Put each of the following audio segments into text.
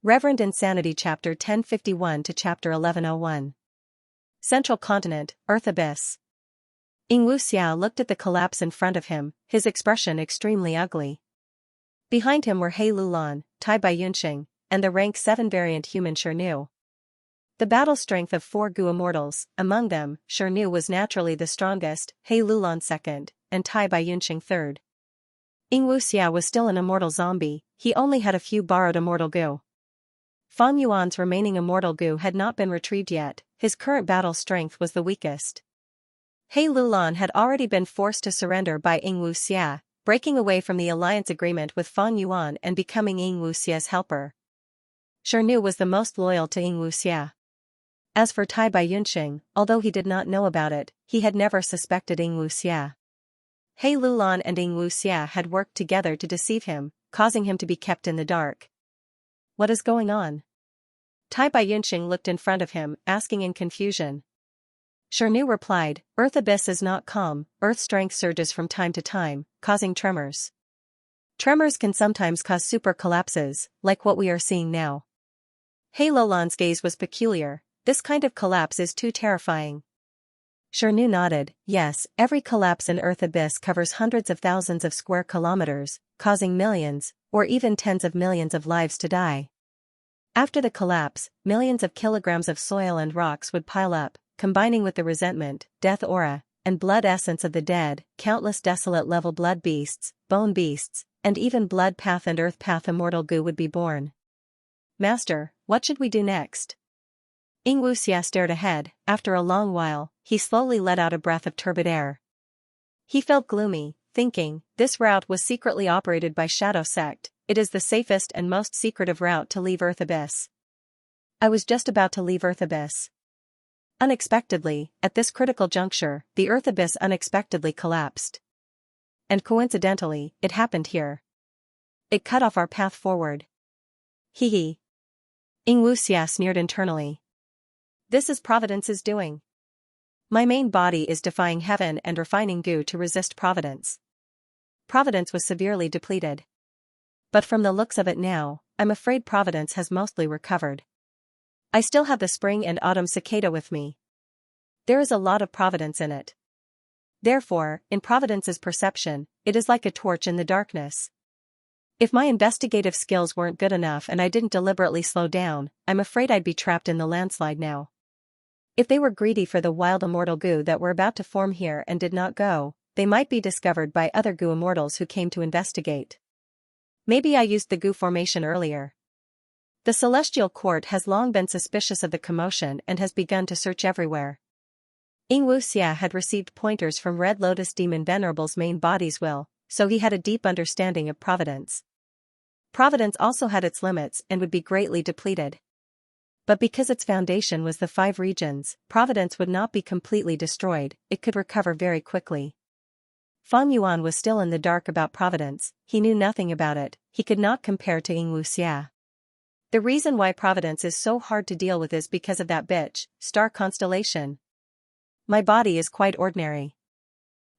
Reverend Insanity Chapter 1051 to Chapter 1101. Central Continent, Earth Abyss. Xianxia looked at the collapse in front of him, his expression extremely ugly. Behind him were He Lulan, Tai Baiyunxing, and the rank 7 variant human Shirnu. The battle strength of 4 Gu immortals, among them, Shirnu was naturally the strongest, He Lulan second, and Tai Baiyunxing third. Xianxia was still an immortal zombie, he only had a few borrowed immortal Gu. Fang Yuan's remaining immortal Gu had not been retrieved yet, his current battle strength was the weakest. He Lulan had already been forced to surrender by Xianxia, breaking away from the alliance agreement with Fang Yuan and becoming Xianxia's helper. Shirnu was the most loyal to Xianxia. As for Tai Baiyunxing, although he did not know about it, he had never suspected Xianxia. He Lulan and Xianxia had worked together to deceive him, causing him to be kept in the dark. What is going on? Tai Baiyunxing looked in front of him, asking in confusion. Shirnu replied, Earth Abyss is not calm, Earth strength surges from time to time, causing tremors. Tremors can sometimes cause super collapses, like what we are seeing now. He Lulan's gaze was peculiar, this kind of collapse is too terrifying. Shirnu nodded, yes, every collapse in Earth Abyss covers hundreds of thousands of square kilometers, causing millions, or even tens of millions of lives to die. After the collapse, millions of kilograms of soil and rocks would pile up, combining with the resentment, death aura, and blood essence of the dead, countless desolate-level blood beasts, bone beasts, and even blood path and earth path immortal Gu would be born. Master, what should we do next? Xianxia stared ahead. After a long while, he slowly let out a breath of turbid air. He felt gloomy, thinking, this route was secretly operated by Shadow Sect, it is the safest and most secretive route to leave Earth Abyss. I was just about to leave Earth Abyss. Unexpectedly, at this critical juncture, the Earth Abyss unexpectedly collapsed. And coincidentally, it happened here. It cut off our path forward. Hee hee. Xianxia sneered internally. This is Providence's doing. My main body is defying heaven and refining Gu to resist Providence. Providence was severely depleted. But from the looks of it now, I'm afraid Providence has mostly recovered. I still have the spring and autumn cicada with me. There is a lot of Providence in it. Therefore, in Providence's perception, it is like a torch in the darkness. If my investigative skills weren't good enough and I didn't deliberately slow down, I'm afraid I'd be trapped in the landslide now. If they were greedy for the wild immortal Gu that were about to form here and did not go, they might be discovered by other Gu immortals who came to investigate. Maybe I used the Gu formation earlier. The Celestial Court has long been suspicious of the commotion and has begun to search everywhere. Xianxia had received pointers from Red Lotus Demon Venerable's main body's will, so he had a deep understanding of Providence. Providence also had its limits and would be greatly depleted. But because its foundation was the 5 regions, Providence would not be completely destroyed, it could recover very quickly. Fang Yuan was still in the dark about Providence, he knew nothing about it, he could not compare to Xianxia. The reason why Providence is so hard to deal with is because of that bitch, star constellation. My body is quite ordinary.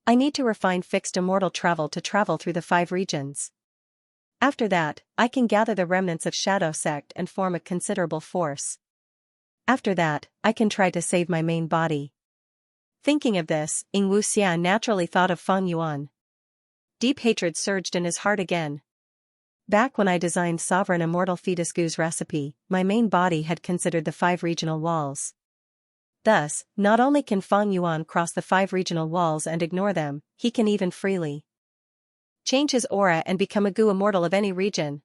I need to refine fixed immortal travel to travel through the 5 regions. After that, I can gather the remnants of Shadow Sect and form a considerable force. After that, I can try to save my main body. Thinking of this, Xianxia naturally thought of Fang Yuan. Deep hatred surged in his heart again. Back when I designed Sovereign Immortal Fetus Gu's recipe, my main body had considered the 5 regional walls. Thus, not only can Fang Yuan cross the 5 regional walls and ignore them, he can even freely change his aura and become a Gu immortal of any region.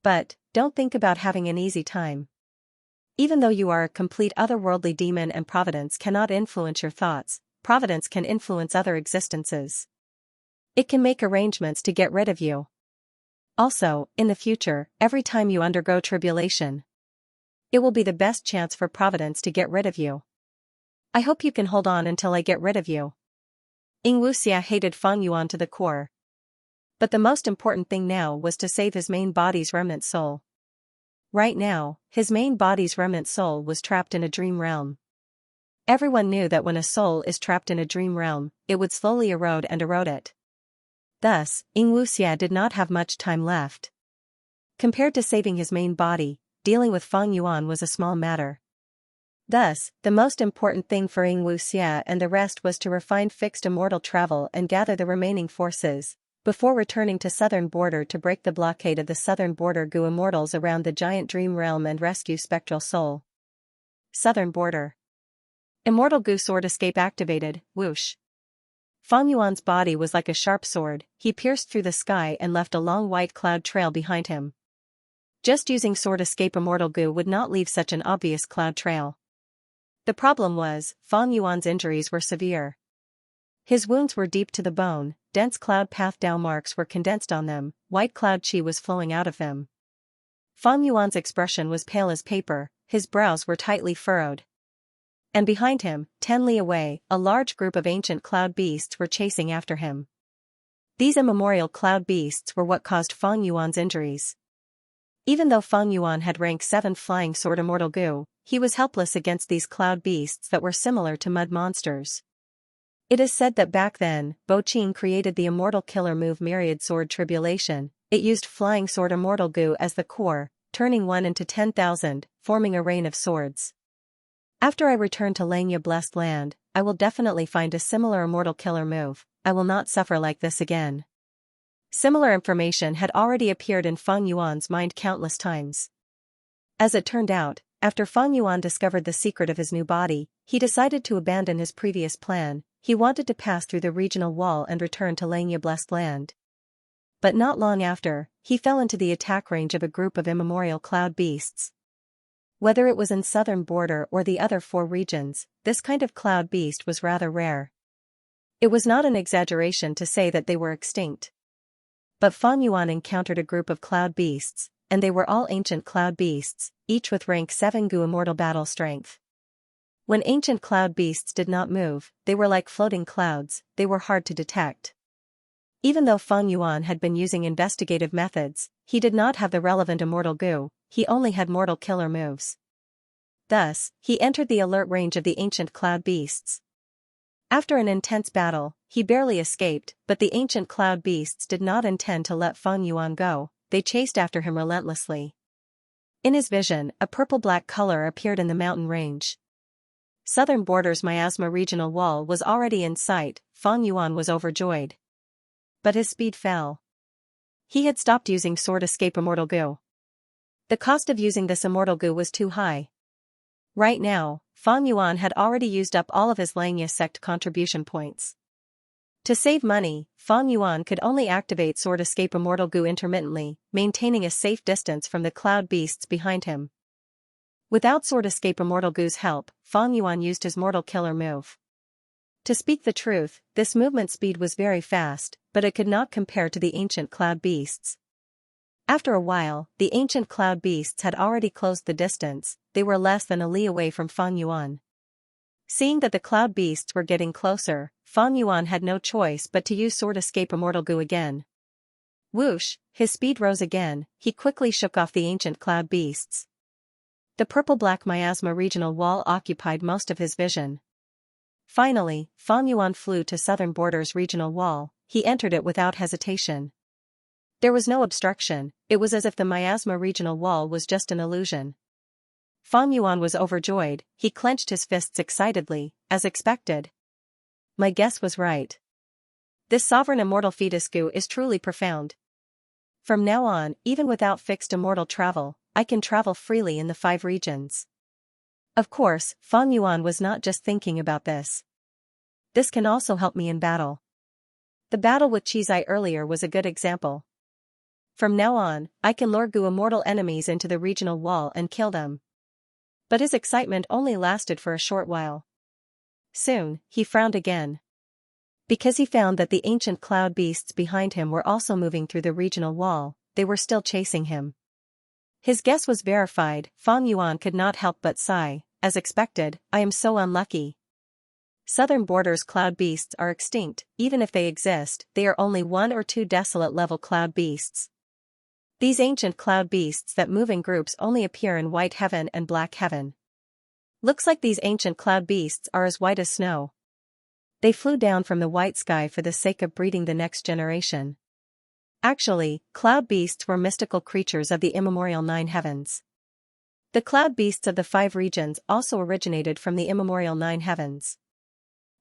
But, don't think about having an easy time. Even though you are a complete otherworldly demon and Providence cannot influence your thoughts, Providence can influence other existences. It can make arrangements to get rid of you. Also, in the future, every time you undergo tribulation, it will be the best chance for Providence to get rid of you. I hope you can hold on until I get rid of you. Xianxia hated Fang Yuan to the core. But the most important thing now was to save his main body's remnant soul. Right now, his main body's remnant soul was trapped in a dream realm. Everyone knew that when a soul is trapped in a dream realm, it would slowly erode and erode it. Thus, Xianxia did not have much time left. Compared to saving his main body, dealing with Feng Yuan was a small matter. Thus, the most important thing for Xianxia and the rest was to refine fixed immortal travel and gather the remaining forces, before returning to southern border to break the blockade of the southern border Gu immortals around the giant dream realm and rescue spectral soul. Southern border. Immortal Gu sword escape activated, whoosh. Feng Yuan's body was like a sharp sword, he pierced through the sky and left a long white cloud trail behind him. Just using sword escape immortal Gu would not leave such an obvious cloud trail. The problem was, Feng Yuan's injuries were severe. His wounds were deep to the bone, dense cloud path Dao marks were condensed on them, white cloud chi was flowing out of them. Feng Yuan's expression was pale as paper, his brows were tightly furrowed. And behind him, 10 li away, a large group of ancient cloud beasts were chasing after him. These immemorial cloud beasts were what caused Feng Yuan's injuries. Even though Feng Yuan had rank 7 flying sword immortal Gu, he was helpless against these cloud beasts that were similar to mud monsters. It is said that back then, Bo Qing created the immortal killer move Myriad Sword Tribulation. It used flying sword immortal Gu as the core, turning one into 10,000, forming a rain of swords. After I return to Xianxia Blessed Land, I will definitely find a similar immortal killer move. I will not suffer like this again. Similar information had already appeared in Feng Yuan's mind countless times. As it turned out, after Feng Yuan discovered the secret of his new body, he decided to abandon his previous plan. He wanted to pass through the regional wall and return to Xianxia Blessed Land. But not long after, he fell into the attack range of a group of immemorial cloud beasts. Whether it was in southern border or the other 4 regions, this kind of cloud beast was rather rare. It was not an exaggeration to say that they were extinct. But Feng Yuan encountered a group of cloud beasts, and they were all ancient cloud beasts, each with rank 7 Gu immortal battle strength. When ancient cloud beasts did not move, they were like floating clouds, they were hard to detect. Even though Feng Yuan had been using investigative methods, he did not have the relevant immortal Gu, he only had mortal killer moves. Thus, he entered the alert range of the ancient cloud beasts. After an intense battle, he barely escaped, but the ancient cloud beasts did not intend to let Feng Yuan go, they chased after him relentlessly. In his vision, a purple-black color appeared in the mountain range. Southern border's miasma regional wall was already in sight. Feng Yuan was overjoyed. But his speed fell. He had stopped using sword escape immortal Gu. The cost of using this immortal Gu was too high. Right now, Feng Yuan had already used up all of his Xianxia sect contribution points. To save money, Feng Yuan could only activate sword escape immortal Gu intermittently, maintaining a safe distance from the cloud beasts behind him. Without sword escape immortal Gu's help, Feng Yuan used his mortal killer move. To speak the truth, this movement speed was very fast, but it could not compare to the ancient cloud beasts. After a while, the ancient cloud beasts had already closed the distance, they were less than a li away from Feng Yuan. Seeing that the cloud beasts were getting closer, Feng Yuan had no choice but to use sword escape immortal Gu again. Whoosh, his speed rose again, he quickly shook off the ancient cloud beasts. The purple-black miasma regional wall occupied most of his vision. Finally, Feng Yuan flew to southern border's regional wall, he entered it without hesitation. There was no obstruction, it was as if the miasma regional wall was just an illusion. Feng Yuan was overjoyed, he clenched his fists excitedly, as expected. My guess was right. This sovereign immortal fetus Gu is truly profound. From now on, even without fixed immortal travel, I can travel freely in the 5 regions. Of course, Feng Yuan was not just thinking about this. This can also help me in battle. The battle with Qizai earlier was a good example. From now on, I can lure Gu immortal enemies into the regional wall and kill them. But his excitement only lasted for a short while. Soon, he frowned again. Because he found that the ancient cloud beasts behind him were also moving through the regional wall, they were still chasing him. His guess was verified, Feng Yuan could not help but sigh, as expected, I am so unlucky. Southern border's cloud beasts are extinct, even if they exist, they are only 1 or 2 desolate level cloud beasts. These ancient cloud beasts that move in groups only appear in white heaven and black heaven. Looks like these ancient cloud beasts are as white as snow. They flew down from the white sky for the sake of breeding the next generation. Actually, cloud beasts were mystical creatures of the immemorial 9 heavens. The cloud beasts of the 5 regions also originated from the immemorial 9 heavens.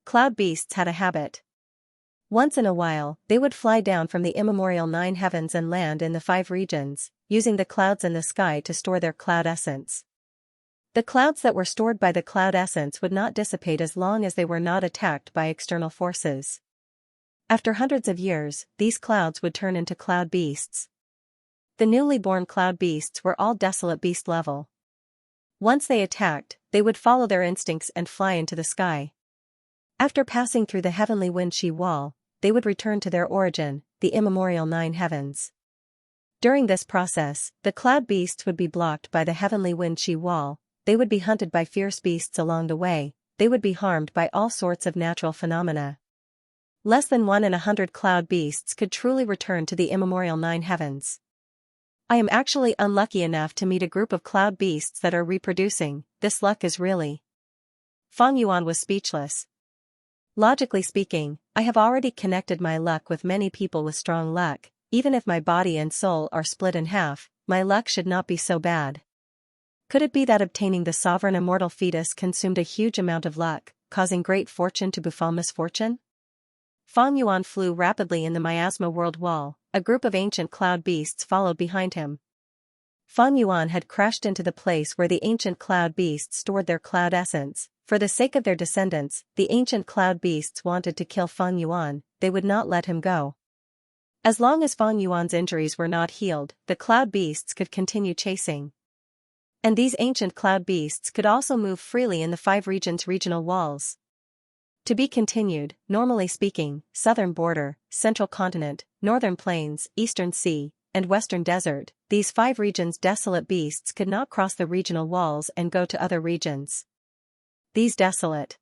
Cloud beasts had a habit. Once in a while, they would fly down from the immemorial 9 heavens and land in the 5 regions, using the clouds in the sky to store their cloud essence. The clouds that were stored by the cloud essence would not dissipate as long as they were not attacked by external forces. After hundreds of years, these clouds would turn into cloud beasts. The newly born cloud beasts were all desolate beast level. Once they attacked, they would follow their instincts and fly into the sky. After passing through the heavenly wind-she wall, they would return to their origin, the immemorial 9 heavens. During this process, the cloud beasts would be blocked by the heavenly wind-she wall, they would be hunted by fierce beasts along the way, they would be harmed by all sorts of natural phenomena. Less than 1 in 100 cloud beasts could truly return to the immemorial 9 heavens. I am actually unlucky enough to meet a group of cloud beasts that are reproducing. This luck is really. Fang Yuan was speechless. Logically speaking, I have already connected my luck with many people with strong luck. Even if my body and soul are split in half, my luck should not be so bad. Could it be that obtaining the sovereign immortal fetus consumed a huge amount of luck, causing great fortune to befall misfortune? Fang Yuan flew rapidly in the miasma world wall. A group of ancient cloud beasts followed behind him. Fang Yuan had crashed into the place where the ancient cloud beasts stored their cloud essence. For the sake of their descendants, the ancient cloud beasts wanted to kill Fang Yuan, they would not let him go. As long as Fang Yuan's injuries were not healed, the cloud beasts could continue chasing. And these ancient cloud beasts could also move freely in the 5 regions' regional walls. To be continued. Normally speaking, southern border, central continent, northern plains, eastern sea, and western desert, these 5 regions' desolate beasts could not cross the regional walls and go to other regions. These desolate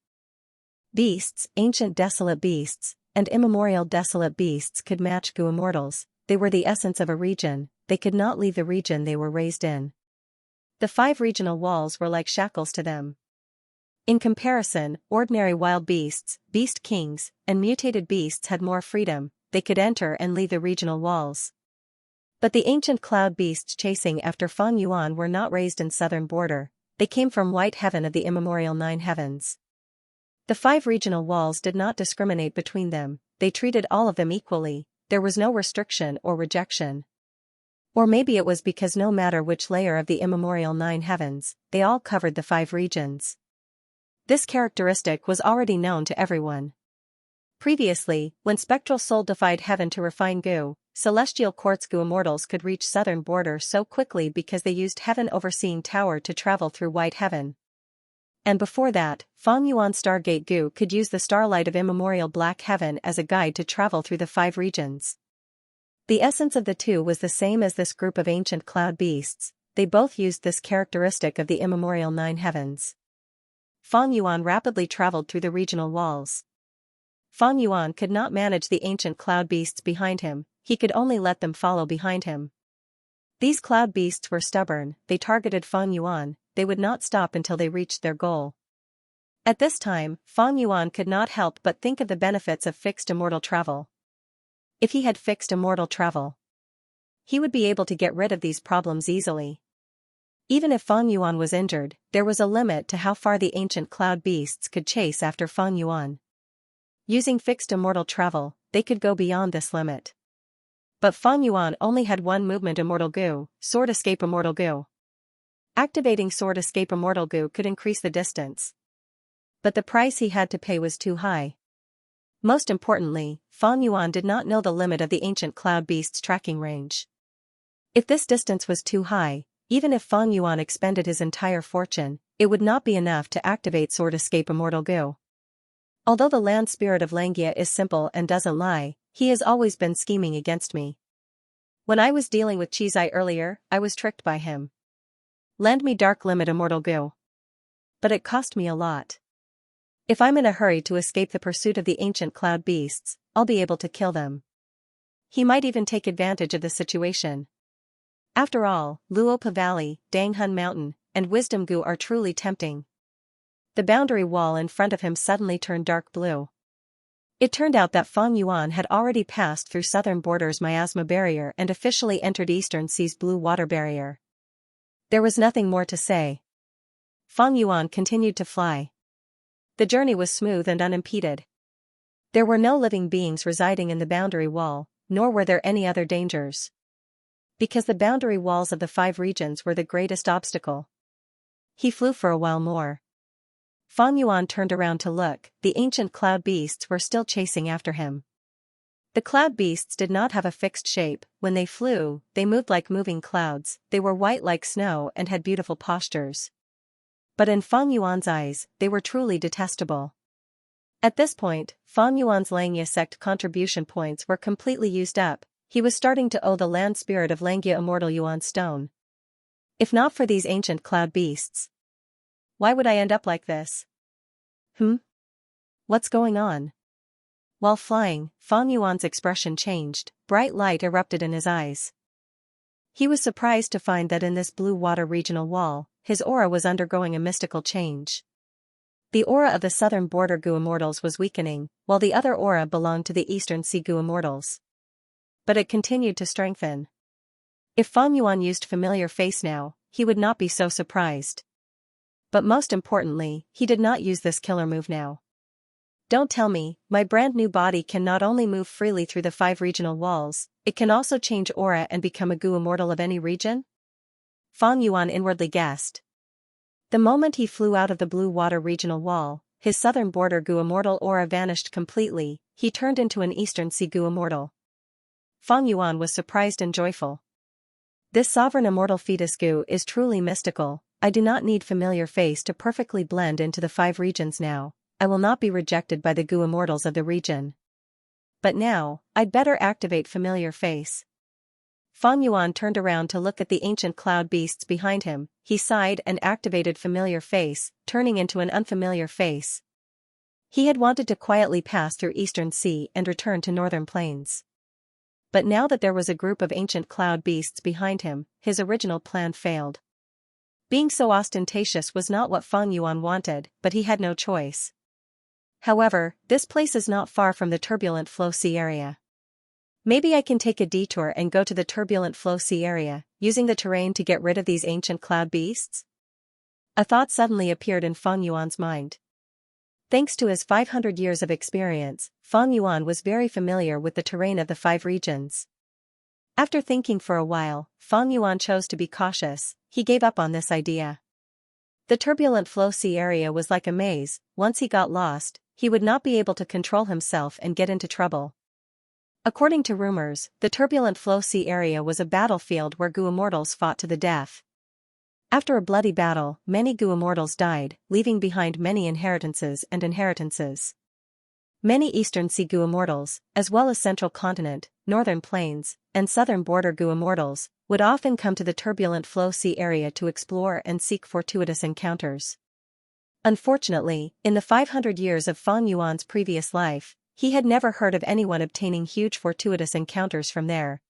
beasts, ancient desolate beasts, and immemorial desolate beasts could match Gu immortals. They were the essence of a region, they could not leave the region they were raised in. The 5 regional walls were like shackles to them. In comparison, ordinary wild beasts, beast kings, and mutated beasts had more freedom, they could enter and leave the regional walls. But the ancient cloud beasts chasing after Fang Yuan were not raised in southern border, they came from white heaven of the immemorial 9 heavens. The 5 regional walls did not discriminate between them, they treated all of them equally, there was no restriction or rejection. Or maybe it was because no matter which layer of the immemorial 9 heavens, they all covered the 5 regions. This characteristic was already known to everyone. Previously, when spectral soul defied heaven to refine Gu, celestial quartz Gu immortals could reach southern border so quickly because they used heaven overseeing tower to travel through white heaven. And before that, Fang Yuan Stargate Gu could use the starlight of immemorial black heaven as a guide to travel through the 5 regions. The essence of the two was the same as this group of ancient cloud beasts, they both used this characteristic of the immemorial 9 heavens. Fang Yuan rapidly traveled through the regional walls. Fang Yuan could not manage the ancient cloud beasts behind him, he could only let them follow behind him. These cloud beasts were stubborn, they targeted Fang Yuan, they would not stop until they reached their goal. At this time, Fang Yuan could not help but think of the benefits of fixed immortal travel. If he had fixed immortal travel, he would be able to get rid of these problems easily. Even if Fang Yuan was injured, there was a limit to how far the ancient cloud beasts could chase after Fang Yuan. Using fixed immortal travel, they could go beyond this limit. But Fang Yuan only had one movement immortal Gu, Sword Escape Immortal Gu. Activating Sword Escape Immortal Gu could increase the distance. But the price he had to pay was too high. Most importantly, Fang Yuan did not know the limit of the ancient cloud beast's tracking range. If this distance was too high, even if Fang Yuan expended his entire fortune, it would not be enough to activate Sword Escape Immortal Gu. Although the land spirit of Xianxia is simple and doesn't lie, he has always been scheming against me. When I was dealing with Qizai earlier, I was tricked by him. Lend me Dark Limit Immortal Gu. But it cost me a lot. If I'm in a hurry to escape the pursuit of the ancient cloud beasts, I'll be able to kill them. He might even take advantage of the situation. After all, Luopa Valley, Danghun Mountain, and Wisdom Gu are truly tempting. The boundary wall in front of him suddenly turned dark blue. It turned out that Fang Yuan had already passed through southern border's miasma barrier and officially entered eastern sea's blue water barrier. There was nothing more to say. Fang Yuan continued to fly. The journey was smooth and unimpeded. There were no living beings residing in the boundary wall, nor were there any other dangers. Because the boundary walls of the 5 regions were the greatest obstacle. He flew for a while more. Fang Yuan turned around to look. The ancient cloud beasts were still chasing after him. The cloud beasts did not have a fixed shape. When they flew, they moved like moving clouds. They were white like snow and had beautiful postures. But in Fang Yuan's eyes, they were truly detestable. At this point, Fang Yuan's Xianxia sect contribution points were completely used up. He was starting to owe the land spirit of Xianxia immortal Yuan stone. If not for these ancient cloud beasts, why would I end up like this? What's going on? While flying, Fang Yuan's expression changed. Bright light erupted in his eyes. He was surprised to find that in this blue water regional wall, his aura was undergoing a mystical change. The aura of the southern border Gu immortals was weakening, while the other aura belonged to the eastern sea Gu immortals. But it continued to strengthen. If Fang Yuan used familiar face now, he would not be so surprised. But most importantly, he did not use this killer move now. Don't tell me, my brand new body can not only move freely through the 5 regional walls, it can also change aura and become a Gu immortal of any region? Fang Yuan inwardly guessed. The moment he flew out of the blue water regional wall, his southern border Gu immortal aura vanished completely. He turned into an eastern sea Gu immortal. Fang Yuan was surprised and joyful. This sovereign immortal fetus Gu is truly mystical. I do not need familiar face to perfectly blend into the 5 regions now. I will not be rejected by the Gu immortals of the region. But now, I'd better activate familiar face. Fang Yuan turned around to look at the ancient cloud beasts behind him. He sighed and activated familiar face, turning into an unfamiliar face. He had wanted to quietly pass through Eastern Sea and return to Northern Plains. But now that there was a group of ancient cloud beasts behind him, his original plan failed. Being so ostentatious was not what Fang Yuan wanted, but he had no choice. However, this place is not far from the turbulent flow sea area. Maybe I can take a detour and go to the turbulent flow sea area, using the terrain to get rid of these ancient cloud beasts? A thought suddenly appeared in Fang Yuan's mind. Thanks to his 500 years of experience, Fang Yuan was very familiar with the terrain of the 5 regions. After thinking for a while, Fang Yuan chose to be cautious. He gave up on this idea. The turbulent flow sea area was like a maze. Once he got lost, he would not be able to control himself and get into trouble. According to rumors, the turbulent flow sea area was a battlefield where Gu immortals fought to the death. After a bloody battle, many Gu immortals died, leaving behind many inheritances. Many eastern sea Gu immortals, as well as central continent, northern plains, and southern border Gu immortals, would often come to the turbulent flow sea area to explore and seek fortuitous encounters. Unfortunately, in the 500 years of Fang Yuan's previous life, he had never heard of anyone obtaining huge fortuitous encounters from there.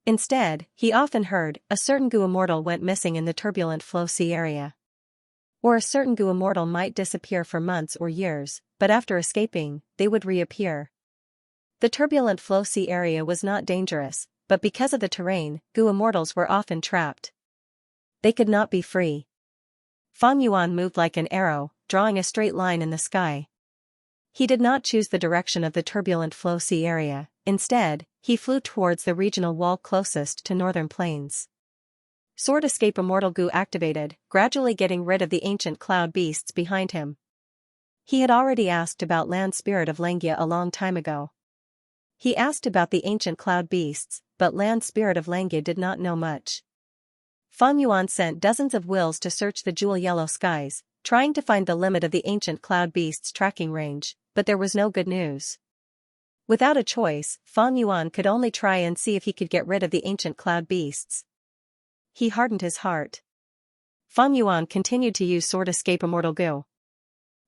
Instead, he often heard, a certain Gu immortal went missing in the turbulent flow sea area. Or a certain Gu immortal might disappear for months or years, but after escaping, they would reappear. The turbulent flow sea area was not dangerous, but because of the terrain, Gu immortals were often trapped. They could not be free. Fang Yuan moved like an arrow, drawing a straight line in the sky. He did not choose the direction of the turbulent flow sea area. Instead, he flew towards the regional wall closest to northern plains. Sword Escape Immortal Gu activated, gradually getting rid of the ancient cloud beasts behind him. He had already asked about land spirit of Xianxia a long time ago. He asked about the ancient cloud beasts, but land spirit of Xianxia did not know much. Fang Yuan sent dozens of wills to search the jewel yellow skies, trying to find the limit of the ancient cloud beasts' tracking range, but there was no good news. Without a choice, Fang Yuan could only try and see if he could get rid of the ancient cloud beasts. He hardened his heart. Fang Yuan continued to use Sword Escape Immortal Gu.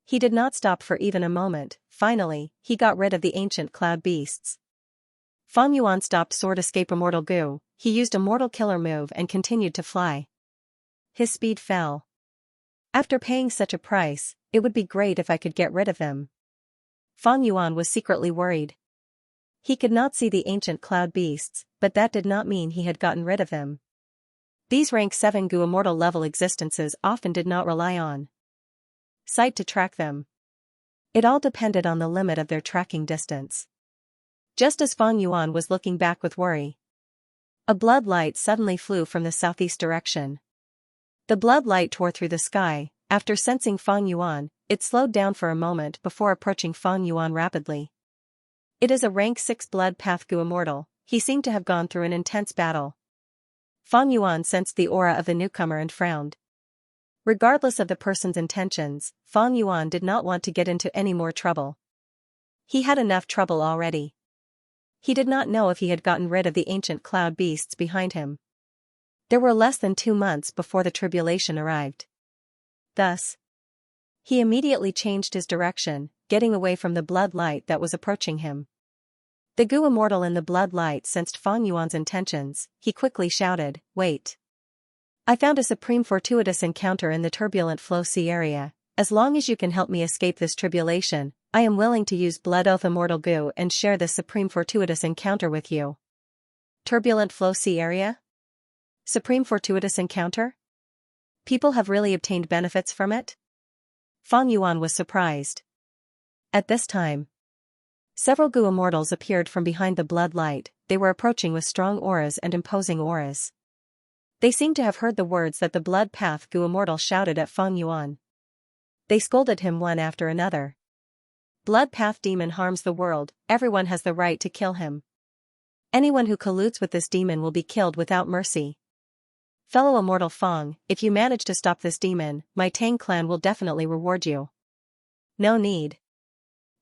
He did not stop for even a moment. Finally, he got rid of the ancient cloud beasts. Fang Yuan stopped Sword Escape Immortal Gu. He used a mortal killer move and continued to fly. His speed fell. After paying such a price, it would be great if I could get rid of them. Fang Yuan was secretly worried. He could not see the ancient cloud beasts, but that did not mean he had gotten rid of them. These rank 7 Gu immortal level existences often did not rely on sight to track them. It all depended on the limit of their tracking distance. Just as Fang Yuan was looking back with worry, a blood light suddenly flew from the southeast direction. The blood light tore through the sky. After sensing Fang Yuan, it slowed down for a moment before approaching Fang Yuan rapidly. It is a rank 6 blood path Gu immortal. He seemed to have gone through an intense battle. Fang Yuan sensed the aura of the newcomer and frowned. Regardless of the person's intentions, Fang Yuan did not want to get into any more trouble. He had enough trouble already. He did not know if he had gotten rid of the ancient cloud beasts behind him. There were less than 2 months before the tribulation arrived. Thus, he immediately changed his direction, getting away from the blood light that was approaching him. The Gu immortal in the blood light sensed Fang Yuan's intentions. He quickly shouted, "Wait. I found a supreme fortuitous encounter in the turbulent flow sea area. As long as you can help me escape this tribulation, I am willing to use Blood Oath Immortal Gu and share this supreme fortuitous encounter with you." Turbulent flow sea area? Supreme fortuitous encounter? People have really obtained benefits from it? Fang Yuan was surprised. At this time, several Gu immortals appeared from behind the blood light. They were approaching with strong auras and imposing auras. They seemed to have heard the words that the blood path Gu immortal shouted at Fang Yuan. They scolded him one after another. Blood path demon harms the world, everyone has the right to kill him. Anyone who colludes with this demon will be killed without mercy. Fellow immortal Fang, if you manage to stop this demon, my Tang clan will definitely reward you. No need.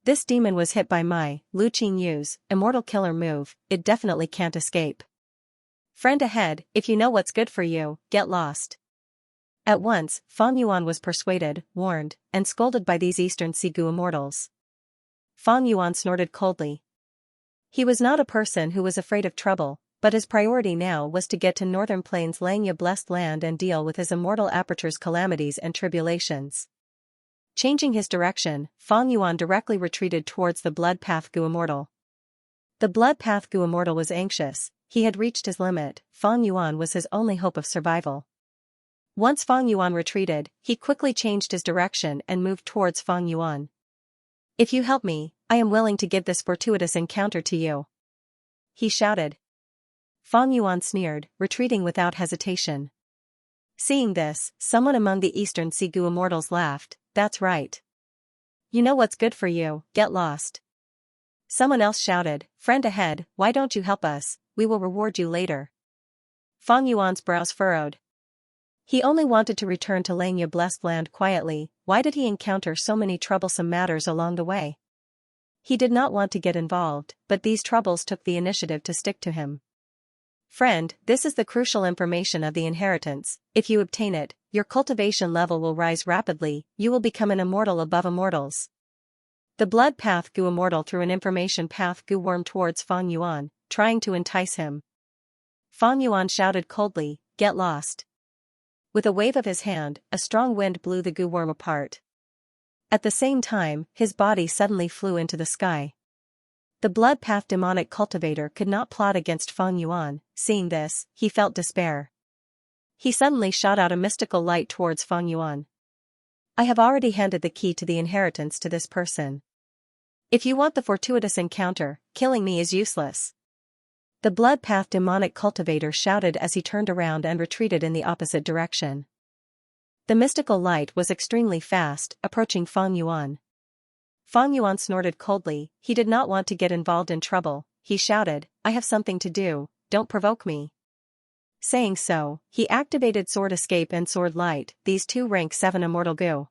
This demon was hit by my, Lu Qingyu's, immortal killer move, it definitely can't escape. Friend ahead, if you know what's good for you, get lost. At once, Fang Yuan was persuaded, warned, and scolded by these Eastern Sea Gu immortals. Fang Yuan snorted coldly. He was not a person who was afraid of trouble, but his priority now was to get to Northern Plains Xianxia blessed land and deal with his immortal aperture's calamities and tribulations. Changing his direction, Fang Yuan directly retreated towards the blood path Gu immortal. The blood path Gu immortal was anxious. He had reached his limit. Fang Yuan was his only hope of survival. Once Fang Yuan retreated, he quickly changed his direction and moved towards Fang Yuan. "If you help me, I am willing to give this fortuitous encounter to you," he shouted. Fang Yuan sneered, retreating without hesitation. Seeing this, someone among the Eastern Sea Gu immortals laughed. "That's right. You know what's good for you, get lost." Someone else shouted, "Friend ahead, why don't you help us, we will reward you later." Fang Yuan's brows furrowed. He only wanted to return to Xianxia blessed land quietly. Why did he encounter so many troublesome matters along the way? He did not want to get involved, but these troubles took the initiative to stick to him. "Friend, this is the crucial information of the inheritance. If you obtain it, your cultivation level will rise rapidly, you will become an immortal above immortals." The blood path Gu immortal threw an information path Gu worm towards Fang Yuan, trying to entice him. Fang Yuan shouted coldly, "Get lost." With a wave of his hand, a strong wind blew the Gu worm apart. At the same time, his body suddenly flew into the sky. The blood path demonic cultivator could not plot against Fang Yuan. Seeing this, he felt despair. He suddenly shot out a mystical light towards Fang Yuan. "I have already handed the key to the inheritance to this person. If you want the fortuitous encounter, killing me is useless." The blood path demonic cultivator shouted as he turned around and retreated in the opposite direction. The mystical light was extremely fast, approaching Fang Yuan. Fang Yuan snorted coldly. He did not want to get involved in trouble. He shouted, "I have something to do, don't provoke me." Saying so, he activated Sword Escape and Sword Light, these two rank 7 Immortal Gu.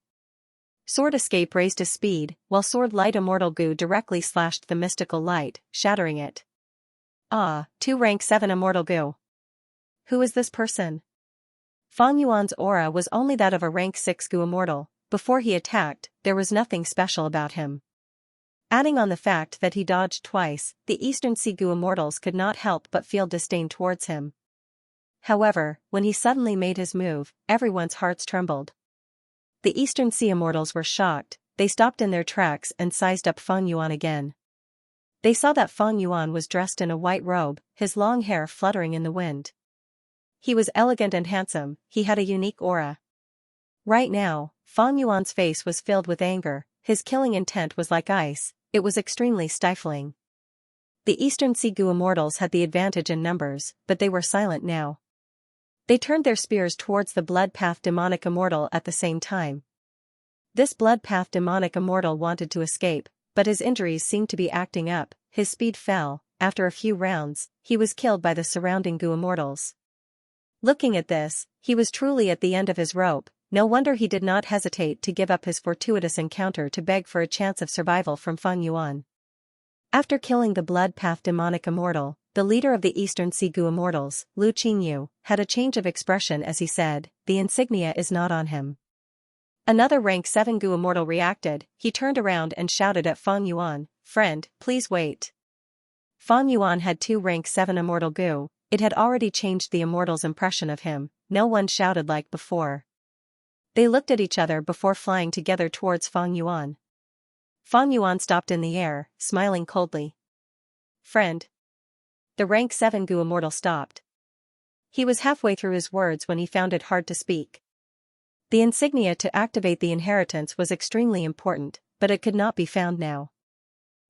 Sword Escape raised his speed, while Sword Light Immortal Gu directly slashed the mystical light, shattering it. Ah, 2 rank 7 Immortal Gu. Who is this person? Fang Yuan's aura was only that of a rank 6 Gu immortal. Before he attacked, there was nothing special about him. Adding on the fact that he dodged twice, the Eastern Sea Gu immortals could not help but feel disdain towards him. However, when he suddenly made his move, everyone's hearts trembled. The Eastern Sea immortals were shocked. They stopped in their tracks and sized up Fang Yuan again. They saw that Fang Yuan was dressed in a white robe, his long hair fluttering in the wind. He was elegant and handsome, he had a unique aura. Right now, Fang Yuan's face was filled with anger, his killing intent was like ice, it was extremely stifling. The Eastern Sea Gu immortals had the advantage in numbers, but they were silent now. They turned their spears towards the Blood Path demonic immortal at the same time. This Blood Path demonic immortal wanted to escape, but his injuries seemed to be acting up, his speed fell, after a few rounds, he was killed by the surrounding Gu immortals. Looking at this, he was truly at the end of his rope, no wonder he did not hesitate to give up his fortuitous encounter to beg for a chance of survival from Fang Yuan. After killing the Blood Path demonic immortal, the leader of the Eastern Sea Gu immortals, Lu Qingyu, had a change of expression as he said, "The insignia is not on him." Another rank 7 Gu immortal reacted, he turned around and shouted at Fang Yuan, "Friend, please wait." Fang Yuan had 2 rank 7 immortal Gu, it had already changed the immortal's impression of him, no one shouted like before. They looked at each other before flying together towards Fang Yuan. Fang Yuan stopped in the air, smiling coldly. "Friend." The rank 7 Gu immortal stopped. He was halfway through his words when he found it hard to speak. The insignia to activate the inheritance was extremely important, but it could not be found now.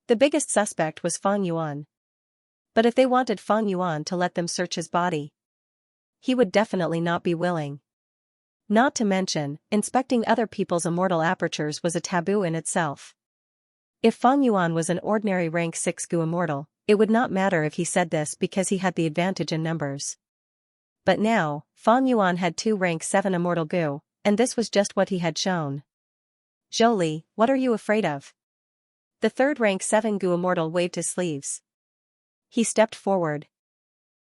The biggest suspect was Fang Yuan. But if they wanted Fang Yuan to let them search his body, he would definitely not be willing. Not to mention, inspecting other people's immortal apertures was a taboo in itself. If Fang Yuan was an ordinary rank 6 Gu immortal, it would not matter if he said this because he had the advantage in numbers. But now, Fang Yuan had 2 rank 7 immortal Gu, and this was just what he had shown. "Zhou, what are you afraid of?" The 3rd rank 7 Gu immortal waved his sleeves. He stepped forward.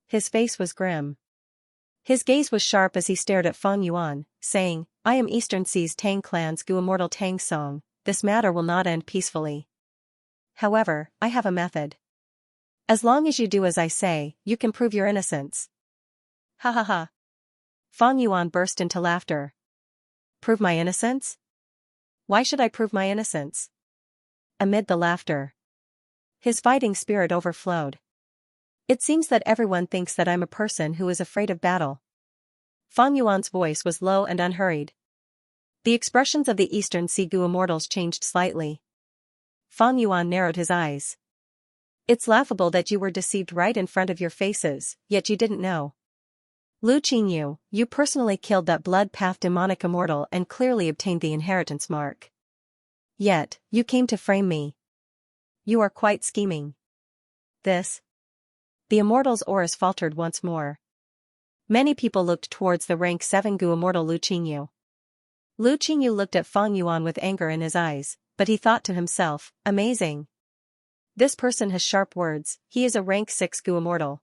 His face was grim. His gaze was sharp as he stared at Fang Yuan, saying, "I am Eastern Sea's Tang clan's Gu immortal Tang Song, this matter will not end peacefully. However, I have a method. As long as you do as I say, you can prove your innocence." "Ha ha ha." Fang Yuan burst into laughter. "Prove my innocence? Why should I prove my innocence?" Amid the laughter, his fighting spirit overflowed. "It seems that everyone thinks that I'm a person who is afraid of battle." Fang Yuan's voice was low and unhurried. The expressions of the Eastern Sea Gu immortals changed slightly. Fang Yuan narrowed his eyes. "It's laughable that you were deceived right in front of your faces, yet you didn't know. Lu Qingyu, you personally killed that Blood Path demonic immortal and clearly obtained the inheritance mark. Yet, you came to frame me. You are quite scheming." This. The immortal's auras faltered once more. Many people looked towards the rank 7 Gu immortal Lu Qingyu. Lu Qingyu looked at Fang Yuan with anger in his eyes, but he thought to himself, "Amazing. This person has sharp words, he is a rank 6 Gu immortal.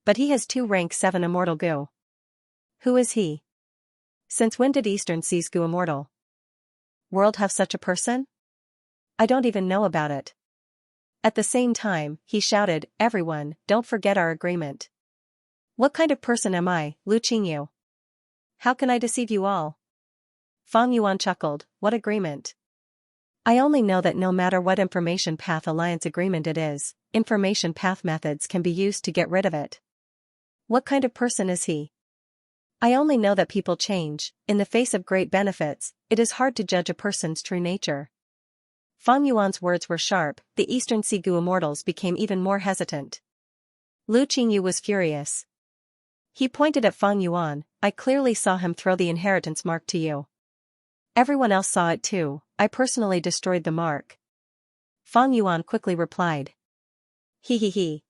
But he has 2 rank 7 immortal Gu. Who is he? Since when did Eastern Sea's Gu immortal world have such a person? I don't even know about it." At the same time, he shouted, "Everyone, don't forget our agreement." "What kind of person am I, Lu Qingyu? How can I deceive you all?" Fang Yuan chuckled, "What agreement? I only know that no matter what information path alliance agreement it is, information path methods can be used to get rid of it. What kind of person is he? I only know that people change, in the face of great benefits, it is hard to judge a person's true nature." Fang Yuan's words were sharp, the Eastern Sea Gu immortals became even more hesitant. Lu Qingyu was furious. He pointed at Fang Yuan, "I clearly saw him throw the inheritance mark to you. Everyone else saw it too, I personally destroyed the mark." Fang Yuan quickly replied. "He he he."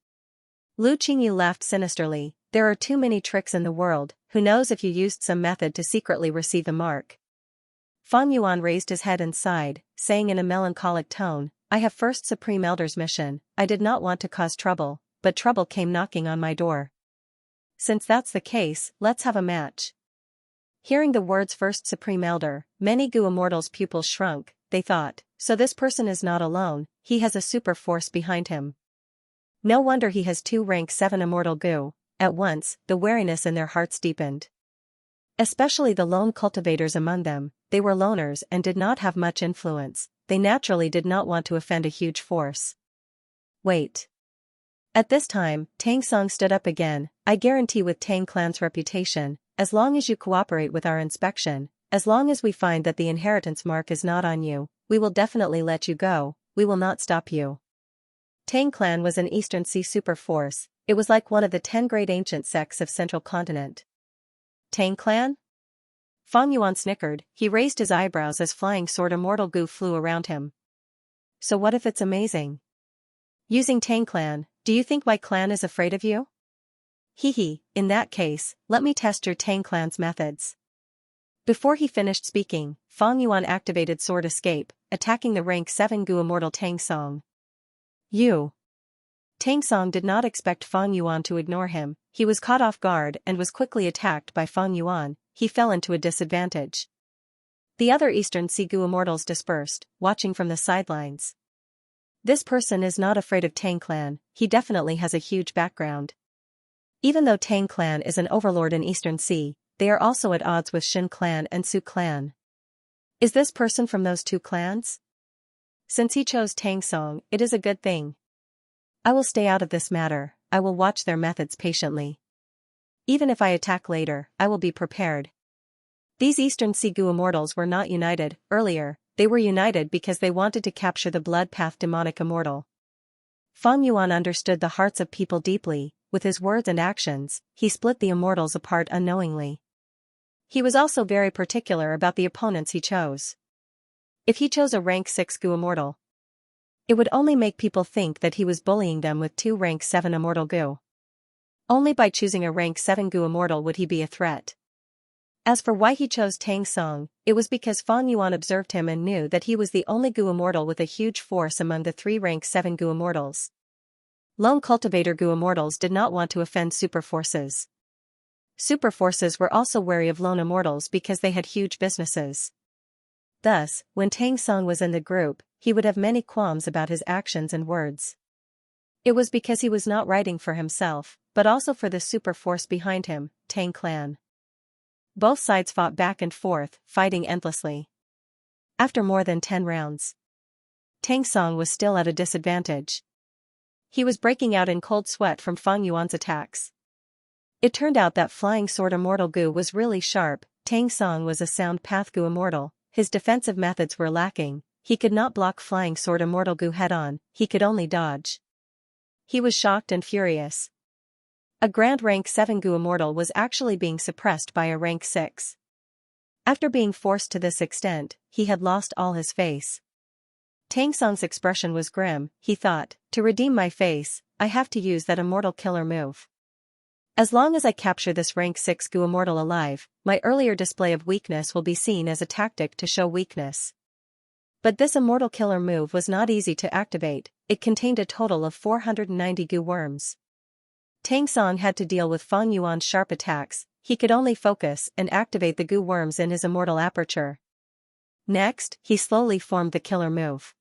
Lu Qingyu laughed sinisterly, "There are too many tricks in the world, who knows if you used some method to secretly receive the mark." Fang Yuan raised his head and sighed, saying in a melancholic tone, "I have First Supreme Elder's mission, I did not want to cause trouble, but trouble came knocking on my door. Since that's the case, let's have a match." Hearing the words First Supreme Elder, many Gu immortals' pupils shrunk, they thought, so this person is not alone, he has a super force behind him. No wonder he has 2 rank 7 immortal Gu. At once, the wariness in their hearts deepened. Especially the lone cultivators among them, they were loners and did not have much influence, they naturally did not want to offend a huge force. "Wait. At this time, Tang Song stood up again. I guarantee with Tang clan's reputation, as long as you cooperate with our inspection, as long as we find that the inheritance mark is not on you, we will definitely let you go, we will not stop you. Tang clan was an Eastern Sea super force. It was like one of the 10 great ancient sects of Central Continent. Tang clan? Fang Yuan snickered. He raised his eyebrows as flying sword immortal goo flew around him. So what if it's amazing? Using Tang clan, do you think my clan is afraid of you? Hee, in that case, let me test your Tang clan's methods. Before he finished speaking, Fang Yuan activated Sword Escape, attacking the rank 7 Gu immortal Tang Song. You. Tang Song did not expect Fang Yuan to ignore him. He was caught off guard and was quickly attacked by Fang Yuan. He fell into a disadvantage. The other Eastern Sea Gu immortals dispersed, watching from the sidelines. This person is not afraid of Tang clan, he definitely has a huge background. Even though Tang clan is an overlord in Eastern Sea, they are also at odds with Shin clan and Su clan. Is this person from those two clans? Since he chose Tang Song, it is a good thing. I will stay out of this matter, I will watch their methods patiently. Even if I attack later, I will be prepared. These Eastern Sea Gu immortals were not united. Earlier, they were united because they wanted to capture the Blood Path demonic immortal. Fang Yuan understood the hearts of people deeply. With his words and actions, he split the immortals apart unknowingly. He was also very particular about the opponents he chose. If he chose a rank 6 Gu immortal, it would only make people think that he was bullying them with 2 rank 7 immortal Gu. Only by choosing a rank 7 Gu immortal would he be a threat. As for why he chose Tang Song, it was because Fang Yuan observed him and knew that he was the only Gu immortal with a huge force among the 3 rank 7 Gu immortals. Lone cultivator Gu immortals did not want to offend super forces. Super forces were also wary of lone immortals because they had huge businesses. Thus, when Tang Song was in the group, he would have many qualms about his actions and words. It was because he was not writing for himself, but also for the super force behind him, Tang clan. Both sides fought back and forth, fighting endlessly. After more than 10 rounds, Tang Song was still at a disadvantage. He was breaking out in cold sweat from Fang Yuan's attacks. It turned out that Flying Sword Immortal Gu was really sharp. Tang Song was a Sound Path Gu immortal. His defensive methods were lacking. He could not block Flying Sword Immortal Gu head-on, he could only dodge. He was shocked and furious. A Grand Rank 7 Gu immortal was actually being suppressed by a Rank 6. After being forced to this extent, he had lost all his face. Tang Song's expression was grim. He thought, to redeem my face, I have to use that immortal killer move. As long as I capture this rank 6 Gu immortal alive, my earlier display of weakness will be seen as a tactic to show weakness. But this immortal killer move was not easy to activate. It contained a total of 490 Gu worms. Tang Song had to deal with Fang Yuan's sharp attacks. He could only focus and activate the Gu worms in his immortal aperture. Next, he slowly formed the killer move.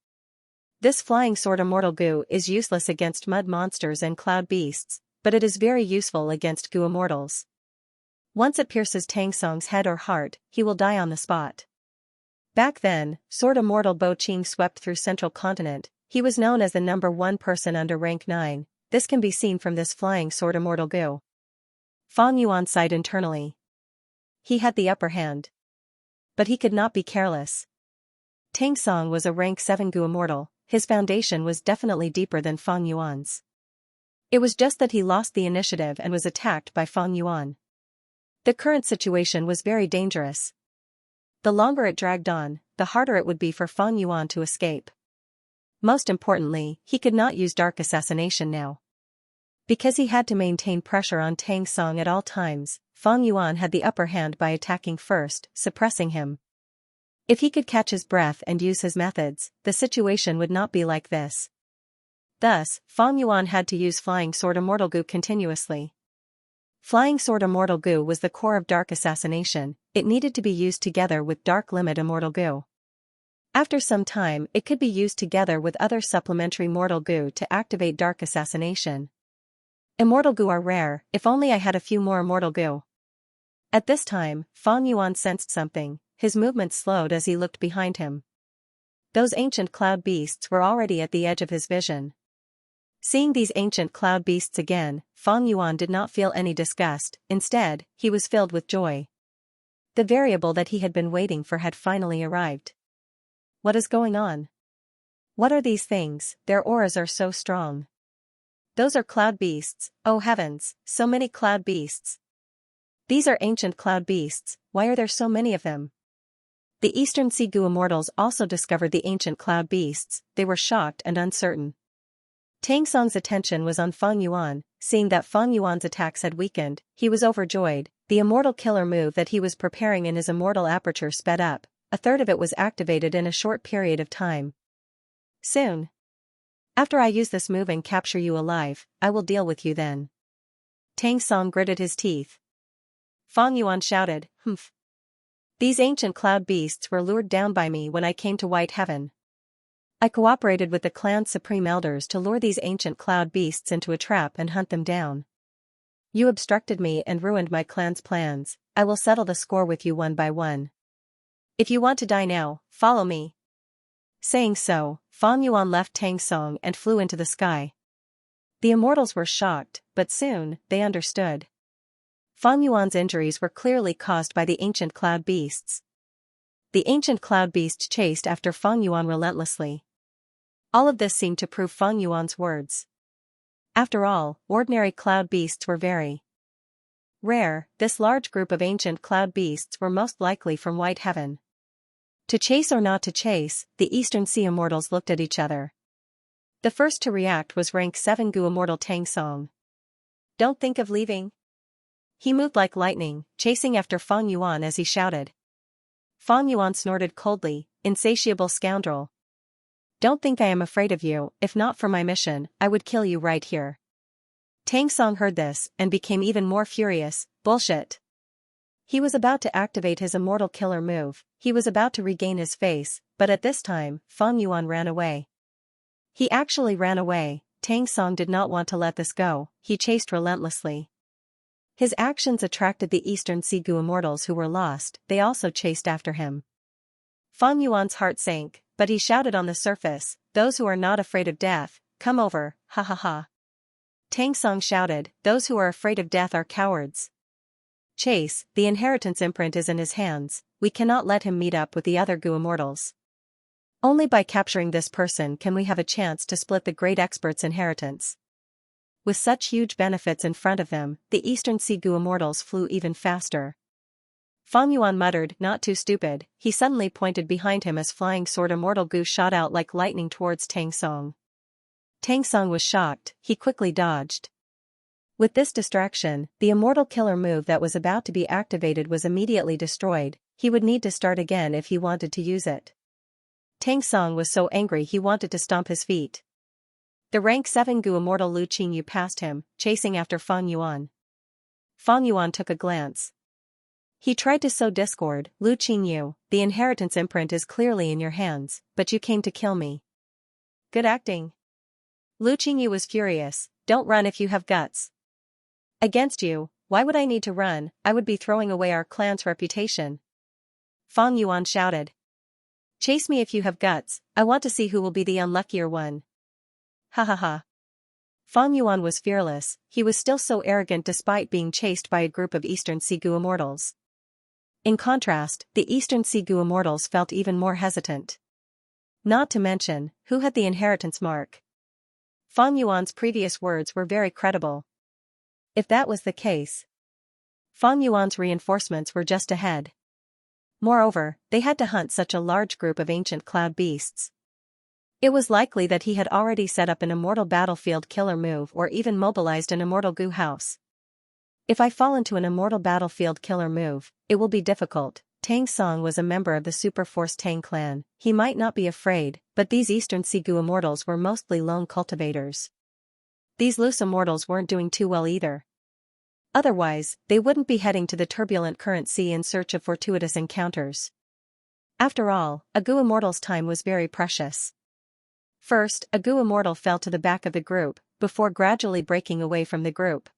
This Flying Sword Immortal Gu is useless against mud monsters and cloud beasts, but it is very useful against Gu immortals. Once it pierces Tang Song's head or heart, he will die on the spot. Back then, Sword Immortal Bo Qing swept through Central Continent. He was known as the #1 person under rank 9. This can be seen from this Flying Sword Immortal Gu. Fang Yuan sighed internally. He had the upper hand. But he could not be careless. Tang Song was a rank 7 Gu immortal. His foundation was definitely deeper than Fang Yuan's. It was just that he lost the initiative and was attacked by Fang Yuan. The current situation was very dangerous. The longer it dragged on, the harder it would be for Fang Yuan to escape. Most importantly, he could not use dark assassination now. Because he had to maintain pressure on Tang Song at all times, Fang Yuan had the upper hand by attacking first, suppressing him. If he could catch his breath and use his methods, the situation would not be like this. Thus, Fang Yuan had to use Flying Sword Immortal Gu continuously. Flying Sword Immortal Gu was the core of Dark Assassination. It needed to be used together with Dark Limit Immortal Gu. After some time, it could be used together with other supplementary Mortal Gu to activate Dark Assassination. Immortal Gu are rare. If only I had a few more Immortal Gu. At this time, Fang Yuan sensed something. His movement slowed as he looked behind him. Those ancient cloud beasts were already at the edge of his vision. Seeing these ancient cloud beasts again, Fang Yuan did not feel any disgust, instead, he was filled with joy. The variable that he had been waiting for had finally arrived. What is going on? What are these things? Their auras are so strong. Those are cloud beasts, oh heavens, so many cloud beasts. These are ancient cloud beasts, why are there so many of them? The Eastern Sea Gu immortals also discovered the ancient cloud beasts, they were shocked and uncertain. Tang Song's attention was on Fang Yuan, seeing that Fang Yuan's attacks had weakened, he was overjoyed, the immortal killer move that he was preparing in his immortal aperture sped up, a third of it was activated in a short period of time. Soon. After I use this move and capture you alive, I will deal with you then. Tang Song gritted his teeth. Fang Yuan shouted, "Humph. These ancient cloud beasts were lured down by me when I came to White Heaven. I cooperated with the clan's supreme elders to lure these ancient cloud beasts into a trap and hunt them down. You obstructed me and ruined my clan's plans, I will settle the score with you one by one. If you want to die now, follow me." Saying so, Fang Yuan left Tang Song and flew into the sky. The immortals were shocked, but soon, they understood. Fang Yuan's injuries were clearly caused by the ancient cloud beasts. The ancient cloud beast chased after Fang Yuan relentlessly. All of this seemed to prove Fang Yuan's words. After all, ordinary cloud beasts were very rare. This large group of ancient cloud beasts were most likely from White Heaven. To chase or not to chase, the Eastern Sea immortals looked at each other. The first to react was rank 7 Gu immortal Tang Song. "Don't think of leaving." He moved like lightning, chasing after Fang Yuan as he shouted. Fang Yuan snorted coldly, "Insatiable scoundrel. Don't think I am afraid of you, if not for my mission, I would kill you right here." Tang Song heard this, and became even more furious, "Bullshit." He was about to activate his immortal killer move, he was about to regain his face, but at this time, Fang Yuan ran away. He actually ran away. Tang Song did not want to let this go, he chased relentlessly. His actions attracted the Eastern Sea Gu immortals who were lost, they also chased after him. Fang Yuan's heart sank, but he shouted on the surface, "Those who are not afraid of death, come over, ha ha ha." Tang Song shouted, "Those who are afraid of death are cowards. Chase, the inheritance imprint is in his hands, we cannot let him meet up with the other Gu immortals. Only by capturing this person can we have a chance to split the great expert's inheritance." With such huge benefits in front of them, the Eastern Sea Gu immortals flew even faster. Fang Yuan muttered, "Not too stupid," he suddenly pointed behind him as flying sword immortal Gu shot out like lightning towards Tang Song. Tang Song was shocked, he quickly dodged. With this distraction, the immortal killer move that was about to be activated was immediately destroyed, he would need to start again if he wanted to use it. Tang Song was so angry he wanted to stomp his feet. The rank 7 Gu immortal Lu Qingyu passed him, chasing after Fang Yuan. Fang Yuan took a glance. He tried to sow discord, "Lu Qingyu, the inheritance imprint is clearly in your hands, but you came to kill me." "Good acting." Lu Qingyu was furious, "Don't run if you have guts. Against you, why would I need to run, I would be throwing away our clan's reputation." Fang Yuan shouted. "Chase me if you have guts, I want to see who will be the unluckier one." Ha ha ha. Fang Yuan was fearless, he was still so arrogant despite being chased by a group of Eastern Sea Gu immortals. In contrast, the Eastern Sea Gu immortals felt even more hesitant. Not to mention, who had the inheritance mark? Fang Yuan's previous words were very credible. If that was the case, Fang Yuan's reinforcements were just ahead. Moreover, they had to hunt such a large group of ancient cloud beasts. It was likely that he had already set up an immortal battlefield killer move or even mobilized an immortal Gu house. If I fall into an immortal battlefield killer move, it will be difficult. Tang Song was a member of the Superforce Tang clan, he might not be afraid, but these Eastern Sea Gu immortals were mostly lone cultivators. These loose immortals weren't doing too well either. Otherwise, they wouldn't be heading to the turbulent current sea in search of fortuitous encounters. After all, a Gu immortal's time was very precious. First, a Gu immortal fell to the back of the group, before gradually breaking away from the group.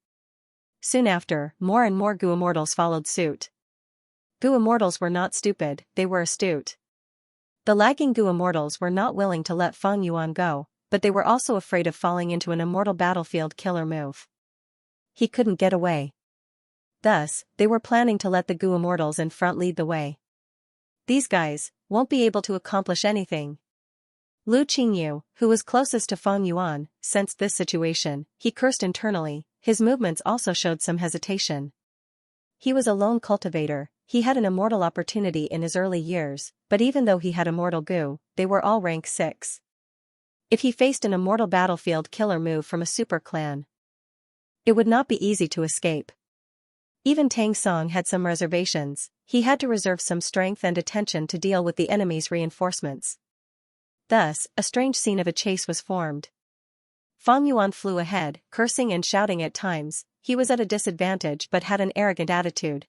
Soon after, more and more Gu immortals followed suit. Gu immortals were not stupid, they were astute. The lagging Gu immortals were not willing to let Fang Yuan go, but they were also afraid of falling into an immortal battlefield killer move. He couldn't get away. Thus, they were planning to let the Gu Immortals in front lead the way. These guys won't be able to accomplish anything. Lu Qingyu, who was closest to Feng Yuan, sensed this situation. He cursed internally. His movements also showed some hesitation. He was a lone cultivator. He had an immortal opportunity in his early years, but even though he had immortal Gu, they were all rank 6. If he faced an immortal battlefield killer move from a super clan, it would not be easy to escape. Even Tang Song had some reservations. He had to reserve some strength and attention to deal with the enemy's reinforcements. Thus, a strange scene of a chase was formed. Feng Yuan flew ahead, cursing and shouting at times. He was at a disadvantage but had an arrogant attitude.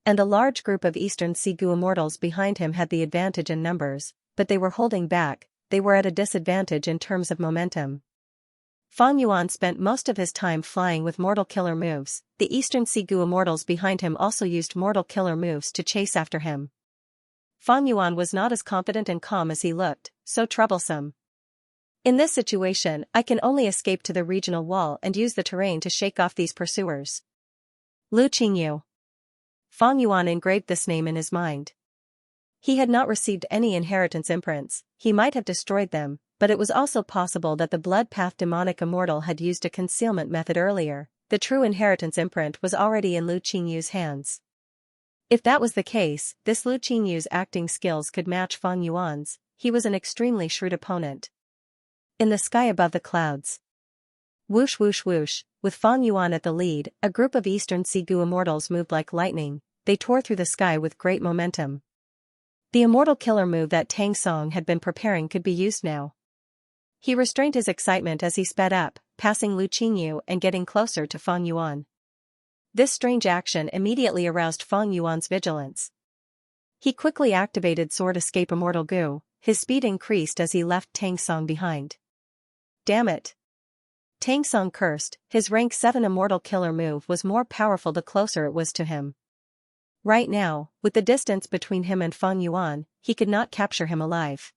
And a large group of Eastern Sea Gu Immortals behind him had the advantage in numbers, but they were holding back. They were at a disadvantage in terms of momentum. Feng Yuan spent most of his time flying with mortal killer moves. The Eastern Sea Gu Immortals behind him also used mortal killer moves to chase after him. Feng Yuan was not as confident and calm as he looked, so troublesome. In this situation, I can only escape to the regional wall and use the terrain to shake off these pursuers. Lu Qingyu. Feng Yuan engraved this name in his mind. He had not received any inheritance imprints. He might have destroyed them, but it was also possible that the Blood Path demonic immortal had used a concealment method earlier. The true inheritance imprint was already in Lu Qingyu's hands. If that was the case, this Lu Qingyu's acting skills could match Feng Yuan's. He was an extremely shrewd opponent. In the sky above the clouds. Whoosh whoosh whoosh, with Feng Yuan at the lead, a group of Eastern Sea Gu Immortals moved like lightning. They tore through the sky with great momentum. The immortal killer move that Tang Song had been preparing could be used now. He restrained his excitement as he sped up, passing Lu Qingyu and getting closer to Feng Yuan. This strange action immediately aroused Feng Yuan's vigilance. He quickly activated Sword Escape Immortal Gu. His speed increased as he left Tang Song behind. Damn it! Tang Song cursed. His rank 7 immortal killer move was more powerful the closer it was to him. Right now, with the distance between him and Feng Yuan, he could not capture him alive.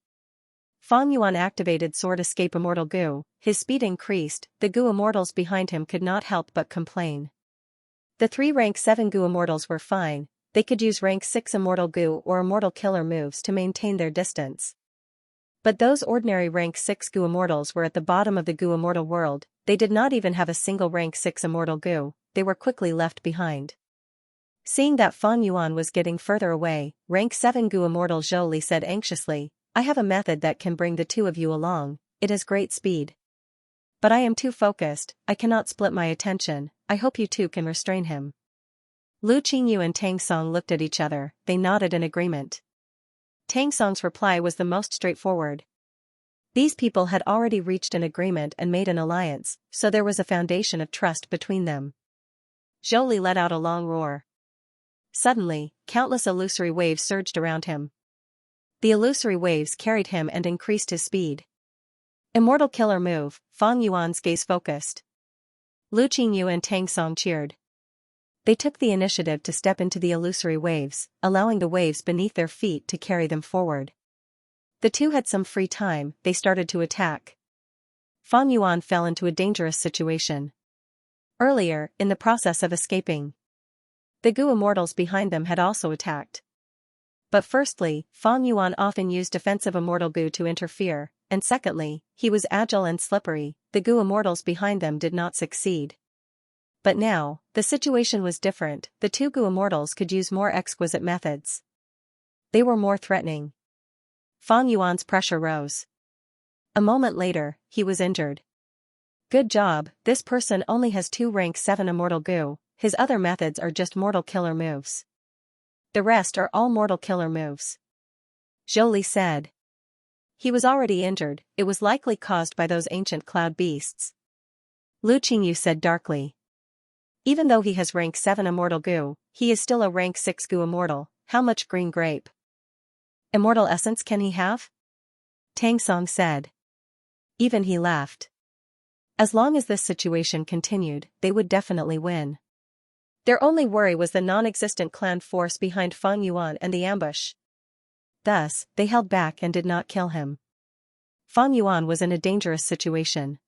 Feng Yuan activated Sword Escape Immortal Gu. His speed increased. The Gu Immortals behind him could not help but complain. The 3 rank 7 Gu Immortals were fine. They could use rank 6 Immortal Gu or Immortal Killer moves to maintain their distance. But those ordinary rank 6 Gu Immortals were at the bottom of the Gu Immortal world. They did not even have a single rank 6 Immortal Gu. They were quickly left behind. Seeing that Feng Yuan was getting further away, rank 7 Gu Immortal Zhou Li said anxiously, I have a method that can bring the two of you along. It has great speed. But I am too focused, I cannot split my attention. I hope you two can restrain him. Lu Qingyu and Tang Song looked at each other. They nodded in agreement. Tang Song's reply was the most straightforward. These people had already reached an agreement and made an alliance, so there was a foundation of trust between them. Zhou Li let out a long roar. Suddenly, countless illusory waves surged around him. The illusory waves carried him and increased his speed. Immortal killer move. Feng Yuan's gaze focused. Lu Qingyu and Tang Song cheered. They took the initiative to step into the illusory waves, allowing the waves beneath their feet to carry them forward. The two had some free time. They started to attack. Feng Yuan fell into a dangerous situation. Earlier, in the process of escaping, the Gu Immortals behind them had also attacked. But firstly, Feng Yuan often used defensive Immortal Gu to interfere, and secondly, he was agile and slippery. The Gu Immortals behind them did not succeed. But now, the situation was different. The two Gu Immortals could use more exquisite methods. They were more threatening. Feng Yuan's pressure rose. A moment later, he was injured. Good job, this person only has 2 rank 7 Immortal Gu. His other methods are just mortal killer moves. The rest are all mortal killer moves. Zhou Li said. He was already injured. It was likely caused by those ancient cloud beasts. Lu Qingyu said darkly. Even though he has rank 7 Immortal Gu, he is still a rank 6 Gu Immortal. How much green grape? Immortal essence can he have? Tang Song said. Even he laughed. As long as this situation continued, they would definitely win. Their only worry was the non-existent clan force behind Feng Yuan and the ambush. Thus, they held back and did not kill him. Fang Yuan was in a dangerous situation.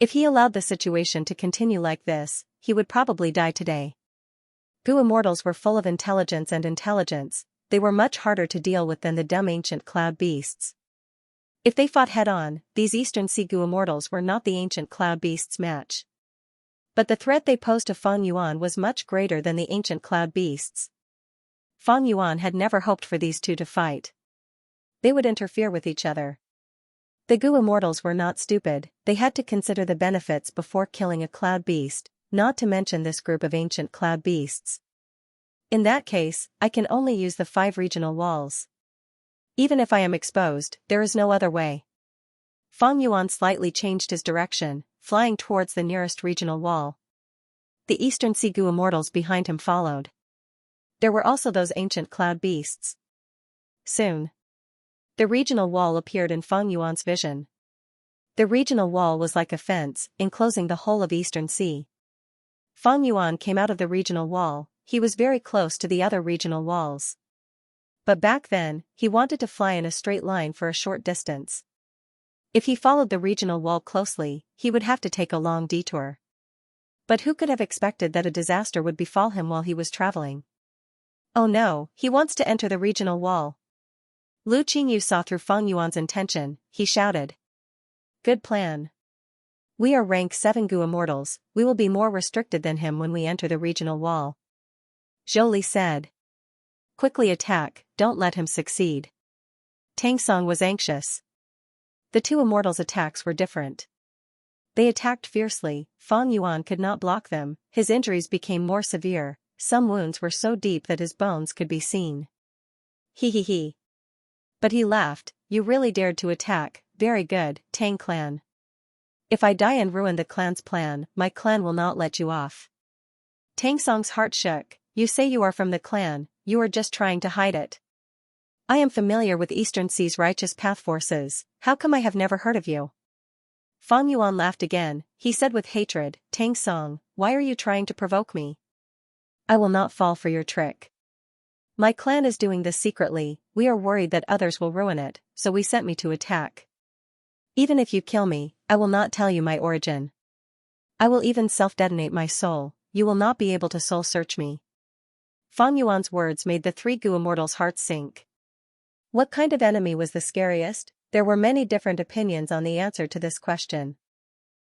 If he allowed the situation to continue like this, he would probably die today. Gu immortals were full of intelligence and intelligence, they were much harder to deal with than the dumb ancient cloud beasts. If they fought head-on, these Eastern Sea Gu immortals were not the ancient cloud beasts' match. But the threat they posed to Fang Yuan was much greater than the ancient cloud beasts. Fang Yuan had never hoped for these two to fight. They would interfere with each other. The Gu immortals were not stupid, they had to consider the benefits before killing a cloud beast, not to mention this group of ancient cloud beasts. In that case, I can only use the 5 regional walls. Even if I am exposed, there is no other way. Fang Yuan slightly changed his direction, flying towards the nearest regional wall. The Eastern Sea Gu immortals behind him followed. There were also those ancient cloud beasts. Soon, the regional wall appeared in Fang Yuan's vision. The regional wall was like a fence, enclosing the whole of Eastern Sea. Fang Yuan came out of the regional wall, he was very close to the other regional walls. But back then, he wanted to fly in a straight line for a short distance. If he followed the regional wall closely, he would have to take a long detour. But who could have expected that a disaster would befall him while he was traveling? Oh no, he wants to enter the regional wall. Lu Qingyu saw through Fang Yuan's intention, he shouted. Good plan. We are rank 7 Gu immortals, we will be more restricted than him when we enter the regional wall. Zhou Li said. Quickly attack, don't let him succeed. Tang Song was anxious. The two immortals' attacks were different. They attacked fiercely, Fang Yuan could not block them, his injuries became more severe, some wounds were so deep that his bones could be seen. He. But he laughed, you really dared to attack, very good, Tang clan. If I die and ruin the clan's plan, my clan will not let you off. Tang Song's heart shook, you say you are from the clan, you are just trying to hide it. I am familiar with Eastern Sea's righteous path forces, how come I have never heard of you? Fang Yuan laughed again, he said with hatred, Tang Song, why are you trying to provoke me? I will not fall for your trick. My clan is doing this secretly, we are worried that others will ruin it, so we sent me to attack. Even if you kill me, I will not tell you my origin. I will even self-detonate my soul, you will not be able to soul search me. Fang Yuan's words made the 3 Gu immortals' hearts sink. What kind of enemy was the scariest? There were many different opinions on the answer to this question.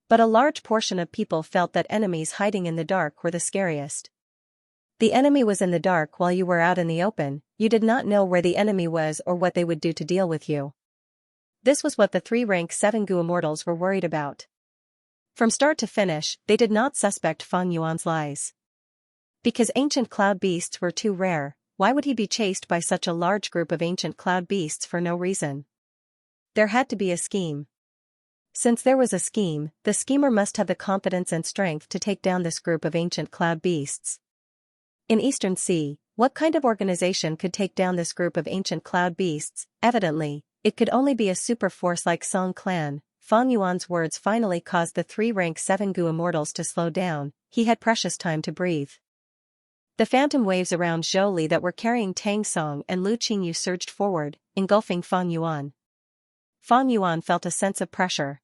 But a large portion of people felt that enemies hiding in the dark were the scariest. The enemy was in the dark while you were out in the open, you did not know where the enemy was or what they would do to deal with you. This was what the 3 rank 7 Gu immortals were worried about. From start to finish, they did not suspect Fang Yuan's lies. Because ancient cloud beasts were too rare, why would he be chased by such a large group of ancient cloud beasts for no reason? There had to be a scheme. Since there was a scheme, the schemer must have the confidence and strength to take down this group of ancient cloud beasts. In Eastern Sea, what kind of organization could take down this group of ancient cloud beasts? Evidently, it could only be a super force like Song clan. Fang Yuan's words finally caused the 3 rank 7 Gu immortals to slow down, he had precious time to breathe. The phantom waves around Zhou Li that were carrying Tang Song and Lu Qingyu surged forward, engulfing Fang Yuan. Fang Yuan felt a sense of pressure.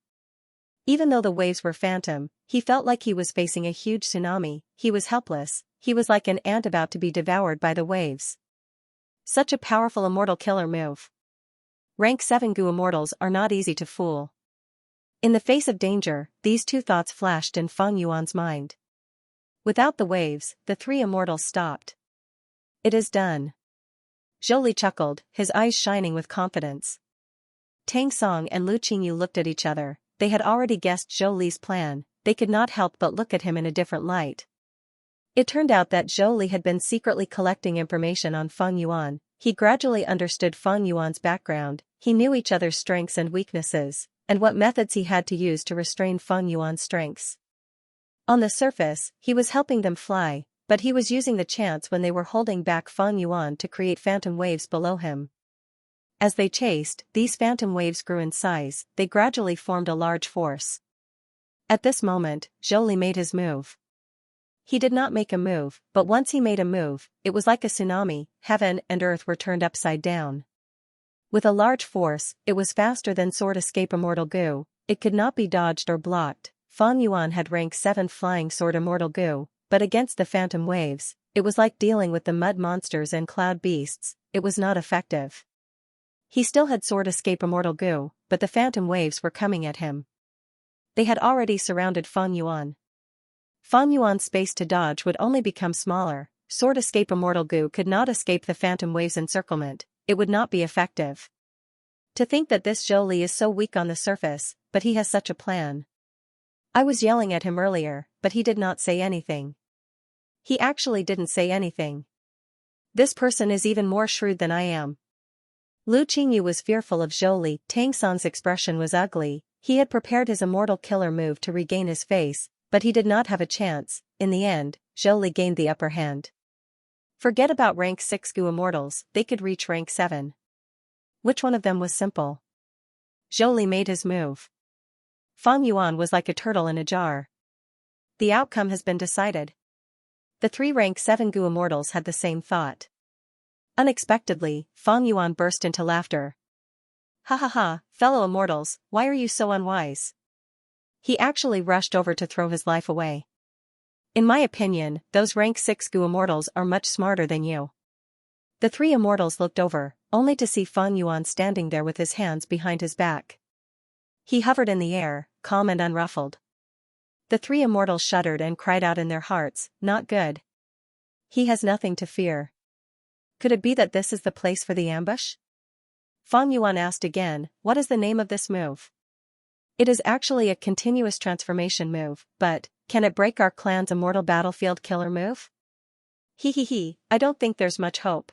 Even though the waves were phantom, he felt like he was facing a huge tsunami, he was helpless, he was like an ant about to be devoured by the waves. Such a powerful immortal killer move. Rank 7 Gu immortals are not easy to fool. In the face of danger, these 2 thoughts flashed in Fang Yuan's mind. Without the waves, the 3 immortals stopped. It is done. Zhou Li chuckled, his eyes shining with confidence. Tang Song and Lu Qingyu looked at each other, they had already guessed Zhou Li's plan, they could not help but look at him in a different light. It turned out that Zhou Li had been secretly collecting information on Fang Yuan, he gradually understood Fang Yuan's background, he knew each other's strengths and weaknesses, and what methods he had to use to restrain Fang Yuan's strengths. On the surface, he was helping them fly, but he was using the chance when they were holding back Fang Yuan to create phantom waves below him. As they chased, these phantom waves grew in size, they gradually formed a large force. At this moment, Zhou Li made his move. He did not make a move, but once he made a move, it was like a tsunami, heaven and earth were turned upside down. With a large force, it was faster than Sword Escape Immortal Goo. It could not be dodged or blocked. Fang Yuan had rank 7 Flying Sword Immortal Goo, but against the phantom waves, it was like dealing with the mud monsters and cloud beasts. It was not effective. He still had Sword Escape Immortal Goo, but the phantom waves were coming at him. They had already surrounded Fang Yuan. Fang Yuan's space to dodge would only become smaller. Sword Escape Immortal Goo could not escape the phantom waves' encirclement. It would not be effective. To think that this Zhou Li is so weak on the surface, but he has such a plan. I was yelling at him earlier, but he did not say anything. He actually didn't say anything. This person is even more shrewd than I am. Lu Qingyu was fearful of Zhou Li. Tang Song's expression was ugly. He had prepared his immortal killer move to regain his face, but he did not have a chance. In the end, Zhou Li gained the upper hand. Forget about rank 6 Goo Immortals, they could reach rank 7. Which one of them was simple? Zhou Li made his move. Fang Yuan was like a turtle in a jar. The outcome has been decided. The 3 rank 7 Goo Immortals had the same thought. Unexpectedly, Fang Yuan burst into laughter. Ha ha ha, fellow immortals, why are you so unwise? He actually rushed over to throw his life away. In my opinion, those rank 6 Goo Immortals are much smarter than you. The 3 immortals looked over, only to see Fang Yuan standing there with his hands behind his back. He hovered in the air, calm and unruffled. The 3 immortals shuddered and cried out in their hearts, not good. He has nothing to fear. Could it be that this is the place for the ambush? Fang Yuan asked again, what is the name of this move? It is actually a continuous transformation move, but, can it break our clan's immortal battlefield killer move? He, I don't think there's much hope.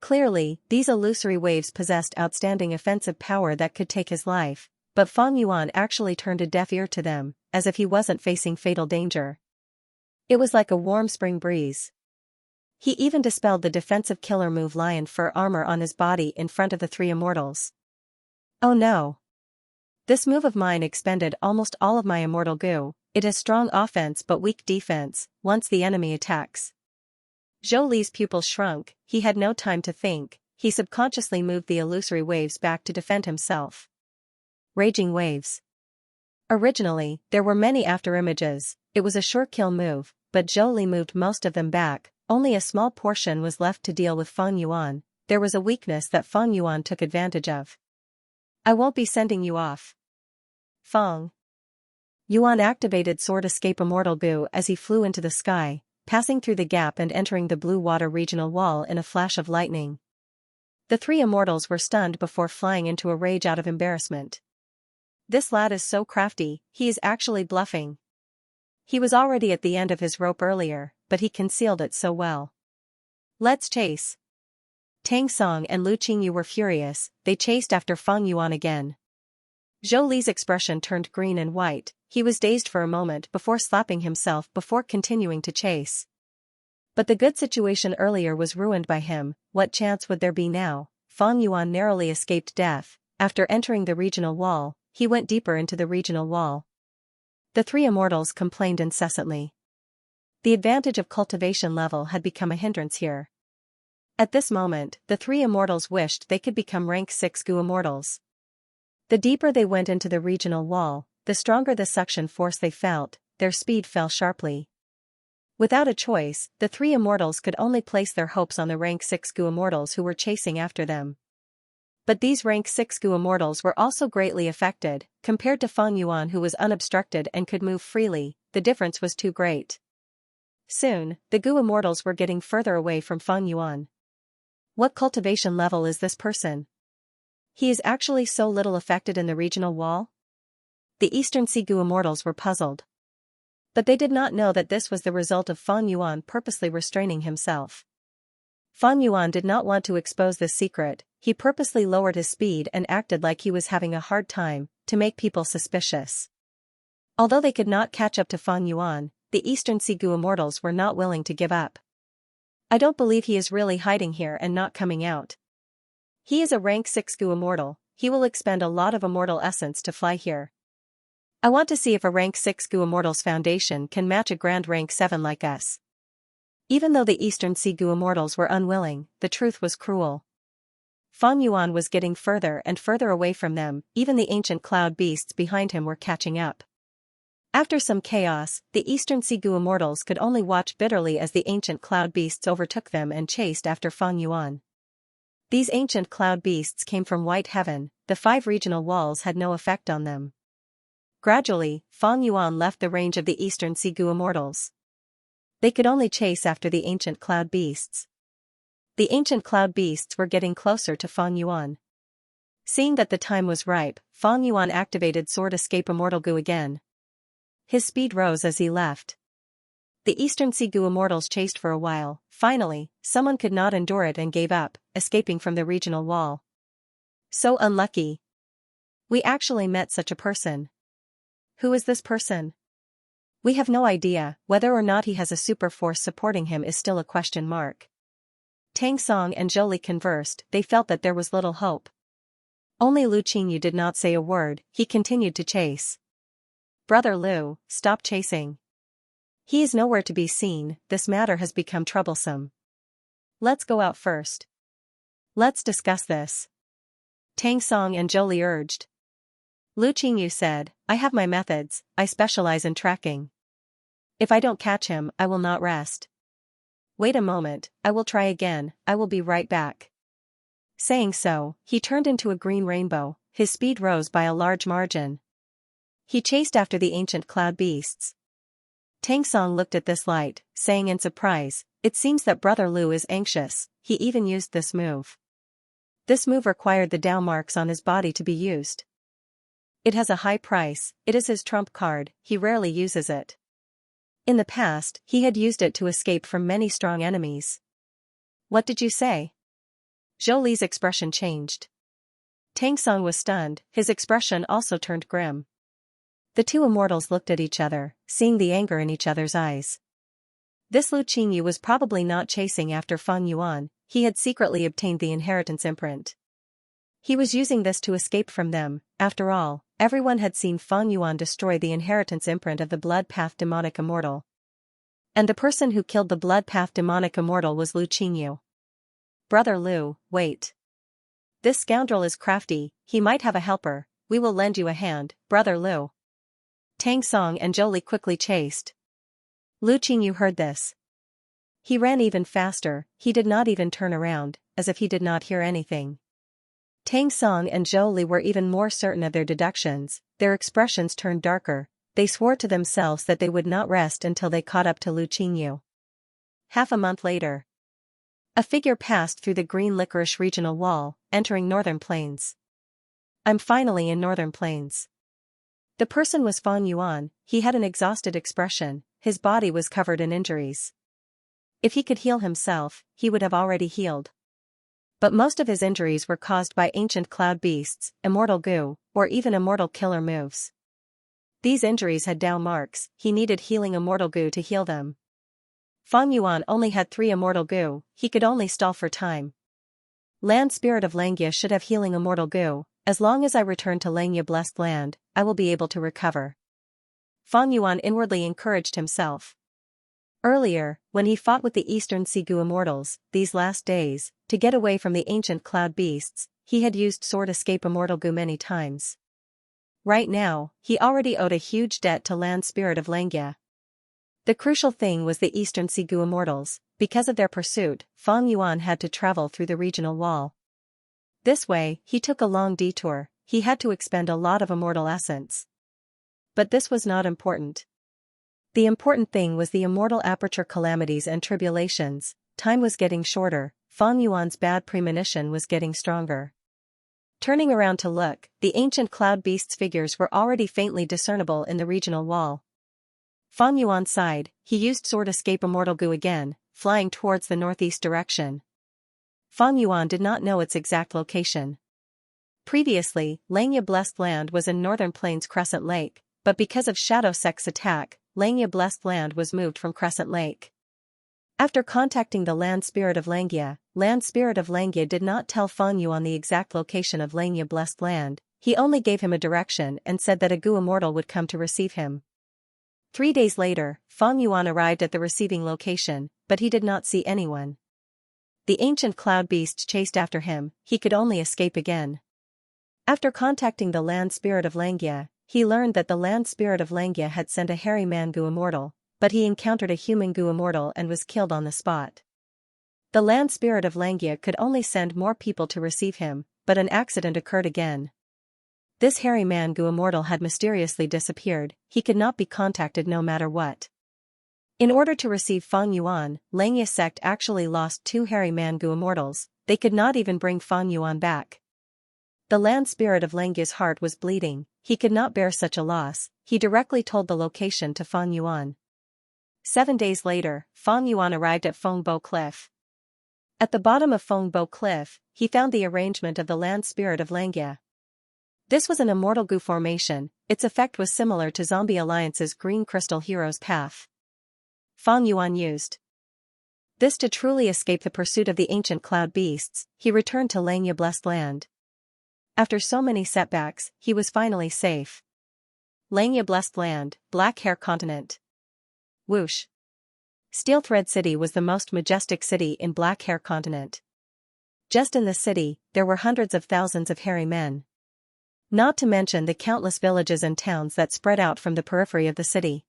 Clearly, these illusory waves possessed outstanding offensive power that could take his life, but Fang Yuan actually turned a deaf ear to them, as if he wasn't facing fatal danger. It was like a warm spring breeze. He even dispelled the defensive killer move lion fur armor on his body in front of the 3 immortals. Oh no. This move of mine expended almost all of my immortal goo. It has strong offense but weak defense, once the enemy attacks. Zhou Li's pupils shrunk. He had no time to think. He subconsciously moved the illusory waves back to defend himself. Raging waves. Originally, there were many afterimages. It was a sure kill move, but Zhou Li moved most of them back. Only a small portion was left to deal with Fang Yuan. There was a weakness that Fang Yuan took advantage of. I won't be sending you off. Fang Yuan activated Sword Escape Immortal Goo as he flew into the sky, passing through the gap and entering the blue water regional wall in a flash of lightning. The 3 immortals were stunned before flying into a rage out of embarrassment. This lad is so crafty, he is actually bluffing. He was already at the end of his rope earlier, but he concealed it so well. Let's chase. Tang Song and Lu Qingyu were furious. They chased after Fang Yuan again. Zhou Li's expression turned green and white. He was dazed for a moment before slapping himself before continuing to chase. But the good situation earlier was ruined by him. What chance would there be now? Fang Yuan narrowly escaped death. After entering the regional wall, he went deeper into the regional wall. The 3 immortals complained incessantly. The advantage of cultivation level had become a hindrance here. At this moment, the 3 immortals wished they could become rank 6 Goo Immortals. The deeper they went into the regional wall, the stronger the suction force they felt. Their speed fell sharply. Without a choice, the 3 immortals could only place their hopes on the rank 6 Goo Immortals who were chasing after them. But these rank 6 Goo Immortals were also greatly affected. Compared to Fang Yuan, who was unobstructed and could move freely, the difference was too great. Soon, the Goo Immortals were getting further away from Fang Yuan. What cultivation level is this person? He is actually so little affected in the regional wall? The Eastern Sea Goo Immortals were puzzled. But they did not know that this was the result of Fang Yuan purposely restraining himself. Fang Yuan did not want to expose this secret. He purposely lowered his speed and acted like he was having a hard time, to make people suspicious. Although they could not catch up to Fang Yuan, the Eastern Sea Goo Immortals were not willing to give up. I don't believe he is really hiding here and not coming out. He is a rank 6 Goo Immortal. He will expend a lot of immortal essence to fly here. I want to see if a rank 6 Goo Immortals foundation can match a grand rank 7 like us. Even though the Eastern Sea Goo Immortals were unwilling, the truth was cruel. Fang Yuan was getting further and further away from them, even the ancient cloud beasts behind him were catching up. After some chaos, the Eastern Sigu immortals could only watch bitterly as the ancient cloud beasts overtook them and chased after Fang Yuan. These ancient cloud beasts came from White Heaven, the 5 regional walls had no effect on them. Gradually, Fang Yuan left the range of the Eastern Sigu immortals. They could only chase after the ancient cloud beasts. The ancient cloud beasts were getting closer to Fang Yuan. Seeing that the time was ripe, Fang Yuan activated Sword Escape Immortal Gu again. His speed rose as he left. The Eastern Sigu immortals chased for a while. Finally, someone could not endure it and gave up, escaping from the regional wall. So unlucky. We actually met such a person. Who is this person? We have no idea. Whether or not he has a super force supporting him is still a question mark. Tang Song and Zhou Li conversed. They felt that there was little hope. Only Lu Qingyu did not say a word. He continued to chase. Brother Lu, stop chasing. He is nowhere to be seen. This matter has become troublesome. Let's go out first. Let's discuss this. Tang Song and Zhou Li urged. Lu Qingyu said, I have my methods, I specialize in tracking. If I don't catch him, I will not rest. Wait a moment, I will try again, I will be right back. Saying so, he turned into a green rainbow. His speed rose by a large margin. He chased after the ancient cloud beasts. Tang Song looked at this light, saying in surprise, it seems that Brother Lu is anxious. He even used this move. This move required the Dao marks on his body to be used. It has a high price, it is his trump card, he rarely uses it. In the past, he had used it to escape from many strong enemies. What did you say? Zhou Li's expression changed. Tang Song was stunned, his expression also turned grim. The two immortals looked at each other, seeing the anger in each other's eyes. This Lu Qingyu was probably not chasing after Fang Yuan, he had secretly obtained the inheritance imprint. He was using this to escape from them. After all, everyone had seen Fang Yuan destroy the inheritance imprint of the Blood Path demonic immortal. And the person who killed the Blood Path demonic immortal was Lu Qingyu. Brother Lu, wait. This scoundrel is crafty, he might have a helper, we will lend you a hand, Brother Lu. Tang Song and Zhou Li quickly chased. Lu Qingyu heard this. He ran even faster, he did not even turn around, as if he did not hear anything. Tang Song and Zhou Li were even more certain of their deductions, their expressions turned darker, they swore to themselves that they would not rest until they caught up to Lu Qingyu. Half a month later. A figure passed through the green licorice regional wall, entering Northern Plains. I'm finally in Northern Plains. The person was Fang Yuan, he had an exhausted expression, his body was covered in injuries. If he could heal himself, he would have already healed. But most of his injuries were caused by ancient cloud beasts, immortal goo, or even immortal killer moves. These injuries had Dao marks, he needed healing immortal goo to heal them. Fang Yuan only had 3 immortal goo, he could only stall for time. Land Spirit of Xianxia should have healing immortal goo, as long as I return to Xianxia blessed land, I will be able to recover. Fang Yuan inwardly encouraged himself. Earlier, when he fought with the Eastern Sigu immortals, these last days, to get away from the ancient cloud beasts, he had used Sword Escape Immortal Gu many times. Right now, he already owed a huge debt to Land Spirit of Xianxia. The crucial thing was the Eastern Sigu immortals. Because of their pursuit, Fang Yuan had to travel through the regional wall. This way, he took a long detour, he had to expend a lot of immortal essence. But this was not important. The important thing was the immortal aperture calamities and tribulations. Time was getting shorter, Fang Yuan's bad premonition was getting stronger. Turning around to look, the ancient cloud beasts' figures were already faintly discernible in the regional wall. Fang Yuan sighed, he used Sword Escape Immortal Gu again, flying towards the northeast direction. Fang Yuan did not know its exact location. Previously, Xianxia Blessed Land was in Northern Plains Crescent Lake, but because of Shadow Sect's attack, Xianxia Blessed Land was moved from Crescent Lake. After contacting the Land Spirit of Xianxia did not tell Fang Yuan the exact location of Xianxia Blessed Land, he only gave him a direction and said that a Gu Immortal would come to receive him. 3 days later, Fang Yuan arrived at the receiving location, but he did not see anyone. The ancient cloud beast chased after him, he could only escape again. After contacting the land spirit of Xianxia, he learned that the land spirit of Xianxia had sent a hairy man Gu immortal, but he encountered a human Gu immortal and was killed on the spot. The land spirit of Xianxia could only send more people to receive him, but an accident occurred again. This hairy man Gu immortal had mysteriously disappeared, he could not be contacted no matter what. In order to receive Fang Yuan, Xianxia sect actually lost 2 hairy man Gu immortals, they could not even bring Fang Yuan back. The land spirit of Xianxia's heart was bleeding, he could not bear such a loss, he directly told the location to Fang Yuan. 7 days later, Fang Yuan arrived at Fengbo Cliff. At the bottom of Fengbo Cliff, he found the arrangement of the land spirit of Xianxia. This was an immortal Gu formation, its effect was similar to Zombie Alliance's Green Crystal Hero's path. Fang Yuan used this to truly escape the pursuit of the ancient cloud beasts, he returned to Xianxia Blessed Land. After so many setbacks, he was finally safe. Xianxia Blessed Land, Black Hair Continent. Whoosh. Steel Thread City was the most majestic city in Black Hair Continent. Just in the city, there were hundreds of thousands of hairy men. Not to mention the countless villages and towns that spread out from the periphery of the city.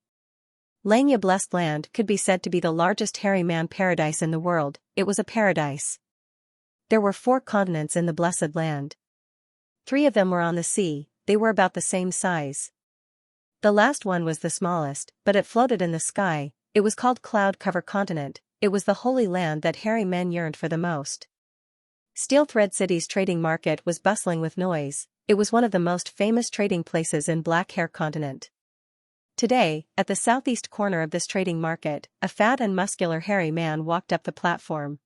Xianxia Blessed Land could be said to be the largest hairy man paradise in the world, it was a paradise. There were 4 continents in the Blessed Land. 3 of them were on the sea, they were about the same size. The last one was the smallest, but it floated in the sky, it was called Cloud Cover Continent, it was the holy land that hairy men yearned for the most. Steel Thread City's trading market was bustling with noise, it was one of the most famous trading places in Black Hair Continent. Today, at the southeast corner of this trading market, a fat and muscular hairy man walked up the platform.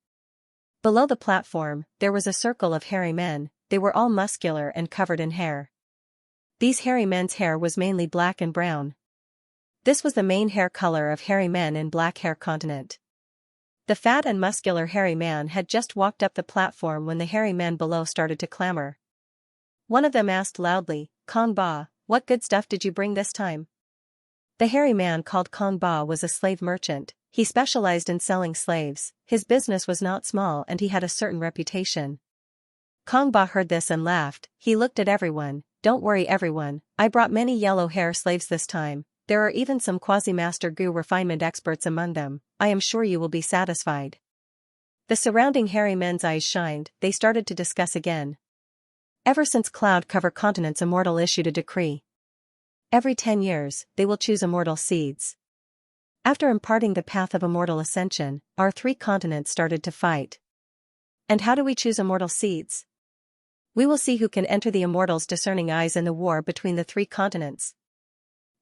Below the platform, there was a circle of hairy men, they were all muscular and covered in hair. These hairy men's hair was mainly black and brown. This was the main hair color of hairy men in Black Hair Continent. The fat and muscular hairy man had just walked up the platform when the hairy men below started to clamor. One of them asked loudly, "Kong Ba, what good stuff did you bring this time?" The hairy man called Kong Ba was a slave merchant, he specialized in selling slaves, his business was not small and he had a certain reputation. Kong Ba heard this and laughed, he looked at everyone, "Don't worry everyone, I brought many yellow hair slaves this time, there are even some quasi-master Gu refinement experts among them, I am sure you will be satisfied." The surrounding hairy men's eyes shined, they started to discuss again. Ever since Cloud Cover Continent's immortal issued a decree. Every 10 years, they will choose immortal seeds. After imparting the path of immortal ascension, our 3 continents started to fight. And how do we choose immortal seeds? We will see who can enter the immortals' discerning eyes in the war between the 3 continents.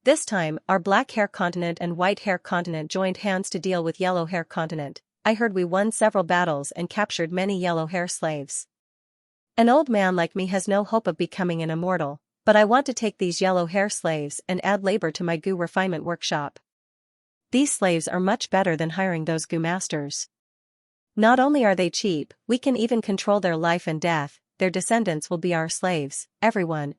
This time, our Black Hair Continent and White Hair Continent joined hands to deal with Yellow Hair Continent. I heard we won several battles and captured many yellow hair slaves. An old man like me has no hope of becoming an immortal, but I want to take these yellow hair slaves and add labor to my Gu refinement workshop. These slaves are much better than hiring those Gu masters. Not only are they cheap, we can even control their life and death, their descendants will be our slaves, everyone.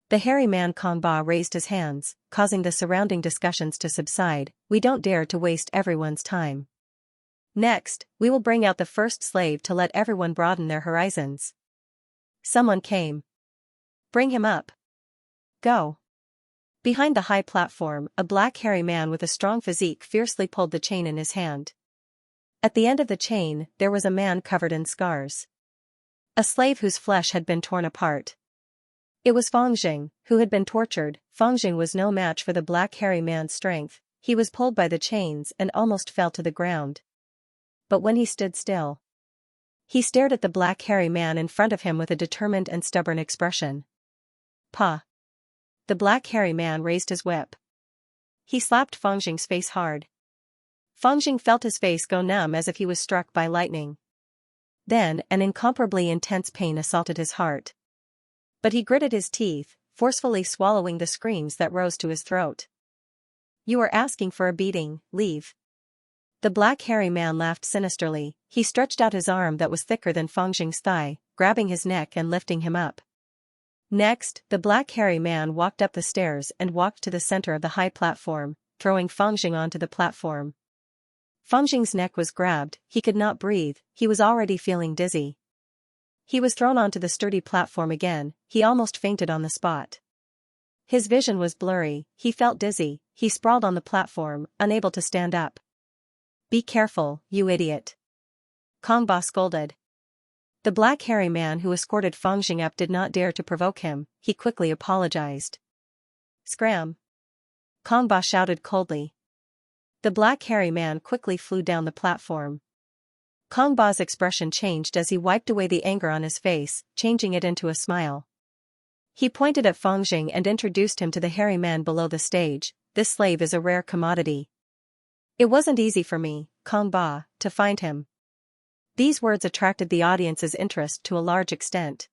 The hairy man Kong Ba raised his hands, causing the surrounding discussions to subside, we don't dare to waste everyone's time. Next, we will bring out the first slave to let everyone broaden their horizons. Someone came. Bring him up. Go. Behind the high platform, a black hairy man with a strong physique fiercely pulled the chain in his hand. At the end of the chain, there was a man covered in scars. A slave whose flesh had been torn apart. It was Fangjing, who had been tortured. Fangjing was no match for the black hairy man's strength, he was pulled by the chains and almost fell to the ground. But when he stood still, he stared at the black hairy man in front of him with a determined and stubborn expression. Pa! The black hairy man raised his whip. He slapped Fangjing's face hard. Fangjing felt his face go numb as if he was struck by lightning. Then an incomparably intense pain assaulted his heart. But he gritted his teeth, forcefully swallowing the screams that rose to his throat. You are asking for a beating, leave. The black hairy man laughed sinisterly, he stretched out his arm that was thicker than Fangjing's thigh, grabbing his neck and lifting him up. Next, the black hairy man walked up the stairs and walked to the center of the high platform, throwing Fangjing onto the platform. Feng Jing's neck was grabbed, he could not breathe, he was already feeling dizzy. He was thrown onto the sturdy platform again, he almost fainted on the spot. His vision was blurry, he felt dizzy, he sprawled on the platform, unable to stand up. "Be careful, you idiot," Kong Ba scolded. The black hairy man who escorted Feng Jing up did not dare to provoke him, he quickly apologized. "Scram!" Kong Ba shouted coldly. The black hairy man quickly flew down the platform. Kong Ba's expression changed as he wiped away the anger on his face, changing it into a smile. He pointed at Feng Jing and introduced him to the hairy man below the stage. "This slave is a rare commodity. It wasn't easy for me, Kong Ba, to find him." These words attracted the audience's interest to a large extent.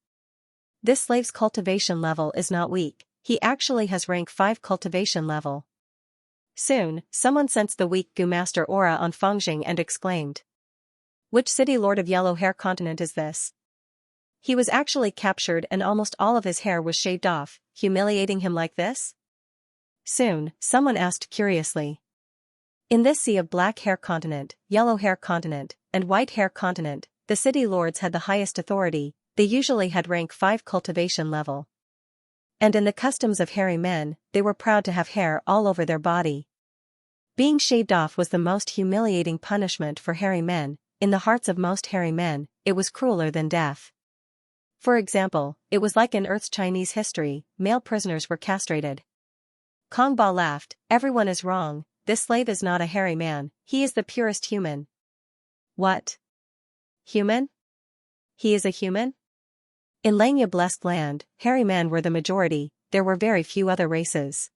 This slave's cultivation level is not weak, he actually has rank 5 cultivation level. Soon, someone sensed the weak Gu Master aura on Feng Jing and exclaimed. "Which city lord of Yellow Hair Continent is this? He was actually captured and almost all of his hair was shaved off, humiliating him like this?" Soon, someone asked curiously. In this sea of Black Hair Continent, Yellow Hair Continent, and White Hair Continent, the city lords had the highest authority, they usually had rank 5 cultivation level. And in the customs of hairy men, they were proud to have hair all over their body. Being shaved off was the most humiliating punishment for hairy men. In the hearts of most hairy men, it was crueler than death. For example, it was like in Earth's Chinese history, male prisoners were castrated. Kong Ba laughed, "Everyone is wrong, this slave is not a hairy man, he is the purest human." "What? Human? He is a human?" In Langya Blessed Land, hairy men were the majority, there were very few other races.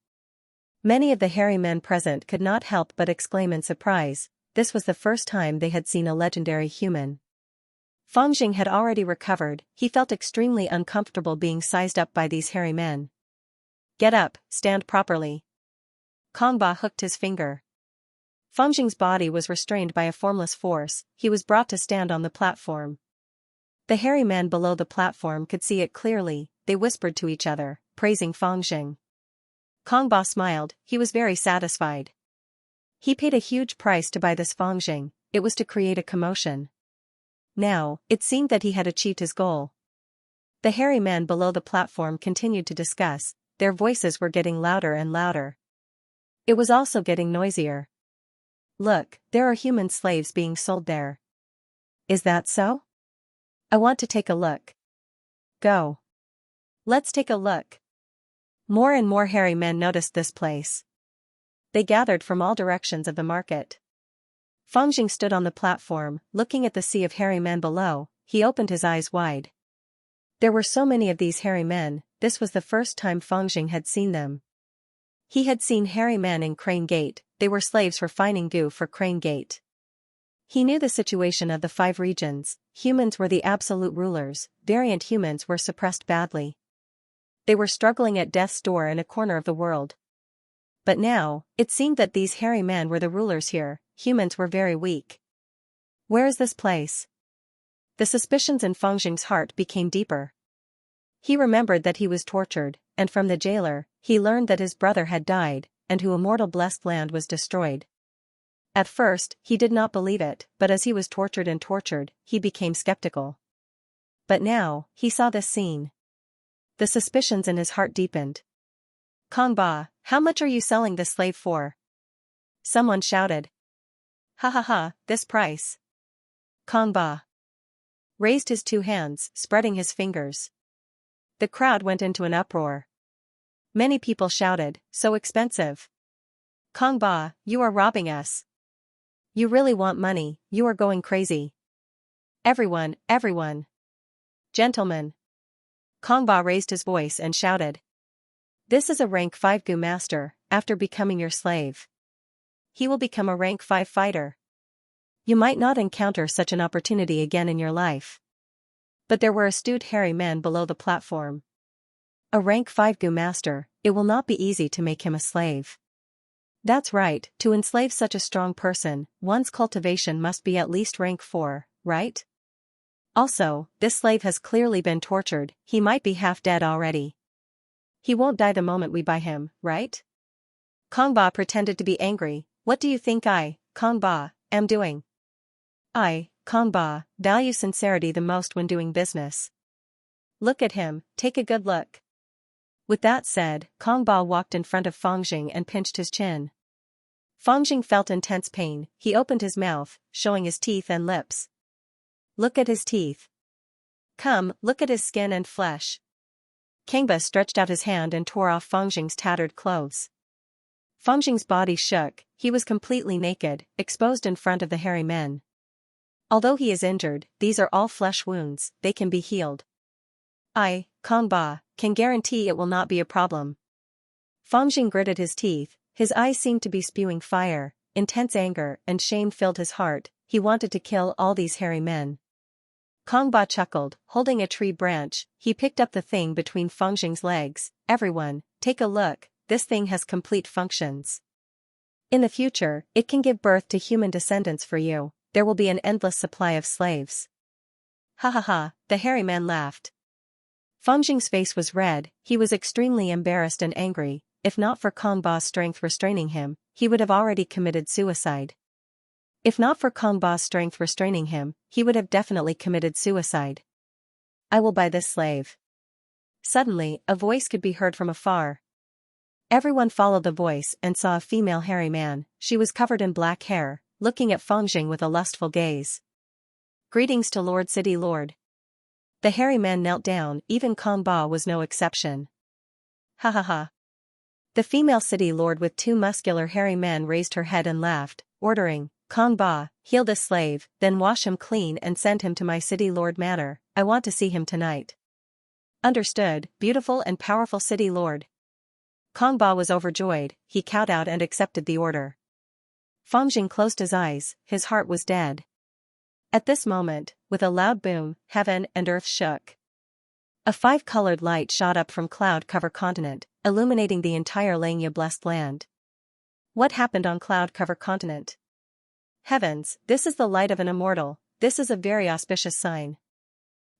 Many of the hairy men present could not help but exclaim in surprise, this was the first time they had seen a legendary human. Feng Jing had already recovered, he felt extremely uncomfortable being sized up by these hairy men. "Get up, stand properly." Kong Ba hooked his finger. Feng Jing's body was restrained by a formless force, he was brought to stand on the platform. The hairy men below the platform could see it clearly, they whispered to each other, praising Feng Jing. Kong Ba smiled, he was very satisfied. He paid a huge price to buy this Feng Jing, it was to create a commotion. Now, it seemed that he had achieved his goal. The hairy men below the platform continued to discuss, their voices were getting louder and louder. It was also getting noisier. "Look, there are human slaves being sold there." "Is that so? I want to take a look." "Go. Let's take a look." More and more hairy men noticed this place. They gathered from all directions of the market. Feng Jing stood on the platform, looking at the sea of hairy men below, he opened his eyes wide. There were so many of these hairy men, this was the first time Feng Jing had seen them. He had seen hairy men in Crane Gate, they were slaves for finding goo for Crane Gate. He knew the situation of the 5 regions, humans were the absolute rulers, variant humans were suppressed badly. They were struggling at death's door in a corner of the world. But now, it seemed that these hairy men were the rulers here, humans were very weak. Where is this place? The suspicions in Feng Jing's heart became deeper. He remembered that he was tortured, and from the jailer, he learned that his brother had died, and who immortal blessed land was destroyed. At first, he did not believe it, but as he was tortured and tortured, he became skeptical. But now, he saw this scene. The suspicions in his heart deepened. "Kong Ba, how much are you selling this slave for?" Someone shouted. "Ha ha ha, this price." Kong Ba raised his 2 hands, spreading his fingers. The crowd went into an uproar. Many people shouted, "So expensive. Kong Ba, you are robbing us. You really want money, you are going crazy. Everyone, everyone. Gentlemen." Kong Ba raised his voice and shouted. "This is a rank 5 Gu Master, after becoming your slave. He will become a rank 5 fighter. You might not encounter such an opportunity again in your life." But there were astute hairy men below the platform. "A rank 5 Gu Master, it will not be easy to make him a slave." "That's right, to enslave such a strong person, one's cultivation must be at least rank 4, right? Also, this slave has clearly been tortured, he might be half dead already. He won't die the moment we buy him, right?" Kong Ba pretended to be angry. "What do you think Kong Ba, am doing. I, Kong Ba, value sincerity the most when doing business. Look at him, take a good look. With that said, Kong Ba walked in front of Fangjing and pinched his chin. Fangjing felt intense pain. He opened his mouth, showing his teeth and lips. Look at his teeth. Come, look at his skin and flesh. Kangba stretched out his hand and tore off Fangjing's tattered clothes. Fangjing's body shook. He was completely naked, exposed in front of the hairy men. Although he is injured, these are all flesh wounds, they can be healed. I, Kong Ba, can guarantee it will not be a problem. Fangjing gritted his teeth, his eyes seemed to be spewing fire, intense anger and shame filled his heart. He wanted to kill all these hairy men. Kong Ba chuckled, holding a tree branch, he picked up the thing between Fangjing's legs. Everyone, take a look, this thing has complete functions. In the future, it can give birth to human descendants for you. There will be an endless supply of slaves. Ha ha ha, the hairy man laughed. Fangjing's face was red, he was extremely embarrassed and angry. If not for Kong Ba's strength restraining him, he would have already committed suicide. If not for Kong Ba's strength restraining him, he would have definitely committed suicide. I will buy this slave. Suddenly, a voice could be heard from afar. Everyone followed the voice and saw a female hairy man. She was covered in black hair, looking at Fangjing with a lustful gaze. Greetings to Lord City Lord. The hairy man knelt down, even Kong Ba was no exception. Ha ha ha. The female city lord with two muscular hairy men raised her head and laughed, ordering, Kong Ba, heal this slave, then wash him clean and send him to my city lord manor. I want to see him tonight. Understood, beautiful and powerful city lord. Kong Ba was overjoyed, he kowtowed and accepted the order. Fangjing closed his eyes, his heart was dead. At this moment, with a loud boom, heaven and earth shook. A five-colored light shot up from cloud-covered continent, illuminating the entire Xianxia blessed land. What happened on cloud-covered continent? Heavens, this is the light of an immortal, this is a very auspicious sign.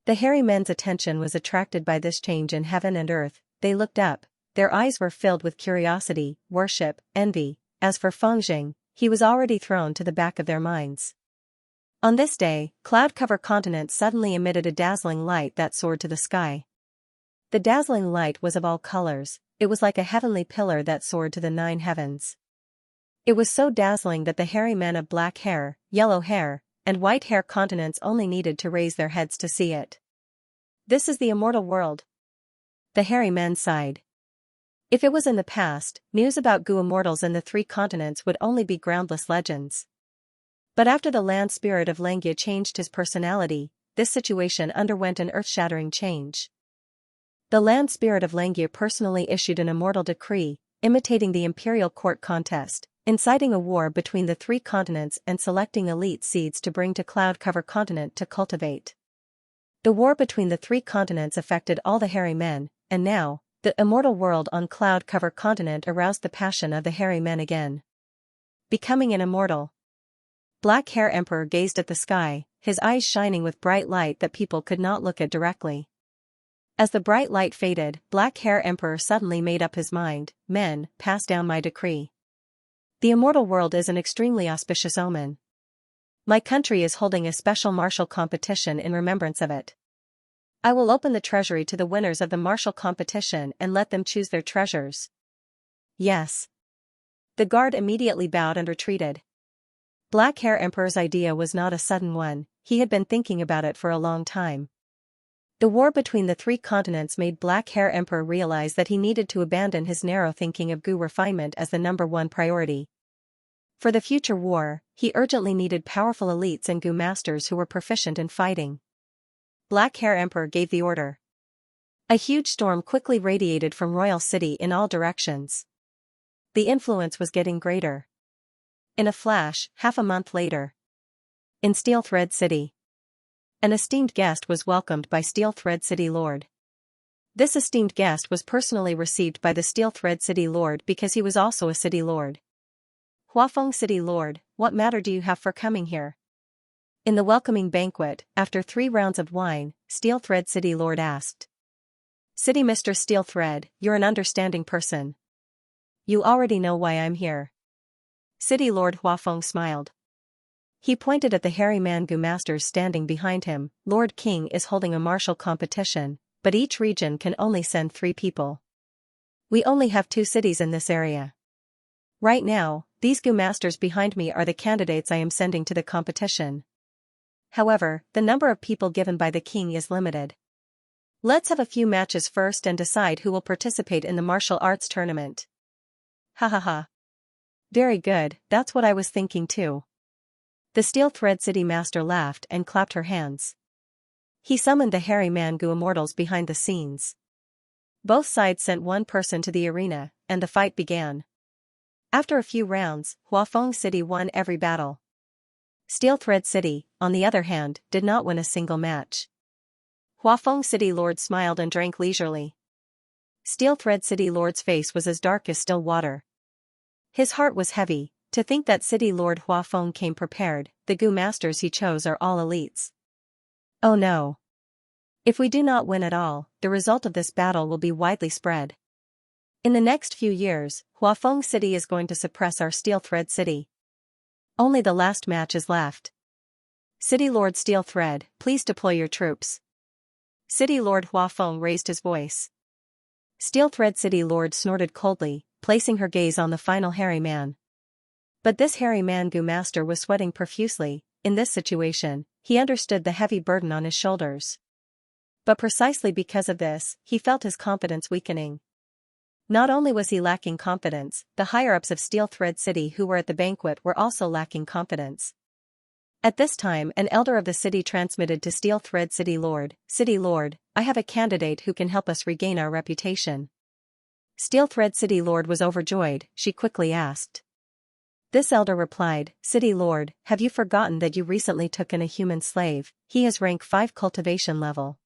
The hairy men's attention was attracted by this change in heaven and earth. They looked up, their eyes were filled with curiosity, worship, envy. As for Fangjing, he was already thrown to the back of their minds. On this day, cloud-covered continent suddenly emitted a dazzling light that soared to the sky. The dazzling light was of all colors, it was like a heavenly pillar that soared to the 9 heavens. It was so dazzling that the hairy men of black hair, yellow hair, and white hair continents only needed to raise their heads to see it. This is the immortal world. The hairy men sighed. If it was in the past, news about Gu immortals in the 3 continents would only be groundless legends. But after the land spirit of Xianxia changed his personality, this situation underwent an earth-shattering change. The land spirit of Xianxia personally issued an immortal decree, imitating the imperial court contest, inciting a war between the 3 continents and selecting elite seeds to bring to cloud-covered continent to cultivate. The war between the 3 continents affected all the hairy men, and now, the immortal world on cloud-covered continent aroused the passion of the hairy men again. Becoming an immortal. Black Hair Emperor gazed at the sky, his eyes shining with bright light that people could not look at directly. As the bright light faded, Black Hair Emperor suddenly made up his mind, men, pass down my decree. The immortal world is an extremely auspicious omen. My country is holding a special martial competition in remembrance of it. I will open the treasury to the winners of the martial competition and let them choose their treasures. Yes. The guard immediately bowed and retreated. Black Hair Emperor's idea was not a sudden one, he had been thinking about it for a long time. The war between the 3 continents made Black Hair Emperor realize that he needed to abandon his narrow thinking of Gu refinement as the #1 priority. For the future war, he urgently needed powerful elites and Gu masters who were proficient in fighting. Black Hair Emperor gave the order. A huge storm quickly radiated from Royal City in all directions. The influence was getting greater. In a flash, half a month later. In Steel Thread City. An esteemed guest was welcomed by Steel Thread City Lord. This esteemed guest was personally received by the Steel Thread City Lord because he was also a city lord. Huafeng City Lord, what matter do you have for coming here? In the welcoming banquet, after 3 rounds of wine, Steel Thread City Lord asked. City Mr. Steel Thread, you're an understanding person. You already know why I'm here. City Lord Huafeng smiled. He pointed at the hairy Mangu masters standing behind him. Lord King is holding a martial competition, but each region can only send 3 people. We only have 2 cities in this area. Right now, these Gu masters behind me are the candidates I am sending to the competition. However, the number of people given by the king is limited. Let's have a few matches first and decide who will participate in the martial arts tournament. Ha ha ha. Very good, that's what I was thinking too. The Steel Thread City Master laughed and clapped her hands. He summoned the hairy Mangu immortals behind the scenes. Both sides sent 1 person to the arena, and the fight began. After a few rounds, Huafeng City won every battle. Steel Thread City, on the other hand, did not win a single match. Huafeng City Lord smiled and drank leisurely. Steel Thread City Lord's face was as dark as still water. His heart was heavy, to think that City Lord Huafeng came prepared. The Gu masters he chose are all elites. Oh no. If we do not win at all, the result of this battle will be widely spread. In the next few years, Huafeng City is going to suppress our Steel Thread City. Only the last match is left. City Lord Steel Thread, please deploy your troops. City Lord Huafeng raised his voice. Steel Thread City Lord snorted coldly, placing her gaze on the final hairy man. But this hairy Mangu master was sweating profusely. In this situation, he understood the heavy burden on his shoulders. But precisely because of this, he felt his confidence weakening. Not only was he lacking confidence, the higher-ups of Steel Thread City who were at the banquet were also lacking confidence. At this time, an elder of the city transmitted to Steel Thread City Lord, "City Lord, I have a candidate who can help us regain our reputation." Steel Thread City Lord was overjoyed. She quickly asked. This elder replied, "City Lord, have you forgotten that you recently took in a human slave? He has rank 5 cultivation level."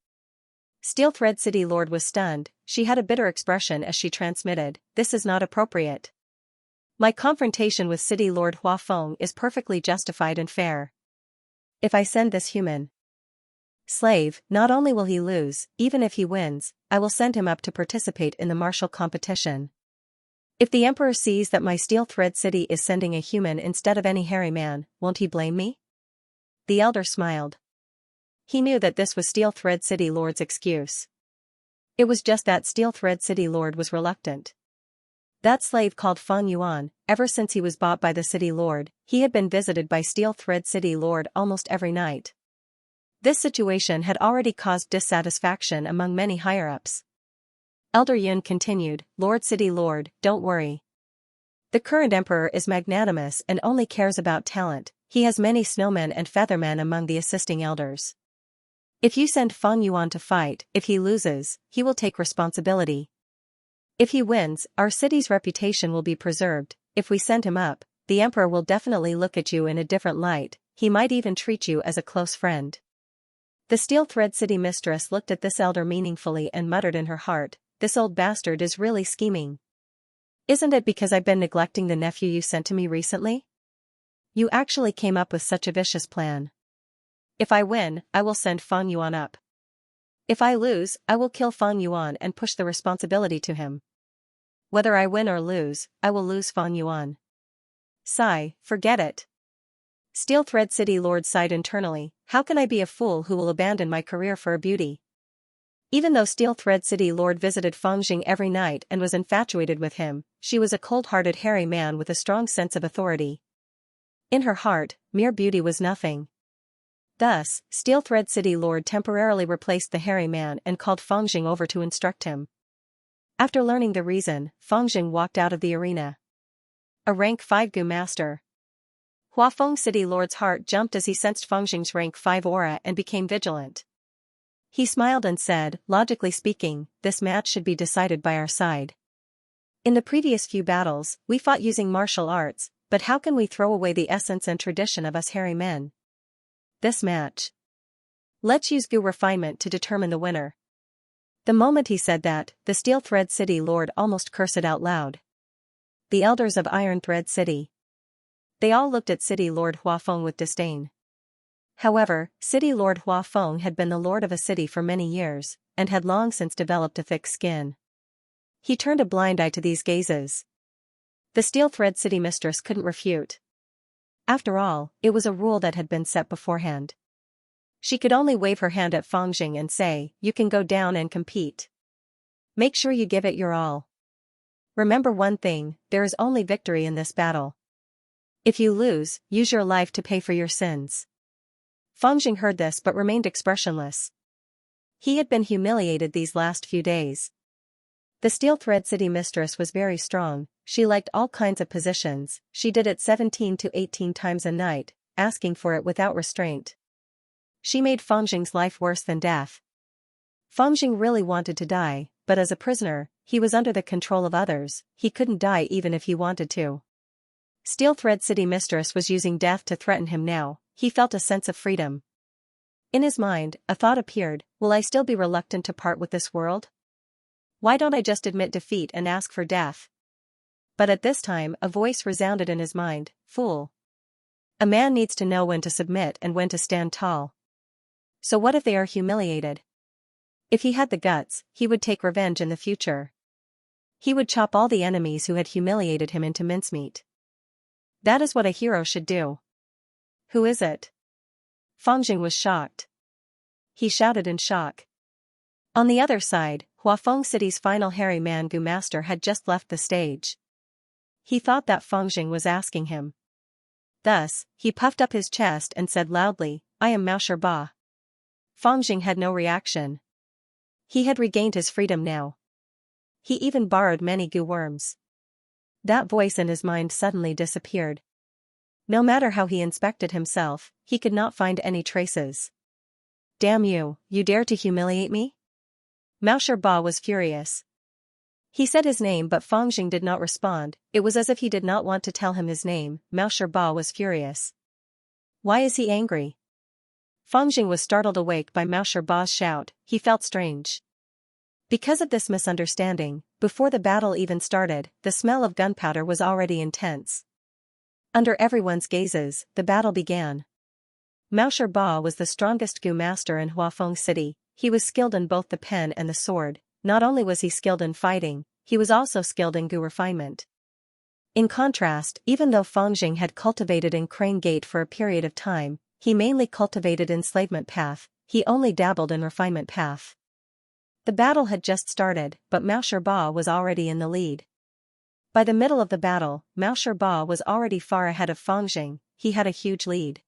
Steel Thread City Lord was stunned. She had a bitter expression as she transmitted, "This is not appropriate. My confrontation with City Lord Huafeng is perfectly justified and fair. If I send this human slave, not only will he lose, even if he wins, I will send him up to participate in the martial competition. If the Emperor sees that my Steel Thread City is sending a human instead of any hairy man, won't he blame me?" The elder smiled. He knew that this was Steel Thread City Lord's excuse. It was just that Steel Thread City Lord was reluctant. That slave called Feng Yuan, ever since he was bought by the City Lord, he had been visited by Steel Thread City Lord almost every night. This situation had already caused dissatisfaction among many higher-ups. Elder Yun continued, "Lord City Lord, don't worry. The current emperor is magnanimous and only cares about talent. He has many snowmen and feathermen among the assisting elders. If you send Feng Yuan to fight, if he loses, he will take responsibility. If he wins, our city's reputation will be preserved. If we send him up, the emperor will definitely look at you in a different light. He might even treat you as a close friend." The Steel Thread City mistress looked at this elder meaningfully and muttered in her heart, "This old bastard is really scheming. Isn't it because I've been neglecting the nephew you sent to me recently? You actually came up with such a vicious plan. If I win, I will send Feng Yuan up. If I lose, I will kill Feng Yuan and push the responsibility to him. Whether I win or lose, I will lose Feng Yuan. Sigh, forget it." Steel Thread City Lord sighed internally, "How can I be a fool who will abandon my career for a beauty?" Even though Steel Thread City Lord visited Fengjing every night and was infatuated with him, she was a cold-hearted hairy man with a strong sense of authority. In her heart, mere beauty was nothing. Thus, Steel Thread City Lord temporarily replaced the hairy man and called Fengjing over to instruct him. After learning the reason, Fengjing walked out of the arena. A rank 5 Gu master. Huafeng City Lord's heart jumped as he sensed Fengjing's rank 5 aura and became vigilant. He smiled and said, "Logically speaking, this match should be decided by our side. In the previous few battles, we fought using martial arts, but how can we throw away the essence and tradition of us hairy men? This match. Let's use Gu refinement to determine the winner." The moment he said that, the Steel Thread City Lord almost cursed out loud. The elders of Iron Thread City. They all looked at City Lord Huafeng with disdain. However, City Lord Huafeng had been the lord of a city for many years, and had long since developed a thick skin. He turned a blind eye to these gazes. The Steel Thread City mistress couldn't refute. After all, it was a rule that had been set beforehand. She could only wave her hand at Fangjing and say, "You can go down and compete. Make sure you give it your all. Remember one thing, there is only victory in this battle. If you lose, use your life to pay for your sins." Fangjing heard this but remained expressionless. He had been humiliated these last few days. The Steel Thread City mistress was very strong, she liked all kinds of positions, she did it 17 to 18 times a night, asking for it without restraint. She made Fangjing's life worse than death. Fangjing really wanted to die, but as a prisoner, he was under the control of others, he couldn't die even if he wanted to. Steel Thread City mistress was using death to threaten him now, he felt a sense of freedom. In his mind, a thought appeared, will I still be reluctant to part with this world? Why don't I just admit defeat and ask for death? But at this time a voice resounded in his mind, fool. A man needs to know when to submit and when to stand tall. So what if they are humiliated? If he had the guts, he would take revenge in the future. He would chop all the enemies who had humiliated him into mincemeat. That is what a hero should do. Who is it? Fangjing was shocked. He shouted in shock. On the other side, Huafeng City's final hairy man Gu Master had just left the stage. He thought that Fangjing was asking him. Thus, he puffed up his chest and said loudly, I am Mao Ba. Fangjing had no reaction. He had regained his freedom now. He even borrowed many Gu worms. That voice in his mind suddenly disappeared. No matter how he inspected himself, he could not find any traces. Damn you, you dare to humiliate me? Mao Ba was furious. He said his name but Fangjing did not respond, it was as if he did not want to tell him his name. Mao Ba was furious. Why is he angry? Fangjing was startled awake by Mao Ba's shout, he felt strange. Because of this misunderstanding, before the battle even started, the smell of gunpowder was already intense. Under everyone's gazes, the battle began. Mao Ba was the strongest Gu master in Huafeng City, he was skilled in both the pen and the sword, not only was he skilled in fighting, he was also skilled in Gu refinement. In contrast, even though Fangjing had cultivated in Crane Gate for a period of time, he mainly cultivated enslavement path, he only dabbled in refinement path. The battle had just started, but Mao Ba was already in the lead. By the middle of the battle, Mao Ba was already far ahead of Fangjing, he had a huge lead.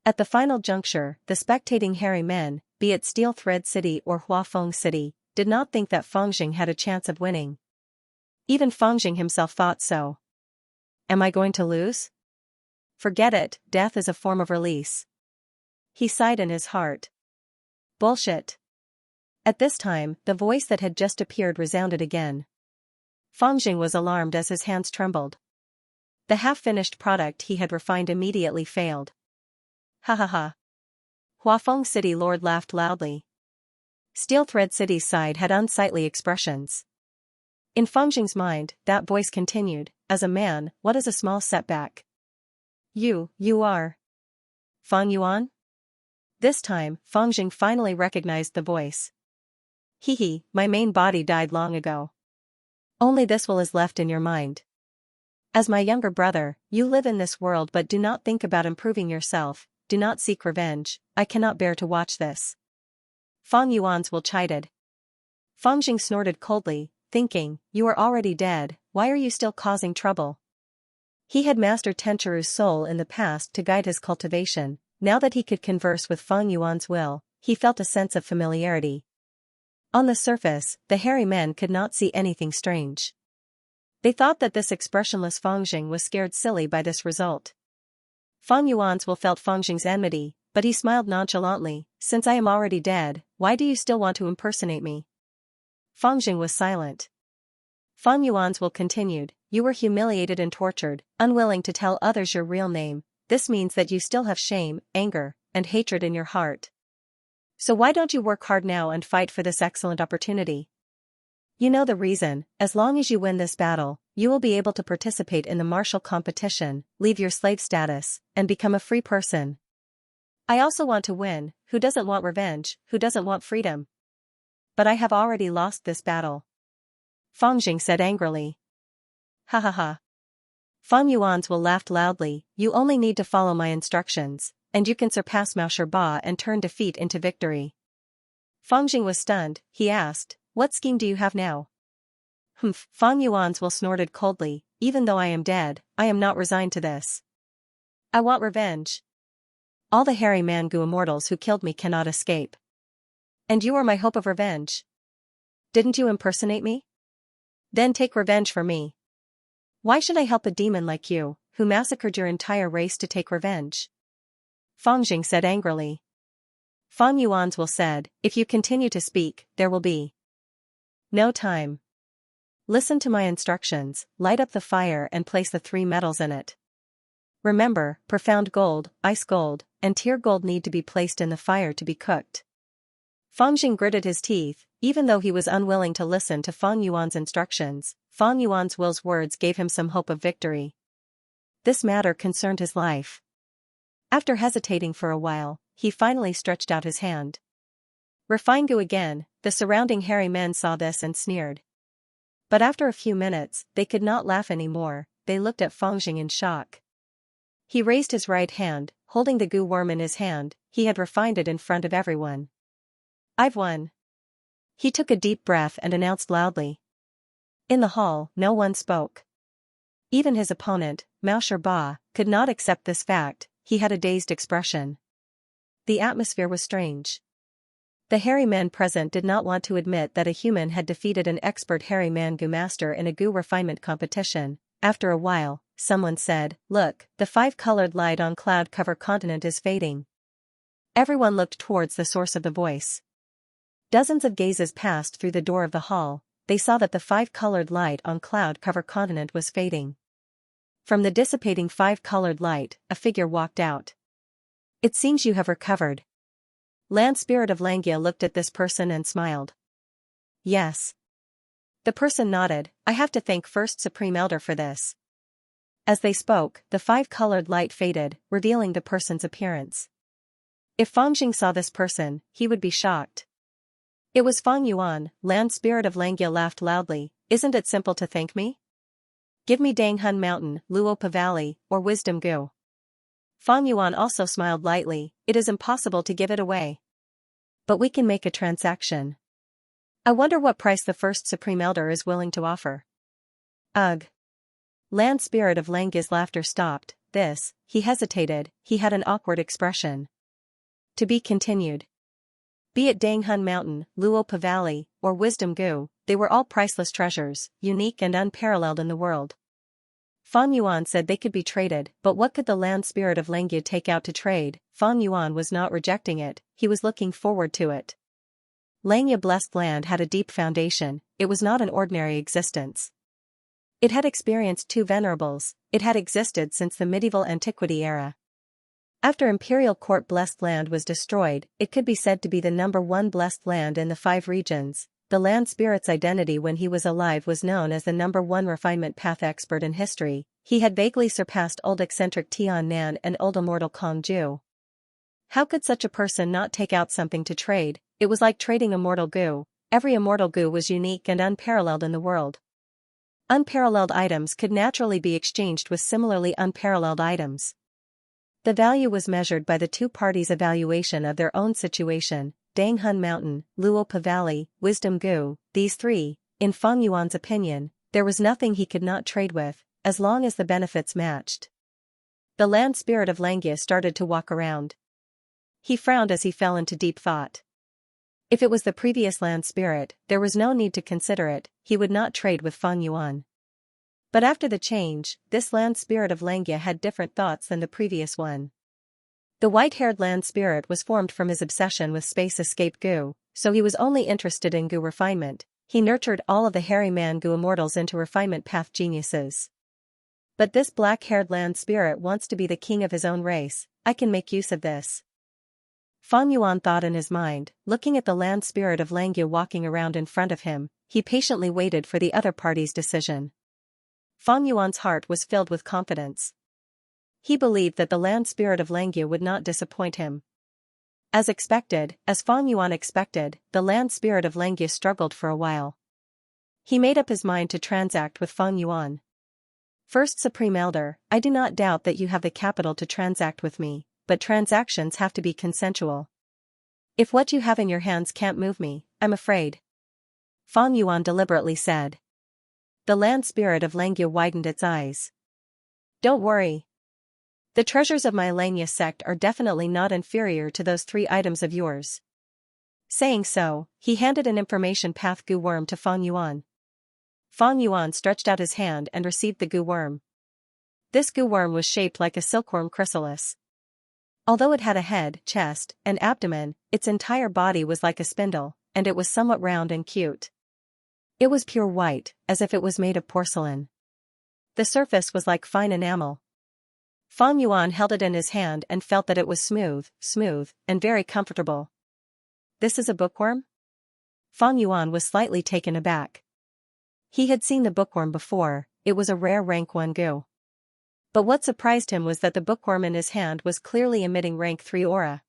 At the final juncture, the spectating hairy men, be it Steel Thread City or Huafeng City, did not think that Fangjing had a chance of winning. Even Fangjing himself thought so. Am I going to lose? Forget it, death is a form of release. He sighed in his heart. Bullshit. At this time, the voice that had just appeared resounded again. Fangjing was alarmed as his hands trembled. The half-finished product he had refined immediately failed. Ha ha ha. Huafeng City Lord laughed loudly. Steel Thread City's side had unsightly expressions. In Fangjing's mind, that voice continued, as a man, what is a small setback? You are. Fang Yuan? This time, Fangjing finally recognized the voice. Hehe, my main body died long ago. Only this will is left in your mind. As my younger brother, you live in this world but do not think about improving yourself, do not seek revenge, I cannot bear to watch this. Fang Yuan's will chided. Fangjing snorted coldly, thinking, you are already dead, why are you still causing trouble? He had mastered Tenchuru's soul in the past to guide his cultivation, now that he could converse with Fang Yuan's will, he felt a sense of familiarity. On the surface, the hairy men could not see anything strange. They thought that this expressionless Fangjing was scared silly by this result. Fang Yuan's will felt Fangjing's enmity, but he smiled nonchalantly, since I am already dead, why do you still want to impersonate me? Fangjing was silent. Fang Yuan's will continued, you were humiliated and tortured, unwilling to tell others your real name, this means that you still have shame, anger, and hatred in your heart. So why don't you work hard now and fight for this excellent opportunity? You know the reason, as long as you win this battle, you will be able to participate in the martial competition, leave your slave status, and become a free person. I also want to win, who doesn't want revenge, who doesn't want freedom? But I have already lost this battle. Fangjing said angrily. Ha ha ha. Fang Yuanzhu laughed loudly, you only need to follow my instructions, and you can surpass Mao Shiba and turn defeat into victory. Fang Jing was stunned. He asked, what scheme do you have now? Fang Yuanzhu snorted coldly, even though I am dead, I am not resigned to this. I want revenge. All the hairy Mangu immortals who killed me cannot escape. And you are my hope of revenge. Didn't you impersonate me? Then take revenge for me. Why should I help a demon like you, who massacred your entire race to take revenge? Fang Jing said angrily. Fang Yuanzhu said, if you continue to speak, there will be no time. Listen to my instructions, light up the fire and place the 3 metals in it. Remember, profound gold, ice gold, and tear gold need to be placed in the fire to be cooked. Fang Jing gritted his teeth, even though he was unwilling to listen to Fang Yuan's instructions. Fang Yuanzhu's words gave him some hope of victory. This matter concerned his life. After hesitating for a while, he finally stretched out his hand. Refine Gu again. The surrounding hairy men saw this and sneered. But after a few minutes, they could not laugh anymore. They looked at Fang Jing in shock. He raised his right hand, holding the Gu worm in his hand. He had refined it in front of everyone. I've won. He took a deep breath and announced loudly. In the hall, no one spoke. Even his opponent, Mao Shiba, could not accept this fact. He had a dazed expression. The atmosphere was strange. The hairy men present did not want to admit that a human had defeated an expert hairy Mangu master in a Gu refinement competition. After a while, someone said, look, the 5-colored light on cloud cover continent is fading. Everyone looked towards the source of the voice. Dozens of gazes passed through the door of the hall. They saw that the 5-colored light on cloud cover continent was fading. From the dissipating 5-colored light, a figure walked out. It seems you have recovered. Land Spirit of Xianxia looked at this person and smiled. Yes. The person nodded, I have to thank First Supreme Elder for this. As they spoke, the 5-colored light faded, revealing the person's appearance. If Fang Jing saw this person, he would be shocked. It was Fang Yuan. Land Spirit of Xianxia laughed loudly, isn't it simple to thank me? Give me Danghun Mountain, Luopa Valley, or Wisdom Gu. Fang Yuan also smiled lightly, it is impossible to give it away. But we can make a transaction. I wonder what price the First Supreme Elder is willing to offer. Ugh. Land Spirit of Xianxia's laughter stopped. He hesitated, he had an awkward expression. To be continued. Be it Danghun Mountain, Luopa Valley, or Wisdom Gu, they were all priceless treasures, unique and unparalleled in the world. Fang Yuan said they could be traded, but what could the Land Spirit of Xianxia take out to trade? Fang Yuan was not rejecting it, he was looking forward to it. Xianxia blessed land had a deep foundation, it was not an ordinary existence. It had experienced 2 venerables, it had existed since the medieval antiquity era. After Imperial Court blessed land was destroyed, it could be said to be the #1 blessed land in the 5 regions. The land spirit's identity when he was alive was known as the #1 refinement path expert in history. He had vaguely surpassed old eccentric Tian Nan and old immortal Kong Ju. How could such a person not take out something to trade? It was like trading immortal Gu. Every immortal Gu was unique and unparalleled in the world. Unparalleled items could naturally be exchanged with similarly unparalleled items. The value was measured by the 2 parties' evaluation of their own situation. Danghun Mountain, Luopa Valley, Wisdom Gu, these 3, in Fang Yuan's opinion, there was nothing he could not trade with, as long as the benefits matched. The Land Spirit of Xianxia started to walk around. He frowned as he fell into deep thought. If it was the previous Land Spirit, there was no need to consider it, he would not trade with Fang Yuan. But after the change, this Land Spirit of Xianxia had different thoughts than the previous one. The white-haired Land Spirit was formed from his obsession with Space Escape Gu, so he was only interested in Gu refinement. He nurtured all of the hairy man Gu immortals into refinement path geniuses. But this black-haired Land Spirit wants to be the king of his own race, I can make use of this. Fang Yuan thought in his mind, looking at the Land Spirit of Xianxia walking around in front of him, he patiently waited for the other party's decision. Fang Yuan's heart was filled with confidence. He believed that the Land Spirit of Xianxia would not disappoint him. As expected, as Fang Yuan expected, the Land Spirit of Xianxia struggled for a while. He made up his mind to transact with Fang Yuan. First Supreme Elder, I do not doubt that you have the capital to transact with me, but transactions have to be consensual. If what you have in your hands can't move me, I'm afraid. Fang Yuan deliberately said. The land spirit of Langyue widened its eyes. Don't worry. The treasures of my Xianxia sect are definitely not inferior to those 3 items of yours. Saying so, he handed an information path goo worm to Fang Yuan. Fang Yuan stretched out his hand and received the goo worm. This goo worm was shaped like a silkworm chrysalis. Although it had a head, chest, and abdomen, its entire body was like a spindle, and it was somewhat round and cute. It was pure white, as if it was made of porcelain. The surface was like fine enamel. Fang Yuan held it in his hand and felt that it was smooth, and very comfortable. This is a bookworm? Fang Yuan was slightly taken aback. He had seen the bookworm before, it was a rare rank 1 goo. But what surprised him was that the bookworm in his hand was clearly emitting rank 3 aura.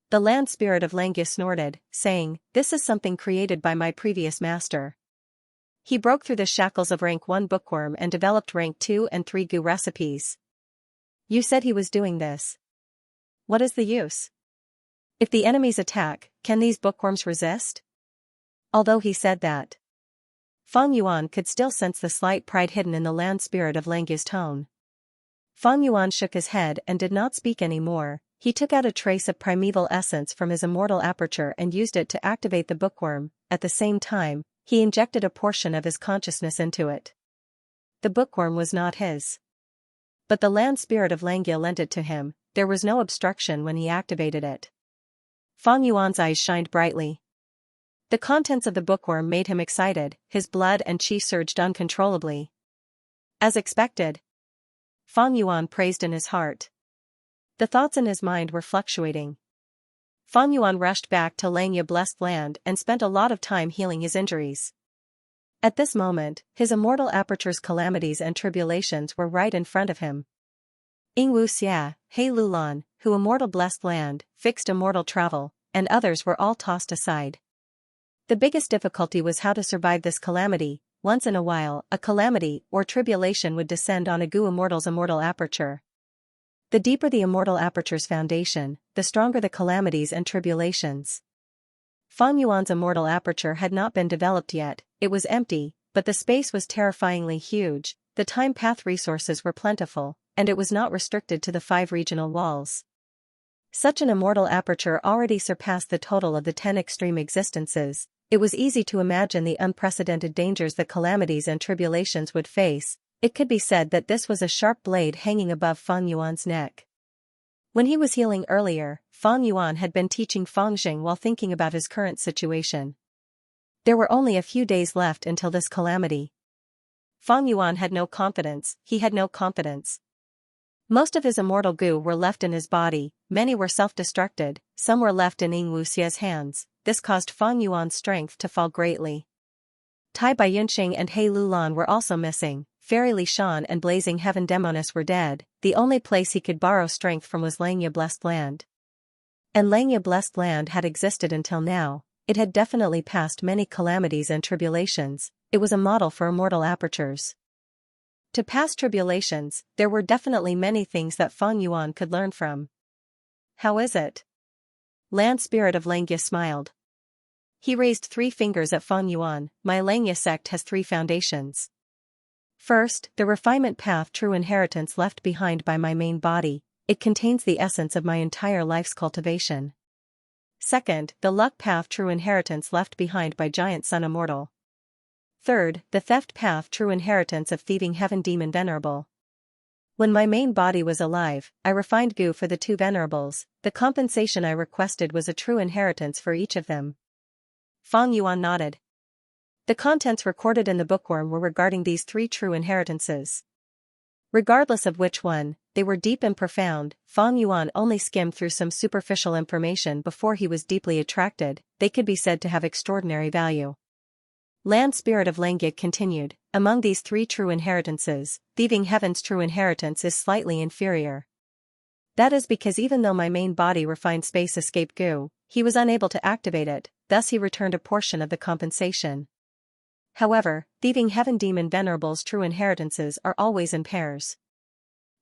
The land spirit of Langyue snorted, saying, "This is something created by my previous master." He broke through the shackles of rank 1 bookworm and developed rank 2 and 3 goo recipes. You said he was doing this. What is the use? If the enemies attack, can these bookworms resist? Although he said that, Fang Yuan could still sense the slight pride hidden in the land spirit of Langyue's tone. Fang Yuan shook his head and did not speak any more. He took out a trace of primeval essence from his immortal aperture and used it to activate the bookworm. At the same time, he injected a portion of his consciousness into it. The bookworm was not his. But the land spirit of Langyue lent it to him. There was no obstruction when he activated it. Fang Yuan's eyes shined brightly. The contents of the bookworm made him excited, his blood and qi surged uncontrollably. As expected, Fang Yuan praised in his heart. The thoughts in his mind were fluctuating. Fang Yuan rushed back to Xianxia blessed land and spent a lot of time healing his injuries. At this moment, his immortal aperture's calamities and tribulations were right in front of him. Xianxia, He Lulan, who immortal blessed land, fixed immortal travel, and others were all tossed aside. The biggest difficulty was how to survive this calamity. Once in a while, a calamity or tribulation would descend on a goo immortal's immortal aperture. The deeper the immortal aperture's foundation, the stronger the calamities and tribulations. Fang Yuan's immortal aperture had not been developed yet, it was empty, but the space was terrifyingly huge, the time path resources were plentiful, and it was not restricted to the 5 regional walls. Such an immortal aperture already surpassed the total of the 10 extreme existences. It was easy to imagine the unprecedented dangers the calamities and tribulations would face. It could be said that this was a sharp blade hanging above Fang Yuan's neck. When he was healing earlier, Fang Yuan had been teaching Fang Jing while thinking about his current situation. There were only a few days left until this calamity. Fang Yuan had no confidence, he had no confidence. Most of his immortal goo were left in his body, many were self-destructed, some were left in Xianxia's hands. This caused Fang Yuan's strength to fall greatly. Tai Baiyunqing and He Lulan were also missing, Fairy Li Shan and Blazing Heaven Demoness were dead, the only place he could borrow strength from was Xianxia Blessed Land. And Xianxia Blessed Land had existed until now, it had definitely passed many calamities and tribulations, it was a model for immortal apertures. To pass tribulations, there were definitely many things that Fang Yuan could learn from. How is it? Land Spirit of Langyue smiled. He raised 3 fingers at Fang Yuan. My Xianxia sect has 3 foundations. First, the refinement path true inheritance left behind by my main body, it contains the essence of my entire life's cultivation. Second, the luck path true inheritance left behind by Giant Sun Immortal. Third, the theft path true inheritance of Thieving Heaven Demon Venerable. When my main body was alive, I refined goo for the 2 venerables, the compensation I requested was a true inheritance for each of them. Fang Yuan nodded. The contents recorded in the bookworm were regarding these 3 true inheritances. Regardless of which one, they were deep and profound. Fang Yuan only skimmed through some superficial information before he was deeply attracted, they could be said to have extraordinary value. Land Spirit of Langyue continued, among these 3 true inheritances, Thieving Heaven's true inheritance is slightly inferior. That is because even though my main body refined space escape goo, he was unable to activate it, thus he returned a portion of the compensation. However, thieving heaven demon venerables' true inheritances are always in pairs.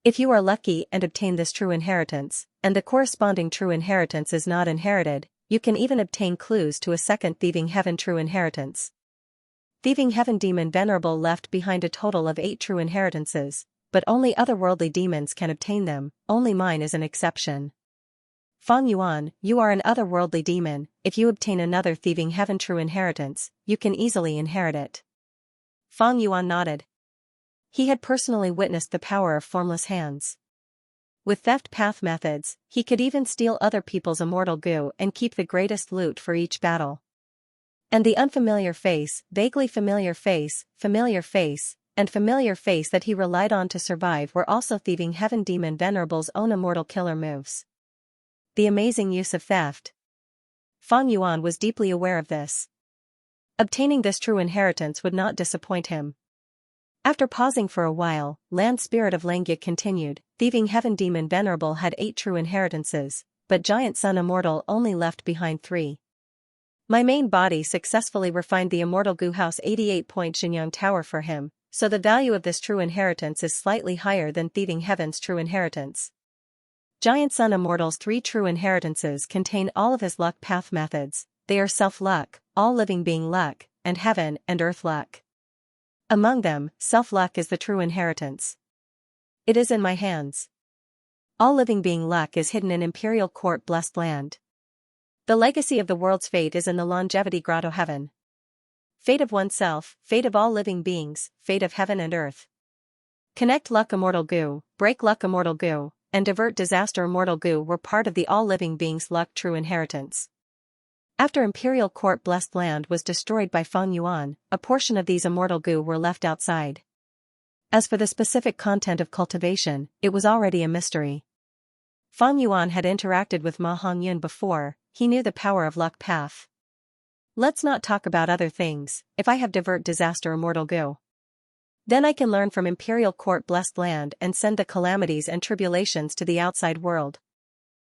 If you are lucky and obtain this true inheritance, and the corresponding true inheritance is not inherited, you can even obtain clues to a second thieving heaven true inheritance. Thieving heaven demon venerable left behind a total of 8 true inheritances, but only otherworldly demons can obtain them, only mine is an exception. Fang Yuan, you are an otherworldly demon, if you obtain another thieving heaven true inheritance, you can easily inherit it. Fang Yuan nodded. He had personally witnessed the power of formless hands. With theft path methods, he could even steal other people's immortal goo and keep the greatest loot for each battle. And the unfamiliar face, vaguely familiar face, and familiar face that he relied on to survive were also thieving heaven demon venerable's own immortal killer moves. The amazing use of theft. Fang Yuan was deeply aware of this. Obtaining this true inheritance would not disappoint him. After pausing for a while, Land Spirit of Xianxia continued, thieving heaven demon venerable had 8 true inheritances, but giant sun immortal only left behind 3. My main body successfully refined the immortal Gu House 88-point Xinyang Tower for him, so the value of this true inheritance is slightly higher than thieving heaven's true inheritance. Giant sun immortal's 3 true inheritances contain all of his luck path methods. They are self-luck, all living being luck, and heaven and earth luck. Among them, self-luck is the true inheritance. It is in my hands. All living being luck is hidden in Imperial Court Blessed Land. The legacy of the world's fate is in the Longevity Grotto Heaven. Fate of oneself, fate of all living beings, fate of heaven and earth. Connect luck immortal goo, break luck immortal goo, and divert disaster immortal goo were part of the all living beings luck true inheritance. After Imperial Court Blessed Land was destroyed by Fang Yuan, a portion of these immortal goo were left outside. As for the specific content of cultivation, it was already a mystery. Fang Yuan had interacted with Ma Hongyun before, he knew the power of luck path. Let's not talk about other things. If I have divert disaster immortal goo, then I can learn from Imperial Court Blessed Land and send the calamities and tribulations to the outside world.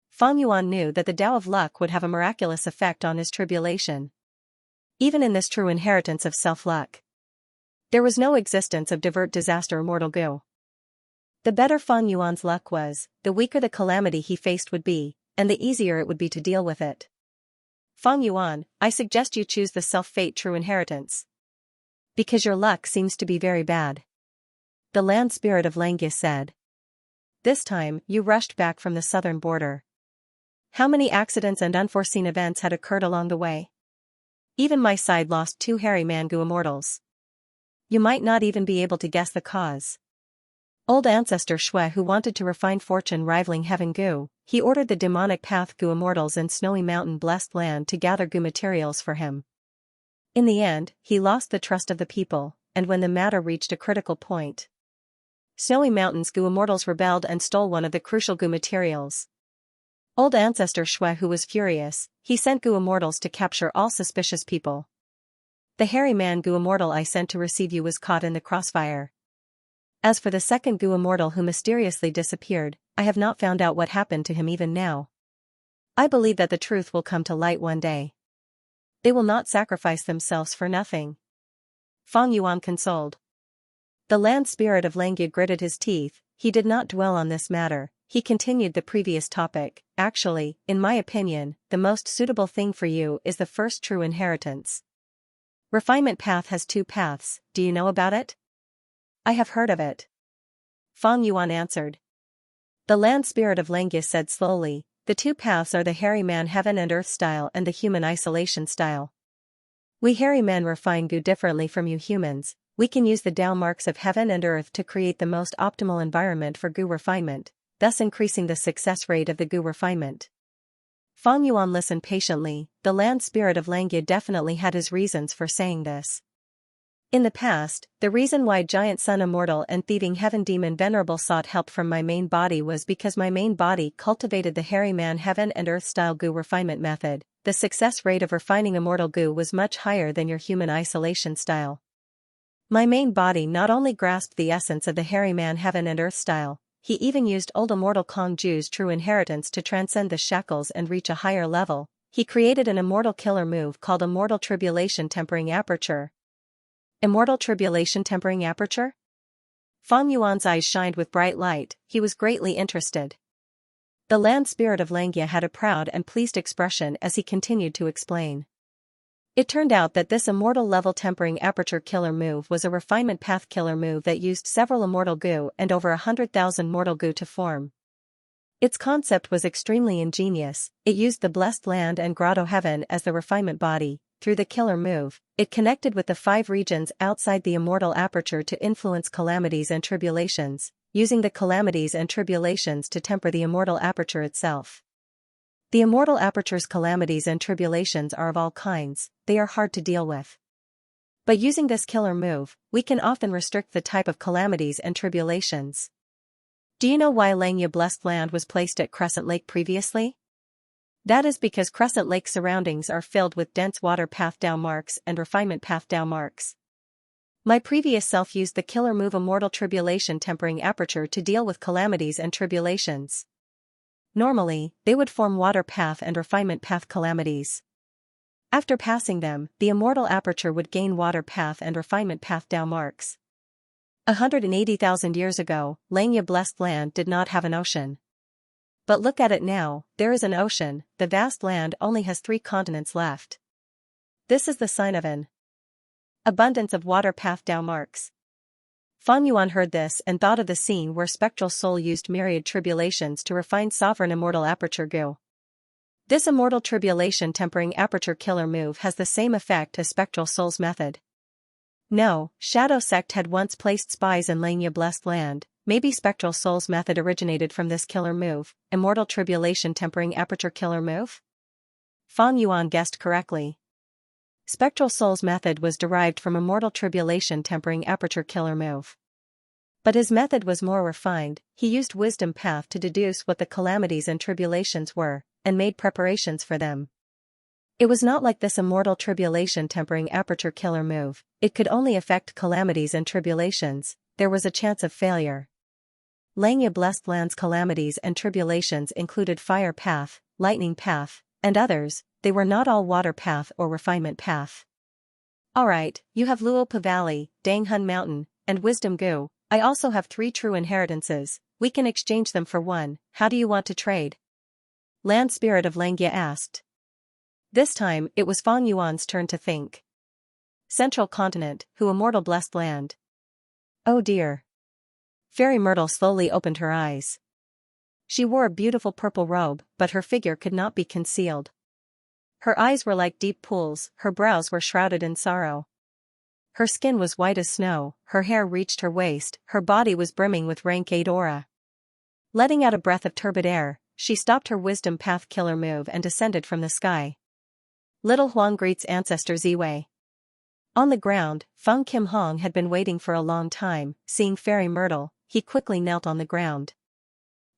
Fang Yuan knew that the Tao of luck would have a miraculous effect on his tribulation. Even in this true inheritance of self-luck, there was no existence of divert disaster immortal goo. The better Fang Yuan's luck was, the weaker the calamity he faced would be, and the easier it would be to deal with it. Fang Yuan, I suggest you choose the self-fate true inheritance. Because your luck seems to be very bad. The Land Spirit of Xianxia said. This time, you rushed back from the southern border. How many accidents and unforeseen events had occurred along the way? Even my side lost 2 hairy Mangu immortals. You might not even be able to guess the cause. Old ancestor Shui who wanted to refine fortune rivaling heaven Gu, he ordered the demonic path Gu immortals in Snowy Mountain Blessed Land to gather Gu materials for him. In the end, he lost the trust of the people, and when the matter reached a critical point, Snowy Mountain's Gu immortals rebelled and stole one of the crucial Gu materials. Old ancestor Shui who was furious, he sent Gu immortals to capture all suspicious people. The hairy man Gu immortal I sent to receive you was caught in the crossfire. As for the second Gu immortal who mysteriously disappeared, I have not found out what happened to him even now. I believe that the truth will come to light one day. They will not sacrifice themselves for nothing. Fang Yuan consoled. The Land Spirit of Xianxia gritted his teeth, he did not dwell on this matter. He continued the previous topic. Actually, in my opinion, the most suitable thing for you is the first true inheritance. Refinement path has 2 paths, do you know about it? I have heard of it. Fang Yuan answered. The Land Spirit of Xianxia said slowly, the 2 paths are the hairy man heaven and earth style and the human isolation style. We hairy men refine Gu differently from you humans. We can use the Tao marks of heaven and earth to create the most optimal environment for Gu refinement, thus increasing the success rate of the Gu refinement. Fang Yuan listened patiently. The Land Spirit of Xianxia definitely had his reasons for saying this. In the past, the reason why Giant Sun Immortal and Thieving Heaven Demon Venerable sought help from my main body was because my main body cultivated the hairy man heaven and earth style Gu refinement method. The success rate of refining immortal Gu was much higher than your human isolation style. My main body not only grasped the essence of the hairy man heaven and earth style, he even used old immortal Kong Ju's true inheritance to transcend the shackles and reach a higher level. He created an immortal killer move called Immortal Tribulation Tempering Aperture. Immortal tribulation tempering aperture? Fang Yuan's eyes shined with bright light, he was greatly interested. The land spirit of Xianxia had a proud and pleased expression as he continued to explain. It turned out that this immortal level tempering aperture killer move was a refinement path killer move that used several immortal goo and over 100,000 mortal goo to form. Its concept was extremely ingenious. It used the blessed land and grotto heaven as the refinement body. Through the killer move, it connected with the 5 regions outside the immortal aperture to influence calamities and tribulations, using the calamities and tribulations to temper the immortal aperture itself. The immortal aperture's calamities and tribulations are of all kinds, they are hard to deal with. But using this killer move, we can often restrict the type of calamities and tribulations. Do you know why Xianxia Blessed Land was placed at Crescent Lake previously? That is because Crescent Lake surroundings are filled with dense water path Dao marks and refinement path Dao marks. My previous self used the killer move Immortal Tribulation Tempering Aperture to deal with calamities and tribulations. Normally, they would form water path and refinement path calamities. After passing them, the immortal aperture would gain water path and refinement path Dao marks. 180,000 years ago, Xianxia Blessed Land did not have an ocean. But look at it now, there is an ocean, the vast land only has 3 continents left. This is the sign of an abundance of water path Dao marks. Fang Yuan heard this and thought of the scene where spectral soul used myriad tribulations to refine sovereign immortal aperture goo. This immortal tribulation tempering aperture killer move has the same effect as spectral soul's method. No, Shadow Sect had once placed spies in Xianxia Blessed Land. Maybe spectral soul's method originated from this killer move, immortal tribulation tempering aperture killer move? Fang Yuan guessed correctly. Spectral soul's method was derived from immortal tribulation tempering aperture killer move. But his method was more refined, he used wisdom path to deduce what the calamities and tribulations were, and made preparations for them. It was not like this immortal tribulation tempering aperture killer move, it could only affect calamities and tribulations, there was a chance of failure. Xianxia Blessed Land's calamities and tribulations included fire path, lightning path, and others, they were not all water path or refinement path. Alright, you have Luopa Valley, Danghun Mountain, and Wisdom Goo, I also have 3 true inheritances, we can exchange them for one, how do you want to trade? Land Spirit of Xianxia asked. This time, it was Fang Yuan's turn to think. Central Continent, who immortal Blessed Land. Oh dear. Fairy Myrtle slowly opened her eyes. She wore a beautiful purple robe, but her figure could not be concealed. Her eyes were like deep pools, her brows were shrouded in sorrow. Her skin was white as snow, her hair reached her waist, her body was brimming with rank 8 aura. Letting out a breath of turbid air, she stopped her wisdom path killer move and descended from the sky. Little Huang greets ancestor Ziwei. On the ground, Feng Kim Hong had been waiting for a long time, seeing Fairy Myrtle, he quickly knelt on the ground.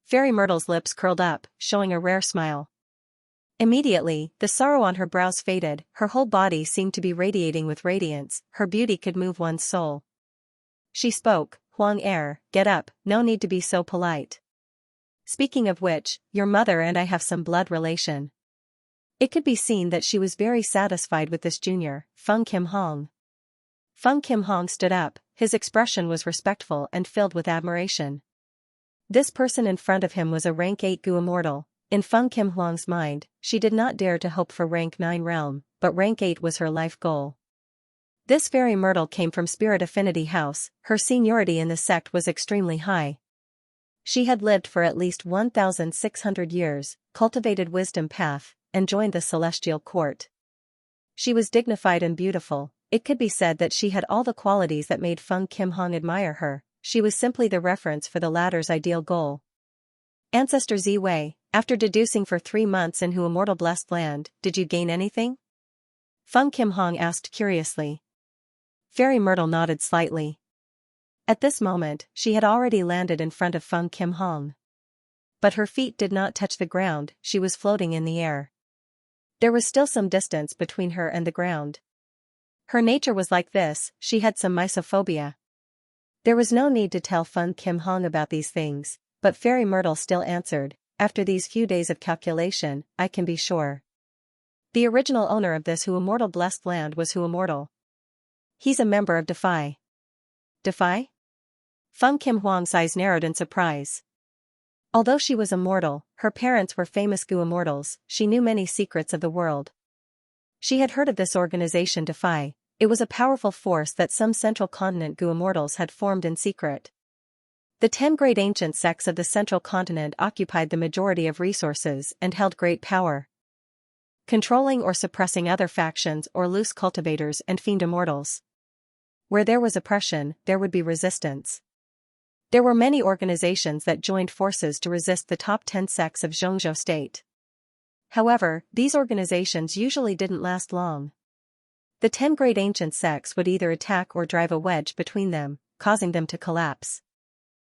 Fairy Myrtle's lips curled up, showing a rare smile. Immediately, the sorrow on her brows faded, her whole body seemed to be radiating with radiance, her beauty could move one's soul. She spoke, Huang Er, get up, no need to be so polite. Speaking of which, your mother and I have some blood relation. It could be seen that she was very satisfied with this junior, Feng Kim Hong. Feng Kim Hong stood up, his expression was respectful and filled with admiration. This person in front of him was a rank 8 Gu immortal. In Feng Kim Hong's mind, she did not dare to hope for rank 9 realm, but rank 8 was her life goal. This Fairy Myrtle came from Spirit Affinity House, her seniority in the sect was extremely high. She had lived for at least 1,600 years, cultivated wisdom path, and joined the celestial court. She was dignified and beautiful, it could be said that she had all the qualities that made Feng Kim Hong admire her, she was simply the reference for the latter's ideal goal. Ancestor Ziwei, after deducing for 3 months in Who Immortal Blessed Land, did you gain anything? Feng Kim Hong asked curiously. Fairy Myrtle nodded slightly. At this moment, she had already landed in front of Feng Kim Hong. But her feet did not touch the ground, she was floating in the air. There was still some distance between her and the ground. Her nature was like this, she had some mysophobia. There was no need to tell Feng Kim Hong about these things, but Fairy Myrtle still answered, after these few days of calculation, I can be sure. The original owner of this Who Immortal Blessed Land was Who Immortal. He's a member of Defy. Defy? Feng Kim Huang's eyes narrowed in surprise. Although she was immortal, her parents were famous Gu immortals, she knew many secrets of the world. She had heard of this organization Defy. It was a powerful force that some central continent Gu immortals had formed in secret. The 10 great ancient sects of the central continent occupied the majority of resources and held great power, controlling or suppressing other factions or loose cultivators and fiend immortals. Where there was oppression, there would be resistance. There were many organizations that joined forces to resist the top 10 sects of Xianxia state. However, these organizations usually didn't last long. The 10 great ancient sects would either attack or drive a wedge between them, causing them to collapse.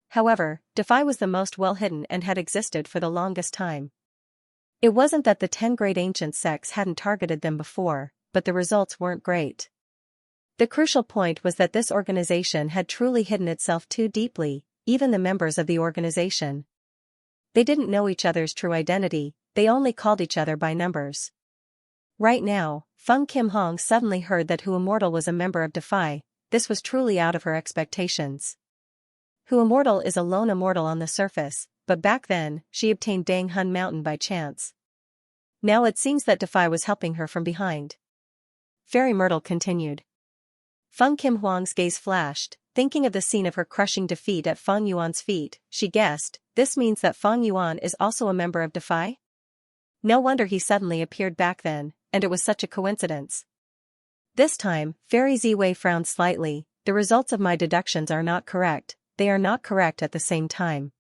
However, Defy was the most well-hidden and had existed for the longest time. It wasn't that the 10 great ancient sects hadn't targeted them before, but the results weren't great. The crucial point was that this organization had truly hidden itself too deeply, even the members of the organization. They didn't know each other's true identity, they only called each other by numbers. Right now, Feng Kim Hong suddenly heard that Hu Immortal was a member of Defy. This was truly out of her expectations. Hu Immortal is a lone immortal on the surface, but back then, she obtained Dang Hun Mountain by chance. Now it seems that Defy was helping her from behind. Fairy Myrtle continued. Feng Kim Huang's gaze flashed, thinking of the scene of her crushing defeat at Feng Yuan's feet. She guessed, this means that Feng Yuan is also a member of Defy? No wonder he suddenly appeared back then, and it was such a coincidence. This time, Fairy Ziwei frowned slightly. The results of my deductions are not correct, they are not correct at the same time.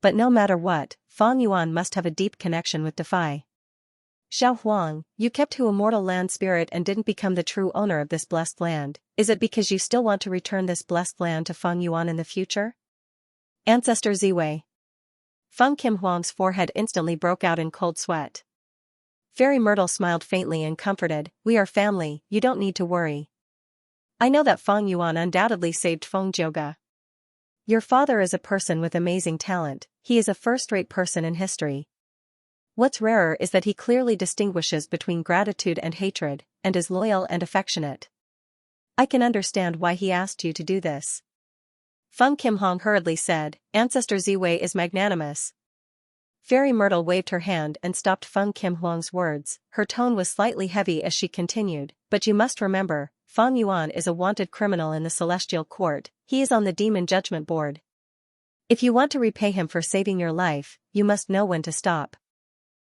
But no matter what, Feng Yuan must have a deep connection with Defy. Xiao Huang, you kept Hu Immortal Land Spirit and didn't become the true owner of this blessed land. Is it because you still want to return this blessed land to Feng Yuan in the future? Ancestor Ziwei. Feng Kim Huang's forehead instantly broke out in cold sweat. Fairy Myrtle smiled faintly and comforted, we are family, you don't need to worry. I know that Feng Yuan undoubtedly saved Feng Jioga. Your father is a person with amazing talent, he is a first-rate person in history. What's rarer is that he clearly distinguishes between gratitude and hatred, and is loyal and affectionate. I can understand why he asked you to do this. Feng Kim Hong hurriedly said, Ancestor Ziwei is magnanimous. Fairy Myrtle waved her hand and stopped Feng Kim Huang's words. Her tone was slightly heavy as she continued, but you must remember, Feng Yuan is a wanted criminal in the Celestial Court, he is on the Demon Judgment Board. If you want to repay him for saving your life, you must know when to stop.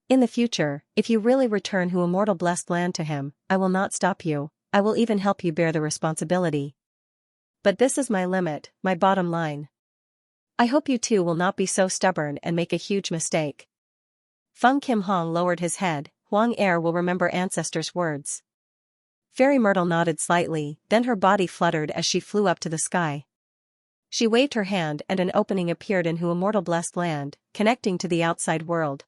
In the future, if you really return Hu Immortal Blessed Land to him, I will not stop you, I will even help you bear the responsibility. But this is my limit, my bottom line. I hope you two will not be so stubborn and make a huge mistake. Feng Kim Hong lowered his head, Huang Heir will remember ancestors' words. Fairy Myrtle nodded slightly, then her body fluttered as she flew up to the sky. She waved her hand and an opening appeared in Hu Immortal Blessed Land, connecting to the outside world.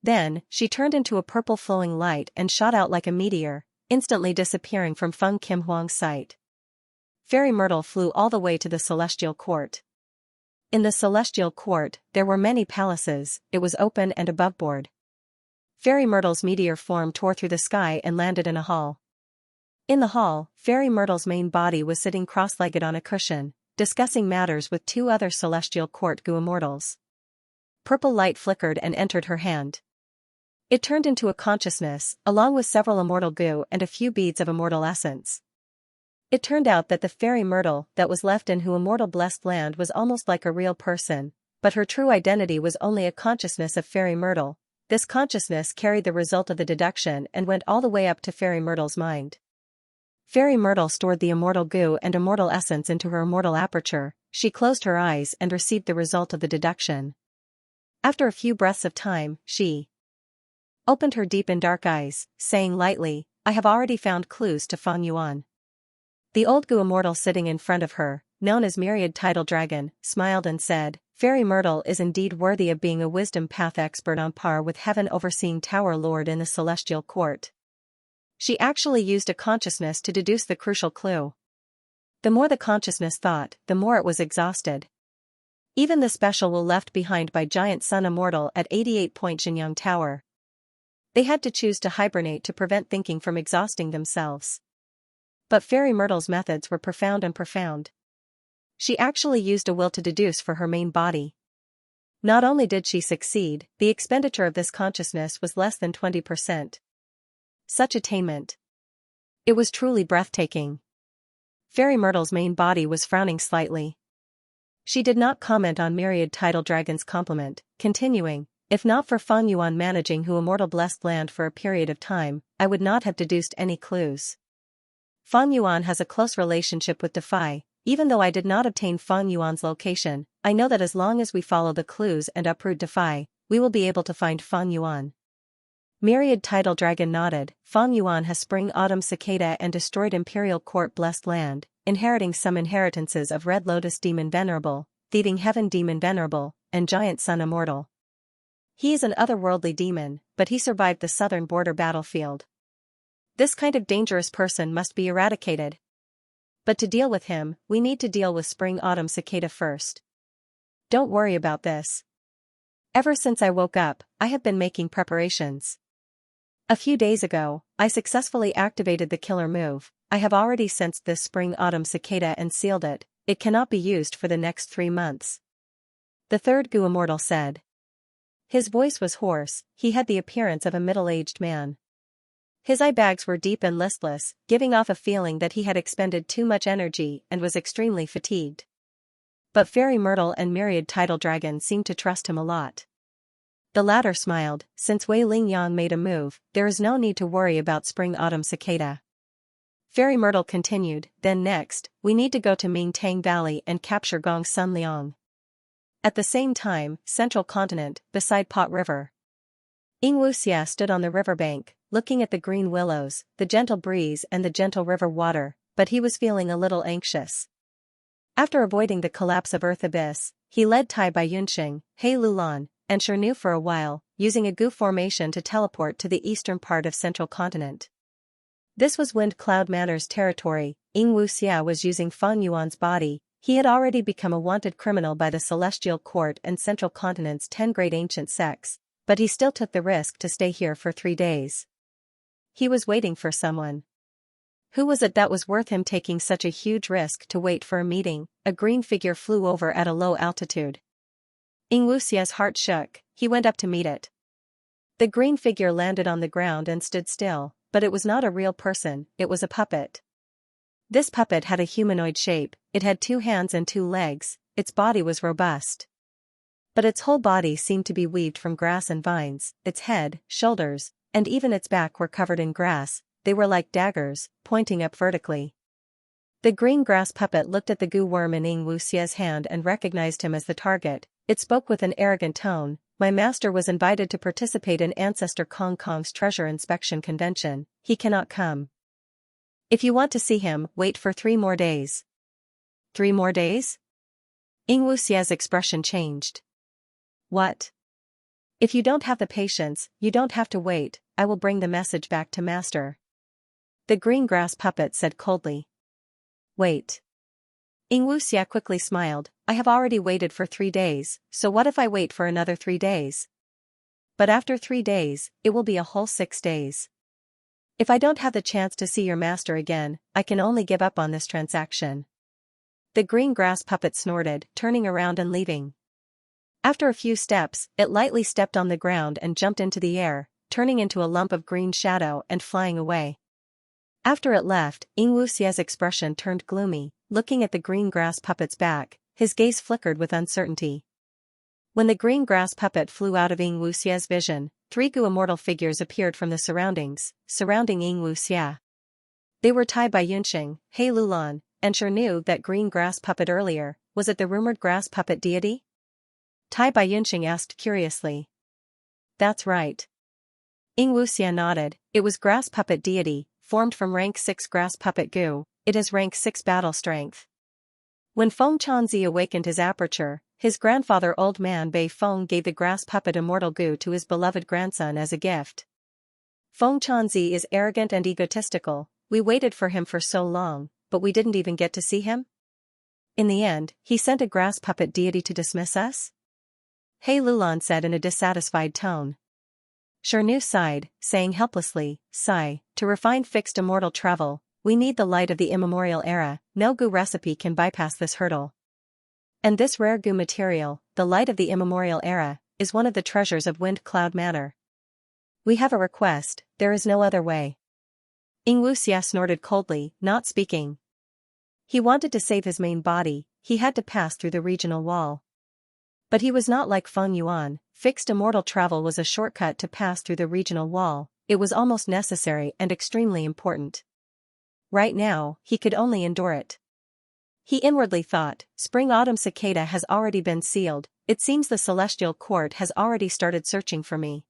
Then, she turned into a purple flowing light and shot out like a meteor, instantly disappearing from Feng Kim Huang's sight. Fairy Myrtle flew all the way to the Celestial Court. In the Celestial Court, there were many palaces, it was open and aboveboard. Fairy Myrtle's meteor form tore through the sky and landed in a hall. In the hall, Fairy Myrtle's main body was sitting cross-legged on a cushion, discussing matters with 2 other Celestial Court Gu immortals. Purple light flickered and entered her hand. It turned into a consciousness, along with several immortal Gu and a few beads of immortal essence. It turned out that the Fairy Myrtle that was left in Hu Immortal Blessed Land was almost like a real person, but her true identity was only a consciousness of Fairy Myrtle. This consciousness carried the result of the deduction and went all the way up to Fairy Myrtle's mind. Fairy Myrtle stored the immortal Gu and immortal essence into her immortal aperture, she closed her eyes and received the result of the deduction. After a few breaths of time, she opened her deep and dark eyes, saying lightly, I have already found clues to Feng Yuan. The old Gu immortal sitting in front of her, known as Myriad Tidal Dragon, smiled and said, Fairy Myrtle is indeed worthy of being a wisdom path expert on par with Heaven Overseeing Tower Lord in the Celestial Court. She actually used a consciousness to deduce the crucial clue. The more the consciousness thought, the more it was exhausted. Even the special will left behind by Giant Sun Immortal at 88 Point Jinyang Tower. They had to choose to hibernate to prevent thinking from exhausting themselves. But Fairy Myrtle's methods were profound and profound. She actually used a will to deduce for her main body. Not only did she succeed, the expenditure of this consciousness was less than 20%. Such attainment. It was truly breathtaking. Fairy Myrtle's main body was frowning slightly. She did not comment on Myriad Tidal Dragon's compliment, continuing, "If not for Feng Yuan managing Who Immortal Blessed Land for a period of time, I would not have deduced any clues. Feng Yuan has a close relationship with Defy. Even though I did not obtain Feng Yuan's location, I know that as long as we follow the clues and uproot Defy, we will be able to find Feng Yuan." Myriad Tidal Dragon nodded. Feng Yuan has Spring Autumn Cicada and destroyed Imperial Court Blessed Land, inheriting some inheritances of Red Lotus Demon Venerable, Thieving Heaven Demon Venerable, and Giant Sun Immortal. He is an otherworldly demon, but he survived the southern border battlefield. This kind of dangerous person must be eradicated. But to deal with him, we need to deal with Spring Autumn Cicada first. Don't worry about this. Ever since I woke up, I have been making preparations. A few days ago, I successfully activated the killer move. I have already sensed this Spring Autumn Cicada and sealed it. It cannot be used for the next 3 months. The third Gu Immortal said. His voice was hoarse, he had the appearance of a middle-aged man. His eye bags were deep and listless, giving off a feeling that he had expended too much energy and was extremely fatigued. But Fairy Myrtle and Myriad Tidal Dragon seemed to trust him a lot. The latter smiled, "Since Wei Ling Yang made a move, there is no need to worry about Spring Autumn Cicada." Fairy Myrtle continued, "Then next, we need to go to Ming Tang Valley and capture Gong Sun Liang." At the same time, Central Continent, beside Pot River. Xianxia stood on the riverbank, looking at the green willows, the gentle breeze and the gentle river water, but he was feeling a little anxious. After avoiding the collapse of Earth Abyss, he led Tai Baiyunxing, He Lulan, and Shernu for a while, using a Gu formation to teleport to the eastern part of Central Continent. This was Wind Cloud Manor's territory. Xianxia was using Feng Yuan's body. He had already become a wanted criminal by the Celestial Court and Central Continent's 10 great ancient sects, but he still took the risk to stay here for 3 days. He was waiting for someone. Who was it that was worth him taking such a huge risk to wait for a meeting? A green figure flew over at a low altitude. Xianxia's heart shook. He went up to meet it. The green figure landed on the ground and stood still, but it was not a real person, it was a puppet. This puppet had a humanoid shape, it had 2 hands and 2 legs, its body was robust. But its whole body seemed to be weaved from grass and vines, its head, shoulders, and even its back were covered in grass. They were like daggers, pointing up vertically. The green grass puppet looked at the Gu worm in Xianxia's hand and recognized him as the target. It spoke with an arrogant tone, "My master was invited to participate in Ancestor Kong Kong's treasure inspection convention, he cannot come. If you want to see him, wait for 3 more days." 3 more days? Xianxia's expression changed. What? If you don't have the patience, you don't have to wait, I will bring the message back to master. The green grass puppet said coldly. Wait. Xianxia quickly smiled, I have already waited for 3 days, so what if I wait for another 3 days? But after 3 days, it will be a whole 6 days. If I don't have the chance to see your master again, I can only give up on this transaction. The green grass puppet snorted, turning around and leaving. After a few steps, it lightly stepped on the ground and jumped into the air, turning into a lump of green shadow and flying away. After it left, Xianxia's expression turned gloomy, looking at the green grass puppet's back, his gaze flickered with uncertainty. When the green grass puppet flew out of Xianxia's vision, 3 Gu immortal figures appeared from the surroundings, surrounding Xianxia. They were Tai Baiyunxing, He Lulan, and Shernu. That green grass puppet earlier, was it the rumored grass puppet deity? Tai Baiyunxing asked curiously. That's right. Xianxia nodded, it was grass puppet deity, formed from rank 6 grass puppet Gu, it has rank 6 battle strength. When Feng Chanzi awakened his aperture, his grandfather Old Man Bei Feng gave the grass puppet immortal Gu to his beloved grandson as a gift. Feng Chanzi is arrogant and egotistical, we waited for him for so long, but we didn't even get to see him? In the end, he sent a grass puppet deity to dismiss us? He Lulan said in a dissatisfied tone. Shernu sighed, saying helplessly, sigh, to refine fixed immortal travel, We need the light of the immemorial era. No goo recipe can bypass this hurdle. And this rare goo material, the light of the immemorial era, is one of the treasures of wind cloud matter. We have a request, there is no other way. Xianxia snorted coldly, not speaking. He wanted to save his main body, he had to pass through the regional wall. But he was not like Feng Yuan, fixed immortal travel was a shortcut to pass through the regional wall, it was almost necessary and extremely important. Right now, he could only endure it. He inwardly thought, Spring-Autumn Cicada has already been sealed, it seems the Celestial Court has already started searching for me.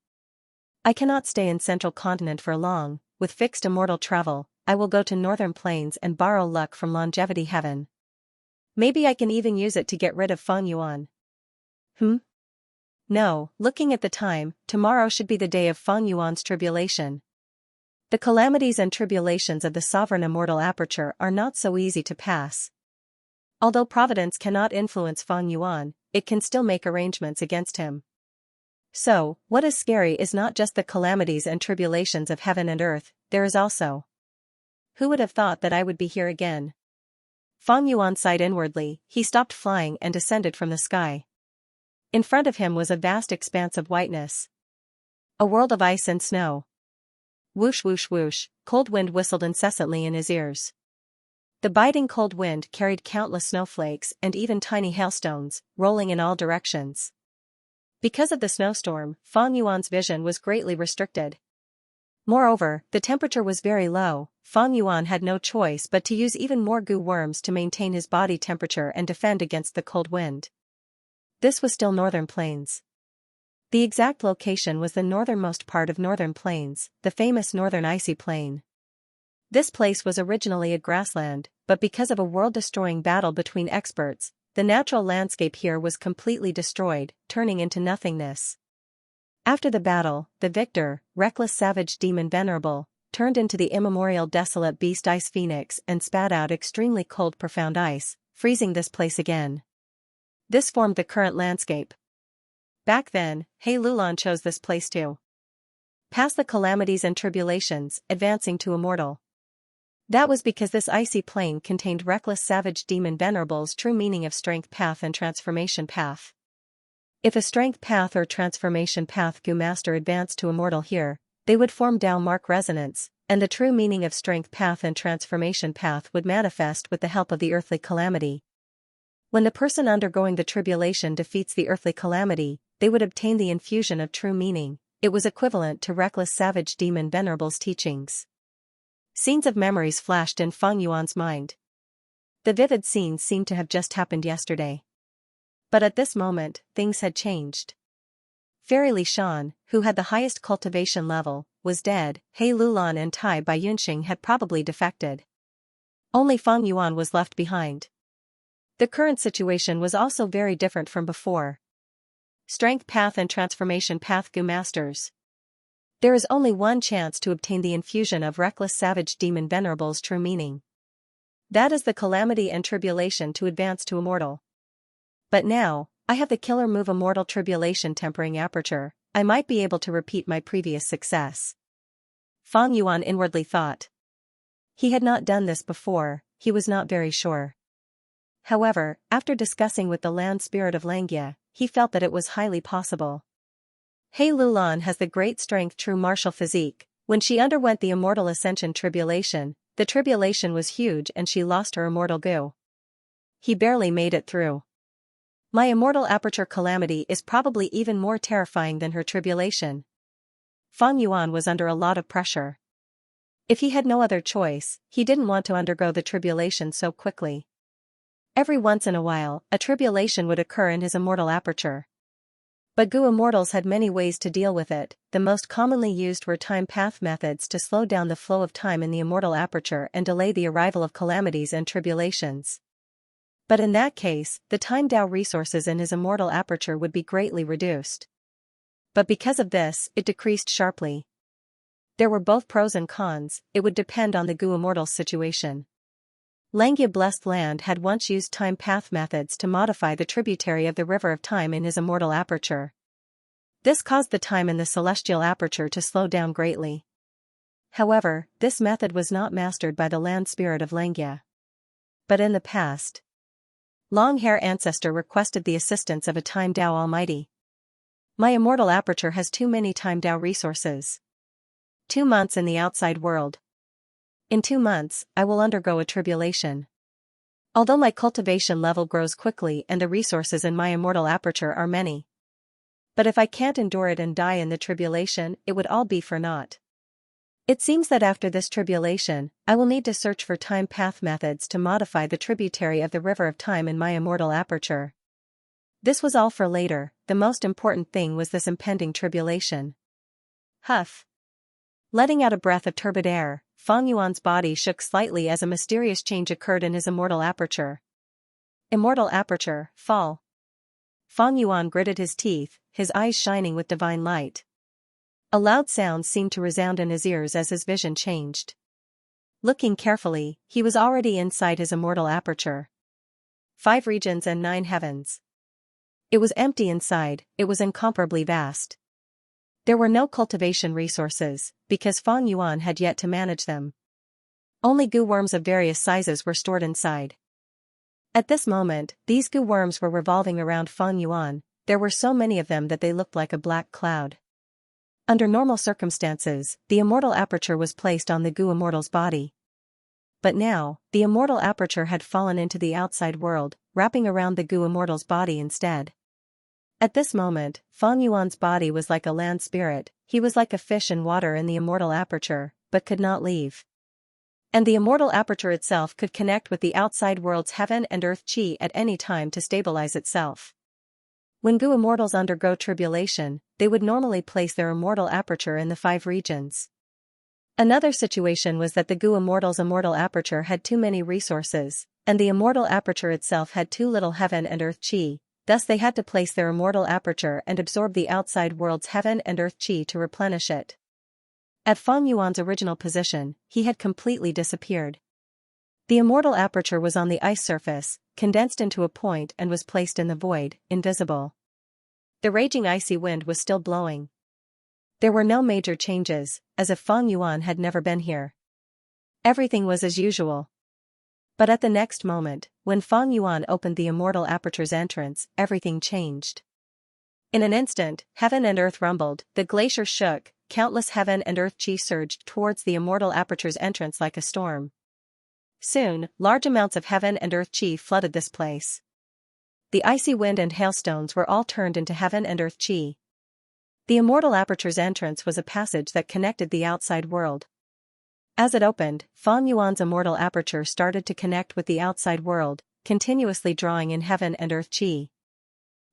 I cannot stay in Central Continent for long, with fixed immortal travel, I will go to Northern Plains and borrow luck from Longevity Heaven. Maybe I can even use it to get rid of Feng Yuan. No, looking at the time, tomorrow should be the day of Feng Yuan's tribulation. The calamities and tribulations of the sovereign immortal aperture are not so easy to pass. Although Providence cannot influence Feng Yuan, it can still make arrangements against him. So, what is scary is not just the calamities and tribulations of heaven and earth, there is also. Who would have thought that I would be here again? Feng Yuan sighed inwardly, he stopped flying and descended from the sky. In front of him was a vast expanse of whiteness. A world of ice and snow. Whoosh whoosh whoosh, cold wind whistled incessantly in his ears. The biting cold wind carried countless snowflakes and even tiny hailstones, rolling in all directions. Because of the snowstorm, Feng Yuan's vision was greatly restricted. Moreover, the temperature was very low, Feng Yuan had no choice but to use even more goo worms to maintain his body temperature and defend against the cold wind. This was still Northern Plains. The exact location was the northernmost part of Northern Plains, the famous Northern Icy Plain. This place was originally a grassland, but because of a world-destroying battle between experts, the natural landscape here was completely destroyed, turning into nothingness. After the battle, the victor, reckless savage demon Venerable, turned into the immemorial desolate beast Ice Phoenix and spat out extremely cold profound ice, freezing this place again. This formed the current landscape. Back then, He Lulan chose this place to pass the calamities and tribulations, advancing to immortal. That was because this icy plain contained reckless savage demon Venerable's true meaning of strength path and transformation path. If a strength path or transformation path goo master advanced to immortal here, they would form Dao mark resonance, and the true meaning of strength path and transformation path would manifest with the help of the earthly calamity. When the person undergoing the tribulation defeats the earthly calamity, they would obtain the infusion of true meaning. It was equivalent to reckless savage demon Venerable's teachings. Scenes of memories flashed in Feng Yuan's mind. The vivid scenes seemed to have just happened yesterday. But at this moment, things had changed. Fairy Li Shan, who had the highest cultivation level, was dead, He Lulan and Tai Bai Yunxing had probably defected. Only Feng Yuan was left behind. The current situation was also very different from before. Strength path and transformation path goo masters. There is only one chance to obtain the infusion of reckless savage demon Venerable's true meaning. That is the calamity and tribulation to advance to immortal. But now, I have the killer move immortal tribulation tempering aperture, I might be able to repeat my previous success. Feng Yuan inwardly thought. He had not done this before, he was not very sure. However, after discussing with the land spirit of Xianxia, he felt that it was highly possible. He Lulan has the great strength true martial physique. When she underwent the immortal ascension tribulation, the tribulation was huge and she lost her immortal goo. He barely made it through. My immortal aperture calamity is probably even more terrifying than her tribulation. Feng Yuan was under a lot of pressure. If he had no other choice, he didn't want to undergo the tribulation so quickly. Every once in a while, a tribulation would occur in his immortal aperture. But goo immortals had many ways to deal with it, the most commonly used were time path methods to slow down the flow of time in the immortal aperture and delay the arrival of calamities and tribulations. But in that case, the time Dao resources in his immortal aperture would be greatly reduced. But because of this, it decreased sharply. There were both pros and cons, it would depend on the goo immortal's situation. Xianxia Blessed Land had once used time path methods to modify the tributary of the river of time in his immortal aperture. This caused the time in the celestial aperture to slow down greatly. However, this method was not mastered by the land spirit of Xianxia. But in the past, long-hair ancestor requested the assistance of a Time Dao Almighty. My immortal aperture has too many Time Dao resources. 2 months in the outside world. In 2 months, I will undergo a tribulation. Although my cultivation level grows quickly and the resources in my immortal aperture are many. But if I can't endure it and die in the tribulation, it would all be for naught. It seems that after this tribulation, I will need to search for time path methods to modify the tributary of the river of time in my immortal aperture. This was all for later. The most important thing was this impending tribulation. Huff. Letting out a breath of turbid air, Feng Yuan's body shook slightly as a mysterious change occurred in his immortal aperture. Immortal aperture, fall. Feng Yuan gritted his teeth, his eyes shining with divine light. A loud sound seemed to resound in his ears as his vision changed. Looking carefully, he was already inside his immortal aperture. 5 regions and 9 heavens. It was empty inside, it was incomparably vast. There were no cultivation resources, because Feng Yuan had yet to manage them. Only goo worms of various sizes were stored inside. At this moment, these goo worms were revolving around Feng Yuan. There were so many of them that they looked like a black cloud. Under normal circumstances, the immortal aperture was placed on the goo immortal's body. But now, the immortal aperture had fallen into the outside world, wrapping around the goo immortal's body instead. At this moment, Feng Yuan's body was like a land spirit. He was like a fish in water in the immortal aperture, but could not leave. And the immortal aperture itself could connect with the outside world's heaven and earth chi at any time to stabilize itself. When goo immortals undergo tribulation, they would normally place their immortal aperture in the 5 regions. Another situation was that the goo immortal's immortal aperture had too many resources, and the immortal aperture itself had too little heaven and earth chi. Thus they had to place their immortal aperture and absorb the outside world's heaven and earth chi to replenish it. At Feng Yuan's original position, he had completely disappeared. The immortal aperture was on the ice surface, condensed into a point and was placed in the void, invisible. The raging icy wind was still blowing. There were no major changes, as if Feng Yuan had never been here. Everything was as usual. But at the next moment, when Feng Yuan opened the immortal aperture's entrance, everything changed. In an instant, heaven and earth rumbled, the glacier shook, countless heaven and earth chi surged towards the immortal aperture's entrance like a storm. Soon, large amounts of heaven and earth chi flooded this place. The icy wind and hailstones were all turned into heaven and earth chi. The immortal aperture's entrance was a passage that connected the outside world. As it opened, Feng Yuan's immortal aperture started to connect with the outside world, continuously drawing in heaven and earth chi.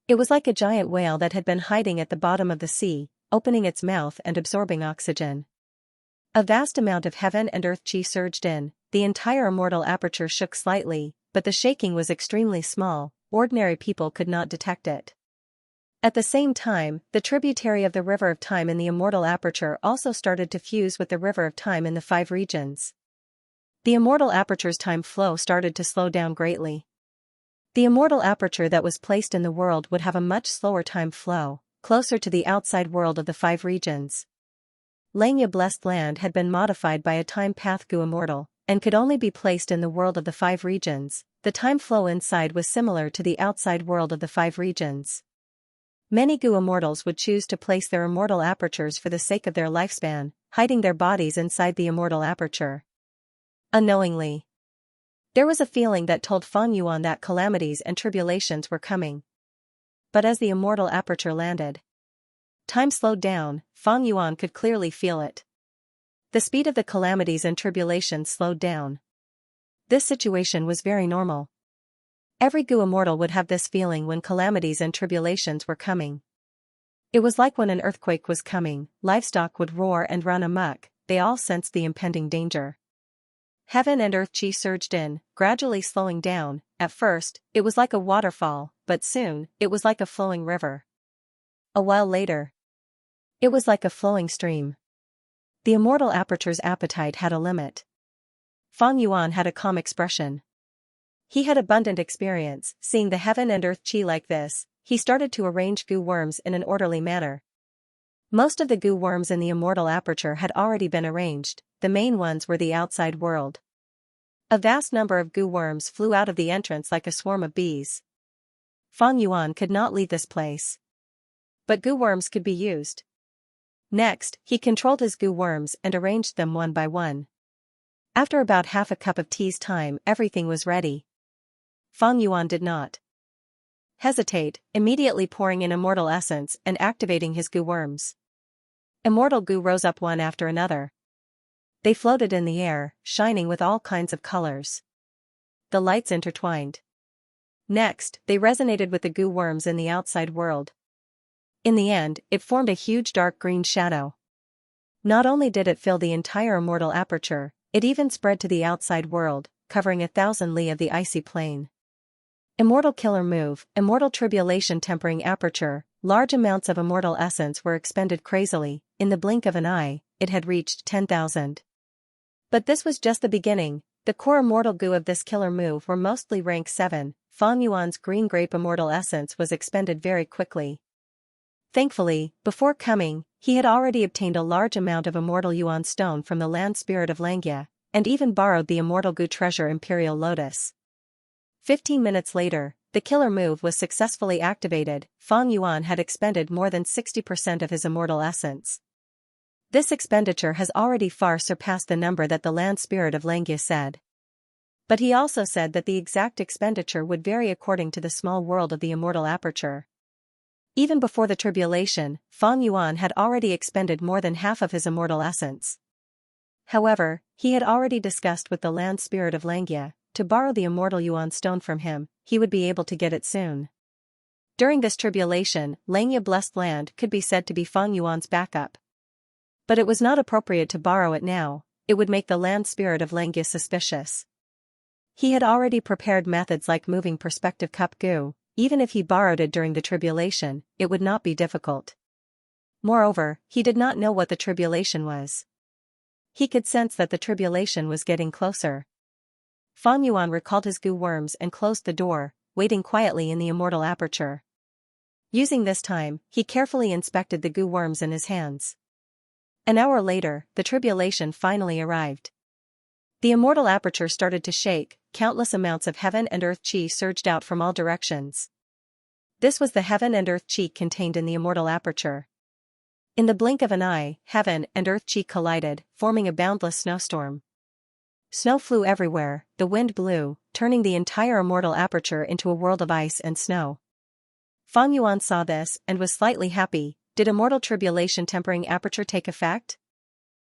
It was like a giant whale that had been hiding at the bottom of the sea, opening its mouth and absorbing oxygen. A vast amount of heaven and earth chi surged in, the entire immortal aperture shook slightly, but the shaking was extremely small, ordinary people could not detect it. At the same time, the tributary of the river of time in the immortal aperture also started to fuse with the river of time in the 5 regions. The immortal aperture's time flow started to slow down greatly. The immortal aperture that was placed in the world would have a much slower time flow, closer to the outside world of the 5 regions. Xianxia blessed land had been modified by a time path goo immortal, and could only be placed in the world of the 5 regions. The time flow inside was similar to the outside world of the 5 regions. Many goo immortals would choose to place their immortal apertures for the sake of their lifespan, hiding their bodies inside the immortal aperture. Unknowingly, there was a feeling that told Feng Yuan that calamities and tribulations were coming. But as the immortal aperture landed, time slowed down. Feng Yuan could clearly feel it. The speed of the calamities and tribulations slowed down. This situation was very normal. Every goo immortal would have this feeling when calamities and tribulations were coming. It was like when an earthquake was coming, livestock would roar and run amok, they all sensed the impending danger. Heaven and earth chi surged in, gradually slowing down. At first, it was like a waterfall, but soon, it was like a flowing river. A while later, it was like a flowing stream. The immortal aperture's appetite had a limit. Feng Yuan had a calm expression. He had abundant experience, seeing the heaven and earth chi like this. He started to arrange goo worms in an orderly manner. Most of the goo worms in the immortal aperture had already been arranged, the main ones were the outside world. A vast number of goo worms flew out of the entrance like a swarm of bees. Fang Yuan could not leave this place. But goo worms could be used. Next, he controlled his goo worms and arranged them one by one. After about half a cup of tea's time, everything was ready. Fang Yuan did not hesitate, immediately pouring in immortal essence and activating his goo worms. Immortal goo rose up one after another. They floated in the air, shining with all kinds of colors. The lights intertwined. Next, they resonated with the goo worms in the outside world. In the end, it formed a huge dark green shadow. Not only did it fill the entire immortal aperture, it even spread to the outside world, covering 1,000 li of the icy plane. Immortal killer move, immortal tribulation tempering aperture, large amounts of immortal essence were expended crazily, in the blink of an eye, it had reached 10,000. But this was just the beginning. The core immortal goo of this killer move were mostly rank 7, Fang Yuan's green grape immortal essence was expended very quickly. Thankfully, before coming, he had already obtained a large amount of immortal yuan stone from the land spirit of Xianxia, and even borrowed the immortal goo treasure Imperial Lotus. 15 minutes later, the killer move was successfully activated. Fang Yuan had expended more than 60% of his immortal essence. This expenditure has already far surpassed the number that the land spirit of Xianxia said. But he also said that the exact expenditure would vary according to the small world of the immortal aperture. Even before the tribulation, Fang Yuan had already expended more than half of his immortal essence. However, he had already discussed with the land spirit of Xianxia, to borrow the immortal yuan stone from him, he would be able to get it soon. During this tribulation, Xianxia blessed land could be said to be Fang Yuan's backup. But it was not appropriate to borrow it now, it would make the land spirit of Xianxia suspicious. He had already prepared methods like moving perspective cup goo. Even if he borrowed it during the tribulation, it would not be difficult. Moreover, he did not know what the tribulation was. He could sense that the tribulation was getting closer. Fang Yuan recalled his goo worms and closed the door, waiting quietly in the immortal aperture. Using this time, he carefully inspected the goo worms in his hands. An hour later, the tribulation finally arrived. The immortal aperture started to shake, countless amounts of heaven and earth chi surged out from all directions. This was the heaven and earth chi contained in the immortal aperture. In the blink of an eye, heaven and earth chi collided, forming a boundless snowstorm. Snow flew everywhere, the wind blew, turning the entire immortal aperture into a world of ice and snow. Fang Yuan saw this and was slightly happy. Did immortal tribulation tempering aperture take effect?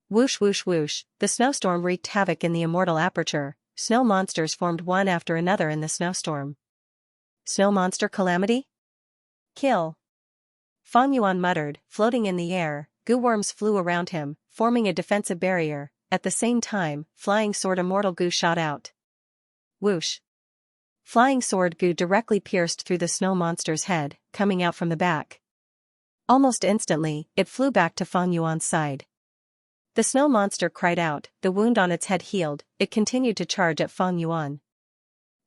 Whoosh whoosh whoosh, the snowstorm wreaked havoc in the immortal aperture. Snow monsters formed one after another in the snowstorm. Snow monster calamity? Kill. Fang Yuan muttered, floating in the air, goo worms flew around him, forming a defensive barrier. At the same time, flying sword immortal goo shot out. Whoosh. Flying sword goo directly pierced through the snow monster's head, coming out from the back. Almost instantly, it flew back to Fang Yuan's side. The snow monster cried out, the wound on its head healed, it continued to charge at Fang Yuan.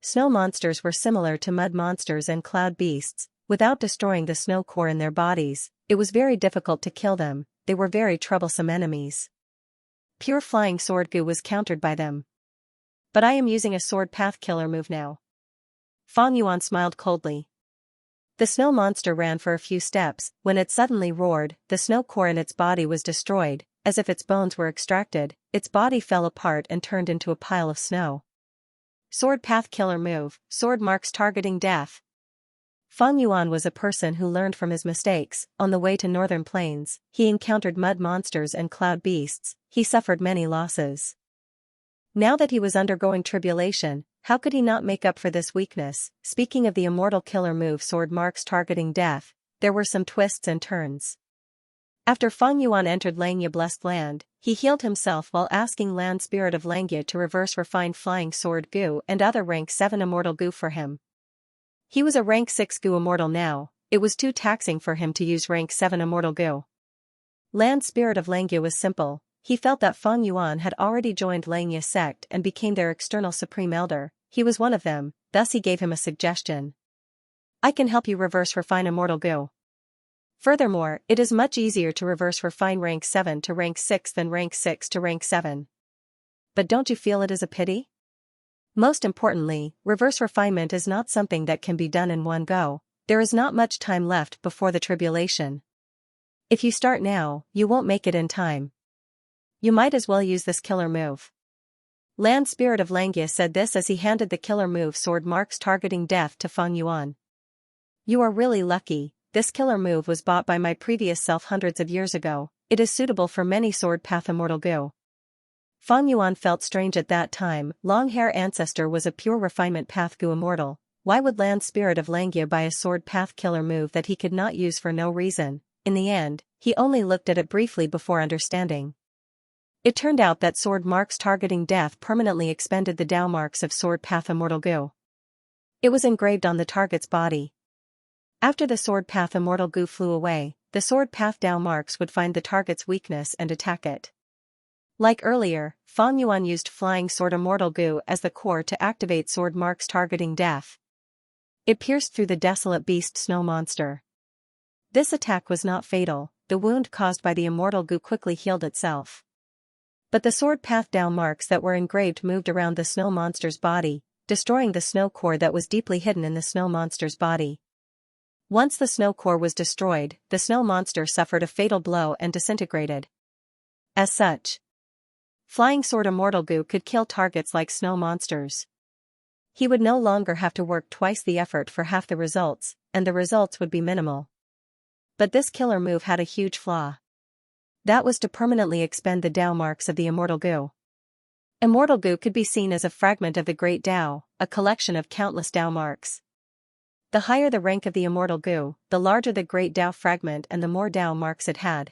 Snow monsters were similar to mud monsters and cloud beasts. Without destroying the snow core in their bodies, it was very difficult to kill them, they were very troublesome enemies. Pure flying sword goo was countered by them. But I am using a sword path killer move now. Fang Yuan smiled coldly. The snow monster ran for a few steps, when it suddenly roared, the snow core in its body was destroyed, as if its bones were extracted, its body fell apart and turned into a pile of snow. Sword path killer move, sword marks targeting death. Fang Yuan was a person who learned from his mistakes. On the way to northern plains, he encountered mud monsters and cloud beasts, he suffered many losses. Now that he was undergoing tribulation, how could he not make up for this weakness? Speaking of the immortal killer move sword marks targeting death, there were some twists and turns. After Fang Yuan entered Xianxia blessed land, he healed himself while asking land spirit of Xianxia to reverse refined flying sword goo and other rank 7 immortal goo for him. He was a rank 6 goo immortal now, it was too taxing for him to use rank 7 immortal goo. Land spirit of Xianxia was simple, he felt that Fang Yuan had already joined Xianxia sect and became their external supreme elder, he was one of them, thus he gave him a suggestion. I can help you reverse refine immortal goo. Furthermore, it is much easier to reverse refine rank 7 to rank 6 than rank 6 to rank 7. But don't you feel it is a pity? Most importantly, reverse refinement is not something that can be done in one go. There is not much time left before the tribulation. If you start now, you won't make it in time. You might as well use this killer move. Land Spirit of Xianxia said this as he handed the killer move sword marks targeting death to Feng Yuan. You are really lucky. This killer move was bought by my previous self hundreds of years ago. It is suitable for many sword path immortal Gu. Feng Yuan felt strange at that time. Long hair ancestor was a pure refinement path Gu immortal. Why would Land Spirit of Xianxia buy a sword path killer move that he could not use for no reason? In the end, he only looked at it briefly before understanding. It turned out that sword marks targeting death permanently expended the Dao marks of sword path immortal Gu. It was engraved on the target's body. After the sword path immortal Gu flew away, the sword path Dao marks would find the target's weakness and attack it. Like earlier, Feng Yuan used flying sword immortal Gu as the core to activate sword marks targeting death. It pierced through the desolate beast snow monster. This attack was not fatal. The wound caused by the immortal Gu quickly healed itself. But the sword path Dao marks that were engraved moved around the snow monster's body, destroying the snow core that was deeply hidden in the snow monster's body. Once the snow core was destroyed, the snow monster suffered a fatal blow and disintegrated. As such, Flying Sword Immortal Gu could kill targets like snow monsters. He would no longer have to work twice the effort for half the results, and the results would be minimal. But this killer move had a huge flaw. That was to permanently expend the Dao marks of the Immortal Gu. Immortal Gu could be seen as a fragment of the Great Dao, a collection of countless Dao marks. The higher the rank of the Immortal Gu, the larger the Great Dao fragment and the more Dao marks it had.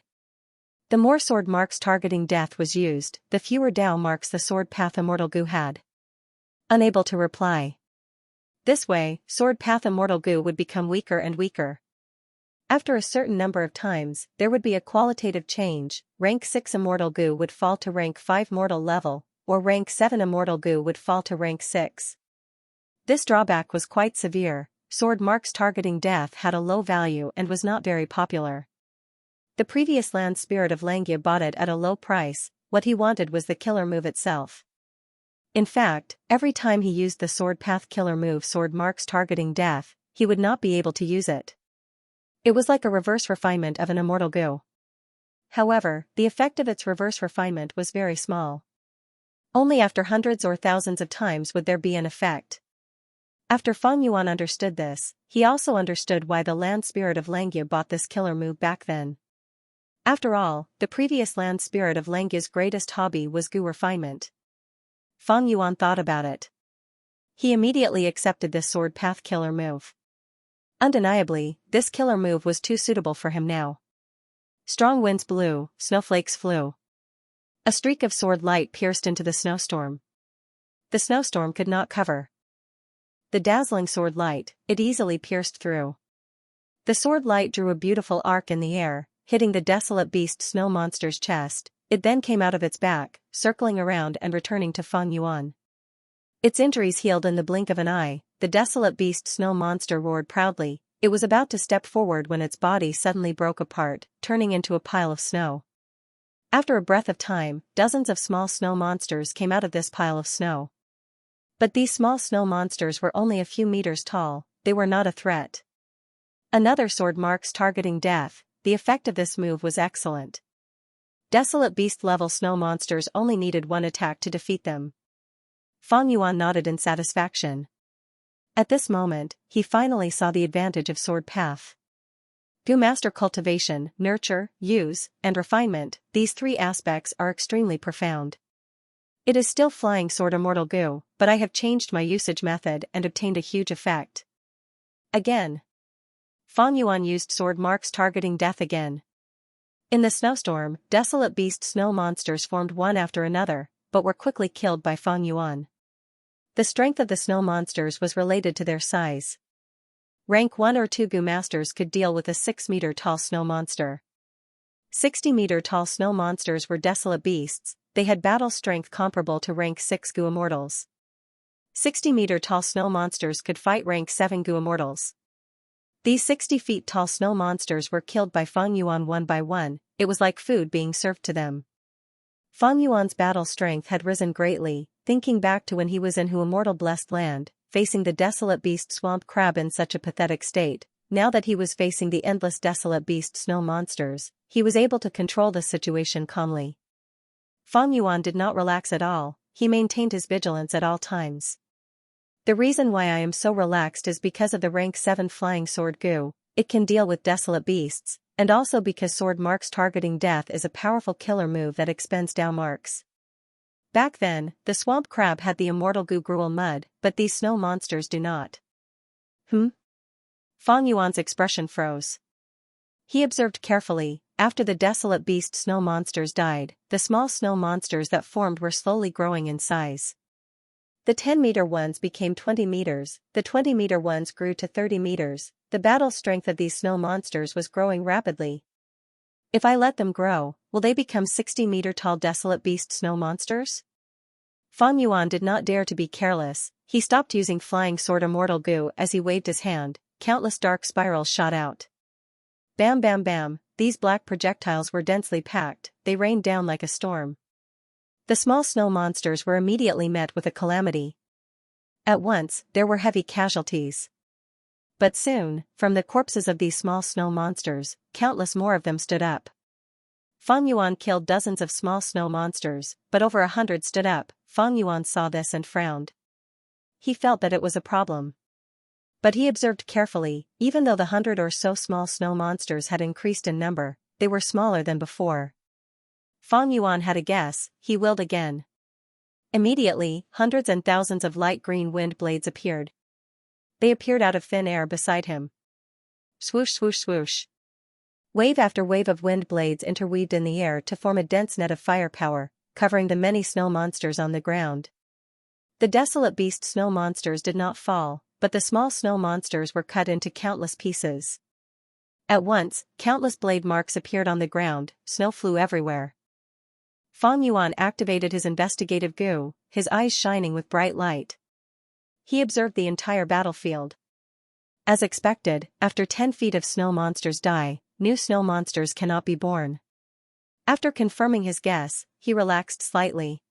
The more sword marks targeting death was used, the fewer Dao marks the sword path Immortal Gu had. Unable to reply. This way, sword path Immortal Gu would become weaker and weaker. After a certain number of times, there would be a qualitative change. Rank 6 Immortal Gu would fall to rank 5 mortal level, or rank 7 Immortal Gu would fall to rank 6. This drawback was quite severe. Sword marks targeting death had a low value and was not very popular. The previous Land Spirit of Xianxia bought it at a low price. What he wanted was the killer move itself. In fact, every time he used the sword path killer move sword marks targeting death, he would not be able to use it. It was like a reverse refinement of an Immortal Gu. However, the effect of its reverse refinement was very small. Only after hundreds or thousands of times would there be an effect. After Feng Yuan understood this, he also understood why the Land Spirit of Xianxia bought this killer move back then. After all, the previous Land Spirit of Xianxia's greatest hobby was Gu refinement. Feng Yuan thought about it. He immediately accepted this sword path killer move. Undeniably, this killer move was too suitable for him now. Strong winds blew, snowflakes flew. A streak of sword light pierced into the snowstorm. The snowstorm could not cover the dazzling sword light, it easily pierced through. The sword light drew a beautiful arc in the air, hitting the desolate beast snow monster's chest. It then came out of its back, circling around and returning to Feng Yuan. Its injuries healed in the blink of an eye. The desolate beast snow monster roared proudly. It was about to step forward when its body suddenly broke apart, turning into a pile of snow. After a breath of time, dozens of small snow monsters came out of this pile of snow. But these small snow monsters were only a few meters tall. They were not a threat. Another sword marks targeting death. The effect of this move was excellent. Desolate beast-level snow monsters only needed one attack to defeat them. Feng Yuan nodded in satisfaction. At this moment, he finally saw the advantage of sword path. Gu master cultivation, nurture, use, and refinement, these three aspects are extremely profound. It is still flying sword Immortal Gu, but I have changed my usage method and obtained a huge effect. Again. Feng Yuan used sword marks targeting death again. In the snowstorm, desolate beast snow monsters formed one after another, but were quickly killed by Feng Yuan. The strength of the snow monsters was related to their size. Rank 1 or 2 Gu masters could deal with a 6-meter-tall snow monster. 60-meter-tall snow monsters were desolate beasts. They had battle strength comparable to rank 6 Gu immortals. 60-meter-tall snow monsters could fight rank 7 Gu immortals. These 60 feet tall snow monsters were killed by Fang Yuan one by one. It was like food being served to them. Fang Yuan's battle strength had risen greatly, thinking back to when he was in Hu Immortal Blessed Land, facing the desolate beast swamp crab in such a pathetic state. Now that he was facing the endless desolate beast snow monsters, he was able to control the situation calmly. Fang Yuan did not relax at all, he maintained his vigilance at all times. The reason why I am so relaxed is because of the rank 7 flying sword Gu. It can deal with desolate beasts, and also because sword marks targeting death is a powerful killer move that expends Dao marks. Back then, the swamp crab had the immortal Gu Gruel mud, but these snow monsters do not. Fang Yuan's expression froze. He observed carefully. After the desolate beast snow monsters died, the small snow monsters that formed were slowly growing in size. The 10-meter ones became 20 meters, the 20-meter ones grew to 30 meters, the battle strength of these snow monsters was growing rapidly. If I let them grow, will they become 60-meter tall desolate beast snow monsters? Fang Yuan did not dare to be careless, he stopped using flying sword immortal Gu as he waved his hand, countless dark spirals shot out. Bam bam bam, these black projectiles were densely packed, they rained down like a storm. The small snow monsters were immediately met with a calamity. At once, there were heavy casualties. But soon, from the corpses of these small snow monsters, countless more of them stood up. Fang Yuan killed dozens of small snow monsters, but over 100 stood up. Fang Yuan saw this and frowned. He felt that it was a problem. But he observed carefully, even though the 100 or so small snow monsters had increased in number, they were smaller than before. Fang Yuan had a guess, he willed again. Immediately, hundreds and thousands of light green wind blades appeared. They appeared out of thin air beside him. Swoosh swoosh swoosh. Wave after wave of wind blades interweaved in the air to form a dense net of firepower, covering the many snow monsters on the ground. The desolate beast snow monsters did not fall, but the small snow monsters were cut into countless pieces. At once, countless blade marks appeared on the ground, snow flew everywhere. Fang Yuan activated his investigative Gu, his eyes shining with bright light. He observed the entire battlefield. As expected, after 10 feet of snow monsters die, new snow monsters cannot be born. After confirming his guess, he relaxed slightly.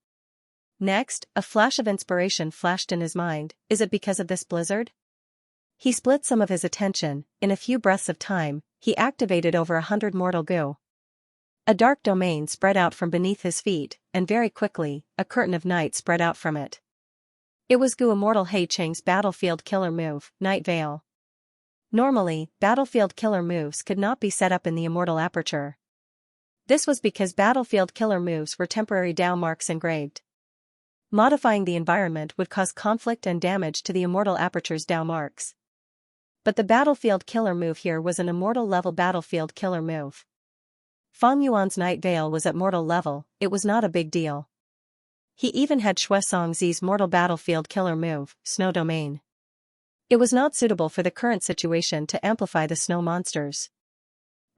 Next, a flash of inspiration flashed in his mind. Is it because of this blizzard? He split some of his attention. In a few breaths of time, he activated over 100 mortal Gu. A dark domain spread out from beneath his feet, and very quickly, a curtain of night spread out from it. It was Gu Immortal Hei Cheng's battlefield killer move, Night Veil. Normally, battlefield killer moves could not be set up in the Immortal Aperture. This was because battlefield killer moves were temporary Dao marks engraved. Modifying the environment would cause conflict and damage to the Immortal Aperture's Dao marks. But the battlefield killer move here was an Immortal level battlefield killer move. Fang Yuan's Night Veil was at mortal level, it was not a big deal. He even had Shui Songzi's mortal battlefield killer move, Snow Domain. It was not suitable for the current situation to amplify the snow monsters.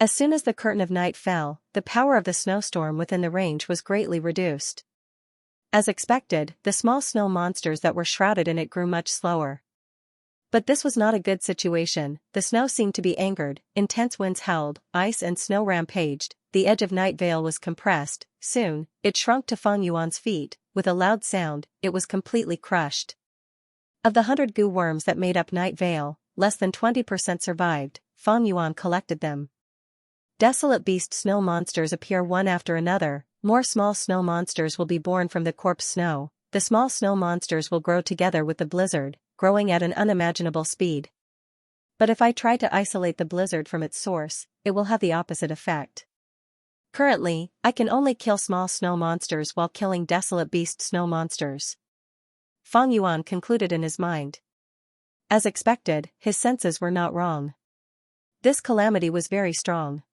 As soon as the curtain of night fell, the power of the snowstorm within the range was greatly reduced. As expected, the small snow monsters that were shrouded in it grew much slower. But this was not a good situation, the snow seemed to be angered, intense winds howled, ice and snow rampaged, the edge of Night Veil was compressed, soon, it shrunk to Fang Yuan's feet, with a loud sound, it was completely crushed. Of the 100 Gu worms that made up Night Veil, less than 20% survived. Fang Yuan collected them. Desolate beast snow monsters appear one after another, more small snow monsters will be born from the corpse snow, the small snow monsters will grow together with the blizzard, growing at an unimaginable speed. But if I try to isolate the blizzard from its source, it will have the opposite effect. Currently, I can only kill small snow monsters while killing desolate beast snow monsters. Fang Yuan concluded in his mind. As expected, his senses were not wrong. This calamity was very strong.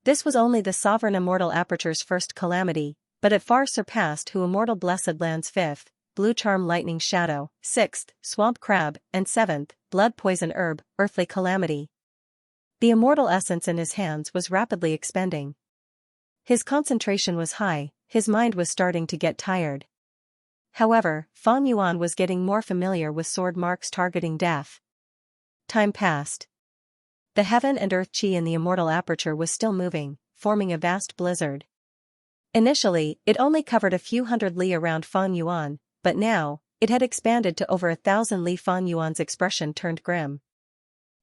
This was only the Sovereign Immortal Aperture's first calamity, but it far surpassed Hu Immortal Blessed Land's 5th, Blue Charm Lightning Shadow, 6th, Swamp Crab, and 7th, Blood Poison Herb, Earthly Calamity. The immortal essence in his hands was rapidly expending. His concentration was high, his mind was starting to get tired. However, Fang Yuan was getting more familiar with sword marks targeting death. Time passed. The heaven and earth chi in the immortal aperture was still moving, forming a vast blizzard. Initially, it only covered a few hundred li around Fang Yuan, but now, it had expanded to over 1,000 li. Fang Yuan's expression turned grim.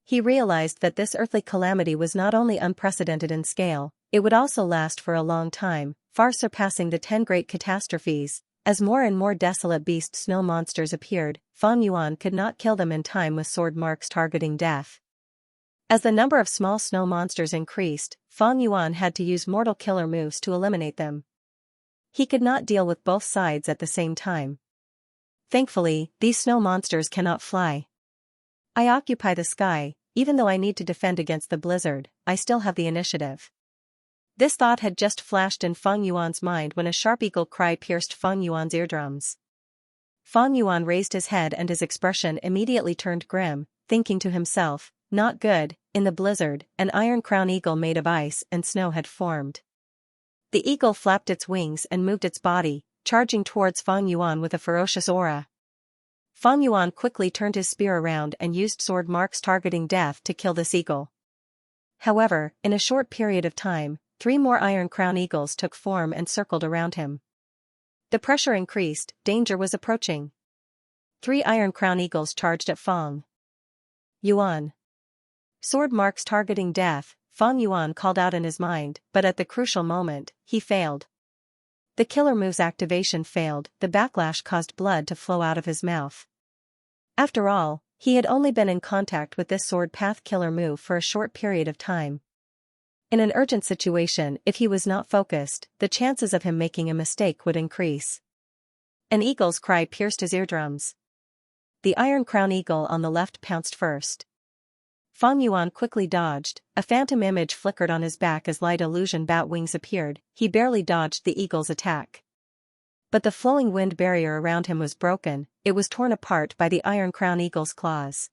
He realized that this earthly calamity was not only unprecedented in scale, it would also last for a long time, far surpassing the 10 great catastrophes. As more and more desolate beast snow monsters appeared, Fang Yuan could not kill them in time with sword marks targeting death. As the number of small snow monsters increased, Fang Yuan had to use mortal killer moves to eliminate them. He could not deal with both sides at the same time. Thankfully, these snow monsters cannot fly. I occupy the sky, even though I need to defend against the blizzard, I still have the initiative. This thought had just flashed in Fang Yuan's mind when a sharp eagle cry pierced Fang Yuan's eardrums. Fang Yuan raised his head and his expression immediately turned grim, thinking to himself, not good. In the blizzard, an iron crown eagle made of ice and snow had formed. The eagle flapped its wings and moved its body, charging towards Fang Yuan with a ferocious aura. Fang Yuan quickly turned his spear around and used sword marks targeting death to kill this eagle. However, in a short period of time, 3 more iron crown eagles took form and circled around him. The pressure increased, danger was approaching. 3 iron crown eagles charged at Fang Yuan. Sword marks targeting death, Fang Yuan called out in his mind, but at the crucial moment, he failed. The killer move's activation failed, the backlash caused blood to flow out of his mouth. After all, he had only been in contact with this sword path killer move for a short period of time. In an urgent situation, if he was not focused, the chances of him making a mistake would increase. An eagle's cry pierced his eardrums. The iron crown eagle on the left pounced first. Fang Yuan quickly dodged, a phantom image flickered on his back as light illusion bat wings appeared, he barely dodged the eagle's attack. But the flowing wind barrier around him was broken, it was torn apart by the iron crown eagle's claws.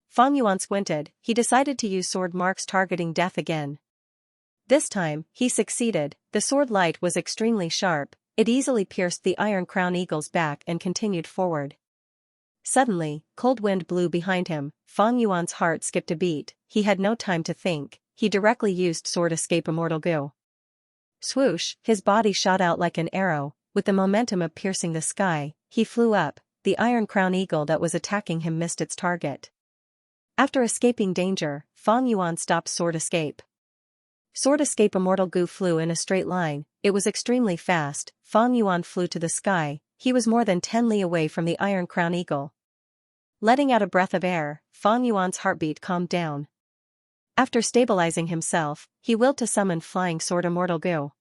Fang Yuan squinted, he decided to use sword marks targeting death again. This time, he succeeded, the sword light was extremely sharp, it easily pierced the iron crown eagle's back and continued forward. Suddenly, cold wind blew behind him, Fang Yuan's heart skipped a beat, he had no time to think, he directly used sword escape immortal goo. Swoosh, his body shot out like an arrow, with the momentum of piercing the sky, he flew up, the iron crown eagle that was attacking him missed its target. After escaping danger, Fang Yuan stopped sword escape. Sword escape immortal goo flew in a straight line, it was extremely fast, Fang Yuan flew to the sky, he was more than 10 li away from the iron crown eagle. Letting out a breath of air, Fang Yuan's heartbeat calmed down. After stabilizing himself, he willed to summon Flying Sword Immortal Goo.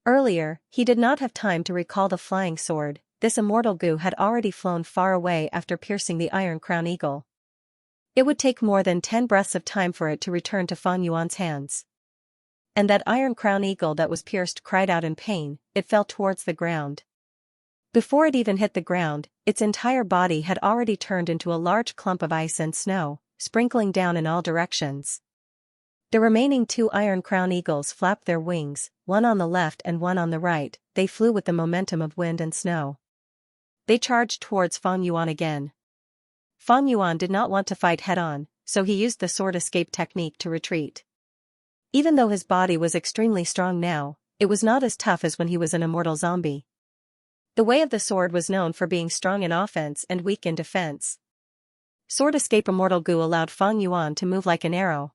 Earlier, he did not have time to recall the flying sword, this immortal goo had already flown far away after piercing the iron crown eagle. It would take more than 10 breaths of time for it to return to Fang Yuan's hands. And that iron crown eagle that was pierced cried out in pain, it fell towards the ground. Before it even hit the ground, its entire body had already turned into a large clump of ice and snow, sprinkling down in all directions. The remaining 2 iron crown eagles flapped their wings, one on the left and one on the right, they flew with the momentum of wind and snow. They charged towards Fang Yuan again. Fang Yuan did not want to fight head-on, so he used the sword escape technique to retreat. Even though his body was extremely strong now, it was not as tough as when he was an immortal zombie. The way of the sword was known for being strong in offense and weak in defense. Sword escape immortal goo allowed Fang Yuan to move like an arrow.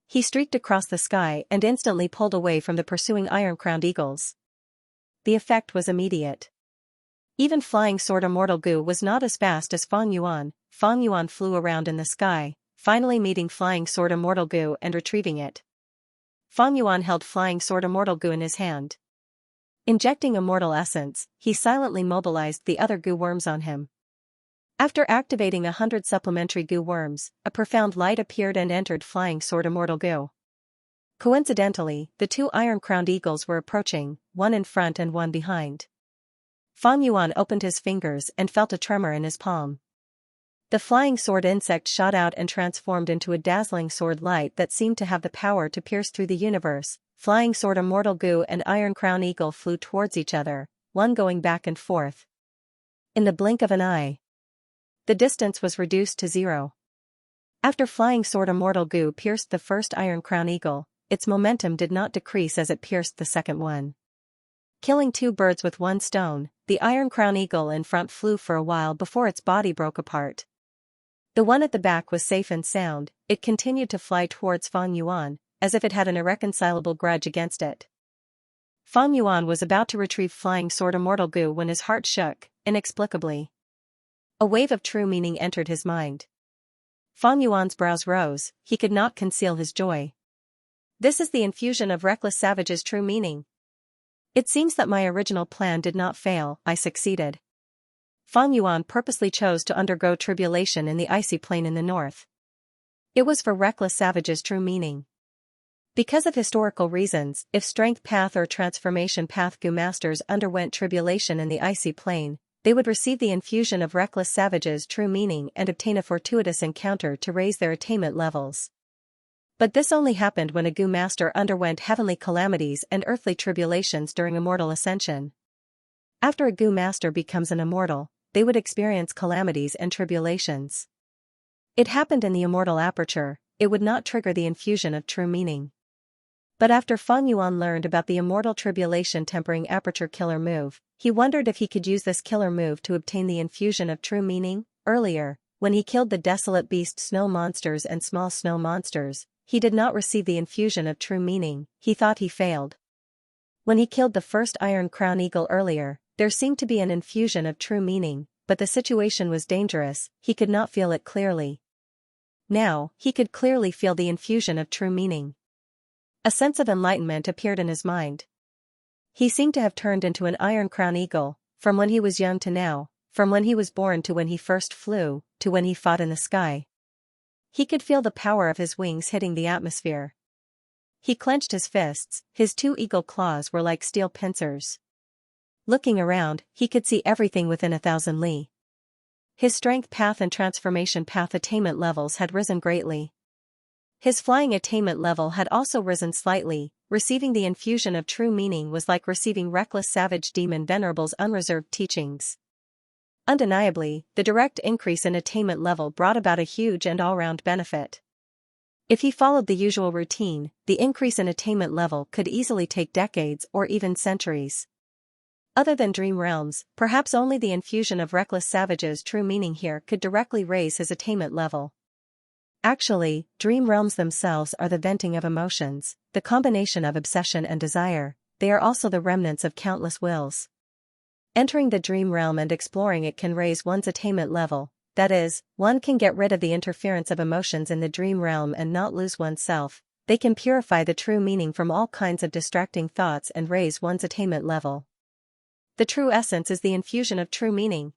He streaked across the sky and instantly pulled away from the pursuing iron-crowned eagles. The effect was immediate. Even flying sword immortal goo was not as fast as Fang Yuan. Fang Yuan flew around in the sky, finally meeting flying sword immortal goo and retrieving it. Fang Yuan held flying sword immortal goo in his hand. Injecting immortal essence, he silently mobilized the other goo worms on him. After activating 100 supplementary goo worms, a profound light appeared and entered flying sword immortal goo. Coincidentally, the 2 iron-crowned eagles were approaching, one in front and one behind. Fang Yuan opened his fingers and felt a tremor in his palm. The flying sword insect shot out and transformed into a dazzling sword light that seemed to have the power to pierce through the universe. Flying sword immortal goo and iron crown eagle flew towards each other, one going back and forth. In the blink of an eye, the distance was reduced to 0. After flying sword immortal goo pierced the first iron crown eagle, its momentum did not decrease as it pierced the second one. Killing two birds with one stone, the iron crown eagle in front flew for a while before its body broke apart. The one at the back was safe and sound. It continued to fly towards Fang Yuan, as if it had an irreconcilable grudge against it. Fang Yuan was about to retrieve flying sword immortal goo when his heart shook, inexplicably. A wave of true meaning entered his mind. Fang Yuan's brows rose, he could not conceal his joy. This is the infusion of reckless savage's true meaning. It seems that my original plan did not fail, I succeeded. Fang Yuan purposely chose to undergo tribulation in the icy plain in the north. It was for reckless savage's true meaning. Because of historical reasons, if strength path or transformation path goo masters underwent tribulation in the icy plain, they would receive the infusion of reckless savage's true meaning and obtain a fortuitous encounter to raise their attainment levels. But this only happened when a goo master underwent heavenly calamities and earthly tribulations during immortal ascension. After a goo master becomes an immortal, they would experience calamities and tribulations. It happened in the immortal aperture, it would not trigger the infusion of true meaning. But after Fang Yuan learned about the immortal tribulation tempering aperture killer move, he wondered if he could use this killer move to obtain the infusion of true meaning. Earlier, when he killed the desolate beast snow monsters and small snow monsters, he did not receive the infusion of true meaning. He thought he failed. When he killed the first iron crown eagle earlier, there seemed to be an infusion of true meaning, but the situation was dangerous, he could not feel it clearly. Now, he could clearly feel the infusion of true meaning. A sense of enlightenment appeared in his mind. He seemed to have turned into an iron crown eagle, from when he was young to now, from when he was born to when he first flew, to when he fought in the sky. He could feel the power of his wings hitting the atmosphere. He clenched his fists, his two eagle claws were like steel pincers. Looking around, he could see everything within 1,000 li. His strength path and transformation path attainment levels had risen greatly. His flying attainment level had also risen slightly. Receiving the infusion of true meaning was like receiving reckless savage demon venerable's unreserved teachings. Undeniably, the direct increase in attainment level brought about a huge and all-round benefit. If he followed the usual routine, the increase in attainment level could easily take decades or even centuries. Other than dream realms, perhaps only the infusion of reckless savage's true meaning here could directly raise his attainment level. Actually, dream realms themselves are the venting of emotions, the combination of obsession and desire. They are also the remnants of countless wills. Entering the dream realm and exploring it can raise one's attainment level, that is, one can get rid of the interference of emotions in the dream realm and not lose oneself. They can purify the true meaning from all kinds of distracting thoughts and raise one's attainment level. The true essence is the infusion of true meaning.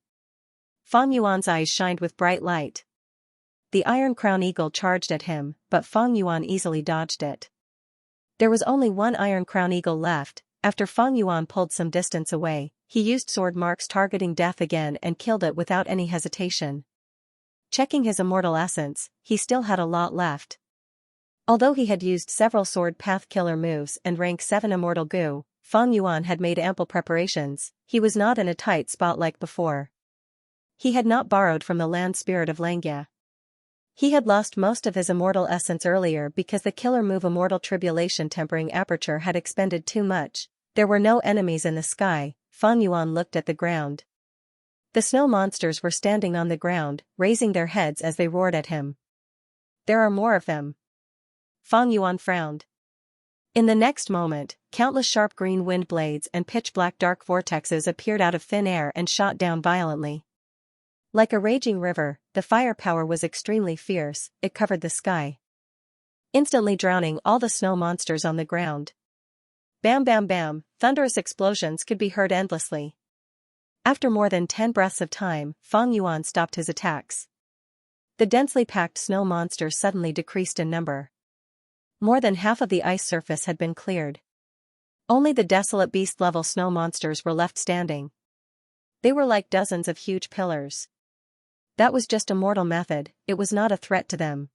Fang Yuan's eyes shined with bright light. The iron crown eagle charged at him, but Fang Yuan easily dodged it. There was only one iron crown eagle left. After Fang Yuan pulled some distance away, he used sword marks targeting death again and killed it without any hesitation. Checking his immortal essence, he still had a lot left. Although he had used several sword path killer moves and rank 7 immortal goo, Fang Yuan had made ample preparations. He was not in a tight spot like before. He had not borrowed from the land spirit of Xianxia. He had lost most of his immortal essence earlier because the killer move immortal tribulation tempering aperture had expended too much. There were no enemies in the sky. Fang Yuan looked at the ground. The snow monsters were standing on the ground, raising their heads as they roared at him. There are more of them. Fang Yuan frowned. In the next moment, countless sharp green wind blades and pitch-black dark vortexes appeared out of thin air and shot down violently. Like a raging river, the firepower was extremely fierce. It covered the sky, instantly drowning all the snow monsters on the ground. Bam bam bam, thunderous explosions could be heard endlessly. After more than 10 breaths of time, Fang Yuan stopped his attacks. The densely packed snow monsters suddenly decreased in number. More than half of the ice surface had been cleared. Only the desolate beast-level snow monsters were left standing. They were like dozens of huge pillars. That was just a mortal method, it was not a threat to them.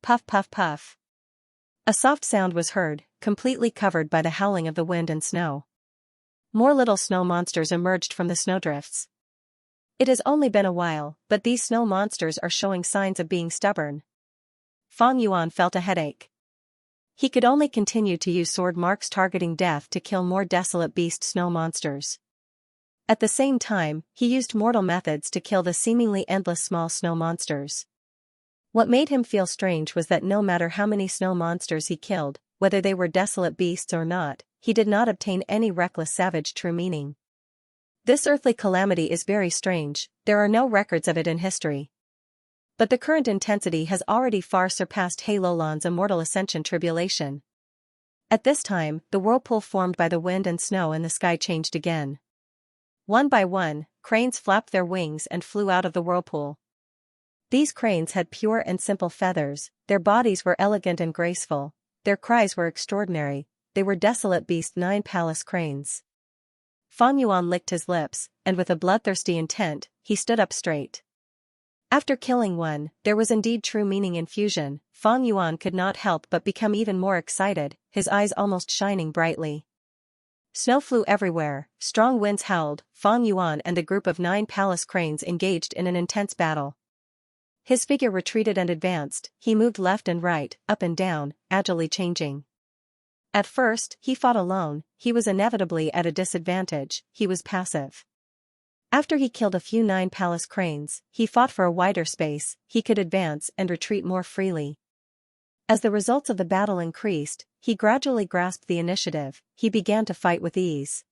Puff puff puff. A soft sound was heard, completely covered by the howling of the wind and snow. More little snow monsters emerged from the snowdrifts. It has only been a while, but these snow monsters are showing signs of being stubborn. Fang Yuan felt a headache. He could only continue to use sword marks targeting death to kill more desolate beast snow monsters. At the same time, he used mortal methods to kill the seemingly endless small snow monsters. What made him feel strange was that no matter how many snow monsters he killed, whether they were desolate beasts or not, he did not obtain any reckless savage true meaning. This earthly calamity is very strange, there are no records of it in history. But the current intensity has already far surpassed Halolan's immortal ascension tribulation. At this time, the whirlpool formed by the wind and snow in the sky changed again. One by one, cranes flapped their wings and flew out of the whirlpool. These cranes had pure and simple feathers, their bodies were elegant and graceful, their cries were extraordinary, they were desolate beast 9 palace cranes. Fang Yuan licked his lips, and with a bloodthirsty intent, he stood up straight. After killing one, there was indeed true meaning in fusion. Fang Yuan could not help but become even more excited, his eyes almost shining brightly. Snow flew everywhere, strong winds howled, Fang Yuan and the group of 9 palace cranes engaged in an intense battle. His figure retreated and advanced, he moved left and right, up and down, agilely changing. At first, he fought alone, he was inevitably at a disadvantage, he was passive. After he killed a few 9 palace cranes, he fought for a wider space, he could advance and retreat more freely. As the results of the battle increased, he gradually grasped the initiative, he began to fight with ease.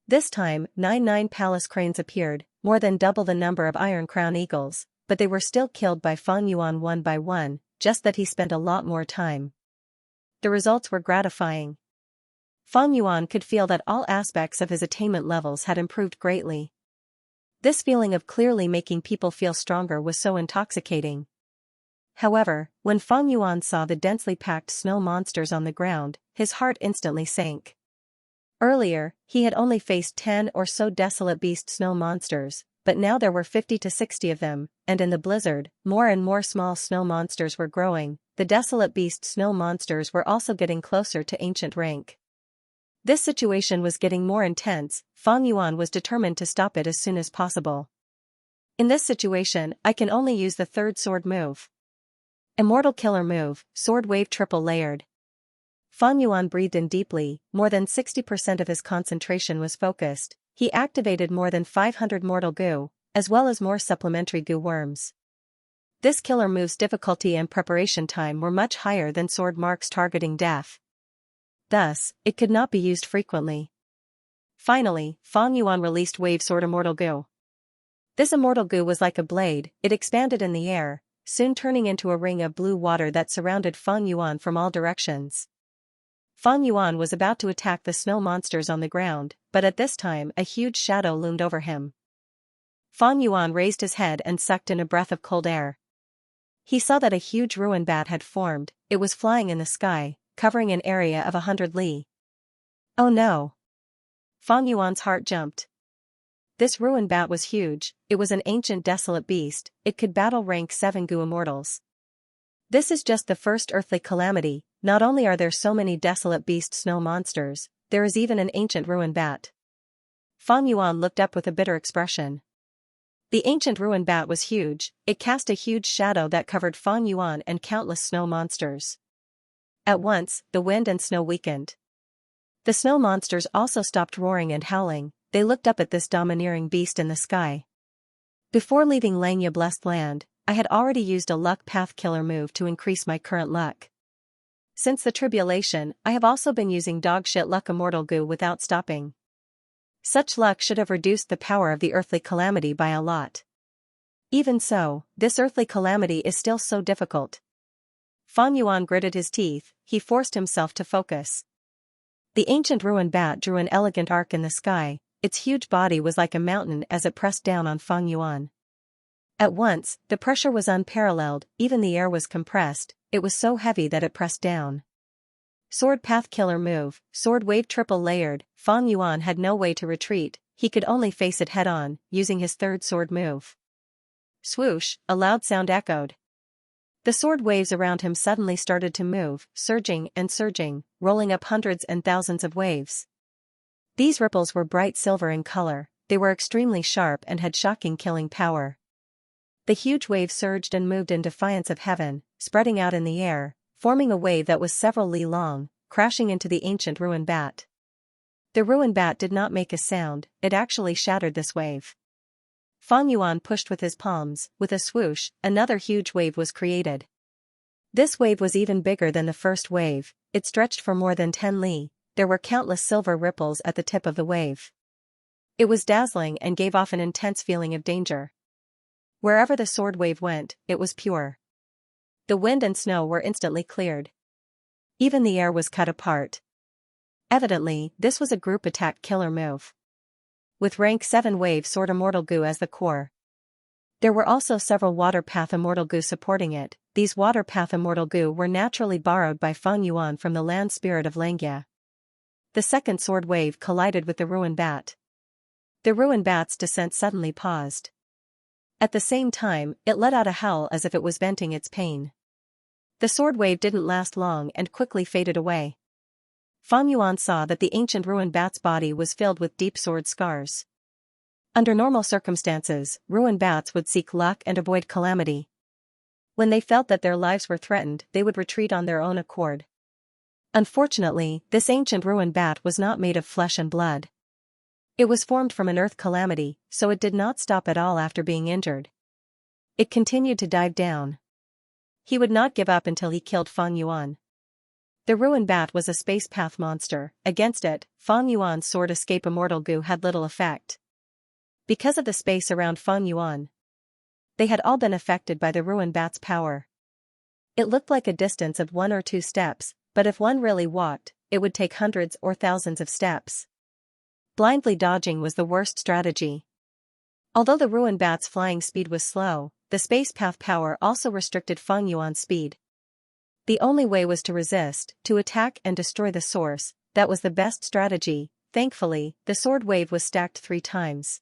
This time, 9 palace cranes appeared, more than double the number of Iron Crown Eagles, but they were still killed by Fang Yuan one by one, just that he spent a lot more time. The results were gratifying. Fang Yuan could feel that all aspects of his attainment levels had improved greatly. This feeling of clearly making people feel stronger was so intoxicating. However, when Fang Yuan saw the densely packed snow monsters on the ground, his heart instantly sank. Earlier, he had only faced 10 or so desolate beast snow monsters, but now there were 50 to 60 of them, and in the blizzard, more and more small snow monsters were growing. The desolate beast snow monsters were also getting closer to ancient rank. This situation was getting more intense, Fang Yuan was determined to stop it as soon as possible. In this situation, I can only use the third sword move. Immortal Killer Move, Sword Wave Triple Layered. Fang Yuan breathed in deeply, more than 60% of his concentration was focused, he activated more than 500 mortal goo, as well as more supplementary goo worms. This killer move's difficulty and preparation time were much higher than sword marks targeting death. Thus, it could not be used frequently. Finally, Fang Yuan released Wave Sword Immortal Goo. This immortal goo was like a blade, it expanded in the air, soon turning into a ring of blue water that surrounded Fang Yuan from all directions. Fang Yuan was about to attack the snow monsters on the ground, but at this time a huge shadow loomed over him. Fang Yuan raised his head and sucked in a breath of cold air. He saw that a huge ruin bat had formed, it was flying in the sky, covering an area of 100 li. Oh no! Fang Yuan's heart jumped. This ruin bat was huge, it was an ancient desolate beast, it could battle rank 7 goo immortals. This is just the first earthly calamity, not only are there so many desolate beast snow monsters, there is even an ancient ruin bat. Fang Yuan looked up with a bitter expression. The ancient ruin bat was huge, it cast a huge shadow that covered Fang Yuan and countless snow monsters. At once, the wind and snow weakened. The snow monsters also stopped roaring and howling, they looked up at this domineering beast in the sky. Before leaving Xianxia Blessed Land, I had already used a luck path killer move to increase my current luck. Since the tribulation, I have also been using dogshit luck immortal goo without stopping. Such luck should have reduced the power of the earthly calamity by a lot. Even so, this earthly calamity is still so difficult. Fang Yuan gritted his teeth, he forced himself to focus. The ancient ruin bat drew an elegant arc in the sky, its huge body was like a mountain as it pressed down on Fang Yuan. At once, the pressure was unparalleled, even the air was compressed, it was so heavy that it pressed down. Sword Path Killer Move, Sword Wave Triple Layered, Fang Yuan had no way to retreat, he could only face it head-on, using his third sword move. Swoosh, a loud sound echoed. The sword waves around him suddenly started to move, surging and surging, rolling up hundreds and thousands of waves. These ripples were bright silver in color, they were extremely sharp and had shocking killing power. The huge wave surged and moved in defiance of heaven, spreading out in the air, forming a wave that was several li long, crashing into the ancient ruined bat. The ruined bat did not make a sound, it actually shattered this wave. Fang Yuan pushed with his palms, with a swoosh, another huge wave was created. This wave was even bigger than the first wave, it stretched for more than 10 li, there were countless silver ripples at the tip of the wave. It was dazzling and gave off an intense feeling of danger. Wherever the sword wave went, it was pure. The wind and snow were instantly cleared. Even the air was cut apart. Evidently, this was a group attack killer move. With rank 7 wave sword immortal goo as the core. There were also several water path immortal goo supporting it. These water path immortal goo were naturally borrowed by Fang Yuan from the land spirit of Xianxia. The second sword wave collided with the ruined bat. The ruined bat's descent suddenly paused. At the same time, it let out a howl as if it was venting its pain. The sword wave didn't last long and quickly faded away. Fang Yuan saw that the ancient ruined bat's body was filled with deep sword scars. Under normal circumstances, ruined bats would seek luck and avoid calamity. When they felt that their lives were threatened, they would retreat on their own accord. Unfortunately, this ancient ruined bat was not made of flesh and blood. It was formed from an earth calamity, so it did not stop at all after being injured. It continued to dive down. He would not give up until he killed Fang Yuan. The ruined bat was a space path monster. Against it, Fang Yuan's sword escape immortal goo had little effect. Because of the space around Fang Yuan, they had all been affected by the ruined bat's power. It looked like a distance of 1 or 2 steps, but if one really walked, it would take hundreds or thousands of steps. Blindly dodging was the worst strategy. Although the ruined bat's flying speed was slow, the space path power also restricted Fang Yuan's speed. The only way was to resist, to attack and destroy the source. That was the best strategy. Thankfully, the sword wave was stacked 3 times.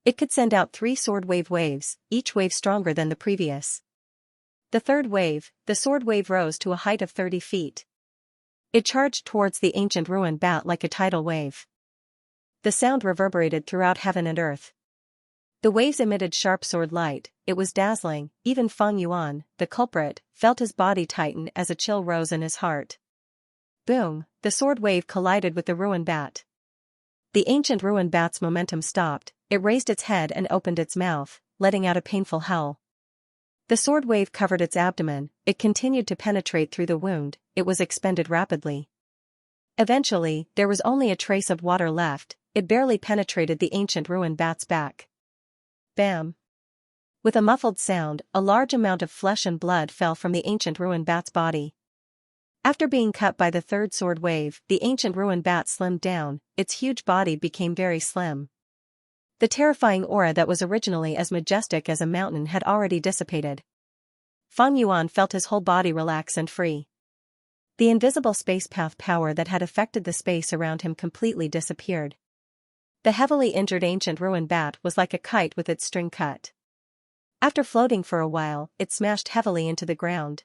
It could send out 3 sword wave waves, each wave stronger than the previous. The third wave, the sword wave, rose to a height of 30 feet. It charged towards the ancient ruined bat like a tidal wave. The sound reverberated throughout heaven and earth. The waves emitted sharp sword light, it was dazzling. Even Fang Yuan, the culprit, felt his body tighten as a chill rose in his heart. Boom, the sword wave collided with the ruined bat. The ancient ruined bat's momentum stopped, it raised its head and opened its mouth, letting out a painful howl. The sword wave covered its abdomen, it continued to penetrate through the wound, it was expended rapidly. Eventually, there was only a trace of water left, it barely penetrated the ancient ruined bat's back. Bam! With a muffled sound, a large amount of flesh and blood fell from the ancient ruined bat's body. After being cut by the third sword wave, the ancient ruined bat slimmed down, its huge body became very slim. The terrifying aura that was originally as majestic as a mountain had already dissipated. Fang Yuan felt his whole body relax and free. The invisible space path power that had affected the space around him completely disappeared. The heavily injured ancient ruined bat was like a kite with its string cut. After floating for a while, it smashed heavily into the ground.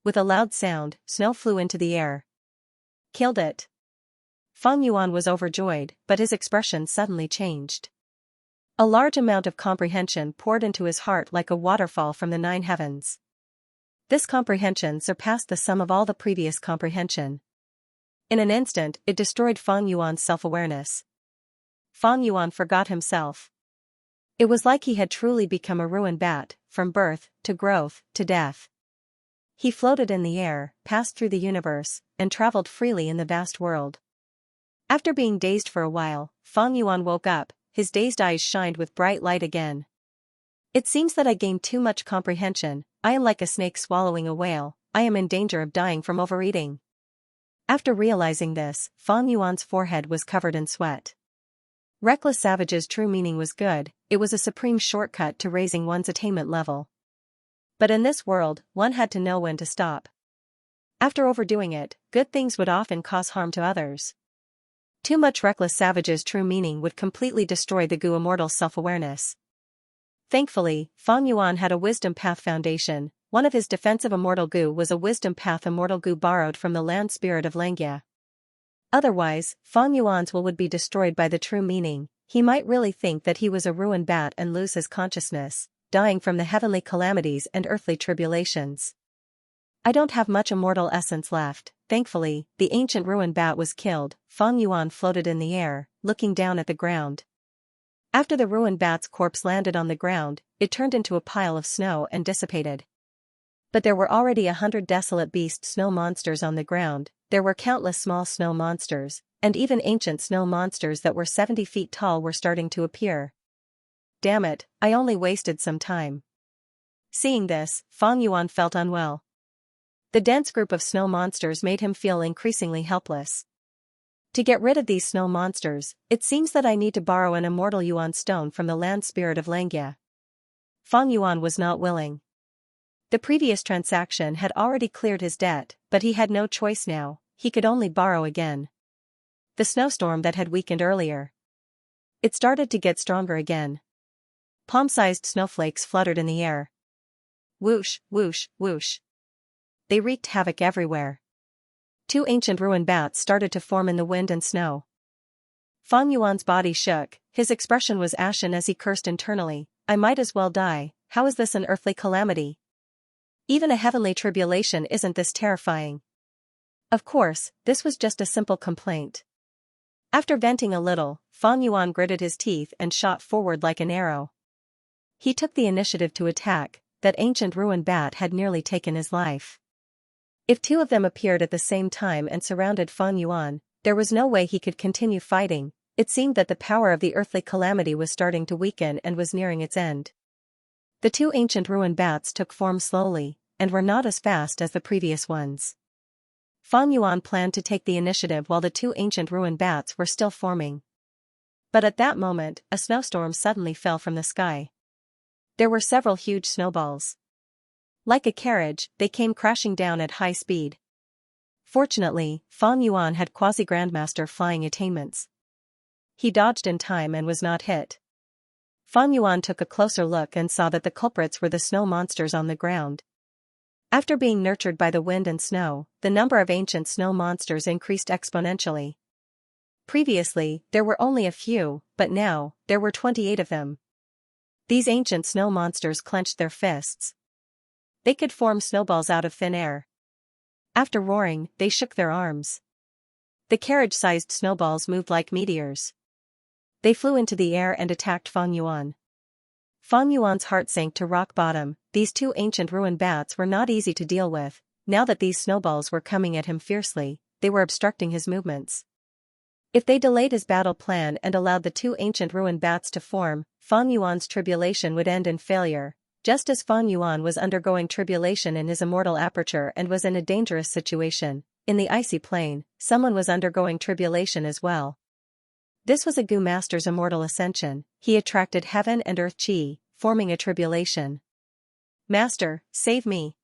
With a loud sound, snow flew into the air. Killed it. Fang Yuan was overjoyed, but his expression suddenly changed. A large amount of comprehension poured into his heart like a waterfall from the 9 heavens. This comprehension surpassed the sum of all the previous comprehension. In an instant, it destroyed Fang Yuan's self-awareness. Fang Yuan forgot himself. It was like he had truly become a ruined bat, from birth, to growth, to death. He floated in the air, passed through the universe, and traveled freely in the vast world. After being dazed for a while, Fang Yuan woke up, his dazed eyes shined with bright light again. It seems that I gained too much comprehension, I am like a snake swallowing a whale, I am in danger of dying from overeating. After realizing this, Fang Yuan's forehead was covered in sweat. Reckless Savage's true meaning was good, it was a supreme shortcut to raising one's attainment level. But in this world, one had to know when to stop. After overdoing it, good things would often cause harm to others. Too much Reckless Savage's true meaning would completely destroy the Gu Immortal's self-awareness. Thankfully, Fang Yuan had a Wisdom Path foundation, one of his defensive Immortal Gu was a Wisdom Path Immortal Gu borrowed from the land spirit of Xianxia. Otherwise, Fang Yuan's will would be destroyed by the true meaning, he might really think that he was a ruined bat and lose his consciousness. dying from the heavenly calamities and earthly tribulations. I don't have much immortal essence left. Thankfully, the ancient ruined bat was killed. Fang Yuan floated in the air, looking down at the ground. After the ruined bat's corpse landed on the ground, it turned into a pile of snow and dissipated. But there were already 100 desolate beast snow monsters on the ground. There were countless small snow monsters, and even ancient snow monsters that were 70 feet tall were starting to appear. Damn it, I only wasted some time. Seeing this, Fang Yuan felt unwell. The dense group of snow monsters made him feel increasingly helpless. To get rid of these snow monsters, it seems that I need to borrow an immortal Yuan stone from the land spirit of Xianxia. Fang Yuan was not willing. The previous transaction had already cleared his debt, but he had no choice now. He could only borrow again. The snowstorm that had weakened earlier. It started to get stronger again. Palm-sized snowflakes fluttered in the air. Whoosh, whoosh, whoosh. They wreaked havoc everywhere. 2 ancient ruined bats started to form in the wind and snow. Fang Yuan's body shook, his expression was ashen as he cursed internally. I might as well die. How is this an earthly calamity? Even a heavenly tribulation isn't this terrifying. Of course, this was just a simple complaint. After venting a little, Fang Yuan gritted his teeth and shot forward like an arrow. He took the initiative to attack. That ancient ruined bat had nearly taken his life. If 2 of them appeared at the same time and surrounded Fang Yuan, there was no way he could continue fighting. It seemed that the power of the earthly calamity was starting to weaken and was nearing its end. The 2 ancient ruined bats took form slowly, and were not as fast as the previous ones. Fang Yuan planned to take the initiative while the 2 ancient ruined bats were still forming. But at that moment, a snowstorm suddenly fell from the sky. There were several huge snowballs. Like a carriage, they came crashing down at high speed. Fortunately, Fang Yuan had quasi-grandmaster flying attainments. He dodged in time and was not hit. Fang Yuan took a closer look and saw that the culprits were the snow monsters on the ground. After being nurtured by the wind and snow, the number of ancient snow monsters increased exponentially. Previously, there were only a few, but now, there were 28 of them. These ancient snow monsters clenched their fists. They could form snowballs out of thin air. After roaring, they shook their arms. The carriage-sized snowballs moved like meteors. They flew into the air and attacked Fang Yuan. Fang Yuan's heart sank to rock bottom. These 2 ancient ruined bats were not easy to deal with. Now that these snowballs were coming at him fiercely, they were obstructing his movements. If they delayed his battle plan and allowed the 2 ancient ruined bats to form, Fang Yuan's tribulation would end in failure. Just as Fang Yuan was undergoing tribulation in his immortal aperture and was in a dangerous situation, in the icy plain, someone was undergoing tribulation as well. This was a Gu Master's immortal ascension. He attracted heaven and earth chi, forming a tribulation. Master, save me!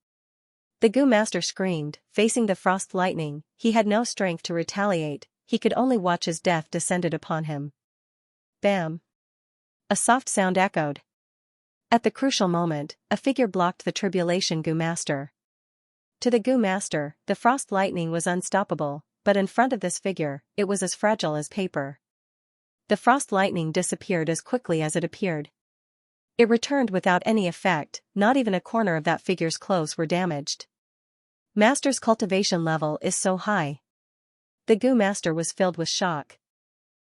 The Gu Master screamed, facing the frost lightning. He had no strength to retaliate, he could only watch as death descended upon him. Bam! A soft sound echoed. At the crucial moment, a figure blocked the tribulation Gu Master. To the Gu Master, the frost lightning was unstoppable, but in front of this figure, it was as fragile as paper. The frost lightning disappeared as quickly as it appeared. It returned without any effect, not even a corner of that figure's clothes were damaged. Master's cultivation level is so high. The Gu Master was filled with shock.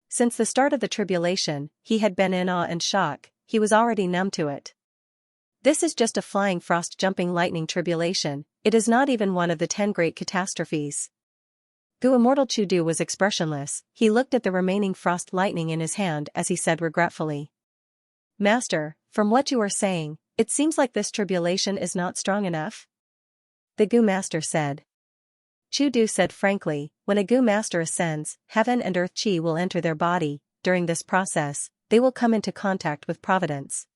Since the start of the tribulation, he had been in awe and shock. He was already numb to it. This is just a flying frost-jumping lightning tribulation, it is not even one of the 10 great catastrophes. Gu Immortal Chudu was expressionless, he looked at the remaining frost lightning in his hand as he said regretfully. Master, from what you are saying, it seems like this tribulation is not strong enough? The Gu Master said. Chudu said frankly, when a Gu Master ascends, heaven and earth chi will enter their body. During this process, they will come into contact with Providence.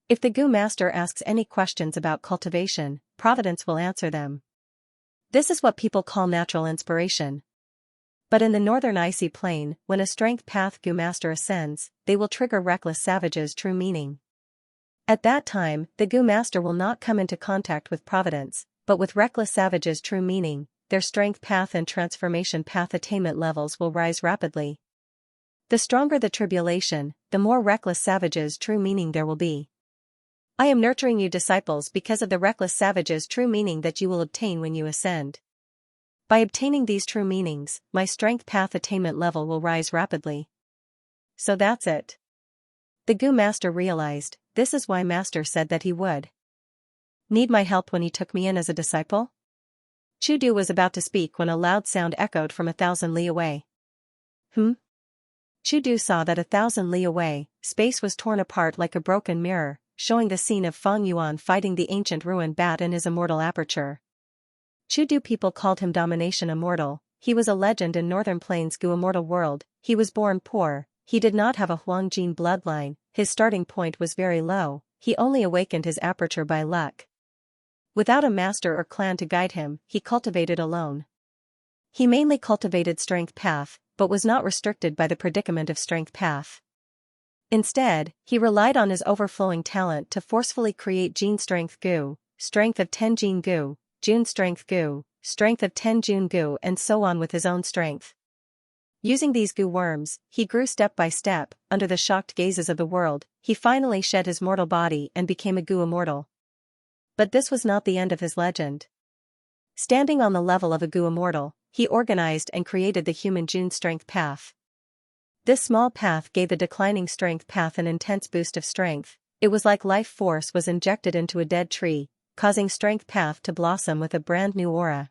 If the Gu Master asks any questions about cultivation, Providence will answer them. This is what people call natural inspiration. But in the northern icy plain, when a strength path Gu Master ascends, they will trigger reckless savage's true meaning. At that time, the Gu Master will not come into contact with Providence, but with reckless savage's true meaning, their strength path and transformation path attainment levels will rise rapidly. The stronger the tribulation, the more reckless savage's true meaning there will be. I am nurturing you disciples because of the reckless savage's true meaning that you will obtain when you ascend. By obtaining these true meanings, my strength path attainment level will rise rapidly. So that's it. The Gu Master realized, this is why Master said that he would need my help when he took me in as a disciple? Chudu was about to speak when a loud sound echoed from 1,000 li away. Chudu saw that 1,000 li away, space was torn apart like a broken mirror, showing the scene of Fang Yuan fighting the ancient ruined bat in his immortal aperture. Chudu people called him Domination Immortal. He was a legend in Northern Plains Gu immortal world. He was born poor, he did not have a Huangjin bloodline, his starting point was very low, he only awakened his aperture by luck. Without a master or clan to guide him, he cultivated alone. He mainly cultivated strength path, but was not restricted by the predicament of strength path. Instead, he relied on his overflowing talent to forcefully create Jin strength Gu, strength of 10 Jin Gu, Jun strength Gu, strength of 10 Jun Gu and so on with his own strength. Using these Gu worms, he grew step by step, under the shocked gazes of the world, he finally shed his mortal body and became a Gu immortal. But this was not the end of his legend. Standing on the level of a Gu immortal, he organized and created the human Jun strength path. This small path gave the declining strength path an intense boost of strength. It was like life force was injected into a dead tree, causing strength path to blossom with a brand new aura.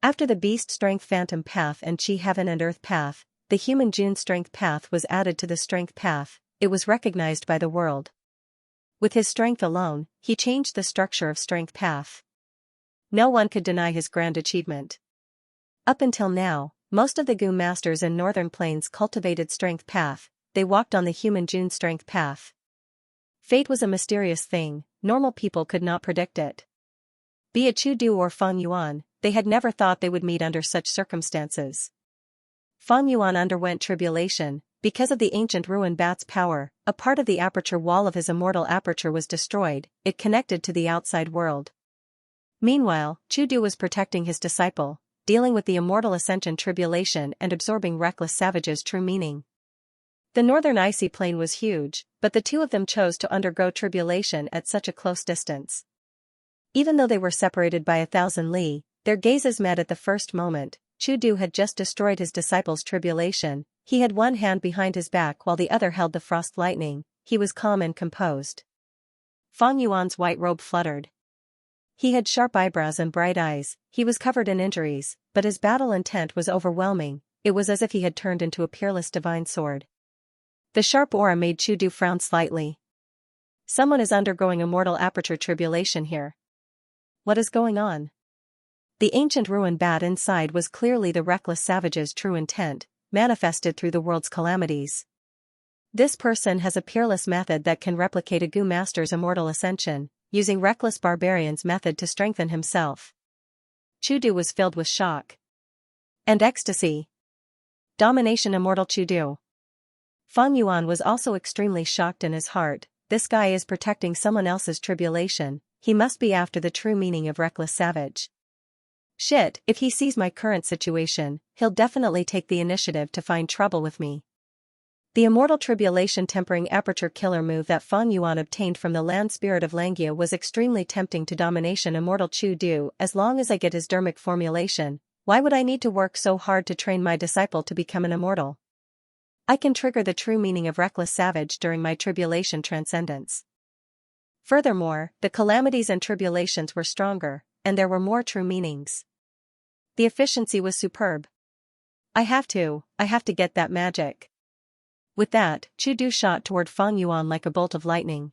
After the beast strength phantom path and chi heaven and earth path, the human Jun strength path was added to the strength path. It was recognized by the world. With his strength alone, he changed the structure of strength path. No one could deny his grand achievement. Up until now, most of the Gu masters in Northern Plains cultivated strength path, they walked on the human Jun strength path. Fate was a mysterious thing, normal people could not predict it. Be it Chudu or Fang Yuan, they had never thought they would meet under such circumstances. Fang Yuan underwent tribulation. Because of the ancient ruined bat's power, a part of the aperture wall of his immortal aperture was destroyed, it connected to the outside world. Meanwhile, Chudu was protecting his disciple, dealing with the immortal ascension tribulation and absorbing reckless savage's true meaning. The northern icy plain was huge, but the two of them chose to undergo tribulation at such a close distance. Even though they were separated by 1,000 li, their gazes met at the first moment. Chudu had just destroyed his disciple's tribulation. He had one hand behind his back while the other held the frost lightning. He was calm and composed. Fang Yuan's white robe fluttered. He had sharp eyebrows and bright eyes, he was covered in injuries, but his battle intent was overwhelming, it was as if he had turned into a peerless divine sword. The sharp aura made Chudu frown slightly. Someone is undergoing immortal aperture tribulation here. What is going on? The ancient ruined bat inside was clearly the reckless savage's true intent, manifested through the world's calamities. This person has a peerless method that can replicate a Gu master's immortal ascension, using reckless barbarian's method to strengthen himself. Chudu was filled with shock and ecstasy. Domination immortal Chudu. Fang Yuan was also extremely shocked in his heart. This guy is protecting someone else's tribulation, he must be after the true meaning of reckless savage. Shit, if he sees my current situation, he'll definitely take the initiative to find trouble with me. The immortal tribulation tempering aperture killer move that Fang Yuan obtained from the land spirit of Xianxia was extremely tempting to Domination immortal Chudu. As long as I get his dermic formulation, why would I need to work so hard to train my disciple to become an immortal? I can trigger the true meaning of reckless savage during my tribulation transcendence. Furthermore, the calamities and tribulations were stronger, and there were more true meanings. The efficiency was superb. I have to get that magic. With that, Chudu shot toward Fang Yuan like a bolt of lightning.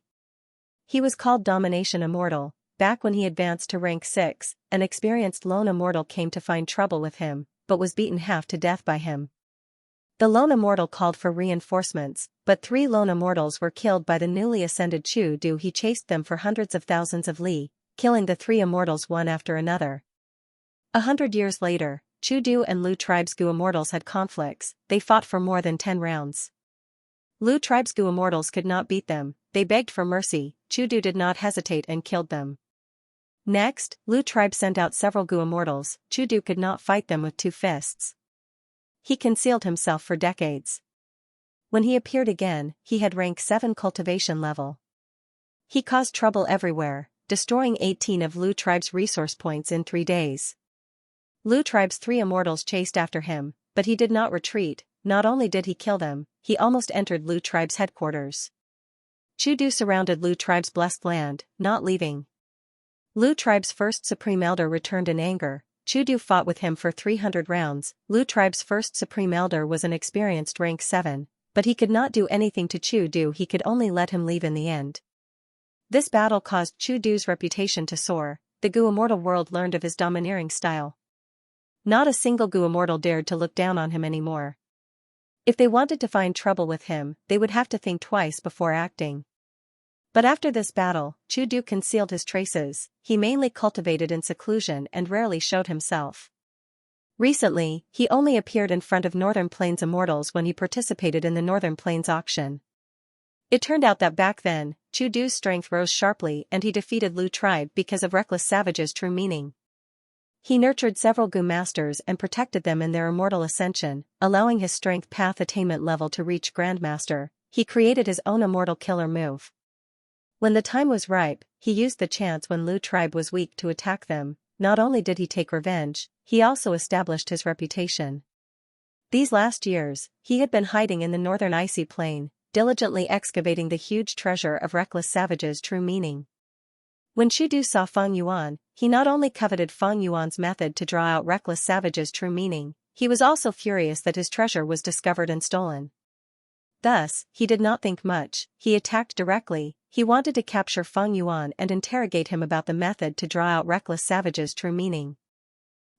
He was called Domination Immortal. Back when he advanced to rank 6, an experienced lone immortal came to find trouble with him, but was beaten half to death by him. The lone immortal called for reinforcements, but 3 lone immortals were killed by the newly ascended Chudu. He chased them for hundreds of thousands of li, killing the 3 immortals one after another. 100 years later, Chudu and Lu tribes Gu immortals had conflicts, they fought for more than 10 rounds. Lu tribes Gu immortals could not beat them, they begged for mercy, Chudu did not hesitate and killed them. Next, Lu tribe sent out several Gu immortals, Chudu could not fight them with 2 fists. He concealed himself for decades. When he appeared again, he had rank 7 cultivation level. He caused trouble everywhere, destroying 18 of Lu tribe's resource points in 3 days. Lu tribe's 3 immortals chased after him, but he did not retreat. Not only did he kill them, he almost entered Lu tribe's headquarters. Chu Du surrounded Lu tribe's blessed land, not leaving. Lu tribe's first supreme elder returned in anger. Chu Du fought with him for 300 rounds. Lu tribe's first supreme elder was an experienced rank 7, but he could not do anything to Chu Du. He could only let him leave in the end. This battle caused Chu Du's reputation to soar. The Gu immortal world learned of his domineering style. Not a single Gu immortal dared to look down on him anymore. If they wanted to find trouble with him, they would have to think twice before acting. But after this battle, Chu Du concealed his traces. He mainly cultivated in seclusion and rarely showed himself. Recently, he only appeared in front of Northern Plains immortals when he participated in the Northern Plains auction. It turned out that back then, Chu Du's strength rose sharply and he defeated Lu tribe because of Reckless Savage's true meaning. He nurtured several Gu masters and protected them in their immortal ascension, allowing his strength path attainment level to reach Grandmaster. He created his own immortal killer move. When the time was ripe, he used the chance when Lu tribe was weak to attack them. Not only did he take revenge, he also established his reputation. These last years, he had been hiding in the northern icy plain, diligently excavating the huge treasure of Reckless Savage's true meaning. When Chu Du saw Feng Yuan, he not only coveted Feng Yuan's method to draw out Reckless Savage's true meaning, he was also furious that his treasure was discovered and stolen. Thus, he did not think much. He attacked directly. He wanted to capture Feng Yuan and interrogate him about the method to draw out Reckless Savage's true meaning.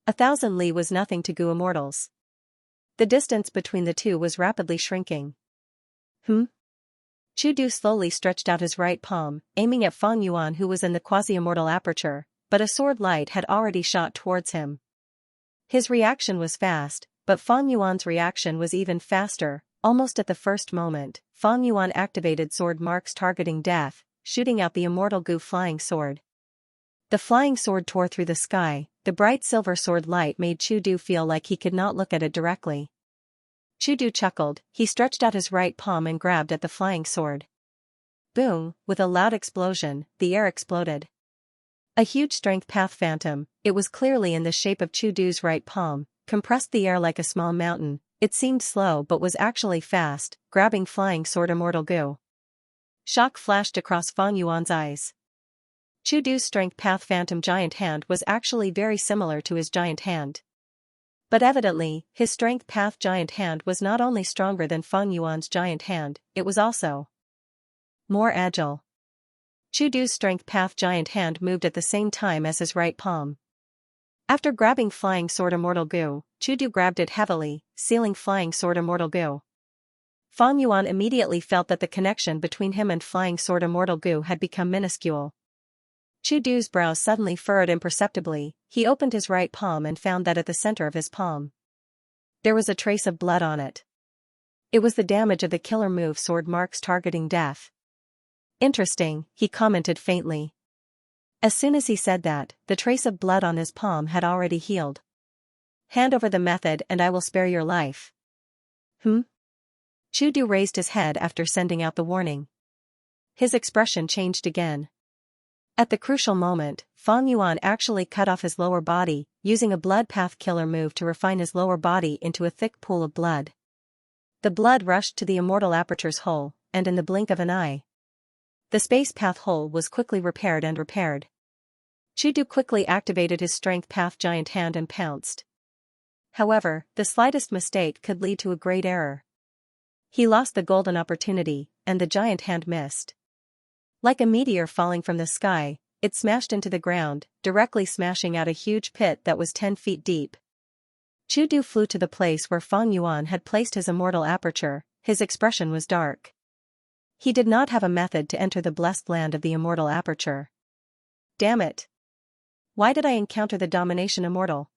1,000 li was nothing to Gu immortals. The distance between the two was rapidly shrinking. Chu Du slowly stretched out his right palm, aiming at Feng Yuan who was in the quasi-immortal aperture, but a sword light had already shot towards him. His reaction was fast, but Feng Yuan's reaction was even faster. Almost at the first moment, Feng Yuan activated sword marks targeting death, shooting out the immortal Gu flying sword. The flying sword tore through the sky. The bright silver sword light made Chu Du feel like he could not look at it directly. Chu Du chuckled. He stretched out his right palm and grabbed at the flying sword. Boom! With a loud explosion, the air exploded. A huge strength path phantom, it was clearly in the shape of Chu Du's right palm, compressed the air like a small mountain. It seemed slow but was actually fast, grabbing flying sword immortal Gu. Shock flashed across Feng Yuan's eyes. Chu Du's strength path phantom giant hand was actually very similar to his giant hand. But evidently, his strength path giant hand was not only stronger than Feng Yuan's giant hand, it was also more agile. Chu Du's strength path giant hand moved at the same time as his right palm. After grabbing flying sword immortal Gu, Chu Du grabbed it heavily, sealing flying sword immortal Gu. Feng Yuan immediately felt that the connection between him and flying sword immortal Gu had become minuscule. Chu Du's brows suddenly furrowed imperceptibly. He opened his right palm and found that at the center of his palm there was a trace of blood on it. It was the damage of the killer move sword marks targeting death. Interesting, he commented faintly. As soon as he said that, the trace of blood on his palm had already healed. Hand over the method and I will spare your life. Chu Du raised his head after sending out the warning. His expression changed again. At the crucial moment, Feng Yuan actually cut off his lower body, using a blood path killer move to refine his lower body into a thick pool of blood. The blood rushed to the immortal aperture's hole, and in the blink of an eye, the space path hole was quickly repaired. Chu Du quickly activated his strength path giant hand and pounced. However, the slightest mistake could lead to a great error. He lost the golden opportunity, and the giant hand missed. Like a meteor falling from the sky, it smashed into the ground, directly smashing out a huge pit that was 10 feet deep. Chu Du flew to the place where Feng Yuan had placed his immortal aperture. His expression was dark. He did not have a method to enter the blessed land of the immortal aperture. Damn it! Why did I encounter the domination immortal?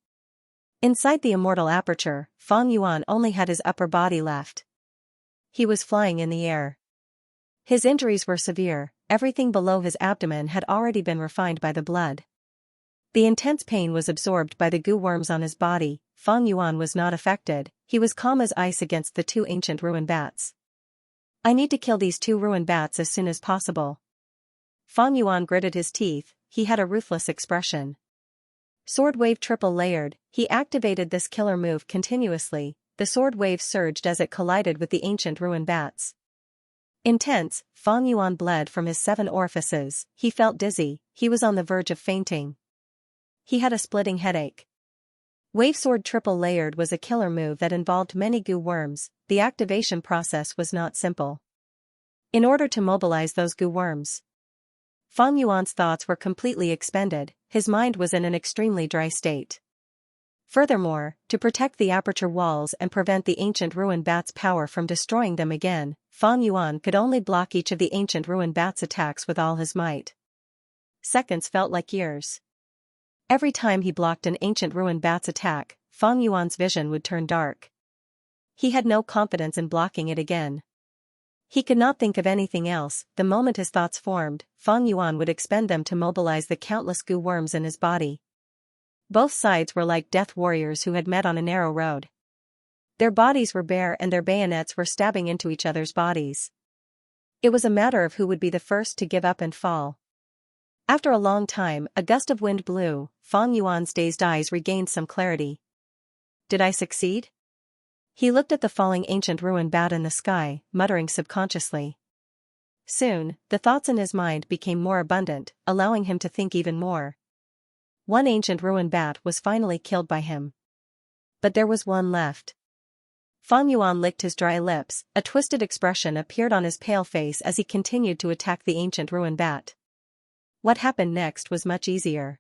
Inside the immortal aperture, Feng Yuan only had his upper body left. He was flying in the air. His injuries were severe. Everything below his abdomen had already been refined by the blood. The intense pain was absorbed by the Gu worms on his body. Feng Yuan was not affected. He was calm as ice against the 2 ancient ruin bats. I need to kill these 2 ruin bats as soon as possible. Fang Yuan gritted his teeth, he had a ruthless expression. Sword wave triple layered, he activated this killer move continuously, the sword wave surged as it collided with the ancient ruin bats. Intense, Fang Yuan bled from his 7 orifices, he felt dizzy, he was on the verge of fainting. He had a splitting headache. Wave sword triple layered was a killer move that involved many goo worms, the activation process was not simple. In order to mobilize those goo worms, Fang Yuan's thoughts were completely expended, his mind was in an extremely dry state. Furthermore, to protect the aperture walls and prevent the ancient ruin bat's power from destroying them again, Fang Yuan could only block each of the ancient ruin bat's attacks with all his might. Seconds felt like years. Every time he blocked an ancient ruin bat's attack, Fang Yuan's vision would turn dark. He had no confidence in blocking it again. He could not think of anything else, the moment his thoughts formed, Fang Yuan would expend them to mobilize the countless goo worms in his body. Both sides were like death warriors who had met on a narrow road. Their bodies were bare and their bayonets were stabbing into each other's bodies. It was a matter of who would be the first to give up and fall. After a long time, a gust of wind blew, Fang Yuan's dazed eyes regained some clarity. Did I succeed? He looked at the falling ancient ruin bat in the sky, muttering subconsciously. Soon, the thoughts in his mind became more abundant, allowing him to think even more. One ancient ruin bat was finally killed by him. But there was one left. Fang Yuan licked his dry lips, a twisted expression appeared on his pale face as he continued to attack the ancient ruin bat. What happened next was much easier.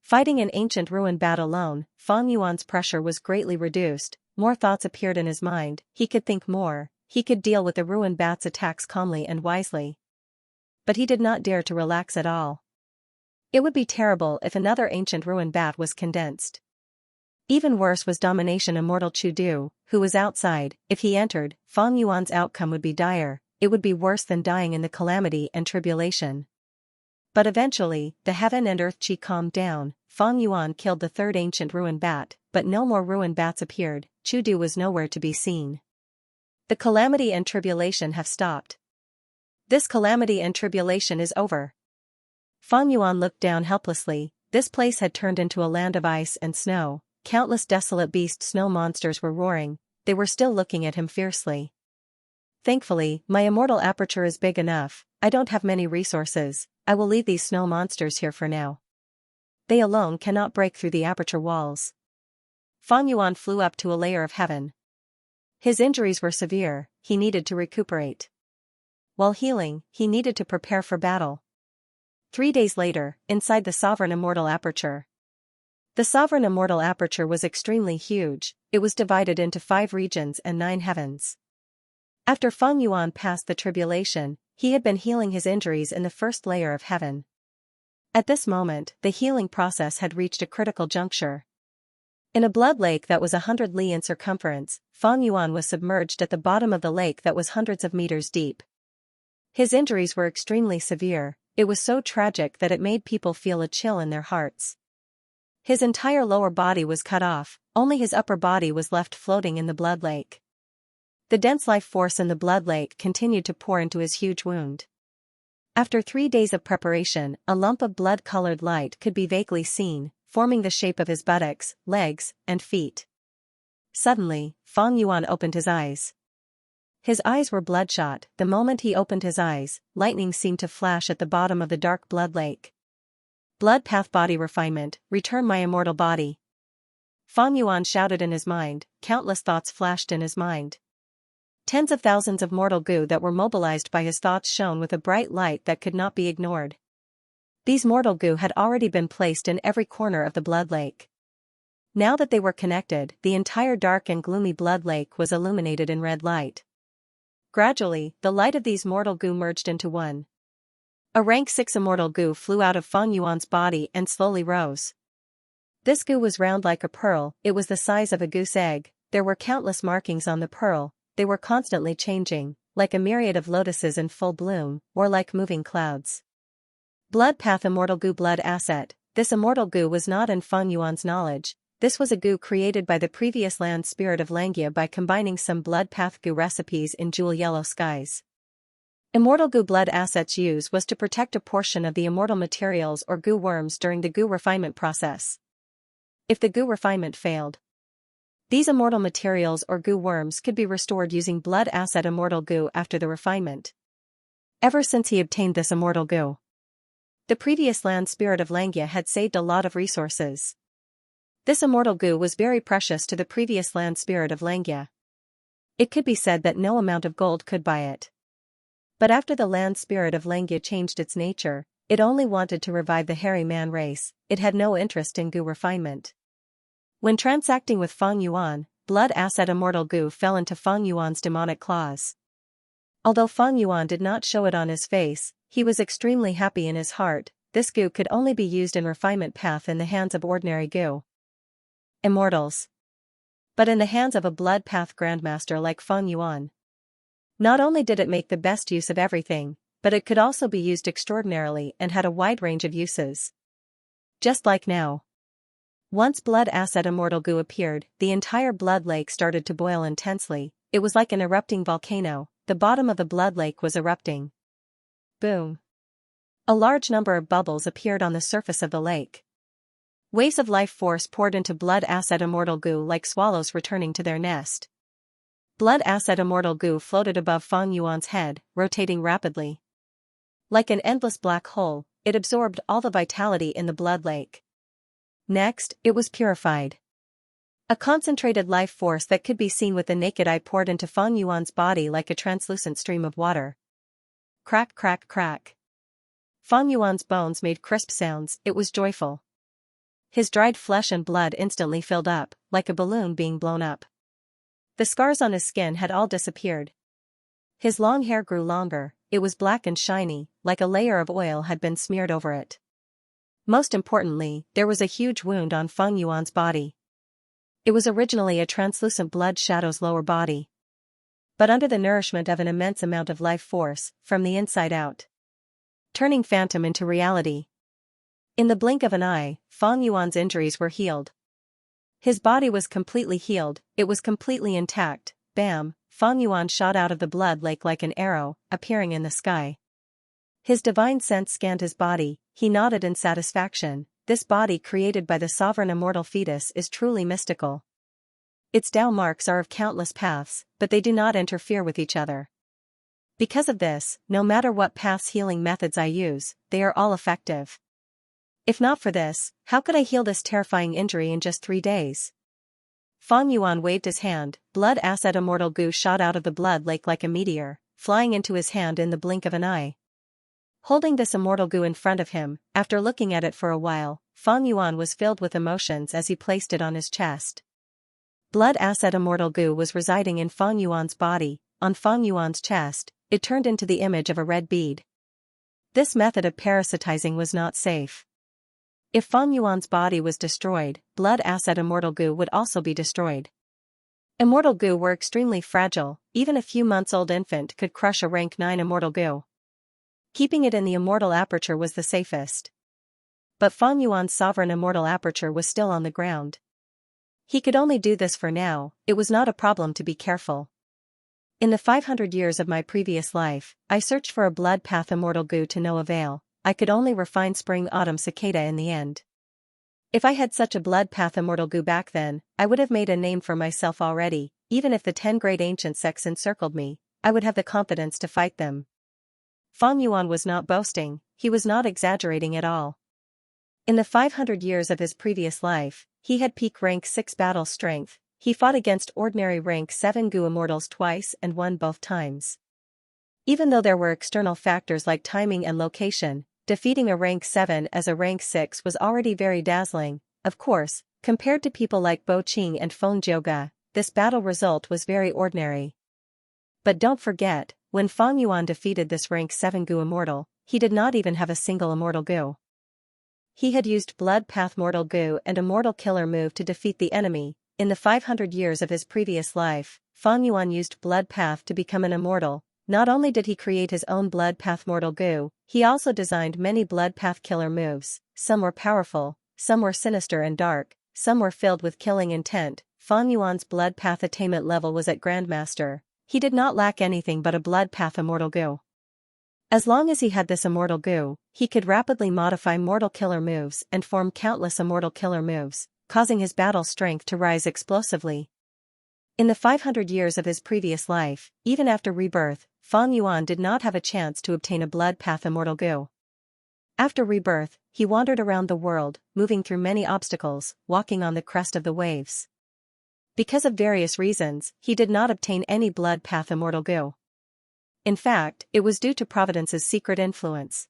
Fighting an ancient ruin bat alone, Fang Yuan's pressure was greatly reduced, more thoughts appeared in his mind, he could think more, he could deal with the ruin bat's attacks calmly and wisely. But he did not dare to relax at all. It would be terrible if another ancient ruin bat was condensed. Even worse was domination immortal Chudu, who was outside. If he entered, Fang Yuan's outcome would be dire, it would be worse than dying in the calamity and tribulation. But eventually, the heaven and earth qi calmed down, Fang Yuan killed the 3rd ancient ruin bat, but no more ruin bats appeared, Chudu was nowhere to be seen. The calamity and tribulation have stopped. This calamity and tribulation is over. Fang Yuan looked down helplessly, this place had turned into a land of ice and snow, countless desolate beast snow monsters were roaring, they were still looking at him fiercely. Thankfully, my immortal aperture is big enough, I don't have many resources, I will leave these snow monsters here for now. They alone cannot break through the aperture walls. Fang Yuan flew up to a layer of heaven. His injuries were severe, he needed to recuperate. While healing, he needed to prepare for battle. 3 days later, inside the sovereign immortal aperture. The sovereign immortal aperture was extremely huge, it was divided into 5 regions and 9 heavens. After Fang Yuan passed the tribulation, he had been healing his injuries in the first layer of heaven. At this moment, the healing process had reached a critical juncture. In a blood lake that was 100 li in circumference, Fang Yuan was submerged at the bottom of the lake that was hundreds of meters deep. His injuries were extremely severe, it was so tragic that it made people feel a chill in their hearts. His entire lower body was cut off, only his upper body was left floating in the blood lake. The dense life force in the blood lake continued to pour into his huge wound. After 3 days of preparation, a lump of blood-colored light could be vaguely seen, forming the shape of his buttocks, legs, and feet. Suddenly, Fang Yuan opened his eyes. His eyes were bloodshot, the moment he opened his eyes, lightning seemed to flash at the bottom of the dark blood lake. Blood path body refinement, return my immortal body. Fang Yuan shouted in his mind, countless thoughts flashed in his mind. Tens of thousands of mortal goo that were mobilized by his thoughts shone with a bright light that could not be ignored. These mortal goo had already been placed in every corner of the blood lake. Now that they were connected, the entire dark and gloomy blood lake was illuminated in red light. Gradually, the light of these mortal goo merged into one. A rank 6 immortal goo flew out of Fang Yuan's body and slowly rose. This goo was round like a pearl, it was the size of a goose egg, there were countless markings on the pearl, they were constantly changing, like a myriad of lotuses in full bloom, or like moving clouds. Blood path immortal goo blood asset, this immortal goo was not in Fang Yuan's knowledge, this was a goo created by the previous land spirit of Xianxia by combining some blood path goo recipes in jewel yellow skies. Immortal goo blood assets use was to protect a portion of the immortal materials or goo worms during the goo refinement process. If the goo refinement failed, these immortal materials or goo worms could be restored using blood asset immortal goo after the refinement. Ever since he obtained this immortal goo, the previous land spirit of Xianxia had saved a lot of resources. This immortal goo was very precious to the previous land spirit of Xianxia. It could be said that no amount of gold could buy it. But after the land spirit of Xianxia changed its nature, it only wanted to revive the hairy man race, it had no interest in goo refinement. When transacting with Feng Yuan, blood asset immortal goo fell into Feng Yuan's demonic claws. Although Feng Yuan did not show it on his face, he was extremely happy in his heart. This goo could only be used in refinement path in the hands of ordinary goo immortals. But in the hands of a blood path grandmaster like Feng Yuan, not only did it make the best use of everything, but it could also be used extraordinarily and had a wide range of uses. Just like now. Once blood asset immortal goo appeared, the entire blood lake started to boil intensely. It was like an erupting volcano, the bottom of the blood lake was erupting. Boom. A large number of bubbles appeared on the surface of the lake. Waves of life force poured into blood asset immortal goo like swallows returning to their nest. Blood asset immortal goo floated above Feng Yuan's head, rotating rapidly. Like an endless black hole, it absorbed all the vitality in the blood lake. Next, it was purified. A concentrated life force that could be seen with the naked eye poured into Feng Yuan's body like a translucent stream of water. Crack, crack, crack. Feng Yuan's bones made crisp sounds, it was joyful. His dried flesh and blood instantly filled up, like a balloon being blown up. The scars on his skin had all disappeared. His long hair grew longer, it was black and shiny, like a layer of oil had been smeared over it. Most importantly, there was a huge wound on Feng Yuan's body. It was originally a translucent blood shadow's lower body. But under the nourishment of an immense amount of life force, from the inside out, turning phantom into reality. In the blink of an eye, Feng Yuan's injuries were healed. His body was completely healed, it was completely intact. Bam, Feng Yuan shot out of the blood lake like an arrow, appearing in the sky. His divine sense scanned his body, he nodded in satisfaction. This body created by the sovereign immortal fetus is truly mystical. Its Tao marks are of countless paths, but they do not interfere with each other. Because of this, no matter what path's healing methods I use, they are all effective. If not for this, how could I heal this terrifying injury in just 3 days? Feng Yuan waved his hand, blood asset immortal goo shot out of the blood lake like a meteor, flying into his hand in the blink of an eye. Holding this immortal goo in front of him, after looking at it for a while, Feng Yuan was filled with emotions as he placed it on his chest. Blood asset immortal goo was residing in Feng Yuan's body, on Feng Yuan's chest, it turned into the image of a red bead. This method of parasitizing was not safe. If Feng Yuan's body was destroyed, blood asset immortal goo would also be destroyed. Immortal goo were extremely fragile, even a few months old infant could crush a rank 9 immortal goo. Keeping it in the immortal aperture was the safest. But Feng Yuan's sovereign immortal aperture was still on the ground. He could only do this for now, it was not a problem to be careful. In the 500 years of my previous life, I searched for a blood path immortal goo to no avail, I could only refine spring-autumn cicada in the end. If I had such a blood path immortal goo back then, I would have made a name for myself already, even if the 10 great ancient sects encircled me, I would have the confidence to fight them. Feng Yuan was not boasting, he was not exaggerating at all. In the 500 years of his previous life, he had peak rank 6 battle strength, he fought against ordinary rank 7 goo immortals twice and won both times. Even though there were external factors like timing and location, defeating a rank 7 as a rank 6 was already very dazzling. Of course, compared to people like Bo Qing and Feng Jiuge, this battle result was very ordinary. But don't forget, when Feng Yuan defeated this rank 7 goo immortal, he did not even have a single immortal goo. He had used blood path mortal goo and immortal killer move to defeat the enemy. In the 500 years of his previous life, Feng Yuan used blood path to become an immortal. Not only did he create his own blood path mortal goo, he also designed many blood path killer moves. Some were powerful, some were sinister and dark, some were filled with killing intent. Feng Yuan's blood path attainment level was at Grandmaster. He did not lack anything but a blood path immortal goo. As long as he had this immortal goo, he could rapidly modify mortal killer moves and form countless immortal killer moves, causing his battle strength to rise explosively. In the 500 years of his previous life, even after rebirth, Fang Yuan did not have a chance to obtain a blood path immortal goo. After rebirth, he wandered around the world, moving through many obstacles, walking on the crest of the waves. Because of various reasons, he did not obtain any blood path immortal goo. In fact, it was due to Providence's secret influence.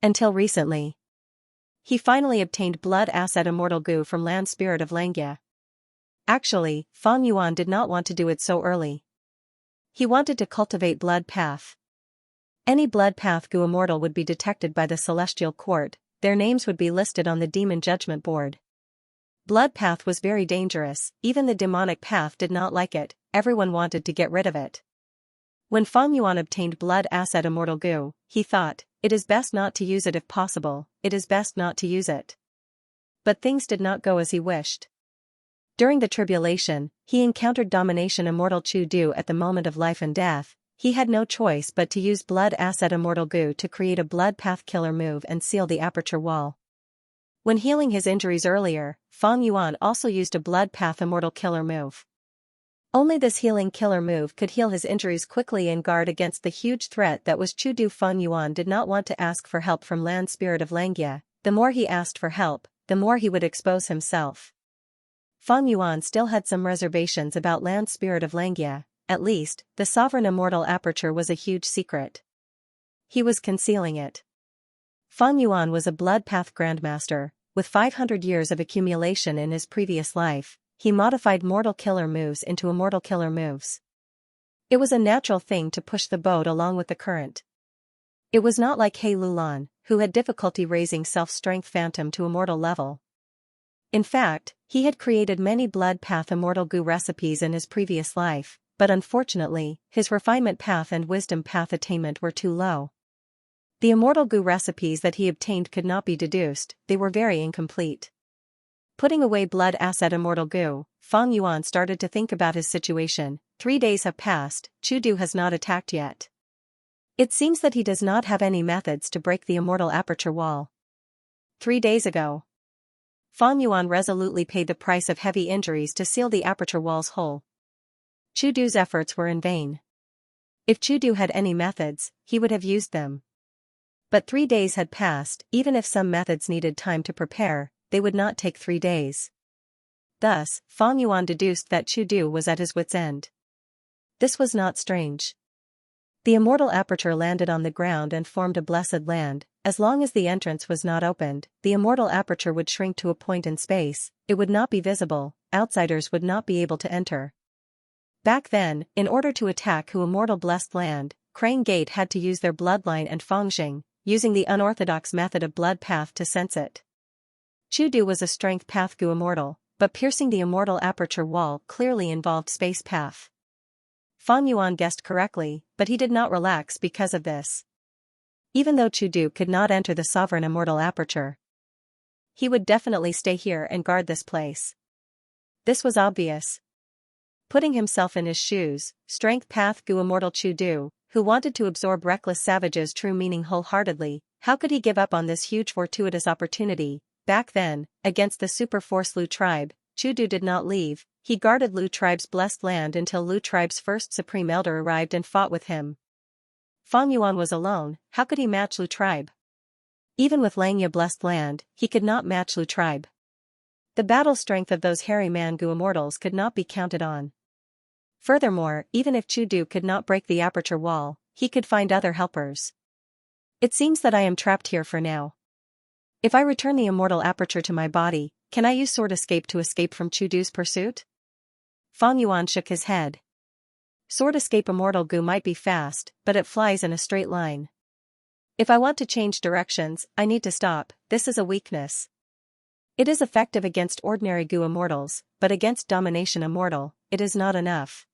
Until recently, he finally obtained blood asset immortal goo from land spirit of Xianxia. Actually, Fang Yuan did not want to do it so early. He wanted to cultivate blood path. Any blood path goo immortal would be detected by the celestial court, their names would be listed on the demon judgment board. Blood path was very dangerous, even the demonic path did not like it, everyone wanted to get rid of it. When Fang Yuan obtained blood asset immortal goo, he thought, it is best not to use it if possible, it is best not to use it. But things did not go as he wished. During the tribulation, he encountered domination immortal Chu Du at the moment of life and death. He had no choice but to use blood asset immortal goo to create a blood path killer move and seal the aperture wall. When healing his injuries earlier, Fang Yuan also used a blood path immortal killer move. Only this healing killer move could heal his injuries quickly and guard against the huge threat that was Chu Du. Fang Yuan did not want to ask for help from land spirit of Xianxia. The more he asked for help, the more he would expose himself. Fang Yuan still had some reservations about land spirit of Xianxia. At least, the sovereign immortal aperture was a huge secret. He was concealing it. Fang Yuan was a blood path grandmaster, with 500 years of accumulation in his previous life. He modified mortal killer moves into immortal killer moves. It was a natural thing to push the boat along with the current. It was not like He Lulan, who had difficulty raising self-strength phantom to immortal level. In fact, he had created many blood path immortal goo recipes in his previous life, but unfortunately, his refinement path and wisdom path attainment were too low. The immortal goo recipes that he obtained could not be deduced, they were very incomplete. Putting away blood asset immortal goo, Fang Yuan started to think about his situation. 3 days have passed, Chu Du has not attacked yet. It seems that he does not have any methods to break the immortal aperture wall. 3 days ago, Fang Yuan resolutely paid the price of heavy injuries to seal the aperture wall's hole. Chu Du's efforts were in vain. If Chu Du had any methods, he would have used them. But 3 days had passed, even if some methods needed time to prepare, they would not take 3 days. Thus, Fang Yuan deduced that Chu Du was at his wit's end. This was not strange. The immortal aperture landed on the ground and formed a blessed land. As long as the entrance was not opened, the immortal aperture would shrink to a point in space, it would not be visible, outsiders would not be able to enter. Back then, in order to attack Hu immortal blessed land, Krang Gate had to use their bloodline and Fangxing, using the unorthodox method of blood path to sense it. Chu Du was a strength path goo immortal, but piercing the immortal aperture wall clearly involved space path. Fang Yuan guessed correctly, but he did not relax because of this. Even though Chu Du could not enter the sovereign immortal aperture, he would definitely stay here and guard this place. This was obvious. Putting himself in his shoes, strength path goo immortal Chu Du, who wanted to absorb reckless savages' true meaning wholeheartedly, how could he give up on this huge fortuitous opportunity? Back then, against the super force Lu tribe, Chu Du did not leave. He guarded Lu tribe's blessed land until Lu tribe's first supreme elder arrived and fought with him. Fang Yuan was alone, how could he match Lu tribe? Even with Xianxia blessed land, he could not match Lu tribe. The battle strength of those hairy Mangu immortals could not be counted on. Furthermore, even if Chu Du could not break the aperture wall, he could find other helpers. It seems that I am trapped here for now. If I return the immortal aperture to my body, can I use sword escape to escape from Chu Du's pursuit? Fang Yuan shook his head. Sword escape immortal goo might be fast, but it flies in a straight line. If I want to change directions, I need to stop, this is a weakness. It is effective against ordinary goo immortals, but against domination immortal, it is not enough.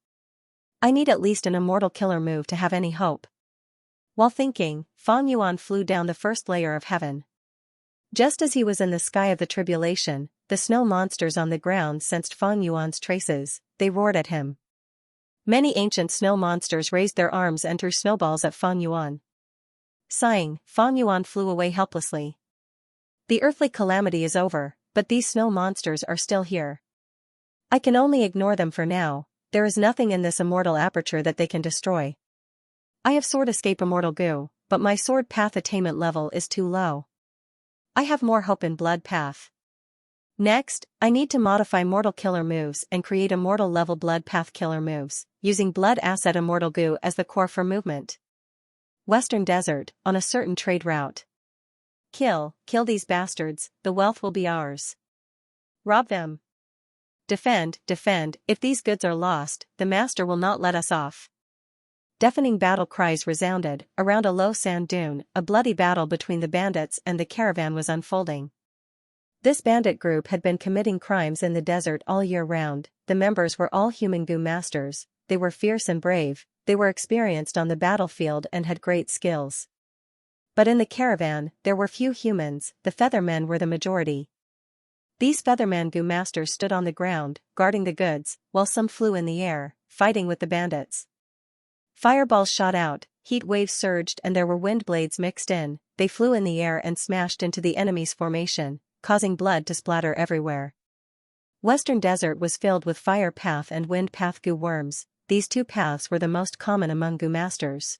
I need at least an immortal killer move to have any hope. While thinking, Fang Yuan flew down the first layer of heaven. Just as he was in the sky of the tribulation, the snow monsters on the ground sensed Fang Yuan's traces, they roared at him. Many ancient snow monsters raised their arms and threw snowballs at Fang Yuan. Sighing, Fang Yuan flew away helplessly. The earthly calamity is over, but these snow monsters are still here. I can only ignore them for now. There is nothing in this immortal aperture that they can destroy. I have sword escape immortal goo, but my sword path attainment level is too low. I have more hope in blood path. Next, I need to modify mortal killer moves and create immortal level blood path killer moves, using blood asset immortal goo as the core for movement. Western Desert, on a certain trade route. Kill these bastards, the wealth will be ours. Rob them. Defend, if these goods are lost, the master will not let us off. Deafening battle cries resounded. Around a low sand dune, a bloody battle between the bandits and the caravan was unfolding. This bandit group had been committing crimes in the desert all year round. The members were all human goo masters. They were fierce and brave, they were experienced on the battlefield and had great skills. But in the caravan, there were few humans. The feathermen were the majority. These featherman goo masters stood on the ground, guarding the goods, while some flew in the air, fighting with the bandits. Fireballs shot out, heat waves surged and there were wind blades mixed in. They flew in the air and smashed into the enemy's formation, causing blood to splatter everywhere. Western Desert was filled with fire path and wind path goo worms. These two paths were the most common among goo masters.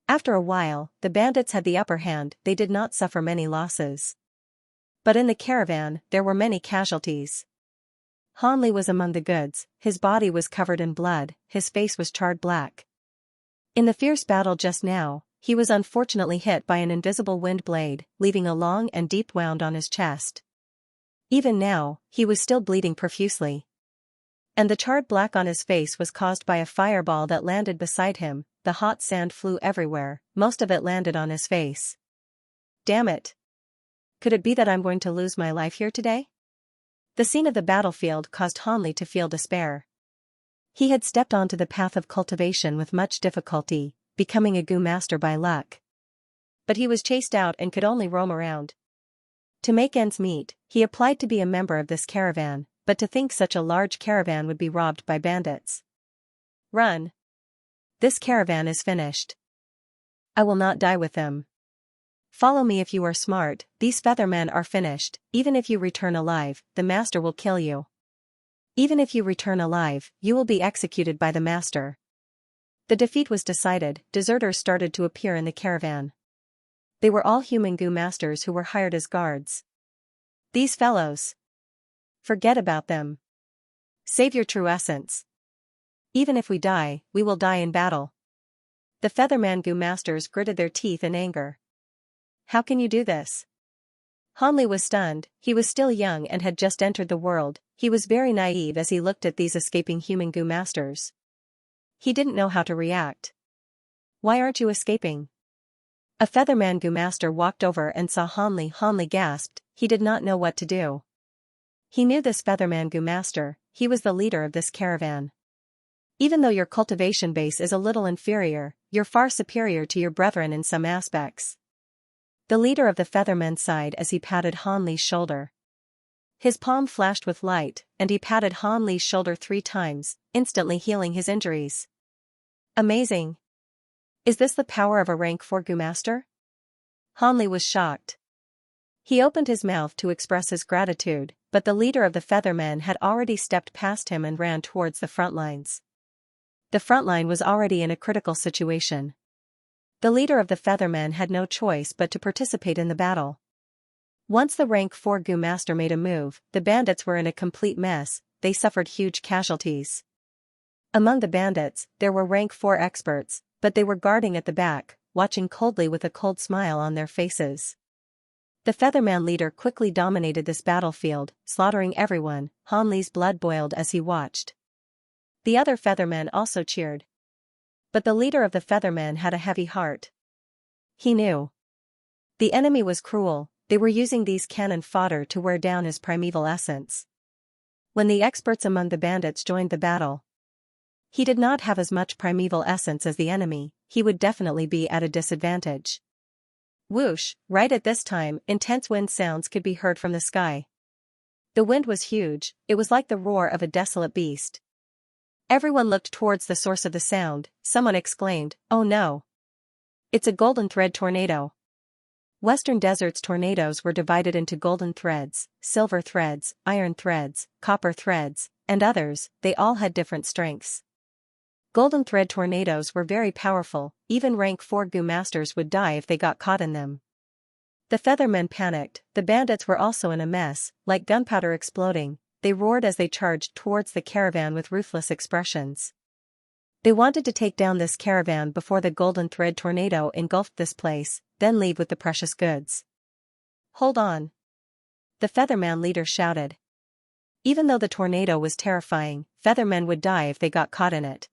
After a while, the bandits had the upper hand. They did not suffer many losses. But in the caravan, there were many casualties. Hanli was among the goods. His body was covered in blood, his face was charred black. In the fierce battle just now, he was unfortunately hit by an invisible wind blade, leaving a long and deep wound on his chest. Even now, he was still bleeding profusely. And the charred black on his face was caused by a fireball that landed beside him. The hot sand flew everywhere, most of it landed on his face. Damn it! Could it be that I'm going to lose my life here today? The scene of the battlefield caused Hanli to feel despair. He had stepped onto the path of cultivation with much difficulty, becoming a goo master by luck. But he was chased out and could only roam around. To make ends meet, he applied to be a member of this caravan, but to think such a large caravan would be robbed by bandits. Run! This caravan is finished. I will not die with them. Follow me if you are smart. These feathermen are finished. Even if you return alive, the master will kill you. Even if you return alive, you will be executed by the master. The defeat was decided. Deserters started to appear in the caravan. They were all human goo masters who were hired as guards. These fellows. Forget about them. Save your true essence. Even if we die, we will die in battle. The featherman goo masters gritted their teeth in anger. How can you do this? Hanli was stunned. He was still young and had just entered the world. He was very naive as he looked at these escaping human goo masters. He didn't know how to react. Why aren't you escaping? A featherman goo master walked over and saw Hanli. Hanli gasped. He did not know what to do. He knew this featherman goo master. He was the leader of this caravan. Even though your cultivation base is a little inferior, you're far superior to your brethren in some aspects. The leader of the feathermen sighed as he patted Hanli's shoulder. His palm flashed with light, and he patted Hanli's shoulder 3 times, instantly healing his injuries. Amazing! Is this the power of a rank 4 goo master? Hanli was shocked. He opened his mouth to express his gratitude, but the leader of the feathermen had already stepped past him and ran towards the front lines. The front line was already in a critical situation. The leader of the feathermen had no choice but to participate in the battle. Once the rank 4 goo master made a move, the bandits were in a complete mess. They suffered huge casualties. Among the bandits, there were rank 4 experts, but they were guarding at the back, watching coldly with a cold smile on their faces. The featherman leader quickly dominated this battlefield, slaughtering everyone. Hanli's blood boiled as he watched. The other feathermen also cheered. But the leader of the feathermen had a heavy heart. He knew. The enemy was cruel. They were using these cannon fodder to wear down his primeval essence. When the experts among the bandits joined the battle, he did not have as much primeval essence as the enemy. He would definitely be at a disadvantage. Whoosh! Right at this time, intense wind sounds could be heard from the sky. The wind was huge. It was like the roar of a desolate beast. Everyone looked towards the source of the sound. Someone exclaimed, "Oh no! It's a golden thread tornado. Western Desert's tornadoes were divided into golden threads, silver threads, iron threads, copper threads, and others. They all had different strengths. Golden thread tornadoes were very powerful, even rank 4 goo masters would die if they got caught in them. The feathermen panicked, the bandits were also in a mess, like gunpowder exploding. They roared as they charged towards the caravan with ruthless expressions. They wanted to take down this caravan before the golden thread tornado engulfed this place, then leave with the precious goods. Hold on. The featherman leader shouted. Even though the tornado was terrifying, feathermen would die if they got caught in it.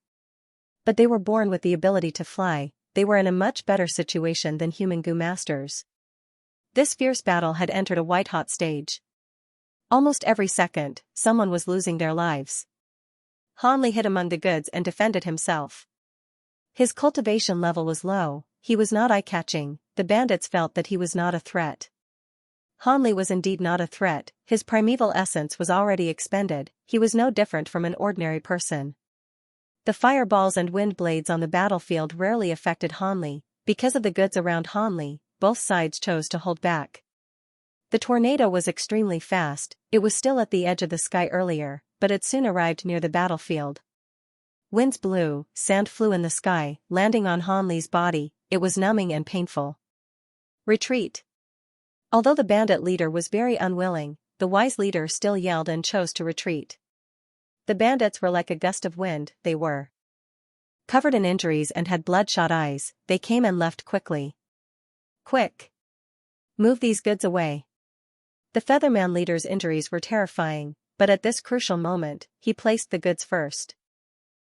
But they were born with the ability to fly. They were in a much better situation than human goo masters. This fierce battle had entered a white-hot stage. Almost every second, someone was losing their lives. Hanli hid among the goods and defended himself. His cultivation level was low, he was not eye-catching, the bandits felt that he was not a threat. Hanli was indeed not a threat, his primeval essence was already expended, he was no different from an ordinary person. The fireballs and wind blades on the battlefield rarely affected Hanli. Because of the goods around Hanli, both sides chose to hold back. The tornado was extremely fast, it was still at the edge of the sky earlier, but it soon arrived near the battlefield. Winds blew, sand flew in the sky, landing on Hanli's body. It was numbing and painful. Retreat. Although the bandit leader was very unwilling, the wise leader still yelled and chose to retreat. The bandits were like a gust of wind, they were covered in injuries and had bloodshot eyes. They came and left quickly. Quick! Move these goods away. The featherman leader's injuries were terrifying, but at this crucial moment, he placed the goods first.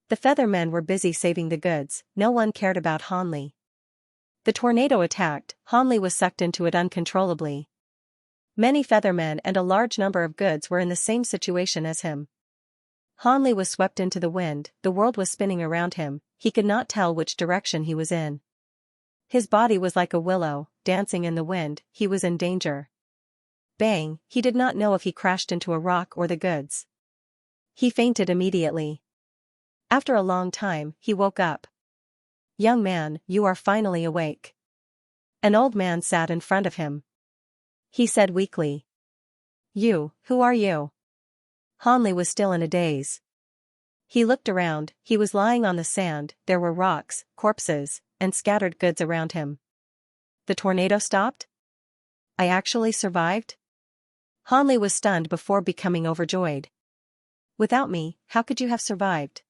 The feathermen were busy saving the goods, no one cared about Hanli. The tornado attacked, Hanli was sucked into it uncontrollably. Many feathermen and a large number of goods were in the same situation as him. Hanli was swept into the wind, the world was spinning around him, he could not tell which direction he was in. His body was like a willow, dancing in the wind, he was in danger. Bang, he did not know if he crashed into a rock or the goods. He fainted immediately. After a long time, he woke up. Young man, you are finally awake. An old man sat in front of him. He said weakly. You, who are you? Hanli was still in a daze. He looked around, he was lying on the sand, there were rocks, corpses, and scattered goods around him. The tornado stopped? I actually survived? Hanli was stunned before becoming overjoyed. Without me, how could you have survived?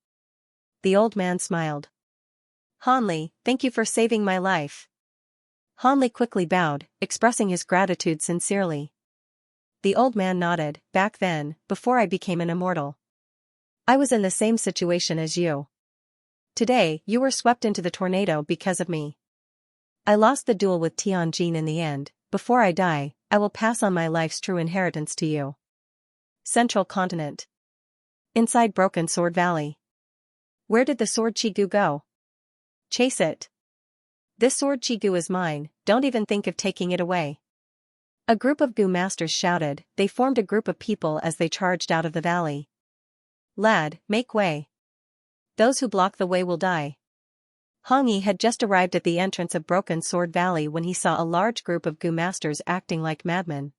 The old man smiled. Hanli, thank you for saving my life. Hanli quickly bowed, expressing his gratitude sincerely. The old man nodded. Back then, before I became an immortal, I was in the same situation as you. Today, you were swept into the tornado because of me. I lost the duel with Tianjin in the end. Before I die, I will pass on my life's true inheritance to you. Central Continent. Inside Broken Sword Valley. Where did the sword Chigu go? Chase it. This sword Chigu is mine, don't even think of taking it away. A group of goo masters shouted, they formed a group of people as they charged out of the valley. Lad, make way. Those who block the way will die. Hong Yi had just arrived at the entrance of Broken Sword Valley when he saw a large group of goo masters acting like madmen.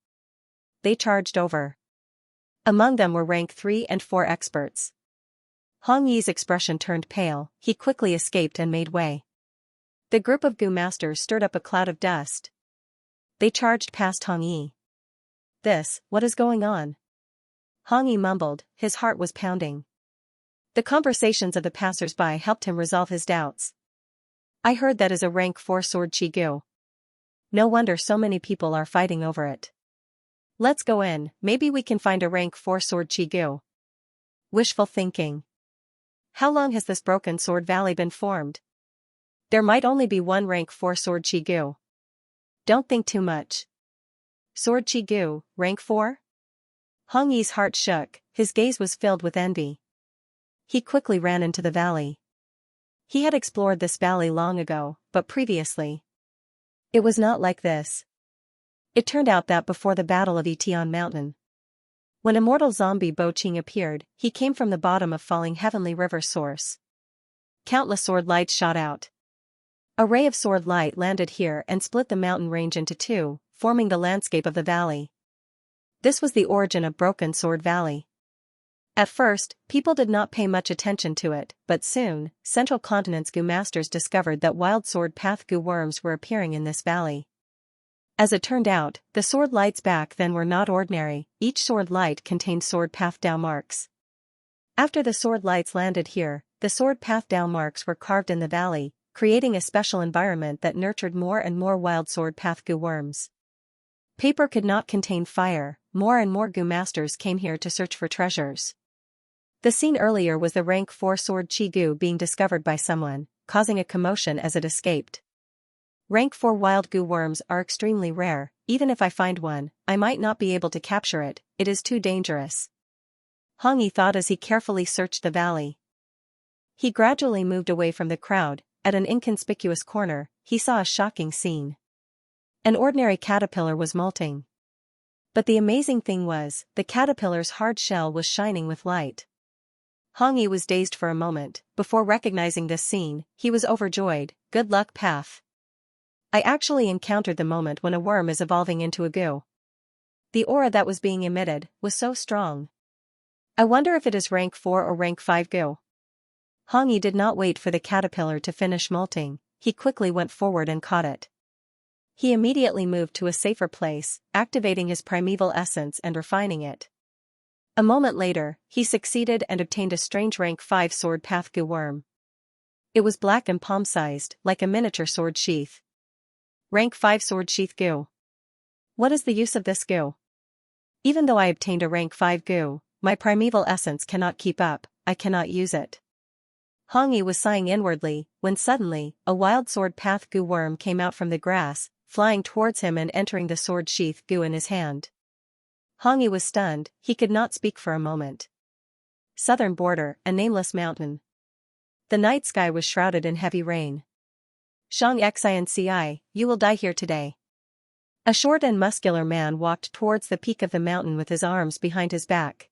They charged over. Among them were rank 3 and 4 experts. Hong Yi's expression turned pale, he quickly escaped and made way. The group of goo masters stirred up a cloud of dust. They charged past Hong Yi. What is going on? Hong Yi mumbled, his heart was pounding. The conversations of the passers-by helped him resolve his doubts. I heard that is a rank 4 sword Chigu. No wonder so many people are fighting over it. Let's go in, maybe we can find a rank 4 sword Chigu. Wishful thinking. How long has this Broken Sword Valley been formed? There might only be one rank 4 sword Chigu. Don't think too much. Sword Chigu, rank 4? Hong Yi's heart shook, his gaze was filled with envy. He quickly ran into the valley. He had explored this valley long ago, but previously, it was not like this. It turned out that before the Battle of Etian Mountain, when immortal zombie Bo Qing appeared, he came from the bottom of falling heavenly river source. Countless sword lights shot out. A ray of sword light landed here and split the mountain range into two, forming the landscape of the valley. This was the origin of Broken Sword Valley. At first, people did not pay much attention to it, but soon, Central Continent's Gu masters discovered that wild sword path Gu worms were appearing in this valley. As it turned out, the sword lights back then were not ordinary, each sword light contained sword path Dao marks. After the sword lights landed here, the sword path Dao marks were carved in the valley, creating a special environment that nurtured more and more wild sword path Gu worms. Paper could not contain fire, more and more Gu masters came here to search for treasures. The scene earlier was the rank 4 sword Chi Gu being discovered by someone, causing a commotion as it escaped. Rank 4 wild Gu worms are extremely rare, even if I find one, I might not be able to capture it, it is too dangerous. Hong Yi thought as he carefully searched the valley. He gradually moved away from the crowd. At an inconspicuous corner, he saw a shocking scene. An ordinary caterpillar was molting. But the amazing thing was, the caterpillar's hard shell was shining with light. Hong Yi was dazed for a moment. Before recognizing this scene, he was overjoyed. Good luck, Path. I actually encountered the moment when a worm is evolving into a Gu. The aura that was being emitted was so strong. I wonder if it is rank 4 or rank 5 Gu. Hong Yi did not wait for the caterpillar to finish molting, he quickly went forward and caught it. He immediately moved to a safer place, activating his primeval essence and refining it. A moment later, he succeeded and obtained a strange rank 5 sword path Gu worm. It was black and palm-sized, like a miniature sword sheath. Rank 5 sword sheath Gu. What is the use of this Gu? Even though I obtained a rank 5 Gu, my primeval essence cannot keep up, I cannot use it. Hong Yi was sighing inwardly, when suddenly, a wild sword path Gu worm came out from the grass, flying towards him and entering the sword sheath Gu in his hand. Hong Yi was stunned, he could not speak for a moment. Southern border, a nameless mountain. The night sky was shrouded in heavy rain. Xianxia, you will die here today. A short and muscular man walked towards the peak of the mountain with his arms behind his back.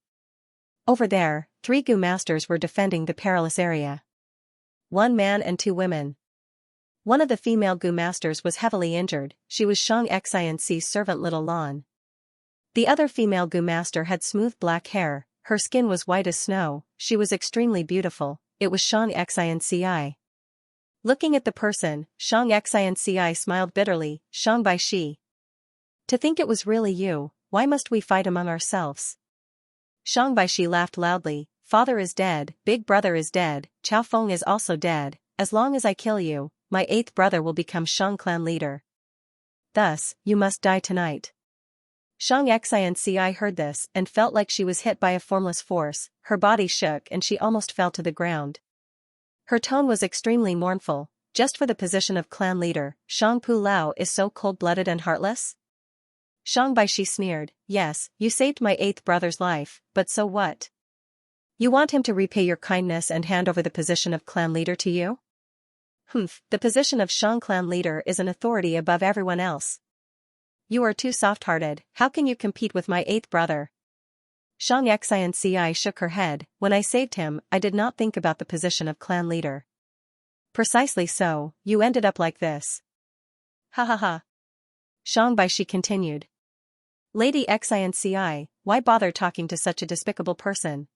Over there, 3 Gu masters were defending the perilous area. 1 man and 2 women. One of the female Gu masters was heavily injured, she was Xianxia's servant Little Lan. The other female Gu master had smooth black hair, her skin was white as snow, she was extremely beautiful, it was Xianxia. Looking at the person, Xianxia smiled bitterly, Shang Bai Shi. To think it was really you, why must we fight among ourselves? Shang Bai Shi laughed loudly, father is dead, big brother is dead, Chao Feng is also dead, as long as I kill you, my 8th brother will become Shang clan leader. Thus, you must die tonight. Xianxia heard this and felt like she was hit by a formless force, her body shook and she almost fell to the ground. Her tone was extremely mournful, just for the position of clan leader, Shang Pu Lao is so cold-blooded and heartless? Shang Bai Shi sneered, yes, you saved my 8th brother's life, but so what? You want him to repay your kindness and hand over the position of clan leader to you? The position of Shang clan leader is an authority above everyone else. You are too soft-hearted, how can you compete with my 8th brother? Xianxia shook her head, when I saved him, I did not think about the position of clan leader. Precisely so, you ended up like this. Ha ha ha. Shang Bai Shi continued. Lady Xianxia, why bother talking to such a despicable person?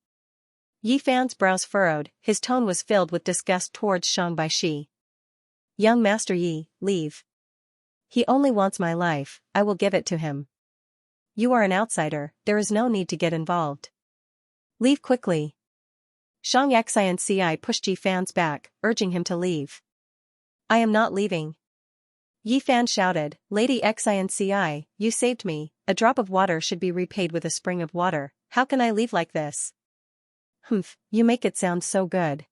Yi Fan's brows furrowed, his tone was filled with disgust towards Shang Bai Shi. Young Master Yi, leave. He only wants my life, I will give it to him. You are an outsider, there is no need to get involved. Leave quickly. Xianxia pushed Yi Fan's back, urging him to leave. I am not leaving. Yi Fan shouted, Lady Xianxia, you saved me, a drop of water should be repaid with a spring of water, how can I leave like this? You make it sound so good.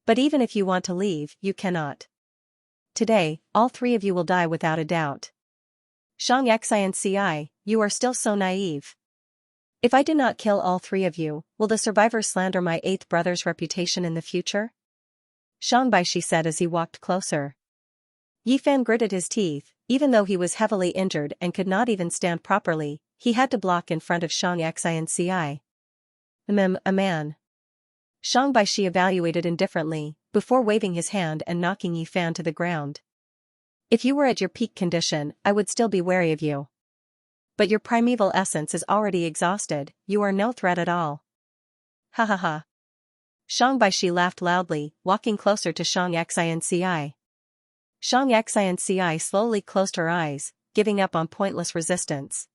But even if you want to leave, you cannot. Today, all 3 of you will die without a doubt. Xianxia, you are still so naive. If I do not kill all 3 of you, will the survivors slander my 8th brother's reputation in the future? Shang Bai Shi said as he walked closer. Yi Fan gritted his teeth, even though he was heavily injured and could not even stand properly, he had to block in front of Xianxia. A man. Shang Bai Shi evaluated indifferently, before waving his hand and knocking Yi Fan to the ground. If you were at your peak condition, I would still be wary of you. But your primeval essence is already exhausted, you are no threat at all. Ha ha ha. Shang Baishi laughed loudly, walking closer to Xianxia. Xianxia slowly closed her eyes, giving up on pointless resistance.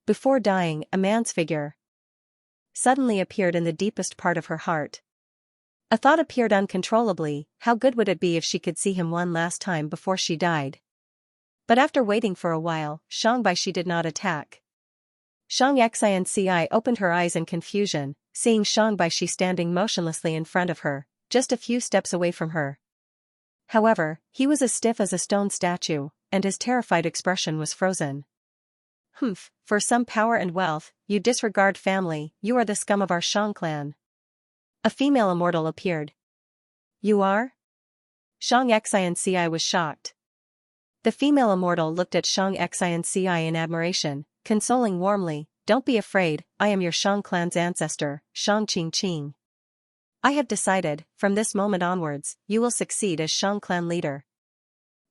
Before dying, a man's figure suddenly appeared in the deepest part of her heart. A thought appeared uncontrollably, how good would it be if she could see him one last time before she died. But after waiting for a while, Shang Baishi did not attack. Xianxia opened her eyes in confusion, seeing Shang Baishi standing motionlessly in front of her, just a few steps away from her. However, he was as stiff as a stone statue, and his terrified expression was frozen. Humph, for some power and wealth, you disregard family, you are the scum of our Shang clan. A female immortal appeared. You are? Xianxia was shocked. The female immortal looked at Xianxia in admiration, consoling warmly, don't be afraid, I am your Shang clan's ancestor, Shang Qingqing. I have decided, from this moment onwards, you will succeed as Shang clan leader.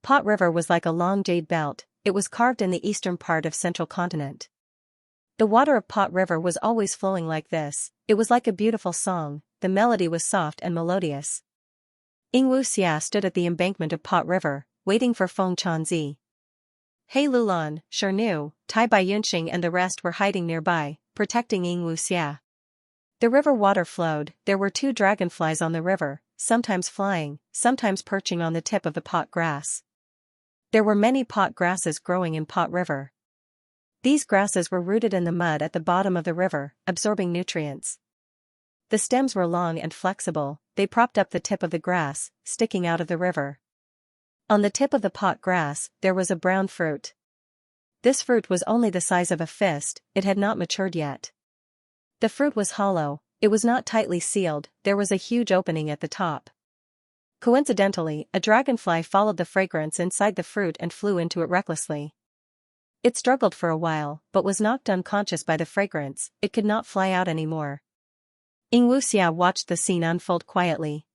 Pot River was like a long jade belt, it was carved in the eastern part of central continent. The water of Pot River was always flowing like this, it was like a beautiful song, the melody was soft and melodious. Xianxia stood at the embankment of Pot River, waiting for Feng Chanzi. He Lulan, Shernu, Tai Bai Yunxing and the rest were hiding nearby, protecting Xianxia. The river water flowed, there were 2 dragonflies on the river, sometimes flying, sometimes perching on the tip of the pot grass. There were many pot grasses growing in Pot River. These grasses were rooted in the mud at the bottom of the river, absorbing nutrients. The stems were long and flexible, they propped up the tip of the grass, sticking out of the river. On the tip of the pot grass, there was a brown fruit. This fruit was only the size of a fist, it had not matured yet. The fruit was hollow, it was not tightly sealed, there was a huge opening at the top. Coincidentally, a dragonfly followed the fragrance inside the fruit and flew into it recklessly. It struggled for a while, but was knocked unconscious by the fragrance, it could not fly out anymore. Xianxia watched the scene unfold quietly.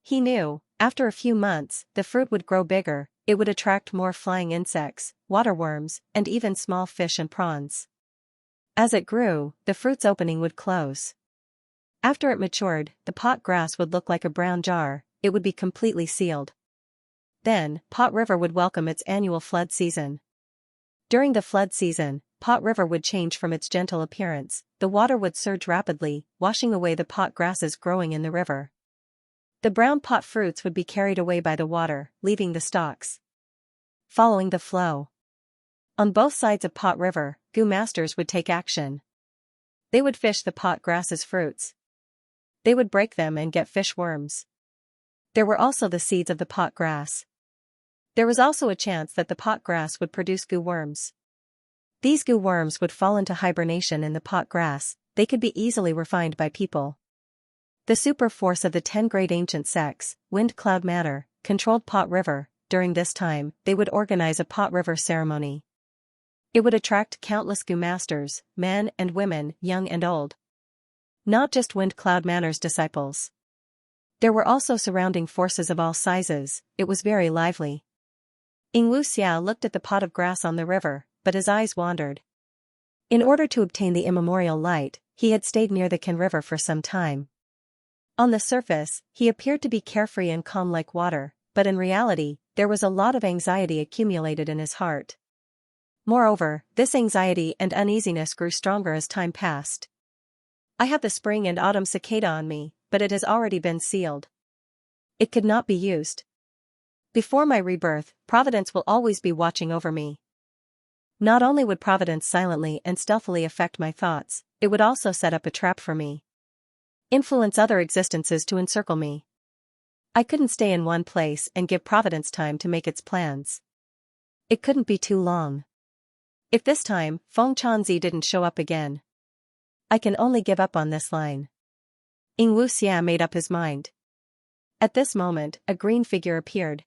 He knew, after a few months, the fruit would grow bigger, it would attract more flying insects, waterworms, and even small fish and prawns. As it grew, the fruit's opening would close. After it matured, the pot grass would look like a brown jar, it would be completely sealed. Then, Pot River would welcome its annual flood season. During the flood season, Pot River would change from its gentle appearance, the water would surge rapidly, washing away the pot grasses growing in the river. The brown pot fruits would be carried away by the water, leaving the stalks following the flow. On both sides of Pot River, Gu masters would take action. They would fish the pot grasses' fruits. They would break them and get fish worms. There were also the seeds of the pot grass. There was also a chance that the pot grass would produce gu worms. These gu worms would fall into hibernation in the pot grass, they could be easily refined by people. The super force of the 10 great ancient sects, Wind Cloud Manor, controlled Pot River. During this time, they would organize a Pot River ceremony. It would attract countless gu masters, men and women, young and old. Not just Wind Cloud Manor's disciples. There were also surrounding forces of all sizes, it was very lively. Xianxia looked at the pot of grass on the river, but his eyes wandered. In order to obtain the immemorial light, he had stayed near the Qin River for some time. On the surface, he appeared to be carefree and calm like water, but in reality, there was a lot of anxiety accumulated in his heart. Moreover, this anxiety and uneasiness grew stronger as time passed. I have the spring and autumn cicada on me, but it has already been sealed. It could not be used. Before my rebirth, Providence will always be watching over me. Not only would Providence silently and stealthily affect my thoughts, it would also set up a trap for me. Influence other existences to encircle me. I couldn't stay in one place and give Providence time to make its plans. It couldn't be too long. If this time, Feng Chanzi didn't show up again, I can only give up on this line. Xianxia made up his mind. At this moment, a green figure appeared.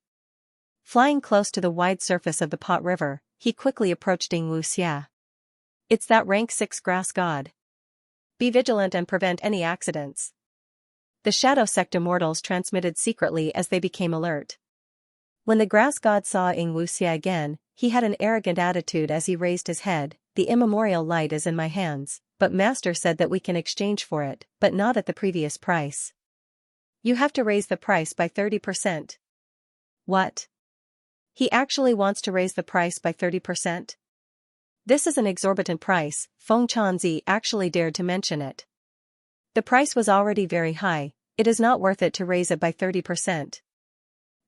Flying close to the wide surface of the Pot River, he quickly approached Xianxia. It's that rank 6 grass god. Be vigilant and prevent any accidents. The shadow sect immortals transmitted secretly as they became alert. When the grass god saw Xianxia again, he had an arrogant attitude as he raised his head. The immemorial light is in my hands, but master said that we can exchange for it, but not at the previous price. You have to raise the price by 30%. What? He actually wants to raise the price by 30%? This is an exorbitant price. Feng Chanzi actually dared to mention it. The price was already very high, it is not worth it to raise it by 30%.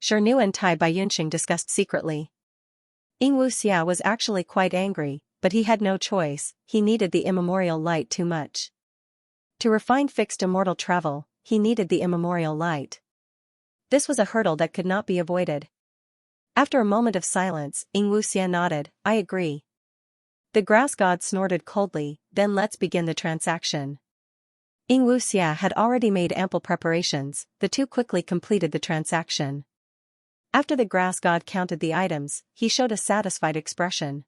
Xianxia and Tai Baiyunxing discussed secretly. Xianxia was actually quite angry, but he had no choice, he needed the immemorial light too much. To refine fixed immortal travel, he needed the immemorial light. This was a hurdle that could not be avoided. After a moment of silence, Xianxia nodded, I agree. The grass god snorted coldly, then let's begin the transaction. Xianxia had already made ample preparations, the two quickly completed the transaction. After the grass god counted the items, he showed a satisfied expression.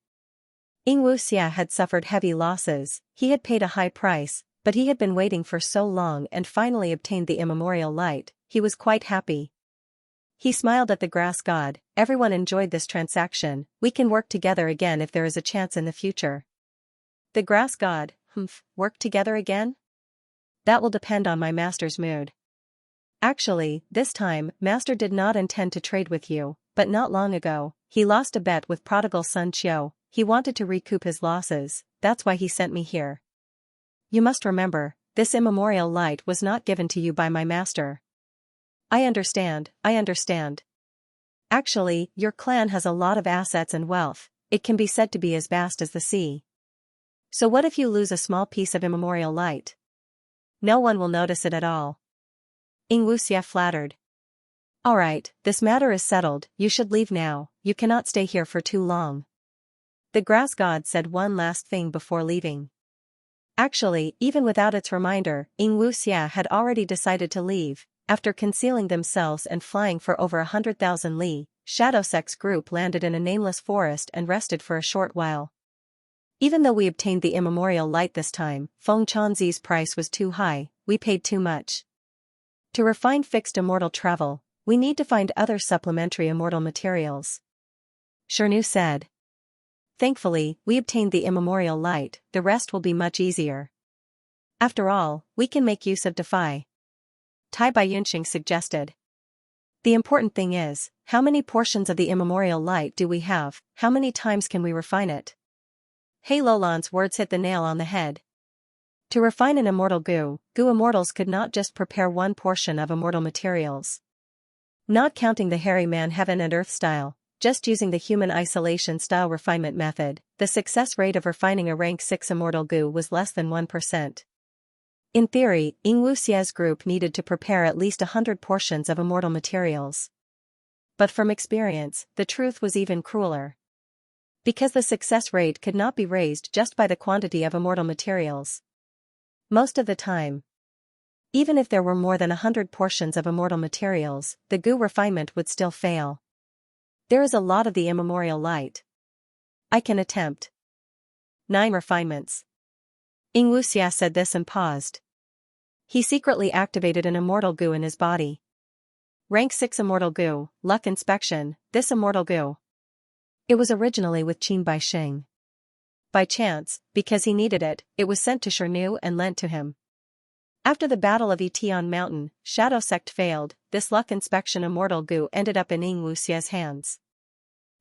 Xianxia had suffered heavy losses, he had paid a high price, but he had been waiting for so long and finally obtained the immemorial light, he was quite happy. He smiled at the grass god, everyone enjoyed this transaction, we can work together again if there is a chance in the future. The grass god, work together again? That will depend on my master's mood. Actually, this time, master did not intend to trade with you, but not long ago, he lost a bet with prodigal son Chiu, he wanted to recoup his losses, that's why he sent me here. You must remember, this immemorial light was not given to you by my master. I understand. Actually, your clan has a lot of assets and wealth, it can be said to be as vast as the sea. So what if you lose a small piece of immemorial light? No one will notice it at all. Xianxia flattered. Alright, this matter is settled, you should leave now, you cannot stay here for too long. The grass god said one last thing before leaving. Actually, even without its reminder, Xianxia had already decided to leave. After concealing themselves and flying for over 100,000 li, Shadow Sect's group landed in a nameless forest and rested for a short while. Even though we obtained the immemorial light this time, Feng Chanzi's price was too high, we paid too much. To refine fixed immortal travel, we need to find other supplementary immortal materials. Xianxia said. Thankfully, we obtained the immemorial light, the rest will be much easier. After all, we can make use of Defy. Tai Baiyunxing suggested. The important thing is, how many portions of the immemorial light do we have, how many times can we refine it? Hei Lolan's words hit the nail on the head. To refine an immortal goo immortals could not just prepare one portion of immortal materials. Not counting the hairy man heaven and earth style, just using the human isolation style refinement method, the success rate of refining a rank 6 immortal goo was less than 1%. In theory, Xianxia's group needed to prepare at least 100 portions of immortal materials. But from experience, the truth was even crueler. Because the success rate could not be raised just by the quantity of immortal materials. Most of the time, even if there were more than 100 portions of immortal materials, the goo refinement would still fail. There is a lot of the immemorial light. I can attempt 9 refinements. Xianxia said this and paused. He secretly activated an immortal goo in his body. Rank 6 immortal goo, luck inspection, this immortal goo. It was originally with Qin Baixing. By chance, because he needed it, it was sent to Xianxia and lent to him. After the Battle of Etion Mountain, Shadow Sect failed, this luck inspection immortal goo ended up in Xianxia's hands.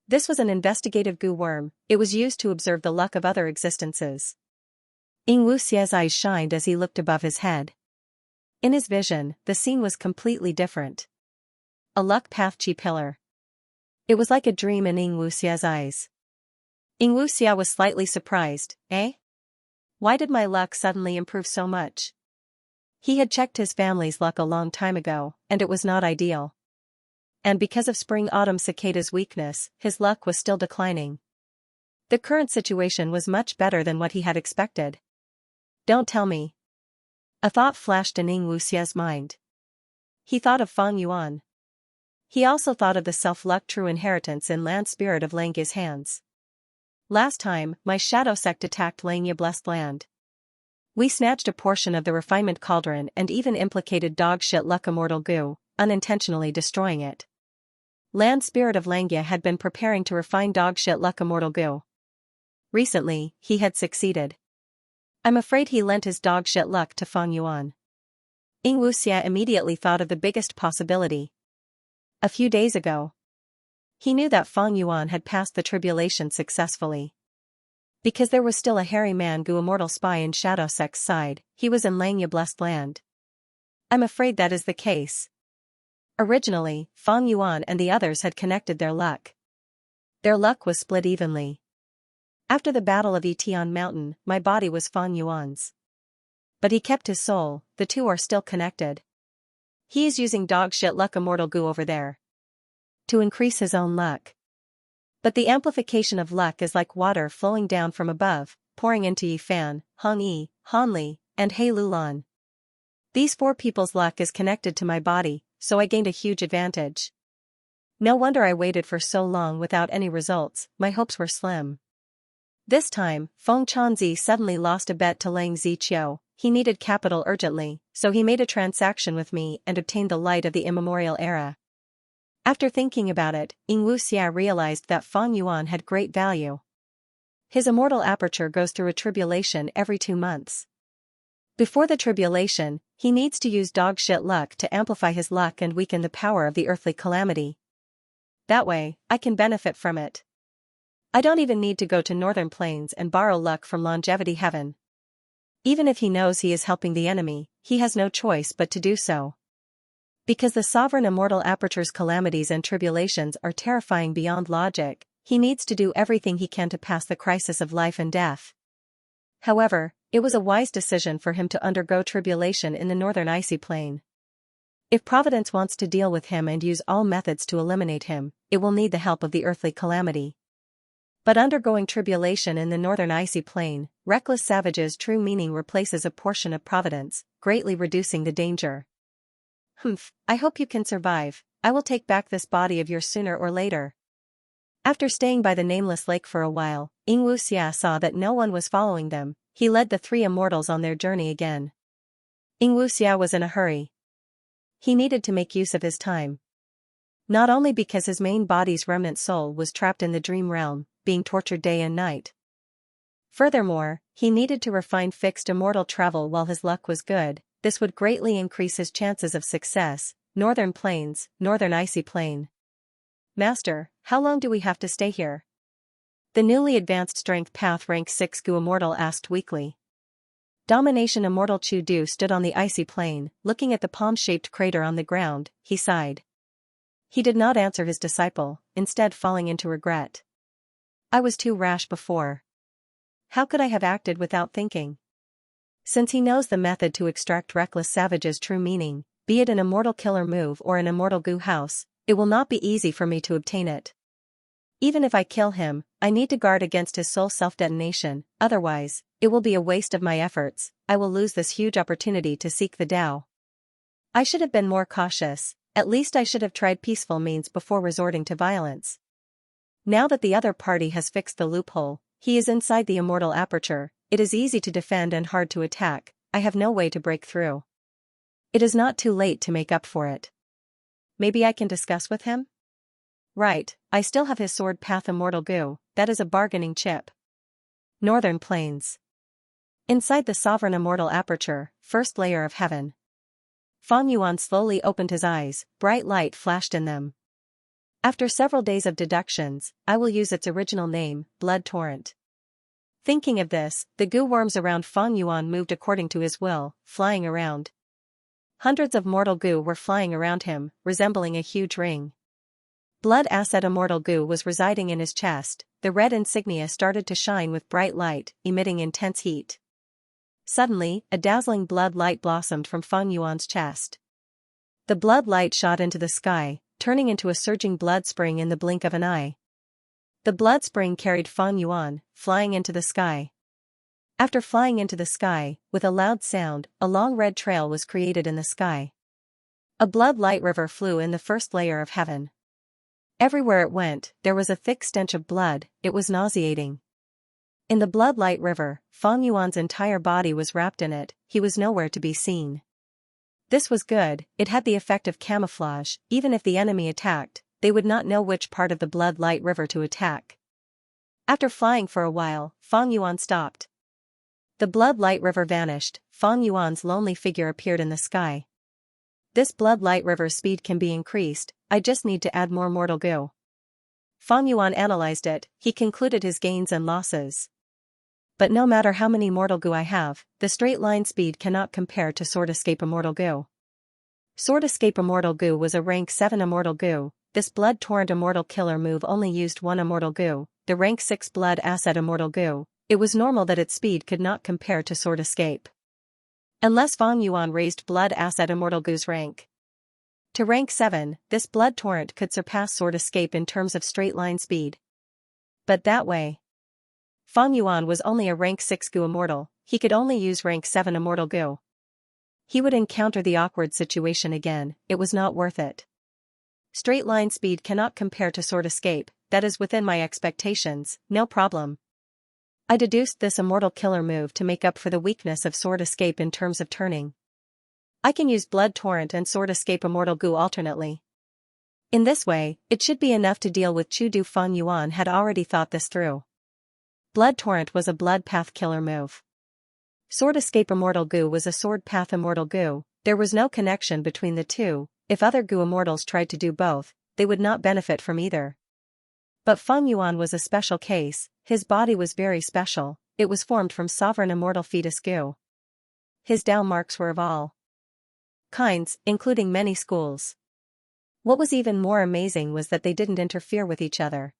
This was an investigative goo worm, it was used to observe the luck of other existences. Xianxia's eyes shined as he looked above his head. In his vision, the scene was completely different. A luck path chi pillar. It was like a dream in Xianxia's eyes. Xianxia was slightly surprised, eh? Why did my luck suddenly improve so much? He had checked his family's luck a long time ago, and it was not ideal. And because of spring-autumn cicada's weakness, his luck was still declining. The current situation was much better than what he had expected. Don't tell me. A thought flashed in Xianxia's mind. He thought of Fang Yuan. He also thought of the self-luck true inheritance in land spirit of Langya's hands. Last time, my shadow sect attacked Langya blessed land. We snatched a portion of the refinement cauldron and even implicated dog shit luck immortal goo, unintentionally destroying it. Land spirit of Xianxia had been preparing to refine dog shit luck immortal goo. Recently, he had succeeded. I'm afraid he lent his dog shit luck to Feng Yuan. Xianxia immediately thought of the biggest possibility. A few days ago, he knew that Feng Yuan had passed the tribulation successfully. Because there was still a hairy man goo immortal spy in Shadow Sect's side, he was in Xianxia blessed land. I'm afraid that is the case. Originally, Feng Yuan and the others had connected their luck. Their luck was split evenly. After the Battle of Yitian Mountain, my body was Feng Yuan's. But he kept his soul, the two are still connected. He is using dog shit luck immortal goo over there to increase his own luck. But the amplification of luck is like water flowing down from above, pouring into Yifan, Hongyi, Hanli, and He Lulan. These four people's luck is connected to my body, so I gained a huge advantage. No wonder I waited for so long without any results, my hopes were slim. This time, Feng Chanzi suddenly lost a bet to Lang Ziqiu. He needed capital urgently, so he made a transaction with me and obtained the light of the immemorial era. After thinking about it, Xianxia realized that Feng Yuan had great value. His immortal aperture goes through a tribulation every 2 months. Before the tribulation, he needs to use dog shit luck to amplify his luck and weaken the power of the earthly calamity. That way, I can benefit from it. I don't even need to go to northern plains and borrow luck from longevity heaven. Even if he knows he is helping the enemy, he has no choice but to do so. Because the sovereign immortal aperture's calamities and tribulations are terrifying beyond logic, he needs to do everything he can to pass the crisis of life and death. However, it was a wise decision for him to undergo tribulation in the northern icy plain. If Providence wants to deal with him and use all methods to eliminate him, it will need the help of the earthly calamity. But undergoing tribulation in the northern icy plain, reckless savage's true meaning replaces a portion of Providence, greatly reducing the danger. I hope you can survive. I will take back this body of yours sooner or later. After staying by the nameless lake for a while, Xianxia saw that no one was following them. He led the three immortals on their journey again. Xianxia was in a hurry. He needed to make use of his time. Not only because his main body's remnant soul was trapped in the dream realm, being tortured day and night. Furthermore, he needed to refine fixed immortal travel while his luck was good. This would greatly increase his chances of success. Northern plains, northern icy plain. Master, how long do we have to stay here? The newly advanced strength path rank 6 Gu immortal asked weakly. Domination immortal Chu Du stood on the icy plain, looking at the palm-shaped crater on the ground. He sighed. He did not answer his disciple, instead falling into regret. I was too rash before. How could I have acted without thinking? Since he knows the method to extract reckless savage's true meaning, be it an immortal killer move or an immortal goo house, it will not be easy for me to obtain it. Even if I kill him, I need to guard against his soul self-detonation, otherwise, it will be a waste of my efforts. I will lose this huge opportunity to seek the Tao. I should have been more cautious, at least I should have tried peaceful means before resorting to violence. Now that the other party has fixed the loophole, he is inside the immortal aperture. It is easy to defend and hard to attack. I have no way to break through. It is not too late to make up for it. Maybe I can discuss with him? Right, I still have his sword path immortal goo, that is a bargaining chip. Northern plains. Inside the sovereign immortal aperture, first layer of heaven. Feng Yuan slowly opened his eyes, bright light flashed in them. After several days of deductions, I will use its original name, Blood Torrent. Thinking of this, the goo worms around Feng Yuan moved according to his will, flying around. Hundreds of mortal goo were flying around him, resembling a huge ring. Blood Asset immortal goo was residing in his chest. The red insignia started to shine with bright light, emitting intense heat. Suddenly, a dazzling blood light blossomed from Feng Yuan's chest. The blood light shot into the sky, turning into a surging blood spring in the blink of an eye. The blood spring carried Feng Yuan, flying into the sky. After flying into the sky, with a loud sound, a long red trail was created in the sky. A blood light river flew in the first layer of heaven. Everywhere it went, there was a thick stench of blood. It was nauseating. In the blood light river, Fang Yuan's entire body was wrapped in it, he was nowhere to be seen. This was good, it had the effect of camouflage, even if the enemy attacked, they would not know which part of the blood light river to attack. After flying for a while, Fang Yuan stopped. The blood light river vanished, Fang Yuan's lonely figure appeared in the sky. This blood light river's speed can be increased, I just need to add more mortal goo. Fang Yuan analyzed it, he concluded his gains and losses. But no matter how many mortal goo I have, the straight line speed cannot compare to Sword Escape Immortal Goo. Sword Escape Immortal Goo was a rank 7 Immortal Goo, this Blood Torrent Immortal Killer move only used 1 Immortal Goo, the rank 6 Blood Asset Immortal Goo, it was normal that its speed could not compare to Sword Escape. Unless Fang Yuan raised Blood Asset Immortal Goo's rank to rank 7, this Blood Torrent could surpass Sword Escape in terms of straight line speed. But that way, Fang Yuan was only a rank 6 Goo Immortal, he could only use rank 7 Immortal Goo. He would encounter the awkward situation again, it was not worth it. Straight line speed cannot compare to Sword Escape, that is within my expectations, no problem. I deduced this Immortal Killer move to make up for the weakness of Sword Escape in terms of turning. I can use Blood Torrent and Sword Escape Immortal Goo alternately. In this way, it should be enough to deal with Chudu. Fang Yuan had already thought this through. Blood Torrent was a Blood Path Killer move. Sword Escape Immortal Goo was a Sword Path Immortal Goo, there was no connection between the two, if other Goo Immortals tried to do both, they would not benefit from either. But Fang Yuan was a special case, his body was very special, it was formed from Sovereign Immortal Fetus Goo. His Dao marks were of all kinds, including many schools. What was even more amazing was that they didn't interfere with each other.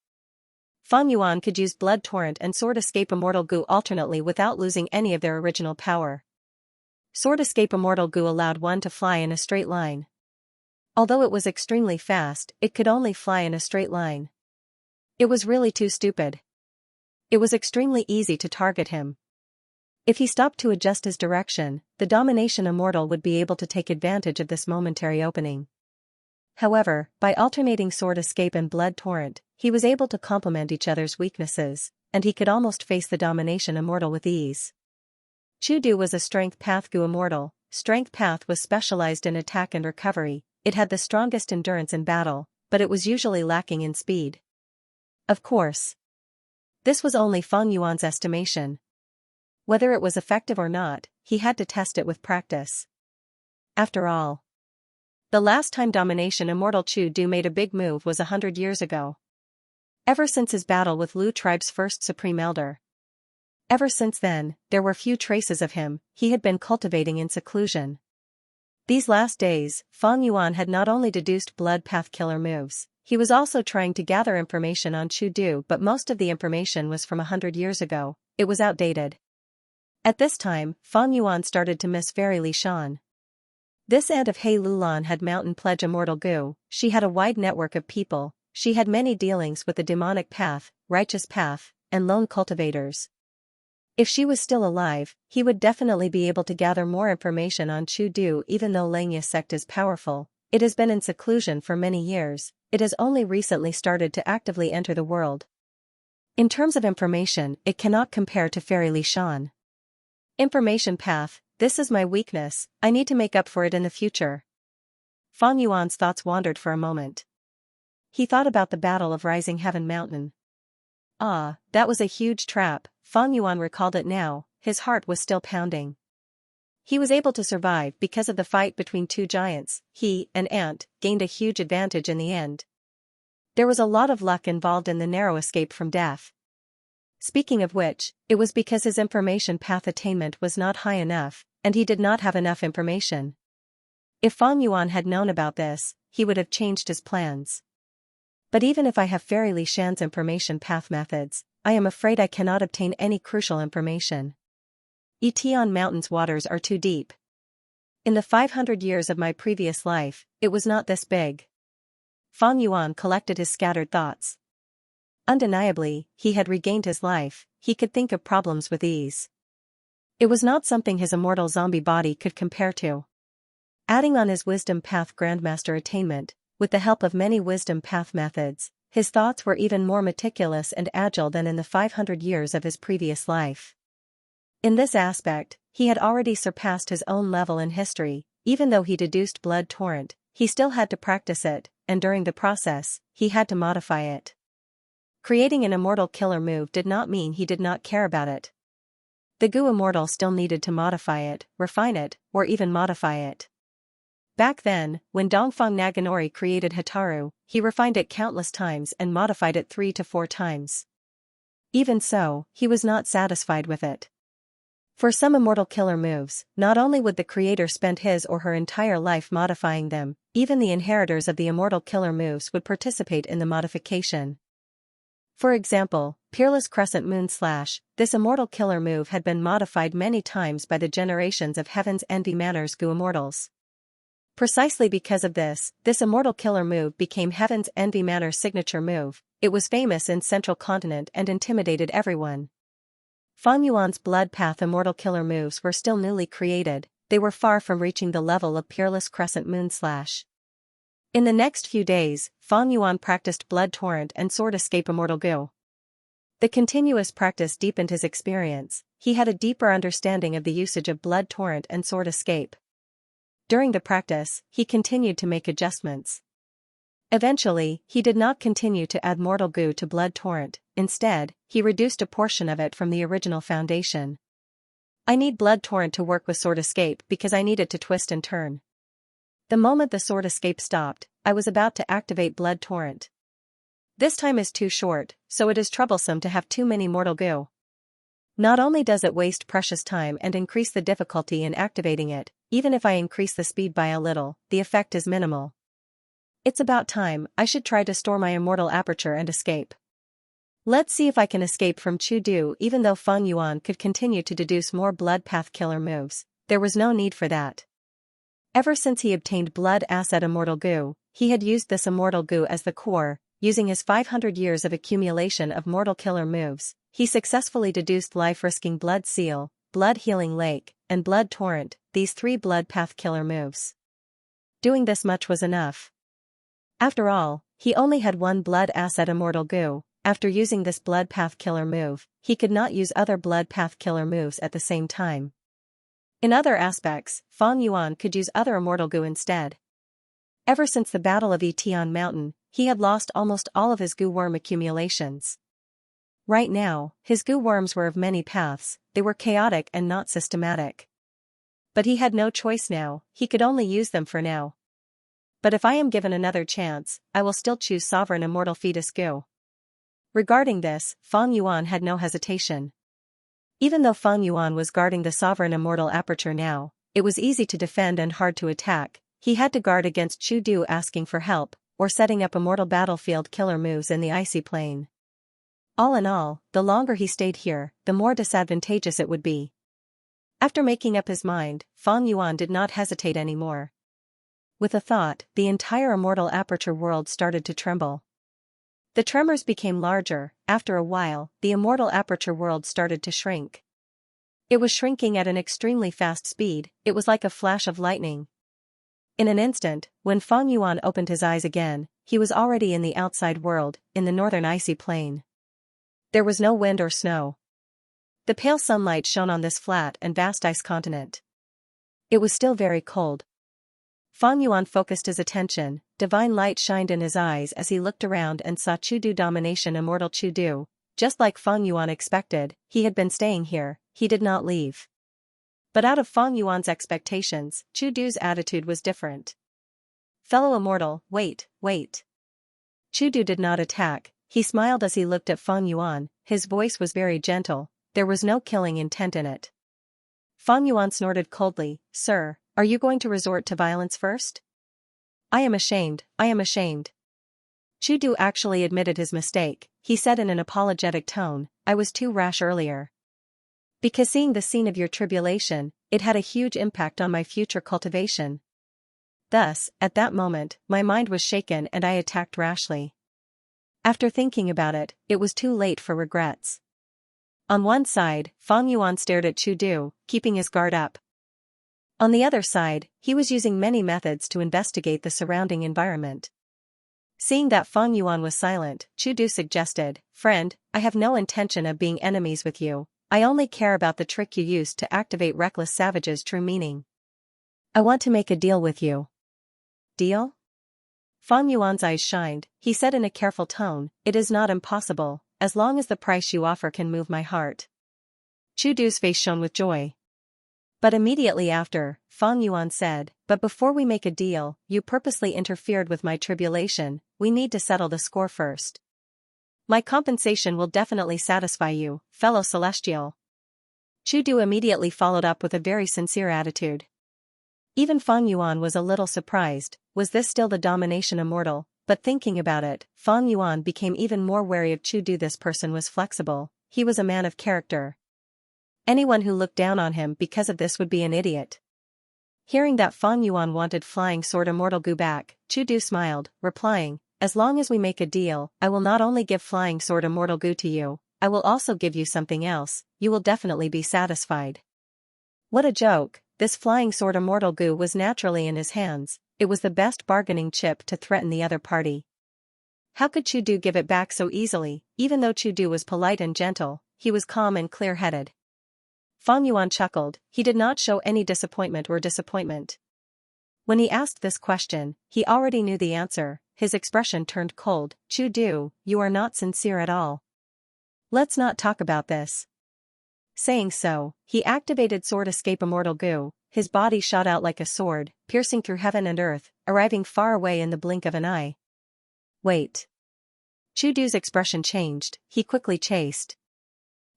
Fang Yuan could use Blood Torrent and Sword Escape Immortal Goo alternately without losing any of their original power. Sword Escape Immortal Goo allowed one to fly in a straight line. Although it was extremely fast, it could only fly in a straight line. It was really too stupid. It was extremely easy to target him. If he stopped to adjust his direction, the Domination Immortal would be able to take advantage of this momentary opening. However, by alternating Sword Escape and Blood Torrent, he was able to complement each other's weaknesses, and he could almost face the Domination Immortal with ease. Chudu was a Strength Path Goo Immortal. Strength Path was specialized in attack and recovery, it had the strongest endurance in battle, but it was usually lacking in speed. Of course, this was only Fang Yuan's estimation. Whether it was effective or not, he had to test it with practice. After all, the last time Domination Immortal Chudu made a big move was 100 years ago. Ever since his battle with Lu tribe's first Supreme Elder. Ever since then, there were few traces of him, he had been cultivating in seclusion. These last days, Fang Yuan had not only deduced Blood Path Killer moves, he was also trying to gather information on Chudu, but most of the information was from 100 years ago, it was outdated. At this time, Fang Yuan started to miss Fairy Li Shan. This aunt of He Lulan had Mountain Pledge Immortal Goo, she had a wide network of people, she had many dealings with the Demonic Path, Righteous Path, and Lone Cultivators. If she was still alive, he would definitely be able to gather more information on Chudu. Even though Langya sect is powerful, it has been in seclusion for many years, it has only recently started to actively enter the world. In terms of information, it cannot compare to Fairy Li Shan. Information Path, this is my weakness, I need to make up for it in the future. Fang Yuan's thoughts wandered for a moment. He thought about the Battle of Rising Heaven Mountain. Ah, that was a huge trap, Fang Yuan recalled it now, his heart was still pounding. He was able to survive because of the fight between two giants, he and Ant gained a huge advantage in the end. There was a lot of luck involved in the narrow escape from death. Speaking of which, it was because his information path attainment was not high enough, and he did not have enough information. If Fang Yuan had known about this, he would have changed his plans. But even if I have Fairy Li Shan's information path methods, I am afraid I cannot obtain any crucial information. Etion Mountain's waters are too deep. In the 500 years of my previous life, it was not this big. Fang Yuan collected his scattered thoughts. Undeniably, he had regained his life, he could think of problems with ease. It was not something his immortal zombie body could compare to. Adding on his Wisdom Path Grandmaster attainment, with the help of many Wisdom Path methods, his thoughts were even more meticulous and agile than in the 500 years of his previous life. In this aspect, he had already surpassed his own level in history. Even though he deduced blood torrent, he still had to practice it, and during the process, he had to modify it. Creating an immortal killer move did not mean he did not care about it. The Gu Immortal still needed to modify it, refine it, or even modify it. Back then, when Dongfang Naganori created Hataru, he refined it countless times and modified it 3 to 4 times. Even so, he was not satisfied with it. For some immortal killer moves, not only would the creator spend his or her entire life modifying them, even the inheritors of the immortal killer moves would participate in the modification. For example, Peerless Crescent Moon Slash, this immortal killer move had been modified many times by the generations of Heaven's Envy Manor's Gu Immortals. Precisely because of this immortal killer move became Heaven's Envy Manor's signature move. It was famous in Central Continent and intimidated everyone. Fang Yuan's Blood Path immortal killer moves were still newly created, they were far from reaching the level of Peerless Crescent Moon Slash. In the next few days, Fang Yuan practiced Blood Torrent and Sword Escape Immortal Gu. The continuous practice deepened his experience. He had a deeper understanding of the usage of Blood Torrent and Sword Escape. During the practice, he continued to make adjustments. Eventually, he did not continue to add Mortal Gu to Blood Torrent, instead, he reduced a portion of it from the original foundation. I need Blood Torrent to work with Sword Escape because I need it to twist and turn. The moment the Sword Escape stopped, I was about to activate Blood Torrent. This time is too short, so it is troublesome to have too many Mortal Gu. Not only does it waste precious time and increase the difficulty in activating it, even if I increase the speed by a little, the effect is minimal. It's about time. I should try to store my immortal aperture and escape. Let's see if I can escape from Chu Du. Even though Fang Yuan could continue to deduce more Blood Path killer moves, there was no need for that. Ever since he obtained Blood Asset Immortal Gu, he had used this Immortal Gu as the core. Using his 500 years of accumulation of mortal killer moves, he successfully deduced life-risking Blood Seal, Blood Healing Lake, and Blood Torrent, these 3 Blood Path killer moves. Doing this much was enough. After all, he only had one Blood Asset Immortal Gu. After using this Blood Path killer move, he could not use other Blood Path killer moves at the same time. In other aspects, Fang Yuan could use other Immortal Gu instead. Ever since the Battle of Etian Mountain, he had lost almost all of his Gu worm accumulations. Right now, his Gu worms were of many paths, they were chaotic and not systematic. But he had no choice now, he could only use them for now. But if I am given another chance, I will still choose Sovereign Immortal Fetus Gu. Regarding this, Fang Yuan had no hesitation. Even though Fang Yuan was guarding the Sovereign Immortal Aperture now, it was easy to defend and hard to attack. He had to guard against Chu Du asking for help, or setting up immortal battlefield killer moves in the icy plane. All in all, the longer he stayed here, the more disadvantageous it would be. After making up his mind, Fang Yuan did not hesitate anymore. With a thought, the entire immortal aperture world started to tremble. The tremors became larger. After a while, the immortal aperture world started to shrink. It was shrinking at an extremely fast speed, it was like a flash of lightning. In an instant, when Fang Yuan opened his eyes again, he was already in the outside world, in the northern icy plain. There was no wind or snow. The pale sunlight shone on this flat and vast ice continent. It was still very cold. Fang Yuan focused his attention, divine light shined in his eyes as he looked around and saw Chu Du domination immortal Chu Du. Just like Fang Yuan expected, he had been staying here, he did not leave. But out of Fang Yuan's expectations, Chu Du's attitude was different. Fellow immortal, wait. Chu Du did not attack, he smiled as he looked at Fang Yuan, his voice was very gentle, there was no killing intent in it. Fang Yuan snorted coldly, "Sir, are you going to resort to violence first?" I am ashamed. Chu Du actually admitted his mistake, he said in an apologetic tone, "I was too rash earlier. Because seeing the scene of your tribulation, it had a huge impact on my future cultivation. Thus, at that moment, my mind was shaken and I attacked rashly. After thinking about it, it was too late for regrets." On one side, Fang Yuan stared at Chu Du, keeping his guard up. On the other side, he was using many methods to investigate the surrounding environment. Seeing that Fang Yuan was silent, Chu Du suggested, "Friend, I have no intention of being enemies with you. I only care about the trick you used to activate Reckless Savage's true meaning. I want to make a deal with you." "Deal?" Fang Yuan's eyes shined. He said in a careful tone, "It is not impossible, as long as the price you offer can move my heart." Chu Du's face shone with joy. But immediately after, Fang Yuan said, "But before we make a deal, you purposely interfered with my tribulation. We need to settle the score first. My compensation will definitely satisfy you, fellow Celestial." Chu Du immediately followed up with a very sincere attitude. Even Fang Yuan was a little surprised. Was this still the domination immortal? But thinking about it, Fang Yuan became even more wary of Chu Du. This person was flexible. He was a man of character. Anyone who looked down on him because of this would be an idiot. Hearing that Fang Yuan wanted Flying Sword Immortal Gu back, Chu Du smiled, replying, "As long as we make a deal, I will not only give Flying Sword Immortal Gu to you, I will also give you something else. You will definitely be satisfied." What a joke! This Flying Sword Immortal Gu was naturally in his hands. It was the best bargaining chip to threaten the other party. How could Chu Du give it back so easily? Even though Chu Du was polite and gentle, he was calm and clear-headed. Fang Yuan chuckled. He did not show any disappointment. When he asked this question, he already knew the answer. His expression turned cold. "Chu Du, you are not sincere at all. Let's not talk about this." Saying so, he activated Sword Escape Immortal Gu. His body shot out like a sword, piercing through heaven and earth, arriving far away in the blink of an eye. "Wait." Chu Du's expression changed. He quickly chased.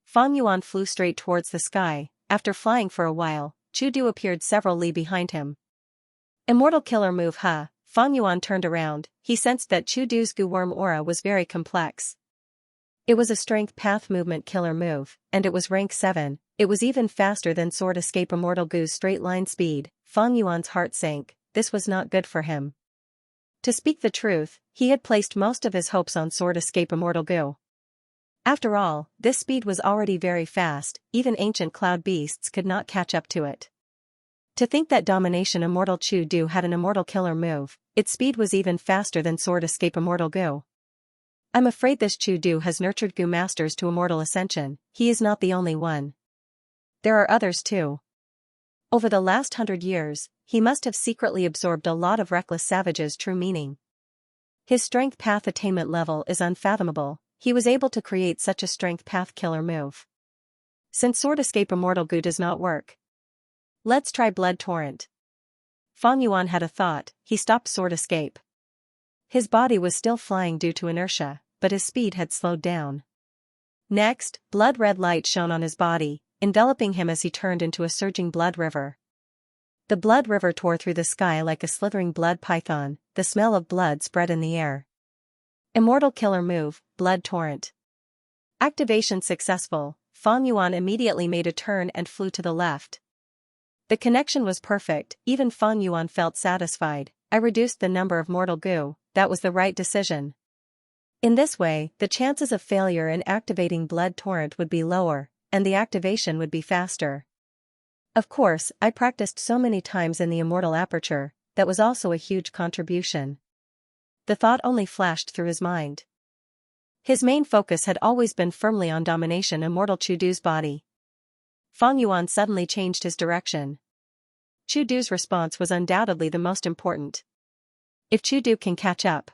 Fang Yuan flew straight towards the sky. After flying for a while, Chu Du appeared several li behind him. "Immortal Killer Move, huh?" Fang Yuan turned around. He sensed that Chu Du's Gu Worm aura was very complex. It was a Strength Path Movement Killer move, and it was rank 7. It was even faster than Sword Escape Immortal Gu's straight line speed. Fang Yuan's heart sank. This was not good for him. To speak the truth, he had placed most of his hopes on Sword Escape Immortal Gu. After all, this speed was already very fast. Even ancient cloud beasts could not catch up to it. To think that Domination Immortal Chu Du had an immortal killer move, its speed was even faster than Sword Escape Immortal Gu. I'm afraid this Chu Du has nurtured Gu masters to immortal ascension. He is not the only one. There are others too. Over the last 100 years, he must have secretly absorbed a lot of Reckless Savage's true meaning. His strength path attainment level is unfathomable. He was able to create such a strength path killer move. Since Sword Escape Immortal Gu does not work, let's try Blood Torrent. Fang Yuan had a thought. He stopped Sword Escape. His body was still flying due to inertia, but his speed had slowed down. Next, blood red light shone on his body, enveloping him as he turned into a surging blood river. The blood river tore through the sky like a slithering blood python. The smell of blood spread in the air. Immortal Killer Move, Blood Torrent. Activation successful. Fang Yuan immediately made a turn and flew to the left. The connection was perfect. Even Fang Yuan felt satisfied. I reduced the number of mortal Gu. That was the right decision. In this way, the chances of failure in activating Blood Torrent would be lower, and the activation would be faster. Of course, I practiced so many times in the Immortal Aperture. That was also a huge contribution. The thought only flashed through his mind. His main focus had always been firmly on Domination Immortal Chu Du's body. Fang Yuan suddenly changed his direction. Chu Du's response was undoubtedly the most important. If Chu Du can catch up,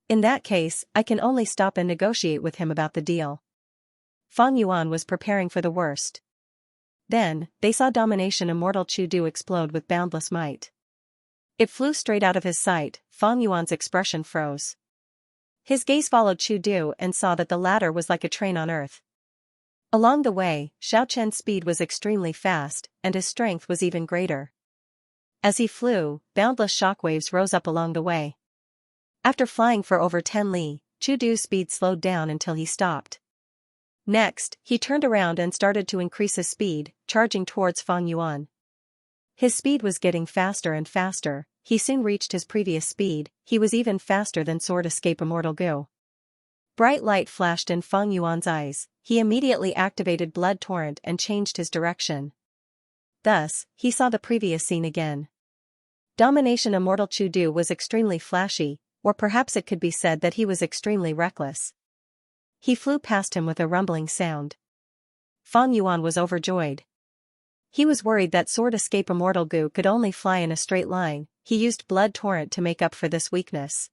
in that case, I can only stop and negotiate with him about the deal. Fang Yuan was preparing for the worst. Then, they saw Domination Immortal Chu Du explode with boundless might. It flew straight out of his sight. Fang Yuan's expression froze. His gaze followed Chu Du and saw that the latter was like a train on earth. Along the way, Xiao Chen's speed was extremely fast, and his strength was even greater. As he flew, boundless shockwaves rose up along the way. After flying for over 10 li, Chu Du's speed slowed down until he stopped. Next, he turned around and started to increase his speed, charging towards Fang Yuan. His speed was getting faster and faster. He soon reached his previous speed. He was even faster than Sword Escape Immortal Gu. Bright light flashed in Fang Yuan's eyes. He immediately activated Blood Torrent and changed his direction. Thus, he saw the previous scene again. Domination Immortal Chu Du was extremely flashy. or perhaps it could be said that he was extremely reckless. He flew past him with a rumbling sound. Fang Yuan was overjoyed. He was worried that Sword Escape Immortal Gu could only fly in a straight line. He used Blood Torrent to make up for this weakness.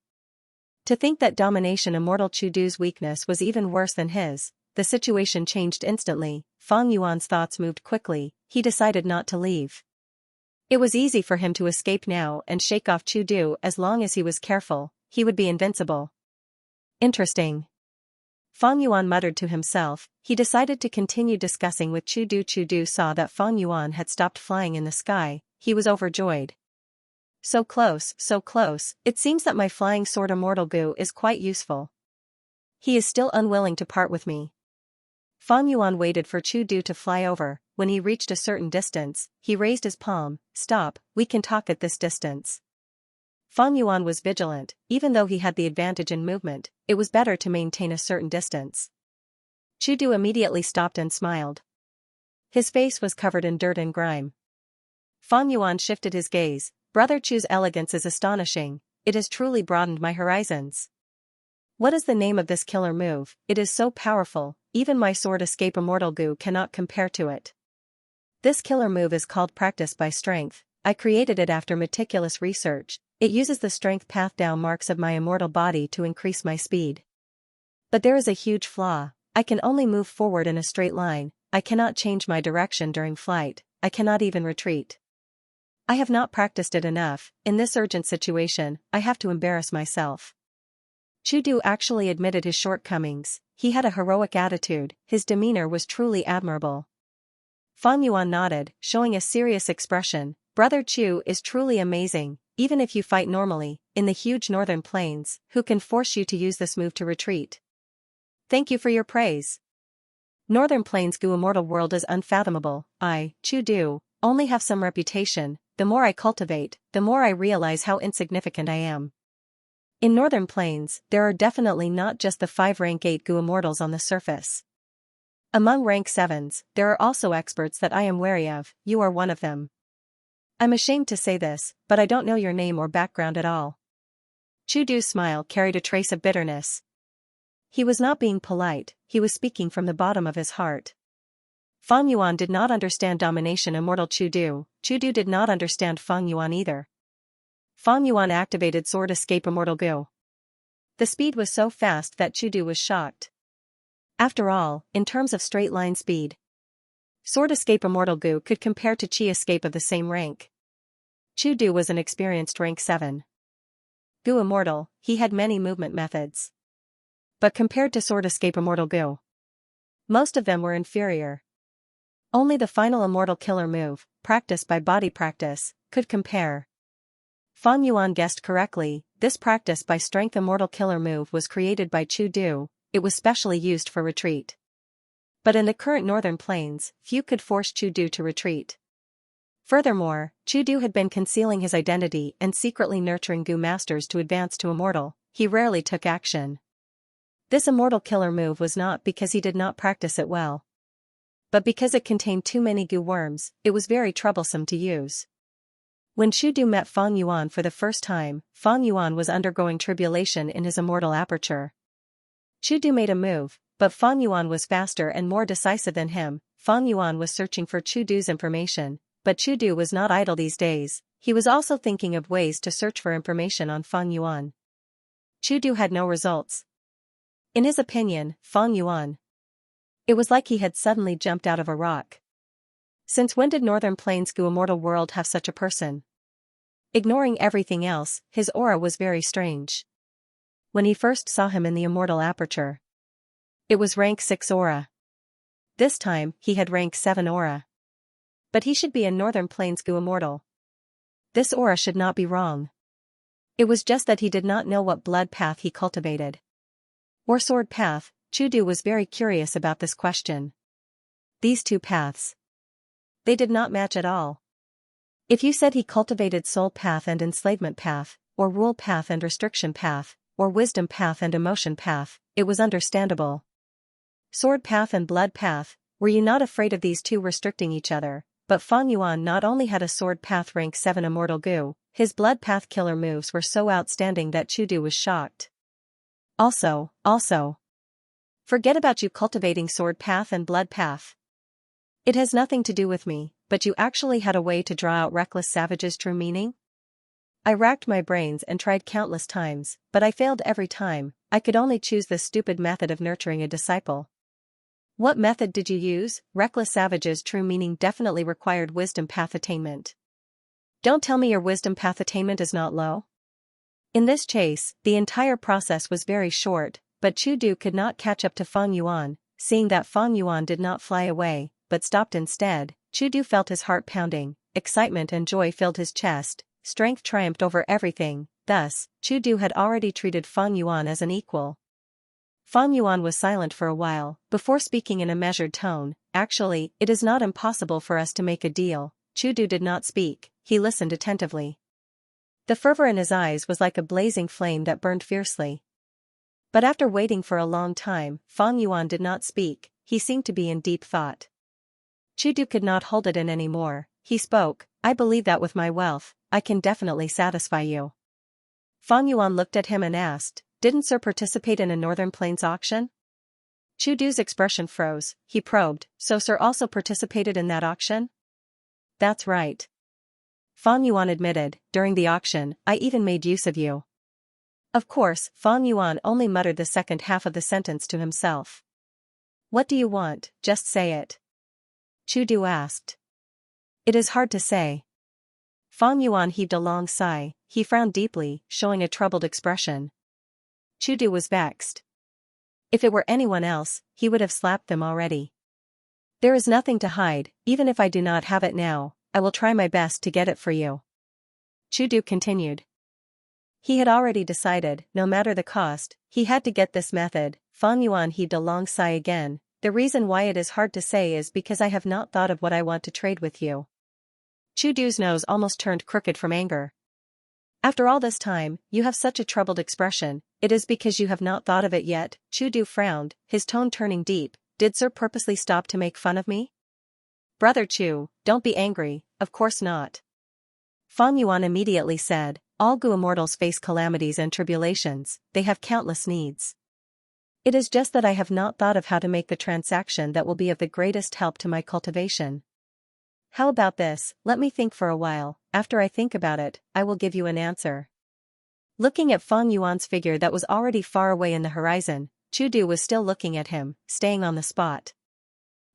To think that Domination Immortal Chudu's weakness was even worse than his, the situation changed instantly. Fang Yuan's thoughts moved quickly. He decided not to leave. It was easy for him to escape now and shake off Chudu. As long as he was careful, he would be invincible. Interesting. Fang Yuan muttered to himself. He decided to continue discussing with Chudu. Chudu saw that Fang Yuan had stopped flying in the sky. He was overjoyed. So close, so close. It seems that my flying sword Immortal Gu is quite useful. He is still unwilling to part with me. Fang Yuan waited for Chudu to fly over. When he reached a certain distance, he raised his palm. Stop, we can talk at this distance. Fang Yuan was vigilant. Even though he had the advantage in movement, it was better to maintain a certain distance. Chudu immediately stopped and smiled. His face was covered in dirt and grime. Fang Yuan shifted his gaze. Brother Chu's elegance is astonishing. It has truly broadened my horizons. What is the name of this killer move? It is so powerful, even my Sword Escape Immortal Gu cannot compare to it. This killer move is called Practice by Strength. I created it after meticulous research. It uses the strength path down marks of my immortal body to increase my speed. But there is a huge flaw. I can only move forward in a straight line. I cannot change my direction during flight. I cannot even retreat. I have not practiced it enough. In this urgent situation, I have to embarrass myself. Chudu actually admitted his shortcomings. He had a heroic attitude. His demeanor was truly admirable. Fang Yuan nodded, showing a serious expression. Brother Chu is truly amazing. Even if you fight normally, in the huge northern plains, who can force you to use this move to retreat? Thank you for your praise. Northern Plains Gu Immortal World is unfathomable. I, Chudu, only have some reputation. The more I cultivate, the more I realize how insignificant I am. In Northern Plains, there are definitely not just the 5 rank 8 Gu Immortals on the surface. Among rank 7s, there are also experts that I am wary of. You are one of them. I'm ashamed to say this, but I don't know your name or background at all. Chudu's smile carried a trace of bitterness. He was not being polite, he was speaking from the bottom of his heart. Fang Yuan did not understand Domination Immortal Chudu. Chudu did not understand Fang Yuan either. Fang Yuan activated Sword Escape Immortal Gu. The speed was so fast that Chudu was shocked. After all, in terms of straight line speed, Sword Escape Immortal Gu could compare to Chi Escape of the same rank. Chudu was an experienced rank 7 Gu Immortal. He had many movement methods. But compared to Sword Escape Immortal Gu, most of them were inferior. Only the final immortal killer move, Practice by Body Practice, could compare. Fang Yuan guessed correctly. This Practice by Strength immortal killer move was created by Chudu. It was specially used for retreat. But in the current northern plains, few could force Chudu to retreat. Furthermore, Chudu had been concealing his identity and secretly nurturing Gu masters to advance to immortal. He rarely took action. This immortal killer move was not because he did not practice it well, but because it contained too many Gu worms. It was very troublesome to use. When Chudu met Fang Yuan for the first time, Fang Yuan was undergoing tribulation in his immortal aperture. Chudu made a move, but Fang Yuan was faster and more decisive than him. Fang Yuan was searching for Chudu's information, but Chudu was not idle these days. He was also thinking of ways to search for information on Fang Yuan. Chudu had no results. In his opinion, Fang Yuan, it was like he had suddenly jumped out of a rock. Since when did Northern Plains Gu Immortal World have such a person? Ignoring everything else, his aura was very strange. When he first saw him in the immortal aperture, it was rank 6 aura. This time, he had rank 7 aura. But he should be in Northern Plains Gu Immortal. This aura should not be wrong. It was just that he did not know what blood path he cultivated. Or sword path. Chudu was very curious about this question. These two paths, they did not match at all. If you said he cultivated soul path and enslavement path, or rule path and restriction path, or wisdom path and emotion path, it was understandable. Sword path and blood path, were you not afraid of these two restricting each other? but Fang Yuan not only had a sword path rank 7 immortal goo, his blood path killer moves were so outstanding that Chudu was shocked. Also, forget about you cultivating sword path and blood path. It has nothing to do with me, but you actually had a way to draw out Reckless Savage's true meaning? I racked my brains and tried countless times, but I failed every time. I could only choose this stupid method of nurturing a disciple. What method did you use? Reckless Savage's true meaning definitely required wisdom path attainment. Don't tell me your wisdom path attainment is not low. In this chase, the entire process was very short, but Chudu could not catch up to Fang Yuan. Seeing that Fang Yuan did not fly away, but stopped instead, Chudu felt his heart pounding, excitement and joy filled his chest, strength triumphed over everything. Thus, Chudu had already treated Fang Yuan as an equal. Fang Yuan was silent for a while, before speaking in a measured tone. Actually, it is not impossible for us to make a deal. Chudu did not speak, he listened attentively. The fervor in his eyes was like a blazing flame that burned fiercely. But after waiting for a long time, Fang Yuan did not speak, he seemed to be in deep thought. Chudu could not hold it in anymore. He spoke, I believe that with my wealth, I can definitely satisfy you. Fang Yuan looked at him and asked, didn't Sir participate in a Northern Plains auction? Chudu's expression froze, he probed, so Sir also participated in that auction? That's right. Fang Yuan admitted, during the auction, I even made use of you. Of course, Fang Yuan only muttered the second half of the sentence to himself. What do you want? Just say it. Chudu asked. It is hard to say. Fang Yuan heaved a long sigh, he frowned deeply, showing a troubled expression. Chudu was vexed. If it were anyone else, he would have slapped them already. There is nothing to hide, even if I do not have it now, I will try my best to get it for you. Chudu continued. He had already decided, no matter the cost, he had to get this method. Fang Yuan heaved a long sigh again. The reason why it is hard to say is because I have not thought of what I want to trade with you. Chudu's nose almost turned crooked from anger. After all this time, you have such a troubled expression, it is because you have not thought of it yet. Chudu frowned, his tone turning deep. Did Sir purposely stop to make fun of me? Brother Chu, don't be angry, of course not. Fang Yuan immediately said, all Gu immortals face calamities and tribulations, they have countless needs. It is just that I have not thought of how to make the transaction that will be of the greatest help to my cultivation. How about this? Let me think for a while. After I think about it, I will give you an answer. Looking at Fang Yuan's figure that was already far away in the horizon, Chudu was still looking at him, staying on the spot.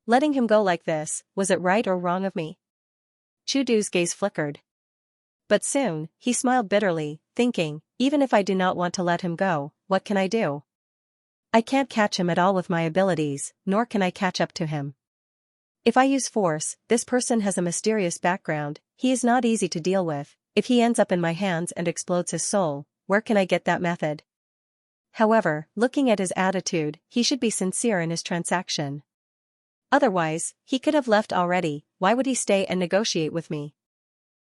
Letting him go like this, was it right or wrong of me? Chudu's gaze flickered. But soon, he smiled bitterly, thinking, even if I do not want to let him go, what can I do? I can't catch him at all with my abilities, nor can I catch up to him. If I use force, this person has a mysterious background, he is not easy to deal with. If he ends up in my hands and explodes his soul, where can I get that method? However, looking at his attitude, he should be sincere in his transaction. Otherwise, he could have left already. Why would he stay and negotiate with me?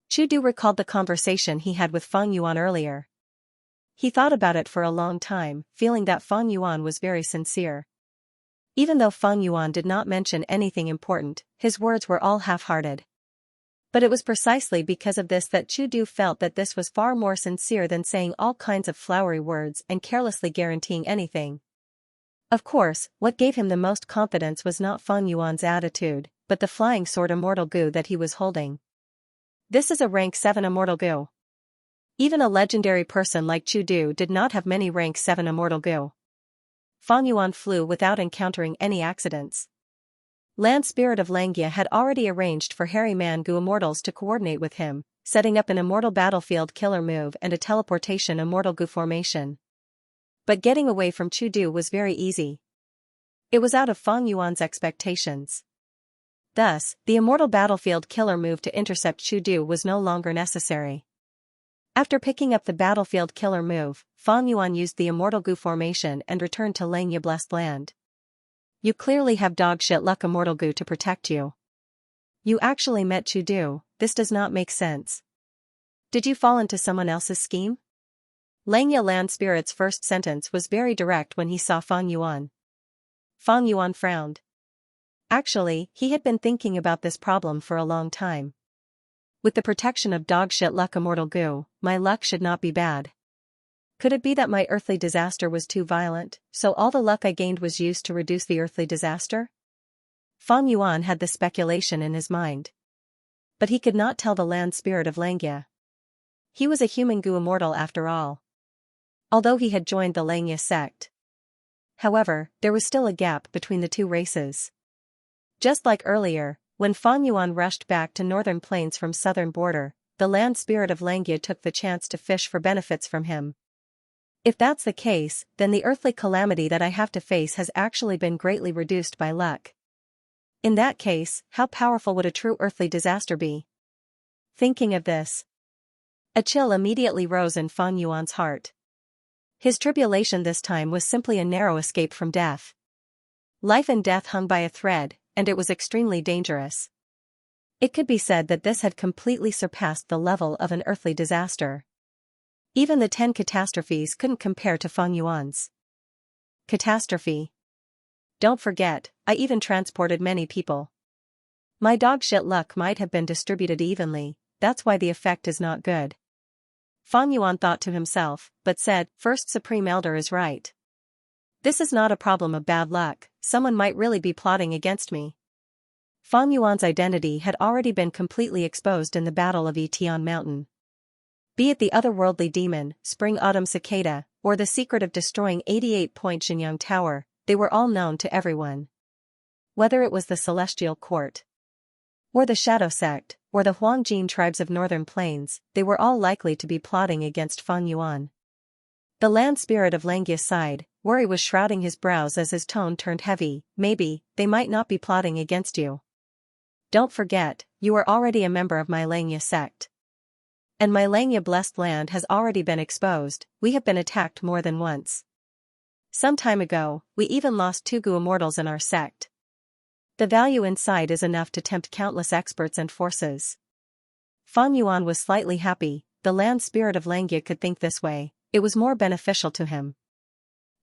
Chudu recalled the conversation he had with Fang Yuan earlier. He thought about it for a long time, feeling that Fang Yuan was very sincere. Even though Fang Yuan did not mention anything important, his words were all half-hearted. But it was precisely because of this that Chudu felt that this was far more sincere than saying all kinds of flowery words and carelessly guaranteeing anything. Of course, what gave him the most confidence was not Fang Yuan's attitude, but the flying sword immortal goo that he was holding. This is a rank 7 immortal goo. Even a legendary person like Chudu did not have many rank 7 immortal goo. Fang Yuan flew without encountering any accidents. Land Spirit of Xianxia had already arranged for Hairy Man Gu Immortals to coordinate with him, setting up an immortal battlefield killer move and a teleportation immortal Gu formation. But getting away from Chudu was very easy. It was out of Fang Yuan's expectations. Thus, the immortal battlefield killer move to intercept Chudu was no longer necessary. After picking up the battlefield killer move, Fang Yuan used the immortal Gu formation and returned to Xianxia Blessed Land. You clearly have dogshit luck immortal Gu to protect you. You actually met Chudu, this does not make sense. Did you fall into someone else's scheme? Xianxia Land Spirit's first sentence was very direct when he saw Fang Yuan. Fang Yuan frowned. Actually, he had been thinking about this problem for a long time. With the protection of dogshit luck immortal goo, my luck should not be bad. Could it be that my earthly disaster was too violent, so all the luck I gained was used to reduce the earthly disaster? Fang Yuan had this speculation in his mind. But he could not tell the land spirit of Xianxia. He was a human goo immortal after all. Although he had joined the Xianxia sect. However, there was still a gap between the two races. Just like earlier, when Fang Yuan rushed back to northern plains from southern border, the land spirit of Xianxia took the chance to fish for benefits from him. If that's the case, then the earthly calamity that I have to face has actually been greatly reduced by luck. In that case, how powerful would a true earthly disaster be? Thinking of this, a chill immediately rose in Fang Yuan's heart. His tribulation this time was simply a narrow escape from death. Life and death hung by a thread, and it was extremely dangerous. It could be said that this had completely surpassed the level of an earthly disaster. Even the 10 catastrophes couldn't compare to Fang Yuan's catastrophe. Don't forget, I even transported many people. My dogshit luck might have been distributed evenly, that's why the effect is not good. Fang Yuan thought to himself, but said, First Supreme Elder is right. This is not a problem of bad luck, someone might really be plotting against me. Fang Yuan's identity had already been completely exposed in the Battle of Yitian Mountain. Be it the otherworldly demon, spring-autumn cicada, or the secret of destroying 88-point Xianxia Tower, they were all known to everyone. Whether it was the Celestial Court, or the Shadow Sect, or the Huangjin tribes of Northern Plains, they were all likely to be plotting against Fang Yuan. The land spirit of Xianxia sighed, worry was shrouding his brows as his tone turned heavy. Maybe, they might not be plotting against you. Don't forget, you are already a member of my Xianxia sect. And my Xianxia blessed land has already been exposed, we have been attacked more than once. Some time ago, we even lost 2 goo immortals in our sect. The value inside is enough to tempt countless experts and forces. Fang Yuan was slightly happy, the land spirit of Xianxia could think this way, it was more beneficial to him.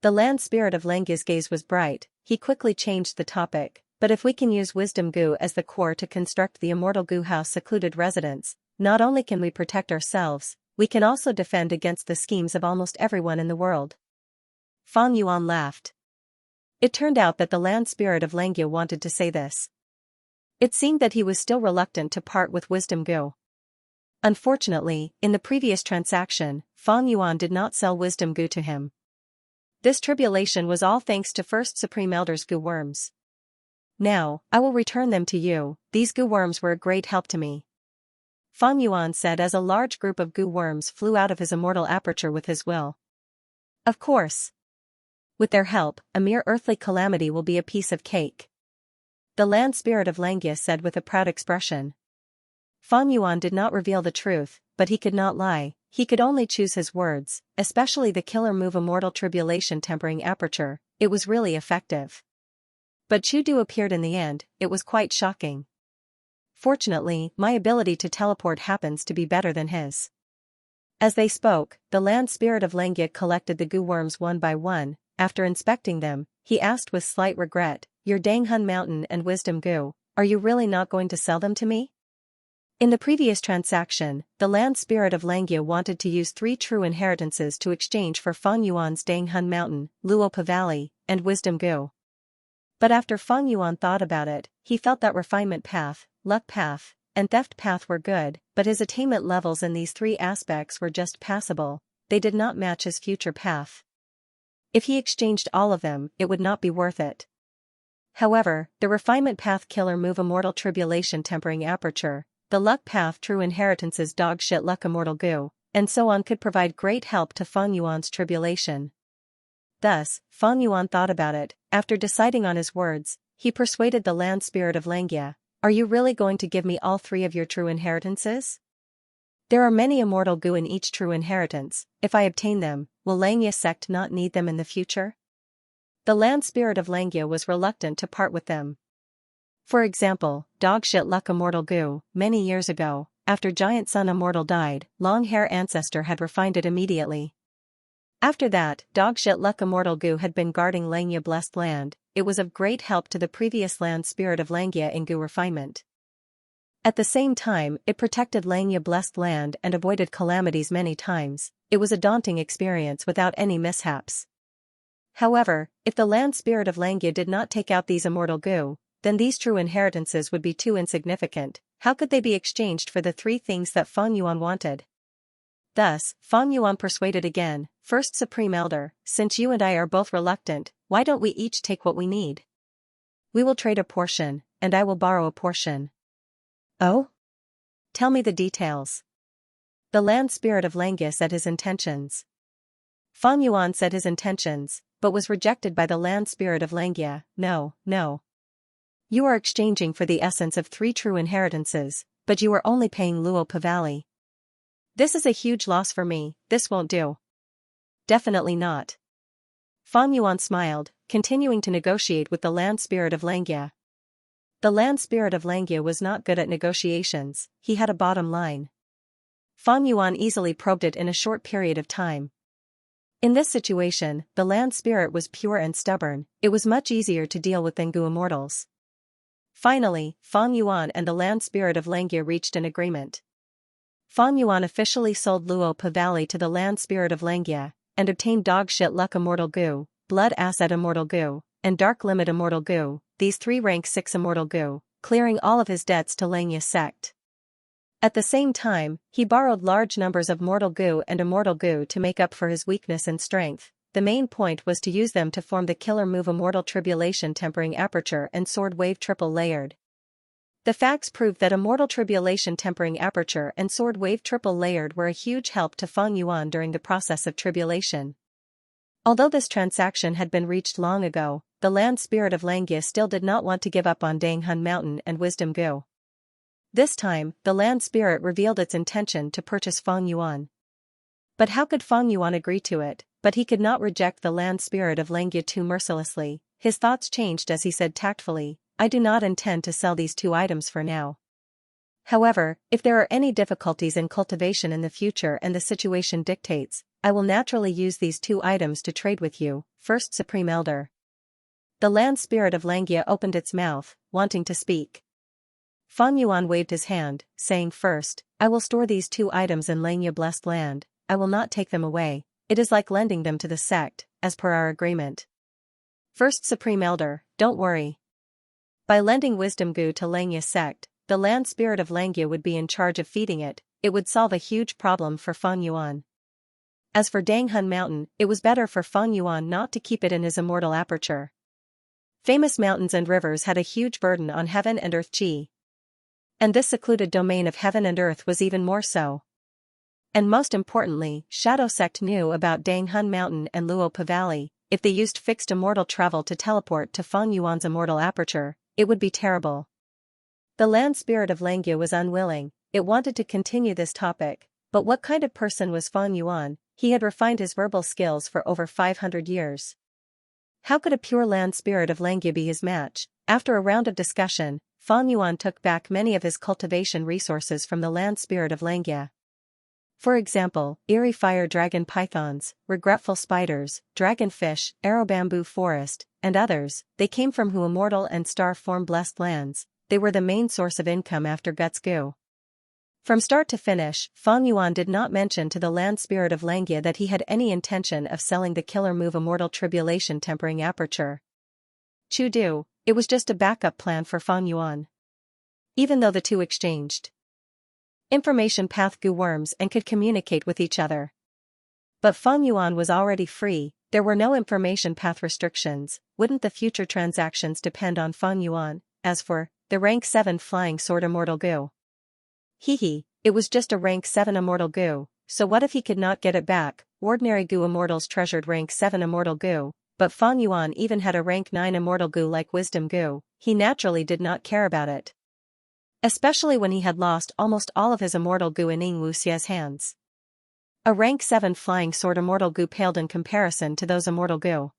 The land spirit of Xianxia's gaze was bright, he quickly changed the topic, but if we can use wisdom goo as the core to construct the immortal goo house secluded residence, not only can we protect ourselves, we can also defend against the schemes of almost everyone in the world. Fang Yuan laughed. It turned out that the land spirit of Xianxia wanted to say this. It seemed that he was still reluctant to part with wisdom goo. Unfortunately, in the previous transaction, Fang Yuan did not sell wisdom goo to him. This tribulation was all thanks to First Supreme Elder's goo worms. Now, I will return them to you, these goo worms were a great help to me. Fang Yuan said as a large group of goo worms flew out of his immortal aperture with his will. Of course. With their help, a mere earthly calamity will be a piece of cake. The land spirit of Xianxia said with a proud expression. Fang Yuan did not reveal the truth, but he could not lie, he could only choose his words, especially the killer move immortal tribulation tempering aperture, it was really effective. But Chudu appeared in the end, it was quite shocking. Fortunately, my ability to teleport happens to be better than his. As they spoke, the land spirit of Xianxia collected the goo worms one by one. After inspecting them, he asked with slight regret, Your Danghun Mountain and Wisdom Goo, are you really not going to sell them to me? In the previous transaction, the land spirit of Xianxia wanted to use 3 true inheritances to exchange for Fang Yuan's Danghun Mountain, Luopa Valley, and Wisdom Goo. But after Fang Yuan thought about it, he felt that refinement path, luck path, and theft path were good, but his attainment levels in these 3 aspects were just passable, they did not match his future path. If he exchanged all of them, it would not be worth it. However, the refinement path killer move immortal tribulation tempering aperture, the luck path true inheritances dogshit luck immortal goo, and so on could provide great help to Fang Yuan's tribulation. Thus, Fang Yuan thought about it, after deciding on his words, he persuaded the land spirit of Xianxia, Are you really going to give me all 3 of your true inheritances? There are many immortal goo in each true inheritance, if I obtain them, will Xianxia sect not need them in the future? The land spirit of Xianxia was reluctant to part with them. For example, dogshit luck immortal goo, many years ago, after Giant Sun Immortal died, long hair ancestor had refined it immediately. After that, dogshit luck immortal Gu had been guarding Xianxia blessed land. It was of great help to the previous land spirit of Xianxia in Gu refinement. At the same time, it protected Xianxia blessed land and avoided calamities many times. It was a daunting experience without any mishaps. However, if the land spirit of Xianxia did not take out these immortal Gu, then these true inheritances would be too insignificant. How could they be exchanged for the three things that Feng Yuan wanted? Thus, Feng Yuan persuaded again, First Supreme Elder, since you and I are both reluctant, why don't we each take what we need? We will trade a portion, and I will borrow a portion. Oh? Tell me the details. The land spirit of Xianxia said his intentions. Feng Yuan said his intentions, but was rejected by the land spirit of Xianxia. No, no. You are exchanging for the essence of three true inheritances, but you are only paying Luo Pavali. This is a huge loss for me, this won't do. Definitely not. Feng Yuan smiled, continuing to negotiate with the land spirit of Xianxia. The land spirit of Xianxia was not good at negotiations, he had a bottom line. Feng Yuan easily probed it in a short period of time. In this situation, the land spirit was pure and stubborn, it was much easier to deal with than Gu immortals. Finally, Feng Yuan and the land spirit of Xianxia reached an agreement. Feng Yuan officially sold Luo Pavali to the land spirit of Xianxia, and obtained dogshit luck immortal Gu, blood asset immortal Gu, and dark limit immortal Gu, these three rank 6 immortal Gu, clearing all of his debts to Xianxia sect. At the same time, he borrowed large numbers of mortal Gu and immortal Gu to make up for his weakness and strength. The main point was to use them to form the killer move Immortal Tribulation Tempering Aperture and Sword Wave Triple Layered. The facts proved that Immortal Tribulation Tempering Aperture and Sword Wave Triple Layered were a huge help to Feng Yuan during the process of tribulation. Although this transaction had been reached long ago, the land spirit of Xianxia still did not want to give up on Danghun Mountain and Wisdom Gu. This time, the land spirit revealed its intention to purchase Feng Yuan. But how could Feng Yuan agree to it? But he could not reject the land spirit of Xianxia too mercilessly. His thoughts changed as he said tactfully, I do not intend to sell these two items for now. However, if there are any difficulties in cultivation in the future and the situation dictates, I will naturally use these two items to trade with you, First Supreme Elder. The land spirit of Xianxia opened its mouth, wanting to speak. Feng Yuan waved his hand, saying first, I will store these two items in Xianxia blessed land, I will not take them away. It is like lending them to the sect, as per our agreement. First Supreme Elder, don't worry. By lending Wisdom Gu to Xianxia sect, the land spirit of Xianxia would be in charge of feeding it, it would solve a huge problem for Feng Yuan. As for Danghun Mountain, it was better for Feng Yuan not to keep it in his immortal aperture. Famous mountains and rivers had a huge burden on heaven and earth chi. And this secluded domain of heaven and earth was even more so. And most importantly, Shadow Sect knew about Danghun Mountain and Luo Pavali. If they used fixed immortal travel to teleport to Feng Yuan's immortal aperture, it would be terrible. The land spirit of Xianxia was unwilling, it wanted to continue this topic, but what kind of person was Feng Yuan? He had refined his verbal skills for over 500 years. How could a pure land spirit of Xianxia be his match? After a round of discussion, Feng Yuan took back many of his cultivation resources from the land spirit of Xianxia. For example, eerie fire dragon pythons, regretful spiders, dragonfish, arrow bamboo forest, and others, they came from Hu immortal and star-form blessed lands, they were the main source of income after Guts Gu. From start to finish, Feng Yuan did not mention to the land spirit of Xianxia that he had any intention of selling the killer move Immortal Tribulation Tempering Aperture. Chu Du, it was just a backup plan for Feng Yuan. Even though the two exchanged information path Gu worms and could communicate with each other. But Feng Yuan was already free, there were no information path restrictions, wouldn't the future transactions depend on Feng Yuan? As for the rank 7 flying sword immortal Gu. It was just a rank 7 immortal Gu, so what if he could not get it back? Ordinary Gu immortals treasured rank 7 immortal Gu, but Feng Yuan even had a rank 9 immortal Gu like Wisdom Gu, he naturally did not care about it. Especially when he had lost almost all of his immortal Gu in Ning Wuxia's hands. A rank 7 flying sword immortal Gu paled in comparison to those immortal Gu.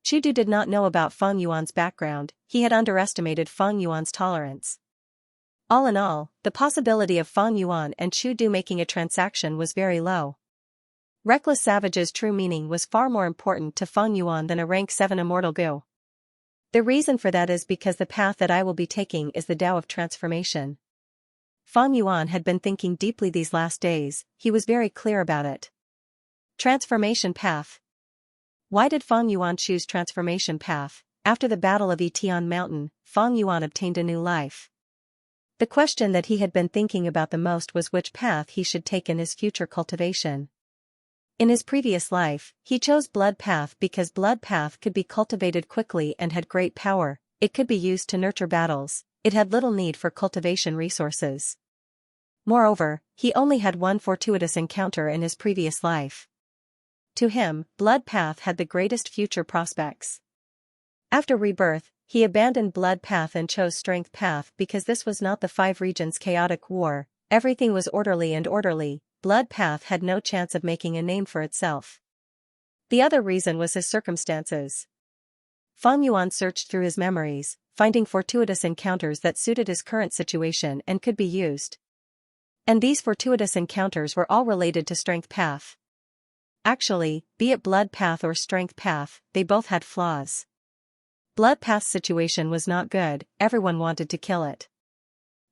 Chu Du did not know about Feng Yuan's background, he had underestimated Feng Yuan's tolerance. All in all, the possibility of Feng Yuan and Chu Du making a transaction was very low. Reckless Savage's true meaning was far more important to Feng Yuan than a rank 7 immortal Gu. The reason for that is because the path that I will be taking is the Tao of transformation. Feng Yuan had been thinking deeply these last days, he was very clear about it. Transformation path. Why did Feng Yuan choose transformation path? After the Battle of Yitian Mountain, Feng Yuan obtained a new life. The question that he had been thinking about the most was which path he should take in his future cultivation. In his previous life, he chose blood path because blood path could be cultivated quickly and had great power, it could be used to nurture battles, it had little need for cultivation resources. Moreover, he only had one fortuitous encounter in his previous life. To him, blood path had the greatest future prospects. After rebirth, he abandoned blood path and chose strength path because this was not the 5 regions chaotic war, everything was orderly and orderly. Blood path had no chance of making a name for itself. The other reason was his circumstances. Feng Yuan searched through his memories, finding fortuitous encounters that suited his current situation and could be used. And these fortuitous encounters were all related to strength path. Actually, be it blood path or strength path, they both had flaws. Blood path's situation was not good, everyone wanted to kill it.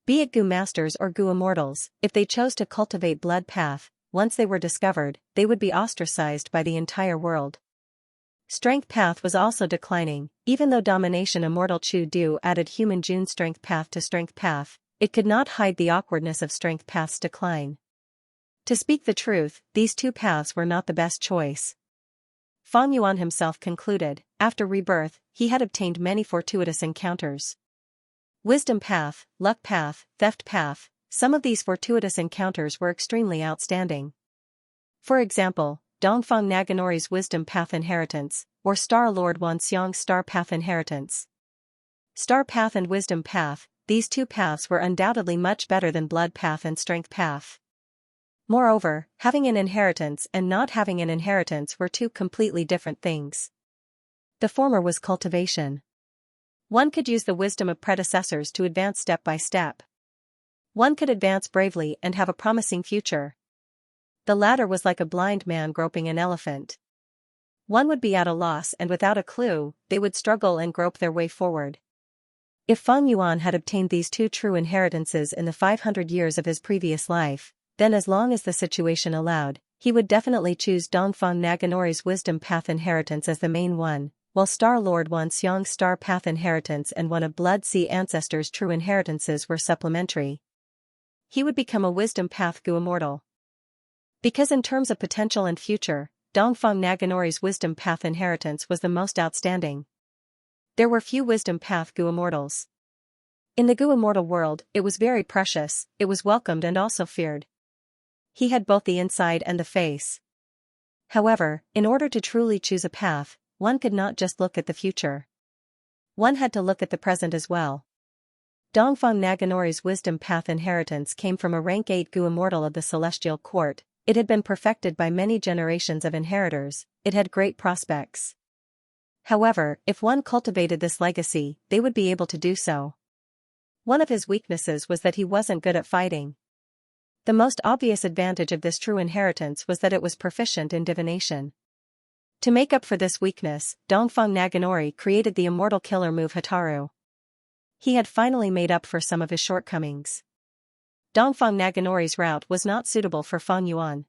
Be it Gu Masters or Gu Immortals, if they chose to cultivate blood path, once they were discovered, they would be ostracized by the entire world. Strength path was also declining, even though Domination Immortal Chu Du added Human June strength path to strength path, it could not hide the awkwardness of strength path's decline. To speak the truth, these two paths were not the best choice. Feng Yuan himself concluded, after rebirth, he had obtained many fortuitous encounters. Wisdom path, luck path, theft path, some of these fortuitous encounters were extremely outstanding. For example, Dongfang Naganori's wisdom path inheritance, or Star Lord Wanxiang's star path inheritance. Star path and wisdom path, these two paths were undoubtedly much better than blood path and strength path. Moreover, having an inheritance and not having an inheritance were two completely different things. The former was cultivation. One could use the wisdom of predecessors to advance step by step. One could advance bravely and have a promising future. The latter was like a blind man groping an elephant. One would be at a loss and without a clue, they would struggle and grope their way forward. If Feng Yuan had obtained these two true inheritances in the 500 years of his previous life, then as long as the situation allowed, he would definitely choose Dongfang Naganori's wisdom path inheritance as the main one, while Star Lord Wanxiang's star path inheritance and one of Blood Sea ancestors' true inheritances were supplementary. He would become a wisdom path Gu Immortal. Because in terms of potential and future, Dongfang Naganori's wisdom path inheritance was the most outstanding. There were few wisdom path Gu Immortals. In the Gu Immortal world, it was very precious, it was welcomed and also feared. He had both the inside and the face. However, in order to truly choose a path, one could not just look at the future. One had to look at the present as well. Dongfang Naganori's wisdom path inheritance came from a rank 8 Gu Immortal of the Celestial Court, it had been perfected by many generations of inheritors, it had great prospects. However, if one cultivated this legacy, they would be able to do so. One of his weaknesses was that he wasn't good at fighting. The most obvious advantage of this true inheritance was that it was proficient in divination. To make up for this weakness, Dongfang Naganori created the immortal killer move Hataru. He had finally made up for some of his shortcomings. Dongfang Naganori's route was not suitable for Feng Yuan.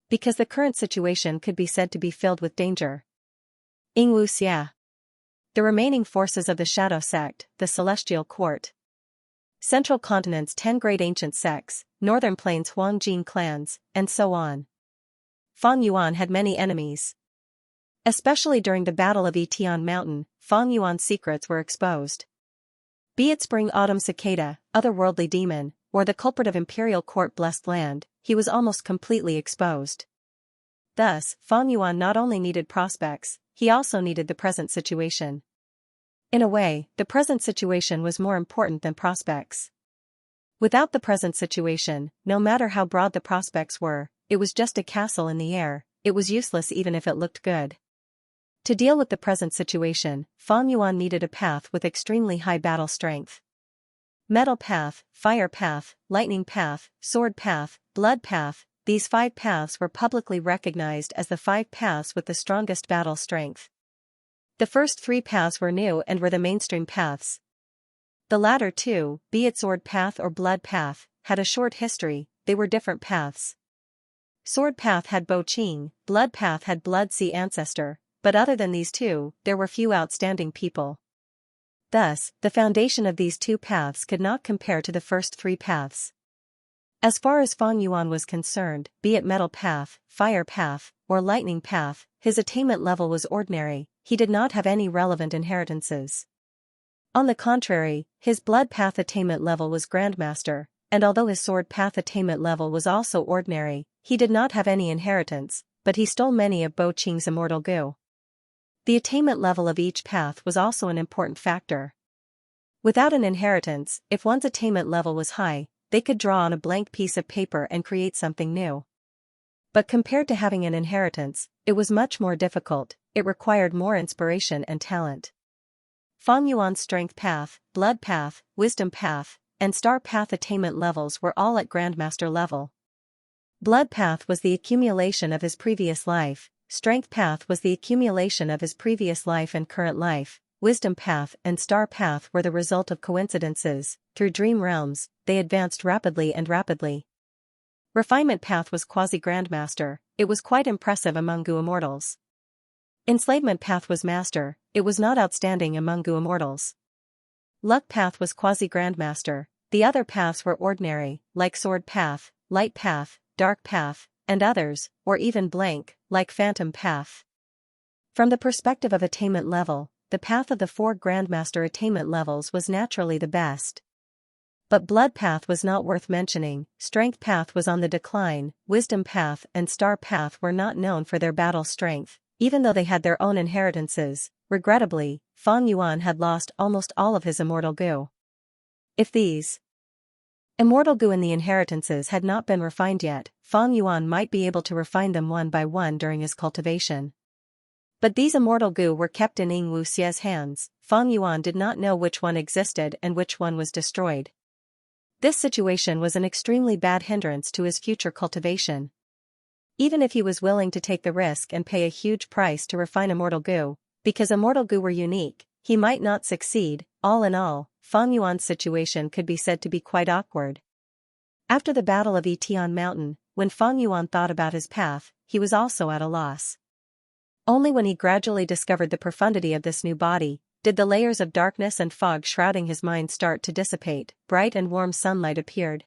Because the current situation could be said to be filled with danger. Xianxia. The remaining forces of the Shadow Sect, the Celestial Court. Central Continent's 10 great ancient sects, Northern Plains Huangjin clans, and so on. Feng Yuan had many enemies. Especially during the Battle of Yitian Mountain, Feng Yuan's secrets were exposed. Be it Spring-Autumn Cicada, Otherworldly Demon, or the culprit of Imperial Court Blessed Land, he was almost completely exposed. Thus, Feng Yuan not only needed prospects, he also needed the present situation. In a way, the present situation was more important than prospects. Without the present situation, no matter how broad the prospects were, it was just a castle in the air, it was useless even if it looked good. To deal with the present situation, Feng Yuan needed a path with extremely high battle strength. Metal path, fire path, lightning path, sword path, blood path, these 5 paths were publicly recognized as the 5 paths with the strongest battle strength. The first 3 paths were new and were the mainstream paths. The latter 2, be it sword path or blood path, had a short history. They were different paths. Sword path had Bo Qing, blood path had Blood Sea Ancestor, but other than these 2, there were few outstanding people. Thus, the foundation of these 2 paths could not compare to the first 3 paths. As far as Fang Yuan was concerned, be it metal path, fire path, or lightning path, his attainment level was ordinary. He did not have any relevant inheritances. On the contrary, his blood path attainment level was Grandmaster, and although his sword path attainment level was also ordinary, he did not have any inheritance, but he stole many of Bo Qing's immortal goo. The attainment level of each path was also an important factor. Without an inheritance, if one's attainment level was high, they could draw on a blank piece of paper and create something new. But compared to having an inheritance, it was much more difficult. It required more inspiration and talent. Fang Yuan's strength path, blood path, wisdom path, and star path attainment levels were all at Grandmaster level. Blood path was the accumulation of his previous life, strength path was the accumulation of his previous life and current life, wisdom path and star path were the result of coincidences. Through dream realms, they advanced rapidly and rapidly. Refinement path was quasi-Grandmaster, it was quite impressive among Gu immortals. Enslavement path was Master, it was not outstanding among Gu immortals. Luck path was quasi-Grandmaster, the other paths were ordinary, like sword path, light path, dark path, and others, or even blank, like phantom path. From the perspective of attainment level, the path of the 4 Grandmaster attainment levels was naturally the best. But blood path was not worth mentioning, strength path was on the decline, wisdom path and star path were not known for their battle strength, even though they had their own inheritances. Regrettably, Fang Yuan had lost almost all of his immortal goo. If these immortal goo and the inheritances had not been refined yet, Fang Yuan might be able to refine them one by one during his cultivation. But these immortal goo were kept in Yingwu hands. Fang Yuan did not know which one existed and which one was destroyed. This situation was an extremely bad hindrance to his future cultivation. Even if he was willing to take the risk and pay a huge price to refine immortal goo, because immortal goo were unique, he might not succeed. All in all, Fang Yuan's situation could be said to be quite awkward. After the Battle of Yitian Mountain, when Fang Yuan thought about his path, he was also at a loss. Only when he gradually discovered the profundity of this new body, did the layers of darkness and fog shrouding his mind start to dissipate. Bright and warm sunlight appeared.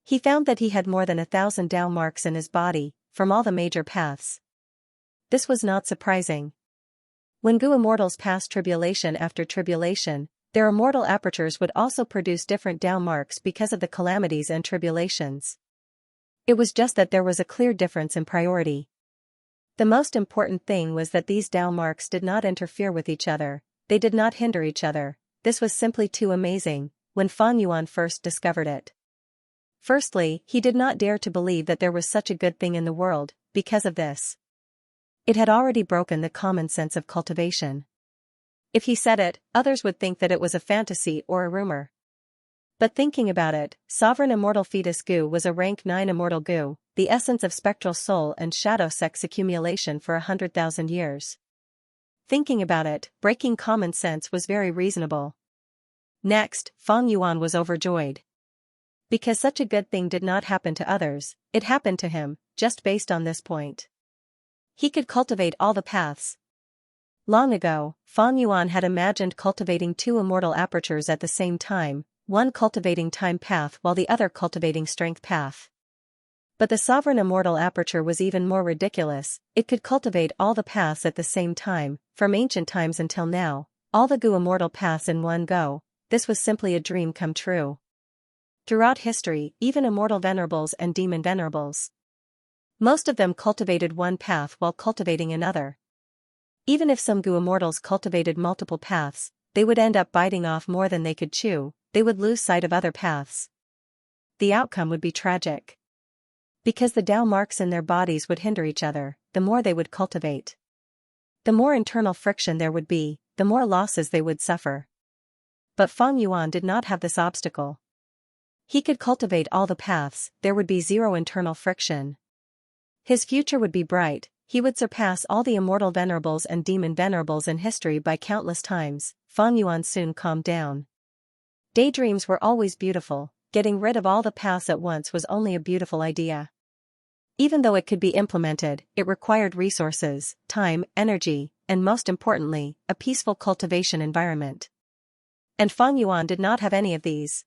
He found that he had more than 1,000 Dao marks in his body, from all the major paths. This was not surprising. When Gu immortals passed tribulation after tribulation, their immortal apertures would also produce different Dao marks because of the calamities and tribulations. It was just that there was a clear difference in priority. The most important thing was that these Dao marks did not interfere with each other, they did not hinder each other. This was simply too amazing, when Fang Yuan first discovered it. Firstly, he did not dare to believe that there was such a good thing in the world. Because of this, it had already broken the common sense of cultivation. If he said it, others would think that it was a fantasy or a rumor. But thinking about it, Sovereign Immortal Fetus Gu was a rank 9 Immortal Gu, the essence of spectral soul and shadow sex accumulation for 100,000 years. Thinking about it, breaking common sense was very reasonable. Next, Fang Yuan was overjoyed. Because such a good thing did not happen to others, it happened to him, just based on this point. He could cultivate all the paths. Long ago, Fang Yuan had imagined cultivating 2 immortal apertures at the same time, one cultivating time path while the other cultivating strength path. But the sovereign immortal aperture was even more ridiculous, it could cultivate all the paths at the same time, from ancient times until now, all the Gu immortal paths in one go. This was simply a dream come true. Throughout history, even immortal venerables and demon venerables, most of them cultivated one path while cultivating another. Even if some Gu immortals cultivated multiple paths, they would end up biting off more than they could chew, they would lose sight of other paths. The outcome would be tragic. Because the Dao marks in their bodies would hinder each other, the more they would cultivate. The more internal friction there would be, the more losses they would suffer. But Fang Yuan did not have this obstacle. He could cultivate all the paths, there would be zero internal friction. His future would be bright, he would surpass all the immortal venerables and demon venerables in history by countless times. Fang Yuan soon calmed down. Daydreams were always beautiful, getting rid of all the paths at once was only a beautiful idea. Even though it could be implemented, it required resources, time, energy, and most importantly, a peaceful cultivation environment. And Fang Yuan did not have any of these.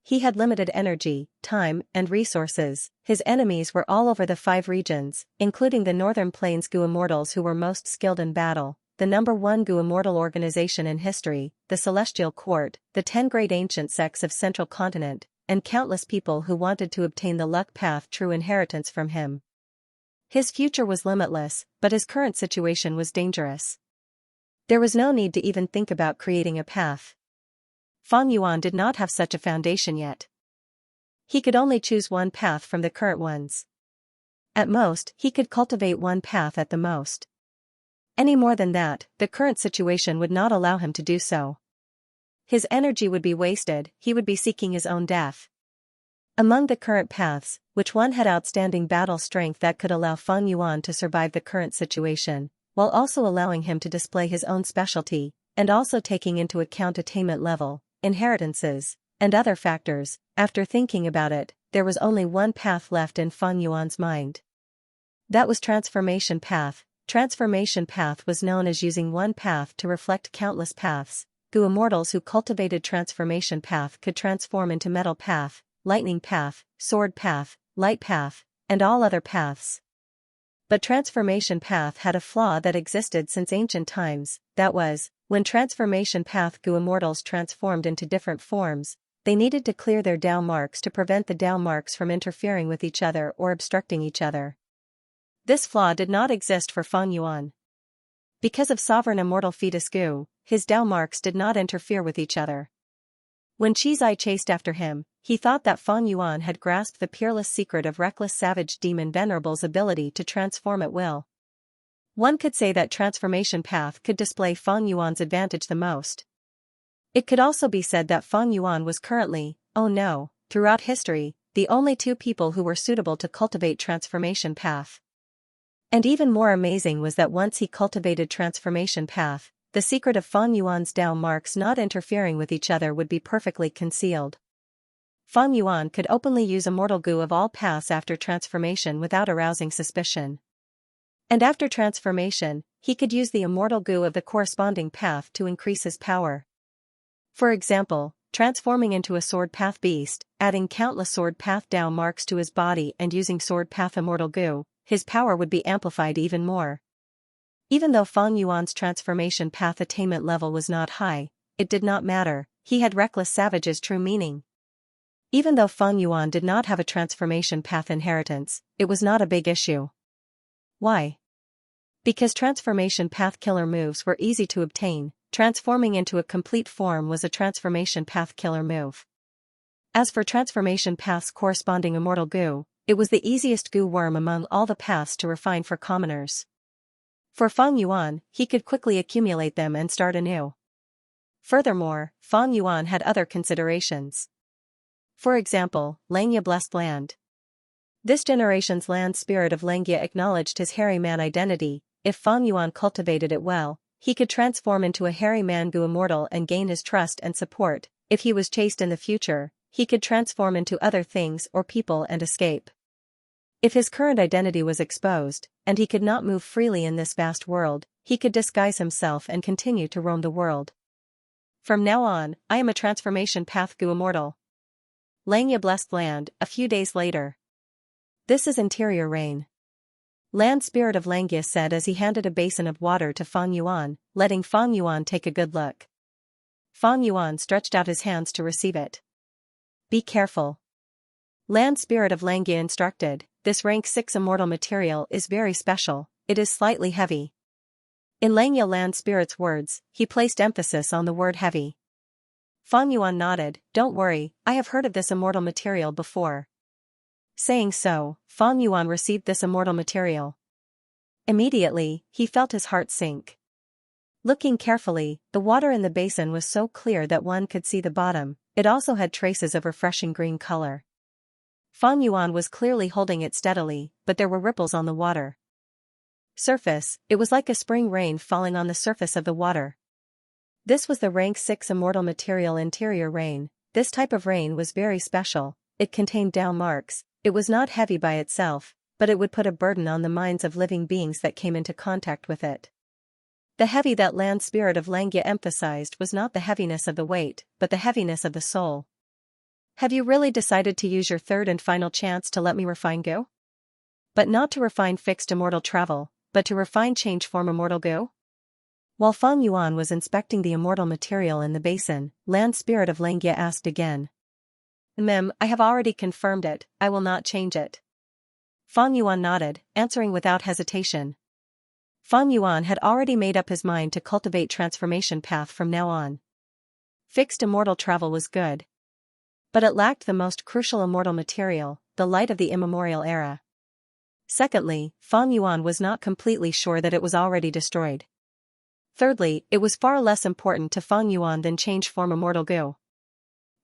He had limited energy, time, and resources. His enemies were all over the 5 regions, including the Northern Plains Gu Immortals who were most skilled in battle, the #1 Gu Immortal organization in history, the Celestial Court, the 10 great ancient sects of Central Continent, and countless people who wanted to obtain the luck path true inheritance from him. His future was limitless, but his current situation was dangerous. There was no need to even think about creating a path. Fang Yuan did not have such a foundation yet. He could only choose one path from the current ones. At most, he could cultivate one path at the most. Any more than that, the current situation would not allow him to do so. His energy would be wasted, he would be seeking his own death. Among the current paths, which one had outstanding battle strength that could allow Fang Yuan to survive the current situation, while also allowing him to display his own specialty, and also taking into account attainment level, inheritances, and other factors. After thinking about it, there was only one path left in Fang Yuan's mind. That was transformation path. Transformation path was known as using one path to reflect countless paths. Gu Immortals who cultivated transformation path could transform into metal path, lightning path, sword path, light path, and all other paths. But transformation path had a flaw that existed since ancient times, that was, when transformation path Gu Immortals transformed into different forms, they needed to clear their Dao marks to prevent the Dao marks from interfering with each other or obstructing each other. This flaw did not exist for Fang Yuan. Because of sovereign immortal fetus Gu, his Dao marks did not interfere with each other. When Qizai chased after him, he thought that Fang Yuan had grasped the peerless secret of reckless savage demon venerable's ability to transform at will. One could say that transformation path could display Fang Yuan's advantage the most. It could also be said that Fang Yuan was currently, oh no, throughout history, the only 2 people who were suitable to cultivate transformation path. And even more amazing was that once he cultivated transformation path, the secret of Fang Yuan's Dao marks not interfering with each other would be perfectly concealed. Fang Yuan could openly use immortal Gu of all paths after transformation without arousing suspicion. And after transformation, he could use the immortal Gu of the corresponding path to increase his power. For example, transforming into a sword path beast, adding countless sword path Dao marks to his body and using sword path immortal Gu, his power would be amplified even more. Even though Fang Yuan's transformation path attainment level was not high, it did not matter, he had reckless savage's true meaning. Even though Fang Yuan did not have a transformation path inheritance, it was not a big issue. Why? Because transformation path killer moves were easy to obtain, transforming into a complete form was a transformation path killer move. As for transformation path's corresponding immortal Gu, it was the easiest Gu worm among all the paths to refine for commoners. For Fang Yuan, he could quickly accumulate them and start anew. Furthermore, Fang Yuan had other considerations. For example, Xianxia blessed land. This generation's land spirit of Xianxia acknowledged his hairy man identity. If Fang Yuan cultivated it well, he could transform into a hairy man Gu Immortal and gain his trust and support. If he was chased in the future, he could transform into other things or people and escape. If his current identity was exposed, and he could not move freely in this vast world, he could disguise himself and continue to roam the world. From now on, I am a transformation path Gu Immortal. Xianxia blessed land, a few days later. This is interior rain. Land spirit of Xianxia said as he handed a basin of water to Fang Yuan, letting Fang Yuan take a good look. Fang Yuan stretched out his hands to receive it. Be careful. Land spirit of Xianxia instructed, this rank 6 immortal material is very special, it is slightly heavy. In Xianxia land spirit's words, he placed emphasis on the word heavy. Fang Yuan nodded, don't worry, I have heard of this immortal material before. Saying so, Fang Yuan received this immortal material. Immediately, he felt his heart sink. Looking carefully, the water in the basin was so clear that one could see the bottom. It also had traces of refreshing green color. Fang Yuan was clearly holding it steadily, but there were ripples on the water surface. It was like a spring rain falling on the surface of the water. This was the rank 6 immortal material interior rain. This type of rain was very special. It contained Dao marks. It was not heavy by itself, but it would put a burden on the minds of living beings that came into contact with it. The heavy that land spirit of Xianxia emphasized was not the heaviness of the weight, but the heaviness of the soul. Have you really decided to use your third and final chance to let me refine Gu? But not to refine fixed immortal travel, but to refine change form immortal Gu? While Fang Yuan was inspecting the immortal material in the basin, land spirit of Xianxia asked again. I have already confirmed it, I will not change it. Fang Yuan nodded, answering without hesitation. Fang Yuan had already made up his mind to cultivate transformation path from now on. Fixed immortal travel was good. But it lacked the most crucial immortal material, the light of the immemorial era. Secondly, Fang Yuan was not completely sure that it was already destroyed. Thirdly, it was far less important to Fang Yuan than change form immortal Gu.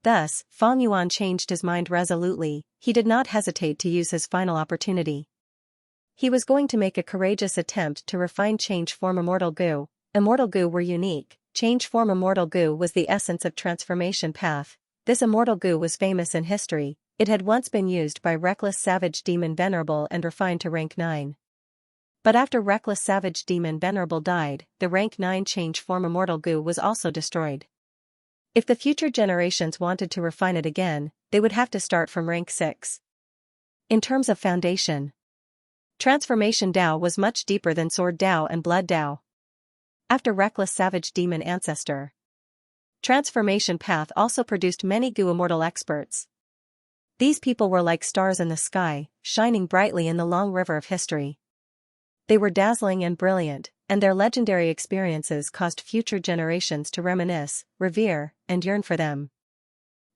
Thus, Fang Yuan changed his mind resolutely. He did not hesitate to use his final opportunity. He was going to make a courageous attempt to refine change form immortal Gu. Immortal Gu were unique. Change form immortal Gu was the essence of transformation path. This immortal Gu was famous in history. It had once been used by Reckless Savage Demon Venerable and refined to rank 9. But after Reckless Savage Demon Venerable died, the rank 9 change form immortal Gu was also destroyed. If the future generations wanted to refine it again, they would have to start from rank 6. In terms of foundation, Transformation Dao was much deeper than Sword Dao and Blood Dao. After Reckless Savage Demon Ancestor, Transformation Path also produced many Gu immortal experts. These people were like stars in the sky, shining brightly in the long river of history. They were dazzling and brilliant, and their legendary experiences caused future generations to reminisce, revere, and yearn for them.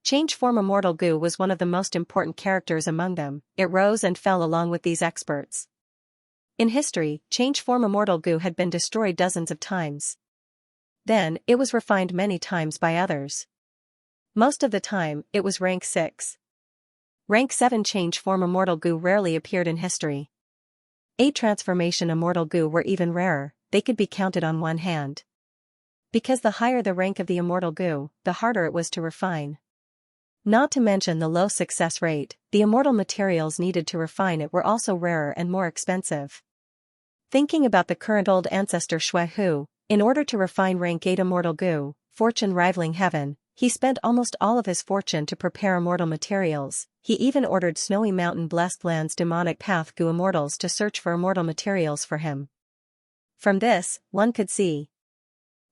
Change form immortal Gu was one of the most important characters among them. It rose and fell along with these experts. In history, change form immortal Gu had been destroyed dozens of times. Then, it was refined many times by others. Most of the time, it was rank 6. Rank 7 change form immortal Gu rarely appeared in history. 8 transformation immortal Gu were even rarer, they could be counted on one hand. Because the higher the rank of the immortal Gu, the harder it was to refine. Not to mention the low success rate, the immortal materials needed to refine it were also rarer and more expensive. Thinking about the current old ancestor Shui Hu, in order to refine rank 8 immortal Gu, fortune rivaling heaven, he spent almost all of his fortune to prepare immortal materials. He even ordered Snowy Mountain Blessed Land's demonic path Gu immortals to search for immortal materials for him. From this, one could see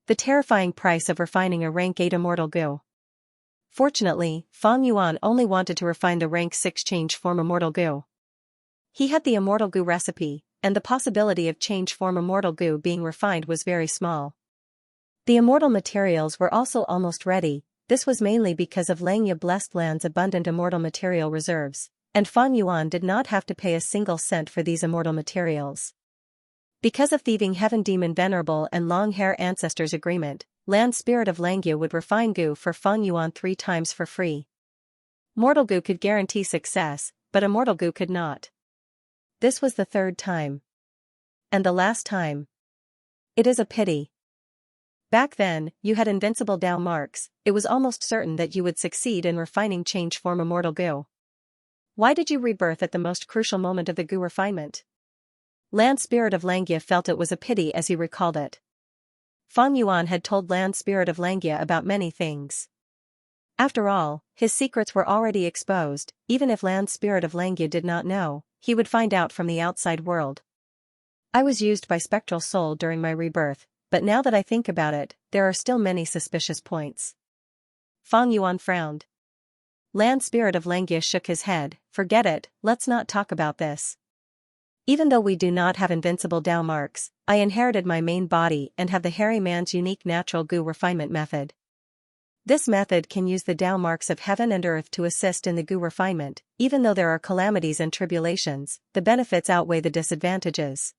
the terrifying price of refining a rank 8 immortal Gu. Fortunately, Fang Yuan only wanted to refine the rank 6 change form immortal Gu. He had the immortal Gu recipe, and the possibility of change form immortal Gu being refined was very small. The immortal materials were also almost ready. This was mainly because of Xianxia Blessed Land's abundant immortal material reserves, and Fang Yuan did not have to pay a single cent for these immortal materials. Because of Thieving Heaven Demon Venerable and Long Hair Ancestors' agreement, Land Spirit of Xianxia would refine Gu for Fang Yuan 3 times for free. Mortal Gu could guarantee success, but immortal Gu could not. This was the 3rd time. And the last time. It is a pity. Back then, you had invincible Dao marks. It was almost certain that you would succeed in refining change form immortal Gu. Why did you rebirth at the most crucial moment of the Gu refinement? Land Spirit of Xianxia felt it was a pity as he recalled it. Fang Yuan had told Land Spirit of Xianxia about many things. After all, his secrets were already exposed. Even if Land Spirit of Xianxia did not know, he would find out from the outside world. I was used by Spectral Soul during my rebirth, but now that I think about it, there are still many suspicious points. Fang Yuan frowned. Land Spirit of Xianxia shook his head. Forget it, let's not talk about this. Even though we do not have invincible Dao marks, I inherited my main body and have the hairy man's unique natural Gu refinement method. This method can use the Dao marks of heaven and earth to assist in the Gu refinement. Even though there are calamities and tribulations, the benefits outweigh the disadvantages.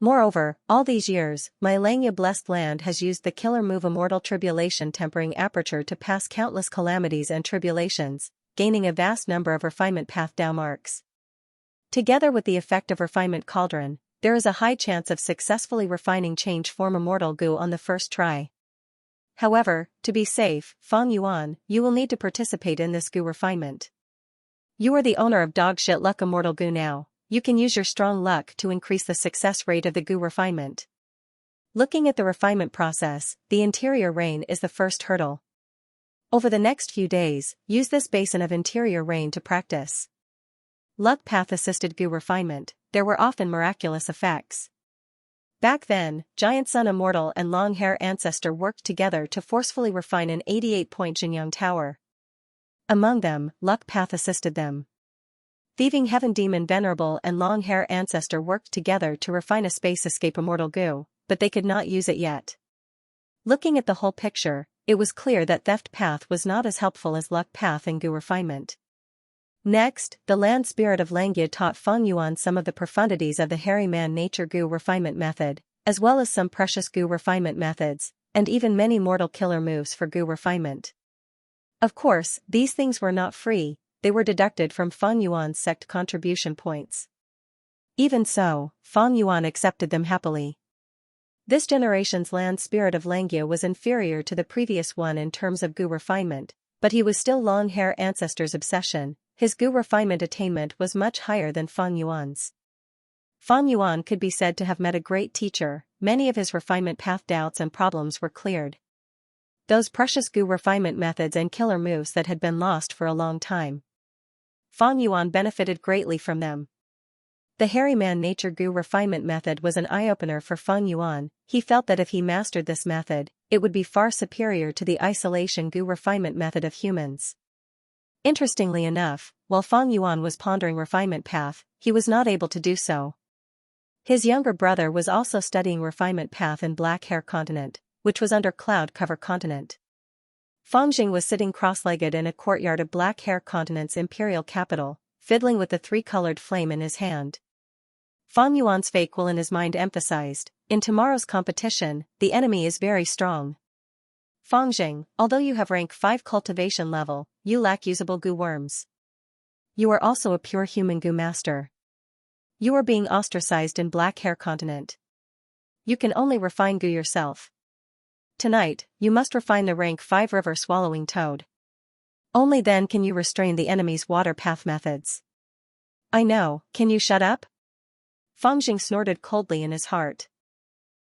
Moreover, all these years, my Xianxia blessed land has used the killer move Immortal Tribulation Tempering Aperture to pass countless calamities and tribulations, gaining a vast number of refinement path Dao marks. Together with the effect of refinement cauldron, there is a high chance of successfully refining change form immortal goo on the first try. However, to be safe, Fang Yuan, you will need to participate in this goo refinement. You are the owner of dogshit luck immortal goo now. You can use your strong luck to increase the success rate of the goo refinement. Looking at the refinement process, the interior rain is the first hurdle. Over the next few days, use this basin of interior rain to practice luck path assisted goo refinement. There were often miraculous effects. Back then, Giant Sun Immortal and Long Hair Ancestor worked together to forcefully refine an 88-point Jinyang Tower. Among them, luck path assisted them. Thieving Heaven Demon Venerable and Long Hair Ancestor worked together to refine a space escape immortal goo, but they could not use it yet. Looking at the whole picture, it was clear that Theft Path was not as helpful as Luck Path and Goo Refinement. Next, the Land Spirit of Xianxia taught Feng Yuan some of the profundities of the Hairy Man Nature Goo Refinement method, as well as some precious Goo Refinement methods, and even many mortal killer moves for Goo Refinement. Of course, these things were not free. They were deducted from Feng Yuan's sect contribution points. Even so, Feng Yuan accepted them happily. This generation's Land Spirit of Xianxia was inferior to the previous one in terms of Goo refinement, but he was still Long Hair Ancestor's obsession. His Goo refinement attainment was much higher than Feng Yuan's. Feng Yuan could be said to have met a great teacher. Many of his refinement path doubts and problems were cleared. Those precious Goo refinement methods and killer moves that had been lost for a long time. Feng Yuan benefited greatly from them. The Hairy Man Nature Goo refinement method was an eye-opener for Feng Yuan. He felt that if he mastered this method, it would be far superior to the isolation Goo refinement method of humans. Interestingly enough, while Feng Yuan was pondering refinement path, he was not able to do so. His younger brother was also studying refinement path in Black Hair Continent, which was under Cloud Cover Continent. Feng Jing was sitting cross-legged in a courtyard of Black Hair Continent's imperial capital, fiddling with the three-colored flame in his hand. Feng Yuan's fake will in his mind emphasized, in tomorrow's competition, the enemy is very strong. Feng Jing, although you have rank 5 cultivation level, you lack usable goo worms. You are also a pure human goo master. You are being ostracized in Black Hair Continent. You can only refine goo yourself. Tonight, you must refine the rank 5 river swallowing toad. Only then can you restrain the enemy's water path methods. I know, can you shut up? Feng Jing snorted coldly in his heart.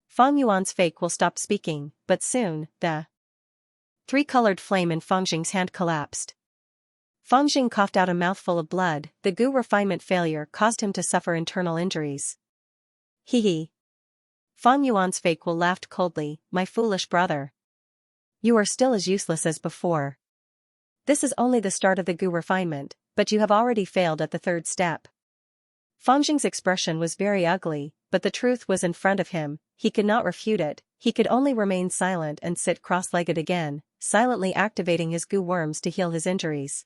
Feng Yuan's fake will stop speaking, but soon, the three-colored flame in Feng Jing's hand collapsed. Feng Jing coughed out a mouthful of blood. The goo refinement failure caused him to suffer internal injuries. Hee hee. Feng Yuan's fake will laughed coldly, my foolish brother. You are still as useless as before. This is only the start of the goo refinement, but you have already failed at the third step. Feng Jing's expression was very ugly, but the truth was in front of him. He could not refute it. He could only remain silent and sit cross-legged again, silently activating his goo worms to heal his injuries.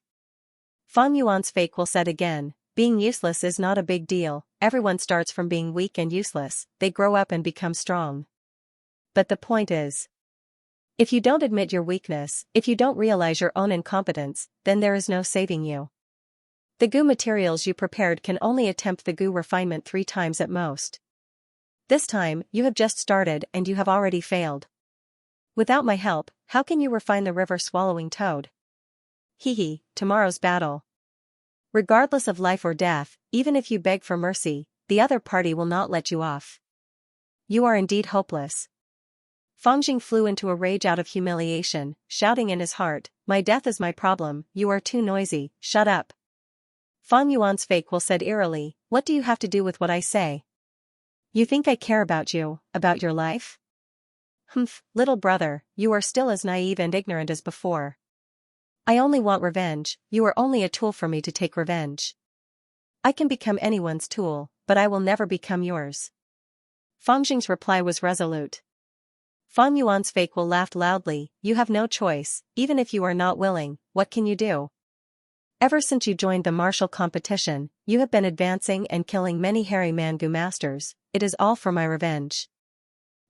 Feng Yuan's fake will said again, being useless is not a big deal. Everyone starts from being weak and useless, they grow up and become strong. But the point is, if you don't admit your weakness, if you don't realize your own incompetence, then there is no saving you. The goo materials you prepared can only attempt the goo refinement 3 times at most. This time, you have just started and you have already failed. Without my help, how can you refine the river swallowing toad? Hee hee, tomorrow's battle. Regardless of life or death, even if you beg for mercy, the other party will not let you off. You are indeed hopeless. Feng Jing flew into a rage out of humiliation, shouting in his heart, my death is my problem, you are too noisy, shut up. Feng Yuan's fake will said eerily, what do you have to do with what I say? You think I care about you, about your life? Humph, little brother, you are still as naive and ignorant as before. I only want revenge, you are only a tool for me to take revenge. I can become anyone's tool, but I will never become yours. Feng Jing's reply was resolute. Feng Yuan's fake will laughed loudly, you have no choice, even if you are not willing, what can you do? Ever since you joined the martial competition, you have been advancing and killing many hairy man Gu masters. It is all for my revenge.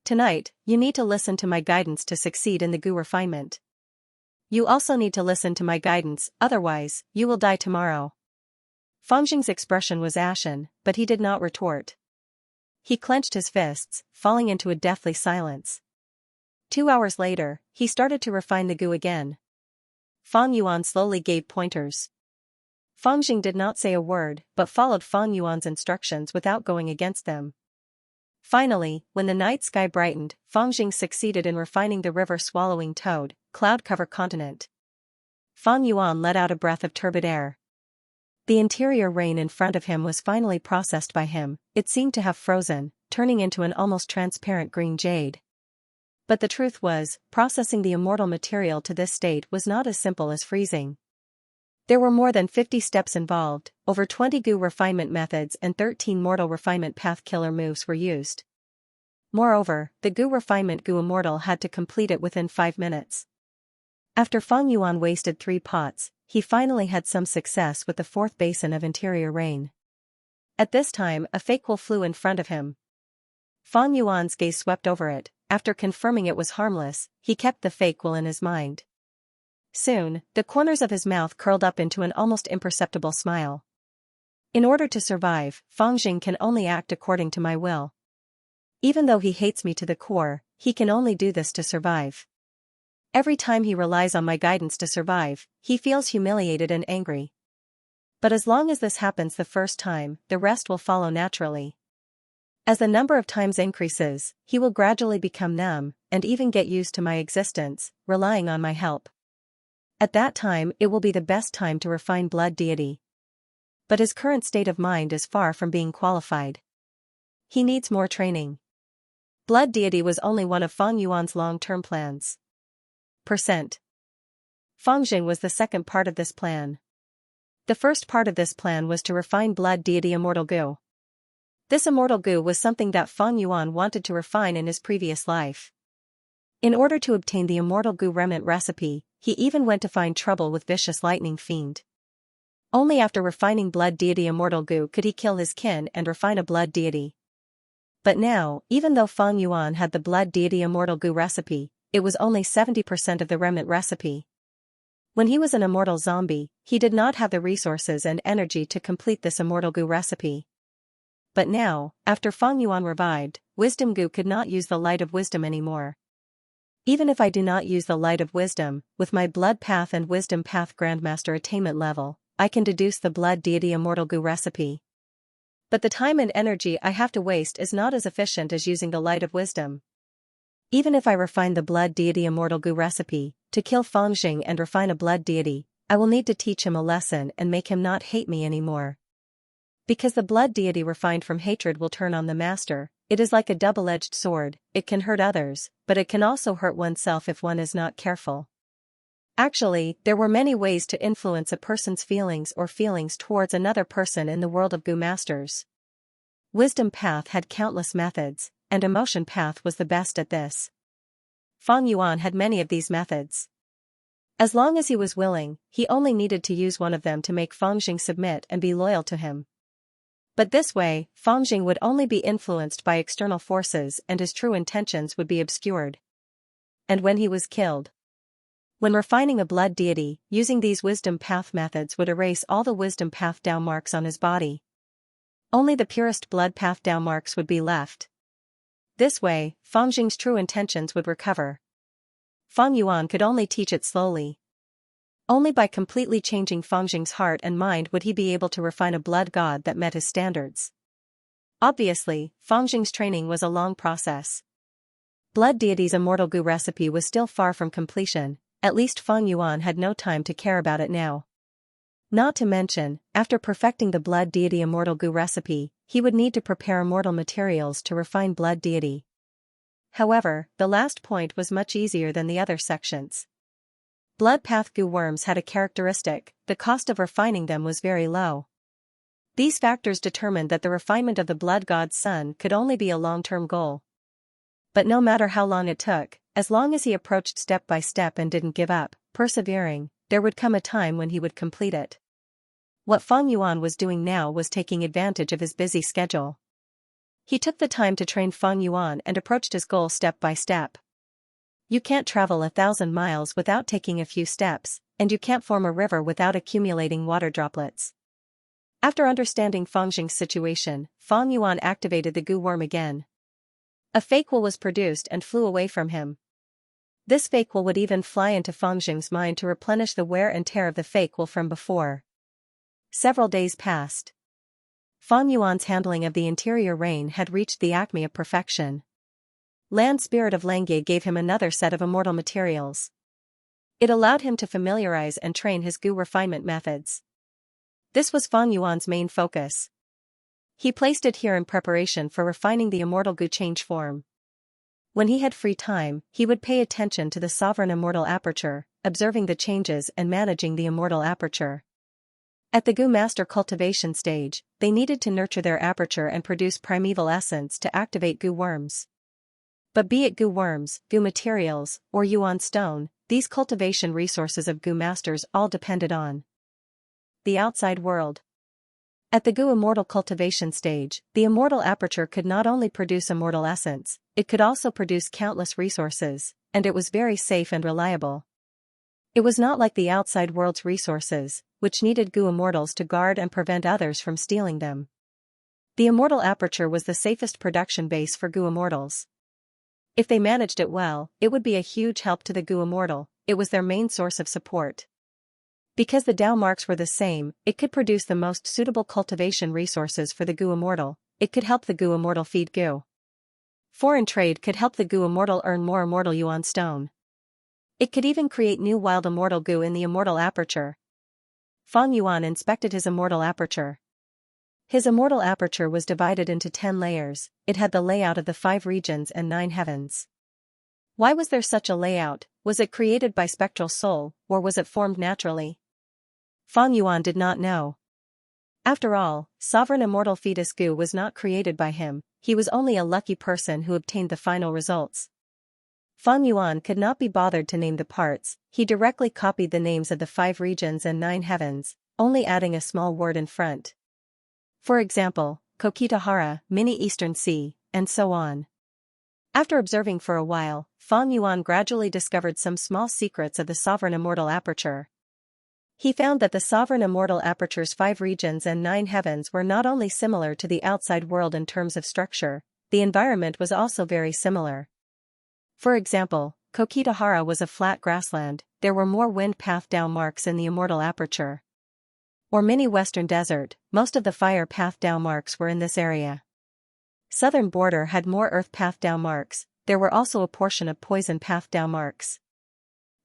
Tonight, you need to listen to my guidance to succeed in the Gu refinement. You also need to listen to my guidance, otherwise, you will die tomorrow. Fang Jing's expression was ashen, but he did not retort. He clenched his fists, falling into a deathly silence. 2 hours later, he started to refine the Gu again. Fang Yuan slowly gave pointers. Fang Jing did not say a word but followed Fang Yuan's instructions without going against them. Finally, when the night sky brightened, Fang Jing succeeded in refining the river-swallowing toad, cloud-cover continent. Fang Yuan let out a breath of turbid air. The interior rain in front of him was finally processed by him. It seemed to have frozen, turning into an almost transparent green jade. But the truth was, processing the immortal material to this state was not as simple as freezing. There were more than 50 steps involved, over 20 Gu refinement methods and 13 mortal refinement path killer moves were used. Moreover, the Gu refinement Gu immortal had to complete it within 5 minutes. After Fang Yuan wasted 3 pots, he finally had some success with the 4th basin of interior rain. At this time, a fake will flew in front of him. Fang Yuan's gaze swept over it. After confirming it was harmless, he kept the fake will in his mind. Soon, the corners of his mouth curled up into an almost imperceptible smile. In order to survive, Fang Jing can only act according to my will. Even though he hates me to the core, he can only do this to survive. Every time he relies on my guidance to survive, he feels humiliated and angry. But as long as this happens the first time, the rest will follow naturally. As the number of times increases, he will gradually become numb, and even get used to my existence, relying on my help. At that time it will be the best time to refine blood deity. But his current state of mind is far from being qualified. He needs more training. Blood deity was only one of Fang Yuan's long-term plans. Fang Jing was the second part of this plan. The first part of this plan was to refine blood deity immortal Gu. This immortal Gu was something that Fang Yuan wanted to refine in his previous life. In order to obtain the immortal Gu remnant recipe, he even went to find trouble with vicious lightning fiend. Only after refining blood deity immortal Gu could he kill his kin and refine a blood deity. But now, even though Fang Yuan had the blood deity immortal Gu recipe, it was only 70% of the remnant recipe. When he was an immortal zombie, he did not have the resources and energy to complete this immortal Gu recipe. But now, after Fang Yuan revived, Wisdom Gu could not use the light of wisdom anymore. Even if I do not use the light of wisdom, with my blood path and wisdom path grandmaster attainment level, I can deduce the blood deity immortal Gu recipe. But the time and energy I have to waste is not as efficient as using the light of wisdom. Even if I refine the blood deity immortal Gu recipe, to kill Fang Jing and refine a blood deity, I will need to teach him a lesson and make him not hate me anymore. Because the blood deity refined from hatred will turn on the master, it is like a double-edged sword. It can hurt others, but it can also hurt oneself if one is not careful. Actually, there were many ways to influence a person's feelings or feelings towards another person in the world of Gu masters. Wisdom path had countless methods, and emotion path was the best at this. Fang Yuan had many of these methods. As long as he was willing, he only needed to use one of them to make Fang Jing submit and be loyal to him. But this way, Fang Jing would only be influenced by external forces and his true intentions would be obscured. And when he was killed. When refining a blood deity, using these wisdom path methods would erase all the wisdom path Dao marks on his body. Only the purest blood path Dao marks would be left. This way, Fang Jing's true intentions would recover. Fang Yuan could only teach it slowly. Only by completely changing Fang Jing's heart and mind would he be able to refine a blood god that met his standards. Obviously, Fang Jing's training was a long process. Blood deity's immortal Gu recipe was still far from completion, at least Fang Yuan had no time to care about it now. Not to mention, after perfecting the blood deity immortal Gu recipe, he would need to prepare immortal materials to refine blood deity. However, the last point was much easier than the other sections. Blood path Gu worms had a characteristic: the cost of refining them was very low. These factors determined that the refinement of the blood god's son could only be a long-term goal. But no matter how long it took, as long as he approached step by step and didn't give up, persevering, there would come a time when he would complete it. What Feng Yuan was doing now was taking advantage of his busy schedule. He took the time to train Feng Yuan and approached his goal step by step. You can't travel 1,000 miles without taking a few steps, and you can't form a river without accumulating water droplets. After understanding Feng Jing's situation, Feng Yuan activated the goo worm again. A fake will was produced and flew away from him. This fake will would even fly into Feng Jing's mind to replenish the wear and tear of the fake will from before. Several days passed. Feng Yuan's handling of the interior rain had reached the acme of perfection. Land Spirit of Langye gave him another set of immortal materials. It allowed him to familiarize and train his goo refinement methods. This was Feng Yuan's main focus. He placed it here in preparation for refining the immortal goo change form. When he had free time, he would pay attention to the sovereign immortal aperture, observing the changes and managing the immortal aperture. At the goo master cultivation stage, they needed to nurture their aperture and produce primeval essence to activate goo worms. But be it goo worms, goo materials, or yuan stone, these cultivation resources of goo masters all depended on the outside world. At the goo immortal cultivation stage, the immortal aperture could not only produce immortal essence, it could also produce countless resources, and it was very safe and reliable. It was not like the outside world's resources, which needed goo immortals to guard and prevent others from stealing them. The immortal aperture was the safest production base for goo immortals. If they managed it well, it would be a huge help to the goo immortal. It was their main source of support. Because the Dao marks were the same, it could produce the most suitable cultivation resources for the goo immortal. It could help the goo immortal feed goo. Foreign trade could help the goo immortal earn more immortal yuan stone. It could even create new wild immortal goo in the immortal aperture. Feng Yuan inspected his immortal aperture. His immortal aperture was divided into 10 layers. It had the layout of the 5 regions and 9 heavens. Why was there such a layout? Was it created by spectral soul, or was it formed naturally? Feng Yuan did not know. After all, sovereign immortal fetus goo was not created by him. He was only a lucky person who obtained the final results. Feng Yuan could not be bothered to name the parts. He directly copied the names of the 5 regions and 9 heavens, only adding a small word in front. For example, Kokitahara, Mini Eastern Sea, and so on. After observing for a while, Feng Yuan gradually discovered some small secrets of the sovereign immortal aperture. He found that the sovereign immortal aperture's 5 regions and 9 heavens were not only similar to the outside world in terms of structure, the environment was also very similar. For example, Kokitahara was a flat grassland. There were more wind path Dao marks in the immortal aperture. Or Mini Western Desert, most of the fire path Dao marks were in this area. Southern border had more earth path Dao marks. There were also a portion of poison path Dao marks.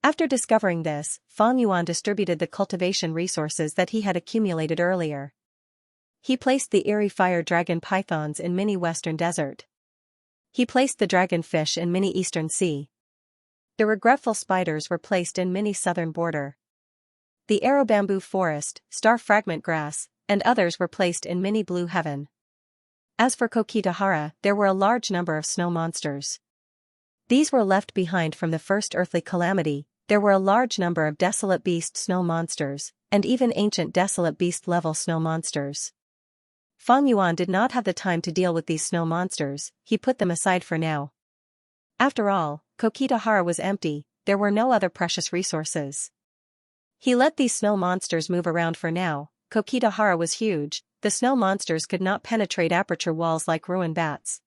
After discovering this, Feng Yuan distributed the cultivation resources that he had accumulated earlier. He placed the eerie fire dragon pythons in Mini Western Desert. He placed the dragon fish in Mini Eastern Sea. The regretful spiders were placed in Mini Southern Border. The arrow bamboo forest, star fragment grass, and others were placed in Mini Blue Heaven. As for Kokitahara, there were a large number of snow monsters. These were left behind from the first earthly calamity. There were a large number of desolate beast snow monsters, and even ancient desolate beast level snow monsters. Feng Yuan did not have the time to deal with these snow monsters. He put them aside for now. After all, Kokitahara was empty. There were no other precious resources. He let these snow monsters move around for now. Kokitahara was huge. The snow monsters could not penetrate aperture walls like ruin bats.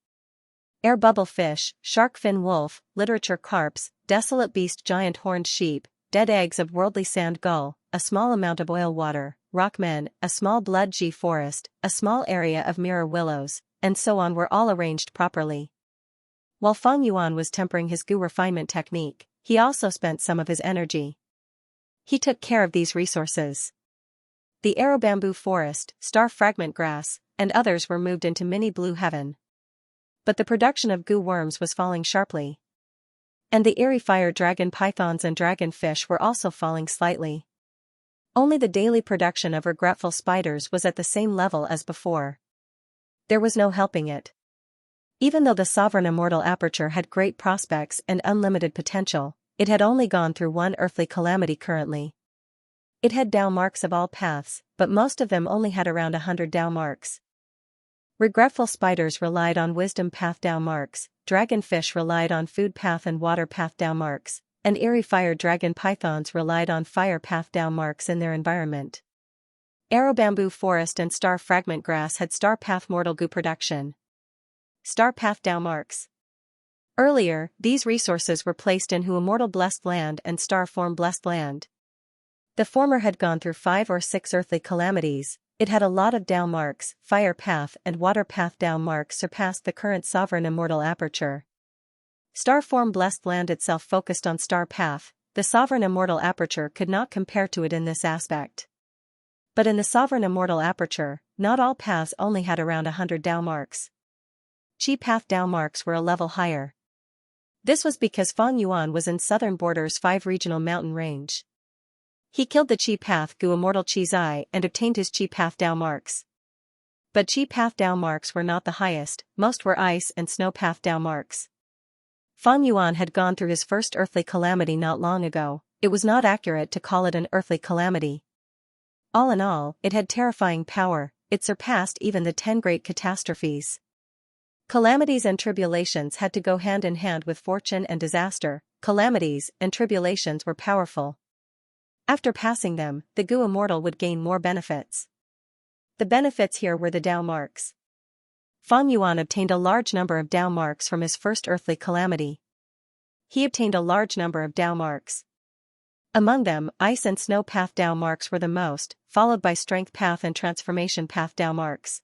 Air bubble fish, shark fin wolf, literature carps, desolate beast giant horned sheep, dead eggs of worldly sand gull, a small amount of oil water, rockmen, a small blood G forest, a small area of mirror willows, and so on were all arranged properly. While Feng Yuan was tempering his goo refinement technique, he also spent some of his energy. He took care of these resources. The arrow bamboo forest, star fragment grass, and others were moved into Mini Blue Heaven. But the production of goo worms was falling sharply. And the eerie fire dragon pythons and dragon fish were also falling slightly. Only the daily production of regretful spiders was at the same level as before. There was no helping it. Even though the sovereign immortal aperture had great prospects and unlimited potential, it had only gone through one earthly calamity currently. It had Dao marks of all paths, but most of them only had around 100 Dao marks. Regretful spiders relied on wisdom path Dao marks, dragonfish relied on food path and water path Dao marks, and eerie fire dragon pythons relied on fire path Dao marks in their environment. Arrow bamboo forest and star fragment grass had star path mortal goo production. Star path Dao marks. Earlier, these resources were placed in Hu immortal blessed land and star form blessed land. The former had gone through 5 or 6 earthly calamities. It had a lot of Dao marks, fire path and water path Dao marks surpassed the current sovereign immortal aperture. Star form blessed land itself focused on star path, the sovereign immortal aperture could not compare to it in this aspect. But in the sovereign immortal aperture, not all paths only had around 100 Dao marks. Qi path Dao marks were a level higher. This was because Feng Yuan was in southern borders 5 regional mountain range. He killed the Qi path Gu immortal Qi Zai and obtained his Qi path Dao marks. But Qi path Dao marks were not the highest, most were ice and snow path Dao marks. Feng Yuan had gone through his first earthly calamity not long ago. It was not accurate to call it an earthly calamity. All in all, it had terrifying power, it surpassed even the 10 great catastrophes. Calamities and tribulations had to go hand in hand with fortune and disaster. Calamities and tribulations were powerful. After passing them, the Gu immortal would gain more benefits. The benefits here were the Dao marks. Feng Yuan obtained a large number of Dao marks from his first earthly calamity. He obtained a large number of Dao marks. Among them, ice and snow path Dao marks were the most, followed by strength path and transformation path Dao marks.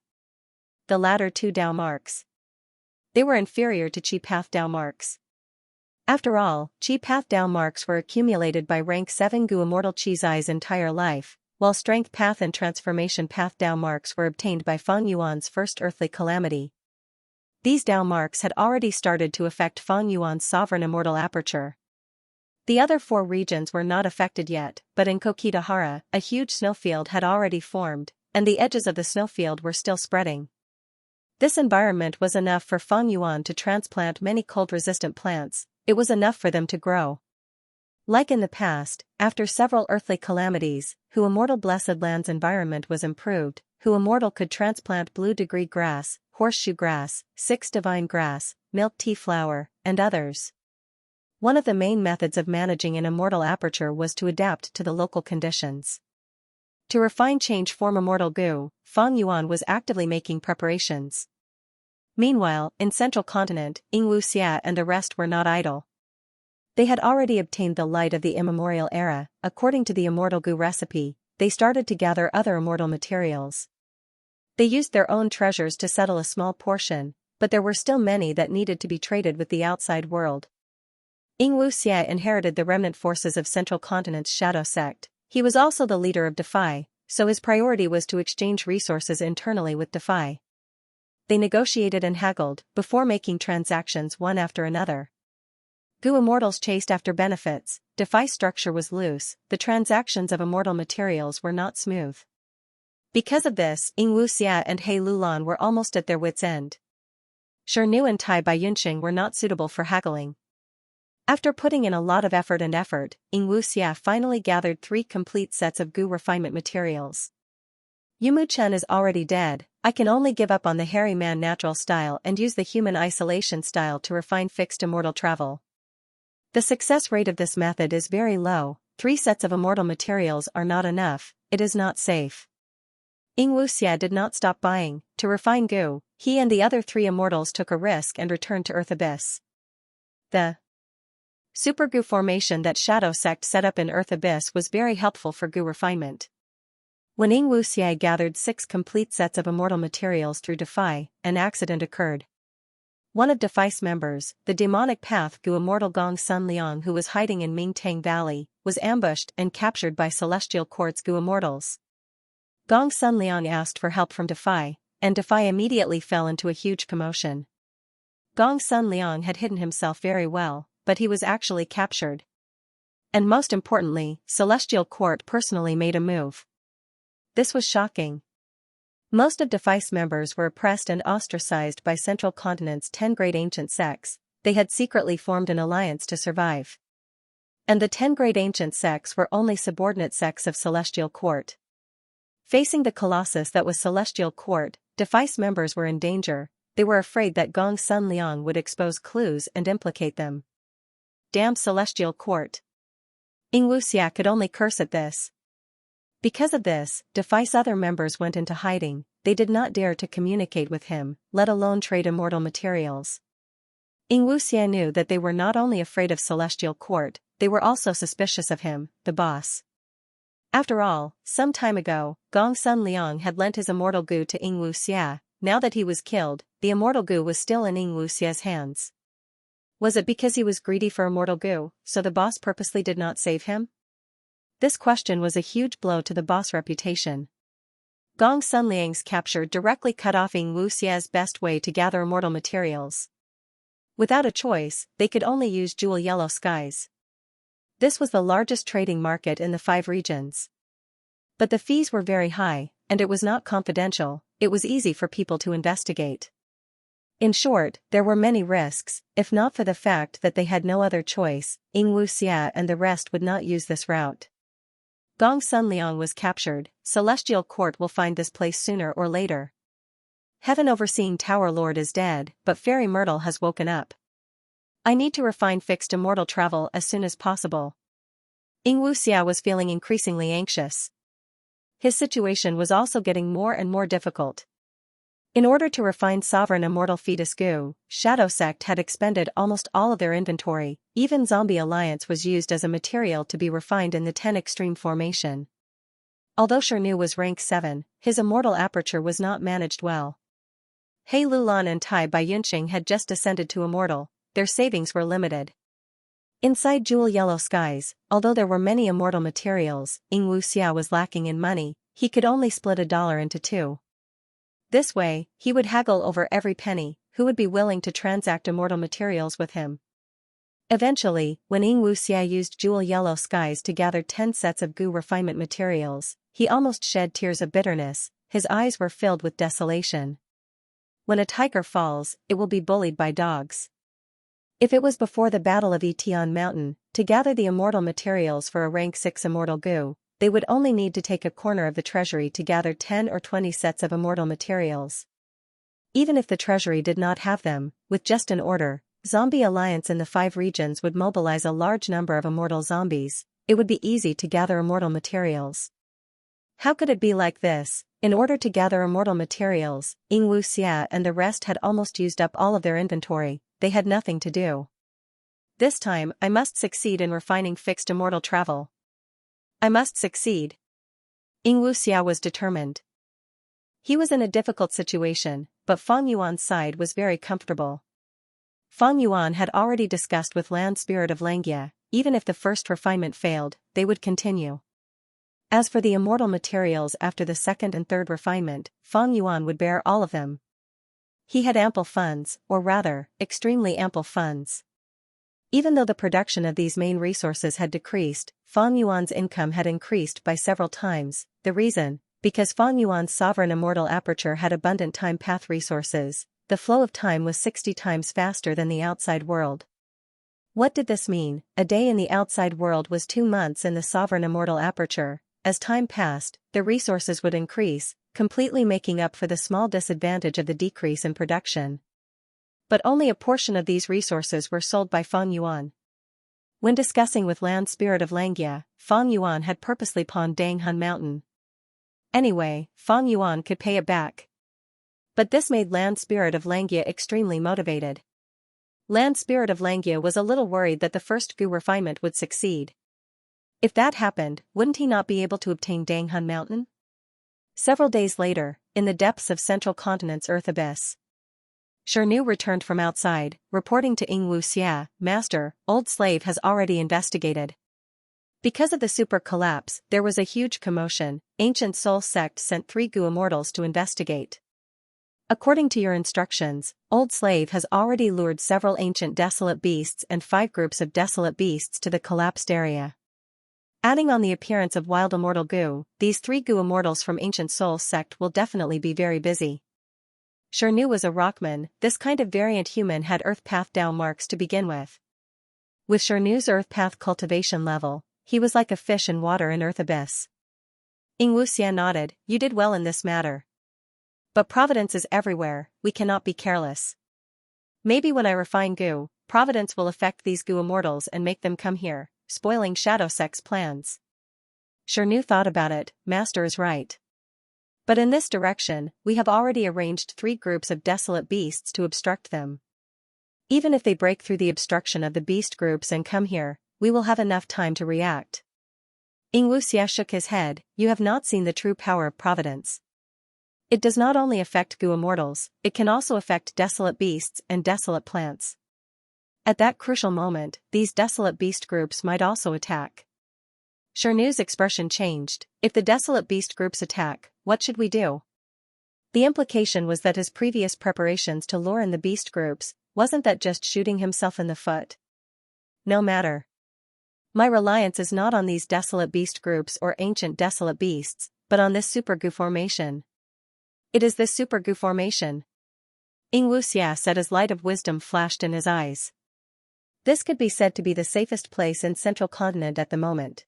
The latter 2 Dao marks. They were inferior to Qi path Dao marks. After all, Qi path Dao marks were accumulated by rank 7 Gu immortal Qi Zai's entire life, while strength path and transformation path Dao marks were obtained by Feng Yuan's first earthly calamity. These Dao marks had already started to affect Feng Yuan's sovereign immortal aperture. The other 4 regions were not affected yet, but in Kokitahara, a huge snowfield had already formed, and the edges of the snowfield were still spreading. This environment was enough for Feng Yuan to transplant many cold-resistant plants. It was enough for them to grow. Like in the past, after several earthly calamities, Hu immortal blessed land's environment was improved. Hu immortal could transplant blue degree grass, horseshoe grass, 6 divine grass, milk tea flower, and others. One of the main methods of managing an immortal aperture was to adapt to the local conditions. To refine change form immortal Gu, Feng Yuan was actively making preparations. Meanwhile, in central continent, Xianxia and the rest were not idle. They had already obtained the light of the immemorial era. According to the immortal Gu recipe, they started to gather other immortal materials. They used their own treasures to settle a small portion, but there were still many that needed to be traded with the outside world. Xianxia inherited the remnant forces of central continent's shadow sect. He was also the leader of Defy, so his priority was to exchange resources internally with Defy. They negotiated and haggled, before making transactions one after another. Gu immortals chased after benefits, Defy's structure was loose, the transactions of immortal materials were not smooth. Because of this, Xianxia and He Lulan were almost at their wits' end. Shirnu and Tai Baiyunxing were not suitable for haggling. After putting in a lot of effort, Xianxia finally gathered 3 complete sets of Gu refinement materials. Yumu Chen is already dead. I can only give up on the hairy man natural style and use the human isolation style to refine fixed immortal travel. The success rate of this method is very low. 3 sets of immortal materials are not enough, it is not safe. Xianxia did not stop buying. To refine Gu, he and the other 3 immortals took a risk and returned to Earth Abyss. The Super Gu formation that Shadow Sect set up in Earth Abyss was very helpful for Gu refinement. When Xianxia gathered 6 complete sets of immortal materials through Defy, an accident occurred. One of Defy's members, the demonic path Gu immortal Gong Sun Liang, who was hiding in Mingtang Valley, was ambushed and captured by Celestial Court's Gu immortals. Gong Sun Liang asked for help from Defy, and Defy immediately fell into a huge commotion. Gong Sun Liang had hidden himself very well, but he was actually captured. And most importantly, Celestial Court personally made a move. This was shocking. Most of Defy's members were oppressed and ostracized by Central Continent's 10 great ancient sects. They had secretly formed an alliance to survive. And the 10 great ancient sects were only subordinate sects of Celestial Court. Facing the colossus that was Celestial Court, Defice members were in danger. They were afraid that Gong Sun Liang would expose clues and implicate them. Damn Celestial Court. Xianxia could only curse at this. Because of this, Defice other members went into hiding. They did not dare to communicate with him, let alone trade immortal materials. Xianxia knew that they were not only afraid of Celestial Court, they were also suspicious of him, the boss. After all, some time ago, Gong Sun Liang had lent his immortal goo to Xianxia. Now that he was killed, the immortal goo was still in Xianxia's hands. Was it because he was greedy for immortal goo, so the boss purposely did not save him? This question was a huge blow to the boss' reputation. Gong Sun Liang's capture directly cut off Xianxia's best way to gather immortal materials. Without a choice, they could only use Jewel Yellow Skies. This was the largest trading market in the 5 regions. But the fees were very high, and it was not confidential. It was easy for people to investigate. In short, there were many risks. If not for the fact that they had no other choice, Xianxia and the rest would not use this route. Gong Sun Liang was captured. Celestial Court will find this place sooner or later. Heaven Overseeing Tower Lord is dead, but Fairy Myrtle has woken up. I need to refine fixed immortal travel as soon as possible. Xianxia was feeling increasingly anxious. His situation was also getting more and more difficult. In order to refine Sovereign Immortal Fetus Goo, Shadow Sect had expended almost all of their inventory. Even Zombie Alliance was used as a material to be refined in the 10 Extreme formation. Although Xianxia was rank 7, his immortal aperture was not managed well. Hei Lulan and Tai Bai Yunxing had just ascended to immortal. Their savings were limited. Inside Jewel Yellow Skies, although there were many immortal materials, Xianxia was lacking in money. He could only split $1 into 2. This way, he would haggle over every penny. Who would be willing to transact immortal materials with him? Eventually, when Xianxia used Jewel Yellow Skies to gather 10 sets of goo refinement materials, he almost shed tears of bitterness. His eyes were filled with desolation. When a tiger falls, it will be bullied by dogs. If it was before the Battle of Etion Mountain, to gather the immortal materials for a rank 6 immortal goo, they would only need to take a corner of the treasury to gather 10 or 20 sets of immortal materials. Even if the treasury did not have them, with just an order, Zombie Alliance in the 5 regions would mobilize a large number of immortal zombies. It would be easy to gather immortal materials. How could it be like this? In order to gather immortal materials, Xianxia and the rest had almost used up all of their inventory. They had nothing to do. This time, I must succeed in refining fixed immortal travel. I must succeed. Xianxia was determined. He was in a difficult situation, but Feng Yuan's side was very comfortable. Feng Yuan had already discussed with Land Spirit of Langia, even if the first refinement failed, they would continue. As for the immortal materials after the second and third refinement, Feng Yuan would bear all of them. He had ample funds, or rather, extremely ample funds. Even though the production of these main resources had decreased, Feng Yuan's income had increased by several times. The reason? Because Feng Yuan's sovereign immortal aperture had abundant time path resources. The flow of time was 60 times faster than the outside world. What did this mean? A day in the outside world was 2 months in the sovereign immortal aperture. As time passed, the resources would increase, completely making up for the small disadvantage of the decrease in production. But only a portion of these resources were sold by Feng Yuan. When discussing with Land Spirit of Langia, Feng Yuan had purposely pawned Danghun Mountain. Anyway, Feng Yuan could pay it back. But this made Land Spirit of Langia extremely motivated. Land Spirit of Langia was a little worried that the first goo refinement would succeed. If that happened, wouldn't he not be able to obtain Danghun Mountain? Several days later, in the depths of Central Continent's Earth Abyss, Xianxia returned from outside, reporting to Xianxia, "Master, old slave has already investigated." Because of the super collapse, there was a huge commotion. Ancient Soul Sect sent 3 goo immortals to investigate. According to your instructions, old slave has already lured several ancient desolate beasts and 5 groups of desolate beasts to the collapsed area. Adding on the appearance of wild immortal goo, these 3 goo immortals from Ancient Soul Sect will definitely be very busy. Xianxia was a rockman. This kind of variant human had earth path down marks to begin with. With Xianxia's earth path cultivation level, he was like a fish in water in earth abyss. Xianxia nodded, you did well in this matter. But providence is everywhere, we cannot be careless. Maybe when I refine goo, providence will affect these goo immortals and make them come here, spoiling Shadow Sect's plans. Xianxia thought about it, Master is right. But in this direction, we have already arranged 3 groups of desolate beasts to obstruct them. Even if they break through the obstruction of the beast groups and come here, we will have enough time to react. Xianxia shook his head, you have not seen the true power of providence. It does not only affect goo immortals, it can also affect desolate beasts and desolate plants. At that crucial moment, these desolate beast groups might also attack. Xianxia's expression changed, if the desolate beast groups attack, what should we do? The implication was that his previous preparations to lure in the beast groups, wasn't that just shooting himself in the foot? No matter. My reliance is not on these desolate beast groups or ancient desolate beasts, but on this super goo formation. It is this super goo formation. Xianxia said as light of wisdom flashed in his eyes. This could be said to be the safest place in Central Continent at the moment.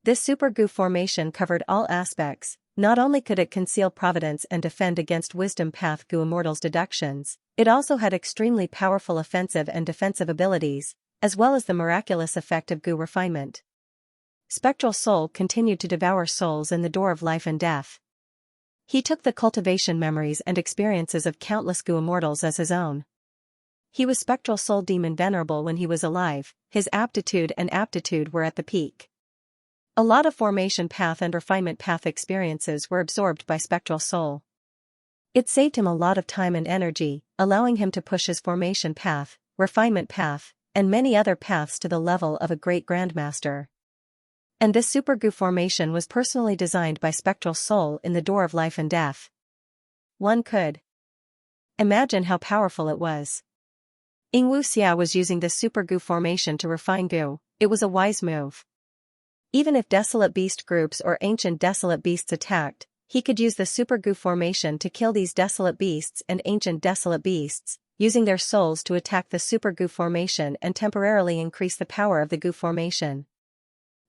This super goo formation covered all aspects. Not only could it conceal providence and defend against wisdom path goo immortals' deductions, it also had extremely powerful offensive and defensive abilities, as well as the miraculous effect of goo refinement. Spectral Soul continued to devour souls in the door of life and death. He took the cultivation memories and experiences of countless goo immortals as his own. He was Spectral Soul Demon Venerable when he was alive, his aptitude and aptitude were at the peak. A lot of formation path and refinement path experiences were absorbed by Spectral Soul. It saved him a lot of time and energy, allowing him to push his formation path, refinement path, and many other paths to the level of a great grandmaster. And this super goo formation was personally designed by Spectral Soul in the door of life and death. One could imagine how powerful it was. Xianxia was using this super goo formation to refine goo, it was a wise move. Even if desolate beast groups or ancient desolate beasts attacked, he could use the super goo formation to kill these desolate beasts and ancient desolate beasts, using their souls to attack the super goo formation and temporarily increase the power of the goo formation.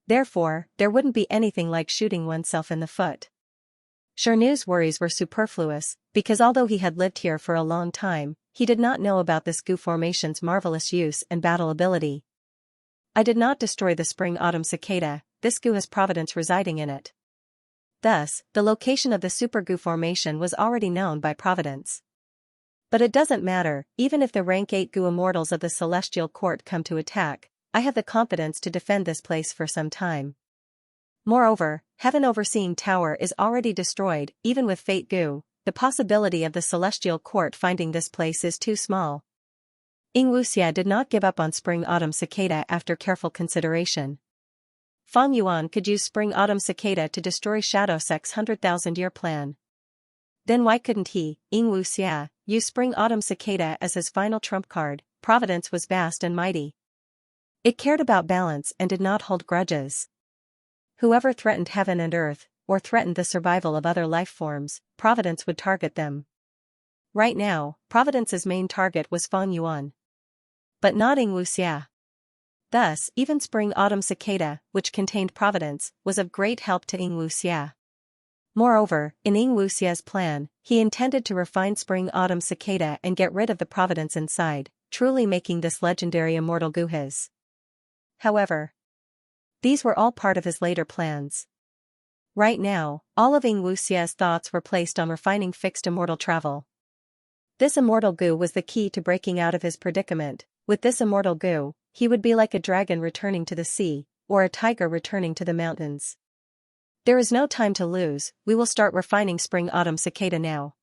Therefore, there wouldn't be anything like shooting oneself in the foot. Xianxia's worries were superfluous, because although he had lived here for a long time, he did not know about this goo formation's marvelous use and battle ability. I did not destroy the spring-autumn cicada, this goo has providence residing in it. Thus, the location of the super goo formation was already known by providence. But it doesn't matter, even if the rank 8 goo immortals of the Celestial Court come to attack, I have the confidence to defend this place for some time. Moreover, Heaven Overseeing Tower is already destroyed, even with Fate goo, the possibility of the Celestial Court finding this place is too small. Xianxia did not give up on spring-autumn cicada after careful consideration. Fang Yuan could use spring-autumn cicada to destroy Shadow Sect's 100,000-year plan. Then why couldn't he, Xianxia, use spring-autumn cicada as his final trump card? Providence was vast and mighty. It cared about balance and did not hold grudges. Whoever threatened heaven and earth, or threatened the survival of other life forms, Providence would target them. Right now, Providence's main target was Fang Yuan. But not Xianxia. Thus, even spring-autumn cicada, which contained providence, was of great help to Xianxia. Moreover, in Xianxia's plan, he intended to refine spring-autumn cicada and get rid of the providence inside, truly making this legendary immortal goo his. However, these were all part of his later plans. Right now, all of Xianxia's thoughts were placed on refining fixed immortal travel. This immortal goo was the key to breaking out of his predicament. With this immortal goo, he would be like a dragon returning to the sea, or a tiger returning to the mountains. There is no time to lose, we will start refining spring-autumn cicada now.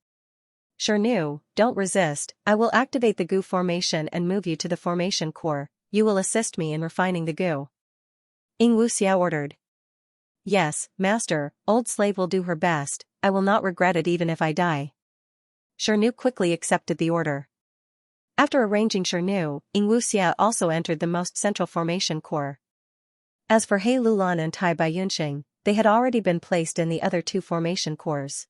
Xianxia, don't resist, I will activate the goo formation and move you to the formation core, you will assist me in refining the goo. Xianxia ordered. Yes, master, old slave will do her best, I will not regret it even if I die. Xianxia quickly accepted the order. After arranging Xianxia, Xianxia also entered the most central formation core. As for He Lulan and Tai Baiyunxing, they had already been placed in the other 2 formation cores.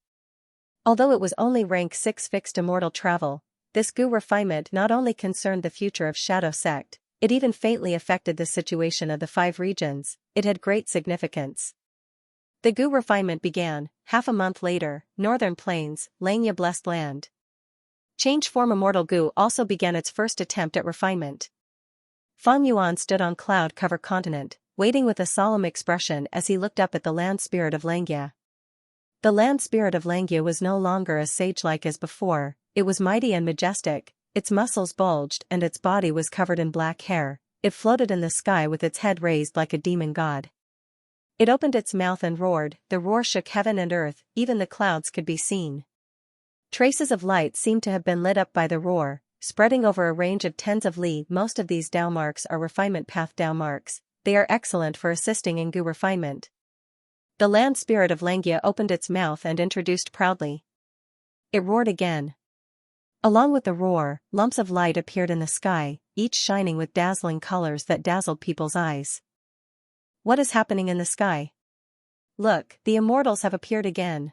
Although it was only rank 6 fixed immortal travel, this goo refinement not only concerned the future of Shadow Sect, it even faintly affected the situation of the 5 regions. It had great significance. The goo refinement began, half a month later, Northern Plains, Xianxia Blessed Land. Change form immortal goo also began its first attempt at refinement. Feng Yuan stood on cloud-covered continent, waiting with a solemn expression as he looked up at the land spirit of Xianxia. The land spirit of Xianxia was no longer as sage-like as before, it was mighty and majestic, its muscles bulged and its body was covered in black hair, it floated in the sky with its head raised like a demon god. It opened its mouth and roared, the roar shook heaven and earth, even the clouds could be seen. Traces of light seemed to have been lit up by the roar, spreading over a range of tens of li. Most of these Dao marks are refinement path Dao marks, they are excellent for assisting in goo refinement. The land spirit of Xianxia opened its mouth and introduced proudly. It roared again. Along with the roar, lumps of light appeared in the sky, each shining with dazzling colors that dazzled people's eyes. What is happening in the sky? Look, the immortals have appeared again.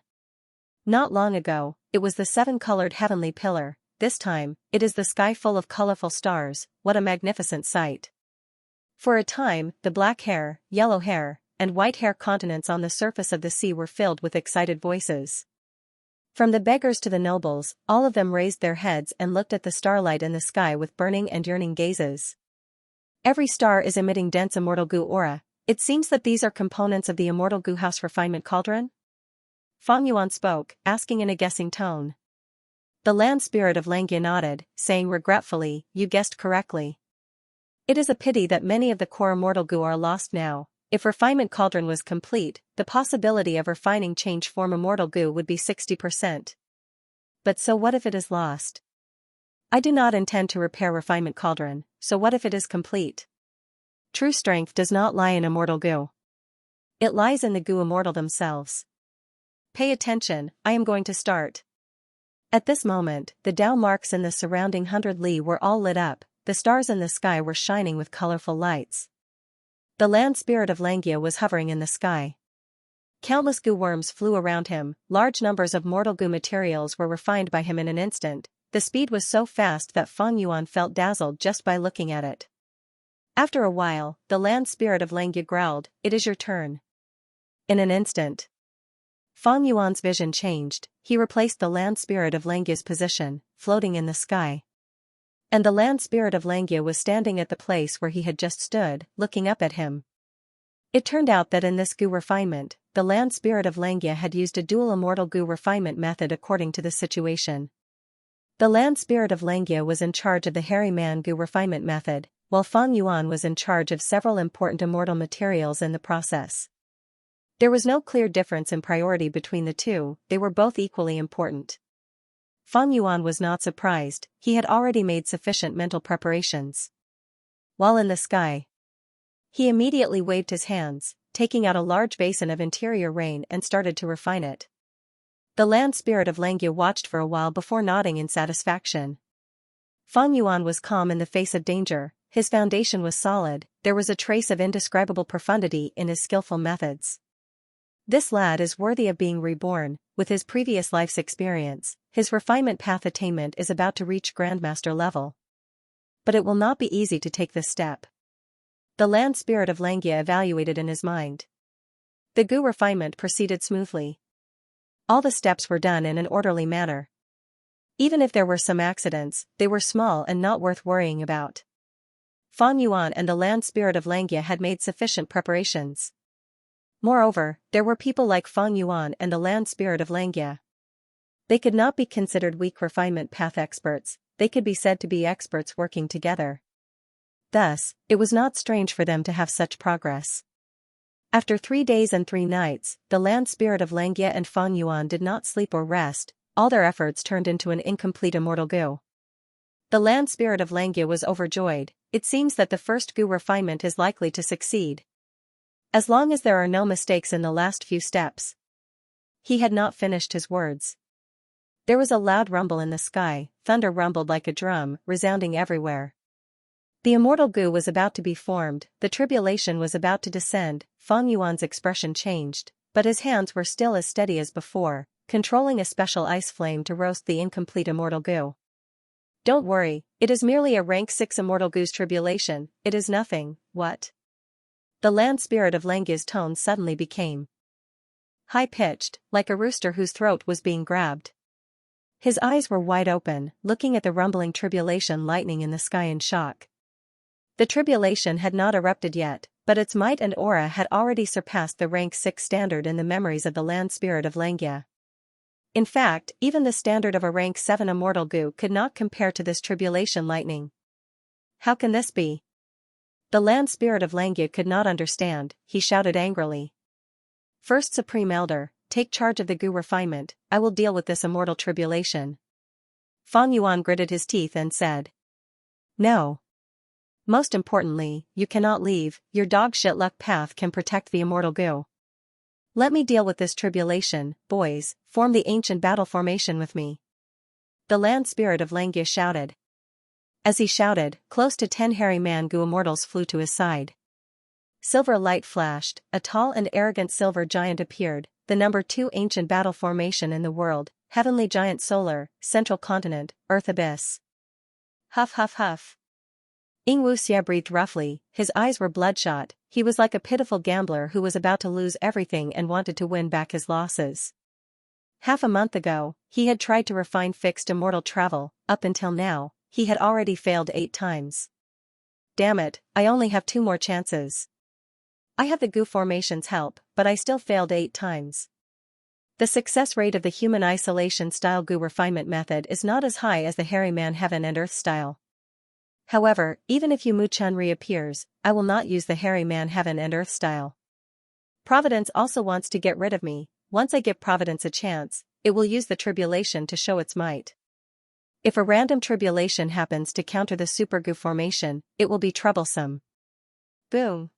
Not long ago, it was the 7-colored heavenly pillar, this time, it is the sky full of colorful stars. What a magnificent sight. For a time, the black hair, yellow hair, and white hair continents on the surface of the sea were filled with excited voices. From the beggars to the nobles, all of them raised their heads and looked at the starlight in the sky with burning and yearning gazes. Every star is emitting dense immortal goo aura. It seems that these are components of the immortal goo house refinement cauldron? Feng Yuan spoke, asking in a guessing tone. The land spirit of Xianxia nodded, saying regretfully, you guessed correctly. It is a pity that many of the core immortal goo are lost now. If refinement cauldron was complete, the possibility of refining change form immortal goo would be 60%. But so what if it is lost? I do not intend to repair refinement cauldron, so what if it is complete? True strength does not lie in immortal goo. It lies in the goo immortal themselves. Pay attention, I am going to start. At this moment, the Dao marks in the surrounding 100 li were all lit up, the stars in the sky were shining with colorful lights. The land spirit of Xianxia was hovering in the sky. Countless goo worms flew around him, large numbers of mortal goo materials were refined by him in an instant. The speed was so fast that Feng Yuan felt dazzled just by looking at it. After a while, the land spirit of Xianxia growled, it is your turn. In an instant, Feng Yuan's vision changed, he replaced the land spirit of Xianxia's position, floating in the sky. And the land spirit of Xianxia was standing at the place where he had just stood, looking up at him. It turned out that in this goo refinement, the land spirit of Xianxia had used a dual immortal goo refinement method according to the situation. The land spirit of Xianxia was in charge of the hairy man goo refinement method, while Feng Yuan was in charge of several important immortal materials in the process. There was no clear difference in priority between the two, they were both equally important. Feng Yuan was not surprised, he had already made sufficient mental preparations. While in the sky, he immediately waved his hands, taking out a large basin of interior rain and started to refine it. The land spirit of Xianxia watched for a while before nodding in satisfaction. Feng Yuan was calm in the face of danger, his foundation was solid, there was a trace of indescribable profundity in his skillful methods. This lad is worthy of being reborn, with his previous life's experience, his refinement path attainment is about to reach Grandmaster level. But it will not be easy to take this step. The land spirit of Xianxia evaluated in his mind. The goo refinement proceeded smoothly. All the steps were done in an orderly manner. Even if there were some accidents, they were small and not worth worrying about. Feng Yuan and the land spirit of Xianxia had made sufficient preparations. Moreover, there were people like Feng Yuan and the land spirit of Xianxia. They could not be considered weak refinement path experts, they could be said to be experts working together. Thus, it was not strange for them to have such progress. After 3 days and 3 nights, the land spirit of Xianxia and Feng Yuan did not sleep or rest, all their efforts turned into an incomplete immortal goo. The land spirit of Xianxia was overjoyed, it seems that the first goo refinement is likely to succeed. As long as there are no mistakes in the last few steps. He had not finished his words. There was a loud rumble in the sky, thunder rumbled like a drum, resounding everywhere. The immortal goo was about to be formed, the tribulation was about to descend. Feng Yuan's expression changed, but his hands were still as steady as before, controlling a special ice flame to roast the incomplete immortal goo. Don't worry, it is merely a rank 6 immortal goose tribulation, it is nothing, what? The land spirit of Langya's tone suddenly became high-pitched, like a rooster whose throat was being grabbed. His eyes were wide open, looking at the rumbling tribulation lightning in the sky in shock. The tribulation had not erupted yet, but its might and aura had already surpassed the rank 6 standard in the memories of the land spirit of Xianxia. In fact, even the standard of a rank 7 immortal gu could not compare to this tribulation lightning. How can this be? The land spirit of Xianxia could not understand, he shouted angrily. First Supreme Elder, take charge of the gu refinement, I will deal with this immortal tribulation. Fang Yuan gritted his teeth and said. No. Most importantly, you cannot leave, your dog-shit luck path can protect the immortal gu. Let me deal with this tribulation, boys, form the ancient battle formation with me. The land spirit of Xianxia shouted. As he shouted, close to 10 hairy man gu immortals flew to his side. Silver light flashed, a tall and arrogant silver giant appeared, the number 2 ancient battle formation in the world, heavenly giant solar, central continent, earth abyss. Huff huff huff. Xianxia breathed roughly, his eyes were bloodshot, he was like a pitiful gambler who was about to lose everything and wanted to win back his losses. Half a month ago, he had tried to refine fixed immortal travel, up until now, he had already failed 8 times. Damn it, I only have 2 more chances. I have the gu formation's help, but I still failed 8 times. The success rate of the human isolation style gu refinement method is not as high as the hairy man heaven and earth style. However, even if Yu Chun reappears, I will not use the hairy man heaven and earth style. Providence also wants to get rid of me. Once I give Providence a chance, it will use the tribulation to show its might. If a random tribulation happens to counter the super gu formation, it will be troublesome. Boom.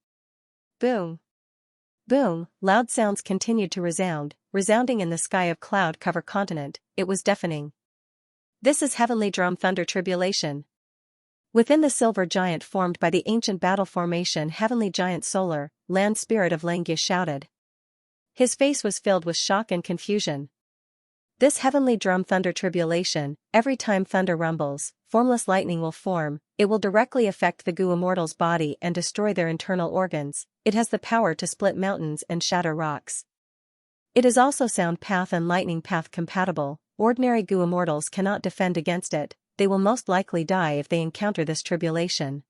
Boom. Boom, loud sounds continued to resounding in the sky of cloud-covered continent, it was deafening. This is heavenly drum thunder tribulation. Within the silver giant formed by the ancient battle formation heavenly giant solar, land spirit of Xianxia shouted. His face was filled with shock and confusion. This heavenly drum thunder tribulation, every time thunder rumbles, formless lightning will form, it will directly affect the gu immortal's body and destroy their internal organs, it has the power to split mountains and shatter rocks. It is also sound path and lightning path compatible, ordinary gu immortals cannot defend against it, they will most likely die if they encounter this tribulation.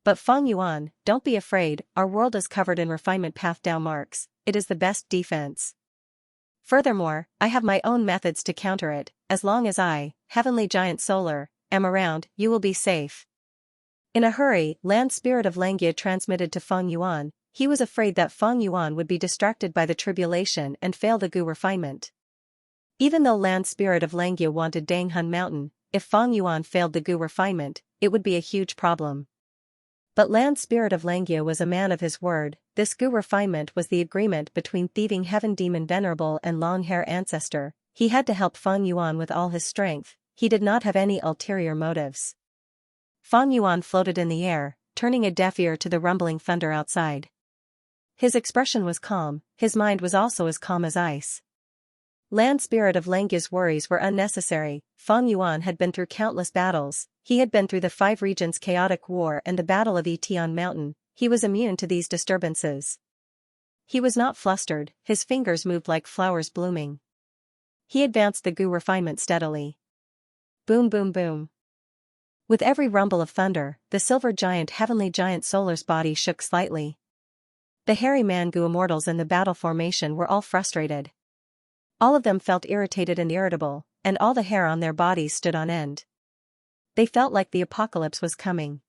But Fang Yuan, don't be afraid, our world is covered in refinement path Dao marks, it is the best defense. Furthermore, I have my own methods to counter it, as long as I, heavenly giant solar, am around, you will be safe. In a hurry, land spirit of Xianxia transmitted to Fang Yuan, he was afraid that Fang Yuan would be distracted by the tribulation and fail the gu refinement. Even though land spirit of Xianxia wanted Danghun Mountain, if Fang Yuan failed the gu refinement, it would be a huge problem. But land spirit of Xianxia was a man of his word, this gu refinement was the agreement between thieving heaven demon venerable and long-hair ancestor, he had to help Fang Yuan with all his strength, he did not have any ulterior motives. Fang Yuan floated in the air, turning a deaf ear to the rumbling thunder outside. His expression was calm, his mind was also as calm as ice. Land spirit of Xianxia's worries were unnecessary, Fang Yuan had been through countless battles, he had been through the 5 regions chaotic war and the battle of Etian Mountain, he was immune to these disturbances. He was not flustered, his fingers moved like flowers blooming. He advanced the gu refinement steadily. Boom boom boom. With every rumble of thunder, the silver giant heavenly giant solar's body shook slightly. The hairy man gu immortals in the battle formation were all frustrated. All of them felt irritated and irritable, and all the hair on their bodies stood on end. They felt like the apocalypse was coming.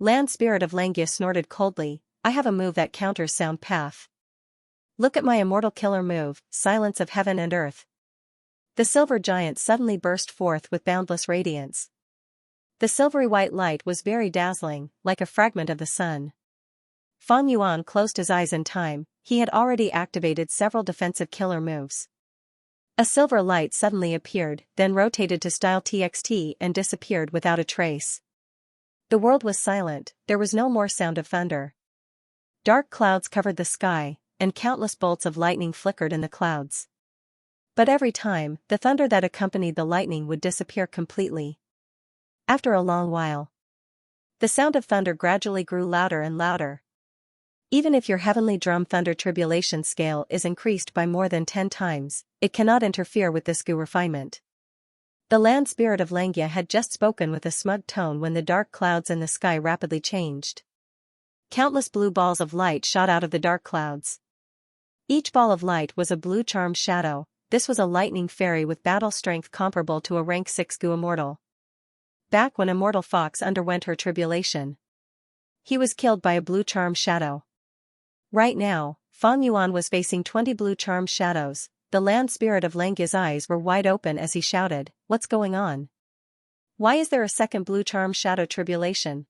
Land spirit of Xianxia snorted coldly, I have a move that counters sound path. Look at my immortal killer move, silence of heaven and earth. The silver giant suddenly burst forth with boundless radiance. The silvery white light was very dazzling, like a fragment of the sun. Fang Yuan closed his eyes in time, he had already activated several defensive killer moves. A silver light suddenly appeared, then rotated to style TXT and disappeared without a trace. The world was silent, there was no more sound of thunder. Dark clouds covered the sky, and countless bolts of lightning flickered in the clouds. But every time, the thunder that accompanied the lightning would disappear completely. After a long while, the sound of thunder gradually grew louder and louder. Even if your heavenly drum thunder tribulation scale is increased by more than 10 times, it cannot interfere with this gu refinement. The land spirit of Xianxia had just spoken with a smug tone when the dark clouds in the sky rapidly changed. Countless blue balls of light shot out of the dark clouds. Each ball of light was a blue charmed shadow. This was a lightning fairy with battle strength comparable to a rank 6 gu immortal. Back when Immortal Fox underwent her tribulation, he was killed by a blue charmed shadow. Right now, Fang Yuan was facing 20 blue charmed shadows. The land spirit of Xianxia's eyes were wide open as he shouted, "What's going on? Why is there a second blue charmed shadow tribulation?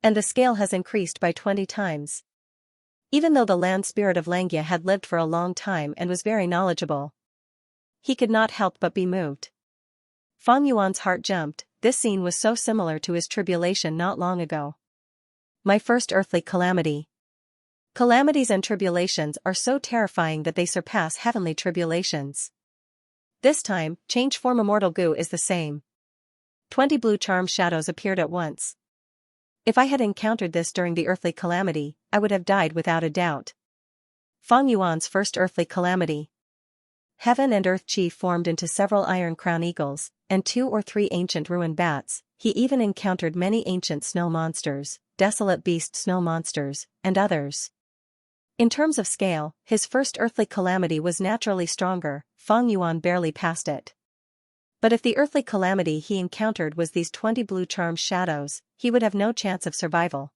And the scale has increased by 20 times. Even though the land spirit of Xianxia had lived for a long time and was very knowledgeable, he could not help but be moved. Fang Yuan's heart jumped. This scene was so similar to his tribulation not long ago. My first earthly calamity. Calamities and tribulations are so terrifying that they surpass heavenly tribulations. This time, change form immortal gu is the same. 20 blue charmed shadows appeared at once. If I had encountered this during the earthly calamity, I would have died without a doubt. Fang Yuan's first earthly calamity. Heaven and earth chi formed into several iron crown eagles, and 2 or 3 ancient ruined bats. He even encountered many ancient snow monsters, desolate beast snow monsters, and others. In terms of scale, his first earthly calamity was naturally stronger. Fang Yuan barely passed it. But if the earthly calamity he encountered was these 20 blue charmed shadows, he would have no chance of survival.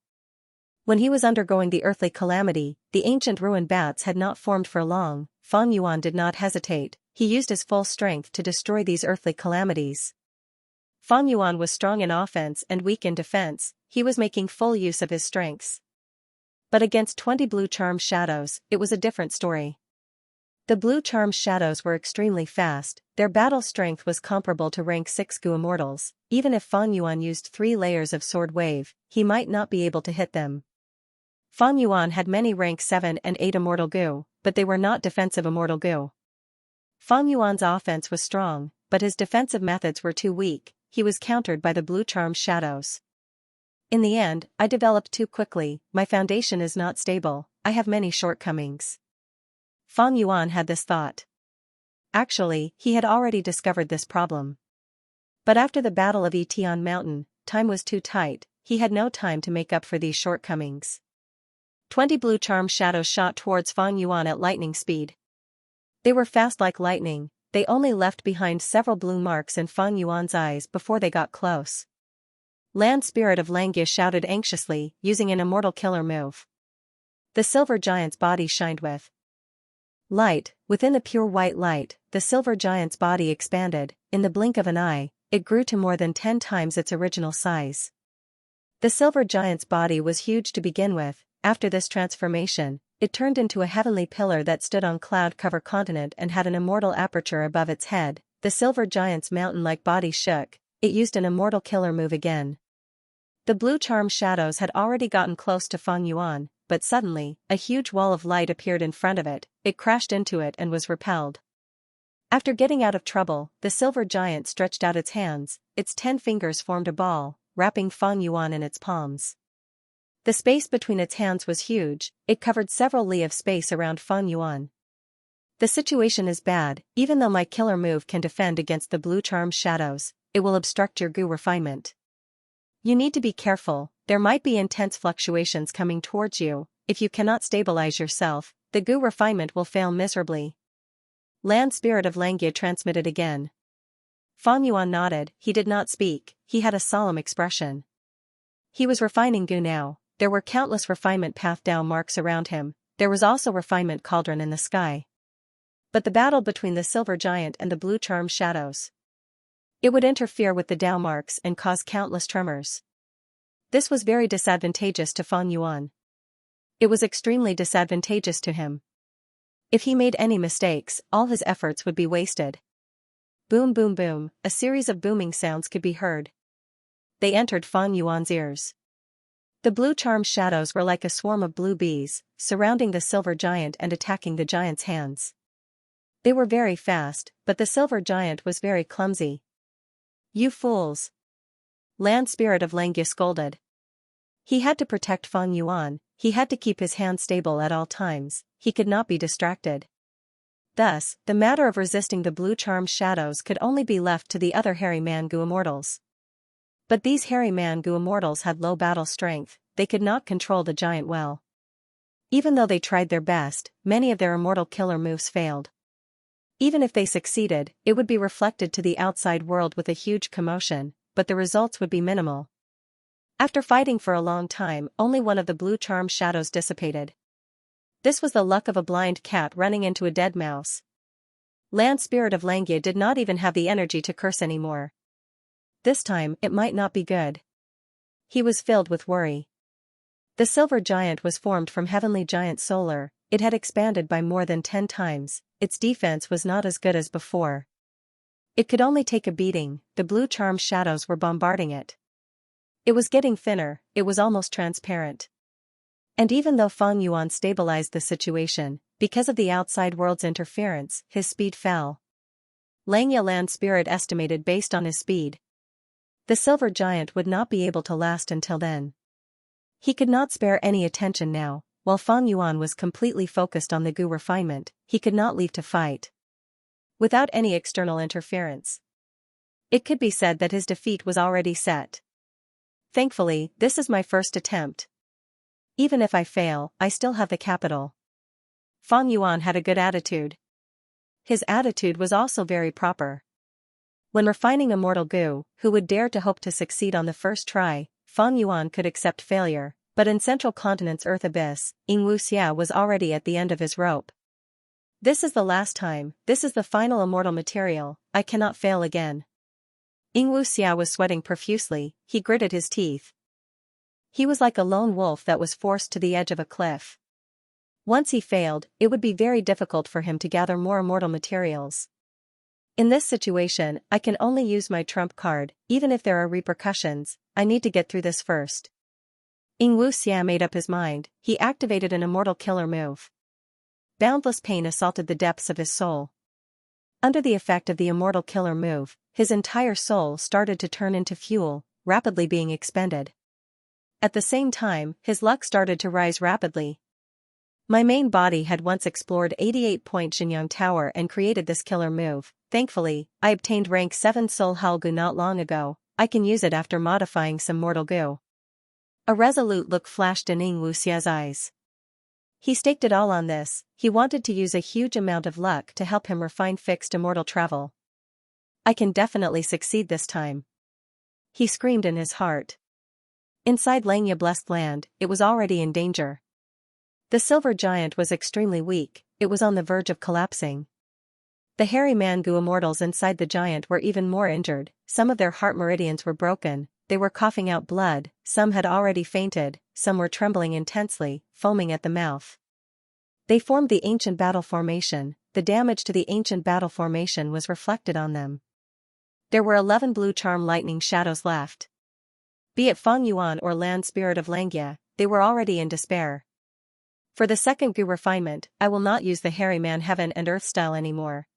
When he was undergoing the earthly calamity, the ancient ruined bats had not formed for long. Fang Yuan did not hesitate. He used his full strength to destroy these earthly calamities. Fang Yuan was strong in offense and weak in defense. He was making full use of his strengths. But against 20 blue charmed shadows, it was a different story. The blue charmed shadows were extremely fast. Their battle strength was comparable to rank 6 gu immortals. Even if Fang Yuan used 3 layers of sword wave, he might not be able to hit them. Fang Yuan had many rank 7 and 8 immortal gu, but they were not defensive immortal gu. Fang Yuan's offense was strong, but his defensive methods were too weak. He was countered by the blue charmed shadows. In the end, I developed too quickly. My foundation is not stable. I have many shortcomings. Fang Yuan had this thought. Actually, he had already discovered this problem. But after the Battle of Yitian Mountain, time was too tight. He had no time to make up for these shortcomings. 20 blue charmed shadows shot towards Fang Yuan at lightning speed. They were fast like lightning. They only left behind several blue marks in Fang Yuan's eyes before they got close. Land spirit of Xianxia shouted anxiously, using an immortal killer move. The silver giant's body shined with light. Within the pure white light, the silver giant's body expanded. In the blink of an eye, it grew to more than 10 times its original size. The silver giant's body was huge to begin with. After this transformation, it turned into a heavenly pillar that stood on cloud-covered continent and had an immortal aperture above its head. The silver giant's mountain-like body shook. It used an immortal killer move again. The blue charmed shadows had already gotten close to Fang Yuan, but suddenly, a huge wall of light appeared in front of it. It crashed into it and was repelled. After getting out of trouble, the silver giant stretched out its hands. Its 10 fingers formed a ball, wrapping Fang Yuan in its palms. The space between its hands was huge. It covered several li of space around Fang Yuan. The situation is bad. Even though my killer move can defend against the blue charmed shadows, it will obstruct your gu refinement. You need to be careful. There might be intense fluctuations coming towards you. If you cannot stabilize yourself, the gu refinement will fail miserably. Land spirit of Xianxia transmitted again. Fang Yuan nodded. He did not speak. He had a solemn expression. He was refining gu now. There were countless refinement path down marks around him. There was also refinement cauldron in the sky. But the battle between the silver giant and the blue charmed shadows, it would interfere with the Dao marks and cause countless tremors. This was very disadvantageous to Fang Yuan. It was extremely disadvantageous to him. If he made any mistakes, all his efforts would be wasted. Boom boom boom, a series of booming sounds could be heard. They entered Fang Yuan's ears. The blue charmed shadows were like a swarm of blue bees, surrounding the silver giant and attacking the giant's hands. They were very fast, but the silver giant was very clumsy. You fools! Land Spirit of Langya scolded. He had to protect Fang Yuan, he had to keep his hand stable at all times, he could not be distracted. Thus, the matter of resisting the blue charm's shadows could only be left to the other hairy Mangu immortals. But these hairy Mangu immortals had low battle strength, they could not control the giant well. Even though they tried their best, many of their immortal killer moves failed. Even if they succeeded, it would be reflected to the outside world with a huge commotion, but the results would be minimal. After fighting for a long time, only one of the blue charm shadows dissipated. This was the luck of a blind cat running into a dead mouse. Land Spirit of Langya did not even have the energy to curse anymore. This time, it might not be good. He was filled with worry. The silver giant was formed from heavenly giant solar, it had expanded by more than 10 times, its defense was not as good as before. It could only take a beating, the blue charm shadows were bombarding it. It was getting thinner, it was almost transparent. And even though Fang Yuan stabilized the situation, because of the outside world's interference, his speed fell. Langya Land Spirit estimated based on his speed. The silver giant would not be able to last until then. He could not spare any attention now, while Fang Yuan was completely focused on the Gu refinement, he could not leave to fight. Without any external interference. It could be said that his defeat was already set. Thankfully, this is my first attempt. Even if I fail, I still have the capital. Fang Yuan had a good attitude. His attitude was also very proper. When refining immortal Gu, who would dare to hope to succeed on the first try, Fang Yuan could accept failure, but in Central Continent's Earth Abyss, Xianxia was already at the end of his rope. This is the last time, this is the final immortal material, I cannot fail again. Xianxia was sweating profusely, he gritted his teeth. He was like a lone wolf that was forced to the edge of a cliff. Once he failed, it would be very difficult for him to gather more immortal materials. In this situation, I can only use my trump card, even if there are repercussions, I need to get through this first. Xianxia made up his mind, he activated an immortal killer move. Boundless pain assaulted the depths of his soul. Under the effect of the immortal killer move, his entire soul started to turn into fuel, rapidly being expended. At the same time, his luck started to rise rapidly. My main body had once explored 88-point Xinyang Tower and created this killer move. Thankfully, I obtained rank 7 Soul Hal Gu not long ago, I can use it after modifying some mortal Gu. A resolute look flashed in Xianxia's eyes. He staked it all on this, he wanted to use a huge amount of luck to help him refine fixed immortal travel. I can definitely succeed this time. He screamed in his heart. Inside Langya Blessed Land, it was already in danger. The silver giant was extremely weak, it was on the verge of collapsing. The hairy Mangu immortals inside the giant were even more injured, some of their heart meridians were broken, they were coughing out blood, some had already fainted, some were trembling intensely, foaming at the mouth. They formed the ancient battle formation, the damage to the ancient battle formation was reflected on them. There were 11 blue charm lightning shadows left. Be it Fang Yuan or Land Spirit of Langya, they were already in despair. For the second Gu refinement, I will not use the hairy man heaven and earth style anymore.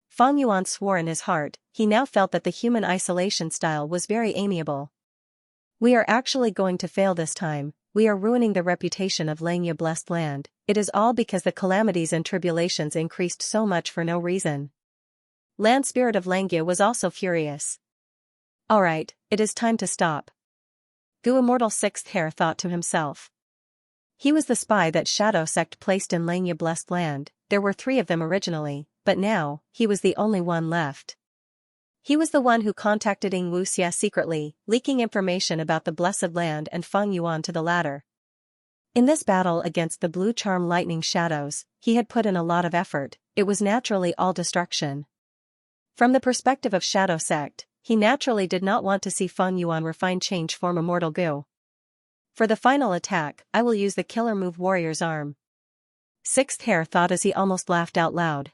Fang Yuan swore in his heart, he now felt that the human isolation style was very amiable. We are actually going to fail this time, we are ruining the reputation of Langya Blessed Land, it is all because the calamities and tribulations increased so much for no reason. Land Spirit of Langya was also furious. Alright, it is time to stop. Gu Immortal Sixth Hair thought to himself. He was the spy that Shadow Sect placed in Langya Blessed Land, there were 3 of them originally, but now, he was the only one left. He was the one who contacted Xianxia secretly, leaking information about the Blessed Land and Fang Yuan to the latter. In this battle against the blue charm lightning shadows, he had put in a lot of effort, it was naturally all destruction. From the perspective of Shadow Sect, he naturally did not want to see Fang Yuan refine change form immortal Gu. For the final attack, I will use the killer move Warrior's Arm. Sixth Hair thought as he almost laughed out loud.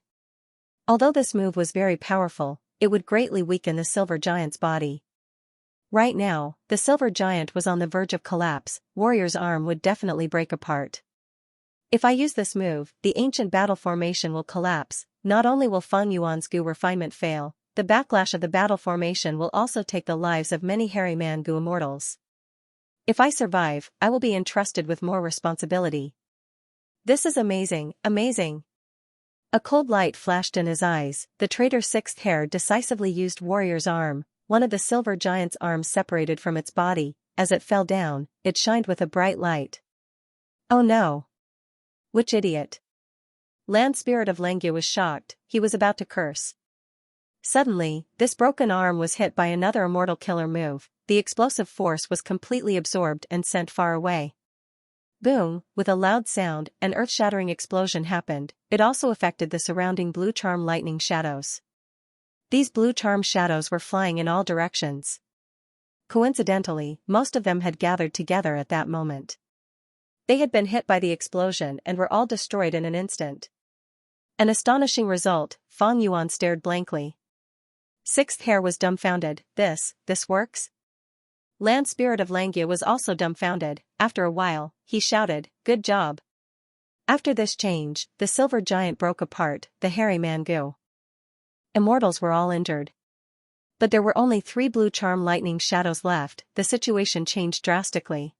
Although this move was very powerful, it would greatly weaken the silver giant's body. Right now, the silver giant was on the verge of collapse, Warrior's Arm would definitely break apart. If I use this move, the ancient battle formation will collapse, not only will Fang Yuan's Gu refinement fail, the backlash of the battle formation will also take the lives of many hairy Mangu immortals. If I survive, I will be entrusted with more responsibility. This is amazing, amazing. A cold light flashed in his eyes. The traitor's sixth hair decisively used warrior's arm. One of the silver giant's arms separated from its body. As it fell down, it shined with a bright light. Oh no! Which idiot? Land Spirit of Xianxia was shocked. He was about to curse. Suddenly, this broken arm was hit by another immortal killer move. The explosive force was completely absorbed and sent far away. Boom! With a loud sound, an earth-shattering explosion happened. It also affected the surrounding blue charm lightning shadows. These blue charm shadows were flying in all directions. Coincidentally, most of them had gathered together at that moment. They had been hit by the explosion and were all destroyed in an instant. An astonishing result. Fang Yuan stared blankly. Sixth hair was dumbfounded. This works? Land Spirit of Xianxia was also dumbfounded. After a while, he shouted, "Good job." After this change, the silver giant broke apart, the hairy Mangu. Immortals were all injured. But there were only 3 blue charm lightning shadows left. The situation changed drastically.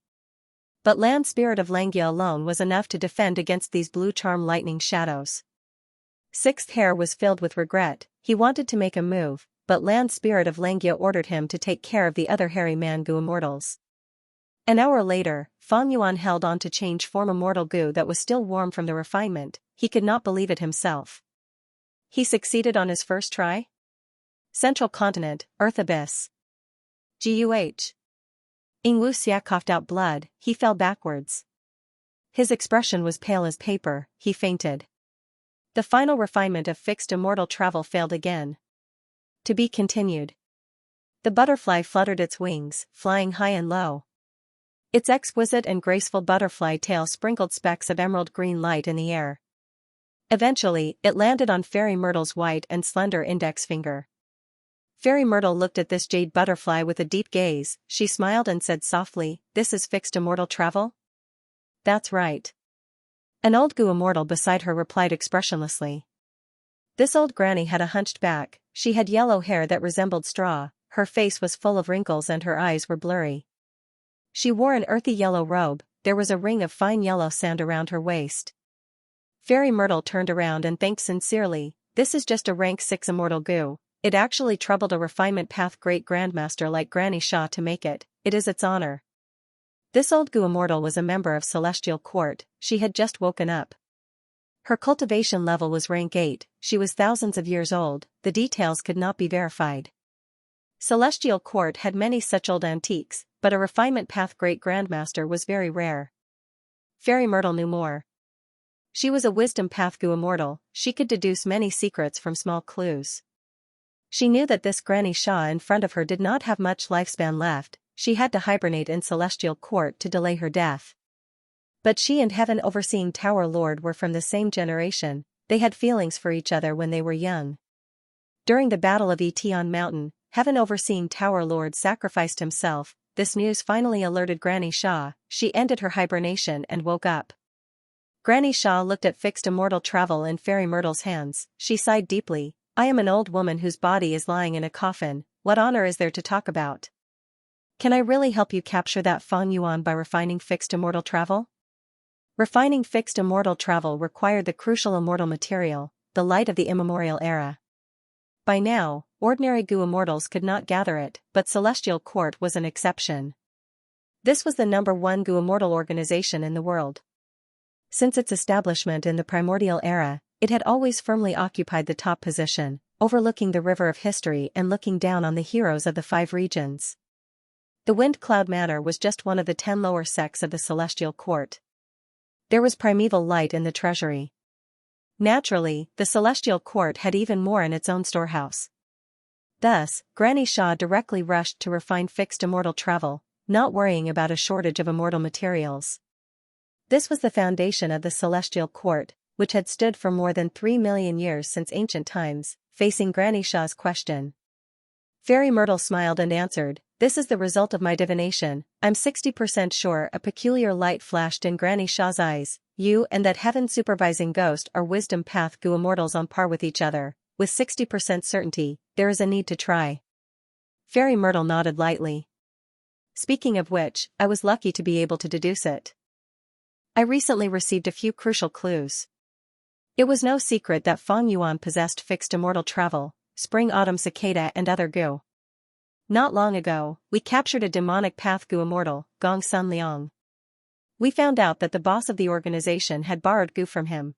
But Land Spirit of Xianxia alone was enough to defend against these blue charm lightning shadows. Sixth hair was filled with regret. He wanted to make a move, but Land Spirit of Xianxia ordered him to take care of the other hairy Mangu immortals. An hour later, Fang Yuan held on to change form immortal goo that was still warm from the refinement. He could not believe it himself. He succeeded on his first try? Central Continent, Earth Abyss. Guh. Xianxia coughed out blood. He fell backwards. His expression was pale as paper. He fainted. The final refinement of fixed immortal travel failed again. To be continued. The butterfly fluttered its wings, flying high and low. Its exquisite and graceful butterfly tail sprinkled specks of emerald green light in the air. Eventually, it landed on Fairy Myrtle's white and slender index finger. Fairy Myrtle looked at this jade butterfly with a deep gaze. She smiled and said softly, "This is fixed immortal travel?" "That's right." An old goo immortal beside her replied expressionlessly. This old granny had a hunched back. She had yellow hair that resembled straw. Her face was full of wrinkles and her eyes were blurry. She wore an earthy yellow robe. There was a ring of fine yellow sand around her waist. Fairy Myrtle turned around and thanked sincerely. "This is just a rank 6 immortal goo. It actually troubled a refinement path great grandmaster like Granny Xia to make it. It is its honor." This old goo immortal was a member of Celestial Court. She had just woken up. Her cultivation level was rank 8. She was thousands of years old. The details could not be verified. Celestial Court had many such old antiques, but a refinement path great grandmaster was very rare. Fairy Myrtle knew more. She was a wisdom path goo immortal. She could deduce many secrets from small clues. She knew that this Granny Xia in front of her did not have much lifespan left. She had to hibernate in Celestial Court to delay her death. But she and Heaven Overseeing Tower Lord were from the same generation. They had feelings for each other when they were young. During the Battle of Etion Mountain, Heaven Overseeing Tower Lord sacrificed himself. This news finally alerted Granny Xia. She ended her hibernation and woke up. Granny Xia looked at fixed immortal travel in Fairy Myrtle's hands. She sighed deeply. "I am an old woman whose body is lying in a coffin. What honor is there to talk about? Can I really help you capture that Fang Yuan by refining fixed immortal travel?" Refining fixed immortal travel required the crucial immortal material, the light of the immemorial era. By now, ordinary goo immortals could not gather it, but Celestial Court was an exception. This was the #1 goo immortal organization in the world. Since its establishment in the primordial era, it had always firmly occupied the top position, overlooking the river of history and looking down on the heroes of the 5 regions. The Wind Cloud Manor was just one of the 10 lower sects of the Celestial Court. There was primeval light in the treasury. Naturally, the Celestial Court had even more in its own storehouse. Thus, Granny Xia directly rushed to refine fixed immortal travel, not worrying about a shortage of immortal materials. This was the foundation of the Celestial Court, which had stood for more than 3 million years since ancient times. Facing Granny Xia's question, Fairy Myrtle smiled and answered, "This is the result of my divination. I'm 60% sure." A peculiar light flashed in Granny Xia's eyes. "You and that heaven supervising ghost are wisdom path goo immortals on par with each other. with 60% certainty, there is a need to try. Fairy Myrtle nodded lightly. Speaking of which, I was lucky to be able to deduce it. I recently received a few crucial clues. It was no secret that Feng Yuan possessed fixed immortal travel, spring-autumn cicada and other goo. Not long ago, we captured a demonic path goo immortal, Gong Sun Liang. We found out that the boss of the organization had borrowed goo from him.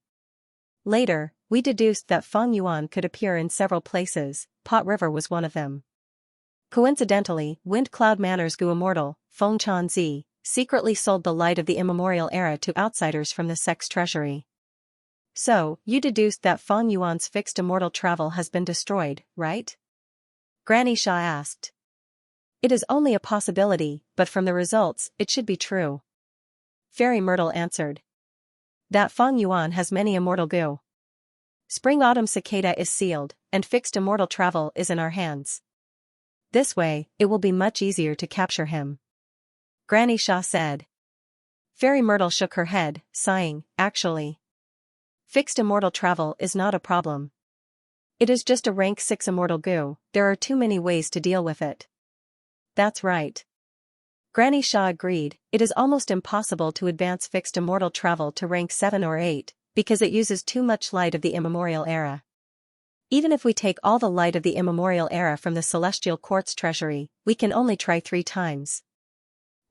Later, we deduced that Feng Yuan could appear in several places, Pot River was one of them. Coincidentally, Wind Cloud Manor's goo immortal, Feng Chanzi, secretly sold the light of the immemorial era to outsiders from the sect's treasury. So, you deduced that Feng Yuan's fixed immortal travel has been destroyed, right? Granny Xia asked. It is only a possibility, but from the results, it should be true. Fairy Myrtle answered. That Feng Yuan has many immortal goo. Spring-autumn cicada is sealed, and fixed immortal travel is in our hands. This way, it will be much easier to capture him. Granny Xia said. Fairy Myrtle shook her head, sighing, actually. Fixed immortal travel is not a problem. It is just a rank 6 immortal goo, there are too many ways to deal with it. That's right. Granny Xia agreed, it is almost impossible to advance fixed immortal travel to rank 7 or 8, because it uses too much light of the immemorial era. Even if we take all the light of the immemorial era from the celestial quartz treasury, we can only try 3 times.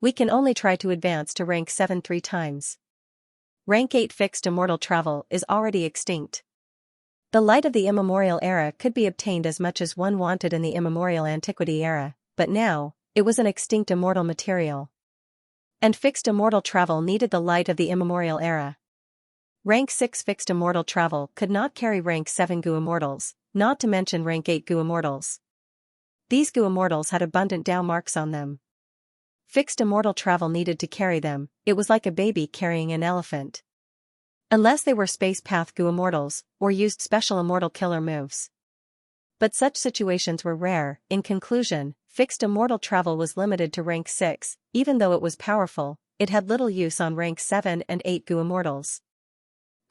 We can only try to advance to rank 7 3 times. Rank 8 fixed immortal travel is already extinct. The light of the immemorial era could be obtained as much as one wanted in the immemorial antiquity era, but now, it was an extinct immortal material. And fixed immortal travel needed the light of the immemorial era. Rank 6 fixed immortal travel could not carry rank 7 goo immortals, not to mention rank 8 goo immortals. These goo immortals had abundant Dao marks on them. Fixed immortal travel needed to carry them, it was like a baby carrying an elephant. Unless they were space path goo immortals, or used special immortal killer moves. But such situations were rare. In conclusion, fixed immortal travel was limited to rank 6, even though it was powerful, it had little use on rank 7 and 8 goo immortals.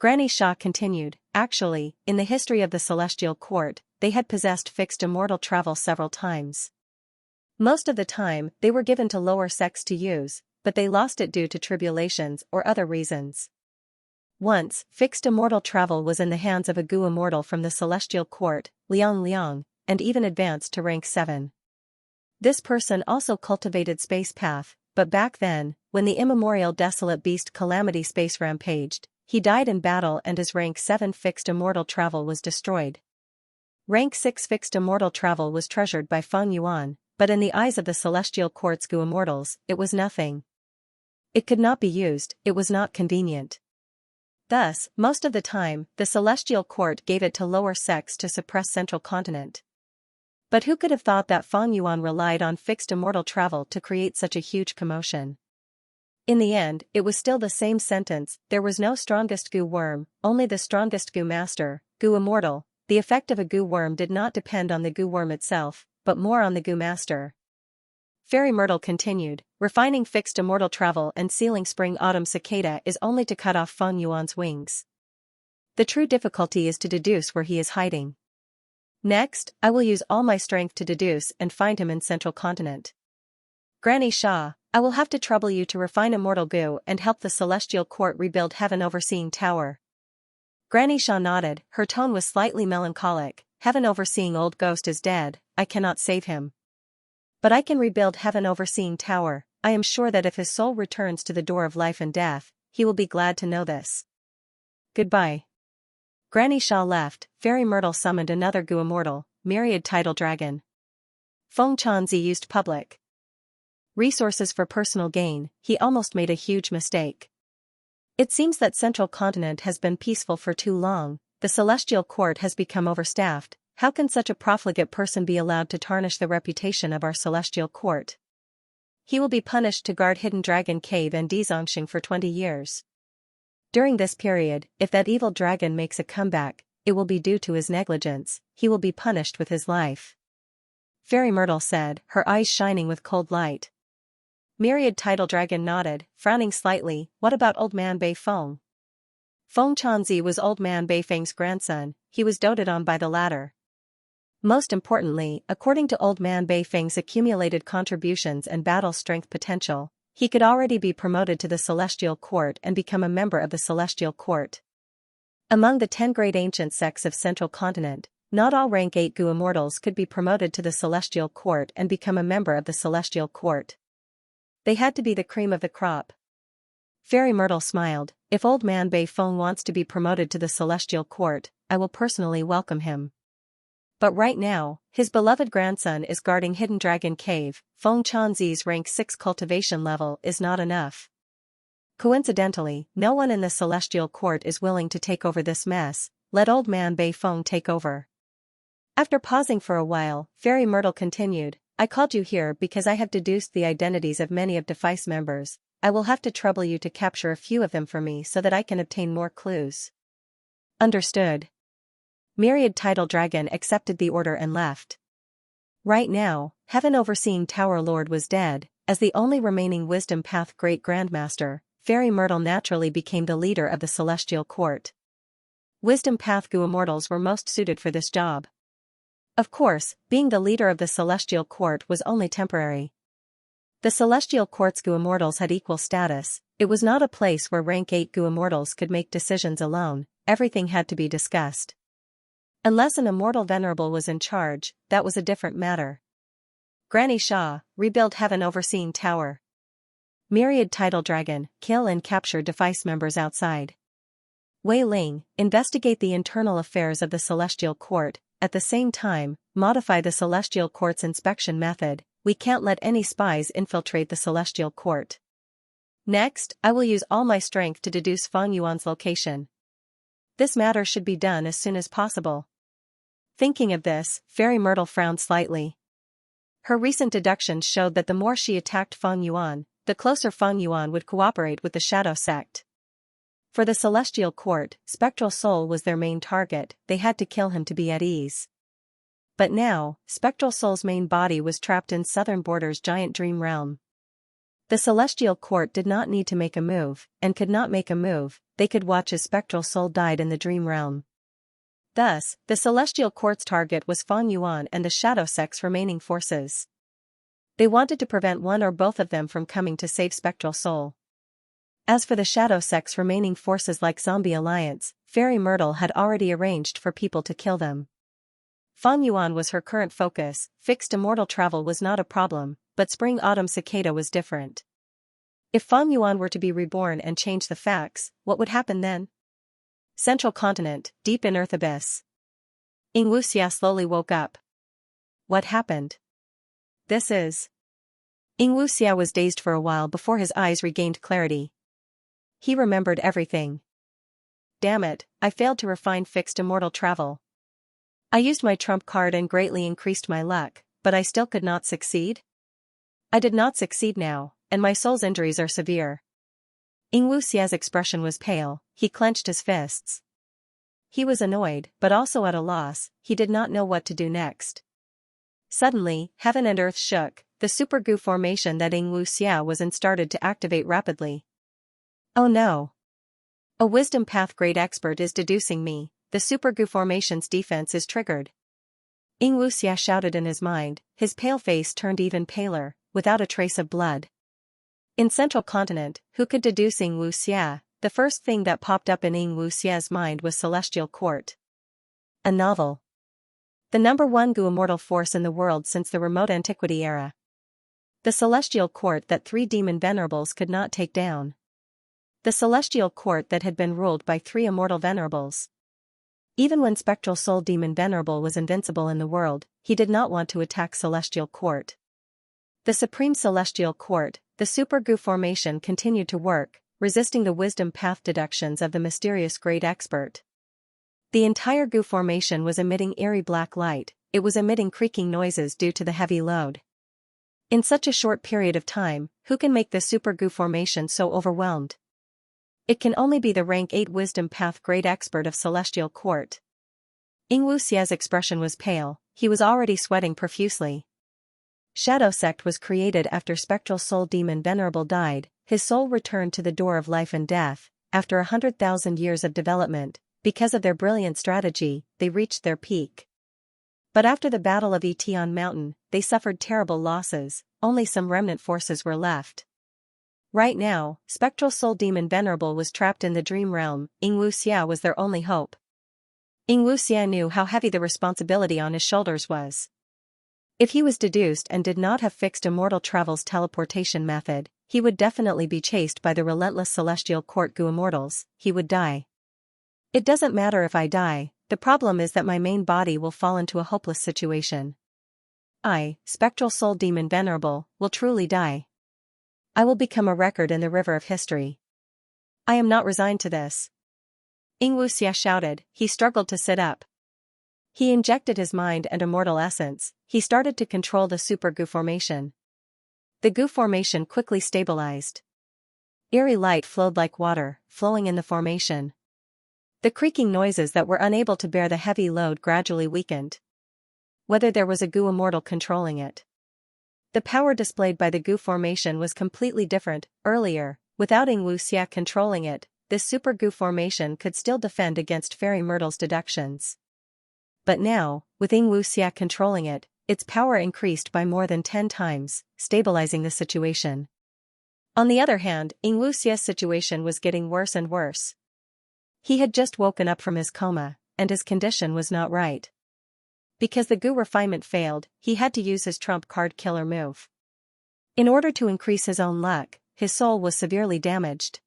Granny Xia continued, actually, in the history of the Celestial Court, they had possessed fixed immortal travel several times. Most of the time, they were given to lower sects to use, but they lost it due to tribulations or other reasons. Once, fixed immortal travel was in the hands of a goo immortal from the Celestial Court, Liang, and even advanced to rank 7. This person also cultivated Space Path, but back then, when the immemorial desolate beast Calamity Space rampaged, he died in battle and his rank 7 fixed immortal travel was destroyed. Rank 6 fixed immortal travel was treasured by Feng Yuan, but in the eyes of the Celestial Court's goo immortals, it was nothing. It could not be used, it was not convenient. Thus, most of the time, the Celestial Court gave it to lower sects to suppress Central Continent. But who could have thought that Feng Yuan relied on fixed immortal travel to create such a huge commotion? In the end, it was still the same sentence, there was no strongest goo worm, only the strongest goo master, goo immortal. The effect of a goo worm did not depend on the goo worm itself, but more on the goo master. Fairy Myrtle continued, refining fixed immortal travel and sealing spring-autumn cicada is only to cut off Feng Yuan's wings. The true difficulty is to deduce where he is hiding. Next, I will use all my strength to deduce and find him in Central Continent. Granny Xia, I will have to trouble you to refine immortal goo and help the Celestial Court rebuild Heaven Overseeing Tower. Granny Xia nodded, her tone was slightly melancholic, Heaven Overseeing Old Ghost is dead, I cannot save him. But I can rebuild Heaven Overseeing Tower, I am sure that if his soul returns to the door of life and death, he will be glad to know this. Goodbye. Granny Xia left, Fairy Myrtle summoned another goo immortal, Myriad Tidal Dragon. Feng Chanzi used public resources for personal gain, he almost made a huge mistake. It seems that Central Continent has been peaceful for too long, the Celestial Court has become overstaffed. How can such a profligate person be allowed to tarnish the reputation of our Celestial Court? He will be punished to guard Hidden Dragon Cave and Xianxia for 20 years. During this period, if that evil dragon makes a comeback, it will be due to his negligence, he will be punished with his life. Fairy Myrtle said, her eyes shining with cold light. Myriad Tidal Dragon nodded, frowning slightly, what about Old Man Bei Feng? Feng Chanzi was Old Man Beifeng's grandson. He was doted on by the latter. Most importantly, according to Old Man Beifeng's accumulated contributions and battle strength potential, he could already be promoted to the Celestial Court and become a member of the Celestial Court. Among the 10 great ancient sects of Central Continent, not all rank 8 Gu immortals could be promoted to the Celestial Court and become a member of the Celestial Court. They had to be the cream of the crop. Fairy Myrtle smiled. If Old Man Beifeng wants to be promoted to the Celestial Court, I will personally welcome him. But right now, his beloved grandson is guarding Hidden Dragon Cave. Feng Chanzi's rank 6 cultivation level is not enough. Coincidentally, no one in the Celestial Court is willing to take over this mess. Let Old Man Beifeng take over. After pausing for a while, Fairy Myrtle continued, I called you here because I have deduced the identities of many of Defice members. I will have to trouble you to capture a few of them for me so that I can obtain more clues. Understood. Myriad Tidal Dragon accepted the order and left. Right now, Heaven Overseeing Tower Lord was dead. As the only remaining Wisdom Path Great Grandmaster, Fairy Myrtle naturally became the leader of the Celestial Court. Wisdom Path Gu immortals were most suited for this job. Of course, being the leader of the Celestial Court was only temporary. The Celestial Court's Gu immortals had equal status. It was not a place where rank 8 Gu immortals could make decisions alone. Everything had to be discussed. Unless an immortal venerable was in charge, that was a different matter. Granny Shah, rebuild Heaven Overseeing Tower. Myriad Tidal Dragon, kill and capture Defice members outside. Wei Ling, investigate the internal affairs of the Celestial Court. At the same time, modify the Celestial Court's inspection method. We can't let any spies infiltrate the Celestial Court. Next, I will use all my strength to deduce Feng Yuan's location. This matter should be done as soon as possible. Thinking of this, Fairy Myrtle frowned slightly. Her recent deductions showed that the more she attacked Feng Yuan, the closer Feng Yuan would cooperate with the Shadow Sect. For the Celestial Court, Spectral Soul was their main target. They had to kill him to be at ease. But now, Spectral Soul's main body was trapped in Southern Border's giant dream realm. The Celestial Court did not need to make a move, and could not make a move. They could watch as Spectral Soul died in the dream realm. Thus, the Celestial Court's target was Feng Yuan and the Shadow Sect's remaining forces. They wanted to prevent one or both of them from coming to save Spectral Soul. As for the Shadow Sect's remaining forces like Zombie Alliance, Fairy Myrtle had already arranged for people to kill them. Feng Yuan was her current focus. Fixed immortal travel was not a problem, but Spring-Autumn Cicada was different. If Feng Yuan were to be reborn and change the facts, what would happen then? Central Continent, deep in Earth Abyss. Xianxia slowly woke up. What happened? This is... Xianxia was dazed for a while before his eyes regained clarity. He remembered everything. Damn it, I failed to refine fixed immortal travel. I used my trump card and greatly increased my luck, but I still could not succeed? I did not succeed now, and my soul's injuries are severe. Xianxia's expression was pale. He clenched his fists. He was annoyed, but also at a loss. He did not know what to do next. Suddenly, heaven and earth shook. The Super Gu formation that Xianxia was in started to activate rapidly. Oh no! A Wisdom Path Great Expert is deducing me. The Super Gu formation's defense is triggered. Xianxia shouted in his mind. His pale face turned even paler, without a trace of blood. In Central Continent, who could deduce Xianxia? The first thing that popped up in Xianxia's mind was Celestial Court. A novel. The #1 Gu immortal force in the world since the remote antiquity era. The Celestial Court that 3 demon venerables could not take down. The Celestial Court that had been ruled by 3 immortal venerables. Even when Spectral Soul Demon Venerable was invincible in the world, he did not want to attack Celestial Court. The Supreme Celestial Court, the Super Gu formation continued to work, resisting the wisdom path deductions of the mysterious Great Expert. The entire Gu formation was emitting eerie black light. It was emitting creaking noises due to the heavy load. In such a short period of time, who can make the Super Gu formation so overwhelmed? It can only be the rank 8 Wisdom Path Great Expert of Celestial Court. Xianxia's expression was pale. He was already sweating profusely. Shadow Sect was created after Spectral Soul Demon Venerable died. His soul returned to the door of life and death. after 100,000 years of development, because of their brilliant strategy, they reached their peak. But after the Battle of Etion Mountain, they suffered terrible losses, only some remnant forces were left. Right now, Spectral Soul Demon Venerable was trapped in the dream realm. Xianxia was their only hope. Xianxia knew how heavy the responsibility on his shoulders was. If he was deduced and did not have fixed Immortal Travel's teleportation method, he would definitely be chased by the relentless Celestial Court Gu Immortals. He would die. It doesn't matter if I die, the problem is that my main body will fall into a hopeless situation. I, Spectral Soul Demon Venerable, will truly die. I will become a record in the river of history. I am not resigned to this. Xianxia shouted. He struggled to sit up. He injected his mind and immortal essence. He started to control the super Gu formation. The Gu formation quickly stabilized. Eerie light flowed like water, flowing in the formation. The creaking noises that were unable to bear the heavy load gradually weakened. Whether there was a Gu immortal controlling it. The power displayed by the Gu formation was completely different. Earlier, without Xianxia controlling it, this super Gu formation could still defend against Fairy Myrtle's deductions. But now, with Xianxia controlling it, its power increased by more than 10 times, stabilizing the situation. On the other hand, Xianxia's situation was getting worse and worse. He had just woken up from his coma, and his condition was not right. Because the Gu refinement failed, he had to use his trump card killer move. In order to increase his own luck, his soul was severely damaged.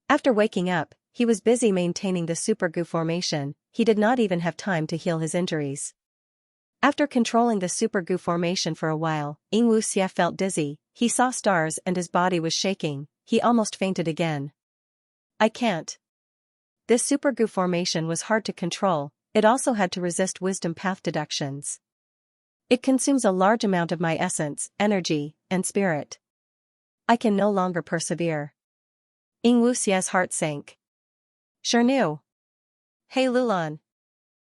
After waking up, he was busy maintaining the super Gu formation. He did not even have time to heal his injuries. After controlling the super Gu formation for a while, Xianxia felt dizzy, he saw stars and his body was shaking, he almost fainted again. I can't. This super Gu formation was hard to control, it also had to resist wisdom path deductions. It consumes a large amount of my essence, energy, and spirit. I can no longer persevere. Xianxia's heart sank. Sure knew. Hey Lulan.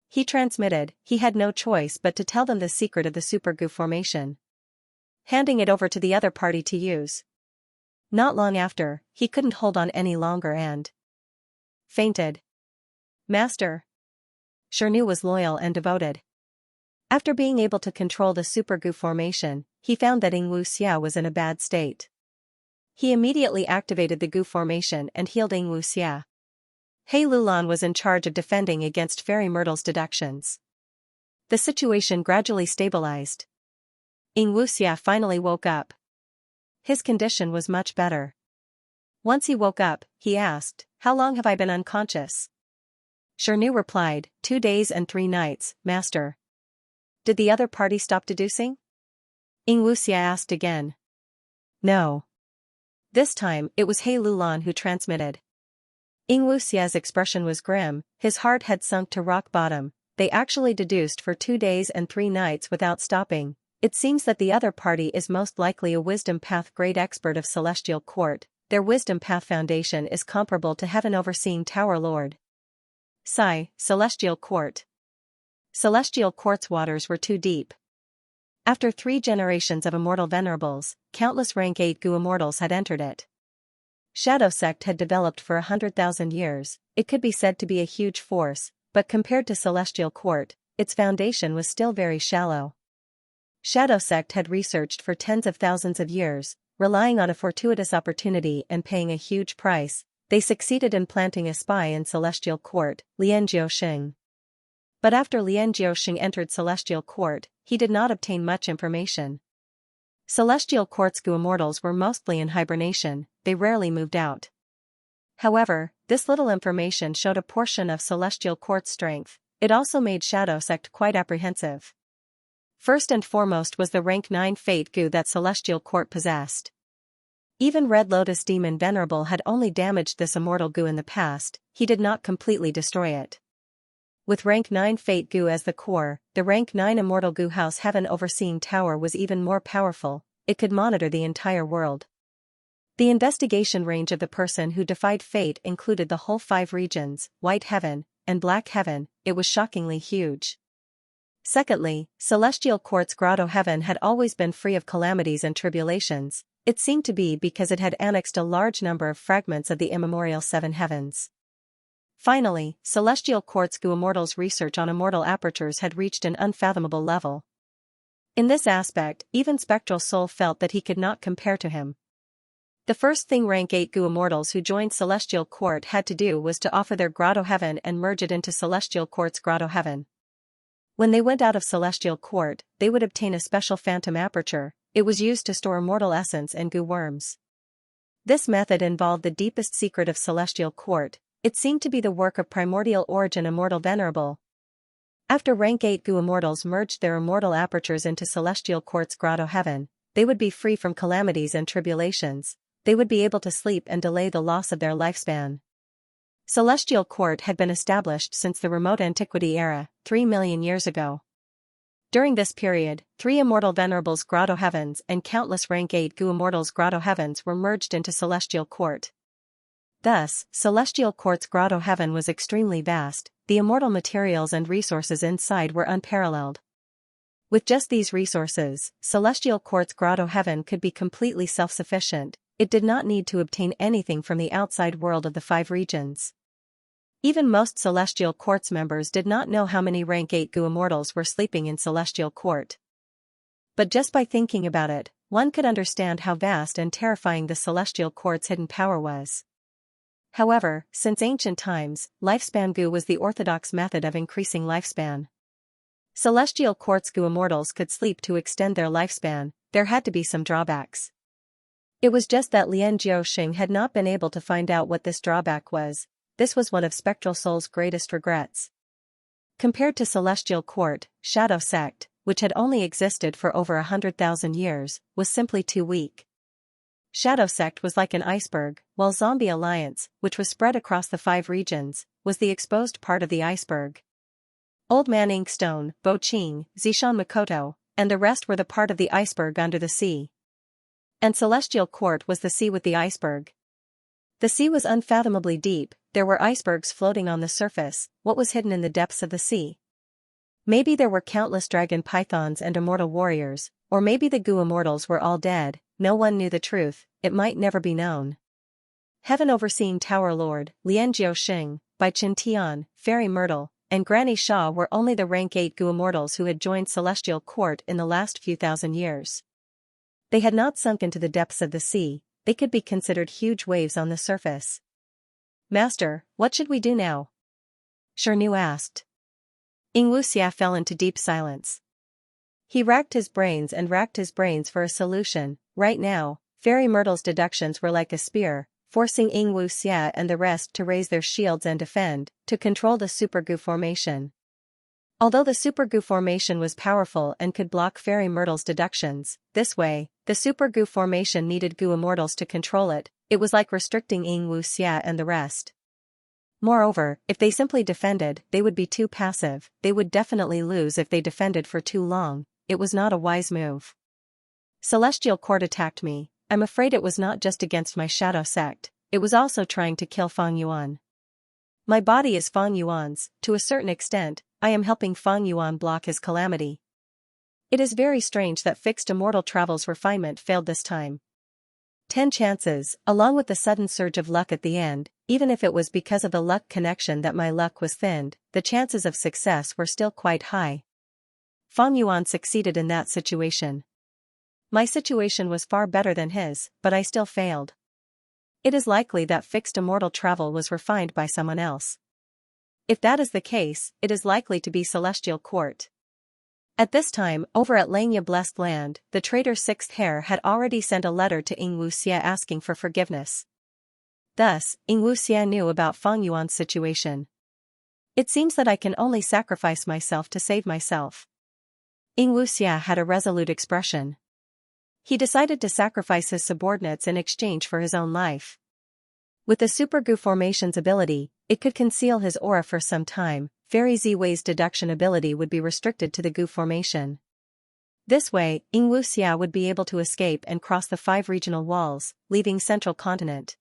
He transmitted, he had no choice but to tell them the secret of the super Gu formation. Handing it over to the other party to use. Not long after, he couldn't hold on any longer and fainted. Master. Xianxia was loyal and devoted. After being able to control the super Gu formation, he found that Xianxia was in a bad state. He immediately activated the Gu formation and healed Xianxia. He Lulan was in charge of defending against Fairy Myrtle's deductions. The situation gradually stabilized. Xianxia finally woke up. His condition was much better. Once he woke up, he asked, "How long have I been unconscious?" Xianxia replied, 2 days and 3 nights, Master. Did the other party stop deducing? Xianxia asked again. No. This time, it was He Lulan who transmitted. Xianxia's expression was grim, his heart had sunk to rock bottom. They actually deduced for 2 days and 3 nights without stopping. It seems that the other party is most likely a Wisdom Path Great Expert of Celestial Court. Their Wisdom Path Foundation is comparable to Heaven Overseeing Tower Lord. Sigh, Celestial Court. Celestial Court's waters were too deep. After 3 generations of immortal venerables, countless rank 8 Gu immortals had entered it. Shadow Sect had developed for 100,000 years, it could be said to be a huge force, but compared to Celestial Court, its foundation was still very shallow. Shadow Sect had researched for tens of thousands of years, relying on a fortuitous opportunity and paying a huge price. They succeeded in planting a spy in Celestial Court, Lian Jiuxing. But after Lian Jiuxing entered Celestial Court, he did not obtain much information. Celestial Court's Gu immortals were mostly in hibernation, they rarely moved out. However, this little information showed a portion of Celestial Court's strength. It also made Shadow Sect quite apprehensive. First and foremost was the rank 9 Fate Gu that Celestial Court possessed. Even Red Lotus Demon Venerable had only damaged this immortal Gu in the past, he did not completely destroy it. With rank 9 Fate Gu as the core, the rank 9 Immortal Gu House Heaven Overseeing Tower was even more powerful, it could monitor the entire world. The investigation range of the person who defied fate included the whole 5 regions, White Heaven, and Black Heaven. It was shockingly huge. Secondly, Celestial Court's Grotto Heaven had always been free of calamities and tribulations, It seemed to be because it had annexed a large number of fragments of the immemorial seven heavens. Finally, celestial quartz goo immortal's research on immortal apertures had reached an unfathomable level. In this aspect, even Spectral Soul felt that he could not compare to him. The first thing rank 8 goo immortals who joined Celestial Court had to do was to offer their grotto heaven and merge it into Celestial Court's grotto heaven. When they went out of Celestial Court, they would obtain a special phantom aperture. It was used to store immortal essence and goo worms. This method involved the deepest secret of Celestial Court. It seemed to be the work of primordial origin Immortal Venerable. After rank 8 goo immortals merged their immortal apertures into Celestial Court's grotto heaven, they would be free from calamities and tribulations. They would be able to sleep and delay the loss of their lifespan. Celestial Court had been established since the remote antiquity era, 3 million years ago. During this period, 3 Immortal Venerables' grotto heavens and countless rank 8 goo immortals' grotto heavens were merged into Celestial Court. Thus, Celestial Court's grotto heaven was extremely vast. The immortal materials and resources inside were unparalleled. With just these resources, Celestial Court's grotto heaven could be completely self-sufficient. It did not need to obtain anything from the outside world of the 5 regions. Even most Celestial Court's members did not know how many rank 8 goo immortals were sleeping in Celestial Court. But just by thinking about it, one could understand how vast and terrifying the Celestial Court's hidden power was. However, since ancient times, lifespan goo was the orthodox method of increasing lifespan. Celestial Court's goo immortals could sleep to extend their lifespan. There had to be some drawbacks. It was just that Xianxia had not been able to find out what this drawback was. This was one of Spectral Soul's greatest regrets. Compared to Celestial Court, Shadow Sect, which had only existed for over 100,000 years, was simply too weak. Shadow Sect was like an iceberg, while Zombie Alliance, which was spread across the 5 regions, was the exposed part of the iceberg. Old Man Inkstone, Bo Ching, Zishan Makoto, and the rest were the part of the iceberg under the sea. And Celestial Court was the sea with the iceberg. The sea was unfathomably deep. There were icebergs floating on the surface. What was hidden in the depths of the sea? Maybe there were countless dragon pythons and immortal warriors, or maybe the goo immortals were all dead. No one knew the truth. It might never be known. Heaven Overseeing Tower Lord, Lianjiao Xing, Bai Chin Tian, Fairy Myrtle, and Granny Shaw were only the rank 8 goo immortals who had joined Celestial Court in the last few thousand years. They had not sunk into the depths of the sea. They could be considered huge waves on the surface. Master, what should we do now? Shirnu asked. Xianxia fell into deep silence. He racked his brains for a solution. Right now, Fairy Myrtle's deductions were like a spear, forcing Xianxia and the rest to raise their shields and defend, to control the Super Goo formation. Although the Super Goo formation was powerful and could block Fairy Myrtle's deductions, this way, the Super Goo formation needed goo immortals to control it. It was like restricting Xianxia and the rest. Moreover, if they simply defended, they would be too passive. They would definitely lose if they defended for too long. It was not a wise move. Celestial Court attacked me. I'm afraid it was not just against my Shadow Sect. It was also trying to kill Fang Yuan. My body is Fang Yuan's. To a certain extent, I am helping Fang Yuan block his calamity. It is very strange that fixed immortal travel's refinement failed this time. 10 chances, along with the sudden surge of luck at the end. Even if it was because of the luck connection that my luck was thinned, the chances of success were still quite high. Fang Yuan succeeded in that situation. My situation was far better than his, but I still failed. It is likely that fixed immortal travel was refined by someone else. If that is the case, it is likely to be Celestial Court. At this time, over at Langya Blessed Land, the traitor Sixth Hair had already sent a letter to Xianxia asking for forgiveness. Thus, Xianxia knew about Fang Yuan's situation. It seems that I can only sacrifice myself to save myself. Xianxia had a resolute expression. He decided to sacrifice his subordinates in exchange for his own life. With the Super Goo formation's ability, it could conceal his aura for some time. Fairy Z-Wei's deduction ability would be restricted to the Goo formation. This way, Xianxia would be able to escape and cross the 5 regional walls, leaving Central Continent.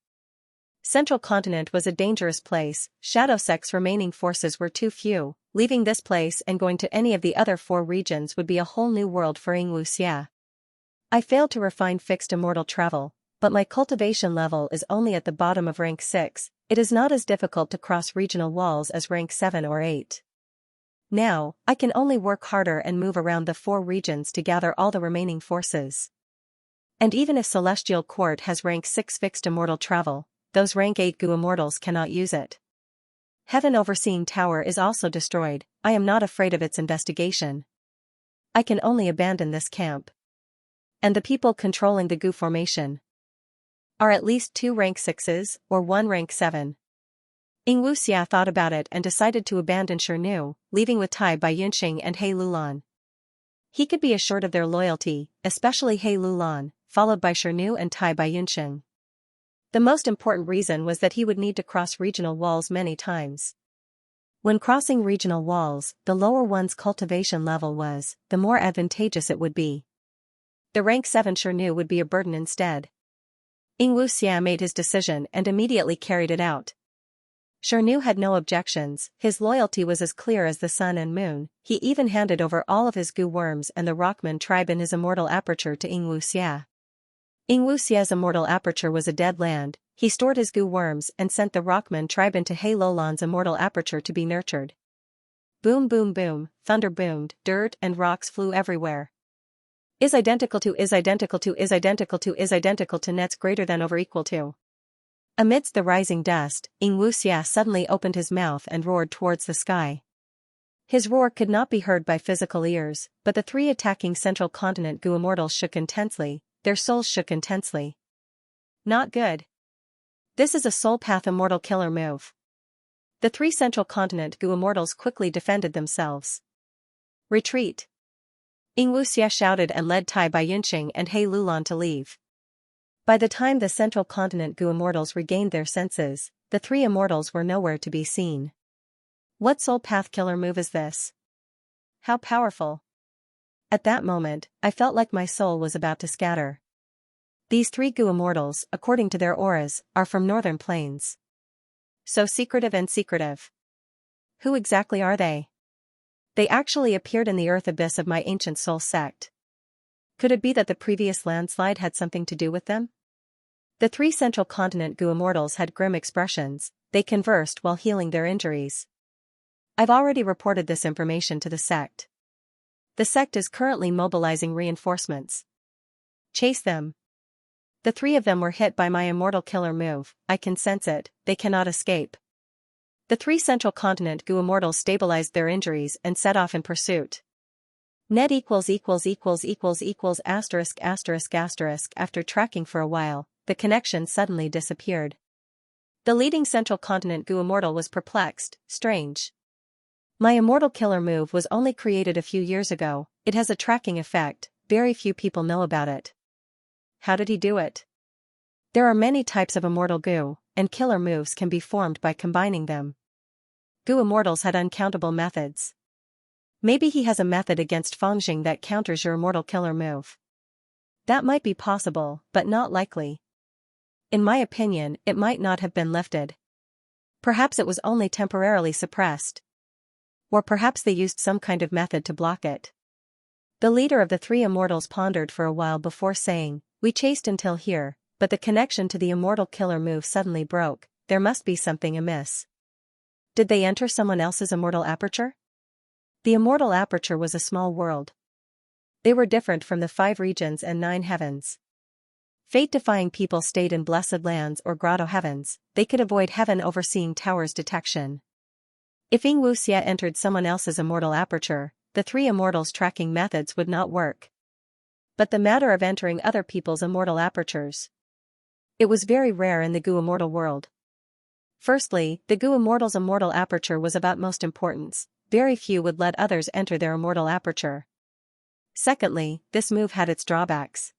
Central Continent was a dangerous place. Shadow Sect's remaining forces were too few. Leaving this place and going to any of the other 4 regions would be a whole new world for Xianxia. I failed to refine fixed immortal travel, but my cultivation level is only at the bottom of rank 6, it is not as difficult to cross regional walls as rank 7 or 8. Now, I can only work harder and move around the 4 regions to gather all the remaining forces. And even if Celestial Court has rank 6 fixed immortal travel, those rank 8 Gu immortals cannot use it. Heaven Overseeing Tower is also destroyed, I am not afraid of its investigation. I can only abandon this camp. And the people controlling the Gu formation are at least 2 rank 6s, or 1 rank 7. Xianxia thought about it and decided to abandon Xianxia, leaving with Tai Baiyunxing and He Lulan. He could be assured of their loyalty, especially He Lulan, followed by Xianxia and Tai Baiyunxing. The most important reason was that he would need to cross regional walls many times. When crossing regional walls, the lower one's cultivation level was, the more advantageous it would be. The rank 7 Xianxia would be a burden instead. Xianxia made his decision and immediately carried it out. Xianxia had no objections, his loyalty was as clear as the sun and moon, he even handed over all of his Gu worms and the Rockman tribe in his immortal aperture to Xianxia. Xianxia's immortal aperture was a dead land, he stored his Gu worms and sent the Rockman tribe into He Lulan's immortal aperture to be nurtured. Boom boom boom, thunder boomed, dirt and rocks flew everywhere. Is identical to nets greater than over equal to. Amidst the rising dust, Xianxia suddenly opened his mouth and roared towards the sky. His roar could not be heard by physical ears, but the 3 attacking Central Continent Gu immortals shook intensely, their souls shook intensely. Not good. This is a soul path immortal killer move. The 3 Central Continent Gu immortals quickly defended themselves. Retreat. Xianxia shouted and led Tai Baiyunxing and He Lulan to leave. By the time the Central Continent Gu immortals regained their senses, the 3 immortals were nowhere to be seen. What soul path killer move is this? How powerful! At that moment, I felt like my soul was about to scatter. These 3 Gu immortals, according to their auras, are from northern plains. So secretive and secretive. Who exactly are they? They actually appeared in the earth abyss of my ancient soul sect. Could it be that the previous landslide had something to do with them? The 3 Central Continent Gu immortals had grim expressions, they conversed while healing their injuries. I've already reported this information to the sect. The sect is currently mobilizing reinforcements. Chase them. The 3 of them were hit by my immortal killer move, I can sense it, they cannot escape. The 3 Central Continent Gu immortals stabilized their injuries and set off in pursuit. Net *********. After tracking for a while, the connection suddenly disappeared. The leading Central Continent Gu immortal was perplexed, strange. My immortal killer move was only created a few years ago, it has a tracking effect, very few people know about it. How did he do it? There are many types of immortal Gu, and killer moves can be formed by combining them. Gu immortals had uncountable methods. Maybe he has a method against Fengjing that counters your immortal killer move. That might be possible, but not likely. In my opinion, it might not have been lifted. Perhaps it was only temporarily suppressed. Or perhaps they used some kind of method to block it. The leader of the 3 immortals pondered for a while before saying, "We chased until here, but the connection to the immortal killer move suddenly broke, there must be something amiss." Did they enter someone else's immortal aperture? The immortal aperture was a small world. They were different from the 5 regions and 9 heavens. Fate-defying people stayed in blessed lands or grotto heavens, they could avoid Heaven Overseeing Tower's detection. If Xianxia entered someone else's immortal aperture, the 3 immortals' tracking methods would not work. But the matter of entering other people's immortal apertures. It was very rare in the Gu immortal world. Firstly, the Gu immortals' immortal aperture was of utmost importance, very few would let others enter their immortal aperture. Secondly, this move had its drawbacks.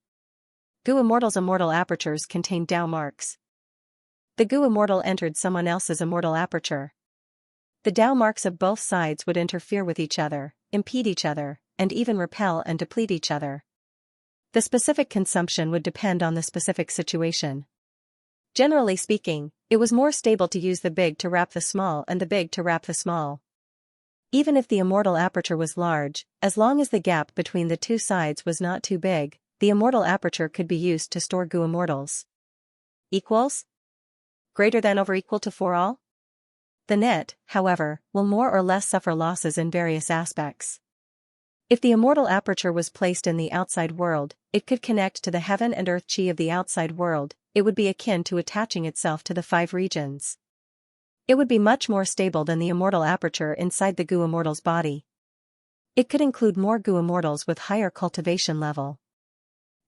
Gu immortals' immortal apertures contained Dao marks. The Gu immortal entered someone else's immortal aperture. The Dao marks of both sides would interfere with each other, impede each other, and even repel and deplete each other. The specific consumption would depend on the specific situation. Generally speaking, it was more stable to use the big to wrap the small and the big to wrap the small. Even if the immortal aperture was large, as long as the gap between the 2 sides was not too big, the immortal aperture could be used to store goo immortals. Equals? Greater than over equal to for all? The net, however, will more or less suffer losses in various aspects. If the immortal aperture was placed in the outside world, it could connect to the heaven and earth chi of the outside world. It would be akin to attaching itself to the 5 regions. It would be much more stable than the immortal aperture inside the goo immortal's body. It could include more goo immortals with higher cultivation level.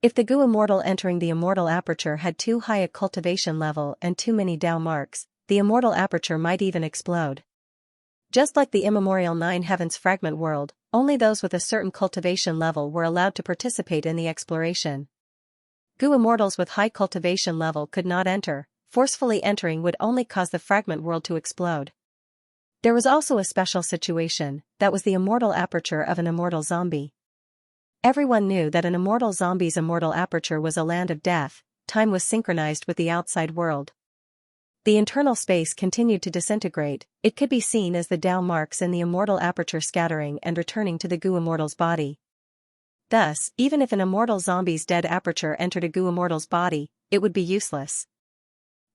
If the goo immortal entering the immortal aperture had too high a cultivation level and too many Dao marks, the immortal aperture might even explode. Just like the immemorial 9 heavens fragment world, only those with a certain cultivation level were allowed to participate in the exploration. Goo immortals with high cultivation level could not enter. Forcefully entering would only cause the fragment world to explode. There was also a special situation, that was the immortal aperture of an immortal zombie. Everyone knew that an immortal zombie's immortal aperture was a land of death. Time was synchronized with the outside world. The internal space continued to disintegrate. It could be seen as the Dao marks in the immortal aperture scattering and returning to the goo immortal's body. Thus, even if an immortal zombie's dead aperture entered a goo immortal's body, it would be useless.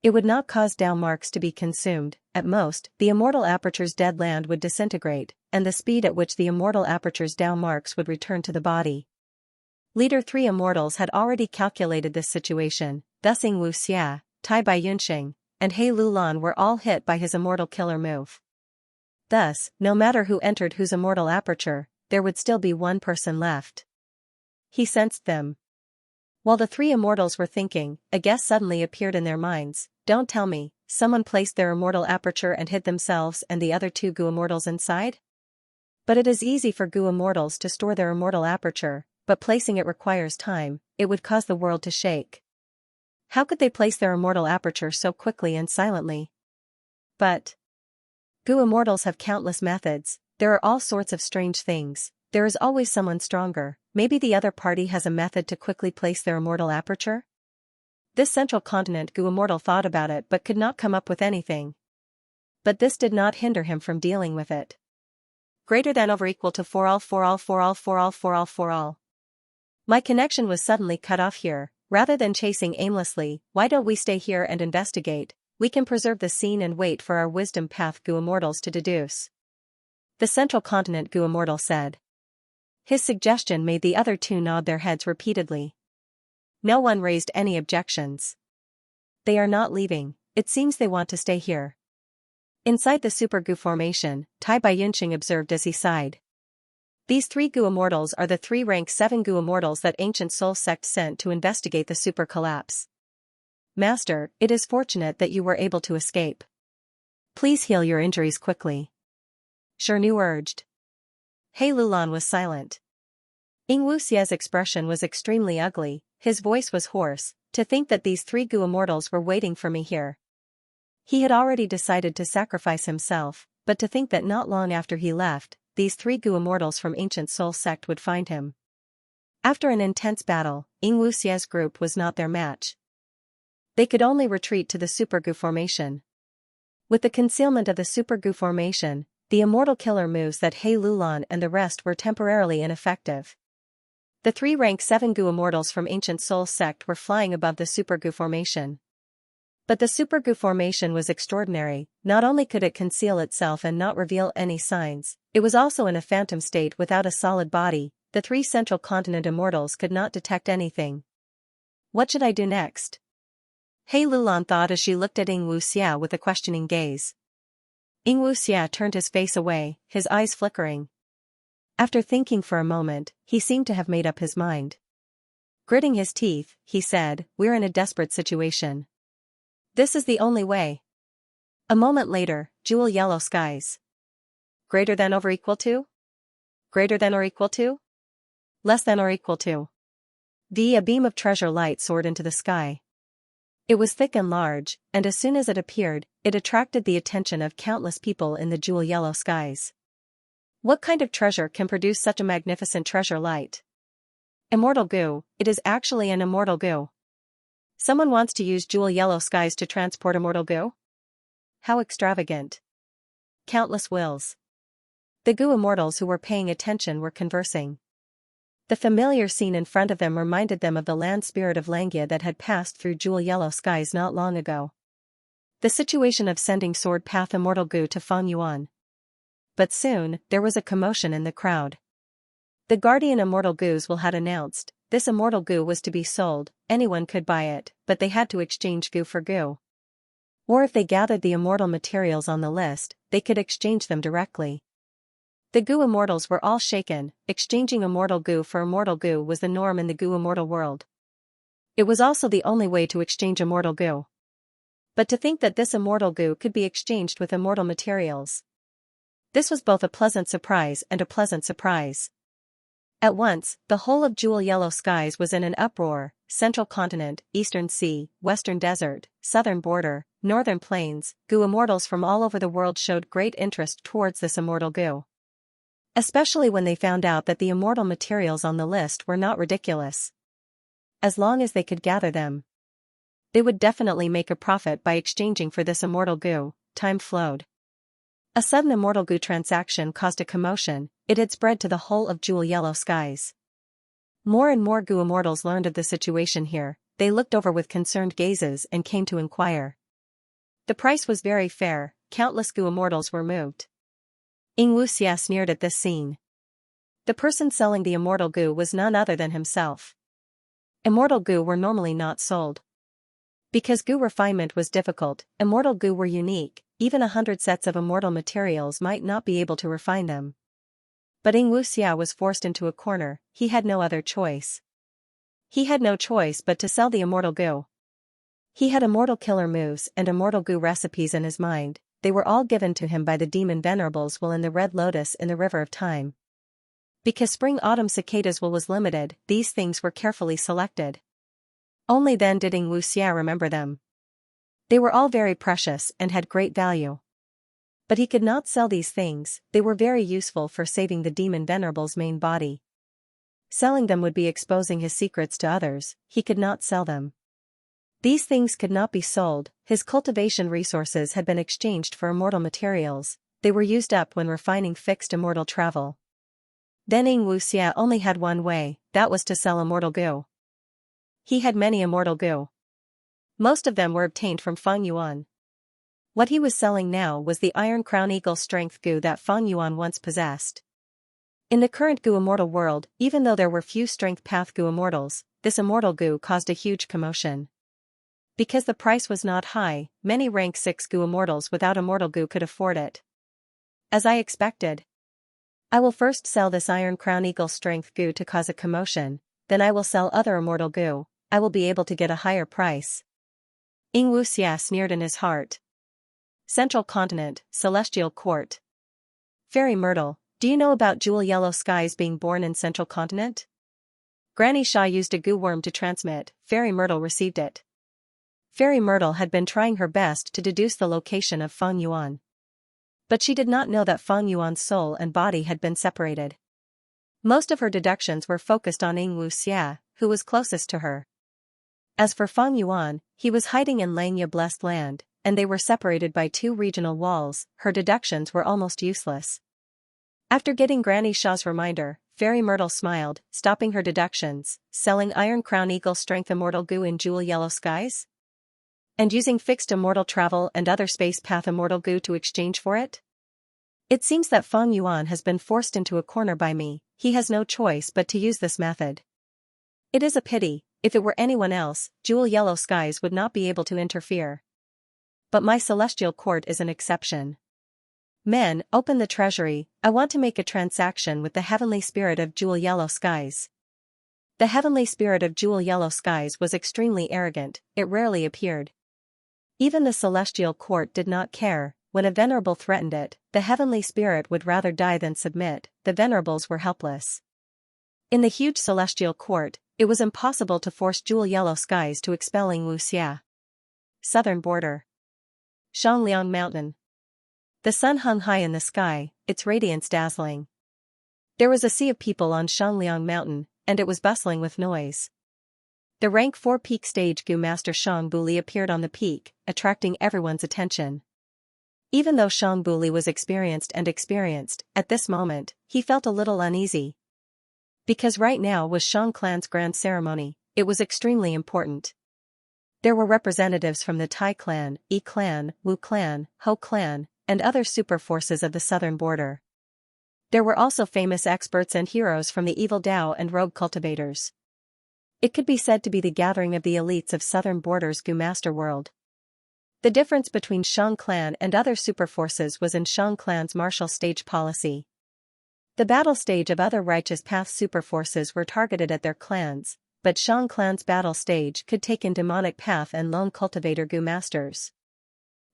It would not cause Dao marks to be consumed. At most, the immortal aperture's dead land would disintegrate, and the speed at which the immortal aperture's Dao marks would return to the body. Leader 3 immortals had already calculated this situation, thus Xianxia, Tai Baiyunxing, and He Lulan were all hit by his immortal killer move. Thus, no matter who entered whose immortal aperture, there would still be one person left. He sensed them. While the 3 immortals were thinking, a guess suddenly appeared in their minds. Don't tell me, someone placed their immortal aperture and hid themselves and the other 2 goo immortals inside? But it is easy for goo immortals to store their immortal aperture, but placing it requires time. It would cause the world to shake. How could they place their immortal aperture so quickly and silently? But goo immortals have countless methods. There are all sorts of strange things. There is always someone stronger. Maybe the other party has a method to quickly place their immortal aperture? This central continent goo immortal thought about it but could not come up with anything. But this did not hinder him from dealing with it. Greater than over equal to for all for all for all for all for all for all. My connection was suddenly cut off here. Rather than chasing aimlessly, why don't we stay here and investigate? We can preserve the scene and wait for our wisdom path goo immortals to deduce. The central continent goo immortal said. His suggestion made the other 2 nod their heads repeatedly. No one raised any objections. They are not leaving. It seems they want to stay here. Inside the super goo formation, Tai Baiyunxing observed as he sighed. These 3 goo immortals are the 3 rank 7 goo immortals that ancient soul sect sent to investigate the super collapse. Master, it is fortunate that you were able to escape. Please heal your injuries quickly. Xianxia urged. He Lulan was silent. Xianxia's expression was extremely ugly, his voice was hoarse. To think that these 3 goo immortals were waiting for me here. He had already decided to sacrifice himself, but to think that not long after he left, these 3 goo immortals from ancient soul sect would find him. After an intense battle, Xianxia's group was not their match. They could only retreat to the super goo formation. With the concealment of the super goo formation, the immortal killer moves that He Lulan and the rest were temporarily ineffective. The 3 rank 7 goo immortals from ancient soul sect were flying above the super goo formation. But the super goo formation was extraordinary. Not only could it conceal itself and not reveal any signs, it was also in a phantom state without a solid body. The 3 central continent immortals could not detect anything. What should I do next? He Lulan thought as she looked at Xianxia with a questioning gaze. Xianxia turned his face away, his eyes flickering. After thinking for a moment, he seemed to have made up his mind. Gritting his teeth, he said, "We're in a desperate situation. This is the only way." A moment later, jewel yellow skies. Greater than over equal to? Greater than or equal to? Less than or equal to? A beam of treasure light soared into the sky. It was thick and large, and as soon as it appeared, it attracted the attention of countless people in the jewel yellow skies. What kind of treasure can produce such a magnificent treasure light? Immortal goo, it is actually an immortal goo. Someone wants to use jewel yellow skies to transport immortal goo? How extravagant. Countless wills. The goo immortals who were paying attention were conversing. The familiar scene in front of them reminded them of the land spirit of Xianxia that had passed through jewel yellow skies not long ago. The situation of sending sword path immortal Gu to Feng Yuan. But soon, there was a commotion in the crowd. The guardian immortal Gus had announced, this immortal Gu was to be sold, anyone could buy it, but they had to exchange Gu for Gu. Or if they gathered the immortal materials on the list, they could exchange them directly. The Gu immortals were all shaken. Exchanging immortal Gu for immortal Gu was the norm in the Gu immortal world. It was also the only way to exchange immortal Gu. But to think that this immortal Gu could be exchanged with immortal materials. This was both a pleasant surprise and a pleasant surprise. At once, the whole of jewel yellow skies was in an uproar. Central continent, eastern sea, western desert, southern border, northern plains, Gu immortals from all over the world showed great interest towards this immortal Gu. Especially when they found out that the immortal materials on the list were not ridiculous. As long as they could gather them, they would definitely make a profit by exchanging for this immortal Gu. Time flowed. A sudden immortal Gu transaction caused a commotion. It had spread to the whole of jewel yellow skies. More and more Gu immortals learned of the situation here. They looked over with concerned gazes and came to inquire. The price was very fair. Countless Gu immortals were moved. Xianxia sneered at this scene. The person selling the immortal Gu was none other than himself. Immortal Gu were normally not sold. Because Gu refinement was difficult, immortal Gu were unique. Even 100 sets of immortal materials might not be able to refine them. But Xianxia was forced into a corner. He had no other choice. He had no choice but to sell the immortal Gu. He had immortal killer moves and immortal Gu recipes in his mind. They were all given to him by the demon venerables while in the red lotus in the river of time. Because spring-autumn cicadas wool was limited, these things were carefully selected. Only then did Xianxia remember them. They were all very precious and had great value. But he could not sell these things. They were very useful for saving the demon venerable's main body. Selling them would be exposing his secrets to others. He could not sell them. These things could not be sold. His cultivation resources had been exchanged for immortal materials. They were used up when refining fixed immortal travel. Then Xianxia only had one way, that was to sell immortal Gu. He had many immortal Gu. Most of them were obtained from Feng Yuan. What he was selling now was the Iron Crown Eagle Strength Gu that Feng Yuan once possessed. In the current Gu immortal world, even though there were few Strength Path Gu immortals, this immortal Gu caused a huge commotion. Because the price was not high, many rank 6 Gu immortals without immortal Gu could afford it. As I expected. I will first sell this Iron Crown Eagle Strength Gu to cause a commotion, then I will sell other immortal Gu. I will be able to get a higher price. Xianxia sneered in his heart. Central Continent, Celestial Court. Fairy Myrtle, do you know about jewel yellow skies being born in Central Continent? Granny Sha used a Gu worm to transmit. Fairy Myrtle received it. Fairy Myrtle had been trying her best to deduce the location of Feng Yuan. But she did not know that Feng Yuan's soul and body had been separated. Most of her deductions were focused on Xianxia, who was closest to her. As for Feng Yuan, he was hiding in Xianxia Blessed Land, and they were separated by 2 regional walls. Her deductions were almost useless. After getting Granny Sha's reminder, Fairy Myrtle smiled, stopping her deductions, selling Iron Crown Eagle Strength Immortal Gu in jewel yellow skies? And using fixed immortal travel and other space path immortal Gu to exchange for it? It seems that Feng Yuan has been forced into a corner by me. He has no choice but to use this method. It is a pity. If it were anyone else, jewel yellow skies would not be able to interfere. But my celestial court is an exception. Men, open the treasury. I want to make a transaction with the heavenly spirit of jewel yellow skies. The heavenly spirit of jewel yellow skies was extremely arrogant. It rarely appeared. Even the celestial court did not care. When a venerable threatened it, the heavenly spirit would rather die than submit. The venerables were helpless. In the huge celestial court, it was impossible to force jewel yellow skies to expel Xianxia. Southern border. Xiangliang Mountain. The sun hung high in the sky, its radiance dazzling. There was a sea of people on Xiangliang Mountain, and it was bustling with noise. The rank 4 peak stage Gu Master Shang Buli appeared on the peak, attracting everyone's attention. Even though Shang Buli was experienced, at this moment, he felt a little uneasy. Because right now was Shang clan's grand ceremony, it was extremely important. There were representatives from the Tai clan, Yi clan, Wu clan, Ho clan, and other super forces of the southern border. There were also famous experts and heroes from the evil Dao and rogue cultivators. It could be said to be the gathering of the elites of southern border's Gu Master world. The difference between Shang clan and other super forces was in Shang clan's martial stage policy. The battle stage of other righteous path super forces were targeted at their clans, but Shang clan's battle stage could take in demonic path and lone cultivator Gu Masters.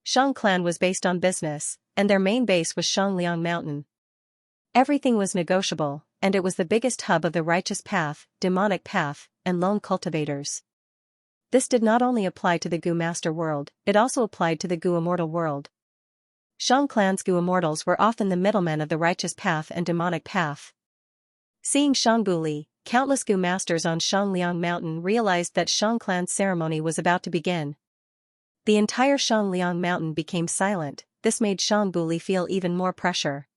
Shang clan was based on business, and their main base was Shangliang Mountain. Everything was negotiable, and it was the biggest hub of the righteous path, demonic path, and lone cultivators. This did not only apply to the Gu Master world, it also applied to the Gu Immortal world. Shang clan's Gu Immortals were often the middlemen of the righteous path and demonic path. Seeing Shangbu Li, countless Gu Masters on Shangliang Mountain realized that Shang clan's ceremony was about to begin. The entire Shangliang Mountain became silent. This made Shangbu Li feel even more pressure.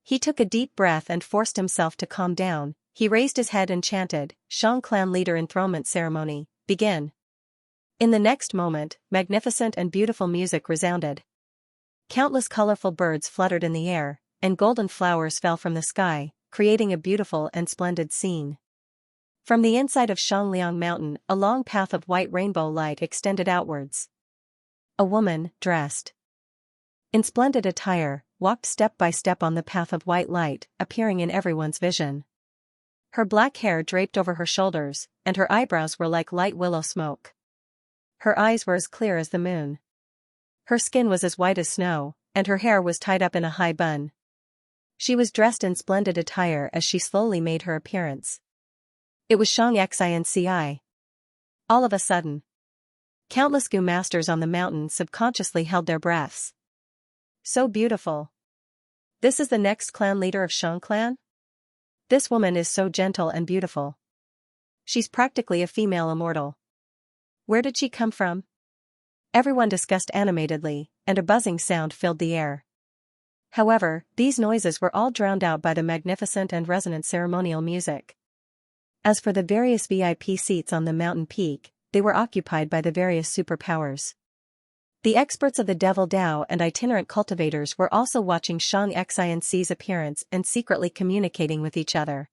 He took a deep breath and forced himself to calm down. He raised his head and chanted, "Shang clan leader enthronement ceremony, begin." In the next moment, magnificent and beautiful music resounded. Countless colorful birds fluttered in the air, and golden flowers fell from the sky, creating a beautiful and splendid scene. From the inside of Shangliang Mountain, a long path of white rainbow light extended outwards. A woman, dressed in splendid attire, walked step by step on the path of white light, appearing in everyone's vision. Her black hair draped over her shoulders, and her eyebrows were like light willow smoke. Her eyes were as clear as the moon. Her skin was as white as snow, and her hair was tied up in a high bun. She was dressed in splendid attire as she slowly made her appearance. It was Xianxia. All of a sudden, countless Gu Masters on the mountain subconsciously held their breaths. So beautiful. This is the next clan leader of Shang clan? This woman is so gentle and beautiful. She's practically a female immortal. Where did she come from? Everyone discussed animatedly, and a buzzing sound filled the air. However, these noises were all drowned out by the magnificent and resonant ceremonial music. As for the various VIP seats on the mountain peak, they were occupied by the various superpowers. The experts of the Devil Dao and itinerant cultivators were also watching Xianxia's appearance and secretly communicating with each other.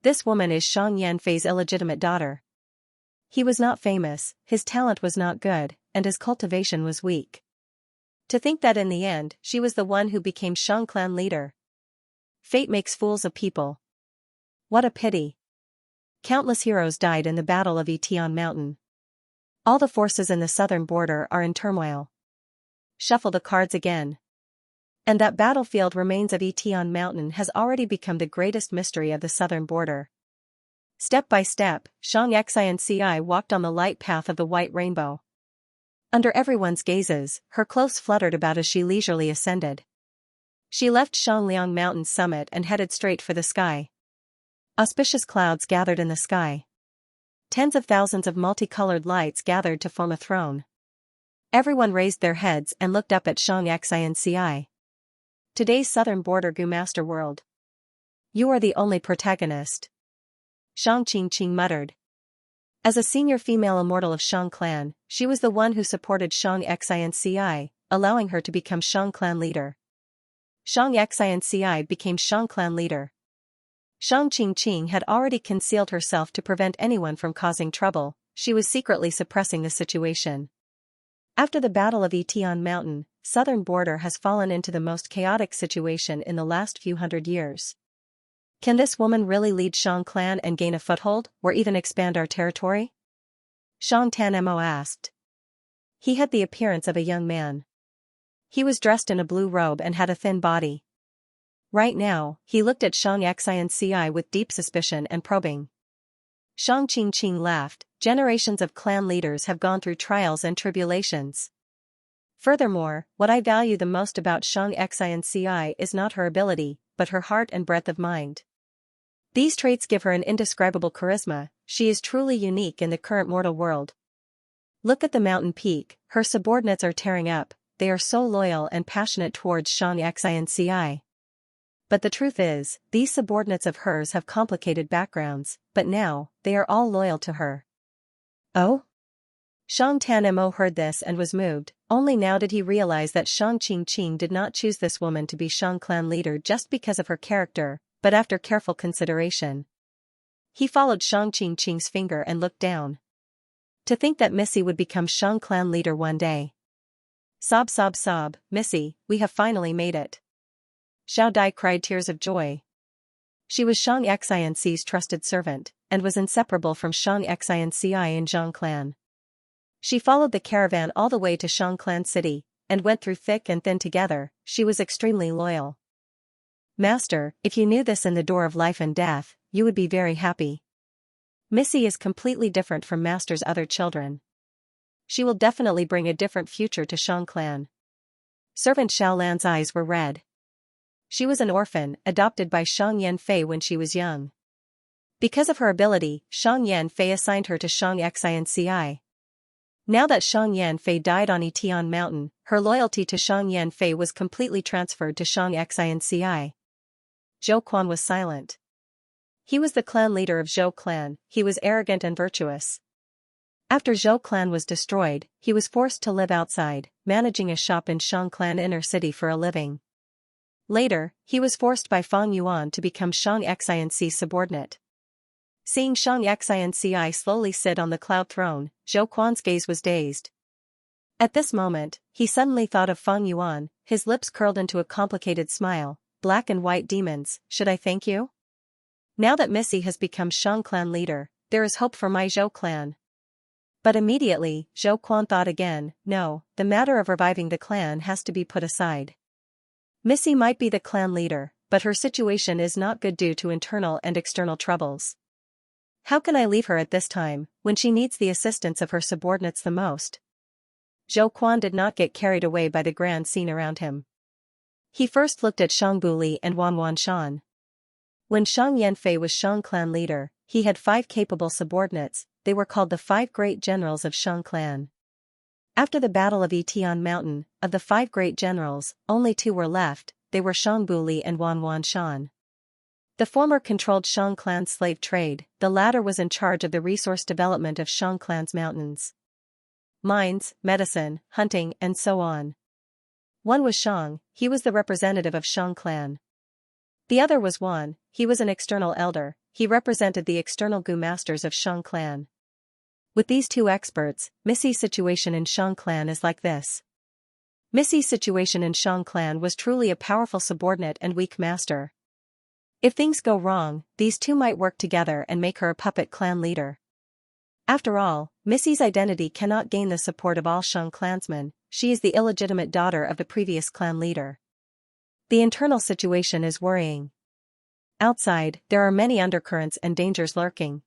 This woman is Shang Yanfei's illegitimate daughter. He was not famous, his talent was not good, and his cultivation was weak. To think that in the end, she was the one who became Shang clan leader. Fate makes fools of people. What a pity. Countless heroes died in the Battle of Yitian Mountain. All the forces in the southern border are in turmoil. Shuffle the cards again. And that battlefield remains of Yitian Mountain has already become the greatest mystery of the southern border. Step by step, Xianxia walked on the light path of the white rainbow. Under everyone's gazes, her clothes fluttered about as she leisurely ascended. She left Shangliang Mountain's summit and headed straight for the sky. Auspicious clouds gathered in the sky. Tens of thousands of multicolored lights gathered to form a throne. Everyone raised their heads and looked up at Xianxia. Today's southern border Gu Master world. You are the only protagonist. Shang Qingqing muttered. As a senior female immortal of Shang clan, she was the one who supported Xianxia, allowing her to become Shang clan leader. Xianxia became Shang clan leader. Shang Qingqing had already concealed herself to prevent anyone from causing trouble. She was secretly suppressing the situation. After the Battle of Yitian Mountain, southern border has fallen into the most chaotic situation in the last few hundred years. Can this woman really lead Shang clan and gain a foothold, or even expand our territory? Shang Tanmo asked. He had the appearance of a young man. He was dressed in a blue robe and had a thin body. Right now, he looked at Xianxia with deep suspicion and probing. Shang Qingqing laughed. Generations of clan leaders have gone through trials and tribulations. Furthermore, what I value the most about Xianxia is not her ability, but her heart and breadth of mind. These traits give her an indescribable charisma. She is truly unique in the current mortal world. Look at the mountain peak, her subordinates are tearing up, they are so loyal and passionate towards Xianxia. But the truth is, these subordinates of hers have complicated backgrounds, but now, they are all loyal to her. Oh? Shang Tanmo heard this and was moved. Only now did he realize that Shang Qingqing did not choose this woman to be Shang clan leader just because of her character, but after careful consideration. He followed Shang Qingqing's finger and looked down. To think that Missy would become Shang clan leader one day. Sob sob sob, Missy, we have finally made it. Xiao Dai cried tears of joy. She was Shang Xianxia's trusted servant, and was inseparable from Shang Xianxia in Zhang clan. She followed the caravan all the way to Shang clan city, and went through thick and thin together. She was extremely loyal. Master, if you knew this in the door of life and death, you would be very happy. Missy is completely different from Master's other children. She will definitely bring a different future to Shang clan. Servant Xiaolan's eyes were red. She was an orphan, adopted by Shang Yanfei when she was young. Because of her ability, Shang Yanfei assigned her to Shang Xianxia. Now that Shang Yanfei died on Etian Mountain, her loyalty to Shang Yanfei was completely transferred to Shang Xianxia. Zhou Quan was silent. He was the clan leader of Zhou clan. He was arrogant and virtuous. After Zhou clan was destroyed, he was forced to live outside, managing a shop in Shang clan inner city for a living. Later, he was forced by Fang Yuan to become Shang Xianxi's subordinate. Seeing Shang Xianxi slowly sit on the cloud throne, Zhou Quan's gaze was dazed. At this moment, he suddenly thought of Fang Yuan, his lips curled into a complicated smile. Black and white demons, should I thank you? Now that Missy has become Shang clan leader, there is hope for my Zhou clan. But immediately, Zhou Quan thought again, no, the matter of reviving the clan has to be put aside. Missy might be the clan leader, but her situation is not good due to internal and external troubles. How can I leave her at this time, when she needs the assistance of her subordinates the most? Zhou Quan did not get carried away by the grand scene around him. He first looked at Shang Buli and Wan Shan. When Shang Yanfei was Shang clan leader, he had 5 capable subordinates. They were called the 5 great generals of Shang clan. After the Battle of Etian Mountain, of the 5 great generals, only 2 were left. They were Shang Buli and Wan Shan. The former controlled Shang clan's slave trade, the latter was in charge of the resource development of Shang clan's mountains. Mines, medicine, hunting, and so on. One was Shang, he was the representative of Shang clan. The other was Wan, he was an external elder, he represented the external Gu masters of Shang clan. With these 2 experts, Missy's situation in Shang clan is like this. Missy's situation in Shang clan was truly a powerful subordinate and weak master. If things go wrong, these 2 might work together and make her a puppet clan leader. After all, Missy's identity cannot gain the support of all Shang clansmen, she is the illegitimate daughter of the previous clan leader. The internal situation is worrying. Outside, there are many undercurrents and dangers lurking.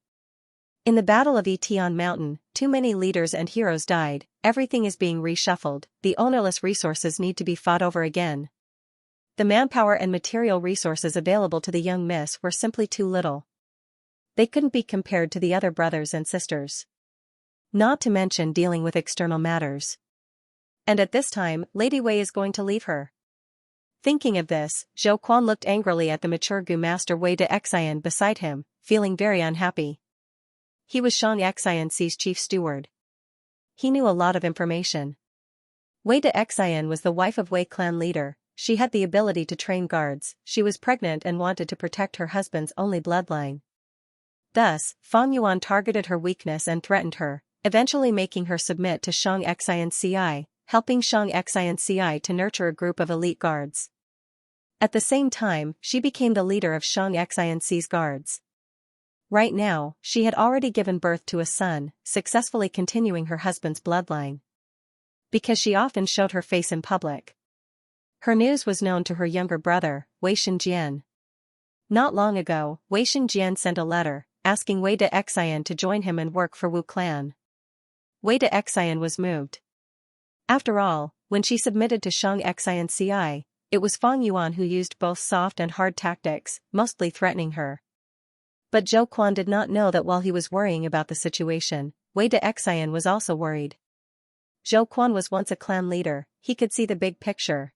In the Battle of Etian Mountain, too many leaders and heroes died, everything is being reshuffled, the ownerless resources need to be fought over again. The manpower and material resources available to the young miss were simply too little. They couldn't be compared to the other brothers and sisters. Not to mention dealing with external matters. And at this time, Lady Wei is going to leave her. Thinking of this, Zhou Quan looked angrily at the mature Gu master Wei de Xian beside him, feeling very unhappy. He was Shang Xianxi's chief steward. He knew a lot of information. Wei de Xian was the wife of Wei clan leader, she had the ability to train guards, she was pregnant and wanted to protect her husband's only bloodline. Thus, Fang Yuan targeted her weakness and threatened her, eventually making her submit to Shang Xianxi, helping Shang Xianxi to nurture a group of elite guards. At the same time, she became the leader of Shang Xianxi's guards. Right now, she had already given birth to a son, successfully continuing her husband's bloodline. Because she often showed her face in public. Her news was known to her younger brother, Wei Xinjian. Not long ago, Wei Xinjian sent a letter, asking Wei de Xian to join him and work for Wu clan. Wei de Xian was moved. After all, when she submitted to Shang Xianxi, it was Fang Yuan who used both soft and hard tactics, mostly threatening her. But Zhou Quan did not know that while he was worrying about the situation, Wei de Xian was also worried. Zhou Quan was once a clan leader, he could see the big picture.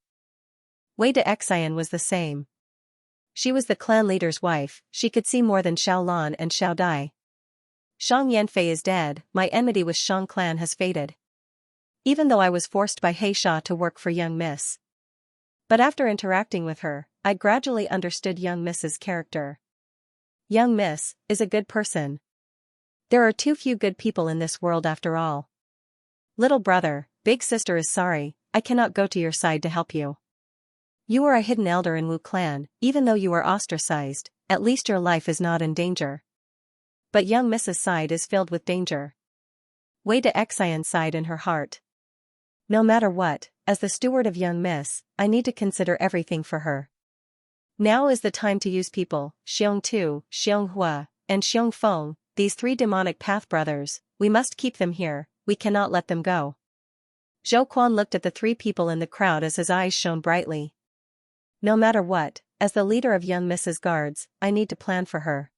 Wei de Xian was the same. She was the clan leader's wife, she could see more than Xiao Lan and Xiao Dai. Shang Yanfei is dead, my enmity with Shang clan has faded. Even though I was forced by He Sha to work for young Miss. But after interacting with her, I gradually understood young Miss's character. Young Miss is a good person. There are too few good people in this world after all. Little brother, big sister is sorry, I cannot go to your side to help you. You are a hidden elder in Wu clan, even though you are ostracized, at least your life is not in danger. But young Miss's side is filled with danger. Wei de Xian sighed in her heart. No matter what, as the steward of young Miss, I need to consider everything for her. Now is the time to use people, Xiong Tu, Xiong Hua, and Xiong Feng, these three demonic path brothers, we must keep them here, we cannot let them go. Zhou Quan looked at the three people in the crowd as his eyes shone brightly. No matter what, as the leader of young Miss's guards, I need to plan for her.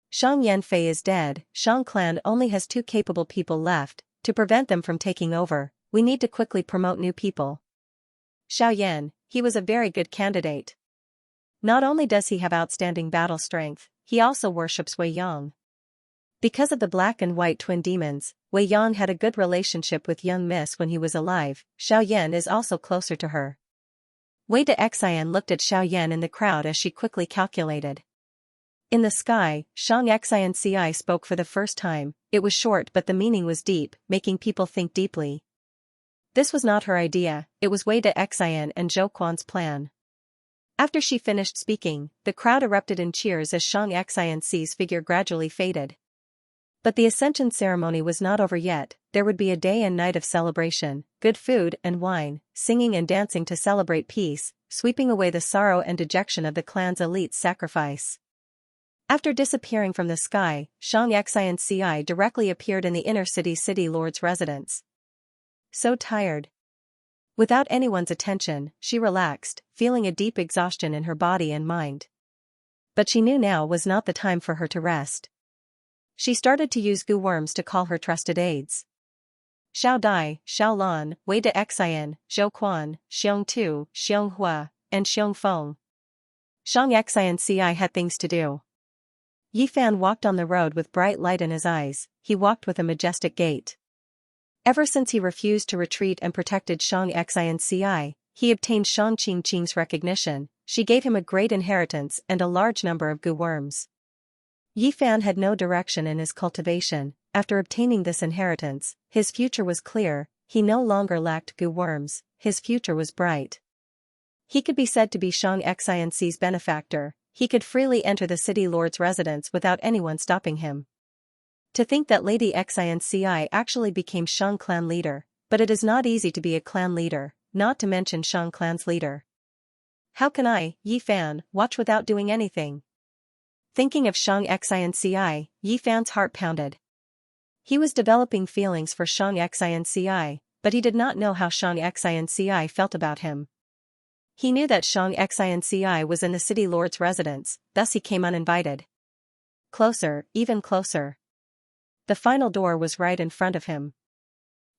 Shang Yanfei is dead, Shang clan only has two capable people left, to prevent them from taking over, we need to quickly promote new people. Xiao Yan, he was a very good candidate. Not only does he have outstanding battle strength, he also worships Wei Yang. Because of the black and white twin demons, Wei Yang had a good relationship with young Miss when he was alive, Xiao Yan is also closer to her. Wei de Xian looked at Xiao Yan in the crowd as she quickly calculated. In the sky, Xianxia spoke for the first time, it was short but the meaning was deep, making people think deeply. This was not her idea, it was Wei de Xian and Zhou Quan's plan. After she finished speaking, the crowd erupted in cheers as Xianxia's figure gradually faded. But the ascension ceremony was not over yet, there would be a day and night of celebration, good food and wine, singing and dancing to celebrate peace, sweeping away the sorrow and dejection of the clan's elite sacrifice. After disappearing from the sky, Xianxia directly appeared in the inner city lord's residence. So tired. Without anyone's attention, she relaxed, feeling a deep exhaustion in her body and mind. But she knew now was not the time for her to rest. She started to use goo worms to call her trusted aides. Xiao Dai, Xiao Lan, Wei de Xian, Zhou Quan, Xiong Tu, Xiong Hua, and Xiong Feng. Xianxia had things to do. Yi Fan walked on the road with bright light in his eyes, he walked with a majestic gait. Ever since he refused to retreat and protected Xianxia, he obtained Shang Qingqing's recognition, she gave him a great inheritance and a large number of goo worms. Yi Fan had no direction in his cultivation, after obtaining this inheritance, his future was clear, he no longer lacked goo worms, his future was bright. He could be said to be Xianxia's benefactor, he could freely enter the city lord's residence without anyone stopping him. To think that Lady Xianxia actually became Shang clan leader, but it is not easy to be a clan leader, not to mention Shang clan's leader. How can I, Yi Fan, watch without doing anything? Thinking of Xianxia, Yi Fan's heart pounded. He was developing feelings for Xianxia, but he did not know how Xianxia felt about him. He knew that Xianxia was in the city lord's residence, thus he came uninvited. Closer, even closer. The final door was right in front of him.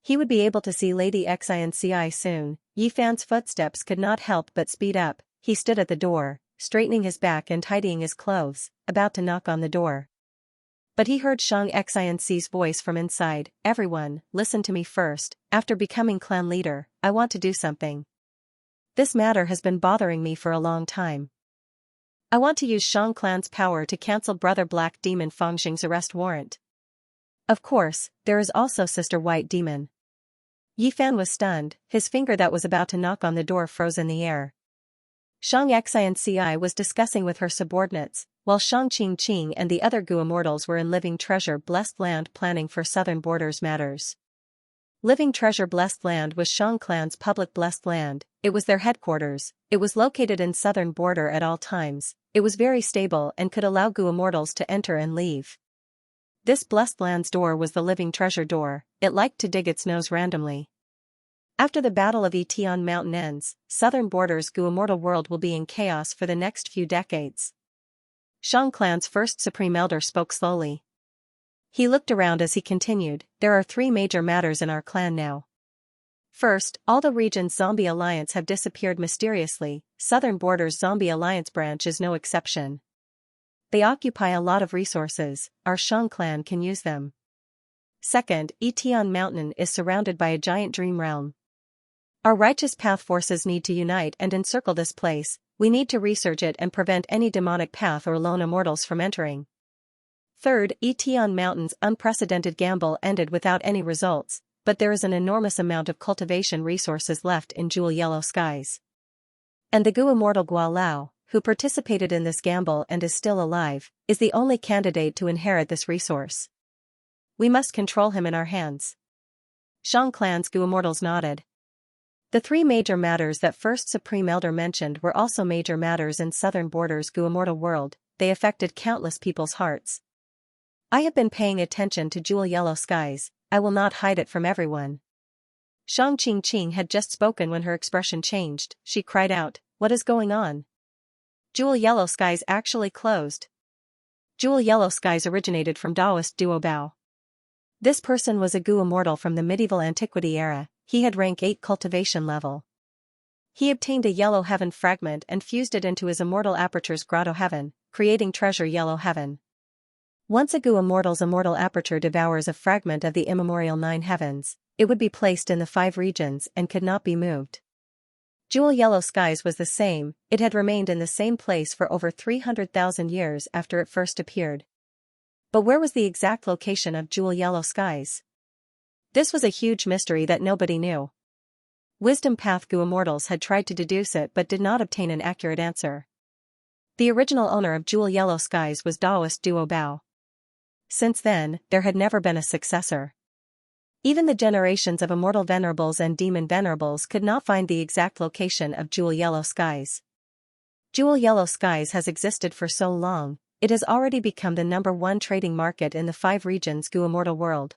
He would be able to see Lady Xianxia soon, Yi Fan's footsteps could not help but speed up, he stood at the door, straightening his back and tidying his clothes, about to knock on the door. But he heard Xianxia's voice from inside, everyone, listen to me first, after becoming clan leader, I want to do something. This matter has been bothering me for a long time. I want to use Shang clan's power to cancel Brother Black Demon Fangxing's arrest warrant. Of course, there is also Sister White Demon. Yi Fan was stunned, his finger that was about to knock on the door froze in the air. Xianxia was discussing with her subordinates, while Shang Qingqing and the other Gu immortals were in Living Treasure Blessed Land planning for Southern Borders matters. Living Treasure Blessed Land was Shang clan's public blessed land, it was their headquarters, it was located in southern border at all times, it was very stable and could allow Gu immortals to enter and leave. This blessed land's door was the Living Treasure door, it liked to dig its nose randomly. After the Battle of Etian Mountain ends, Southern Borders Gu immortal world will be in chaos for the next few decades. Shang clan's first Supreme Elder spoke slowly. He looked around as he continued, there are three major matters in our clan now. First, all the region's zombie alliance have disappeared mysteriously. Southern Border's zombie alliance branch is no exception. They occupy a lot of resources, our Shang clan can use them. Second, Etion Mountain is surrounded by a giant dream realm. Our righteous path forces need to unite and encircle this place. We need to research it and prevent any demonic path or lone immortals from entering. Third, Etion Mountain's unprecedented gamble ended without any results, but there is an enormous amount of cultivation resources left in Jewel Yellow Skies. And the Gu immortal Guo Lao, who participated in this gamble and is still alive, is the only candidate to inherit this resource. We must control him in our hands. Shang clan's Gu immortals nodded. The three major matters that First Supreme Elder mentioned were also major matters in Southern Border's Gu immortal world. They affected countless people's hearts. I have been paying attention to Jewel Yellow Skies. I will not hide it from everyone. Shang Qingqing had just spoken when her expression changed. She cried out, "What is going on?" Jewel Yellow Skies actually closed. Jewel Yellow Skies originated from Taoist Duo Bao. This person was a Gu immortal from the medieval antiquity era. He had rank 8 cultivation level. He obtained a Yellow Heaven fragment and fused it into his immortal aperture's Grotto Heaven, creating treasure Yellow Heaven. Once a Gu immortal's immortal aperture devours a fragment of the immemorial 9 heavens, it would be placed in the 5 regions and could not be moved. Jewel Yellow Skies was the same. It had remained in the same place for over 300,000 years after it first appeared. But where was the exact location of Jewel Yellow Skies? This was a huge mystery that nobody knew. Wisdom Path Gu immortals had tried to deduce it but did not obtain an accurate answer. The original owner of Jewel Yellow Skies was Taoist Duo Bao. Since then, there had never been a successor. Even the generations of immortal venerables and demon venerables could not find the exact location of Jewel Yellow Skies. Jewel Yellow Skies has existed for so long, it has already become the #1 trading market in the 5 regions Gu immortal world.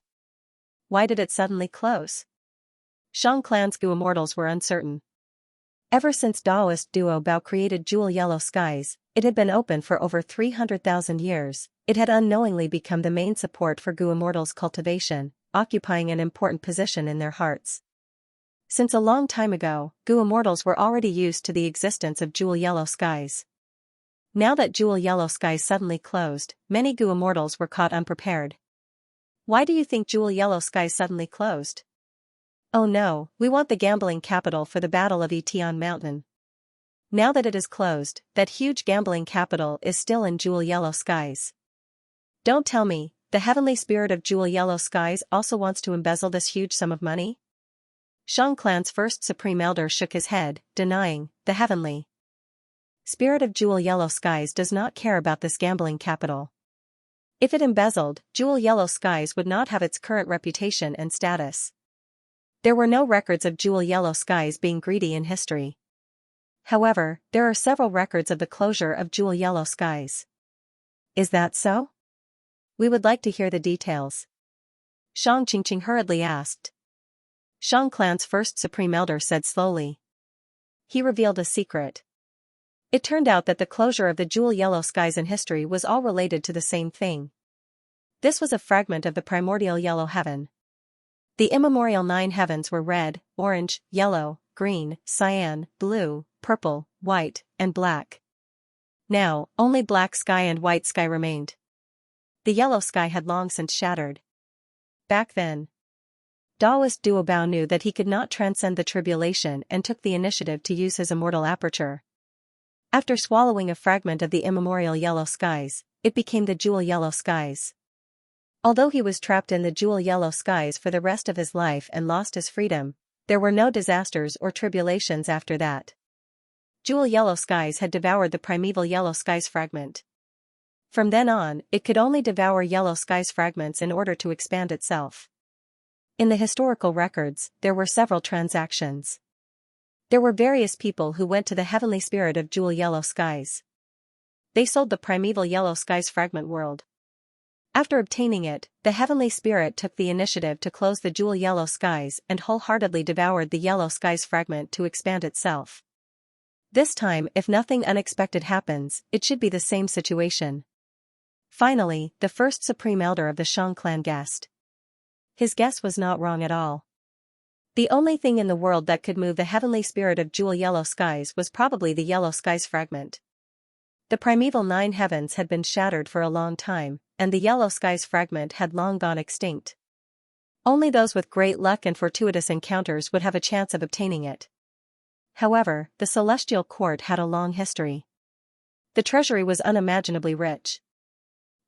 Why did it suddenly close? Shang clan's Gu immortals were uncertain. Ever since Taoist Duo Bao created Jewel Yellow Skies, it had been open for over 300,000 years. It had unknowingly become the main support for Gu immortals' cultivation, occupying an important position in their hearts. Since a long time ago, Gu immortals were already used to the existence of Jewel Yellow Skies. Now that Jewel Yellow Skies suddenly closed, many Gu immortals were caught unprepared. Why do you think Jewel Yellow Skies suddenly closed? Oh no, we want the gambling capital for the Battle of Etion Mountain. Now that it is closed, that huge gambling capital is still in Jewel Yellow Skies. Don't tell me, the heavenly spirit of Jewel Yellow Skies also wants to embezzle this huge sum of money? Shang clan's First Supreme Elder shook his head, denying, the heavenly spirit of Jewel Yellow Skies does not care about this gambling capital. If it embezzled, Jewel Yellow Skies would not have its current reputation and status. There were no records of Jewel Yellow Skies being greedy in history. However, there are several records of the closure of Jewel Yellow Skies. Is that so? We would like to hear the details. Shang Qingqing hurriedly asked. Shang clan's First Supreme Elder said slowly. He revealed a secret. It turned out that the closure of the Jewel Yellow Skies in history was all related to the same thing. This was a fragment of the primordial Yellow Heaven. The immemorial 9 heavens were red, orange, yellow, green, cyan, blue, purple, white, and black. Now, only black sky and white sky remained. The yellow sky had long since shattered. Back then, Taoist Duo Bao knew that he could not transcend the tribulation and took the initiative to use his immortal aperture. After swallowing a fragment of the immemorial Yellow Skies, it became the Jewel Yellow Skies. Although he was trapped in the Jewel Yellow Skies for the rest of his life and lost his freedom, there were no disasters or tribulations after that. Jewel Yellow Skies had devoured the primeval Yellow Skies fragment. From then on, it could only devour Yellow Skies fragments in order to expand itself. In the historical records, there were several transactions. There were various people who went to the heavenly spirit of Jewel Yellow Skies. They sold the primeval Yellow Skies fragment world. After obtaining it, the heavenly spirit took the initiative to close the Jewel Yellow Skies and wholeheartedly devoured the Yellow Skies fragment to expand itself. This time, if nothing unexpected happens, it should be the same situation. Finally, the First Supreme Elder of the Shang clan guessed. His guess was not wrong at all. The only thing in the world that could move the heavenly spirit of jewel yellow skies was probably the yellow skies fragment. The primeval 9 heavens had been shattered for a long time, and the yellow skies fragment had long gone extinct. Only those with great luck and fortuitous encounters would have a chance of obtaining it. However, the celestial court had a long history. The treasury was unimaginably rich.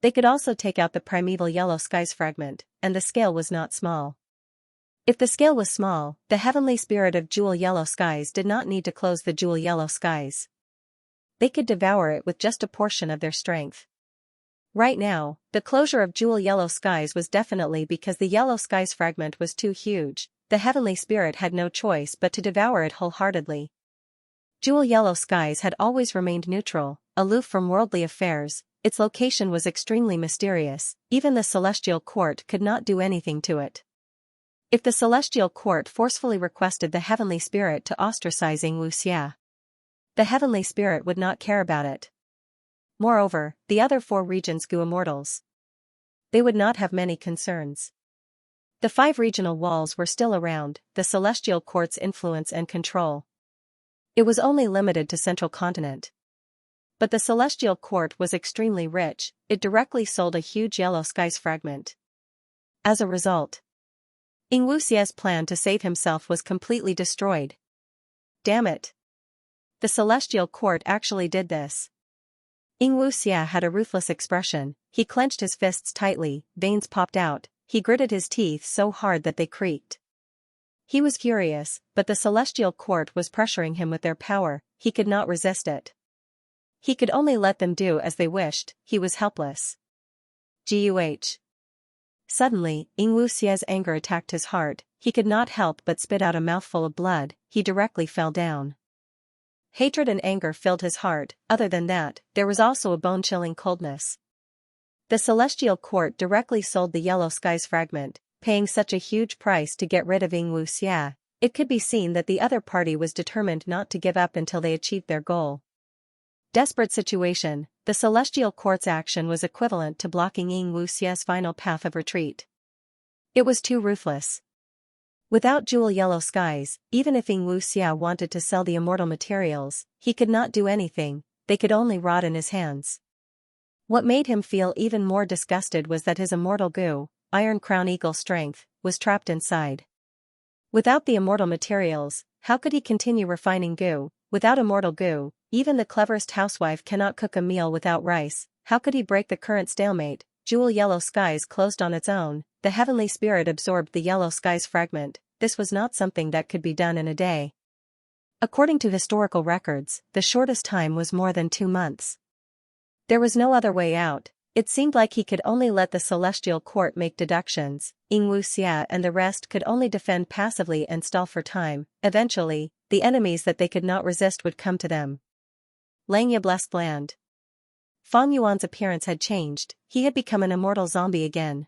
They could also take out the primeval yellow skies fragment, and the scale was not small. If the scale was small, the heavenly spirit of jewel yellow skies did not need to close the jewel yellow skies. They could devour it with just a portion of their strength. Right now, the closure of jewel yellow skies was definitely because the yellow skies fragment was too huge. The heavenly spirit had no choice but to devour it wholeheartedly. Jewel yellow skies had always remained neutral, aloof from worldly affairs. Its location was extremely mysterious. Even the celestial court could not do anything to it. If the celestial court forcefully requested the heavenly spirit to ostracize Xianxia, the heavenly spirit would not care about it. Moreover, the other 4 regions Gu immortals. They would not have many concerns. The 5 regional walls were still around, the celestial court's influence and control. It was only limited to central continent. But the celestial court was extremely rich. It directly sold a huge yellow skies fragment. As a result, Xianxia's plan to save himself was completely destroyed. Damn it. The celestial court actually did this. Xianxia had a ruthless expression. He clenched his fists tightly, veins popped out, he gritted his teeth so hard that they creaked. He was furious, but the celestial court was pressuring him with their power. He could not resist it. He could only let them do as they wished. He was helpless. Guh. Suddenly, Xianxia's anger attacked his heart. He could not help but spit out a mouthful of blood. He directly fell down. Hatred and anger filled his heart. Other than that, there was also a bone-chilling coldness. The celestial court directly sold the yellow skies fragment, paying such a huge price to get rid of Xianxia. It could be seen that the other party was determined not to give up until they achieved their goal. Desperate situation, the celestial court's action was equivalent to blocking Xianxia's final path of retreat. It was too ruthless. Without jewel yellow skies, even if Xianxia wanted to sell the immortal materials, he could not do anything. They could only rot in his hands. What made him feel even more disgusted was that his immortal Gu, Iron Crown Eagle strength, was trapped inside. Without the immortal materials, how could he continue refining Gu? Without immortal Gu, even the cleverest housewife cannot cook a meal without rice. How could he break the current stalemate? Jewel yellow skies closed on its own. The heavenly spirit absorbed the yellow skies fragment. This was not something that could be done in a day. According to historical records, the shortest time was more than 2 months. There was no other way out. It seemed like he could only let the celestial court make deductions. Xianxia and the rest could only defend passively and stall for time. Eventually, the enemies that they could not resist would come to them. Xianxia blessed land. Feng Yuan's appearance had changed. He had become an immortal zombie again.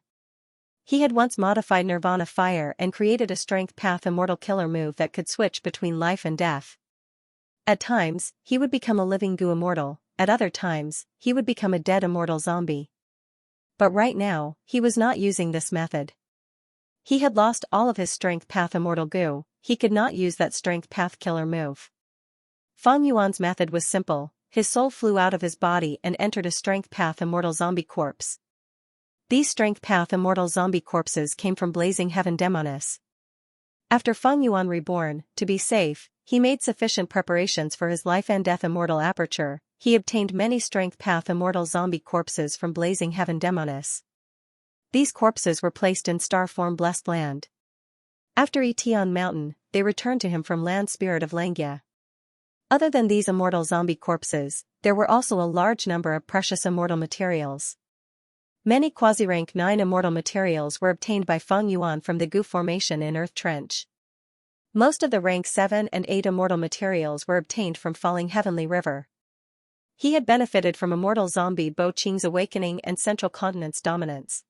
He had once modified Nirvana Fire and created a Strength Path immortal killer move that could switch between life and death. At times, he would become a living Gu immortal. At other times, he would become a dead immortal zombie. But right now, he was not using this method. He had lost all of his Strength Path immortal Gu. He could not use that Strength Path killer move. Feng Yuan's method was simple. His soul flew out of his body and entered a Strength Path immortal zombie corpse. These Strength Path immortal zombie corpses came from Blazing Heaven Demonis. After Feng Yuan reborn, to be safe, he made sufficient preparations for his life and death immortal aperture. He obtained many Strength Path immortal zombie corpses from Blazing Heaven Demonis. These corpses were placed in star-form blessed land. After Etion Mountain, they returned to him from land spirit of Xianxia. Other than these immortal zombie corpses, there were also a large number of precious immortal materials. Many quasi-rank 9 immortal materials were obtained by Feng Yuan from the Gu Formation in Earth Trench. Most of the rank 7 and 8 immortal materials were obtained from Falling Heavenly River. He had benefited from immortal zombie Bo Qing's awakening and Central Continent's dominance.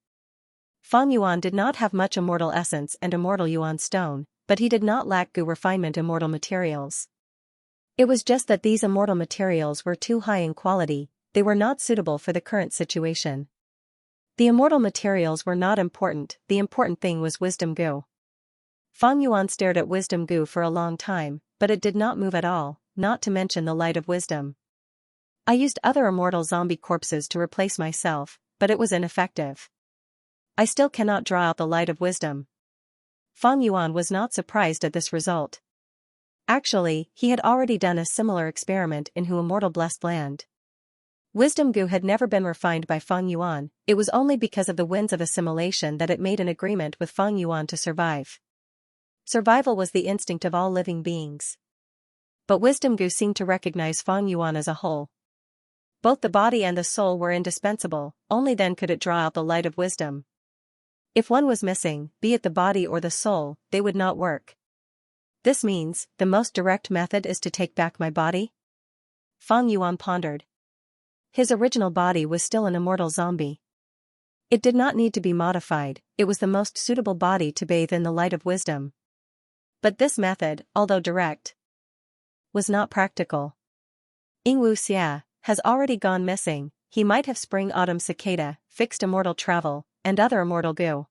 Feng Yuan did not have much immortal essence and immortal Yuan stone, but he did not lack Gu refinement immortal materials. It was just that these immortal materials were too high in quality. They were not suitable for the current situation. The immortal materials were not important. The important thing was wisdom Gu. Fang Yuan stared at wisdom goo for a long time, but it did not move at all, not to mention the light of wisdom. I used other immortal zombie corpses to replace myself, but it was ineffective. I still cannot draw out the light of wisdom. Fang Yuan was not surprised at this result. Actually, he had already done a similar experiment in Hu Immortal Blessed Land. Wisdom goo had never been refined by Fang Yuan, it was only because of the winds of assimilation that it made an agreement with Fang Yuan to survive. Survival was the instinct of all living beings. But wisdom goo seemed to recognize Fang Yuan as a whole. Both the body and the soul were indispensable, only then could it draw out the light of wisdom. If one was missing, be it the body or the soul, they would not work. This means, the most direct method is to take back my body? Fang Yuan pondered. His original body was still an immortal zombie. It did not need to be modified, it was the most suitable body to bathe in the light of wisdom. But this method, although direct, was not practical. Xianxia has already gone missing, he might have spring-autumn cicada, fixed immortal travel, and other immortal goo.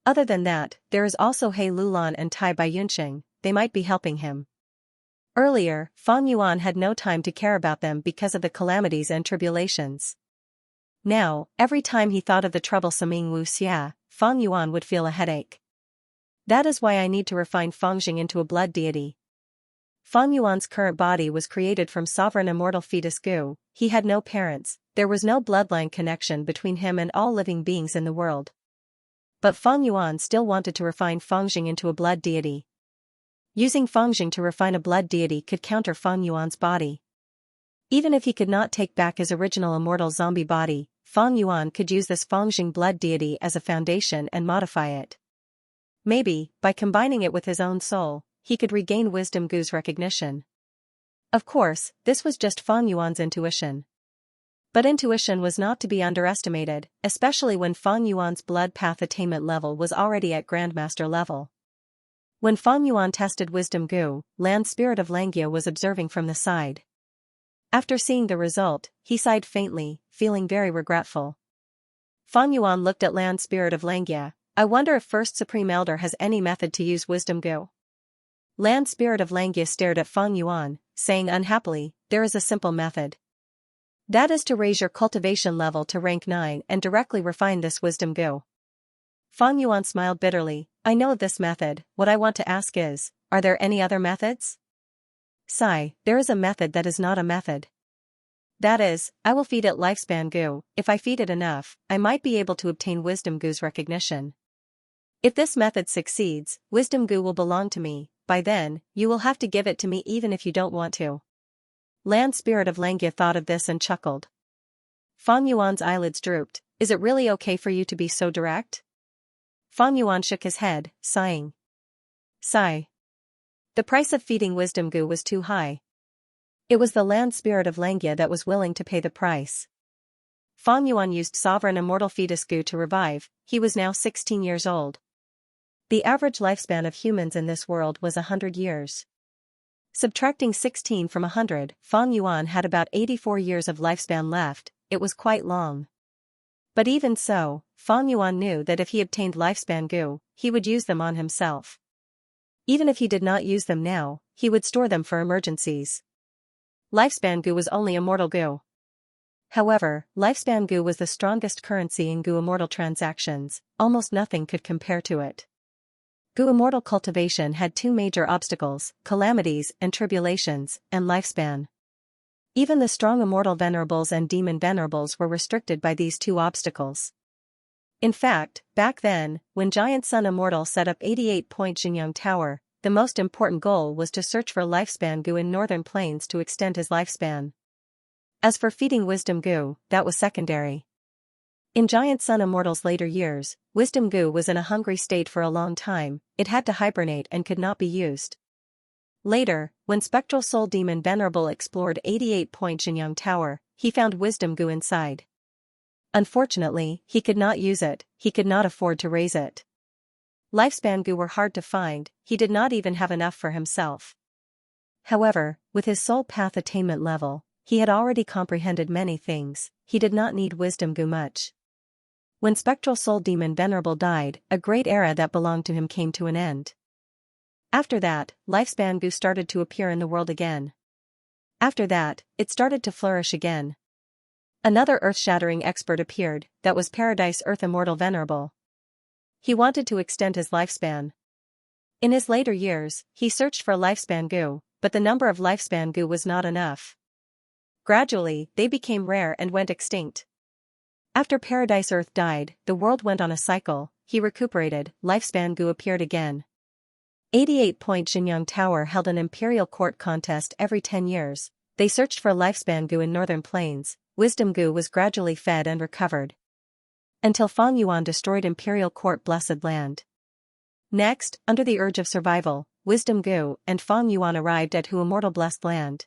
Other than that, there is also He Lulan and Tai Baiyunxing, they might be helping him. Earlier, Fang Yuan had no time to care about them because of the calamities and tribulations. Now, every time he thought of the troublesome Xianxia, Fang Yuan would feel a headache. That is why I need to refine Fangjing into a blood deity. Fang Yuan's current body was created from sovereign immortal fetus goo, he had no parents, there was no bloodline connection between him and all living beings in the world. But Fang Yuan still wanted to refine Fangjing into a blood deity. Using Fangjing to refine a blood deity could counter Fang Yuan's body. Even if he could not take back his original immortal zombie body, Fang Yuan could use this Fangjing blood deity as a foundation and modify it. Maybe, by combining it with his own soul, he could regain wisdom goo's recognition. Of course, this was just Fang Yuan's intuition. But intuition was not to be underestimated, especially when Fang Yuan's blood path attainment level was already at Grandmaster level. When Fang Yuan tested wisdom goo, Land Spirit of Xianxia was observing from the side. After seeing the result, he sighed faintly, feeling very regretful. Fang Yuan looked at Land Spirit of Xianxia. I wonder if First Supreme Elder has any method to use wisdom goo. Land Spirit of Xianxia stared at Fang Yuan, saying unhappily, there is a simple method. That is to raise your cultivation level to rank 9 and directly refine this wisdom goo. Fang Yuan smiled bitterly, I know of this method, what I want to ask is, are there any other methods? Sigh, there is a method that is not a method. That is, I will feed it lifespan goo, if I feed it enough, I might be able to obtain wisdom goo's recognition. If this method succeeds, wisdom goo will belong to me, by then, you will have to give it to me even if you don't want to. Land Spirit of Xianxia thought of this and chuckled. Fang Yuan's eyelids drooped, is it really okay for you to be so direct? Fang Yuan shook his head, sighing. Sigh. The price of feeding wisdom goo was too high. It was the Land Spirit of Xianxia that was willing to pay the price. Fang Yuan used sovereign immortal fetus goo to revive, he was now 16 years old. The average lifespan of humans in this world was 100 years. Subtracting 16 from 100, Fang Yuan had about 84 years of lifespan left, it was quite long. But even so, Fang Yuan knew that if he obtained lifespan goo, he would use them on himself. Even if he did not use them now, he would store them for emergencies. Lifespan goo was only immortal goo. However, lifespan goo was the strongest currency in goo immortal transactions, almost nothing could compare to it. Goo immortal cultivation had two major obstacles, calamities and tribulations, and lifespan. Even the strong immortal venerables and demon venerables were restricted by these two obstacles. In fact, back then, when Giant Sun Immortal set up 88-point Xianxia Tower, the most important goal was to search for lifespan goo in northern plains to extend his lifespan. As for feeding wisdom goo, that was secondary. In Giant Sun Immortal's later years, wisdom goo was in a hungry state for a long time, it had to hibernate and could not be used. Later, when Spectral Soul Demon Venerable explored 88-point Xianxia Tower, he found wisdom goo inside. Unfortunately, he could not use it, he could not afford to raise it. Lifespan goo were hard to find, he did not even have enough for himself. However, with his soul path attainment level, he had already comprehended many things, he did not need wisdom goo much. When Spectral Soul Demon Venerable died, a great era that belonged to him came to an end. After that, lifespan goo started to appear in the world again. After that, it started to flourish again. Another earth-shattering expert appeared, that was Paradise Earth Immortal Venerable. He wanted to extend his lifespan. In his later years, he searched for lifespan goo, but the number of lifespan goo was not enough. Gradually, they became rare and went extinct. After Paradise Earth died, the world went on a cycle, he recuperated, lifespan goo appeared again. 88-point Xianxia Tower held an imperial court contest every 10 years. They searched for lifespan goo in northern plains. Wisdom goo was gradually fed and recovered. Until Feng Yuan destroyed imperial court blessed land. Next, under the urge of survival, Wisdom goo and Feng Yuan arrived at Hu immortal blessed land.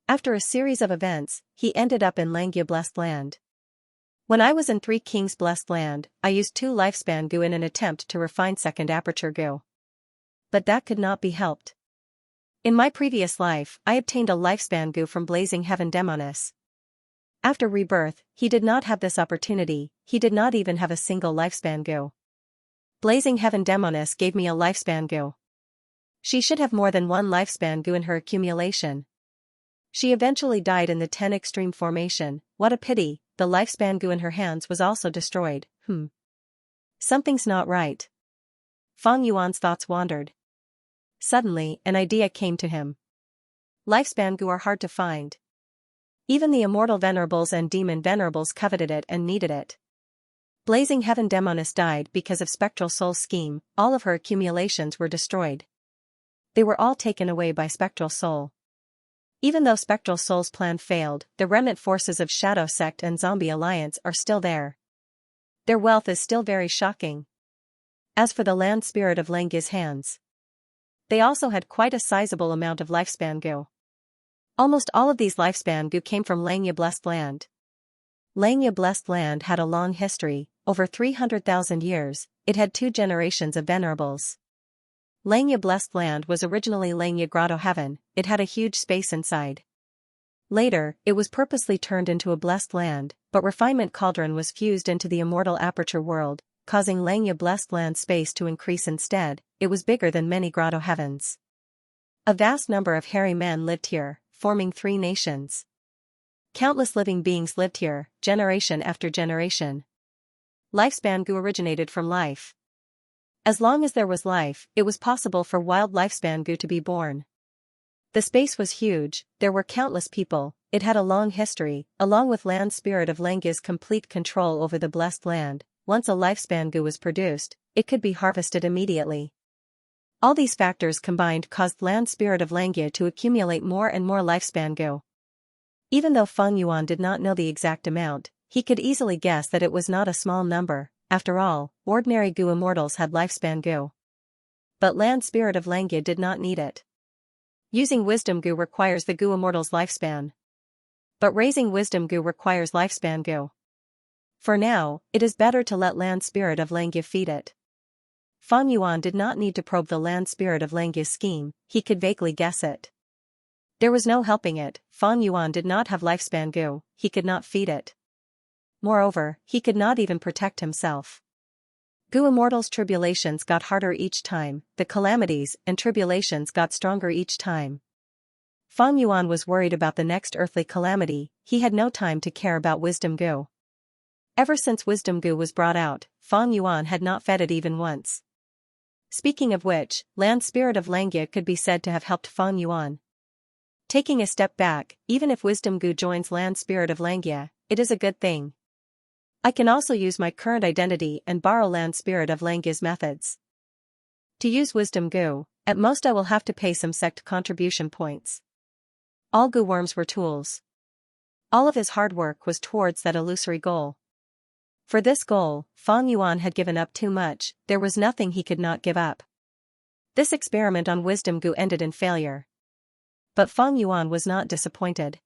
After a series of events, he ended up in Xianxia blessed land. When I was in Three Kings blessed land, I used 2 lifespan goo in an attempt to refine second aperture goo. But that could not be helped. In my previous life, I obtained a lifespan goo from Blazing Heaven Demonis. After rebirth, he did not have this opportunity, he did not even have a single lifespan goo. Blazing Heaven Demonis gave me a lifespan goo. She should have more than 1 lifespan goo in her accumulation. She eventually died in the 10 extreme formation. What a pity, the lifespan goo in her hands was also destroyed. Something's not right. Feng Yuan's thoughts wandered. Suddenly, an idea came to him. Lifespan goo are hard to find. Even the immortal venerables and demon venerables coveted it and needed it. Blazing Heaven Demonis died because of Spectral Soul's scheme, all of her accumulations were destroyed. They were all taken away by Spectral Soul. Even though Spectral Soul's plan failed, the remnant forces of Shadow Sect and Zombie Alliance are still there. Their wealth is still very shocking. As for the land spirit of Xianxia's hands, they also had quite a sizable amount of lifespan goo. Almost all of these lifespan goo came from Xianxia blessed land. Xianxia blessed land had a long history, over 300,000 years, it had 2 generations of venerables. Xianxia blessed land was originally Xianxia Grotto Heaven, it had a huge space inside. Later, it was purposely turned into a blessed land, but Refinement Cauldron was fused into the immortal aperture world, causing Xianxia blessed land space to increase instead. It was bigger than many grotto heavens. A vast number of hairy men lived here, forming 3 nations. Countless living beings lived here, generation after generation. Lifespan goo originated from life. As long as there was life, it was possible for wild lifespan goo to be born. The space was huge, there were countless people, it had a long history, along with land spirit of Xianxia's complete control over the blessed land. Once a lifespan goo was produced, it could be harvested immediately. All these factors combined caused land spirit of Xianxia to accumulate more and more lifespan goo. Even though Feng Yuan did not know the exact amount, he could easily guess that it was not a small number. After all, ordinary goo immortals had lifespan goo. But land spirit of Xianxia did not need it. Using wisdom goo requires the goo immortal's lifespan. But raising wisdom goo requires lifespan goo. For now, it is better to let land spirit of Xianxia feed it. Feng Yuan did not need to probe the land spirit of Xianxia's scheme, he could vaguely guess it. There was no helping it, Feng Yuan did not have lifespan goo, he could not feed it. Moreover, he could not even protect himself. Goo immortal's tribulations got harder each time, the calamities and tribulations got stronger each time. Feng Yuan was worried about the next earthly calamity, he had no time to care about wisdom goo. Ever since wisdom goo was brought out, Feng Yuan had not fed it even once. Speaking of which, land spirit of Xianxia could be said to have helped Feng Yuan. Taking a step back, even if wisdom goo joins land spirit of Xianxia, it is a good thing. I can also use my current identity and borrow land spirit of Xianxia's methods. To use wisdom goo, at most I will have to pay some sect contribution points. All goo worms were tools. All of his hard work was towards that illusory goal. For this goal, Feng Yuan had given up too much, there was nothing he could not give up. This experiment on wisdom goo ended in failure. But Feng Yuan was not disappointed.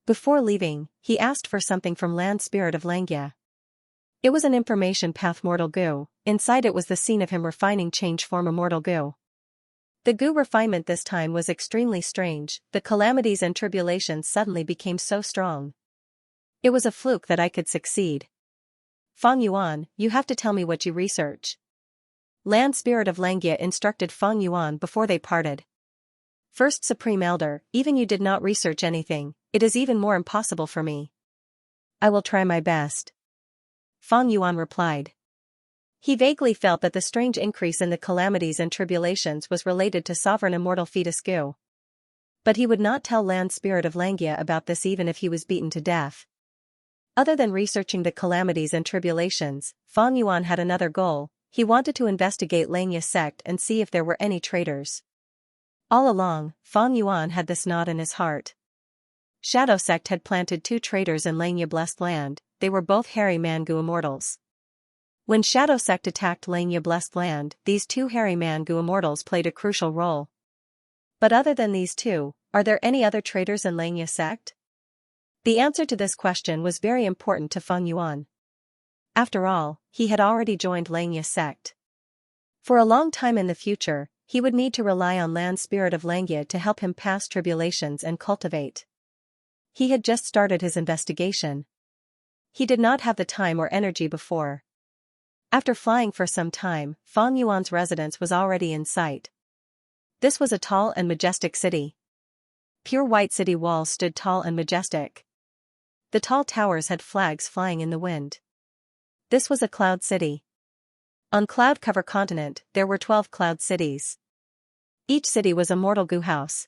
Before leaving, he asked for something from land spirit of Xianxia. It was an information path mortal goo, inside it was the scene of him refining change form immortal goo. The goo refinement this time was extremely strange, the calamities and tribulations suddenly became so strong. It was a fluke that I could succeed. Feng Yuan, you have to tell me what you research. Land Spirit of Langia instructed Fang Yuan before they parted. First Supreme Elder, even you did not research anything, it is even more impossible for me. I will try my best. Fang Yuan replied. He vaguely felt that the strange increase in the calamities and tribulations was related to sovereign immortal fetus Gu. But he would not tell Land Spirit of Langia about this even if he was beaten to death. Other than researching the calamities and tribulations, Fang Yuan had another goal. He wanted to investigate Langia sect and see if there were any traitors. All along, Fang Yuan had this knot in his heart. Shadow sect had planted 2 traitors in Langia blessed land. They were both hairy Mangu immortals. When Shadow sect attacked Langia blessed land, these 2 hairy Mangu immortals played a crucial role. But other than these 2, are there any other traitors in Langia sect? The answer to this question was very important to Fang Yuan. After all, he had already joined Langia sect. For a long time in the future, he would need to rely on Land Spirit of Langia to help him pass tribulations and cultivate. He had just started his investigation. He did not have the time or energy before. After flying for some time, Fang Yuan's residence was already in sight. This was a tall and majestic city. Pure white city walls stood tall and majestic. The tall towers had flags flying in the wind. This was a cloud city. On Cloud Cover Continent, there were 12 cloud cities. Each city was a mortal Gu house.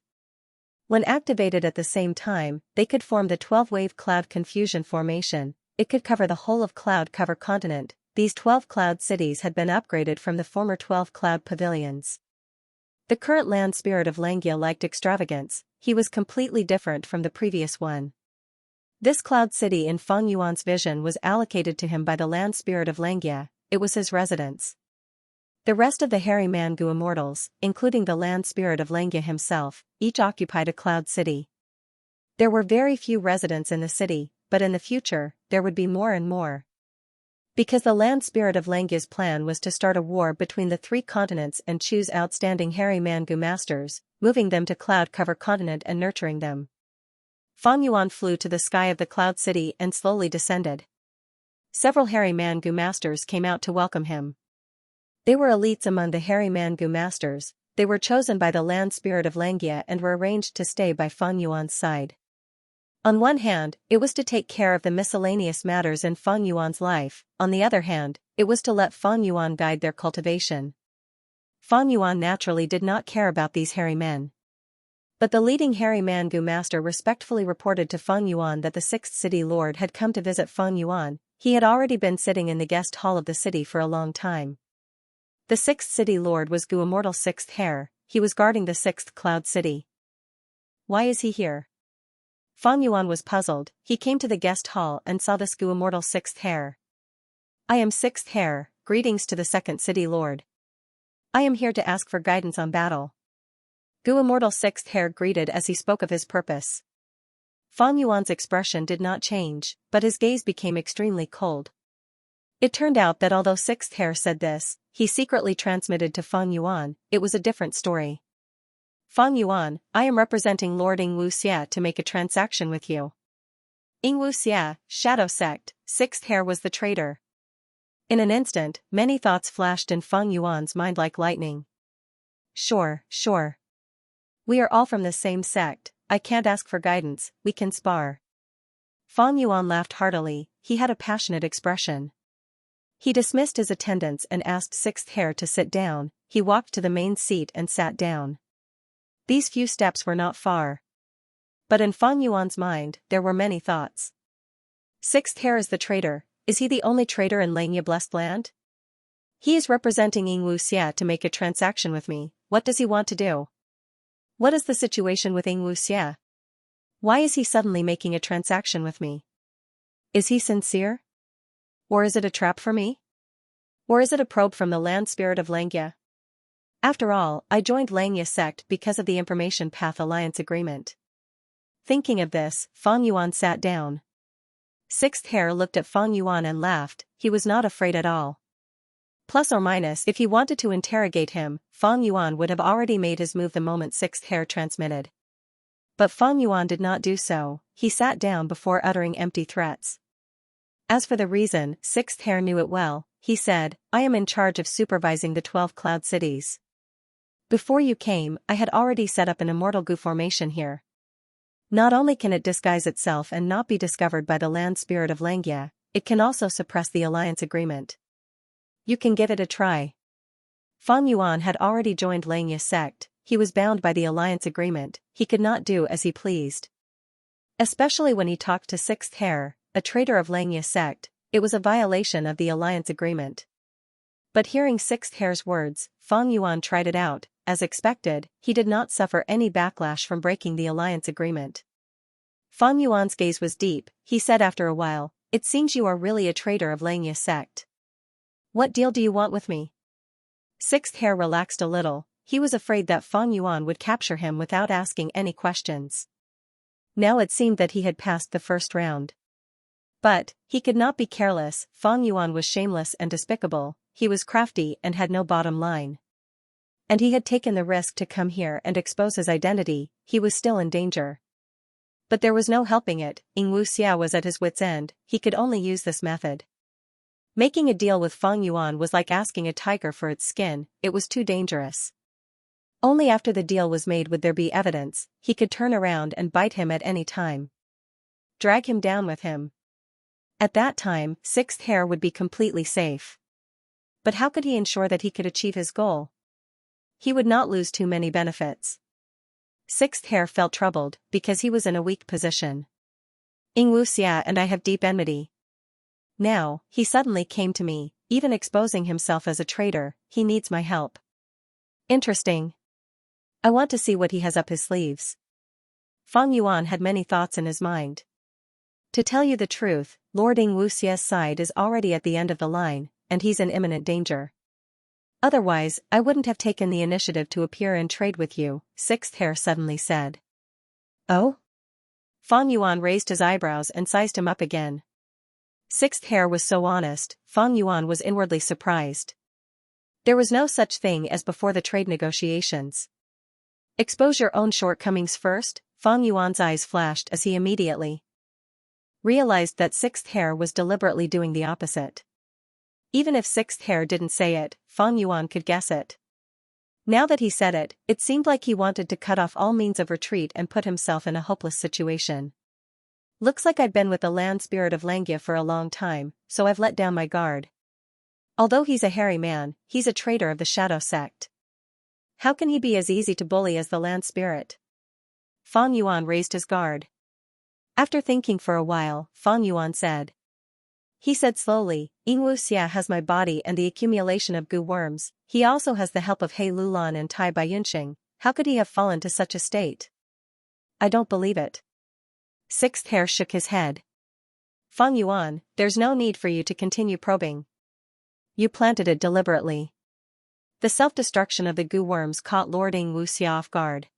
When activated at the same time, they could form the 12-wave cloud confusion formation. It could cover the whole of Cloud Cover Continent. These 12 cloud cities had been upgraded from the former 12 cloud pavilions. The current Land Spirit of Langia liked extravagance. He was completely different from the previous one. This cloud city in Fang Yuan's vision was allocated to him by the Land Spirit of Langia. It was his residence. The rest of the hairy Mangu immortals, including the Land Spirit of Langia himself, each occupied a cloud city. There were very few residents in the city, but in the future, there would be more and more. Because the Land Spirit of Langia's plan was to start a war between the 3 continents and choose outstanding hairy Mangu masters, moving them to Cloud Cover Continent and nurturing them. Fang Yuan flew to the sky of the cloud city and slowly descended. Several hairy Mangu masters came out to welcome him. They were elites among the hairy Mangu masters. They were chosen by the Land Spirit of Langia and were arranged to stay by Fang Yuan's side. On one hand, it was to take care of the miscellaneous matters in Fang Yuan's life. On the other hand, it was to let Fang Yuan guide their cultivation. Fang Yuan naturally did not care about these hairy men. But the leading hairy Mangu master respectfully reported to Fang Yuan that the 6th city lord had come to visit Fang Yuan. He had already been sitting in the guest hall of the city for a long time. The 6th city lord was Gu Immortal 6th Hair. He was guarding the 6th cloud city. Why is he here? Fang Yuan was puzzled. He came to the guest hall and saw this Gu Immortal 6th Hair. I am 6th Hair, greetings to the 2nd city lord. I am here to ask for guidance on battle. Gu Immortal 6th Hair greeted as he spoke of his purpose. Fang Yuan's expression did not change, but his gaze became extremely cold. It turned out that although 6th Hair said this, he secretly transmitted to Fang Yuan. It was a different story. Fang Yuan, I am representing Lord Xianxia to make a transaction with you. Xianxia, Shadow Sect, 6th Hair was the traitor. In an instant, many thoughts flashed in Fang Yuan's mind like lightning. Sure. We are all from the same sect. I can't ask for guidance, we can spar. Fang Yuan laughed heartily. He had a passionate expression. He dismissed his attendants and asked 6th Hair to sit down. He walked to the main seat and sat down. These few steps were not far. But in Fang Yuan's mind, there were many thoughts. 6th Hair is the traitor. Is he the only traitor in Langia Blessed Land? He is representing Xianxia to make a transaction with me. What does he want to do? What is the situation with Xianxia? Why is he suddenly making a transaction with me? Is he sincere? Or is it a trap for me? Or is it a probe from the Land Spirit of Langia? After all, I joined Langia sect because of the Information Path Alliance agreement. Thinking of this, Fang Yuan sat down. 6th Hair looked at Fang Yuan and laughed. He was not afraid at all. Plus or minus, if he wanted to interrogate him, Fang Yuan would have already made his move the moment 6th Hair transmitted. But Fang Yuan did not do so. He sat down before uttering empty threats. As for the reason, 6th Hair knew it well. he said, I am in charge of supervising the 12 cloud cities. Before you came, I had already set up an immortal goo formation here. Not only can it disguise itself and not be discovered by the land spirit of Xianxia, it can also suppress the alliance agreement. You can give it a try. Fang Yuan had already joined Xianxia's sect. He was bound by the alliance agreement. He could not do as he pleased. Especially when he talked to Sixth Hair, a traitor of Xianxia's sect, it was a violation of the alliance agreement. But hearing Sixth Hair's words, Fang Yuan tried it out. As expected, he did not suffer any backlash from breaking the alliance agreement. Fang Yuan's gaze was deep. He said after a while, it seems you are really a traitor of Xianxia's sect. What deal do you want with me? Sixth Hair relaxed a little. He was afraid that Fang Yuan would capture him without asking any questions. Now it seemed that he had passed the first round. But he could not be careless. Fang Yuan was shameless and despicable. He was crafty and had no bottom line. And he had taken the risk to come here and expose his identity. He was still in danger. But there was no helping it. Xianxia was at his wit's end. He could only use this method. Making a deal with Fang Yuan was like asking a tiger for its skin. It was too dangerous. Only after the deal was made would there be evidence. He could turn around and bite him at any time. Drag him down with him. At that time, Sixth Hair would be completely safe. But how could he ensure that he could achieve his goal? He would not lose too many benefits. Sixth Hair felt troubled, because he was in a weak position. Xianxia and I have deep enmity. Now, he suddenly came to me, even exposing himself as a traitor. He needs my help. Interesting. I want to see what he has up his sleeves. Fang Yuan had many thoughts in his mind. To tell you the truth, Lord Xianxia's side is already at the end of the line, and he's in imminent danger. Otherwise, I wouldn't have taken the initiative to appear and trade with you, Sixth Hair suddenly said. Oh? Fang Yuan raised his eyebrows and sized him up again. Sixth Hair was so honest, Fang Yuan was inwardly surprised. There was no such thing as before the trade negotiations. Expose your own shortcomings first, Fang Yuan's eyes flashed as he immediately realized that Sixth Hair was deliberately doing the opposite. Even if Sixth Hair didn't say it, Fang Yuan could guess it. Now that he said it, it seemed like he wanted to cut off all means of retreat and put himself in a hopeless situation. Looks like I've been with the land spirit of Xianxia for a long time, so I've let down my guard. Although he's a hairy man, he's a traitor of the shadow sect. How can he be as easy to bully as the land spirit? Fang Yuan raised his guard. After thinking for a while, Fang Yuan said. He said slowly, Xianxia has my body and the accumulation of goo worms. He also has the help of He Lulan and Tai Baiyunxing. How could he have fallen to such a state? I don't believe it. Sixth Hair shook his head. Fang Yuan, there's no need for you to continue probing. You planted it deliberately. The self-destruction of the goo worms caught Lord Xianxia off guard.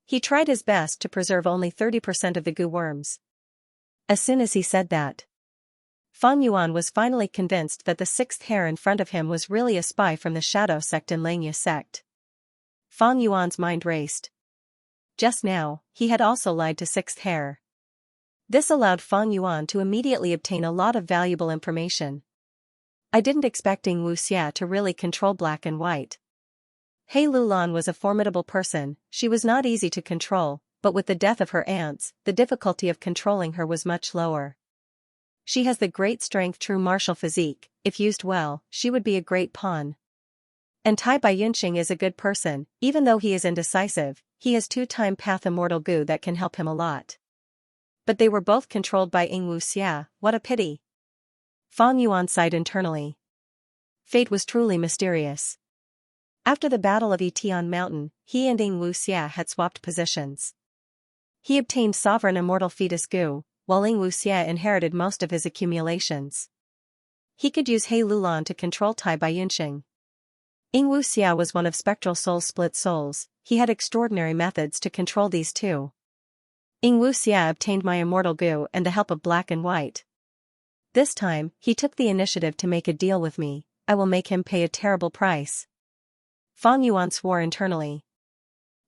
He tried his best to preserve only 30% of the goo worms. As soon as he said that, Fang Yuan was finally convinced that the Sixth Hair in front of him was really a spy from the shadow sect and Xianxia's sect. Fang Yuan's mind raced. Just now, he had also lied to Sixth Hair. This allowed Fang Yuan to immediately obtain a lot of valuable information. I didn't expect Xianxia to really control black and white. He Lulan was a formidable person. She was not easy to control, but with the death of her aunts, the difficulty of controlling her was much lower. She has the great strength true martial physique. If used well, she would be a great pawn. And Tai Baiyunxing is a good person. Even though he is indecisive, he has 2-time path immortal goo that can help him a lot. But they were both controlled by Xianxia. What a pity. Fang Yuan sighed internally. Fate was truly mysterious. After the Battle of Etian Mountain, he and Xianxia had swapped positions. He obtained sovereign immortal fetus goo, while Xianxia inherited most of his accumulations. He could use He Lulan to control Tai Baiyunxing. Xianxia was one of Spectral Soul's split souls. He had extraordinary methods to control these two. Xianxia obtained my immortal goo and the help of black and white. This time, he took the initiative to make a deal with me. I will make him pay a terrible price. Fang Yuan swore internally.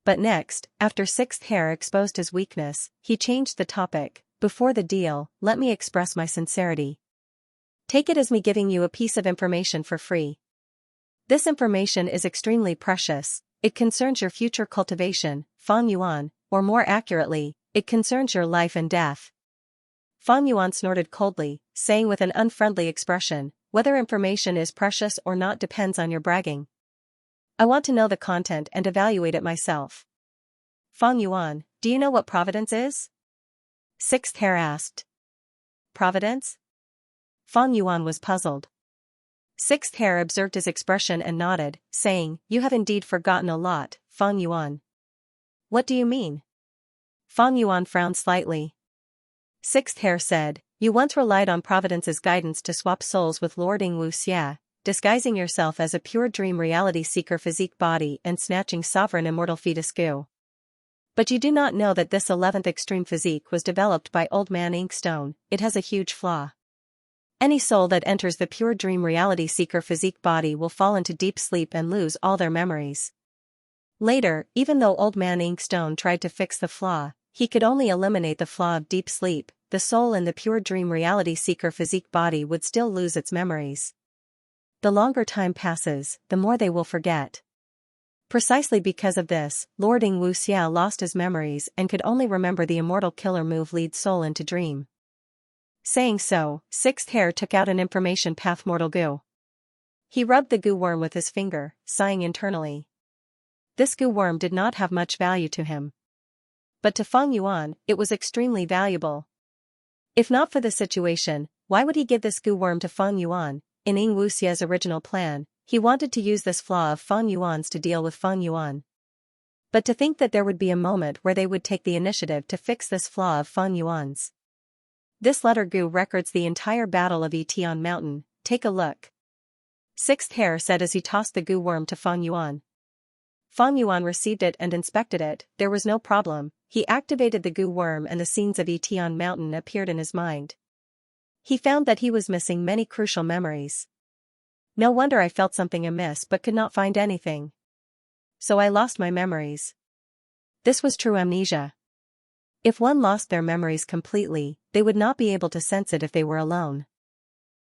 But next, after Sixth Hair exposed his weakness, he changed the topic. Before the deal, let me express my sincerity. Take it as me giving you a piece of information for free. This information is extremely precious. It concerns your future cultivation, Fang Yuan, or more accurately, it concerns your life and death. Fang Yuan snorted coldly, saying with an unfriendly expression, whether information is precious or not depends on your bragging. I want to know the content and evaluate it myself. Fang Yuan, do you know what providence is? Sixth Hair asked. Providence? Fang Yuan was puzzled. Sixth Hair observed his expression and nodded, saying, you have indeed forgotten a lot, Fang Yuan. What do you mean? Fang Yuan frowned slightly. Sixth Hair said, you once relied on Providence's guidance to swap souls with Lord Xianxia, disguising yourself as a pure dream reality seeker physique body and snatching sovereign immortal fetus goo. But you do not know that this 11th extreme physique was developed by Old Man Inkstone. It has a huge flaw. Any soul that enters the pure dream reality seeker physique body will fall into deep sleep and lose all their memories. Later, even though Old Man Inkstone tried to fix the flaw, he could only eliminate the flaw of deep sleep. The soul in the pure dream reality seeker physique body would still lose its memories. The longer time passes, the more they will forget. Precisely because of this, Lord Xianxia lost his memories and could only remember the immortal killer move lead soul into dream. Saying so, Sixth Hair took out an information path mortal goo. He rubbed the goo worm with his finger, sighing internally. This goo worm did not have much value to him. But to Fang Yuan, it was extremely valuable. If not for the situation, why would he give this goo worm to Fang Yuan? In Wuxia's original plan, he wanted to use this flaw of Fang Yuan's to deal with Fang Yuan. But to think that there would be a moment where they would take the initiative to fix this flaw of Fang Yuan's. This letter goo records the entire battle of Etian Mountain, take a look. Sixth Hair said as he tossed the goo worm to Fang Yuan. Fang Yuan received it and inspected it, there was no problem. He activated the goo worm and the scenes of Etian Mountain appeared in his mind. He found that he was missing many crucial memories. No wonder I felt something amiss but could not find anything. So I lost my memories. This was true amnesia. If one lost their memories completely, they would not be able to sense it if they were alone.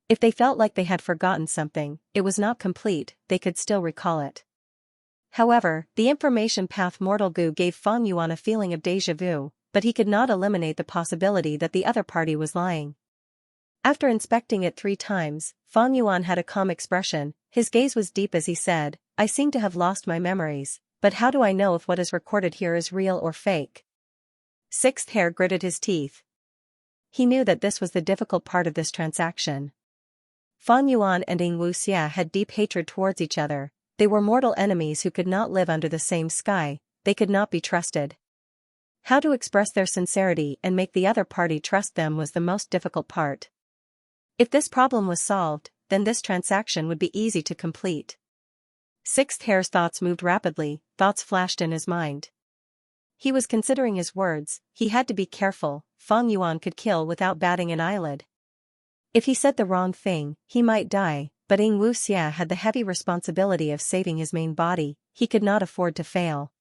If they felt like they had forgotten something, it was not complete, they could still recall it. However, the information path mortal goo gave Fang Yuan a feeling of déjà vu, but he could not eliminate the possibility that the other party was lying. After inspecting it 3 times, Fang Yuan had a calm expression, his gaze was deep as he said, I seem to have lost my memories, but how do I know if what is recorded here is real or fake? Sixth Hair gritted his teeth. He knew that this was the difficult part of this transaction. Fang Yuan and Wuxia had deep hatred towards each other, they were mortal enemies who could not live under the same sky, they could not be trusted. How to express their sincerity and make the other party trust them was the most difficult part. If this problem was solved, then this transaction would be easy to complete. Sixth Hair's thoughts moved rapidly, thoughts flashed in his mind. He was considering his words, he had to be careful, Fang Yuan could kill without batting an eyelid. If he said the wrong thing, he might die, but Wuxia had the heavy responsibility of saving his main body, he could not afford to fail.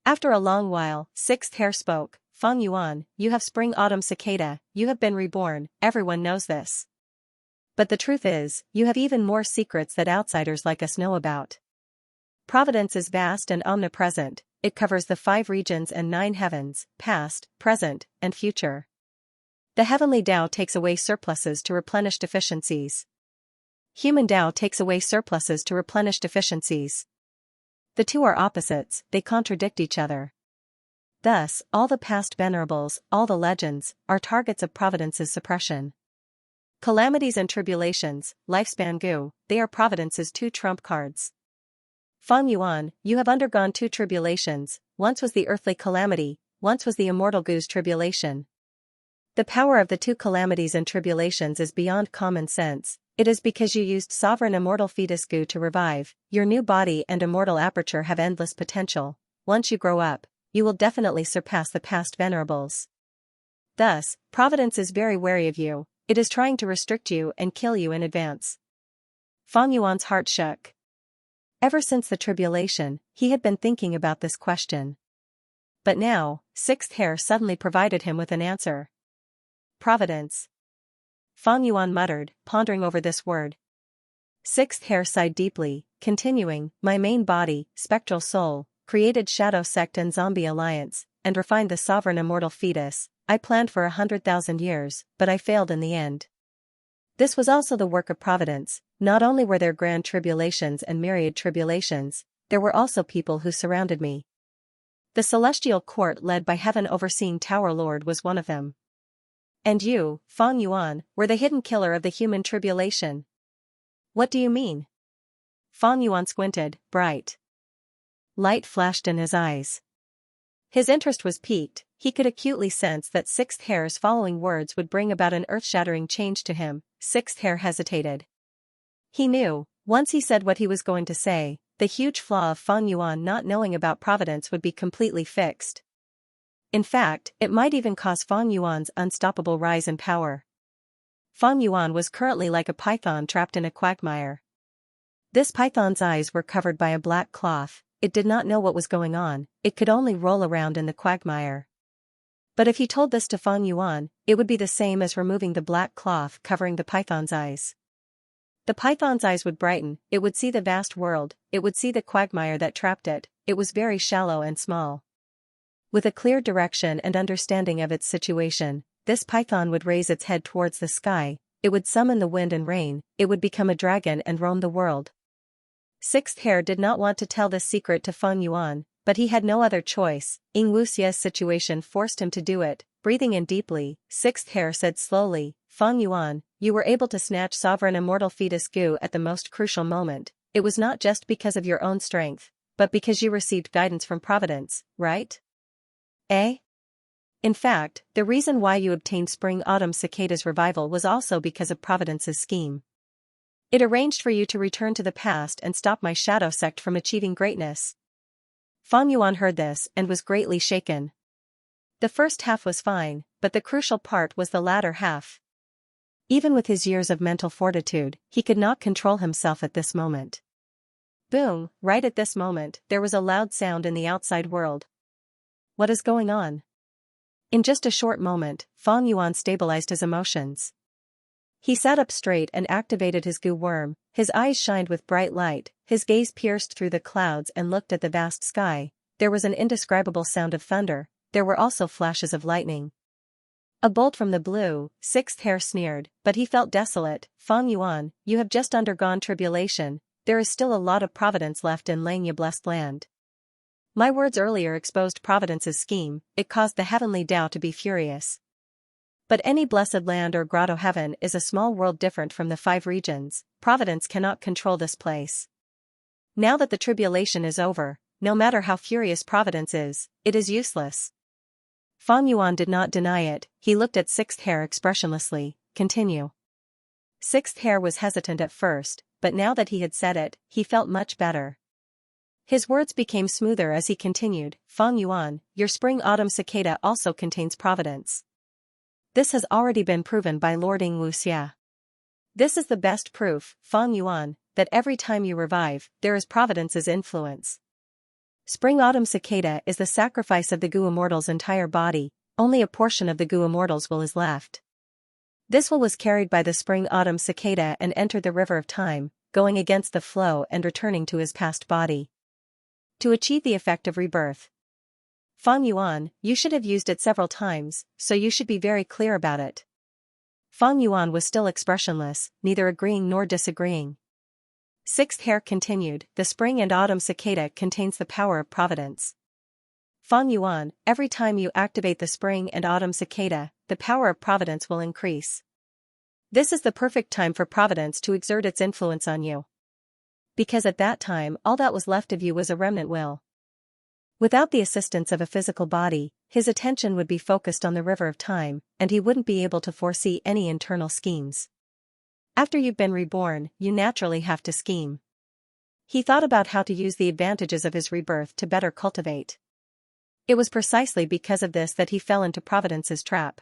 After a long while, Sixth Hair spoke, Fang Yuan, you have spring-autumn cicada, you have been reborn, everyone knows this. But the truth is, you have even more secrets that outsiders like us know about. Providence is vast and omnipresent, it covers the 5 regions and 9 heavens, past, present, and future. The heavenly Tao takes away surpluses to replenish deficiencies. Human Tao takes away surpluses to replenish deficiencies. The two are opposites, they contradict each other. Thus, all the past venerables, all the legends, are targets of Providence's suppression. Calamities and tribulations, lifespan goo, they are Providence's 2 trump cards. Fang Yuan, you have undergone 2 tribulations, once was the earthly calamity, once was the immortal goo's tribulation. The power of the 2 calamities and tribulations is beyond common sense, it is because you used sovereign immortal fetus goo to revive, your new body and immortal aperture have endless potential, once you grow up, you will definitely surpass the past venerables. Thus, Providence is very wary of you, it is trying to restrict you and kill you in advance. Fang Yuan's heart shook. Ever since the tribulation, he had been thinking about this question. But now, Sixth Hair suddenly provided him with an answer. Providence. Fang Yuan muttered, pondering over this word. Sixth hair sighed deeply, continuing, my main body, spectral soul, created shadow sect and zombie alliance, and refined the sovereign immortal fetus. I planned for 100,000 years, but I failed in the end. This was also the work of providence. Not only were there grand tribulations and myriad tribulations, there were also people who surrounded me. The celestial court led by heaven overseeing Tower Lord was one of them. And you, Fang Yuan, were the hidden killer of the human tribulation. What do you mean? Fang Yuan squinted, bright light flashed in his eyes. His interest was piqued. He could acutely sense that Sixth Hair's following words would bring about an earth-shattering change to him. Sixth Hair hesitated. He knew, once he said what he was going to say, the huge flaw of Fang Yuan not knowing about providence would be completely fixed. In fact, it might even cause Fang Yuan's unstoppable rise in power. Fang Yuan was currently like a python trapped in a quagmire. This python's eyes were covered by a black cloth. It did not know what was going on, it could only roll around in the quagmire. But if he told this to Fang Yuan, it would be the same as removing the black cloth covering the python's eyes. The python's eyes would brighten, it would see the vast world, it would see the quagmire that trapped it. It was very shallow and small. With a clear direction and understanding of its situation, this python would raise its head towards the sky, it would summon the wind and rain, it would become a dragon and roam the world. Sixth Hair did not want to tell this secret to Fang Yuan, but he had no other choice. Xianxia's situation forced him to do it. Breathing in deeply, Sixth Hair said slowly, Fang Yuan, you were able to snatch sovereign immortal fetus goo at the most crucial moment. It was not just because of your own strength, but because you received guidance from Providence, right? Eh? In fact, the reason why you obtained Spring-Autumn Cicada's revival was also because of Providence's scheme. It arranged for you to return to the past and stop my shadow sect from achieving greatness. Fang Yuan heard this and was greatly shaken. The first half was fine, but the crucial part was the latter half. Even with his years of mental fortitude, he could not control himself at this moment. Boom, right at this moment, there was a loud sound in the outside world. What is going on? In just a short moment, Fang Yuan stabilized his emotions. He sat up straight and activated his goo worm, his eyes shined with bright light, his gaze pierced through the clouds and looked at the vast sky. There was an indescribable sound of thunder, there were also flashes of lightning. A bolt from the blue, Sixth Hair sneered, but he felt desolate. Fang Yuan, you have just undergone tribulation, there is still a lot of providence left in Xianxia blessed land. My words earlier exposed Providence's scheme, it caused the heavenly Tao to be furious. But any blessed land or grotto heaven is a small world different from the 5 regions. Providence cannot control this place. Now that the tribulation is over, no matter how furious Providence is, it is useless. Fang Yuan did not deny it, he looked at Sixth Hair expressionlessly. Continue. Sixth Hair was hesitant at first, but now that he had said it, he felt much better. His words became smoother as he continued, Fang Yuan, your spring-autumn cicada also contains providence. This has already been proven by Lord Xianxia. This is the best proof, Fang Yuan, that every time you revive, there is Providence's influence. Spring-Autumn Cicada is the sacrifice of the Goo Immortal's entire body, only a portion of the Goo Immortal's will is left. This will was carried by the Spring-Autumn Cicada and entered the river of time, going against the flow and returning to his past body. To achieve the effect of rebirth. Fang Yuan, you should have used it several times, so you should be very clear about it. Fang Yuan was still expressionless, neither agreeing nor disagreeing. Sixth Hair continued, the spring and autumn cicada contains the power of providence. Fang Yuan, every time you activate the spring and autumn cicada, the power of providence will increase. This is the perfect time for providence to exert its influence on you. Because at that time all that was left of you was a remnant will. Without the assistance of a physical body, his attention would be focused on the river of time, and he wouldn't be able to foresee any internal schemes. After you've been reborn, you naturally have to scheme. He thought about how to use the advantages of his rebirth to better cultivate. It was precisely because of this that he fell into Providence's trap.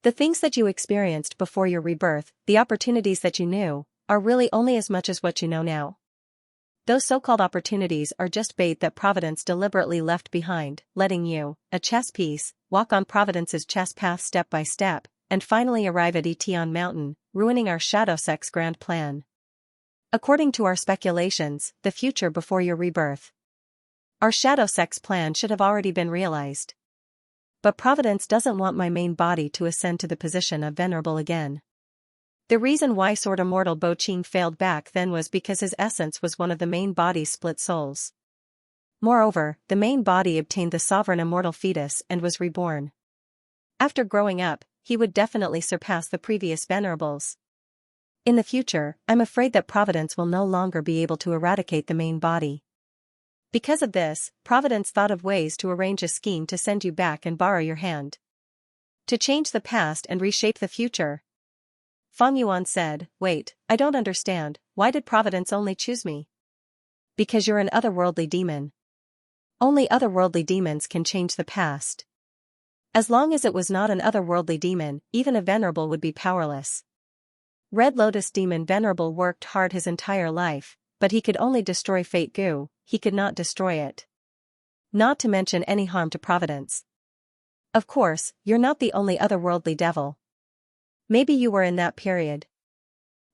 The things that you experienced before your rebirth, the opportunities that you knew, are really only as much as what you know now. Those so-called opportunities are just bait that Providence deliberately left behind, letting you, a chess piece, walk on Providence's chess path step by step, and finally arrive at Etion Mountain, ruining our Shadow Sect's grand plan. According to our speculations, the future before your rebirth. Our Shadow Sect's plan should have already been realized. But Providence doesn't want my main body to ascend to the position of Venerable again. The reason why Sword Immortal Bo Qing failed back then was because his essence was one of the main body's split souls. Moreover, the main body obtained the sovereign immortal fetus and was reborn. After growing up, he would definitely surpass the previous venerables. In the future, I'm afraid that Providence will no longer be able to eradicate the main body. Because of this, Providence thought of ways to arrange a scheme to send you back and borrow your hand. To change the past and reshape the future. Fang Yuan said, "Wait, I don't understand, why did Providence only choose me?" "Because you're an otherworldly demon. Only otherworldly demons can change the past. As long as it was not an otherworldly demon, even a venerable would be powerless. Red Lotus Demon Venerable worked hard his entire life, but he could only destroy Fate Goo, he could not destroy it. Not to mention any harm to Providence. Of course, you're not the only otherworldly devil. Maybe you were in that period.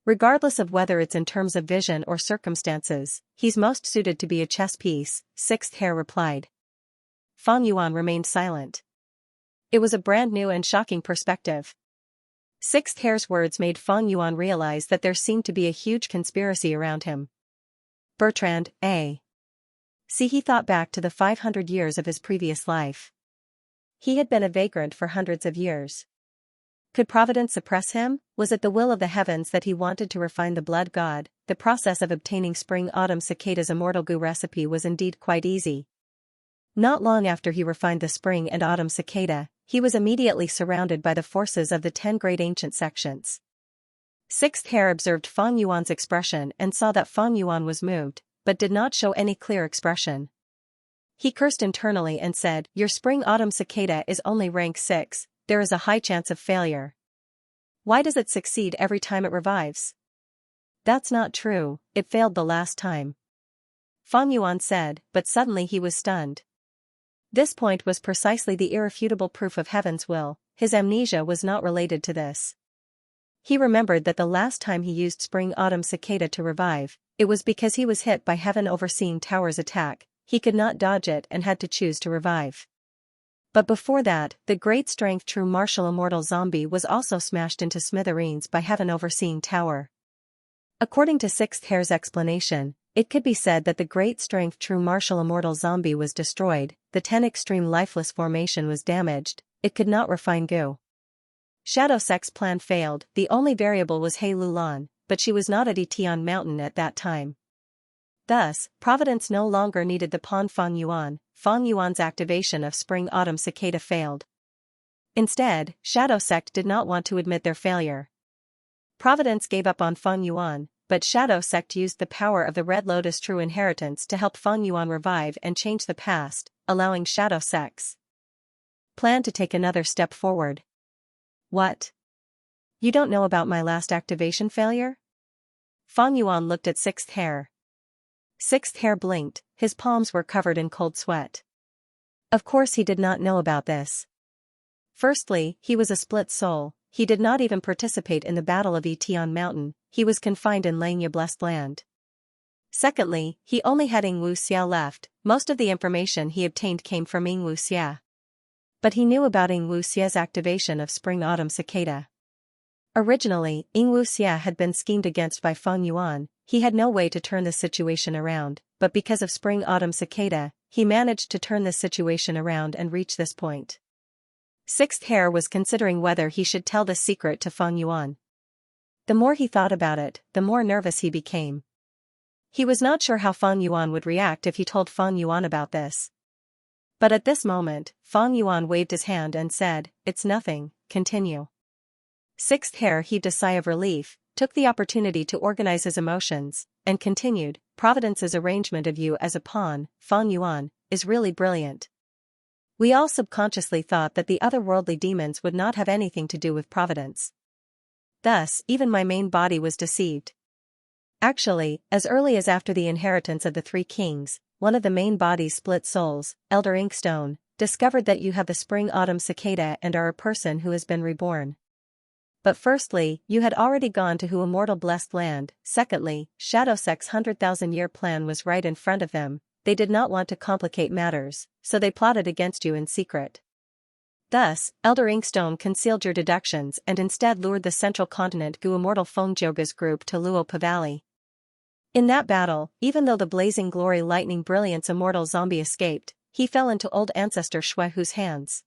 Regardless of whether it's in terms of vision or circumstances, he's most suited to be a chess piece," Sixth Hair replied. Fang Yuan remained silent. It was a brand new and shocking perspective. Sixth Hair's words made Fang Yuan realize that there seemed to be a huge conspiracy around him. Bertrand, eh? See, he thought back to the 500 years of his previous life. He had been a vagrant for hundreds of years. Could Providence suppress him? Was it the will of the heavens that he wanted to refine the blood god? The process of obtaining Spring-Autumn Cicada's immortal goo recipe was indeed quite easy. Not long after he refined the Spring and Autumn Cicada, he was immediately surrounded by the forces of the 10 great ancient sections. Sixth Hair observed Fang Yuan's expression and saw that Fang Yuan was moved, but did not show any clear expression. He cursed internally and said, "Your Spring-Autumn Cicada is only rank 6, there is a high chance of failure. Why does it succeed every time it revives?" "That's not true, it failed the last time," Fang Yuan said, but suddenly he was stunned. This point was precisely the irrefutable proof of heaven's will. His amnesia was not related to this. He remembered that the last time he used Spring-Autumn Cicada to revive, it was because he was hit by Heaven Overseeing Tower's attack, he could not dodge it and had to choose to revive. But before that, the great strength true martial immortal zombie was also smashed into smithereens by Heaven Overseeing Tower. According to Sixth Hair's explanation, it could be said that the great strength true martial immortal zombie was destroyed, the 10 extreme lifeless formation was damaged, it could not refine goo. Shadow Sect's plan failed, the only variable was He Lulan, but she was not at Etion Mountain at that time. Thus, Providence no longer needed the pawn Fang Yuan. Fang Yuan's activation of Spring-Autumn Cicada failed. Instead, Shadow Sect did not want to admit their failure. Providence gave up on Fang Yuan, but Shadow Sect used the power of the Red Lotus True Inheritance to help Fang Yuan revive and change the past, allowing Shadow Sect's plan to take another step forward. What? You don't know about my last activation failure? Fang Yuan looked at Sixth Hair. Sixth Hair blinked, his palms were covered in cold sweat. Of course he did not know about this. Firstly, he was a split soul, he did not even participate in the Battle of Etion Mountain, he was confined in Xianxia Blessed Land. Secondly, he only had Xianxia left, most of the information he obtained came from Xianxia. But he knew about Xianxia's activation of Spring-Autumn Cicada. Originally, Xianxia had been schemed against by Fang Yuan, he had no way to turn the situation around, but because of Spring-Autumn Cicada, he managed to turn this situation around and reach this point. Sixth Hair was considering whether he should tell this secret to Fang Yuan. The more he thought about it, the more nervous he became. He was not sure how Fang Yuan would react if he told Fang Yuan about this. But at this moment, Fang Yuan waved his hand and said, "It's nothing, continue." Sixth Hair heaved a sigh of relief, took the opportunity to organize his emotions, and continued, "Providence's arrangement of you as a pawn, Fang Yuan, is really brilliant. We all subconsciously thought that the otherworldly demons would not have anything to do with Providence. Thus, even my main body was deceived. Actually, as early as after the inheritance of the 3 kings, one of the main body's split souls, Elder Inkstone, discovered that you have the Spring-Autumn Cicada and are a person who has been reborn. But firstly, you had already gone to Hu immortal blessed land. Secondly, Shadowsek's 100,000-year plan was right in front of them. They did not want to complicate matters, so they plotted against you in secret. Thus, Elder Inkstone concealed your deductions and instead lured the central continent Gu immortal Fengjoga's group to Luopa Valley. In that battle, even though the blazing glory lightning brilliance immortal zombie escaped, he fell into old ancestor Shuehu's hands.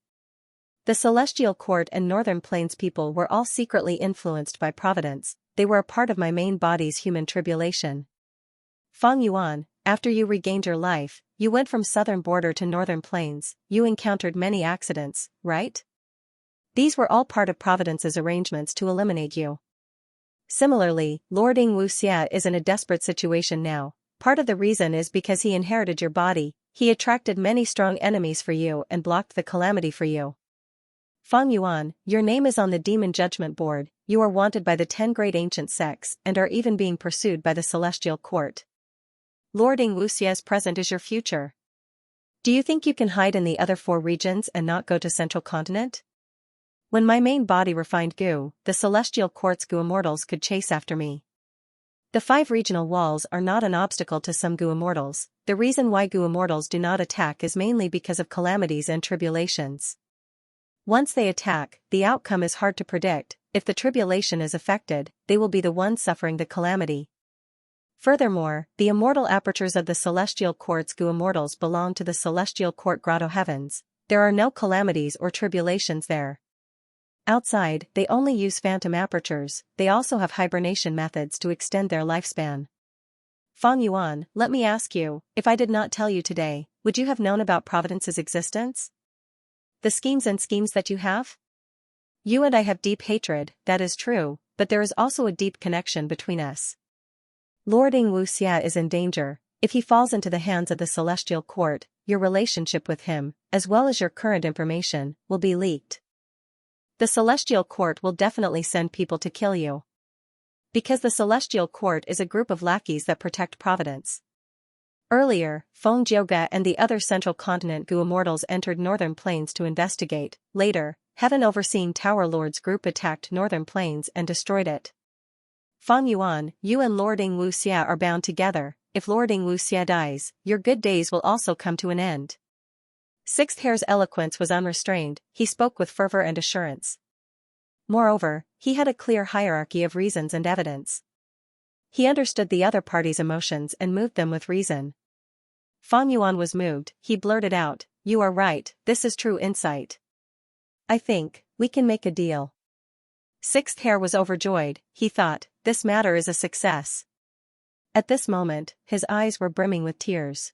The Celestial Court and Northern Plains people were all secretly influenced by Providence. They were a part of my main body's human tribulation. Feng Yuan, after you regained your life, you went from southern border to northern plains. You encountered many accidents, right? These were all part of Providence's arrangements to eliminate you. Similarly, Lord Yingwu is in a desperate situation now. Part of the reason is because he inherited your body. He attracted many strong enemies for you and blocked the calamity for you. Feng Yuan, your name is on the Demon Judgment Board. You are wanted by the 10 great ancient sects and are even being pursued by the Celestial Court. Lord Yingwu present is your future. Do you think you can hide in the other 4 regions and not go to Central Continent? When my main body refined Gu, the Celestial Court's Gu immortals could chase after me. The 5 regional walls are not an obstacle to some Gu immortals. The reason why Gu immortals do not attack is mainly because of calamities and tribulations. Once they attack, the outcome is hard to predict. If the tribulation is affected, they will be the ones suffering the calamity. Furthermore, the immortal apertures of the Celestial Court's Gu immortals belong to the Celestial Court Grotto Heavens. There are no calamities or tribulations there. Outside, they only use phantom apertures. They also have hibernation methods to extend their lifespan. Feng Yuan, let me ask you, if I did not tell you today, would you have known about Providence's existence? The schemes that you have? You and I have deep hatred, that is true, but there is also a deep connection between us. Lord Yingwu is in danger. If he falls into the hands of the Celestial Court, your relationship with him, as well as your current information, will be leaked. The Celestial Court will definitely send people to kill you. Because the Celestial Court is a group of lackeys that protect Providence. Earlier, Fengjoga and the other Central Continent Gu immortals entered Northern Plains to investigate. Later, Heaven Overseeing Tower Lord's group attacked Northern Plains and destroyed it. Feng Yuan, you and Lord Yingwu are bound together. If Lord Yingwu dies, your good days will also come to an end. Sixth Hair's eloquence was unrestrained. He spoke with fervor and assurance. Moreover, he had a clear hierarchy of reasons and evidence. He understood the other party's emotions and moved them with reason. Feng Yuan was moved. He blurted out, "You are right, this is true insight. I think we can make a deal." Sixth Hair was overjoyed. He thought, this matter is a success. At this moment, his eyes were brimming with tears.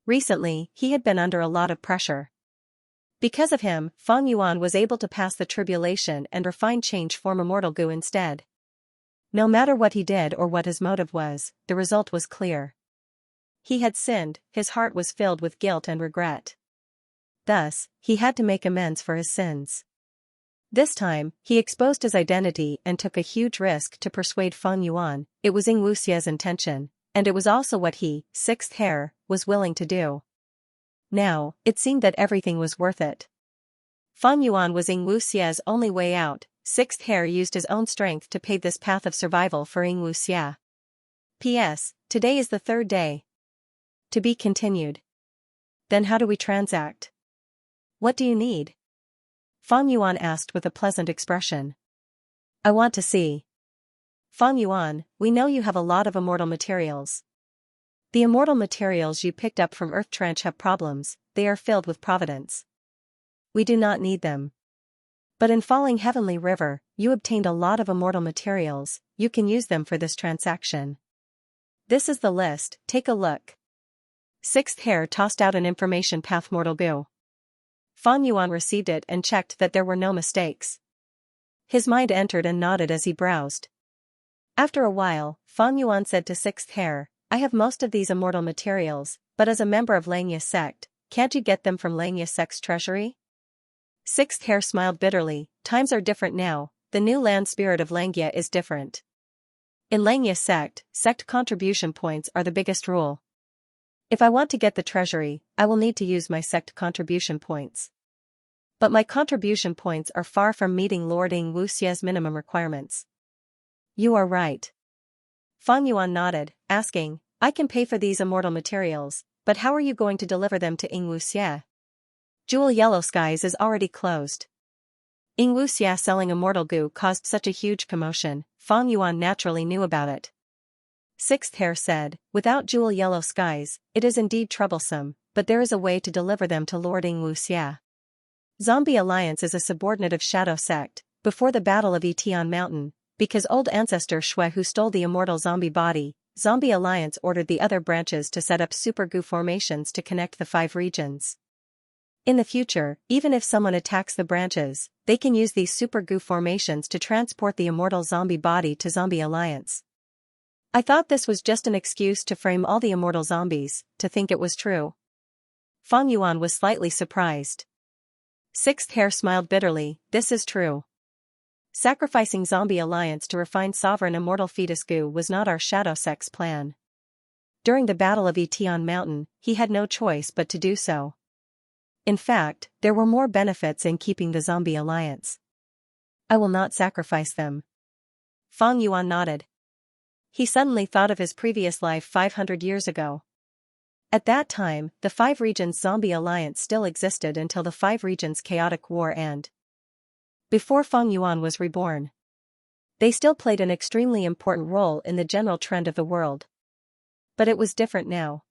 Recently, he had been under a lot of pressure. Because of him, Feng Yuan was able to pass the tribulation and refine change form immortal Gu instead. No matter what he did or what his motive was, the result was clear. He had sinned, his heart was filled with guilt and regret. Thus, he had to make amends for his sins. This time, he exposed his identity and took a huge risk to persuade Feng Yuan. It was Yingwu intention, and it was also what he, Sixth Hair, was willing to do. Now, it seemed that everything was worth it. Feng Yuan was Yingwu only way out. Sixth Hair used his own strength to pave this path of survival for Yingwu. P.S. Today is the 3rd day. To be continued. Then how do we transact? What do you need? Feng Yuan asked with a pleasant expression. I want to see. Feng Yuan, we know you have a lot of immortal materials. The immortal materials you picked up from Earth Trench have problems. They are filled with providence. We do not need them. But in Falling Heavenly River, you obtained a lot of immortal materials. You can use them for this transaction. This is the list, take a look. Sixth Hair tossed out an information path mortal Gu. Feng Yuan received it and checked that there were no mistakes. His mind entered and nodded as he browsed. After a while, Feng Yuan said to Sixth Hair, I have most of these immortal materials, but as a member of Xianxia sect, can't you get them from Xianxia sect's treasury? Sixth Hair smiled bitterly. Times are different now, the new land spirit of Xianxia is different. In Xianxia sect contribution points are the biggest rule. If I want to get the treasury, I will need to use my sect contribution points. But my contribution points are far from meeting Lord Ing Wuxia's minimum requirements. You are right. Fang Yuan nodded, asking, I can pay for these immortal materials, but how are you going to deliver them to Ing Wuxia? Jewel Yellow Skies is already closed. Ing Wuxia selling immortal goo caused such a huge commotion, Fang Yuan naturally knew about it. Sixth Hair said, without Jewel Yellow Skies, it is indeed troublesome, but there is a way to deliver them to Lord Ing Wuxia. Zombie Alliance is a subordinate of Shadow Sect, before the Battle of Etian Mountain, because old ancestor Shui who stole the immortal zombie body, Zombie Alliance ordered the other branches to set up super goo formations to connect the 5 regions. In the future, even if someone attacks the branches, they can use these super goo formations to transport the immortal zombie body to Zombie Alliance. I thought this was just an excuse to frame all the immortal zombies, to think it was true. Fang Yuan was slightly surprised. Sixth Hair smiled bitterly, this is true. Sacrificing Zombie Alliance to refine sovereign immortal fetus goo was not our Shadow Sect's plan. During the Battle of Etian Mountain, he had no choice but to do so. In fact, there were more benefits in keeping the Zombie Alliance. I will not sacrifice them. Fang Yuan nodded. He suddenly thought of his previous life 500 years ago. At that time, the 5 regions Zombie Alliance still existed until the 5 regions chaotic war and before Fang Yuan was reborn. They still played an extremely important role in the general trend of the world. But it was different now.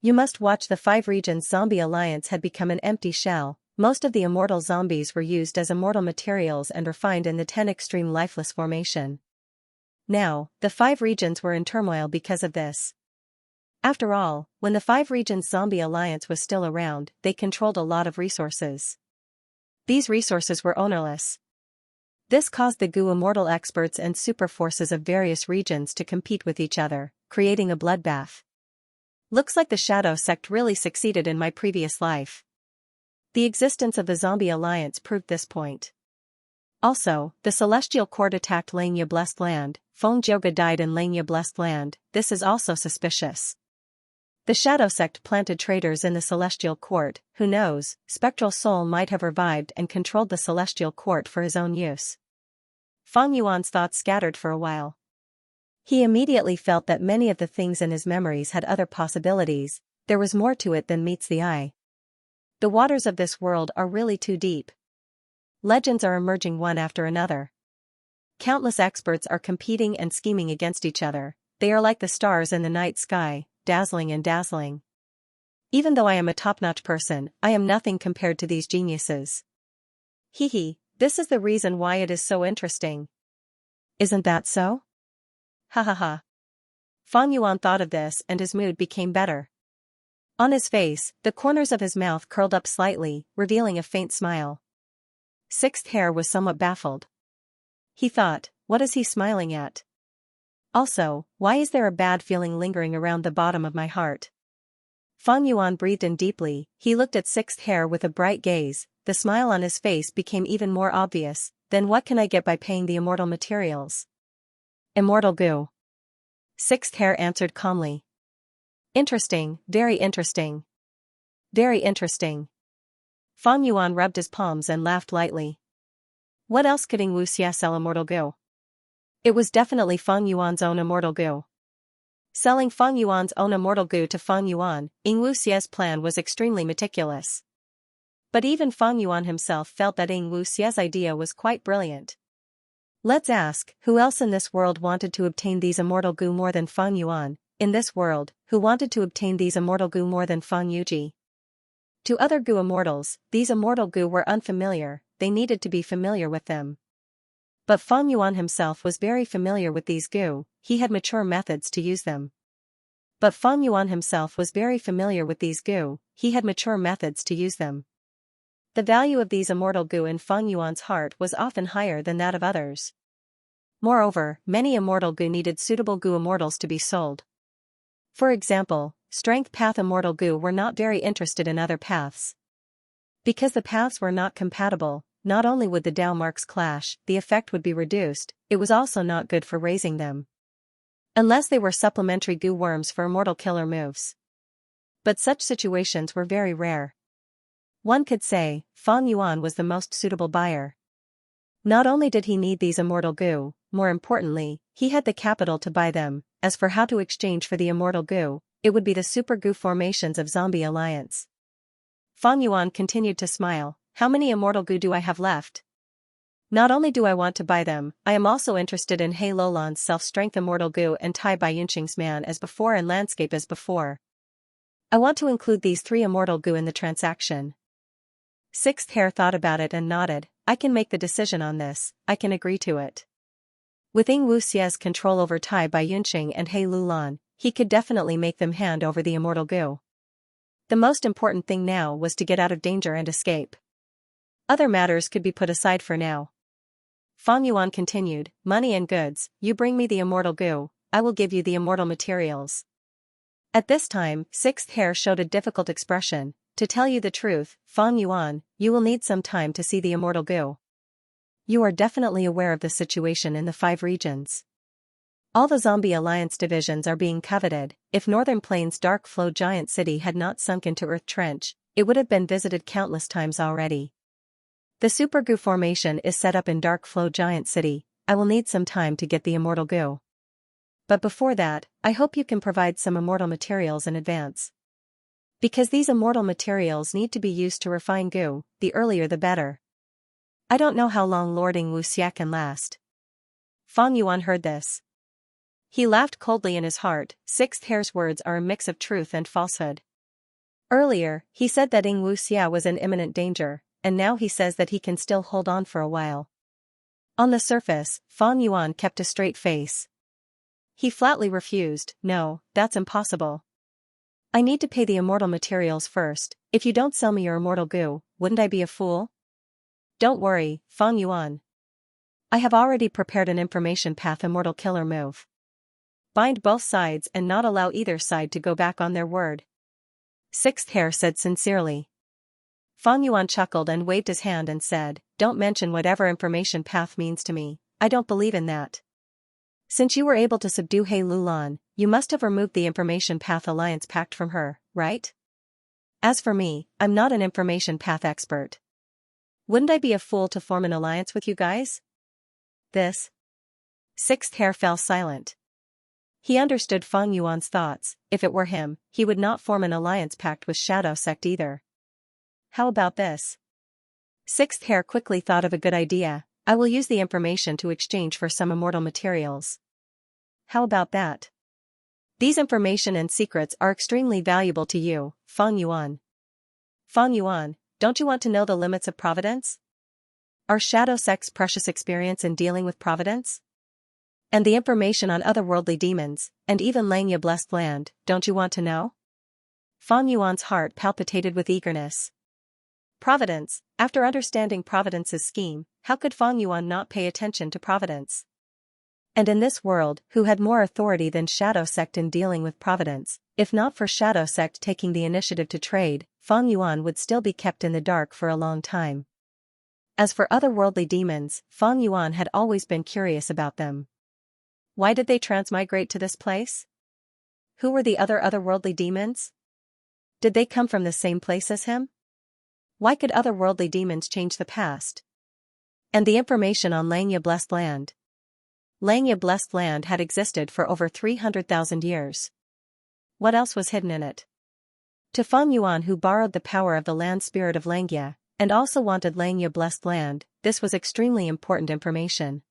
You must watch the 5 regions Zombie Alliance had become an empty shell, most of the immortal zombies were used as immortal materials and refined in the 10 extreme lifeless formation. Now, the 5 regions were in turmoil because of this. After all, when the 5 regions Zombie Alliance was still around, they controlled a lot of resources. These resources were ownerless. This caused the goo immortal experts and super forces of various regions to compete with each other, creating a bloodbath. Looks like the Shadow Sect really succeeded in my previous life. The existence of the Zombie Alliance proved this point. Also, the Celestial Court attacked Langya Blessed Land, Feng Jioga died in Langya Blessed Land, this is also suspicious. The Shadow Sect planted traitors in the Celestial Court, who knows, Spectral Soul might have revived and controlled the Celestial Court for his own use. Fang Yuan's thoughts scattered for a while. He immediately felt that many of the things in his memories had other possibilities, there was more to it than meets the eye. The waters of this world are really too deep. Legends are emerging one after another. Countless experts are competing and scheming against each other, they are like the stars in the night sky, dazzling and dazzling. Even though I am a top-notch person, I am nothing compared to these geniuses. Hee, this is the reason why it is so interesting. Isn't that so? Ha ha ha. Fang Yuan thought of this and his mood became better. On his face, the corners of his mouth curled up slightly, revealing a faint smile. Sixth Hair was somewhat baffled. He thought, what is he smiling at? Also, why is there a bad feeling lingering around the bottom of my heart? Fang Yuan breathed in deeply, he looked at Sixth Hair with a bright gaze, the smile on his face became even more obvious, then what can I get by paying the immortal materials? Immortal goo. Sixth Hair answered calmly. Interesting, very interesting. Very interesting. Fang Yuan rubbed his palms and laughed lightly. What else could Ing Wuxia sell immortal goo? It was definitely Fang Yuan's own immortal goo. Selling Fang Yuan's own immortal goo to Fang Yuan, Ing Wuxia's plan was extremely meticulous. But even Fang Yuan himself felt that Ing Wuxia's idea was quite brilliant. Let's ask, who else in this world wanted to obtain these immortal goo more than Fang Yuan, in this world, who wanted to obtain these immortal goo more than Fang Yuji? To other goo immortals, these immortal goo were unfamiliar, they needed to be familiar with them. But Fang Yuan himself was very familiar with these goo, he had mature methods to use them. But Fang Yuan himself was very familiar with these goo, he had mature methods to use them. The value of these immortal goo in Fang Yuan's heart was often higher than that of others. Moreover, many immortal goo needed suitable goo immortals to be sold. For example, Strength Path immortal goo were not very interested in other paths. Because the paths were not compatible, not only would the Dao marks clash, the effect would be reduced, it was also not good for raising them. Unless they were supplementary goo worms for immortal killer moves. But such situations were very rare. One could say, Fang Yuan was the most suitable buyer. Not only did he need these immortal goo, more importantly, he had the capital to buy them. As for how to exchange for the immortal goo, it would be the super goo formations of Zombie Alliance. Fang Yuan continued to smile. How many immortal goo do I have left? Not only do I want to buy them, I am also interested in He Lolan's self-strength immortal goo and Tai Baiyunqing's man as before and landscape as before. I want to include these 3 immortal goo in the transaction. Sixth Hair thought about it and nodded. I can make the decision on this, I can agree to it. With Wuxia's control over Tai Baiyunqing and He Lulan, he could definitely make them hand over the immortal goo. The most important thing now was to get out of danger and escape. Other matters could be put aside for now. Fang Yuan continued, money and goods, you bring me the immortal goo, I will give you the immortal materials. At this time, Sixth Hair showed a difficult expression. To tell you the truth, Fang Yuan, you will need some time to see the immortal goo. You are definitely aware of the situation in the 5 regions. All the Zombie Alliance divisions are being coveted. If Northern Plains' Dark Flow Giant City had not sunk into Earth Trench, it would have been visited countless times already. The Super Goo formation is set up in Dark Flow Giant City. I will need some time to get the immortal goo. But before that, I hope you can provide some immortal materials in advance. Because these immortal materials need to be used to refine goo, the earlier the better. I don't know how long Lord Wuxia can last. Fang Yuan heard this. He laughed coldly in his heart. Sixth Hair's words are a mix of truth and falsehood. Earlier, he said that Wuxia was in imminent danger, and now he says that he can still hold on for a while. On the surface, Fang Yuan kept a straight face. He flatly refused. No, that's impossible. I need to pay the immortal materials first. If you don't sell me your immortal goo, wouldn't I be a fool? Don't worry, Fang Yuan. I have already prepared an information path immortal killer move. Bind both sides and not allow either side to go back on their word. Sixth Hair said sincerely. Fang Yuan chuckled and waved his hand and said, don't mention whatever information path means to me, I don't believe in that. Since you were able to subdue He Lulan, you must have removed the Information Path Alliance pact from her, right? As for me, I'm not an Information Path expert. Wouldn't I be a fool to form an alliance with you guys? This. Sixth Hair fell silent. He understood Fang Yuan's thoughts. If it were him, he would not form an alliance pact with Shadow Sect either. How about this? Sixth Hair quickly thought of a good idea. I will use the information to exchange for some immortal materials. How about that? These information and secrets are extremely valuable to you, Fang Yuan. Fang Yuan, don't you want to know the limits of Providence? Our Shadow Sect's precious experience in dealing with Providence? And the information on otherworldly demons, and even Xianxia blessed land, don't you want to know? Fang Yuan's heart palpitated with eagerness. Providence, after understanding Providence's scheme, how could Fang Yuan not pay attention to Providence? And in this world, who had more authority than Shadow Sect in dealing with Providence? If not for Shadow Sect taking the initiative to trade, Fang Yuan would still be kept in the dark for a long time. As for otherworldly demons, Fang Yuan had always been curious about them. Why did they transmigrate to this place? Who were the otherworldly demons? Did they come from the same place as him? Why could otherworldly demons change the past? And the information on Xianxia blessed land. Xianxia blessed land had existed for over 300,000 years. What else was hidden in it? To Fang Yuan, who borrowed the power of the land spirit of Xianxia, and also wanted Xianxia blessed land, this was extremely important information.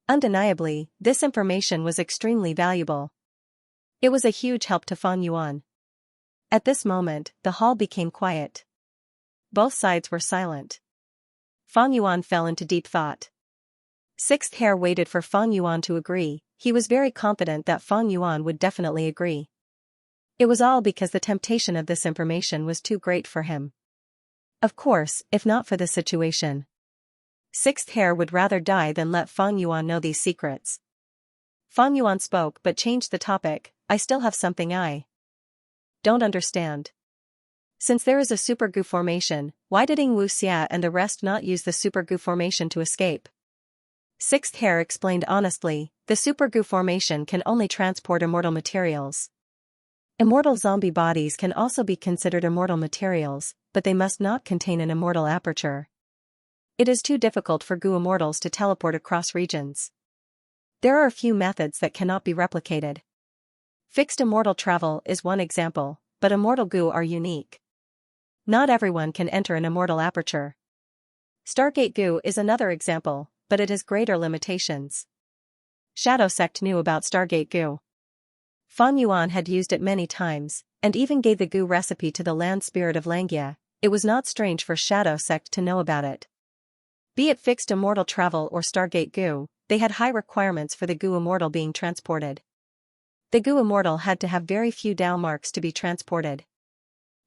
Undeniably, this information was extremely valuable. It was a huge help to Fang Yuan. At this moment, the hall became quiet. Both sides were silent. Fang Yuan fell into deep thought. Sixth Hair waited for Fang Yuan to agree. He was very confident that Fang Yuan would definitely agree. It was all because the temptation of this information was too great for him. Of course, if not for this situation, Sixth Hair would rather die than let Fang Yuan know these secrets. Fang Yuan spoke but changed the topic. I still have something I don't understand. Since there is a super goo formation, why did Wuxia and the rest not use the super goo formation to escape? Sixth Hair explained honestly, the super goo formation can only transport immortal materials. Immortal zombie bodies can also be considered immortal materials, but they must not contain an immortal aperture. It is too difficult for goo immortals to teleport across regions. There are a few methods that cannot be replicated. Fixed immortal travel is one example, but immortal goo are unique. Not everyone can enter an immortal aperture. Stargate goo is another example, but it has greater limitations. Shadow Sect knew about Stargate goo. Fan Yuan had used it many times, and even gave the goo recipe to the land spirit of Xianxia. It was not strange for Shadow Sect to know about it. Be it fixed immortal travel or Stargate goo, they had high requirements for the goo immortal being transported. The goo immortal had to have very few Dao marks to be transported.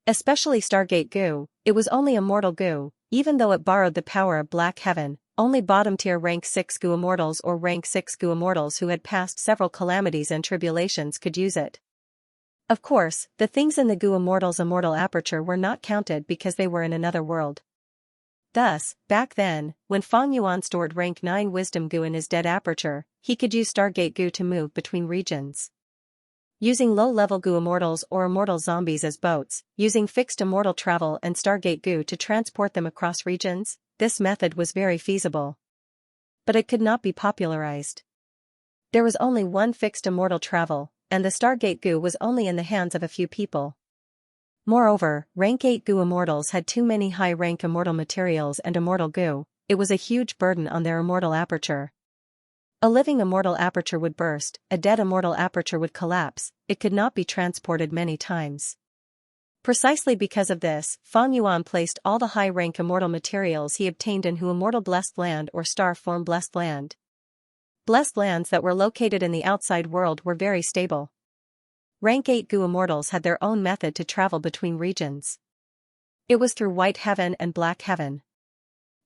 Especially Stargate goo, it was only immortal goo, even though it borrowed the power of Black Heaven. Only bottom-tier rank 6 goo immortals or rank 6 goo immortals who had passed several calamities and tribulations could use it. Of course, the things in the goo immortal's immortal aperture were not counted because they were in another world. Thus, back then, when Fan Yuan stored rank 9 wisdom goo in his dead aperture, he could use Stargate goo to move between regions. Using low-level goo immortals or immortal zombies as boats, using fixed immortal travel and Stargate goo to transport them across regions, this method was very feasible. But it could not be popularized. There was only one fixed immortal travel, and the Stargate goo was only in the hands of a few people. Moreover, rank 8 goo immortals had too many high-rank immortal materials and immortal goo. It was a huge burden on their immortal aperture. A living immortal aperture would burst, a dead immortal aperture would collapse, it could not be transported many times. Precisely because of this, Fan Yuan placed all the high-rank immortal materials he obtained in Hu Immortal Blessed Land or Star Form Blessed Land. Blessed lands that were located in the outside world were very stable. Rank 8 goo immortals had their own method to travel between regions. It was through White Heaven and Black Heaven.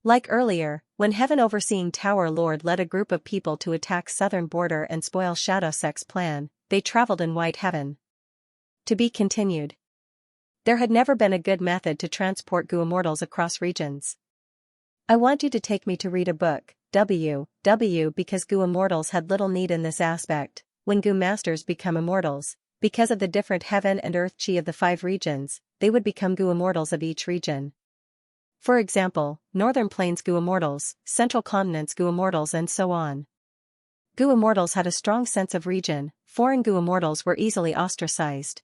Like earlier, when Heaven Overseeing Tower Lord led a group of people to attack southern border and spoil Shadow Sect's plan, they traveled in White Heaven. To be continued. There had never been a good method to transport goo immortals across regions. I want you to take me to read a book, because goo immortals had little need in this aspect. When goo masters become immortals, because of the different heaven and earth chi of the 5 regions, they would become goo immortals of each region. For example, Northern Plains goo immortals, Central Continents goo immortals and so on. Goo immortals had a strong sense of region, foreign goo immortals were easily ostracized.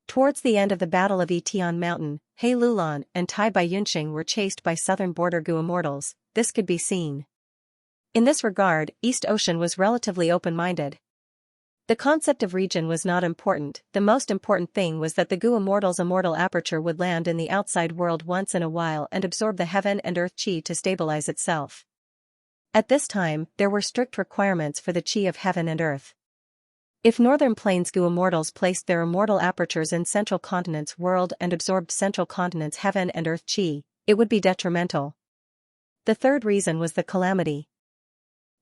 Towards the end of the Battle of Etian Mountain, He Lulan and Tai Bai Yunxing were chased by southern border goo immortals. This could be seen. In this regard, East Ocean was relatively open-minded. The concept of region was not important, the most important thing was that the goo immortal's immortal aperture would land in the outside world once in a while and absorb the heaven and earth chi to stabilize itself. At this time, there were strict requirements for the chi of heaven and earth. If Northern Plains goo immortals placed their immortal apertures in Central Continent's world and absorbed Central Continent's heaven and earth chi, it would be detrimental. The third reason was the calamity.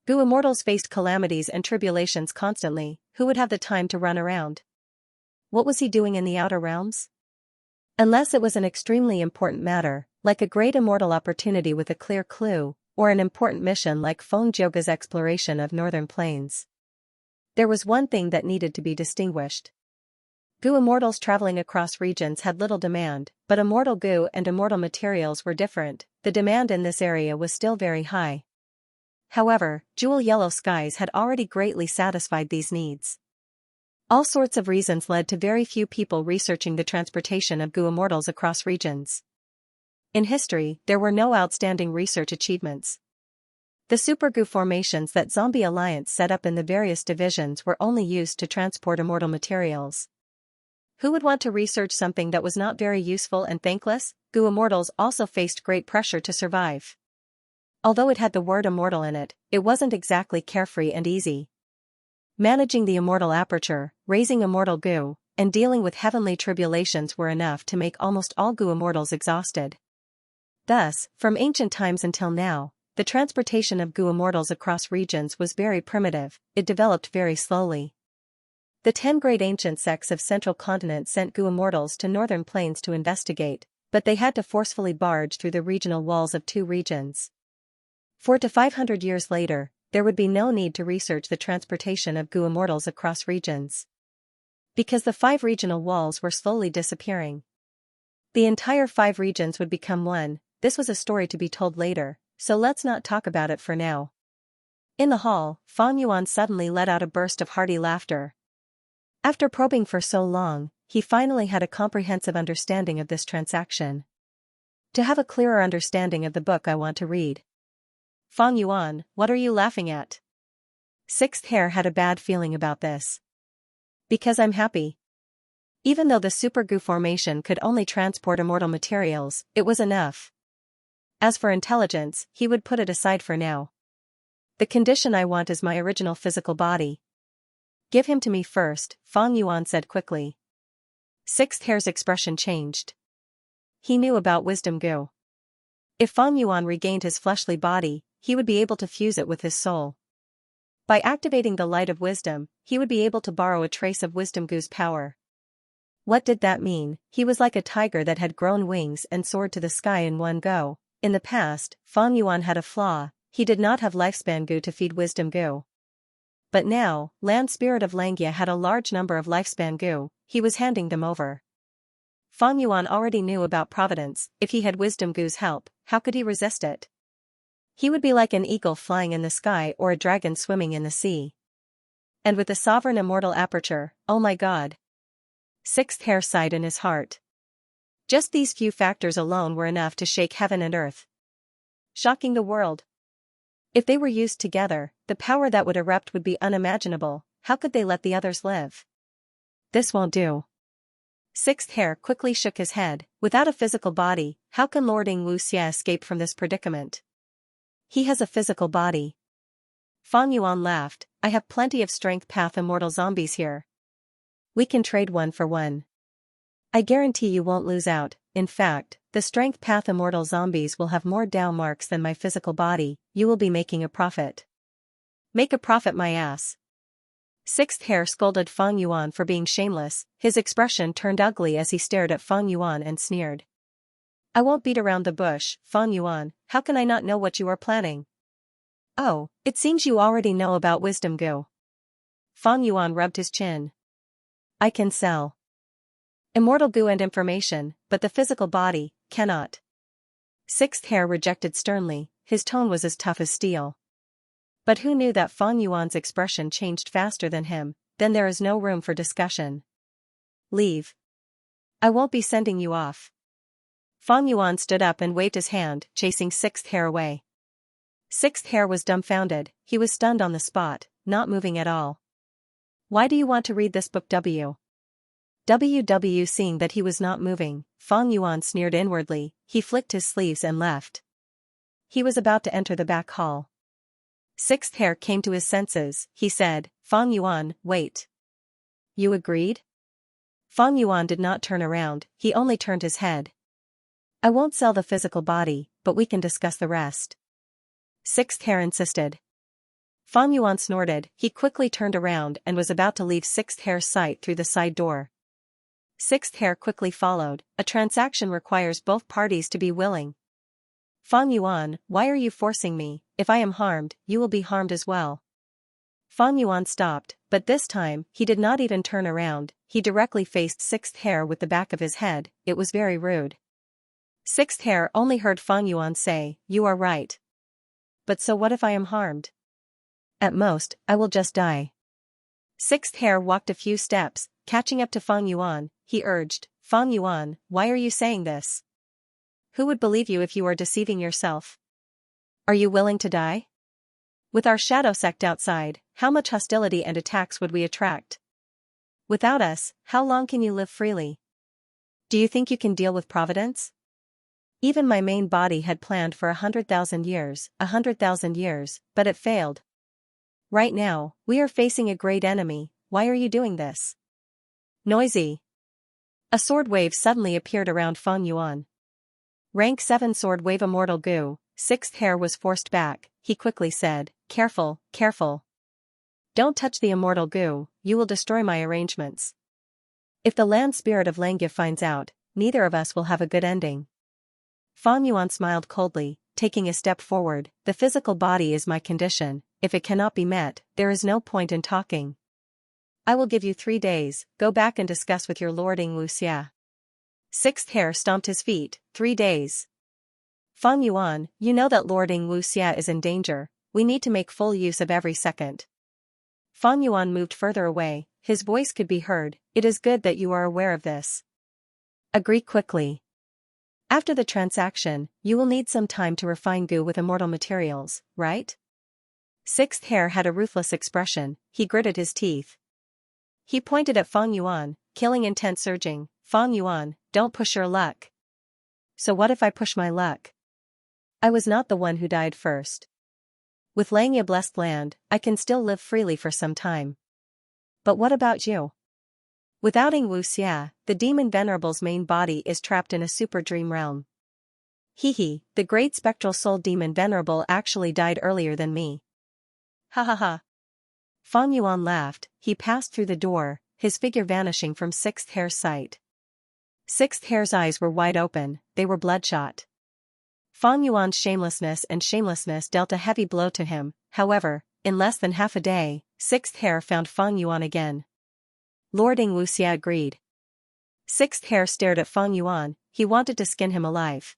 Goo immortals faced calamities and tribulations constantly. Who would have the time to run around? What was he doing in the outer realms? Unless it was an extremely important matter, like a great immortal opportunity with a clear clue, or an important mission like Feng Jioga's exploration of Northern Plains. There was one thing that needed to be distinguished. Goo immortals traveling across regions had little demand, but immortal goo and immortal materials were different. The demand in this area was still very high. However, jewel yellow skies had already greatly satisfied these needs. All sorts of reasons led to very few people researching the transportation of goo immortals across regions. In history, there were no outstanding research achievements. The super goo formations that Zombie Alliance set up in the various divisions were only used to transport immortal materials. Who would want to research something that was not very useful and thankless? Goo immortals also faced great pressure to survive. Although it had the word immortal in it, it wasn't exactly carefree and easy. Managing the immortal aperture, raising immortal goo, and dealing with heavenly tribulations were enough to make almost all goo immortals exhausted. Thus, from ancient times until now, the transportation of goo immortals across regions was very primitive, it developed very slowly. The 10 great ancient sects of Central Continent sent goo immortals to Northern Plains to investigate, but they had to forcefully barge through the regional walls of 2 regions. 400 to 500 years later, there would be no need to research the transportation of goo immortals across regions. Because the 5 regional walls were slowly disappearing. The entire 5 regions would become one. This was a story to be told later, so let's not talk about it for now. In the hall, Fang Yuan suddenly let out a burst of hearty laughter. After probing for so long, he finally had a comprehensive understanding of this transaction. To have a clearer understanding of the book I want to read. Fang Yuan, what are you laughing at? Sixth Hair had a bad feeling about this. Because I'm happy. Even though the super goo formation could only transport immortal materials, it was enough. As for intelligence, he would put it aside for now. The condition I want is my original physical body. Give him to me first, Fang Yuan said quickly. Sixth Hair's expression changed. He knew about wisdom goo. If Fang Yuan regained his fleshly body, he would be able to fuse it with his soul. By activating the light of wisdom, he would be able to borrow a trace of wisdom goo's power. What did that mean? He was like a tiger that had grown wings and soared to the sky in one go. In the past, Fang Yuan had a flaw, he did not have lifespan goo to feed wisdom goo. But now, Land Spirit of Xianxia had a large number of lifespan goo, he was handing them over. Fang Yuan already knew about providence. If he had wisdom goo's help, how could he resist it? He would be like an eagle flying in the sky or a dragon swimming in the sea. And with the sovereign immortal aperture, oh my god. Sixth Hair sighed in his heart. Just these few factors alone were enough to shake heaven and earth. Shocking the world. If they were used together, the power that would erupt would be unimaginable. How could they let the others live? This won't do. Sixth Hair quickly shook his head. Without a physical body, how can Lord Xianxia escape from this predicament? He has a physical body. Fang Yuan laughed. I have plenty of strength path immortal zombies here. We can trade one for one. I guarantee you won't lose out. In fact, the strength path immortal zombies will have more Dao marks than my physical body. You will be making a profit. Make a profit my ass. Sixth Hair scolded Fang Yuan for being shameless. His expression turned ugly as he stared at Fang Yuan and sneered. I won't beat around the bush, Fang Yuan, how can I not know what you are planning? Oh, it seems you already know about wisdom goo. Fang Yuan rubbed his chin. I can sell immortal goo and information, but the physical body cannot. Sixth Hair rejected sternly, his tone was as tough as steel. But who knew that Fang Yuan's expression changed faster than him? Then there is no room for discussion. Leave. I won't be sending you off. Fang Yuan stood up and waved his hand, chasing Sixth Hair away. Sixth Hair was dumbfounded, he was stunned on the spot, not moving at all. Why do you want to read this book W? Seeing that he was not moving, Fang Yuan sneered inwardly, he flicked his sleeves and left. He was about to enter the back hall. Sixth Hair came to his senses, he said, Fang Yuan, wait. You agreed? Fang Yuan did not turn around, he only turned his head. I won't sell the physical body, but we can discuss the rest. Sixth Hair insisted. Fang Yuan snorted, he quickly turned around and was about to leave Sixth Hair's sight through the side door. Sixth Hair quickly followed. A transaction requires both parties to be willing. Fang Yuan, why are you forcing me? If I am harmed, you will be harmed as well. Fang Yuan stopped, but this time, he did not even turn around, he directly faced Sixth Hair with the back of his head. It was very rude. Sixth Hair only heard Fang Yuan say, you are right. But so what if I am harmed? At most, I will just die. Sixth Hair walked a few steps, catching up to Fang Yuan, he urged, Fang Yuan, why are you saying this? Who would believe you if you are deceiving yourself? Are you willing to die? With our shadow sect outside, how much hostility and attacks would we attract? Without us, how long can you live freely? Do you think you can deal with providence? Even my main body had planned for 100,000 years, but it failed. Right now, we are facing a great enemy, why are you doing this? Noisy. A sword wave suddenly appeared around Fang Yuan. Rank 7 sword wave immortal goo. Sixth Hair was forced back, he quickly said, careful, careful. Don't touch the immortal goo, you will destroy my arrangements. If the Land Spirit of Xianxia finds out, neither of us will have a good ending. Fang Yuan smiled coldly, taking a step forward, the physical body is my condition, if it cannot be met, there is no point in talking. I will give you 3 days, go back and discuss with your lord Xianxia. Sixth Hare stomped his feet, 3 days. Fang Yuan, you know that Lord Xianxia is in danger, we need to make full use of every second. Fang Yuan moved further away, his voice could be heard, it is good that you are aware of this. Agree quickly. After the transaction, you will need some time to refine goo with immortal materials, right? Sixth Hare had a ruthless expression, he gritted his teeth. He pointed at Fang Yuan, killing intent surging, Fang Yuan, don't push your luck. So what if I push my luck? I was not the one who died first. With Xianxia blessed land, I can still live freely for some time. But what about you? Without Xianxia, the demon venerable's main body is trapped in a super dream realm. Hehe, the great spectral soul demon venerable actually died earlier than me. Ha ha ha. Fang Yuan laughed, he passed through the door, his figure vanishing from Sixth Hare's sight. Sixth Hare's eyes were wide open, they were bloodshot. Fang Yuan's shamelessness dealt a heavy blow to him, however, in less than half a day, Sixth Hare found Fang Yuan again. Lord Xianxia agreed. Sixth Hare stared at Fang Yuan, he wanted to skin him alive.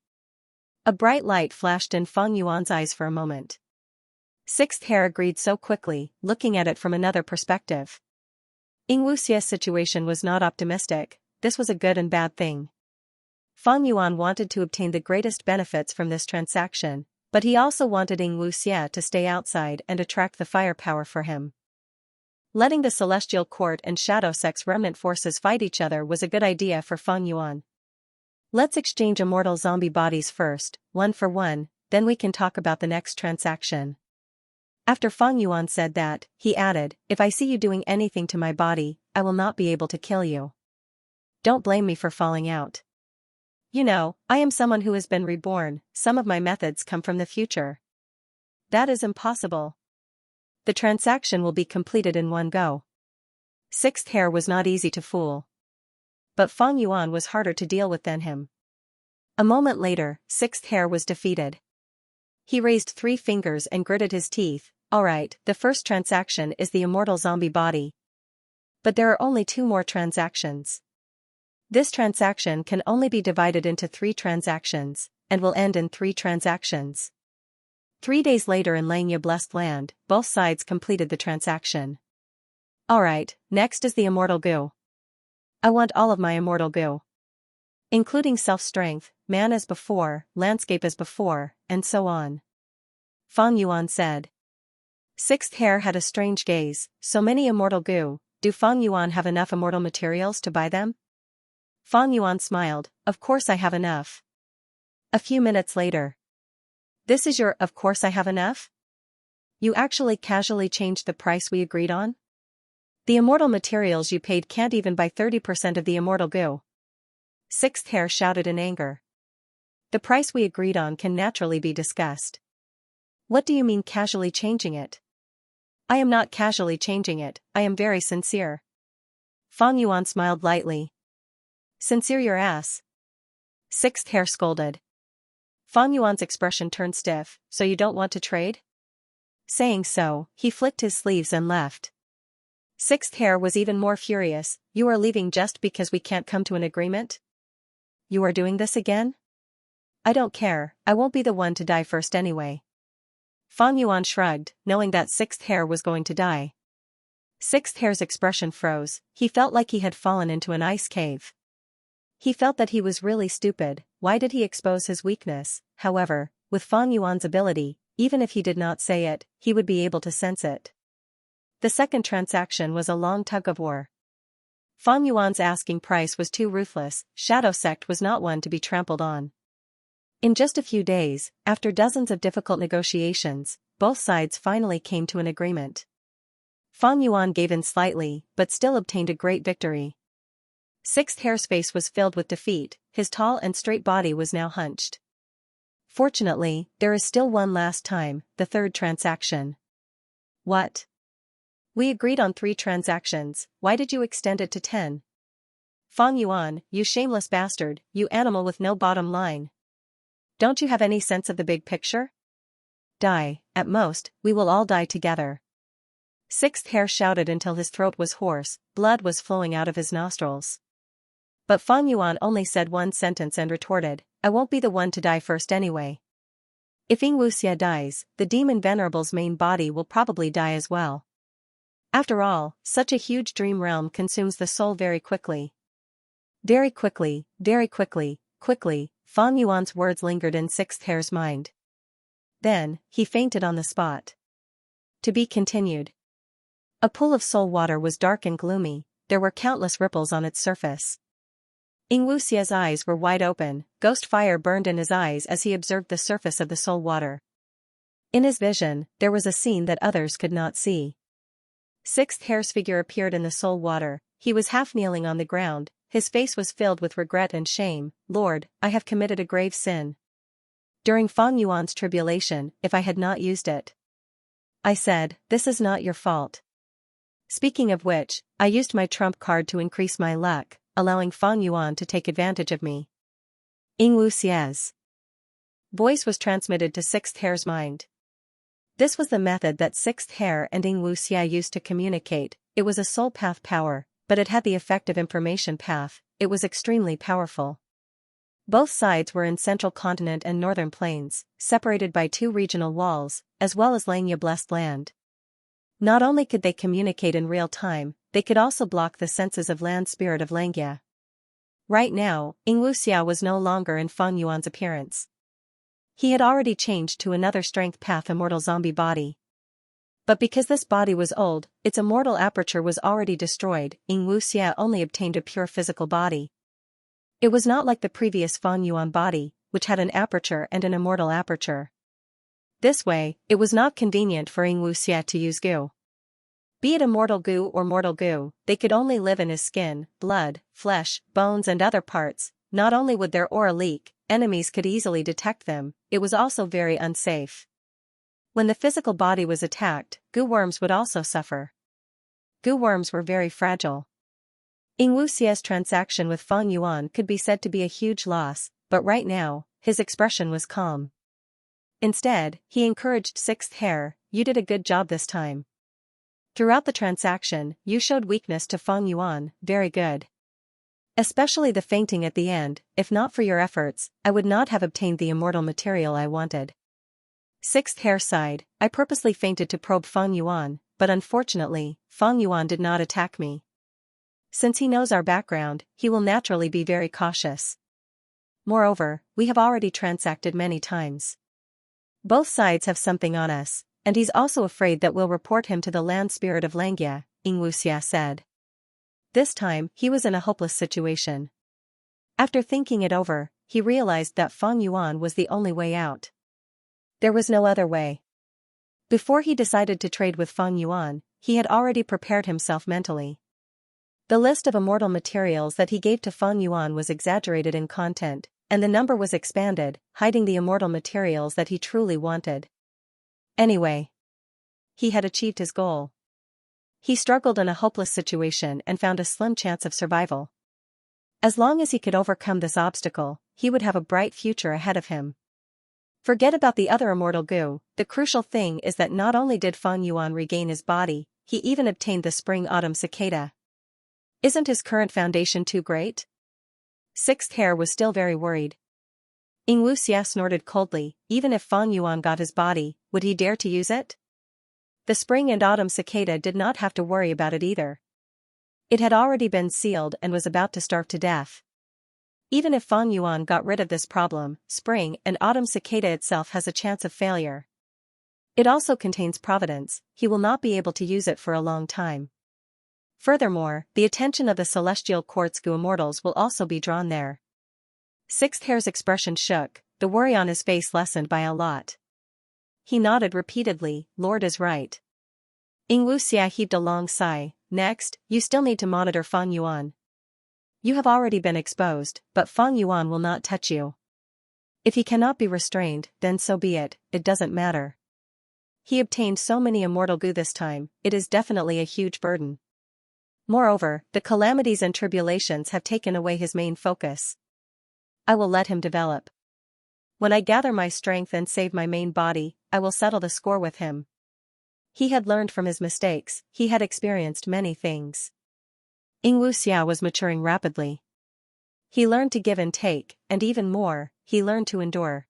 A bright light flashed in Fang Yuan's eyes for a moment. Sixth Hare agreed so quickly, looking at it from another perspective. Xianxia's situation was not optimistic, this was a good and bad thing. Fang Yuan wanted to obtain the greatest benefits from this transaction, but he also wanted Xianxia to stay outside and attract the firepower for him. Letting the Celestial Court and Shadow Sect's remnant forces fight each other was a good idea for Fang Yuan. Let's exchange immortal zombie bodies first, 1 for 1, then we can talk about the next transaction. After Fang Yuan said that, he added, if I see you doing anything to my body, I will not be able to kill you. Don't blame me for falling out. You know, I am someone who has been reborn, some of my methods come from the future. That is impossible. The transaction will be completed in one go. Sixth Hare was not easy to fool. But Fang Yuan was harder to deal with than him. A moment later, Sixth Hare was defeated. He raised 3 fingers and gritted his teeth, alright, the first transaction is the immortal zombie body. But there are only 2 more transactions. This transaction can only be divided into 3 transactions, and will end in 3 transactions. 3 days later in Xianxia blessed land, both sides completed the transaction. Alright, next is the immortal goo. I want all of my immortal goo. Including self-strength, man as before, landscape as before, and so on. Fang Yuan said. Sixth Hare had a strange gaze, so many immortal goo, do Fang Yuan have enough immortal materials to buy them? Fang Yuan smiled, of course I have enough. A few minutes later. This is your, of course I have enough? You actually casually changed the price we agreed on? The immortal materials you paid can't even buy 30% of the immortal goo. Sixth Hare shouted in anger. The price we agreed on can naturally be discussed. What do you mean casually changing it? I am not casually changing it, I am very sincere. Fang Yuan smiled lightly. Sincere your ass. Sixth Hare scolded. Fang Yuan's expression turned stiff, so you don't want to trade? Saying so, he flicked his sleeves and left. Sixth Hare was even more furious, you are leaving just because we can't come to an agreement? You are doing this again? I don't care, I won't be the one to die first anyway. Fang Yuan shrugged, knowing that Sixth Hare was going to die. Sixth Hare's expression froze, he felt like he had fallen into an ice cave. He felt that he was really stupid, why did he expose his weakness? However, with Fang Yuan's ability, even if he did not say it, he would be able to sense it. The second transaction was a long tug-of-war. Fang Yuan's asking price was too ruthless, Shadow Sect was not one to be trampled on. In just a few days, after dozens of difficult negotiations, both sides finally came to an agreement. Fang Yuan gave in slightly, but still obtained a great victory. Sixth Hare's face was filled with defeat, his tall and straight body was now hunched. Fortunately, there is still one last time, the third transaction. What? We agreed on 3 transactions, why did you extend it to 10? Fang Yuan, you shameless bastard, you animal with no bottom line. Don't you have any sense of the big picture? Die, at most, we will all die together. Sixth Hair shouted until his throat was hoarse, blood was flowing out of his nostrils. But Fang Yuan only said one sentence and retorted, I won't be the one to die first anyway. If Wuxia dies, the demon venerable's main body will probably die as well. After all, such a huge dream realm consumes the soul very quickly. Very quickly, quickly, Fang Yuan's words lingered in Sixth Hair's mind. Then, he fainted on the spot. To be continued. A pool of soul water was dark and gloomy, there were countless ripples on its surface. Wuxia's eyes were wide open, ghost fire burned in his eyes as he observed the surface of the soul water. In his vision, there was a scene that others could not see. Sixth Hair's figure appeared in the soul water, he was half kneeling on the ground, his face was filled with regret and shame. Lord, I have committed a grave sin. During Fang Yuan's tribulation, if I had not used it. I said, this is not your fault. Speaking of which, I used my trump card to increase my luck, allowing Fang Yuan to take advantage of me. Wuxia's voice was transmitted to Sixth Hair's mind. This was the method that Sixth Hair and Wuxia used to communicate. It was a soul path power, but it had the effect of information path, it was extremely powerful. Both sides were in Central Continent and Northern Plains, separated by 2 regional walls, as well as Xianxia blessed land. Not only could they communicate in real time, they could also block the senses of land spirit of Xianxia. Right now, Wuxia was no longer in Fang Yuan's appearance. He had already changed to another strength path immortal zombie body. But because this body was old, its immortal aperture was already destroyed, Wuxia only obtained a pure physical body. It was not like the previous Fang Yuan body, which had an aperture and an immortal aperture. This way, it was not convenient for Wuxia to use goo. Be it immortal goo or mortal goo, they could only live in his skin, blood, flesh, bones and other parts. Not only would their aura leak, enemies could easily detect them, it was also very unsafe. When the physical body was attacked, goo worms would also suffer. Goo worms were very fragile. Wuxia's transaction with Fang Yuan could be said to be a huge loss, but right now, his expression was calm. Instead, he encouraged Sixth Hair, you did a good job this time. Throughout the transaction, you showed weakness to Fang Yuan, very good. Especially the fainting at the end, if not for your efforts, I would not have obtained the immortal material I wanted. Sixth Hair sighed, I purposely fainted to probe Fang Yuan, but unfortunately, Fang Yuan did not attack me. Since he knows our background, he will naturally be very cautious. Moreover, we have already transacted many times. Both sides have something on us, and he's also afraid that we'll report him to the land spirit of Xianxia, Wuxia said. This time, he was in a hopeless situation. After thinking it over, he realized that Fang Yuan was the only way out. There was no other way. Before he decided to trade with Fang Yuan, he had already prepared himself mentally. The list of immortal materials that he gave to Fang Yuan was exaggerated in content, and the number was expanded, hiding the immortal materials that he truly wanted. Anyway, he had achieved his goal. He struggled in a hopeless situation and found a slim chance of survival. As long as he could overcome this obstacle, he would have a bright future ahead of him. Forget about the other immortal goo, the crucial thing is that not only did Fang Yuan regain his body, he even obtained the spring-autumn cicada. Isn't his current foundation too great? Sixth Hair was still very worried. Wuxia snorted coldly, even if Fang Yuan got his body, would he dare to use it? The spring and autumn cicada did not have to worry about it either. It had already been sealed and was about to starve to death. Even if Fang Yuan got rid of this problem, spring and autumn cicada itself has a chance of failure. It also contains providence, he will not be able to use it for a long time. Furthermore, the attention of the celestial quartz goo immortals will also be drawn there. Sixth Hair's expression shook, the worry on his face lessened by a lot. He nodded repeatedly, Lord is right. Wuxia heaved a long sigh, next, you still need to monitor Fang Yuan. You have already been exposed, but Fang Yuan will not touch you. If he cannot be restrained, then so be it, it doesn't matter. He obtained so many immortal goo this time, it is definitely a huge burden. Moreover, the calamities and tribulations have taken away his main focus. I will let him develop. When I gather my strength and save my main body, I will settle the score with him. He had learned from his mistakes, he had experienced many things. Xianxia was maturing rapidly. He learned to give and take, and even more, he learned to endure.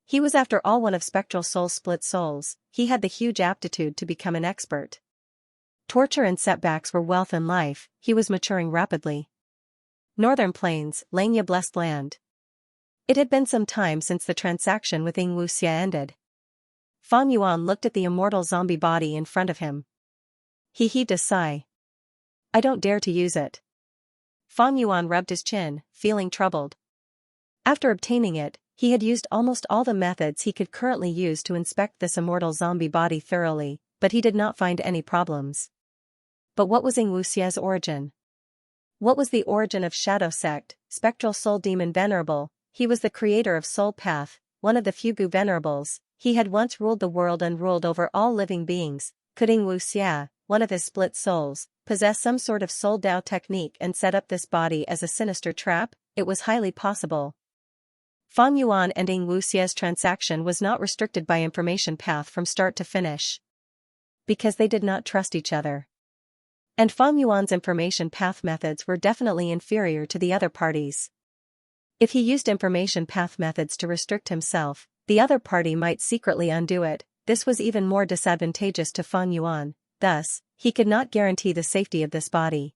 He was after all one of spectral soul's split souls, he had the huge aptitude to become an expert. Torture and setbacks were wealth in life, he was maturing rapidly. Northern Plains, Xianxia blessed land. It had been some time since the transaction with Xianxia ended. Fan Yuan looked at the immortal zombie body in front of him. He heaved a sigh. I don't dare to use it. Fan Yuan rubbed his chin, feeling troubled. After obtaining it, he had used almost all the methods he could currently use to inspect this immortal zombie body thoroughly, but he did not find any problems. But what was Xianxia's origin? What was the origin of Shadow Sect, Spectral Soul Demon Venerable? He was the creator of Soul Path, one of the few Gu Venerables. He had once ruled the world and ruled over all living beings. Could Xianxia, one of his split souls, possess some sort of soul Dao technique and set up this body as a sinister trap? It was highly possible. Fan Yuan and Xianxia's transaction was not restricted by information path from start to finish. Because they did not trust each other. And Fan Yuan's information path methods were definitely inferior to the other parties. If he used information path methods to restrict himself, the other party might secretly undo it. This was even more disadvantageous to Fan Yuan, thus, he could not guarantee the safety of this body.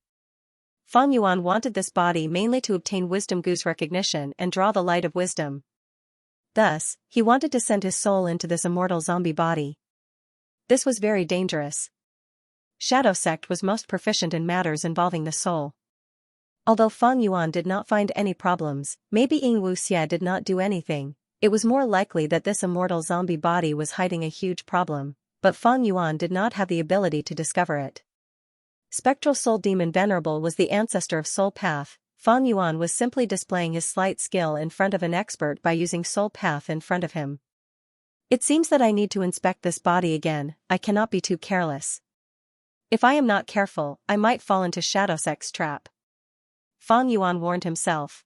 Fan Yuan wanted this body mainly to obtain Wisdom Gu's recognition and draw the light of wisdom. Thus, he wanted to send his soul into this immortal zombie body. This was very dangerous. Shadow Sect was most proficient in matters involving the soul. Although Fan Yuan did not find any problems, maybe Xianxia did not do anything, it was more likely that this immortal zombie body was hiding a huge problem, but Fan Yuan did not have the ability to discover it. Spectral Soul Demon Venerable was the ancestor of Soul Path. Fan Yuan was simply displaying his slight skill in front of an expert by using Soul Path in front of him. It seems that I need to inspect this body again, I cannot be too careless. If I am not careful, I might fall into Shadow Sect's trap. Fan Yuan warned himself.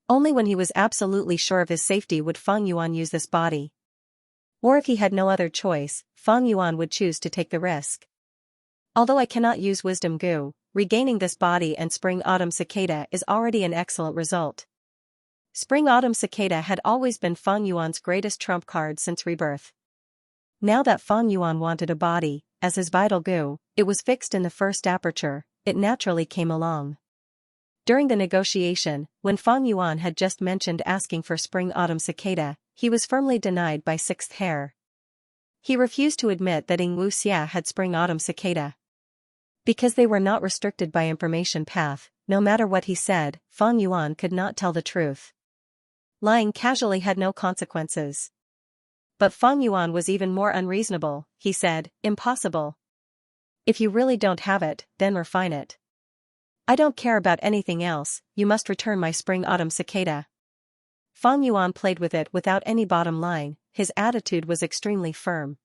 Only when he was absolutely sure of his safety would Fan Yuan use this body. Or if he had no other choice, Fan Yuan would choose to take the risk. Although I cannot use Wisdom Gu, regaining this body and Spring-Autumn Cicada is already an excellent result. Spring-Autumn Cicada had always been Fan Yuan's greatest trump card since rebirth. Now that Fan Yuan wanted a body, as his vital Gu, it was fixed in the first aperture, it naturally came along. During the negotiation, when Fan Yuan had just mentioned asking for Spring-Autumn Cicada, he was firmly denied by Sixth Hair. He refused to admit that Xianxia had Spring-Autumn Cicada. Because they were not restricted by information path, no matter what he said, Fan Yuan could not tell the truth. Lying casually had no consequences. But Fan Yuan was even more unreasonable. He said, impossible. If you really don't have it, then refine it. I don't care about anything else, you must return my Spring-Autumn Cicada. Fan Yuan played with it without any bottom line, his attitude was extremely firm.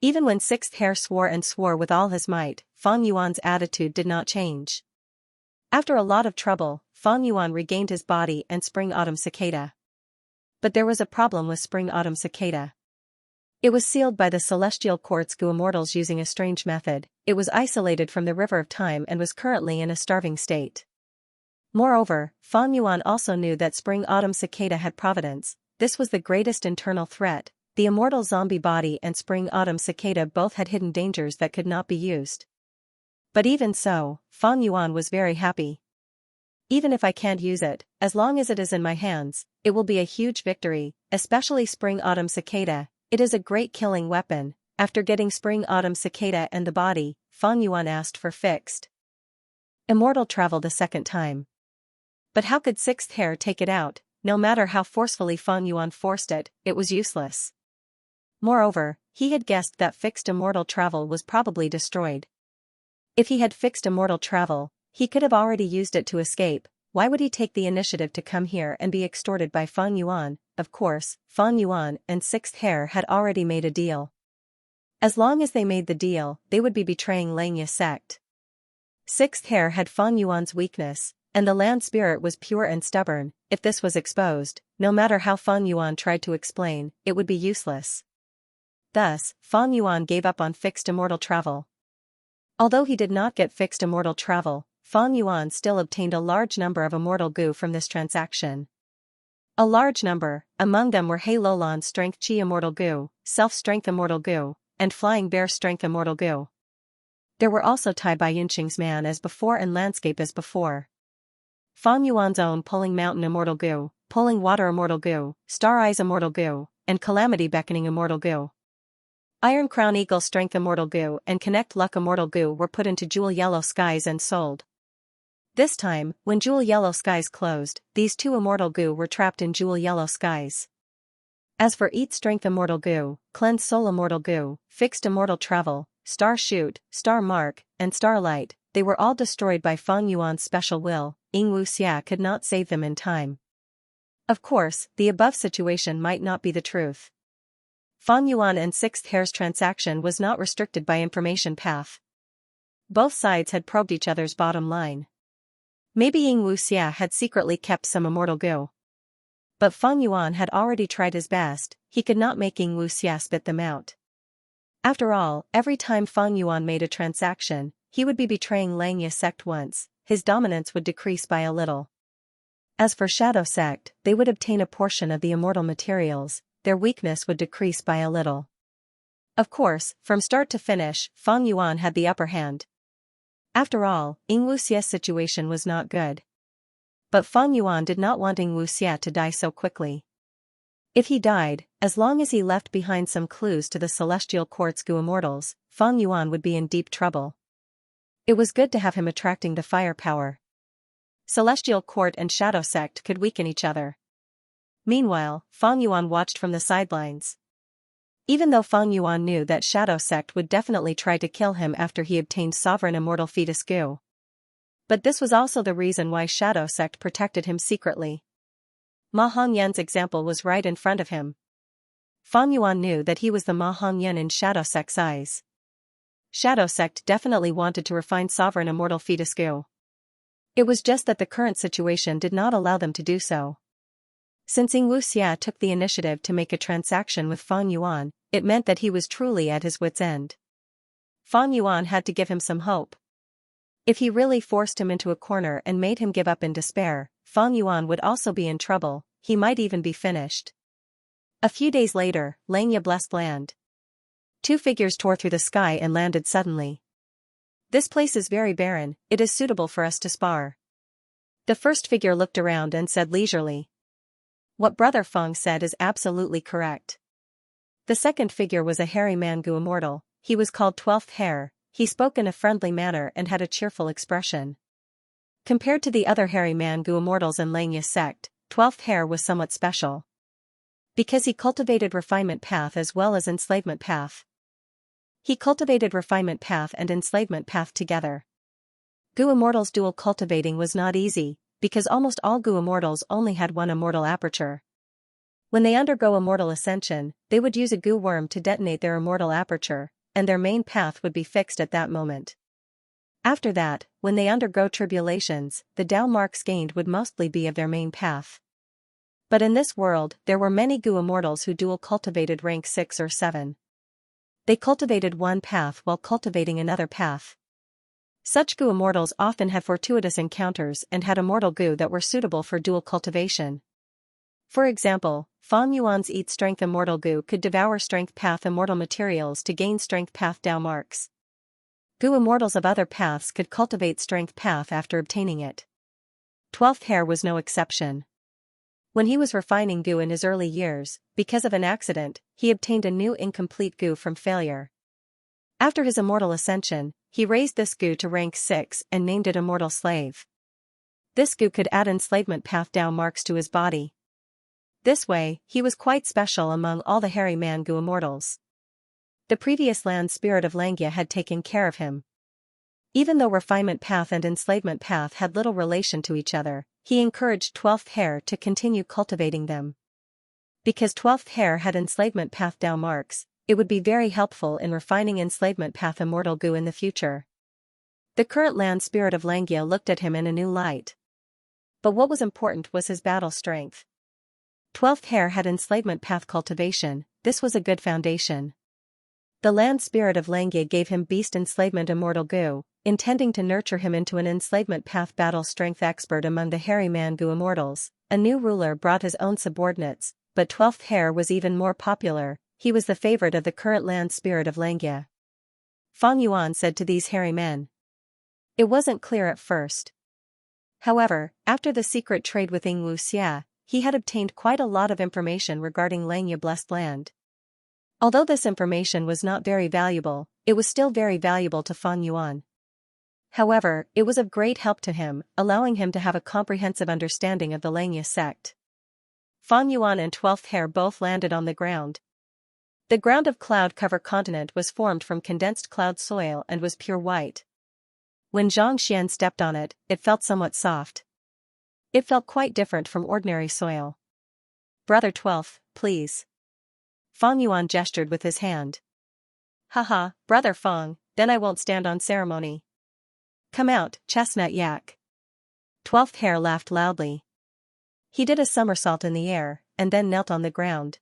Even when Sixth Hair swore and swore with all his might, Fan Yuan's attitude did not change. After a lot of trouble, Fan Yuan regained his body and Spring-Autumn Cicada. But there was a problem with Spring-Autumn Cicada. It was sealed by the Celestial Quartz Gu Immortals using a strange method, it was isolated from the River of Time and was currently in a starving state. Moreover, Fan Yuan also knew that Spring-Autumn Cicada had providence. This was the greatest internal threat. The immortal zombie body and Spring-Autumn Cicada both had hidden dangers that could not be used. But even so, Fan Yuan was very happy. Even if I can't use it, as long as it is in my hands, it will be a huge victory, especially Spring-Autumn Cicada. It is a great killing weapon. After getting Spring-Autumn Cicada and the body, Fan Yuan asked for fixed immortal travel the second time. But how could Sixth Hair take it out? No matter how forcefully Fan Yuan forced it, it was useless. Moreover, he had guessed that fixed immortal travel was probably destroyed. If he had fixed immortal travel, he could have already used it to escape. Why would he take the initiative to come here and be extorted by Fan Yuan? Of course, Fan Yuan and Sixth Hair had already made a deal. As long as they made the deal, they would be betraying Xianxia sect. Sixth Hair had Fan Yuan's weakness, and the land spirit was pure and stubborn. If this was exposed, no matter how Fan Yuan tried to explain, it would be useless. Thus, Fang Yuan gave up on fixed immortal travel. Although he did not get fixed immortal travel, Fang Yuan still obtained a large number of immortal goo from this transaction. A large number, among them were Hei Lolan's Strength Chi Immortal Goo, Self-Strength Immortal Goo, and Flying Bear Strength Immortal Goo. There were also Tai Bai Yinqing's Man as before and Landscape as before. Fang Yuan's own Pulling Mountain Immortal Goo, Pulling Water Immortal Goo, Star Eyes Immortal Goo, and Calamity Beckoning Immortal Goo. Iron Crown Eagle Strength Immortal Goo and Connect Luck Immortal Goo were put into Jewel Yellow Skies and sold. This time, when Jewel Yellow Skies closed, these two Immortal Goo were trapped in Jewel Yellow Skies. As for Eat Strength Immortal Goo, Cleanse Soul Immortal Goo, Fixed Immortal Travel, Star Shoot, Star Mark, and Starlight, they were all destroyed by Fang Yuan's special will. Xianxia could not save them in time. Of course, the above situation might not be the truth. Fang Yuan and Sixth Hair's transaction was not restricted by information path. Both sides had probed each other's bottom line. Maybe Xianxia had secretly kept some immortal goo. But Fang Yuan had already tried his best, he could not make Xianxia spit them out. After all, every time Fang Yuan made a transaction, he would be betraying Xianxia sect once, his dominance would decrease by a little. As for Shadow sect, they would obtain a portion of the immortal materials, their weakness would decrease by a little. Of course, from start to finish, Fang Yuan had the upper hand. After all, Xianxia's situation was not good. But Fang Yuan did not want Xianxia to die so quickly. If he died, as long as he left behind some clues to the Celestial Quartz Goo Immortals, Fang Yuan would be in deep trouble. It was good to have him attracting the firepower. Celestial Court and Shadow Sect could weaken each other. Meanwhile, Fang Yuan watched from the sidelines. Even though Fang Yuan knew that Shadow Sect would definitely try to kill him after he obtained Sovereign Immortal Fetus Goo. But this was also the reason why Shadow Sect protected him secretly. Ma Hongyan's example was right in front of him. Fang Yuan knew that he was the Ma Hongyan in Shadow Sect's eyes. Shadow Sect definitely wanted to refine Sovereign Immortal Fetus Goo. It was just that the current situation did not allow them to do so. Since Xianxia took the initiative to make a transaction with Fang Yuan, it meant that he was truly at his wit's end. Fang Yuan had to give him some hope. If he really forced him into a corner and made him give up in despair, Fang Yuan would also be in trouble, he might even be finished. A few days later, Xianxia blessed land. Two figures tore through the sky and landed suddenly. This place is very barren, it is suitable for us to spar. The first figure looked around and said leisurely. What Brother Feng said is absolutely correct. The second figure was a hairy man Goo Immortal, he was called 12th Hair, he spoke in a friendly manner and had a cheerful expression. Compared to the other hairy man Goo Immortals in Xianxia sect, 12th Hair was somewhat special. Because he cultivated Refinement Path as well as Enslavement Path. He cultivated Refinement Path and Enslavement Path together. Goo Immortals dual cultivating was not easy, because almost all Goo Immortals only had one immortal aperture. When they undergo immortal ascension, they would use a Goo worm to detonate their immortal aperture, and their main path would be fixed at that moment. After that, when they undergo tribulations, the Dao marks gained would mostly be of their main path. But in this world, there were many Goo Immortals who dual cultivated rank 6 or 7. They cultivated one path while cultivating another path. Such Goo Immortals often had fortuitous encounters and had immortal Goo that were suitable for dual cultivation. For example, Fang Yuan's Eat Strength Immortal Goo could devour Strength Path immortal materials to gain Strength Path Dao marks. Goo Immortals of other paths could cultivate Strength Path after obtaining it. 12th Hair was no exception. When he was refining Goo in his early years, because of an accident, he obtained a new incomplete Goo from failure. After his immortal ascension, he raised this Goo to rank 6 and named it Immortal Slave. This Goo could add Enslavement Path Dao marks to his body. This way, he was quite special among all the hairy man Goo Immortals. The previous land spirit of Xianxia had taken care of him. Even though Refinement Path and Enslavement Path had little relation to each other, he encouraged 12th Hair to continue cultivating them. Because 12th Hair had Enslavement Path Dao marks, it would be very helpful in refining Enslavement Path Immortal Goo in the future. The current land spirit of Xianxia looked at him in a new light. But what was important was his battle strength. 12th Hair had Enslavement Path cultivation, this was a good foundation. The land spirit of Xianxia gave him beast enslavement immortal goo, intending to nurture him into an enslavement path battle strength expert among the hairy man goo immortals. A new ruler brought his own subordinates, but 12th Hair was even more popular. He was the favorite of the current land spirit of Xianxia. Fang Yuan said to these hairy men. It wasn't clear at first. However, after the secret trade with Xianxia, he had obtained quite a lot of information regarding Xianxia blessed land. Although this information was not very valuable, it was still very valuable to Fang Yuan. However, it was of great help to him, allowing him to have a comprehensive understanding of the Xianxia sect. Fang Yuan and 12th Hair both landed on the ground. The ground of cloud-cover continent was formed from condensed cloud soil and was pure white. When Xianxia stepped on it, it felt somewhat soft. It felt quite different from ordinary soil. Brother 12th, please. Fang Yuan gestured with his hand. Haha, Brother Fang, then I won't stand on ceremony. Come out, chestnut yak. 12th Hair laughed loudly. He did a somersault in the air, and then knelt on the ground.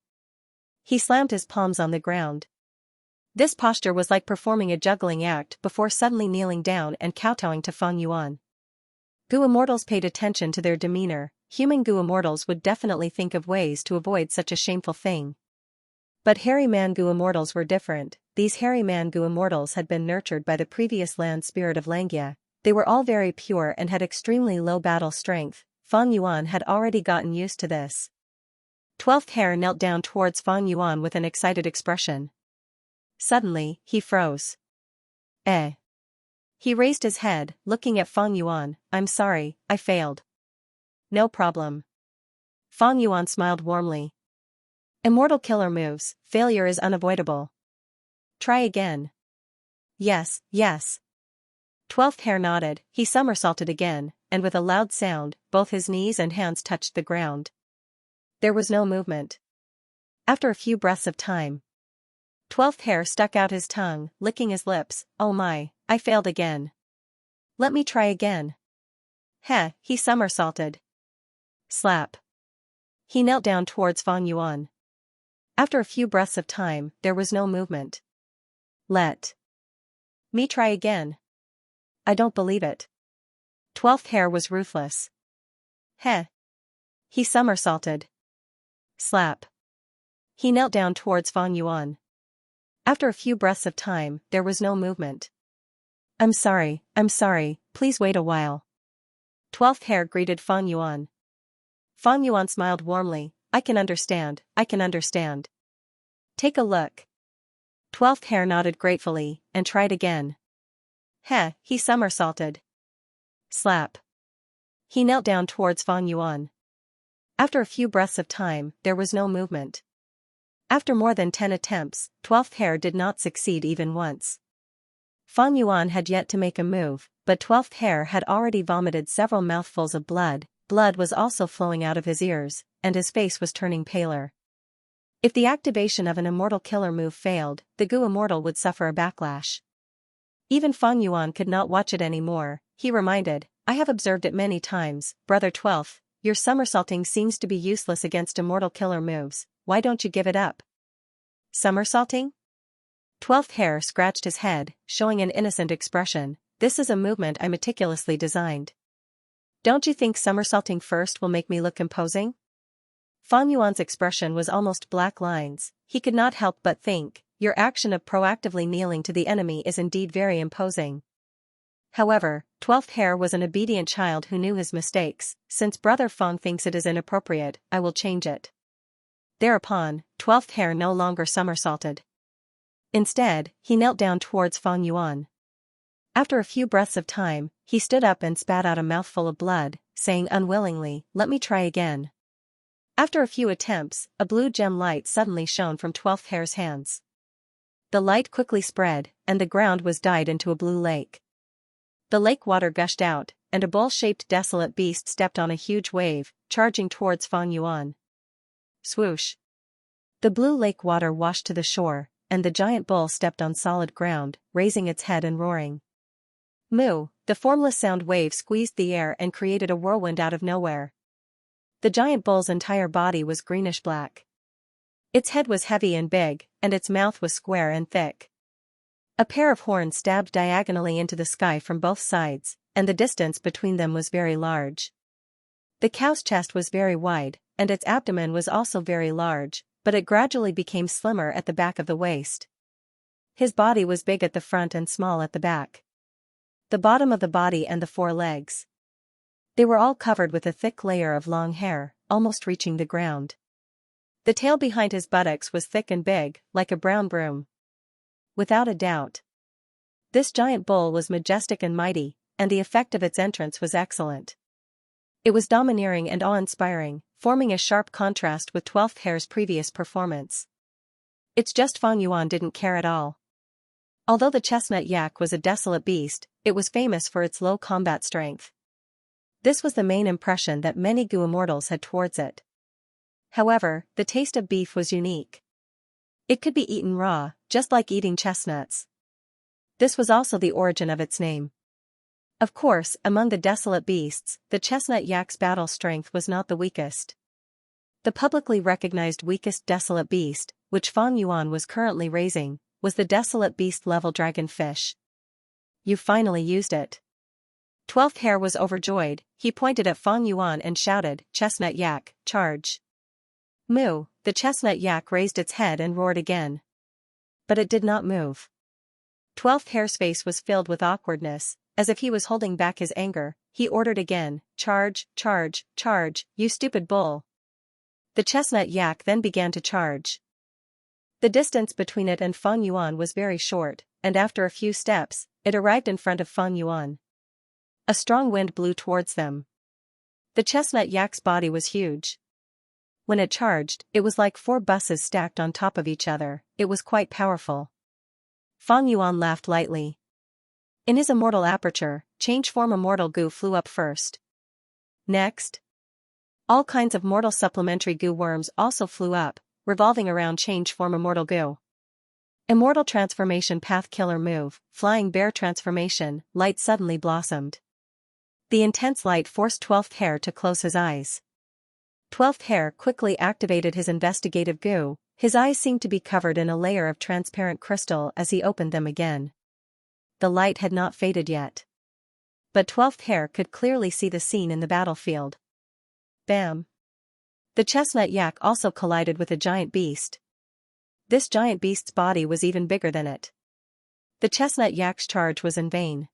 He slammed his palms on the ground. This posture was like performing a juggling act before suddenly kneeling down and kowtowing to Fang Yuan. Goo immortals paid attention to their demeanor. Human goo immortals would definitely think of ways to avoid such a shameful thing. But hairy man goo immortals were different. These hairy man goo immortals had been nurtured by the previous land spirit of Xianxia. They were all very pure and had extremely low battle strength. Fang Yuan had already gotten used to this. 12th Hair knelt down towards Fang Yuan with an excited expression. Suddenly, he froze. Eh. He raised his head, looking at Fang Yuan. I'm sorry, I failed. No problem. Fang Yuan smiled warmly. Immortal killer moves, failure is unavoidable. Try again. Yes, yes. 12th Hair nodded, he somersaulted again, and with a loud sound, both his knees and hands touched the ground. There was no movement. After a few breaths of time, 12th Hair stuck out his tongue, licking his lips. Oh my, I failed again. Let me try again. Heh, he somersaulted. Slap. He knelt down towards Fang Yuan. After a few breaths of time, there was no movement. Let me try again. I don't believe it. 12th Hair was ruthless. Heh. He somersaulted. Slap. He knelt down towards Fang Yuan. After a few breaths of time, there was no movement. I'm sorry, please wait a while. 12th Hair greeted Fang Yuan. Fang Yuan smiled warmly. I can understand. Take a look. 12th Hair nodded gratefully, and tried again. Heh, he somersaulted. Slap. He knelt down towards Fang Yuan. After a few breaths of time, there was no movement. After more than 10 attempts, 12th Hair did not succeed even once. Fang Yuan had yet to make a move, but 12th Hair had already vomited several mouthfuls of blood. Blood was also flowing out of his ears, and his face was turning paler. If the activation of an immortal killer move failed, the goo immortal would suffer a backlash. Even Fang Yuan could not watch it anymore. He reminded, I have observed it many times, Brother 12th, your somersaulting seems to be useless against immortal killer moves. Why don't you give it up? Somersaulting? 12th Hair scratched his head, showing an innocent expression. This is a movement I meticulously designed. Don't you think somersaulting first will make me look imposing? Fang Yuan's expression was almost black lines. He could not help but think, your action of proactively kneeling to the enemy is indeed very imposing. However, 12th Hair was an obedient child who knew his mistakes. Since Brother Fang thinks it is inappropriate, I will change it. Thereupon, 12th Hair no longer somersaulted. Instead, he knelt down towards Fang Yuan. After a few breaths of time, he stood up and spat out a mouthful of blood, saying unwillingly, let me try again. After a few attempts, a blue gem light suddenly shone from 12th Hair's hands. The light quickly spread, and the ground was dyed into a blue lake. The lake water gushed out, and a bull-shaped desolate beast stepped on a huge wave, charging towards Fang Yuan. Swoosh. The blue lake water washed to the shore, and the giant bull stepped on solid ground, raising its head and roaring. Moo, the formless sound wave squeezed the air and created a whirlwind out of nowhere. The giant bull's entire body was greenish-black. Its head was heavy and big, and its mouth was square and thick. A pair of horns stabbed diagonally into the sky from both sides, and the distance between them was very large. The cow's chest was very wide, and its abdomen was also very large, but it gradually became slimmer at the back of the waist. His body was big at the front and small at the back. The bottom of the body and the four legs. They were all covered with a thick layer of long hair, almost reaching the ground. The tail behind his buttocks was thick and big, like a brown broom. Without a doubt, this giant bull was majestic and mighty, and the effect of its entrance was excellent. It was domineering and awe-inspiring, forming a sharp contrast with 12th Hair's previous performance. It's just Fang Yuan didn't care at all. Although the chestnut yak was a desolate beast, it was famous for its low combat strength. This was the main impression that many Gu immortals had towards it. However, the taste of beef was unique. It could be eaten raw, just like eating chestnuts. This was also the origin of its name. Of course, among the desolate beasts, the chestnut yak's battle strength was not the weakest. The publicly recognized weakest desolate beast, which Fang Yuan was currently raising, was the desolate beast-level dragonfish. You finally used it. 12th Hair was overjoyed. He pointed at Fang Yuan and shouted, "Chestnut yak, charge!" Moo, the chestnut yak raised its head and roared again. But it did not move. 12th Hair's face was filled with awkwardness, as if he was holding back his anger. He ordered again, "Charge, charge, charge, you stupid bull!" The chestnut yak then began to charge. The distance between it and Fang Yuan was very short, and after a few steps, it arrived in front of Fang Yuan. A strong wind blew towards them. The chestnut yak's body was huge. When it charged, it was like 4 buses stacked on top of each other. It was quite powerful. Fang Yuan laughed lightly. In his immortal aperture, change form immortal Gu flew up first. Next, all kinds of mortal supplementary Gu worms also flew up, revolving around change form immortal Gu. Immortal transformation path killer move, flying bear transformation, light suddenly blossomed. The intense light forced 12th Hair to close his eyes. 12th Hair quickly activated his investigative Gu. His eyes seemed to be covered in a layer of transparent crystal as he opened them again. The light had not faded yet. But 12th Hair could clearly see the scene in the battlefield. Bam! The chestnut yak also collided with a giant beast. This giant beast's body was even bigger than it. The chestnut yak's charge was in vain.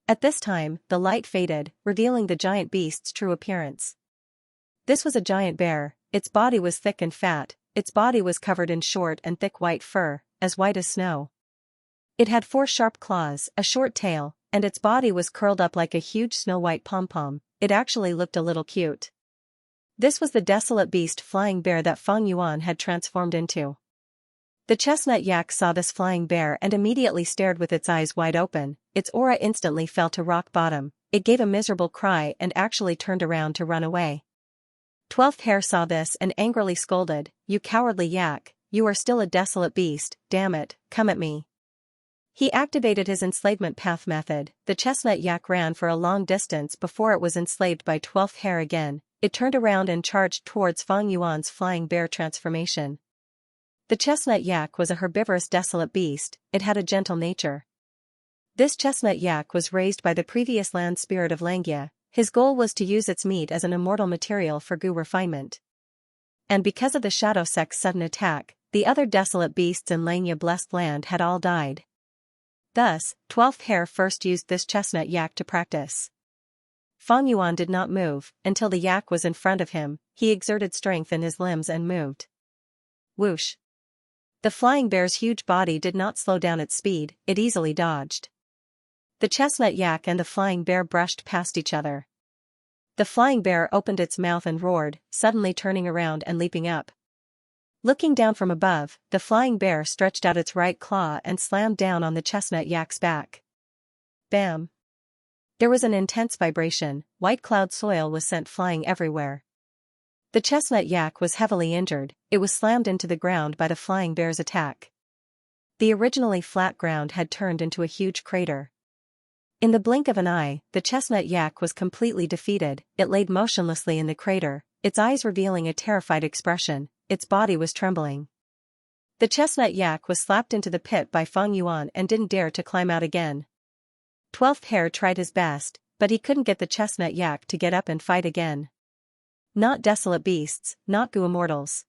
At this time, the light faded, revealing the giant beast's true appearance. This was a giant bear. Its body was thick and fat. Its body was covered in short and thick white fur, as white as snow. It had 4 sharp claws, a short tail, and its body was curled up like a huge snow-white pom-pom. It actually looked a little cute. This was the desolate beast flying bear that Fang Yuan had transformed into. The chestnut yak saw this flying bear and immediately stared with its eyes wide open. Its aura instantly fell to rock bottom. It gave a miserable cry and actually turned around to run away. 12th Hair saw this and angrily scolded, "You cowardly yak, you are still a desolate beast, damn it, come at me." He activated his enslavement path method. The chestnut yak ran for a long distance before it was enslaved by 12th Hair again. It turned around and charged towards Fang Yuan's flying bear transformation. The chestnut yak was a herbivorous desolate beast. It had a gentle nature. This chestnut yak was raised by the previous land spirit of Xianxia. His goal was to use its meat as an immortal material for Gu refinement. And because of the Shadow Sect's sudden attack, the other desolate beasts in Xianxia blessed land had all died. Thus, 12th Hair first used this chestnut yak to practice. Fang Yuan did not move until the yak was in front of him. He exerted strength in his limbs and moved. Whoosh! The flying bear's huge body did not slow down its speed, it easily dodged. The chestnut yak and the flying bear brushed past each other. The flying bear opened its mouth and roared, suddenly turning around and leaping up. Looking down from above, the flying bear stretched out its right claw and slammed down on the chestnut yak's back. Bam! There was an intense vibration. White cloud soil was sent flying everywhere. The chestnut yak was heavily injured. It was slammed into the ground by the flying bear's attack. The originally flat ground had turned into a huge crater. In the blink of an eye, the chestnut yak was completely defeated. It laid motionlessly in the crater, its eyes revealing a terrified expression. its body was trembling. The chestnut yak was slapped into the pit by Fang Yuan and didn't dare to climb out again. 12th Hare tried his best, but he couldn't get the chestnut yak to get up and fight again. Not desolate beasts, not Gu immortals.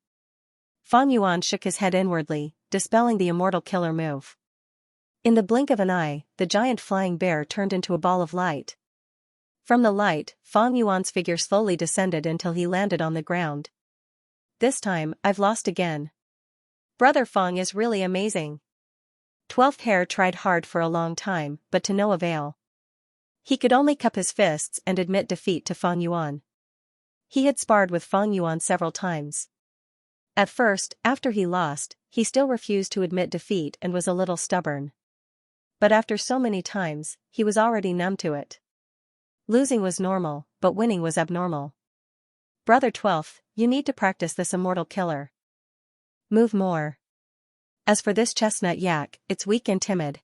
Fang Yuan shook his head inwardly, dispelling the immortal killer move. In the blink of an eye, the giant flying bear turned into a ball of light. From the light, Fang Yuan's figure slowly descended until he landed on the ground. This time, I've lost again. Brother Fang is really amazing. 12th Hare tried hard for a long time, but to no avail. He could only cup his fists and admit defeat to Fang Yuan. He had sparred with Fang Yuan several times. At first, after he lost, he still refused to admit defeat and was a little stubborn. But after so many times, he was already numb to it. Losing was normal, but winning was abnormal. Brother 12th, you need to practice this immortal killer. Move more. As for this chestnut yak, it's weak and timid.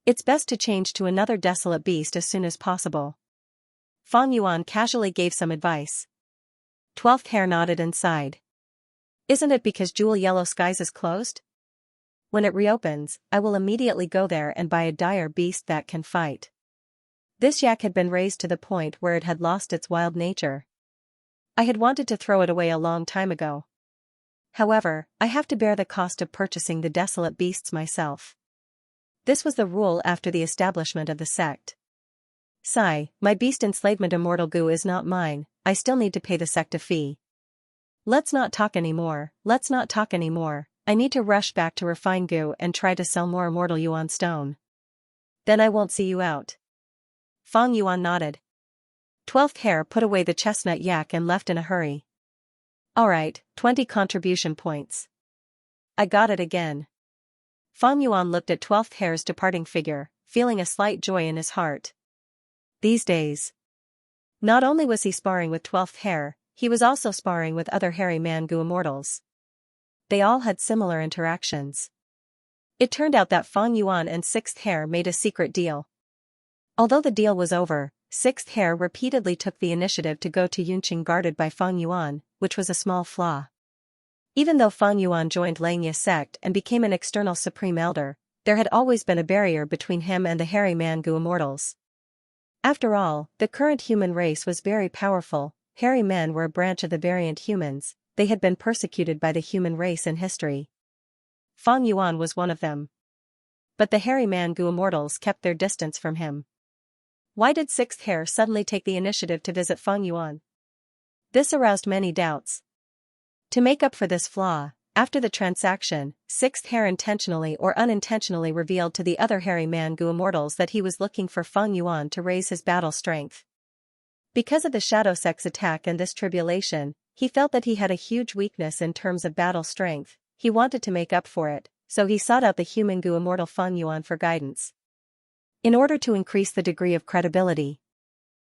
It's best to change to another desolate beast as soon as possible. Fang Yuan casually gave some advice. 12th Hare nodded and sighed. Isn't it because Jewel Yellow Skies is closed? When it reopens, I will immediately go there and buy a dire beast that can fight. This yak had been raised to the point where it had lost its wild nature. I had wanted to throw it away a long time ago. However, I have to bear the cost of purchasing the desolate beasts myself. This was the rule after the establishment of the sect. Sigh, my beast enslavement immortal Gu is not mine, I still need to pay the sect a fee. Let's not talk anymore, I need to rush back to refine Gu and try to sell more immortal Yuan stone. Then I won't see you out. Fang Yuan nodded. 12th Hare put away the chestnut yak and left in a hurry. Alright, 20 contribution points. I got it again. Fang Yuan looked at 12th Hare's departing figure, feeling a slight joy in his heart. These days. Not only was he sparring with 12th Hare, he was also sparring with other hairy man Gu immortals. They all had similar interactions. It turned out that Fang Yuan and 6th Hare made a secret deal. Although the deal was over, 6th Hare repeatedly took the initiative to go to Yunqing guarded by Fang Yuan, which was a small flaw. Even though Fang Yuan joined Xianxia sect and became an external supreme elder, there had always been a barrier between him and the hairy man Gu immortals. After all, the current human race was very powerful. Hairy men were a branch of the variant humans, they had been persecuted by the human race in history. Fang Yuan was one of them. But the hairy man Gu immortals kept their distance from him. Why did 6th Hare suddenly take the initiative to visit Fang Yuan? This aroused many doubts. To make up for this flaw, after the transaction, 6th Hare intentionally or unintentionally revealed to the other hairy man Gu immortals that he was looking for Fang Yuan to raise his battle strength. Because of the Shadow Sect's attack and this tribulation, he felt that he had a huge weakness in terms of battle strength. He wanted to make up for it, so he sought out the human Gu immortal Fang Yuan for guidance. In order to increase the degree of credibility,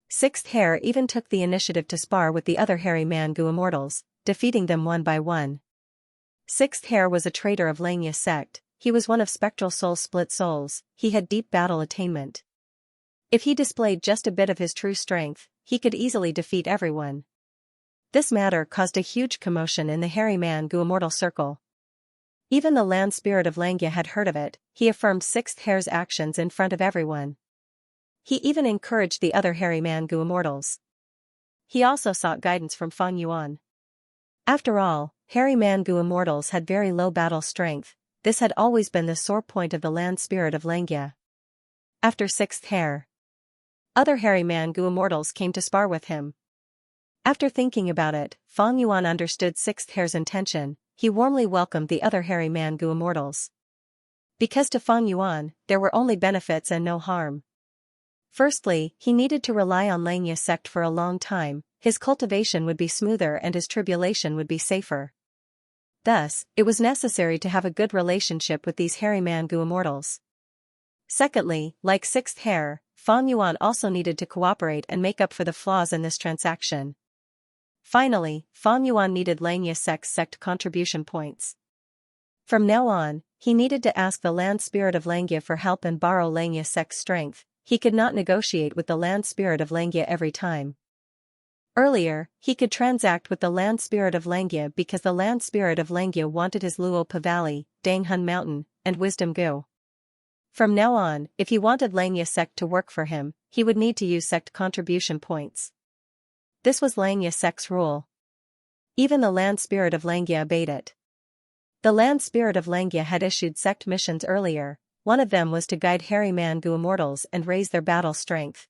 6th Hare even took the initiative to spar with the other hairy man Gu immortals, defeating them one by one. 6th Hare was a traitor of Xianxia sect, he was one of spectral soul split souls, he had deep battle attainment. If he displayed just a bit of his true strength, he could easily defeat everyone. This matter caused a huge commotion in the hairy man Gu immortal circle. Even the land spirit of Xianxia had heard of it, he affirmed 6th Hare's actions in front of everyone. He even encouraged the other hairy man Gu immortals. He also sought guidance from Fang Yuan. After all, hairy man Gu immortals had very low battle strength, this had always been the sore point of the land spirit of Xianxia. After 6th Hare, other hairy man Gu immortals came to spar with him. After thinking about it, Fang Yuan understood 6th Hare's intention, he warmly welcomed the other hairy man Gu immortals. Because to Fang Yuan, there were only benefits and no harm. Firstly, he needed to rely on Xianxia sect for a long time, his cultivation would be smoother and his tribulation would be safer. Thus, it was necessary to have a good relationship with these hairy man Gu immortals. Secondly, like 6th Hare, Fang Yuan also needed to cooperate and make up for the flaws in this transaction. Finally, Fang Yuan needed Xianxia sect's sect contribution points. From now on, he needed to ask the land spirit of Xianxia for help and borrow Xianxia sect's strength, he could not negotiate with the land spirit of Xianxia every time. Earlier, he could transact with the land spirit of Xianxia because the land spirit of Xianxia wanted his Luopa Valley, Danghun Mountain, and Wisdom Gu. From now on, if he wanted Xianxia sect to work for him, he would need to use sect contribution points. This was Xianxia sect's rule. Even the land spirit of Xianxia obeyed it. The land spirit of Xianxia had issued sect missions earlier. One of them was to guide Hairy Man Gu immortals and raise their battle strength.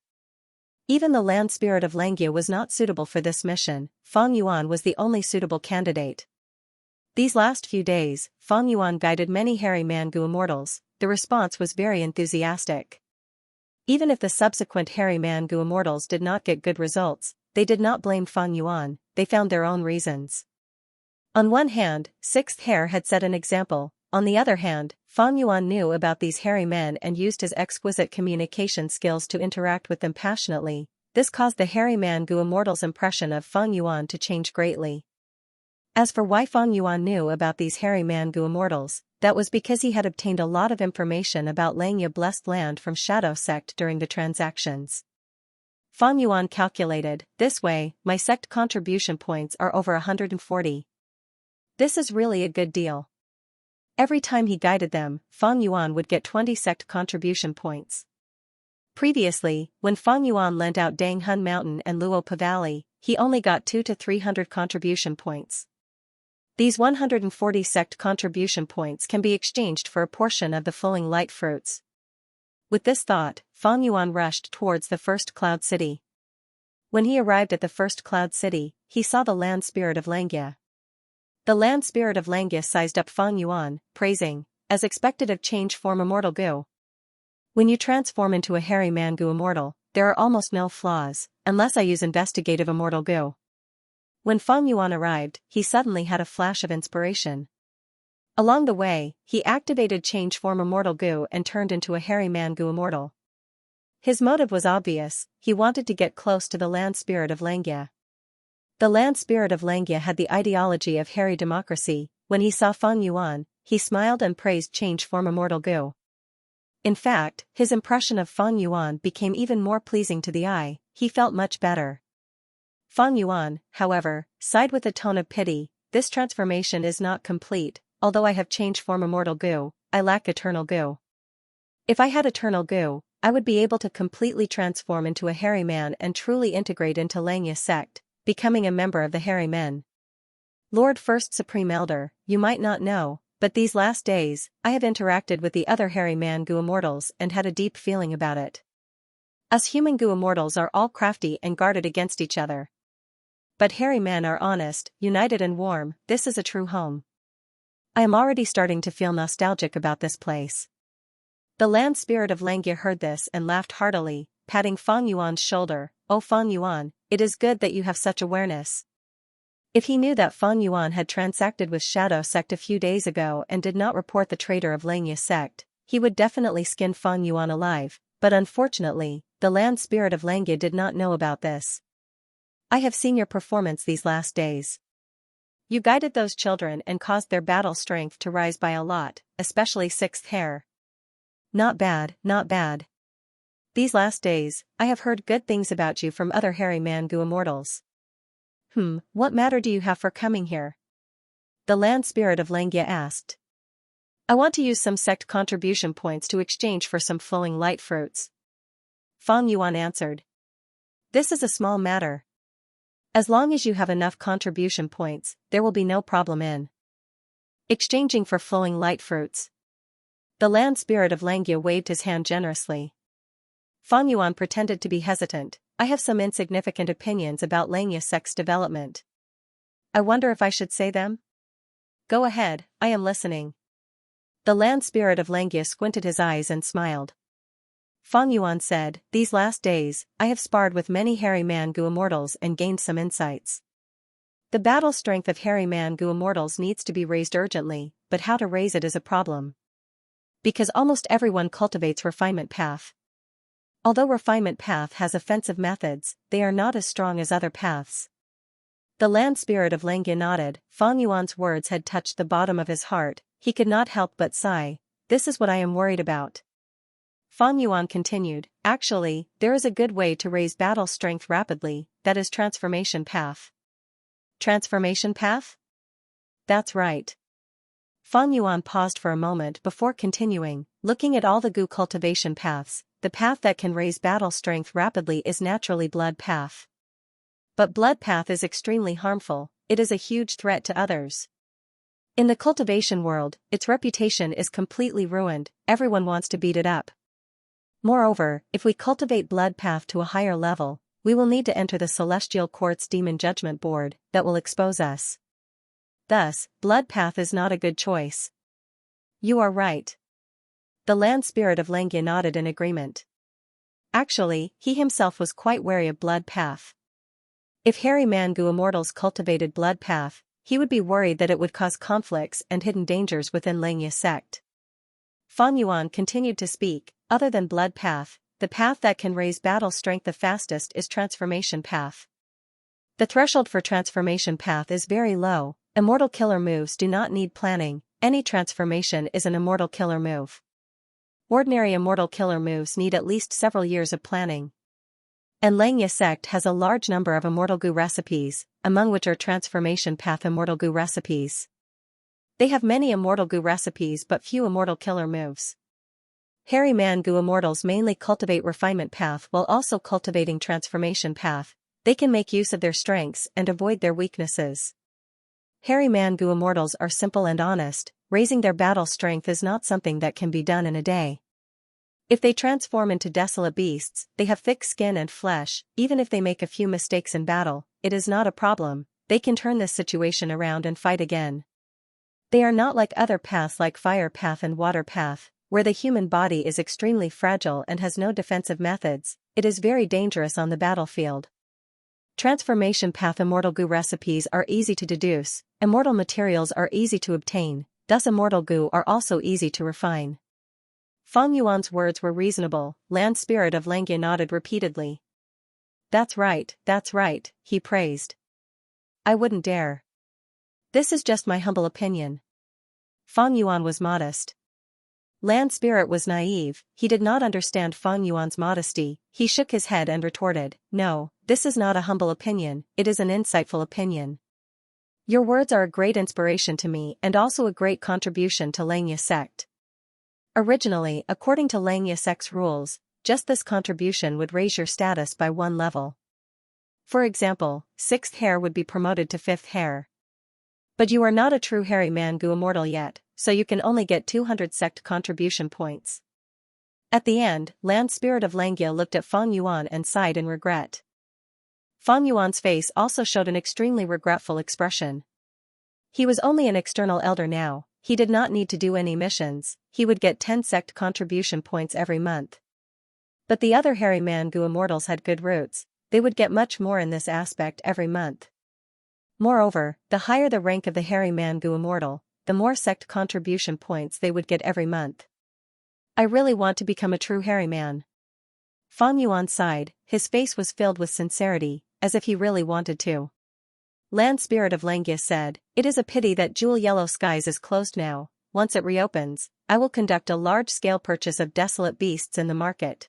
Even the land spirit of Xianxia was not suitable for this mission. Fang Yuan was the only suitable candidate. These last few days, Fang Yuan guided many Hairy Man Gu immortals. The response was very enthusiastic. Even if the subsequent Hairy Man Gu immortals did not get good results, they did not blame Fang Yuan, they found their own reasons. On one hand, Sixth Hair had set an example. On the other hand, Fang Yuan knew about these hairy men and used his exquisite communication skills to interact with them passionately. This caused the Hairy Man Gu immortals' impression of Fang Yuan to change greatly. As for why Fang Yuan knew about these Hairy Man Gu immortals, that was because he had obtained a lot of information about Xianxia Blessed Land from Shadow Sect during the transactions. Fang Yuan calculated, this way, my sect contribution points are over 140. This is really a good deal. Every time he guided them, Fang Yuan would get 20 sect contribution points. Previously, when Fang Yuan lent out Danghun Mountain and Luopa Valley, he only got 200 to 300 contribution points. These 140 sect contribution points can be exchanged for a portion of the flowing light fruits. With this thought, Fang Yuan rushed towards the first cloud city. When he arrived at the first cloud city, he saw the land spirit of Xianxia. The land spirit of Xianxia sized up Fang Yuan, praising, as expected of change form immortal Gu. When you transform into a Hairy Man Gu immortal, there are almost no flaws, unless I use investigative immortal Gu. When Fang Yuan arrived, he suddenly had a flash of inspiration. Along the way, he activated change form immortal Gu and turned into a Hairy Man Gu immortal. His motive was obvious, he wanted to get close to the land spirit of Xianxia. The land spirit of Xianxia had the ideology of hairy democracy. When he saw Fang Yuan, he smiled and praised change form immortal Gu. In fact, his impression of Fang Yuan became even more pleasing to the eye, he felt much better. Fang Yuan, however, sighed with a tone of pity, this transformation is not complete, although I have change form immortal Gu, I lack eternal Gu. If I had eternal Gu, I would be able to completely transform into a hairy man and truly integrate into Xianxia sect, becoming a member of the Hairy Men. Lord First Supreme Elder, you might not know, but these last days, I have interacted with the other Hairy Man Gu immortals and had a deep feeling about it. Us human Gu immortals are all crafty and guarded against each other. But hairy men are honest, united and warm, this is a true home. I am already starting to feel nostalgic about this place. The land spirit of Xianxia heard this and laughed heartily, patting Fang Yuan's shoulder, oh Fang Yuan, it is good that you have such awareness. If he knew that Fang Yuan had transacted with Shadow Sect a few days ago and did not report the traitor of Xianxia sect, he would definitely skin Fang Yuan alive, but unfortunately, the land spirit of Xianxia did not know about this. I have seen your performance these last days. You guided those children and caused their battle strength to rise by a lot, especially Sixth Hair. Not bad, not bad. These last days, I have heard good things about you from other Hairy Man Gu immortals. What matter do you have for coming here? The land spirit of Xianxia asked. I want to use some sect contribution points to exchange for some flowing light fruits. Fang Yuan answered. This is a small matter. As long as you have enough contribution points, there will be no problem in exchanging for flowing light fruits. The land spirit of Xianxia waved his hand generously. Fang Yuan pretended to be hesitant. I have some insignificant opinions about Xianxia sect's development. I wonder if I should say them? Go ahead, I am listening. The land spirit of Xianxia squinted his eyes and smiled. Fang Yuan said, these last days, I have sparred with many Hairy Man Gu immortals and gained some insights. The battle strength of Hairy Man Gu immortals needs to be raised urgently, but how to raise it is a problem. Because almost everyone cultivates refinement path. Although refinement path has offensive methods, they are not as strong as other paths. The land spirit of Xianxia nodded. Fang Yuan's words had touched the bottom of his heart, he could not help but sigh, this is what I am worried about. Fang Yuan continued, actually, there is a good way to raise battle strength rapidly, that is transformation path. Transformation path? That's right. Fang Yuan paused for a moment before continuing, looking at all the Gu cultivation paths. The path that can raise battle strength rapidly is naturally blood path. But blood path is extremely harmful, it is a huge threat to others. In the cultivation world, its reputation is completely ruined, everyone wants to beat it up. Moreover, if we cultivate blood path to a higher level, we will need to enter the Celestial Court's Demon Judgment Board, that will expose us. Thus, blood path is not a good choice. You are right. The land spirit of Xianxia nodded in agreement. Actually, he himself was quite wary of blood path. If Hairy Man Gu Immortals cultivated blood path, he would be worried that it would cause conflicts and hidden dangers within Xianxia sect. Fang Yuan continued to speak, other than blood path, the path that can raise battle strength the fastest is transformation path. The threshold for transformation path is very low, immortal killer moves do not need planning, any transformation is an immortal killer move. Ordinary immortal killer moves need at least several years of planning. And Xianxia sect has a large number of immortal Gu recipes, among which are transformation path immortal Gu recipes. They have many immortal Gu recipes but few immortal killer moves. Hairy Man Gu Immortals mainly cultivate refinement path while also cultivating transformation path. They can make use of their strengths and avoid their weaknesses. Hairy Man Gu Immortals are simple and honest, raising their battle strength is not something that can be done in a day. If they transform into desolate beasts, they have thick skin and flesh, even if they make a few mistakes in battle, it is not a problem, they can turn this situation around and fight again. They are not like other paths like fire path and water path, where the human body is extremely fragile and has no defensive methods, it is very dangerous on the battlefield. Transformation path immortal Gu recipes are easy to deduce, immortal materials are easy to obtain, thus immortal Gu are also easy to refine. Fang Yuan's words were reasonable, land spirit of Xianxia nodded repeatedly. That's right, he praised. I wouldn't dare. This is just my humble opinion. Fang Yuan was modest. Land spirit was naive, he did not understand Fang Yuan's modesty, he shook his head and retorted, no, this is not a humble opinion, it is an insightful opinion. Your words are a great inspiration to me and also a great contribution to Xianxia sect. Originally, according to Xianxia sect's rules, just this contribution would raise your status by 1 level. For example, 6th hair would be promoted to 5th hair. But you are not a true Hairy Man Gu Immortal yet, so you can only get 200 sect contribution points. At the end, land spirit of Xianxia looked at Fang Yuan and sighed in regret. Fang Yuan's face also showed an extremely regretful expression. He was only an external elder now. He did not need to do any missions, he would get 10 sect contribution points every month. But the other Hairy Man Gu Immortals had good roots, they would get much more in this aspect every month. Moreover, the higher the rank of the Hairy Man Gu Immortal, the more sect contribution points they would get every month. I really want to become a true Hairy Man. Fang Yuan sighed, his face was filled with sincerity, as if he really wanted to. Land spirit of Xianxia said, it is a pity that Jewel Yellow Skies is closed now, once it reopens, I will conduct a large-scale purchase of desolate beasts in the market.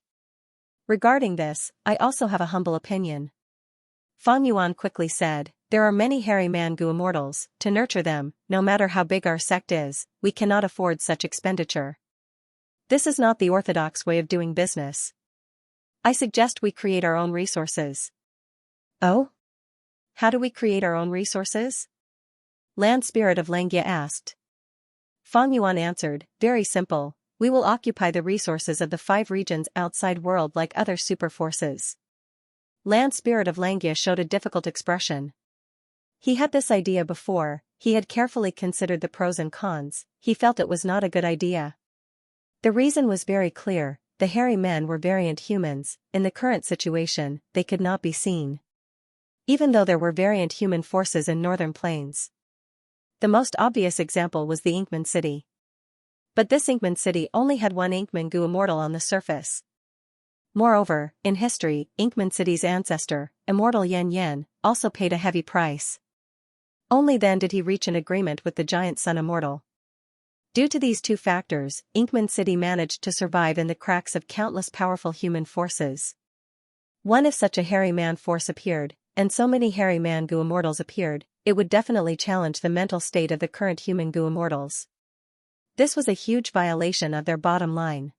Regarding this, I also have a humble opinion. Fang Yuan quickly said, there are many Hairy Man Gu Immortals, to nurture them, no matter how big our sect is, we cannot afford such expenditure. This is not the orthodox way of doing business. I suggest we create our own resources. Oh? How do we create our own resources? Land spirit of Xianxia asked. Fang Yuan answered, very simple, we will occupy the resources of the 5 regions outside world like other super forces. Land spirit of Xianxia showed a difficult expression. He had this idea before, he had carefully considered the pros and cons, he felt it was not a good idea. The reason was very clear, the hairy men were variant humans, in the current situation, they could not be seen. Even though there were variant human forces in northern plains. The most obvious example was the Inkman city. But this Inkman city only had one Inkman Gu immortal on the surface. Moreover, in history, Inkman city's ancestor, immortal Yan Yan, also paid a heavy price. Only then did he reach an agreement with the giant sun immortal. Due to these 2 factors, Inkman city managed to survive in the cracks of countless powerful human forces. If such a hairy man force appeared, and so many hairy man goo immortals appeared, it would definitely challenge the mental state of the current human goo immortals. This was a huge violation of their bottom line.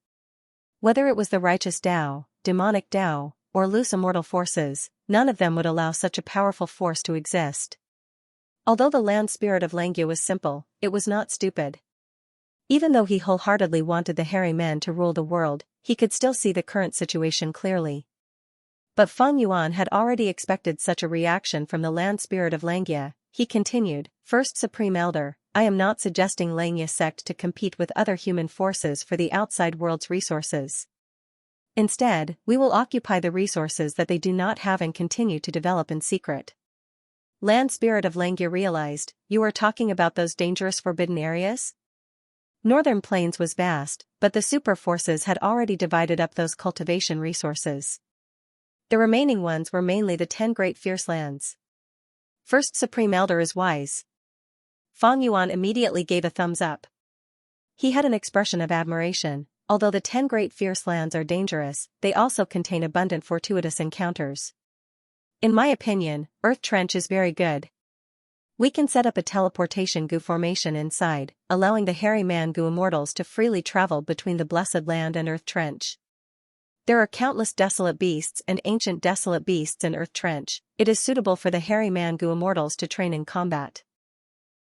Whether it was the righteous Tao, demonic Tao, or loose immortal forces, none of them would allow such a powerful force to exist. Although the land spirit of Xianxia was simple, it was not stupid. Even though he wholeheartedly wanted the hairy men to rule the world, he could still see the current situation clearly. But Feng Yuan had already expected such a reaction from the land spirit of Xianxia. He continued, First Supreme Elder, I am not suggesting Xianxia sect to compete with other human forces for the outside world's resources. Instead, we will occupy the resources that they do not have and continue to develop in secret. Land spirit of Xianxia realized, you are talking about those dangerous forbidden areas? Northern Plains was vast, but the super forces had already divided up those cultivation resources. The remaining ones were mainly the 10 great fierce lands. First Supreme Elder is wise. Feng Yuan immediately gave a thumbs up. He had an expression of admiration. Although the 10 great fierce lands are dangerous, they also contain abundant fortuitous encounters. In my opinion, Earth Trench is very good. We can set up a teleportation goo formation inside, allowing the hairy man goo immortals to freely travel between the blessed land and Earth Trench. There are countless desolate beasts and ancient desolate beasts in Earth Trench. It is suitable for the hairy man goo immortals to train in combat.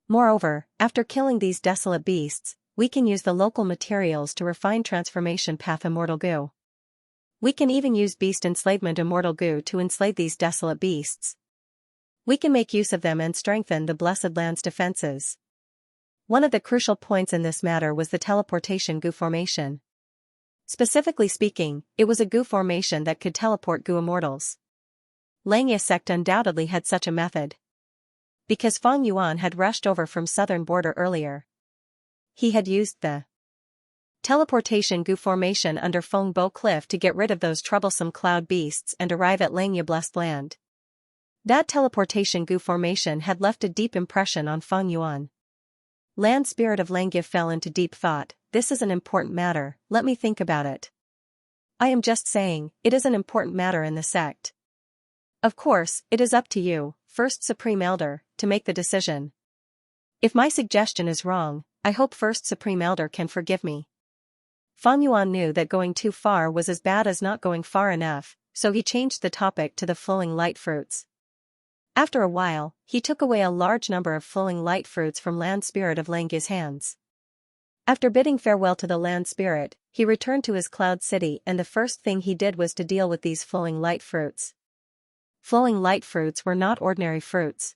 Moreover, after killing these desolate beasts, we can use the local materials to refine transformation path immortal goo. We can even use beast enslavement immortal goo to enslave these desolate beasts. We can make use of them and strengthen the blessed land's defenses. One of the crucial points in this matter was the teleportation goo formation. Specifically speaking, it was a goo formation that could teleport goo immortals. Xianxia sect undoubtedly had such a method. Because Feng Yuan had rushed over from southern border earlier. He had used the teleportation goo formation under Feng Bo Cliff to get rid of those troublesome cloud beasts and arrive at Xianxia blessed land. That teleportation goo formation had left a deep impression on Feng Yuan. Land spirit of Xianxia fell into deep thought. This is an important matter, let me think about it. I am just saying, it is an important matter in the sect. Of course, it is up to you, First Supreme Elder, to make the decision. If my suggestion is wrong, I hope First Supreme Elder can forgive me. Feng Yuan knew that going too far was as bad as not going far enough, so he changed the topic to the flowing light fruits. After a while, he took away a large number of flowing light fruits from land spirit of Xianxia's hands. After bidding farewell to the land spirit, he returned to his cloud city and the first thing he did was to deal with these flowing light fruits. Flowing light fruits were not ordinary fruits.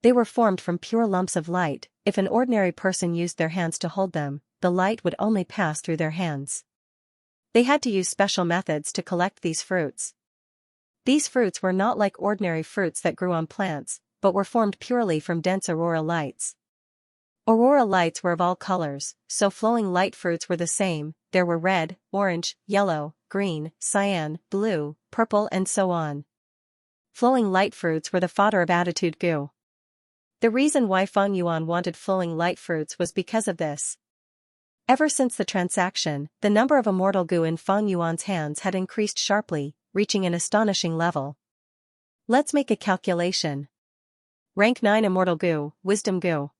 They were formed from pure lumps of light. If an ordinary person used their hands to hold them, the light would only pass through their hands. They had to use special methods to collect these fruits. These fruits were not like ordinary fruits that grew on plants, but were formed purely from dense aurora lights. Aurora lights were of all colors, so flowing light fruits were the same. There were red, orange, yellow, green, cyan, blue, purple and so on. Flowing light fruits were the fodder of attitude goo. The reason why Feng Yuan wanted flowing light fruits was because of this. Ever since the transaction, the number of immortal goo in Feng Yuan's hands had increased sharply, reaching an astonishing level. Let's make a calculation. Rank 9 immortal goo, wisdom goo.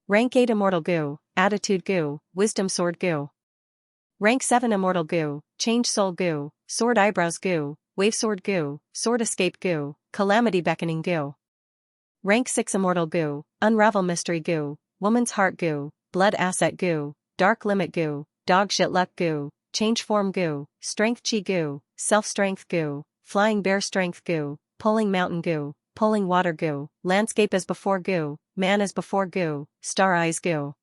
Rank 8 immortal goo, attitude goo, wisdom sword goo. Rank 7 immortal goo, change soul goo, sword eyebrows goo, wave sword goo, sword escape goo, calamity beckoning goo. Rank 6 immortal goo, unravel mystery goo, woman's heart goo, blood asset goo, dark limit goo, dog shit luck goo, change form goo, strength chi goo, self strength goo, flying bear strength goo, pulling mountain goo, pulling water goo, landscape as before goo, man as before goo, star eyes goo.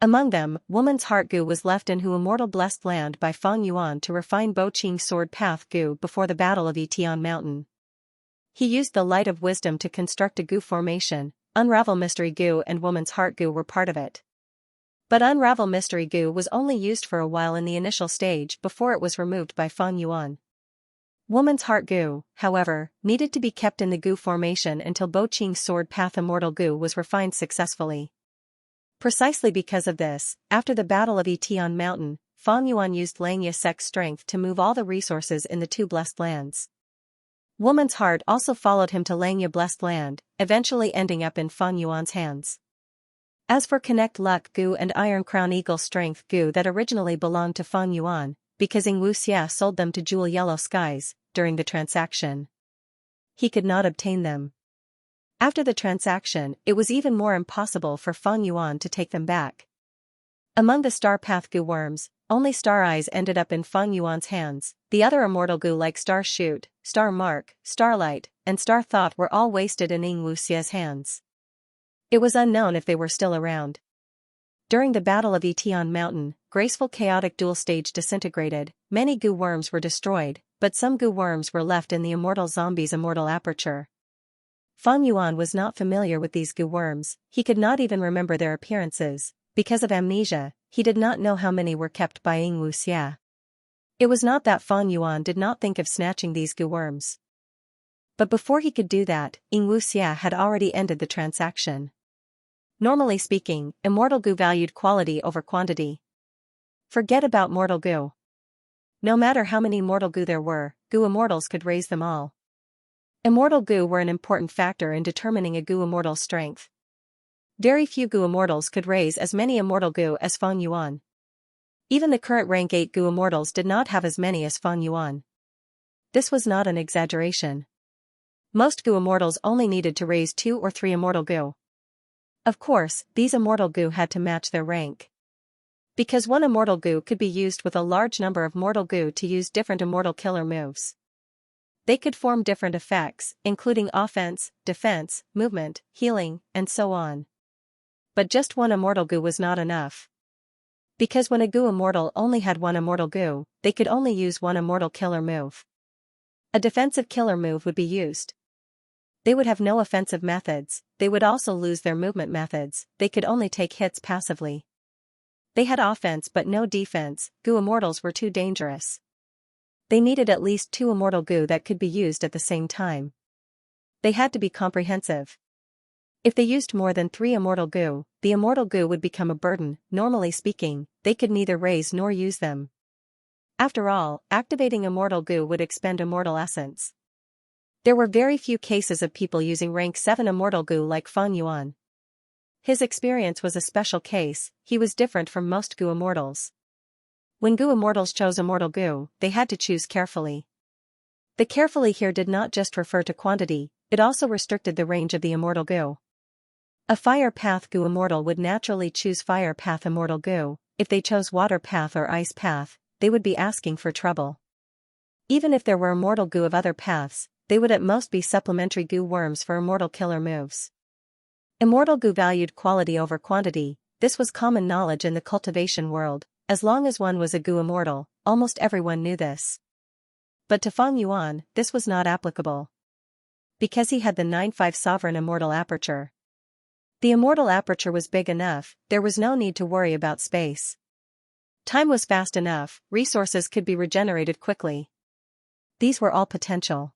Among them, woman's heart goo was left in Hu immortal blessed land by Feng Yuan to refine Bo Qing's sword path goo before the battle of Yition Mountain. He used the light of wisdom to construct a goo formation. Unravel mystery goo and woman's heart goo were part of it. But unravel mystery goo was only used for a while in the initial stage before it was removed by Feng Yuan. Woman's heart goo, however, needed to be kept in the goo formation until Bo Qing's sword path immortal goo was refined successfully. Precisely because of this, after the battle of Yition Mountain, Feng Yuan used Xianxia sect's strength to move all the resources in the two blessed lands. Woman's heart also followed him to Langya blessed land, eventually ending up in Fang Yuan's hands. As for Connect Luck Gu and Iron Crown Eagle Strength Gu that originally belonged to Fang Yuan, because Xianxia sold them to Jewel Yellow Skies, during the transaction, he could not obtain them. After the transaction, it was even more impossible for Fang Yuan to take them back. Among the Star Path Gu worms, only Star Eyes ended up in Fang Yuan's hands. The other immortal Gu like Star Shoot, Star Mark, Starlight, and Star Thought were all wasted in Wuxia's hands. It was unknown if they were still around. During the Battle of Etian Mountain, graceful chaotic dual stage disintegrated, many Gu worms were destroyed, but some Gu worms were left in the immortal zombie's immortal aperture. Fang Yuan was not familiar with these Gu worms, he could not even remember their appearances. Because of amnesia, he did not know how many were kept by Wuxia. It was not that Fang Yuan did not think of snatching these Gu worms. But before he could do that, Wuxia had already ended the transaction. Normally speaking, immortal Gu valued quality over quantity. Forget about mortal Gu. No matter how many mortal Gu there were, Gu immortals could raise them all. Immortal Gu were an important factor in determining a Gu immortal's strength. Very few Gu immortals could raise as many immortal Gu as Fang Yuan. Even the current rank 8 Gu immortals did not have as many as Fang Yuan. This was not an exaggeration. Most Gu immortals only needed to raise 2 or 3 immortal Gu. Of course, these immortal Gu had to match their rank. Because one immortal Gu could be used with a large number of mortal Gu to use different immortal killer moves. They could form different effects, including offense, defense, movement, healing, and so on. But just one immortal Gu was not enough. Because when a Gu immortal only had one immortal Gu, they could only use one immortal killer move. A defensive killer move would be used. They would have no offensive methods, they would also lose their movement methods, they could only take hits passively. They had offense but no defense, Gu immortals were too dangerous. They needed at least 2 immortal Gu that could be used at the same time. They had to be comprehensive. If they used more than 3 immortal Gu, the immortal Gu would become a burden. Normally speaking, they could neither raise nor use them. After all, activating immortal Gu would expend immortal essence. There were very few cases of people using rank 7 immortal Gu like Fang Yuan. His experience was a special case, he was different from most Gu immortals. When Gu immortals chose immortal Gu, they had to choose carefully. The carefully here did not just refer to quantity, it also restricted the range of the immortal Gu. A Fire Path Gu immortal would naturally choose Fire Path immortal Gu. If they chose Water Path or Ice Path, they would be asking for trouble. Even if there were immortal Gu of other paths, they would at most be supplementary Gu worms for immortal killer moves. Immortal Gu valued quality over quantity, this was common knowledge in the cultivation world, as long as one was a Gu immortal, almost everyone knew this. But to Fang Yuan, this was not applicable. Because he had the 9-5 sovereign immortal aperture. The immortal aperture was big enough, there was no need to worry about space. Time was fast enough, resources could be regenerated quickly. These were all potential.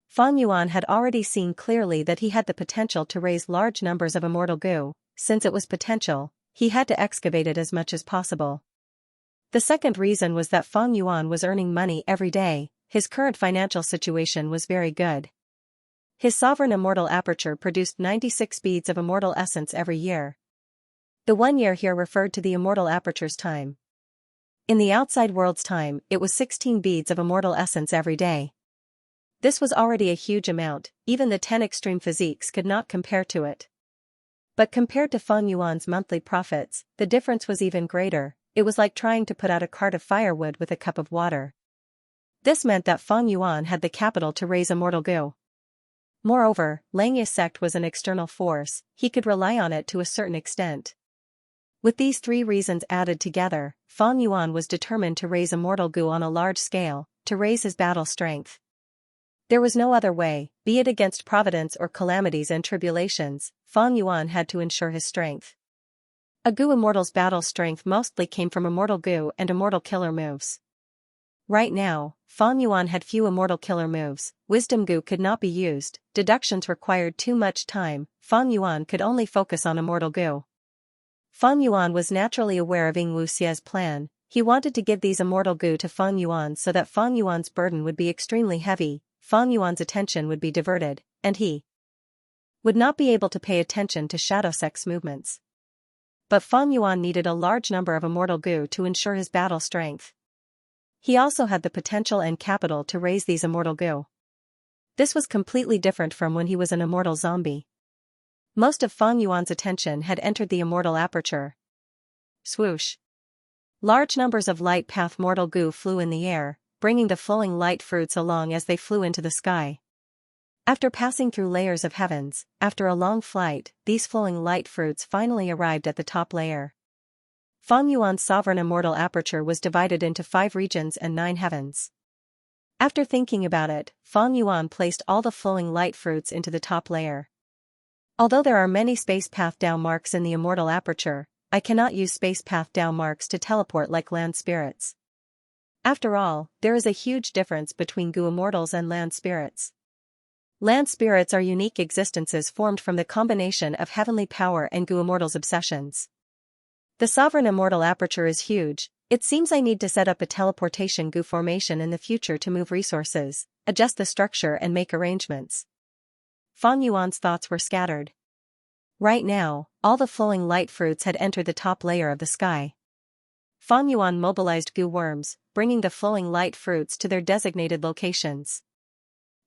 Fang Yuan had already seen clearly that he had the potential to raise large numbers of immortal Gu. Since it was potential, he had to excavate it as much as possible. The second reason was that Fang Yuan was earning money every day, his current financial situation was very good. His sovereign immortal aperture produced 96 beads of immortal essence every year. The 1 year here referred to the immortal aperture's time. In the outside world's time, it was 16 beads of immortal essence every day. This was already a huge amount, even the 10 extreme physiques could not compare to it. But compared to Fang Yuan's monthly profits, the difference was even greater. It was like trying to put out a cart of firewood with a cup of water. This meant that Fang Yuan had the capital to raise immortal Gu. Moreover, Langya's sect was an external force, he could rely on it to a certain extent. With these 3 reasons added together, Fang Yuan was determined to raise immortal Gu on a large scale, to raise his battle strength. There was no other way, be it against providence or calamities and tribulations, Fang Yuan had to ensure his strength. A Gu immortal's battle strength mostly came from immortal Gu and immortal killer moves. Right now, Fang Yuan had few immortal killer moves, Wisdom Gu could not be used, deductions required too much time, Fang Yuan could only focus on immortal Gu. Fang Yuan was naturally aware of Wuxia's plan, he wanted to give these immortal Gu to Fang Yuan so that Fang Yuan's burden would be extremely heavy. Fang Yuan's attention would be diverted, and he would not be able to pay attention to Shadow Sect's movements. But Fang Yuan needed a large number of immortal goo to ensure his battle strength. He also had the potential and capital to raise these immortal goo. This was completely different from when he was an immortal zombie. Most of Fang Yuan's attention had entered the immortal aperture. Swoosh! Large numbers of light path mortal goo flew in the air, bringing the flowing light fruits along as they flew into the sky. After passing through layers of heavens, after a long flight, these flowing light fruits finally arrived at the top layer. Fang Yuan's sovereign immortal aperture was divided into 5 regions and 9 heavens. After thinking about it, Fang Yuan placed all the flowing light fruits into the top layer. Although there are many space path Dao marks in the immortal aperture, I cannot use space path Dao marks to teleport like land spirits. After all, there is a huge difference between goo immortals and land spirits. Land spirits are unique existences formed from the combination of heavenly power and goo immortals' obsessions. The sovereign immortal aperture is huge. It seems I need to set up a teleportation goo formation in the future to move resources, adjust the structure and make arrangements. Fang Yuan's thoughts were scattered. Right now, all the flowing light fruits had entered the top layer of the sky. Fang Yuan mobilized goo worms, bringing the flowing light fruits to their designated locations.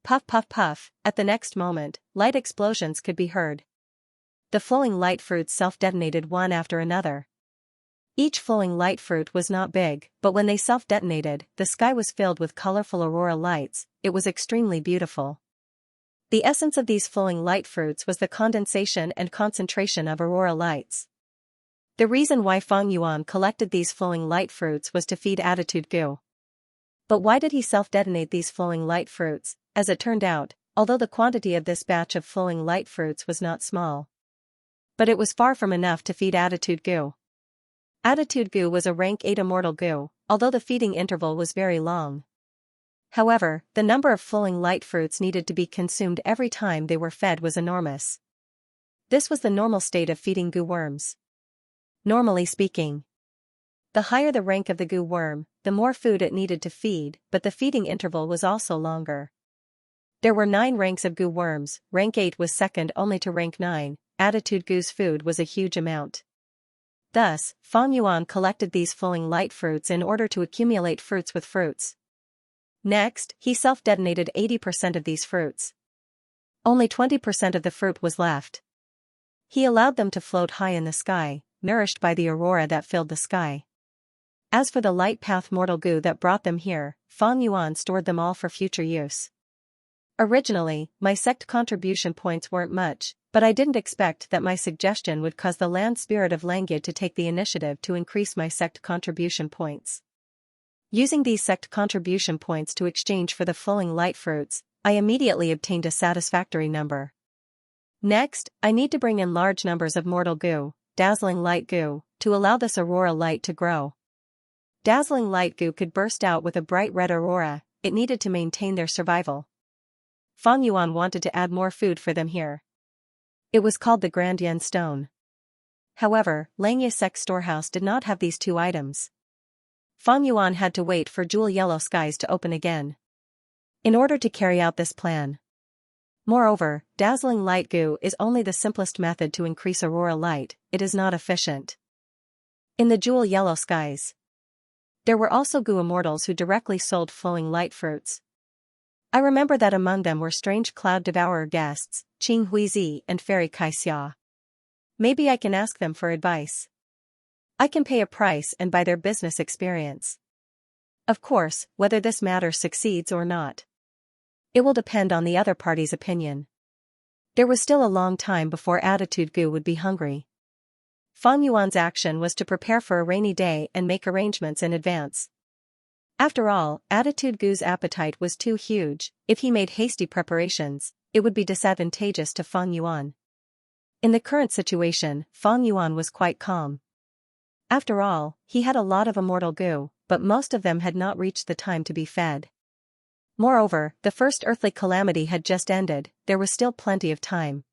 Puff puff puff, at the next moment, light explosions could be heard. The flowing light fruits self-detonated one after another. Each flowing light fruit was not big, but when they self-detonated, the sky was filled with colorful aurora lights. It was extremely beautiful. The essence of these flowing light fruits was the condensation and concentration of aurora lights. The reason why Fang Yuan collected these flowing light fruits was to feed attitude goo. But why did he self-detonate these flowing light fruits? As it turned out, although the quantity of this batch of flowing light fruits was not small, but it was far from enough to feed attitude goo. Attitude goo was a rank 8 immortal goo, although the feeding interval was very long. However, the number of flowing light fruits needed to be consumed every time they were fed was enormous. This was the normal state of feeding goo worms. Normally speaking, the higher the rank of the goo worm, the more food it needed to feed, but the feeding interval was also longer. There were 9 ranks of goo worms, rank 8 was second only to rank 9, attitude goo's food was a huge amount. Thus, Fang Yuan collected these flowing light fruits in order to accumulate fruits with fruits. Next, he self-detonated 80% of these fruits. Only 20% of the fruit was left. He allowed them to float high in the sky, nourished by the aurora that filled the sky. As for the light path mortal goo that brought them here, Fang Yuan stored them all for future use. Originally, my sect contribution points weren't much, but I didn't expect that my suggestion would cause the land spirit of Langya to take the initiative to increase my sect contribution points. Using these sect contribution points to exchange for the flowing light fruits, I immediately obtained a satisfactory number. Next, I need to bring in large numbers of mortal goo, dazzling light goo, to allow this aurora light to grow. Dazzling light goo could burst out with a bright red aurora. It needed to maintain their survival. Fang Yuan wanted to add more food for them here. It was called the Grand Yen Stone. However, Langya Sect's storehouse did not have these 2 items. Fang Yuan had to wait for jewel yellow skies to open again in order to carry out this plan. Moreover, dazzling light goo is only the simplest method to increase aurora light. It is not efficient. In the jewel yellow skies, there were also goo immortals who directly sold flowing light fruits. I remember that among them were strange cloud devourer guests, Qing Huizi and Fairy Kaixia. Maybe I can ask them for advice. I can pay a price and buy their business experience. Of course, whether this matter succeeds or not, it will depend on the other party's opinion. There was still a long time before attitude goo would be hungry. Fang Yuan's action was to prepare for a rainy day and make arrangements in advance. After all, attitude goo's appetite was too huge. If he made hasty preparations, it would be disadvantageous to Fang Yuan. In the current situation, Fang Yuan was quite calm. After all, he had a lot of immortal goo, but most of them had not reached the time to be fed. Moreover, the first earthly calamity had just ended. There was still plenty of time.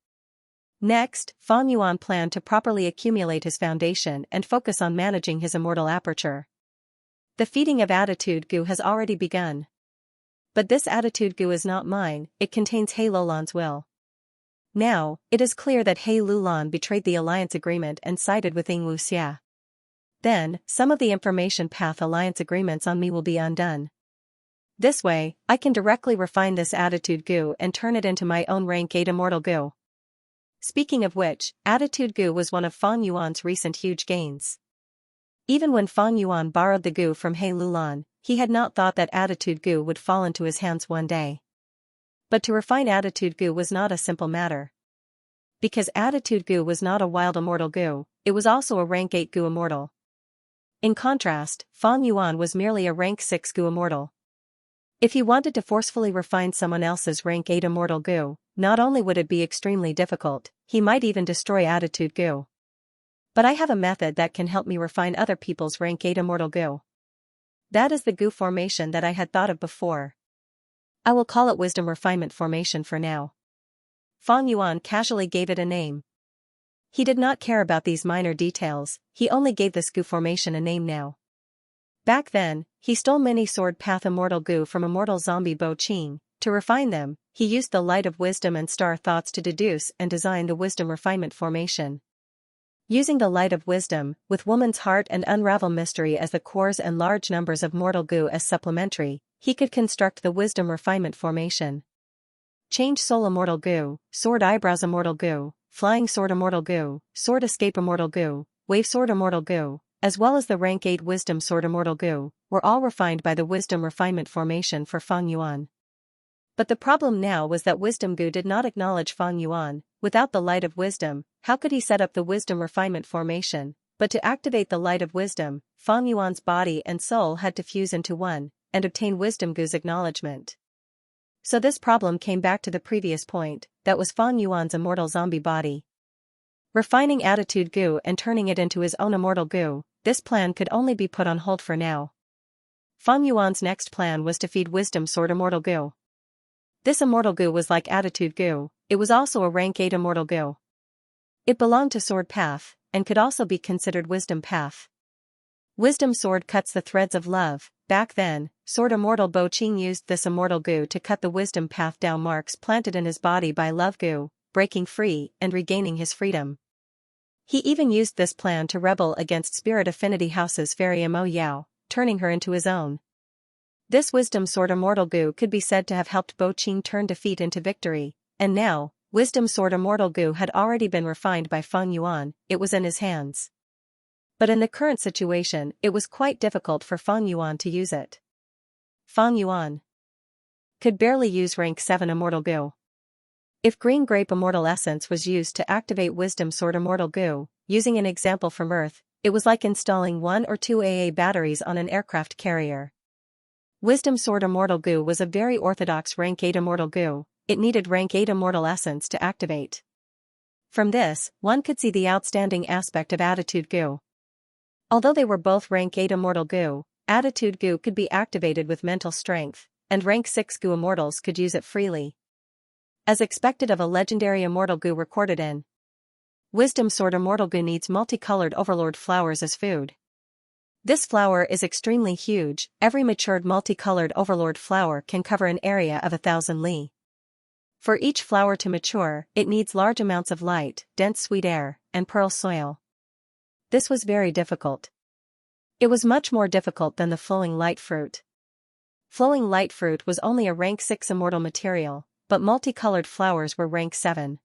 Next, Fang Yuan planned to properly accumulate his foundation and focus on managing his immortal aperture. The feeding of attitude goo has already begun. But this attitude goo is not mine, it contains He Lulan's will. Now, it is clear that He Lulan betrayed the alliance agreement and sided with Xianxia. Then, some of the information path alliance agreements on me will be undone. This way, I can directly refine this attitude goo and turn it into my own rank 8 immortal goo. Speaking of which, attitude goo was one of Fang Yuan's recent huge gains. Even when Fang Yuan borrowed the goo from He Lulan, he had not thought that attitude goo would fall into his hands one day. But to refine attitude goo was not a simple matter. Because attitude goo was not a wild immortal goo, it was also a rank 8 goo immortal. In contrast, Fang Yuan was merely a rank 6 goo immortal. If he wanted to forcefully refine someone else's rank 8 immortal goo, not only would it be extremely difficult, he might even destroy attitude goo. But I have a method that can help me refine other people's rank 8 immortal goo. That is the goo formation that I had thought of before. I will call it Wisdom Refinement Formation for now. Fang Yuan casually gave it a name. He did not care about these minor details, he only gave this goo formation a name now. Back then, he stole many sword path immortal goo from immortal zombie Bo Qing. To refine them, he used the light of wisdom and star thoughts to deduce and design the Wisdom Refinement Formation. Using the light of wisdom, with woman's heart and unravel mystery as the cores and large numbers of mortal goo as supplementary, he could construct the Wisdom Refinement Formation. Change soul immortal goo, sword eyebrows immortal goo, flying sword immortal goo, sword escape immortal goo, wave sword immortal goo, as well as the rank 8 wisdom sword immortal goo, were all refined by the Wisdom Refinement Formation for Fang Yuan. But the problem now was that wisdom goo did not acknowledge Fang Yuan. Without the light of wisdom, how could he set up the Wisdom Refinement Formation? But to activate the light of wisdom, Fang Yuan's body and soul had to fuse into one, and obtain wisdom goo's acknowledgement. So this problem came back to the previous point, that was Fang Yuan's immortal zombie body. Refining attitude goo and turning it into his own immortal goo, this plan could only be put on hold for now. Fang Yuan's next plan was to feed wisdom sword immortal goo. This immortal goo was like attitude goo, it was also a rank 8 immortal goo. It belonged to sword path, and could also be considered wisdom path. Wisdom sword cuts the threads of love. Back then, sword immortal Bo Qing used this immortal goo to cut the wisdom path down marks planted in his body by love goo, breaking free and regaining his freedom. He even used this plan to rebel against Spirit Affinity House's fairy Mo Yao, turning her into his own. This wisdom sword immortal goo could be said to have helped Bo Qing turn defeat into victory, and now, wisdom sword immortal goo had already been refined by Fang Yuan, it was in his hands. But in the current situation, it was quite difficult for Fang Yuan to use it. Fang Yuan could barely use rank 7 immortal goo. If green grape immortal essence was used to activate wisdom sword immortal goo, using an example from Earth, it was like installing 1 or 2 AA batteries on an aircraft carrier. Wisdom sword immortal goo was a very orthodox rank 8 immortal goo, it needed rank 8 immortal essence to activate. From this, one could see the outstanding aspect of attitude goo. Although they were both rank 8 immortal goo, attitude goo could be activated with mental strength, and rank 6 goo immortals could use it freely. As expected of a legendary immortal goo recorded in Wisdom sword immortal goo needs multicolored overlord flowers as food. This flower is extremely huge, every matured multicolored overlord flower can cover an area of 1,000 li. For each flower to mature, it needs large amounts of light, dense sweet air, and pearl soil. This was very difficult. It was much more difficult than the flowing light fruit. Flowing light fruit was only a rank 6 immortal material, but multicolored flowers were rank 7.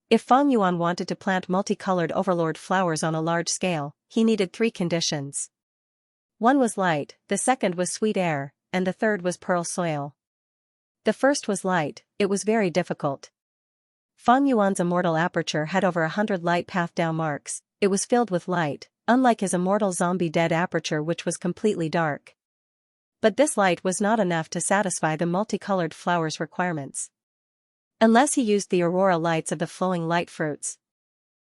If Fang Yuan wanted to plant multicolored overlord flowers on a large scale, he needed 3 conditions. One was light, the second was sweet air, and the third was pearl soil. The first was light, it was very difficult. Fang Yuan's immortal aperture had over 100 light path down marks, it was filled with light, unlike his immortal zombie dead aperture which was completely dark. But this light was not enough to satisfy the multicolored flowers' requirements. Unless he used the aurora lights of the flowing light fruits.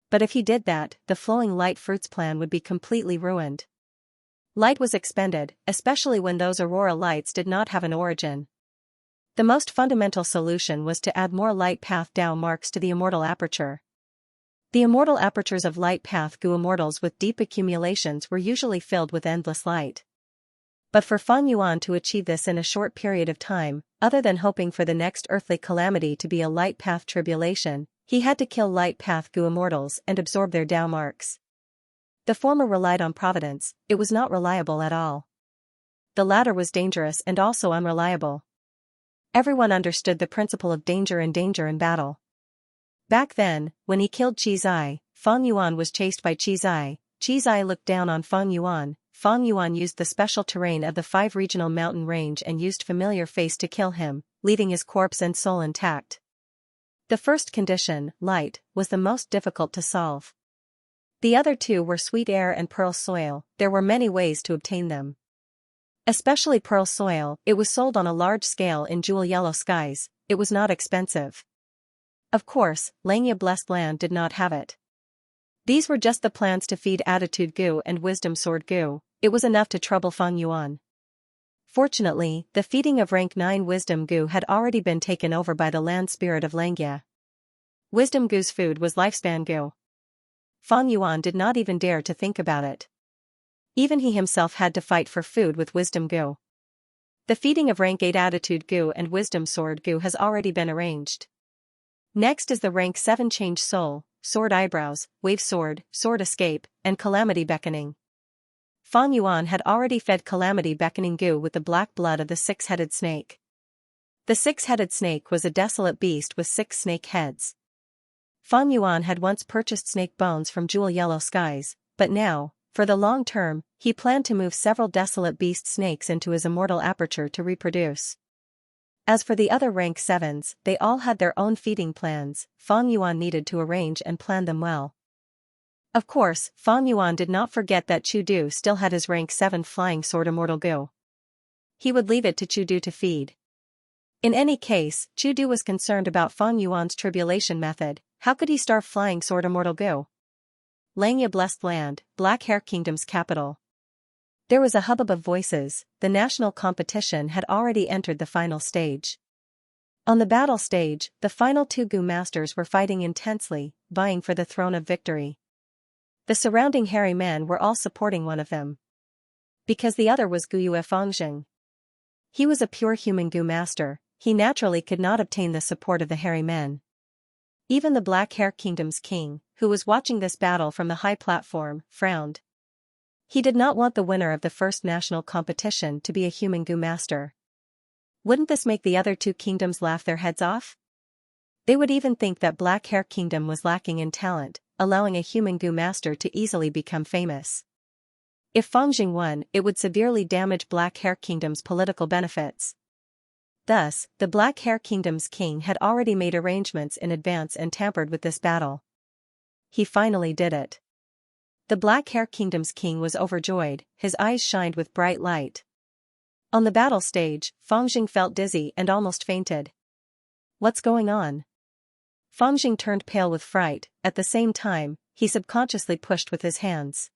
But if he did that, the flowing light fruits plan would be completely ruined. Light was expended, especially when those aurora lights did not have an origin. The most fundamental solution was to add more light path down marks to the immortal aperture. The immortal apertures of light path goo immortals with deep accumulations were usually filled with endless light. But for Fang Yuan to achieve this in a short period of time, other than hoping for the next earthly calamity to be a light path tribulation, he had to kill light path Gu immortals and absorb their Tao marks. The former relied on providence, it was not reliable at all. The latter was dangerous and also unreliable. Everyone understood the principle of danger in battle. Back then, when he killed Qi Zai, Fang Yuan was chased by Qi Zai. Qi Zai looked down on Fang Yuan. Fang Yuan used the special terrain of the 5 regional mountain range and used familiar face to kill him, leaving his corpse and soul intact. The first condition, light, was the most difficult to solve. The other two were sweet air and pearl soil. There were many ways to obtain them. Especially pearl soil, it was sold on a large scale in jewel yellow skies, it was not expensive. Of course, Xianxia blessed land did not have it. These were just the plans to feed attitude Gu and wisdom sword Gu, it was enough to trouble Fang Yuan. Fortunately, the feeding of rank 9 wisdom Gu had already been taken over by the land spirit of Xianxia. Wisdom Gu's food was lifespan Gu. Fang Yuan did not even dare to think about it. Even he himself had to fight for food with wisdom Gu. The feeding of rank 8 attitude Gu and wisdom sword Gu has already been arranged. Next is the rank 7 change soul, sword eyebrows, wave sword, sword escape, and calamity beckoning. Fang Yuan had already fed calamity beckoning Gu with the black blood of the 6-headed snake. The 6-headed snake was a desolate beast with 6 snake heads. Fang Yuan had once purchased snake bones from jewel yellow skies, but now, for the long term, he planned to move several desolate beast snakes into his immortal aperture to reproduce. As for the other rank 7s, they all had their own feeding plans. Fang Yuan needed to arrange and plan them well. Of course, Fang Yuan did not forget that Chu Du still had his rank 7 flying sword immortal Gu. He would leave it to Chu Du to feed. In any case, Chu Du was concerned about Fang Yuan's tribulation method. How could he starve flying sword immortal Gu? Xianxia blessed land, Black Hair Kingdom's capital. There was a hubbub of voices, the national competition had already entered the final stage. On the battle stage, the final 2 Gu masters were fighting intensely, vying for the throne of victory. The surrounding hairy men were all supporting one of them. Because the other was Gu Yue Fangxing. He was a pure human Gu master, he naturally could not obtain the support of the hairy men. Even the Black Hair Kingdom's king, who was watching this battle from the high platform, frowned. He did not want the winner of the first national competition to be a human Gu master. Wouldn't this make the other 2 kingdoms laugh their heads off? They would even think that Black Hair Kingdom was lacking in talent, allowing a human Gu master to easily become famous. If Fangxing won, it would severely damage Black Hair Kingdom's political benefits. Thus, the Black Hair Kingdom's king had already made arrangements in advance and tampered with this battle. He finally did it. The Black Hair Kingdom's king was overjoyed, his eyes shined with bright light. On the battle stage, Fangxing felt dizzy and almost fainted. What's going on? Fangxing turned pale with fright, at the same time, he subconsciously pushed with his hands.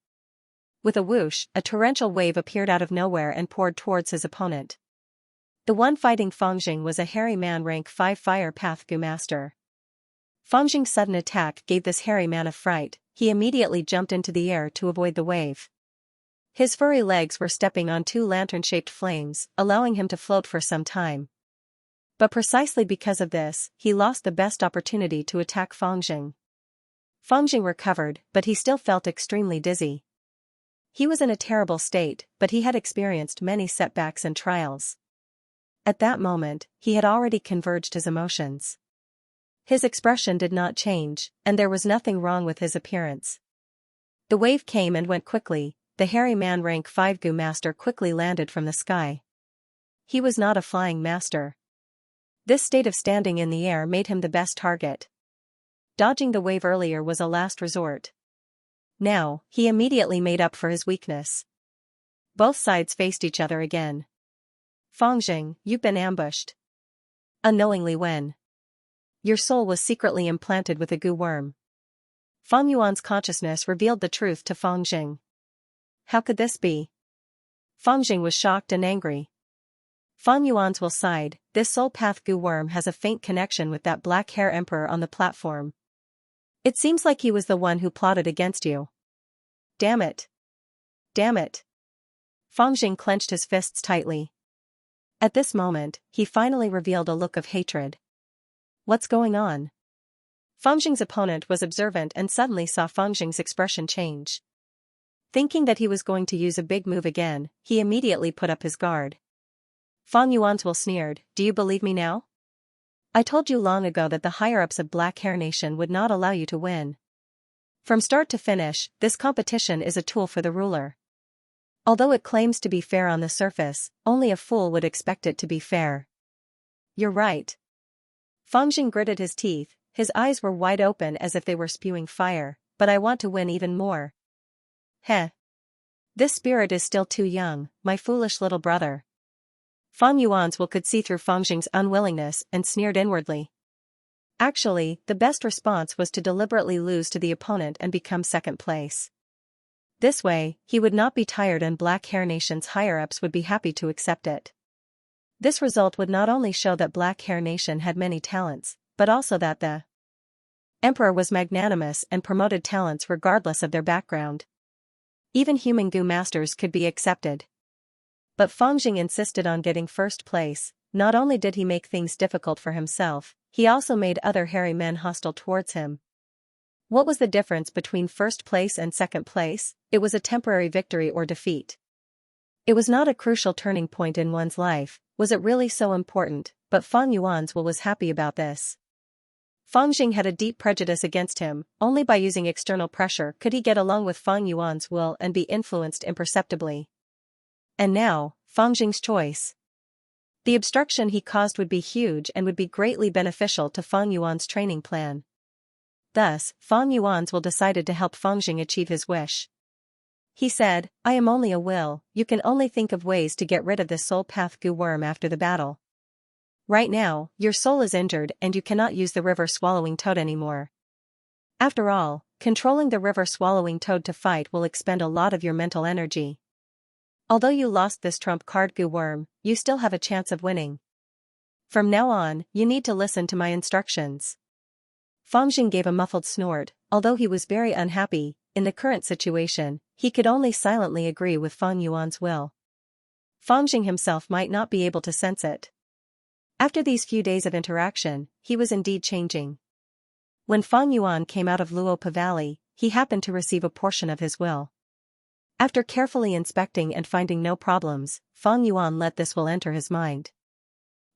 With a whoosh, a torrential wave appeared out of nowhere and poured towards his opponent. The one fighting Fangxing was a hairy man rank 5 Fire Path Gu master. Fangxing's sudden attack gave this hairy man a fright, he immediately jumped into the air to avoid the wave. His furry legs were stepping on 2 lantern-shaped flames, allowing him to float for some time. But precisely because of this, he lost the best opportunity to attack Fangxing. Fangxing recovered, but he still felt extremely dizzy. He was in a terrible state, but he had experienced many setbacks and trials. At that moment, he had already converged his emotions. His expression did not change, and there was nothing wrong with his appearance. The wave came and went quickly, the hairy man rank 5 Gu master quickly landed from the sky. He was not a flying master. This state of standing in the air made him the best target. Dodging the wave earlier was a last resort. Now, he immediately made up for his weakness. Both sides faced each other again. Fangxing, you've been ambushed. Unknowingly when? Your soul was secretly implanted with a Gu worm. Fang Yuan's consciousness revealed the truth to Fangxing. How could this be? Fangxing was shocked and angry. Fang Yuan's will sighed, this soul path Gu worm has a faint connection with that black hair emperor on the platform. It seems like he was the one who plotted against you. Damn it. Damn it. Fang Jing clenched his fists tightly. At this moment, he finally revealed a look of hatred. What's going on? Fang Jing's opponent was observant and suddenly saw Fang Jing's expression change. Thinking that he was going to use a big move again, he immediately put up his guard. Fang Yuan's sneered, "Do you believe me now? I told you long ago that the higher-ups of Black Hair Nation would not allow you to win. From start to finish, this competition is a tool for the ruler. Although it claims to be fair on the surface, only a fool would expect it to be fair." "You're right." Fang Jing gritted his teeth, his eyes were wide open as if they were spewing fire, "But I want to win even more." "Heh. This spirit is still too young, my foolish little brother." Fang Yuan's could see through Fang Jing's unwillingness and sneered inwardly. Actually, the best response was to deliberately lose to the opponent and become second place. This way, he would not be tired and Black Hair Nation's higher-ups would be happy to accept it. This result would not only show that Black Hair Nation had many talents, but also that the Emperor was magnanimous and promoted talents regardless of their background. Even human Gu masters could be accepted. But Fang Jing insisted on getting first place. Not only did he make things difficult for himself, he also made other hairy men hostile towards him. What was the difference between first place and second place? It was a temporary victory or defeat. It was not a crucial turning point in one's life. Was it really so important? But Fang Yuan's was happy about this. Fang Jing had a deep prejudice against him. Only by using external pressure could he get along with Fang Yuan's will and be influenced imperceptibly. And now, Fang Jing's choice. The obstruction he caused would be huge and would be greatly beneficial to Fang Yuan's training plan. Thus, Fang Yuan's decided to help Fang Jing achieve his wish. He said, "I am only a will, you can only think of ways to get rid of this soul path Gu worm after the battle. Right now, your soul is injured and you cannot use the river swallowing toad anymore. After all, controlling the river swallowing toad to fight will expend a lot of your mental energy. Although you lost this trump card Gu worm, you still have a chance of winning. From now on, you need to listen to my instructions." Fang Jing gave a muffled snort. Although he was very unhappy, in the current situation, he could only silently agree with Fang Yuan's will. Fang Jing himself might not be able to sense it. After these few days of interaction, he was indeed changing. When Fang Yuan came out of Luopa Valley, he happened to receive a portion of his will. After carefully inspecting and finding no problems, Fang Yuan let this will enter his mind.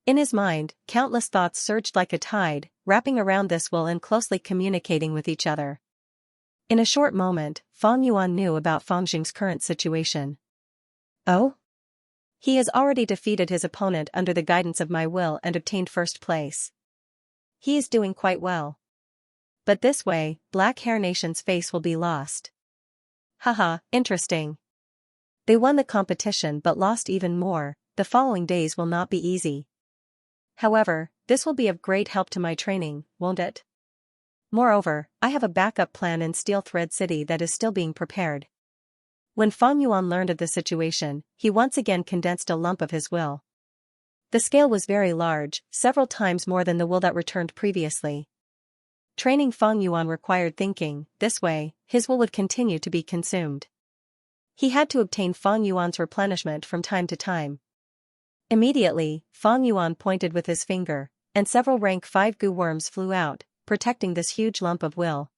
In his mind, countless thoughts surged like a tide, wrapping around this will and closely communicating with each other. In a short moment, Fang Yuan knew about Fang Jing's current situation. "Oh? He has already defeated his opponent under the guidance of my will and obtained first place. He is doing quite well. But this way, Black Hair Nation's face will be lost. Haha, interesting. They won the competition but lost even more. The following days will not be easy. However, this will be of great help to my training, won't it? Moreover, I have a backup plan in Steel Thread City that is still being prepared." When Fang Yuan learned of the situation, he once again condensed a lump of his will. The scale was very large, several times more than the will that returned previously. Training Fang Yuan required thinking. This way, his will would continue to be consumed. He had to obtain Fang Yuan's replenishment from time to time. Immediately, Fang Yuan pointed with his finger, and several rank 5 Gu worms flew out, protecting this huge lump of will.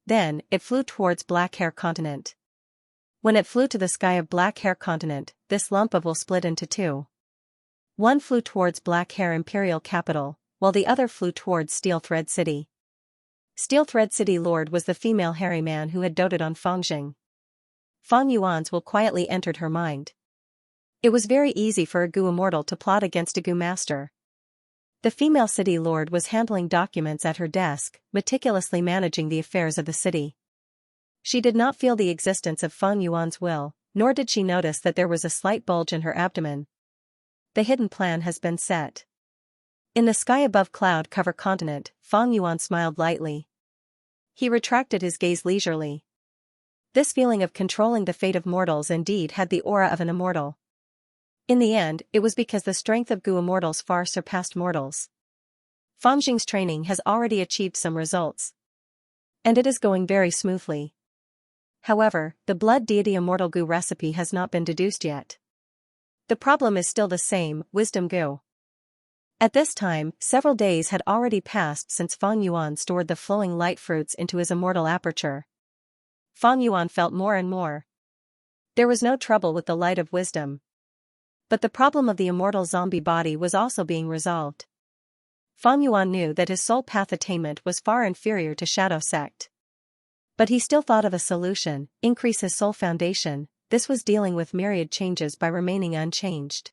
Then, it flew towards Black Hair Continent. When it flew to the sky of Black Hair Continent, this lump of will split into two. One flew towards Black Hair Imperial Capital, while the other flew towards Steel Thread City. Steel Thread City Lord was the female hairy man who had doted on Fang Jing. Fang Yuan's will quietly entered her mind. It was very easy for a Gu immortal to plot against a Gu master. The female city lord was handling documents at her desk, meticulously managing the affairs of the city. She did not feel the existence of Fang Yuan's will, nor did she notice that there was a slight bulge in her abdomen. The hidden plan has been set. In the sky above Cloud Cover Continent, Fang Yuan smiled lightly. He retracted his gaze leisurely. This feeling of controlling the fate of mortals indeed had the aura of an immortal. In the end, it was because the strength of Gu immortals far surpassed mortals. Fang Jing's training has already achieved some results. And it is going very smoothly. However, the blood deity immortal goo recipe has not been deduced yet. The problem is still the same, wisdom goo. At this time, several days had already passed since Fang Yuan stored the flowing light fruits into his immortal aperture. Fang Yuan felt more and more. There was no trouble with the light of wisdom. But the problem of the immortal zombie body was also being resolved. Fang Yuan knew that his soul path attainment was far inferior to Shadow Sect. But he still thought of a solution: increase his soul foundation. This was dealing with myriad changes by remaining unchanged.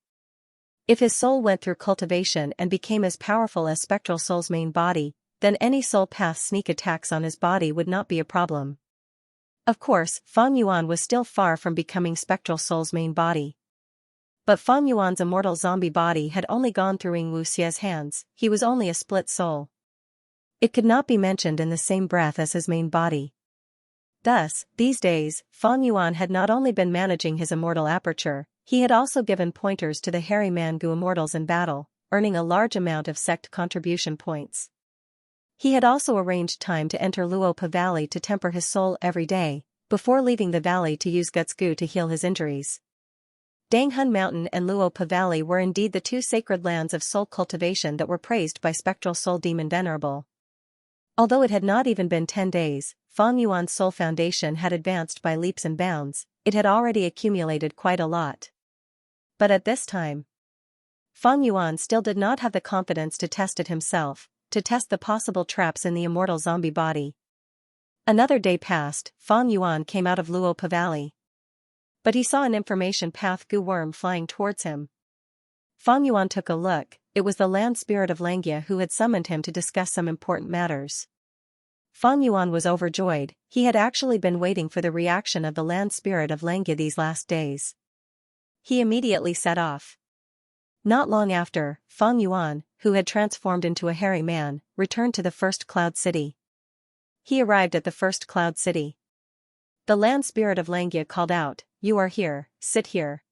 If his soul went through cultivation and became as powerful as Spectral Soul's main body, then any soul path sneak attacks on his body would not be a problem. Of course, Fang Yuan was still far from becoming Spectral Soul's main body. But Fang Yuan's immortal zombie body had only gone through Xianxia's hands. He was only a split soul. It could not be mentioned in the same breath as his main body. Thus, these days, Fang Yuan had not only been managing his immortal aperture, he had also given pointers to the hairy man goo immortals in battle, earning a large amount of sect contribution points. He had also arranged time to enter Luopa Valley to temper his soul every day, before leaving the valley to use Guts Goo to heal his injuries. Danghun Mountain and Luopa Valley were indeed the two sacred lands of soul cultivation that were praised by Spectral Soul Demon Venerable. Although it had not even been 10 days, Fang Yuan's soul foundation had advanced by leaps and bounds. It had already accumulated quite a lot. But at this time, Fang Yuan still did not have the confidence to test it himself, to test the possible traps in the immortal zombie body. Another day passed. Fang Yuan came out of Luopa Valley. But he saw an information path goo worm flying towards him. Fang Yuan took a look. It was the land spirit of Xianxia who had summoned him to discuss some important matters. Fang Yuan was overjoyed. He had actually been waiting for the reaction of the land spirit of Xianxia these last days. He immediately set off. Not long after, Fang Yuan, who had transformed into a hairy man, returned to the first cloud city. He arrived at the first cloud city. The land spirit of Xianxia called out, "You are here, sit here."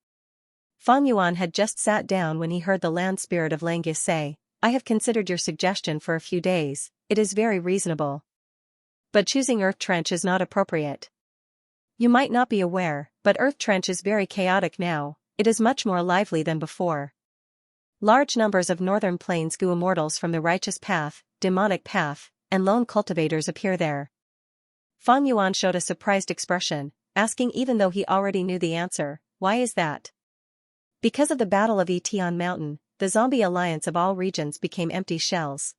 Fang Yuan had just sat down when he heard the land spirit of Xianxia say, "I have considered your suggestion for a few days. It is very reasonable. But choosing Earth Trench is not appropriate. You might not be aware, but Earth Trench is very chaotic now. It is much more lively than before. Large numbers of Northern Plains goo immortals from the Righteous Path, Demonic Path, and Lone Cultivators appear there." Fang Yuan showed a surprised expression, asking even though he already knew the answer, "Why is that?" Because of the Battle of Etian Mountain, the Zombie Alliance of all regions became empty shells.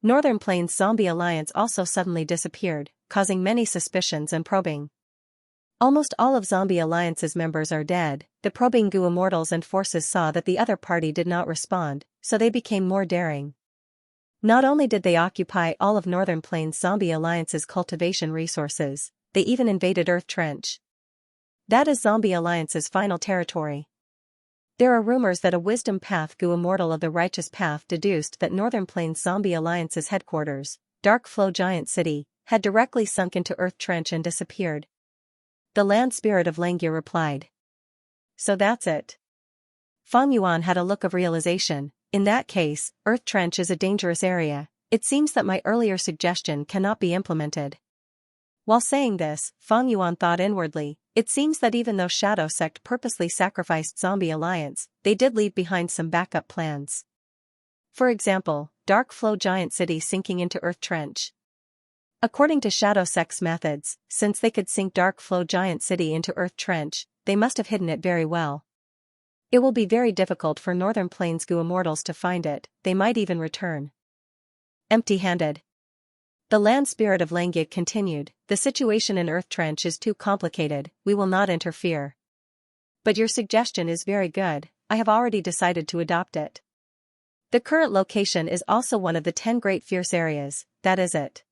Northern Plains Zombie Alliance also suddenly disappeared, causing many suspicions and probing. Almost all of Zombie Alliance's members are dead. The probing goo immortals and forces saw that the other party did not respond, so they became more daring. Not only did they occupy all of Northern Plains Zombie Alliance's cultivation resources, they even invaded Earth Trench. That is Zombie Alliance's final territory. There are rumors that a Wisdom Path goo immortal of the Righteous Path deduced that Northern Plains Zombie Alliance's headquarters, Dark Flow Giant City, had directly sunk into Earth Trench and disappeared. The land spirit of Xianxia replied. "So that's it." Fang Yuan had a look of realization. In that case, Earth Trench is a dangerous area. It seems that my earlier suggestion cannot be implemented. While saying this, Fang Yuan thought inwardly, it seems that even though Shadow Sect purposely sacrificed Zombie Alliance, they did leave behind some backup plans. For example, Dark Flow Giant City sinking into Earth Trench. According to Shadow Sect's methods, since they could sink Dark Flow Giant City into Earth Trench, they must have hidden it very well. It will be very difficult for Northern Plains goo immortals to find it. They might even return empty-handed. The land spirit of Xianxia continued, "The situation in Earth Trench is too complicated. We will not interfere. But your suggestion is very good. I have already decided to adopt it. The current location is also one of the 10 Great Fierce Areas. That is it."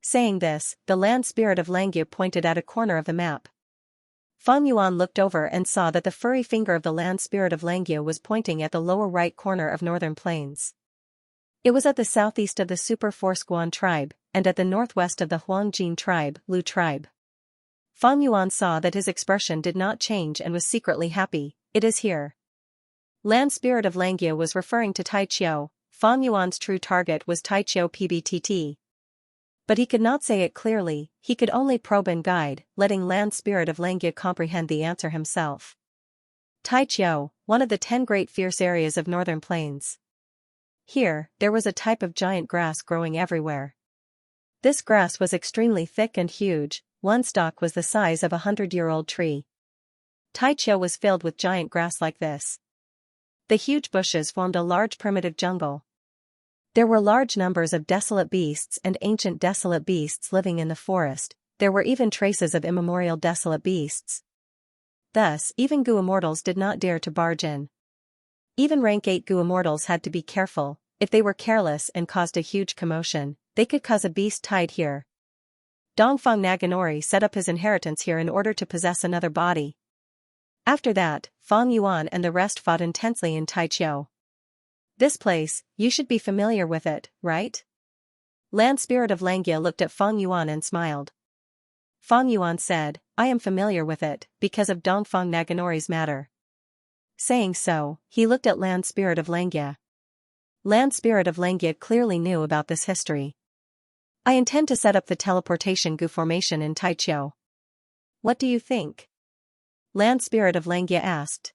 Saying this, the land spirit of Xianxia pointed at a corner of the map. Fang Yuan looked over and saw that the furry finger of the land spirit of Xianxia was pointing at the lower right corner of Northern Plains. It was at the southeast of the Super Force Guan tribe, and at the northwest of the Huangjin tribe, Lu tribe. Fang Yuan saw that his expression did not change and was secretly happy. "It is here." Land spirit of Xianxia was referring to Taichio. Fang Yuan's true target was Taichio Pbtt. But he could not say it clearly, he could only probe and guide, letting Land Spirit of Langia comprehend the answer himself. Taichio, one of the 10 great fierce areas of northern plains. Here, there was a type of giant grass growing everywhere. This grass was extremely thick and huge, one stalk was the size of a 100-year-old tree. Taichio was filled with giant grass like this. The huge bushes formed a large primitive jungle. There were large numbers of desolate beasts and ancient desolate beasts living in the forest, there were even traces of immemorial desolate beasts. Thus, even Gu immortals did not dare to barge in. Even rank 8 Gu immortals had to be careful, if they were careless and caused a huge commotion, they could cause a beast tide here. Dongfang Naganori set up his inheritance here in order to possess another body. After that, Fang Yuan and the rest fought intensely in Taichio. This place, you should be familiar with it, right? Land Spirit of Langia looked at Fang Yuan and smiled. Fang Yuan said, I am familiar with it, because of Dongfang Naganori's matter. Saying so, he looked at Land Spirit of Langia. Land Spirit of Langia clearly knew about this history. I intend to set up the teleportation Gu formation in Taichio. What do you think? Land Spirit of Langia asked.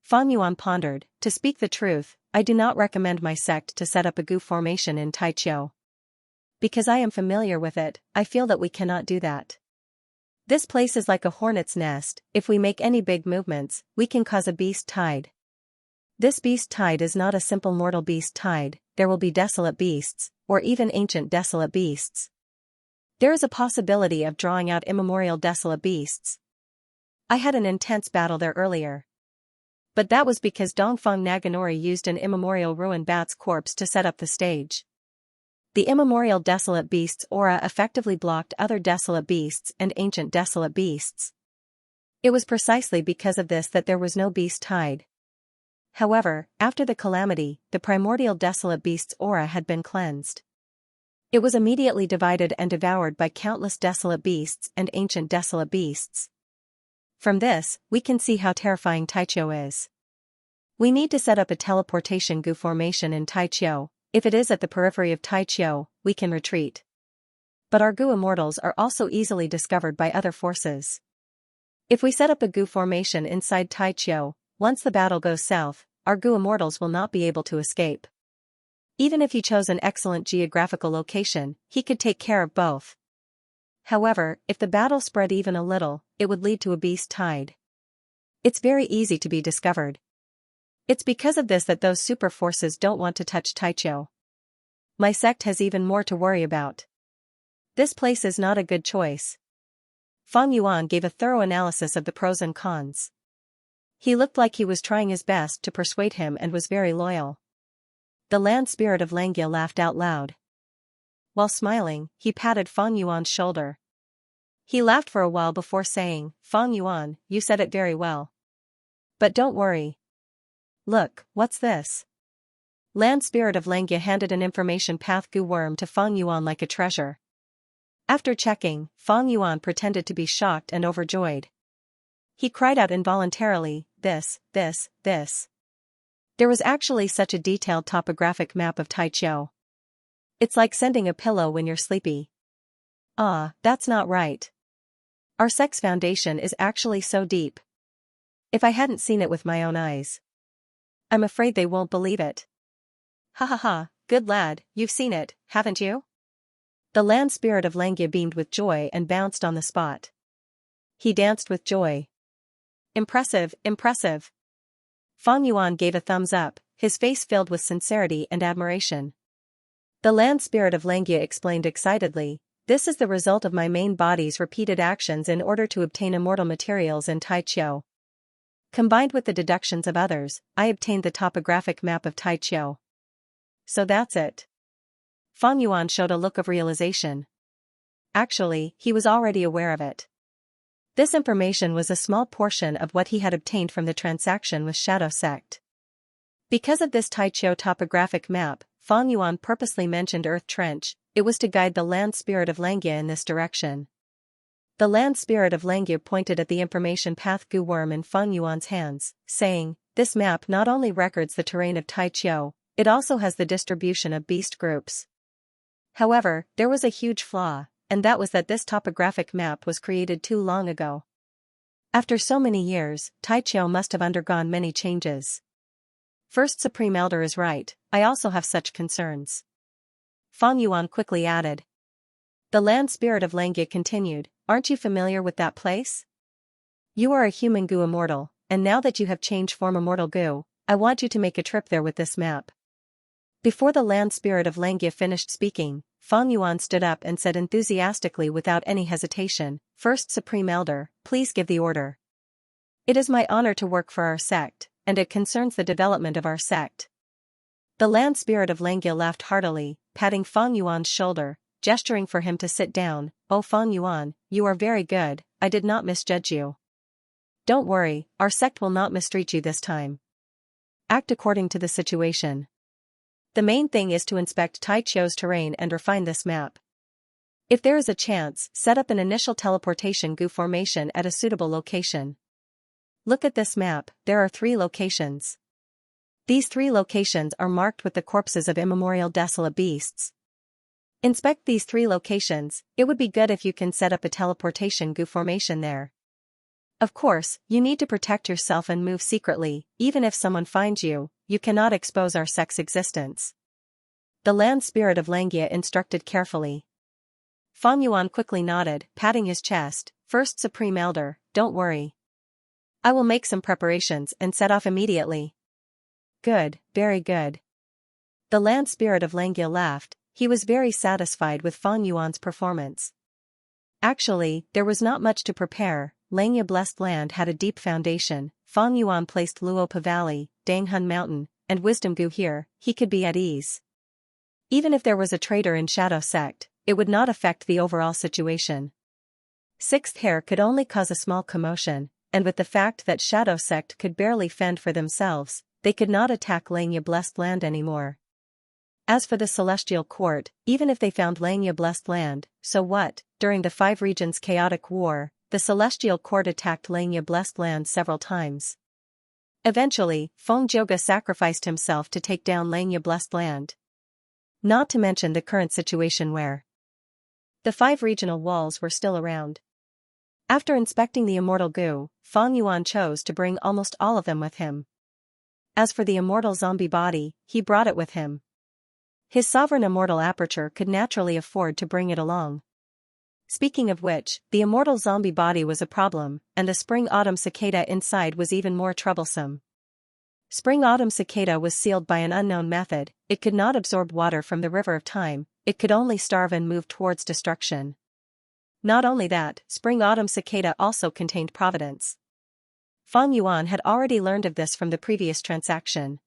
Fang Yuan pondered, to speak the truth, I do not recommend my sect to set up a Gu formation in Taichio. Because I am familiar with it, I feel that we cannot do that. This place is like a hornet's nest, if we make any big movements, we can cause a beast tide. This beast tide is not a simple mortal beast tide, there will be desolate beasts, or even ancient desolate beasts. There is a possibility of drawing out immemorial desolate beasts. I had an intense battle there earlier. But that was because Dongfang Naganori used an immemorial ruined bat's corpse to set up the stage. The immemorial desolate beast's aura effectively blocked other desolate beasts and ancient desolate beasts. It was precisely because of this that there was no beast tide. However, after the calamity, the primordial desolate beast's aura had been cleansed. It was immediately divided and devoured by countless desolate beasts and ancient desolate beasts. From this, we can see how terrifying Taichio is. We need to set up a teleportation Gu formation in Taichio. If it is at the periphery of Taichio, we can retreat. But our Gu immortals are also easily discovered by other forces. If we set up a Gu formation inside Taichio, once the battle goes south, our Gu immortals will not be able to escape. Even if he chose an excellent geographical location, he could take care of both. However, if the battle spread even a little, it would lead to a beast tide. It's very easy to be discovered. It's because of this that those super forces don't want to touch Taichio. My sect has even more to worry about. This place is not a good choice. Fang Yuan gave a thorough analysis of the pros and cons. He looked like he was trying his best to persuade him and was very loyal. The Land Spirit of Langia laughed out loud. While smiling, he patted Fang Yuan's shoulder. He laughed for a while before saying, Fang Yuan, you said it very well. But don't worry. Look, what's this? Land Spirit of Langia handed an information path Gu worm to Fang Yuan like a treasure. After checking, Fang Yuan pretended to be shocked and overjoyed. He cried out involuntarily, this. There was actually such a detailed topographic map of Taichio. It's like sending a pillow when you're sleepy. Ah, that's not right. Our sect's foundation is actually so deep. If I hadn't seen it with my own eyes. I'm afraid they won't believe it. Ha ha ha, good lad, you've seen it, haven't you? The Land Spirit of Langia beamed with joy and bounced on the spot. He danced with joy. Impressive, impressive. Fang Yuan gave a thumbs up, his face filled with sincerity and admiration. The Land Spirit of Langia explained excitedly, this is the result of my main body's repeated actions in order to obtain immortal materials in Taichio. Combined with the deductions of others, I obtained the topographic map of Taichio. So that's it. Fang Yuan showed a look of realization. Actually, he was already aware of it. This information was a small portion of what he had obtained from the transaction with Shadow Sect. Because of this Taichio topographic map, Fang Yuan purposely mentioned Earth Trench, it was to guide the Land Spirit of Langia in this direction. The Land Spirit of Langia pointed at the information path Gu worm in Fang Yuan's hands, saying, this map not only records the terrain of Taichio, it also has the distribution of beast groups. However, there was a huge flaw, and that was that this topographic map was created too long ago. After so many years, Taichio must have undergone many changes. First Supreme Elder is right, I also have such concerns. Fang Yuan quickly added. The land spirit of Xianxia continued, aren't you familiar with that place? You are a human goo immortal, and now that you have changed form immortal goo, I want you to make a trip there with this map. Before the land spirit of Xianxia finished speaking, Fang Yuan stood up and said enthusiastically without any hesitation, First Supreme Elder, please give the order. It is my honor to work for our sect, and it concerns the development of our sect. The land spirit of Xianxia laughed heartily, patting Fang Yuan's shoulder, gesturing for him to sit down. Oh Fang Yuan, you are very good, I did not misjudge you. Don't worry, our sect will not mistreat you this time. Act according to the situation. The main thing is to inspect Taichio's terrain and refine this map. If there is a chance, set up an initial teleportation goo formation at a suitable location. Look at this map, there are 3 locations. These 3 locations are marked with the corpses of immemorial desolate beasts. Inspect these 3 locations, it would be good if you can set up a teleportation goo formation there. Of course, you need to protect yourself and move secretly, even if someone finds you, you cannot expose our sect's existence. The land spirit of Xianxia instructed carefully. Fang Yuan quickly nodded, patting his chest, First Supreme Elder, don't worry. I will make some preparations and set off immediately. Good, very good. The land spirit of Xianxia laughed, he was very satisfied with Fang Yuan's performance. Actually, there was not much to prepare, Xianxia blessed land had a deep foundation, Fang Yuan placed Luopa Valley, Danghun Mountain, and Wisdom Gu here, he could be at ease. Even if there was a traitor in Shadow Sect, it would not affect the overall situation. Sixth Hair could only cause a small commotion, and with the fact that Shadow Sect could barely fend for themselves, they could not attack Xianxia blessed land anymore. As for the Celestial Court, even if they found Xianxia blessed land, so what? During the 5 regions chaotic war, the Celestial Court attacked Xianxia blessed land several times. Eventually, Feng Jioge sacrificed himself to take down Xianxia blessed land. Not to mention the current situation where the 5 regional walls were still around. After inspecting the immortal goo, Fang Yuan chose to bring almost all of them with him. As for the immortal zombie body, he brought it with him. His sovereign immortal aperture could naturally afford to bring it along. Speaking of which, the immortal zombie body was a problem, and the spring-autumn cicada inside was even more troublesome. Spring-autumn cicada was sealed by an unknown method, it could not absorb water from the river of time, it could only starve and move towards destruction. Not only that, spring-autumn cicada also contained providence. Fang Yuan had already learned of this from the previous transaction.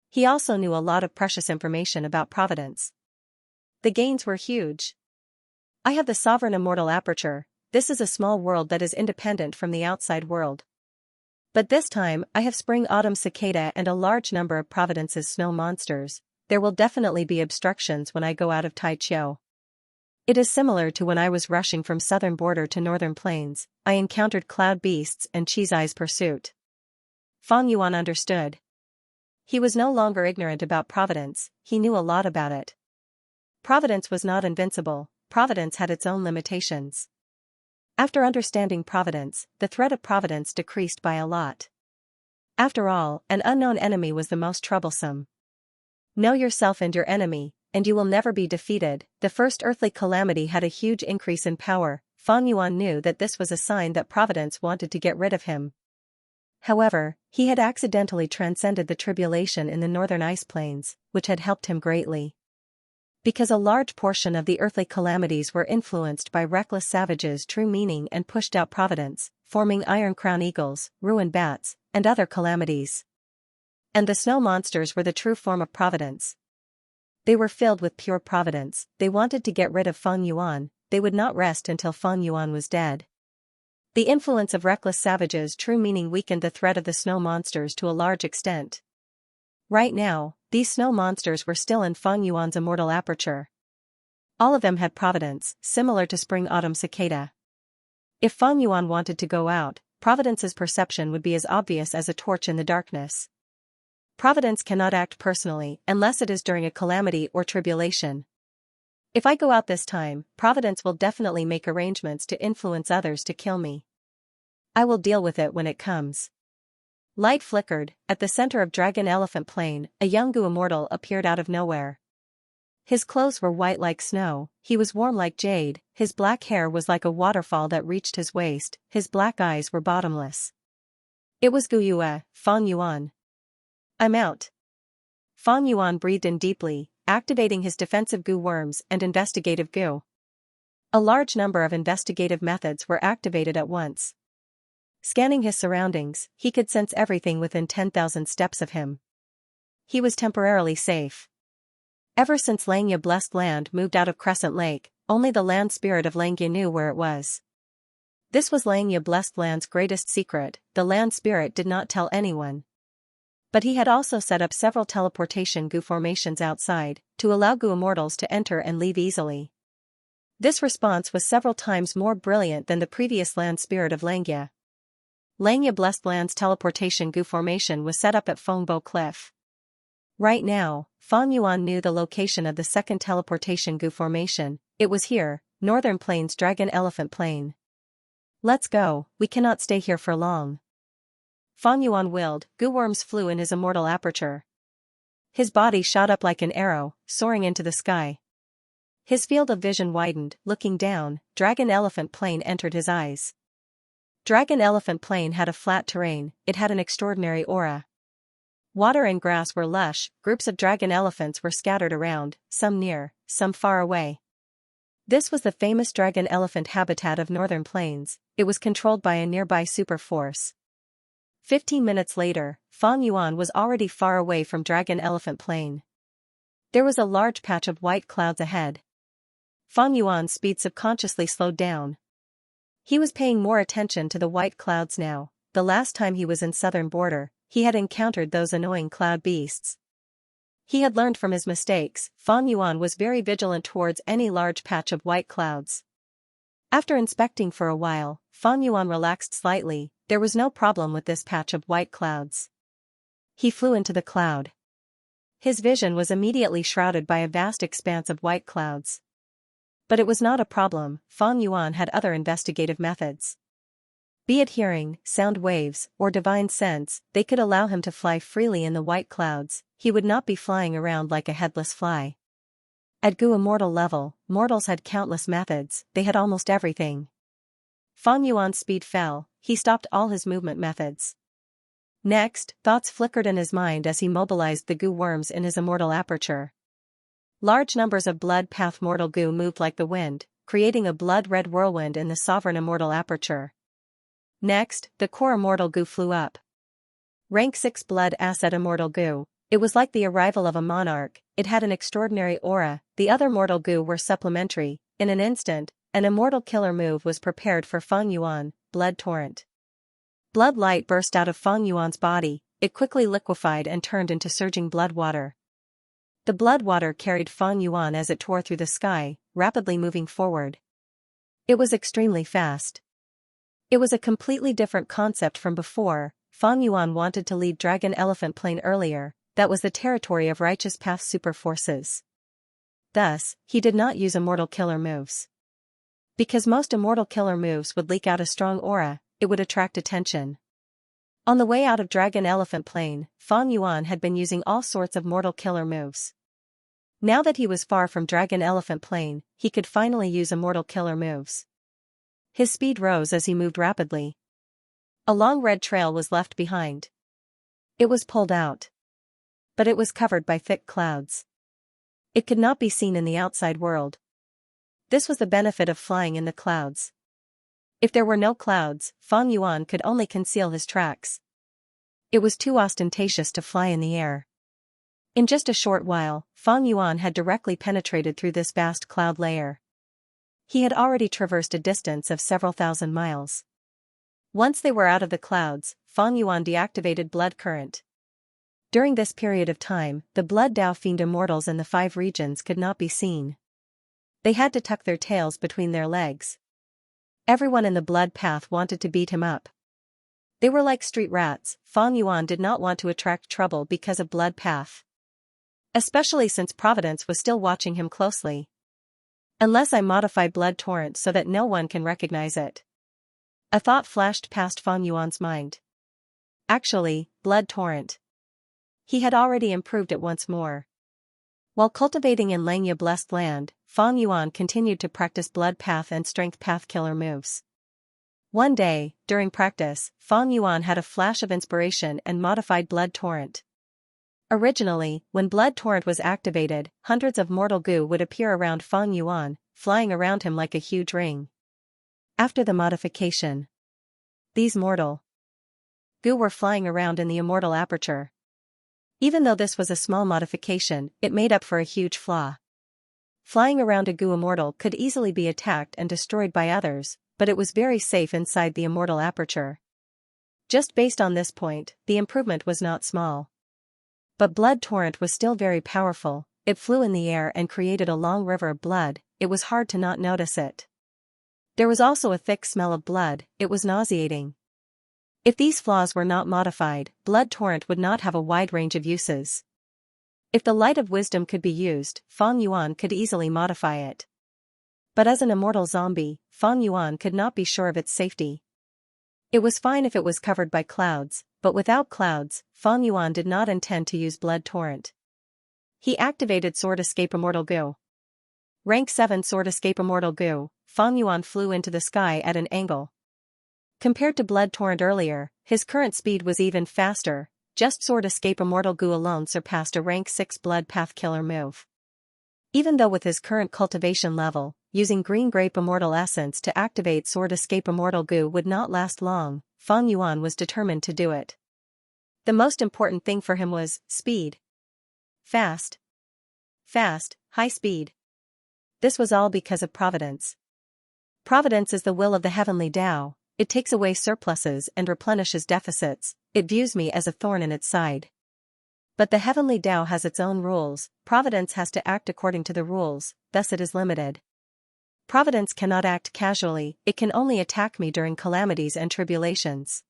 He also knew a lot of precious information about providence. The gains were huge. I have the sovereign immortal aperture, this is a small world that is independent from the outside world. But this time, I have spring-autumn cicada and a large number of providence's snow monsters, there will definitely be obstructions when I go out of Taichio. It is similar to when I was rushing from southern border to northern plains, I encountered cloud beasts and Cheese Eye's pursuit. Fang Yuan understood. He was no longer ignorant about providence, he knew a lot about it. Providence was not invincible, providence had its own limitations. After understanding providence, the threat of providence decreased by a lot. After all, an unknown enemy was the most troublesome. Know yourself and your enemy, and you will never be defeated. The first earthly calamity had a huge increase in power. Fang Yuan knew that this was a sign that Providence wanted to get rid of him. However, he had accidentally transcended the tribulation in the northern ice plains, which had helped him greatly. Because a large portion of the earthly calamities were influenced by reckless savages' true meaning and pushed out Providence, forming iron crown eagles, ruined bats, and other calamities. And the snow monsters were the true form of Providence. They were filled with pure providence, they wanted to get rid of Fang Yuan, they would not rest until Fang Yuan was dead. The influence of reckless savages' true meaning weakened the threat of the snow monsters to a large extent. Right now, these snow monsters were still in Fang Yuan's immortal aperture. All of them had providence, similar to spring-autumn cicada. If Fang Yuan wanted to go out, Providence's perception would be as obvious as a torch in the darkness. Providence cannot act personally unless it is during a calamity or tribulation. If I go out this time, Providence will definitely make arrangements to influence others to kill me. I will deal with it when it comes. Light flickered. At the center of Dragon Elephant Plain, a young Gu immortal appeared out of nowhere. His clothes were white like snow, he was warm like jade, his black hair was like a waterfall that reached his waist, his black eyes were bottomless. It was Gu Yue, Fang Yuan. I'm out. Fang Yuan breathed in deeply, activating his defensive Gu worms and investigative Gu. A large number of investigative methods were activated at once. Scanning his surroundings, he could sense everything within 10,000 steps of him. He was temporarily safe. Ever since Xianxia Blessed Land moved out of Crescent Lake, only the land spirit of Xianxia knew where it was. This was Xianxia Blessed Land's greatest secret, the land spirit did not tell anyone. But he had also set up several teleportation Gu formations outside, to allow Gu immortals to enter and leave easily. This response was several times more brilliant than the previous land spirit of Xianxia. Xianxia Blessed Land's teleportation Gu formation was set up at Fengbo Cliff. Right now, Fang Yuan knew the location of the second teleportation Gu formation. It was here, Northern Plains Dragon Elephant Plain. Let's go, we cannot stay here for long. Fang Yuan willed. Gu worms flew in his immortal aperture. His body shot up like an arrow, soaring into the sky. His field of vision widened. Looking down, Dragon Elephant Plain entered his eyes. Dragon Elephant Plain had a flat terrain, it had an extraordinary aura. Water and grass were lush, groups of dragon elephants were scattered around, some near, some far away. This was the famous dragon elephant habitat of Northern Plains, it was controlled by a nearby super force. 15 minutes later, Fang Yuan was already far away from Dragon Elephant Plain. There was a large patch of white clouds ahead. Fang Yuan's speed subconsciously slowed down. He was paying more attention to the white clouds now. The last time he was in southern border, he had encountered those annoying cloud beasts. He had learned from his mistakes. Fang Yuan was very vigilant towards any large patch of white clouds. After inspecting for a while, Fang Yuan relaxed slightly. There was no problem with this patch of white clouds. He flew into the cloud. His vision was immediately shrouded by a vast expanse of white clouds. But it was not a problem. Fang Yuan had other investigative methods. Be it hearing, sound waves, or divine sense, they could allow him to fly freely in the white clouds. He would not be flying around like a headless fly. At Gu immortal level, mortals had countless methods, they had almost everything. Fang Yuan's speed fell, he stopped all his movement methods. Next, thoughts flickered in his mind as he mobilized the Gu worms in his immortal aperture. Large numbers of blood path mortal Gu moved like the wind, creating a blood-red whirlwind in the sovereign immortal aperture. Next, the core immortal Gu flew up. Rank 6 blood asset immortal Gu. It was like the arrival of a monarch, it had an extraordinary aura. The other mortal Gu were supplementary. In an instant, an immortal killer move was prepared for Fang Yuan, Blood Torrent. Blood light burst out of Fang Yuan's body, it quickly liquefied and turned into surging blood water. The blood water carried Fang Yuan as it tore through the sky, rapidly moving forward. It was extremely fast. It was a completely different concept from before. Fang Yuan wanted to lead Dragon Elephant Plain earlier, that was the territory of Righteous Path super forces. Thus, he did not use immortal killer moves. Because most immortal killer moves would leak out a strong aura, it would attract attention. On the way out of Dragon Elephant Plain, Fang Yuan had been using all sorts of mortal killer moves. Now that he was far from Dragon Elephant Plain, he could finally use immortal killer moves. His speed rose as he moved rapidly. A long red trail was left behind. It was pulled out. But it was covered by thick clouds. It could not be seen in the outside world. This was the benefit of flying in the clouds. If there were no clouds, Fang Yuan could only conceal his tracks. It was too ostentatious to fly in the air. In just a short while, Fang Yuan had directly penetrated through this vast cloud layer. He had already traversed a distance of several thousand miles. Once they were out of the clouds, Fang Yuan deactivated Blood Current. During this period of time, the Blood Dao Fiend immortals in the 5 regions could not be seen. They had to tuck their tails between their legs. Everyone in the blood path wanted to beat him up. They were like street rats. Fang Yuan did not want to attract trouble because of blood path. Especially since Providence was still watching him closely. Unless I modify blood torrent so that no one can recognize it. A thought flashed past Fang Yuan's mind. Actually, blood torrent. He had already improved it once more. While cultivating in Xianxia blessed land, Fang Yuan continued to practice blood path and strength path killer moves. One day, during practice, Fang Yuan had a flash of inspiration and modified blood torrent. Originally, when blood torrent was activated, hundreds of mortal goo would appear around Fang Yuan, flying around him like a huge ring. After the modification, these mortal goo were flying around in the immortal aperture. Even though this was a small modification, it made up for a huge flaw. Flying around a goo immortal could easily be attacked and destroyed by others, but it was very safe inside the immortal aperture. Just based on this point, the improvement was not small. But blood torrent was still very powerful. It flew in the air and created a long river of blood. It was hard to not notice it. There was also a thick smell of blood. It was nauseating. If these flaws were not modified, blood torrent would not have a wide range of uses. If the light of wisdom could be used, Fang Yuan could easily modify it. But as an immortal zombie, Fang Yuan could not be sure of its safety. It was fine if it was covered by clouds, but without clouds, Fang Yuan did not intend to use blood torrent. He activated Sword Escape Immortal Goo. Rank 7 Sword Escape Immortal Goo, Fang Yuan flew into the sky at an angle. Compared to blood torrent earlier, his current speed was even faster. Just Sword Escape Immortal Goo alone surpassed a rank 6 blood path killer move. Even though with his current cultivation level, using Green Grape Immortal Essence to activate Sword Escape Immortal Goo would not last long, Fang Yuan was determined to do it. The most important thing for him was speed. Fast, high speed. This was all because of providence. Providence is the will of the heavenly Tao. It takes away surpluses and replenishes deficits. It views me as a thorn in its side. But the heavenly Tao has its own rules. Providence has to act according to the rules, thus it is limited. Providence cannot act casually. It can only attack me during calamities and tribulations.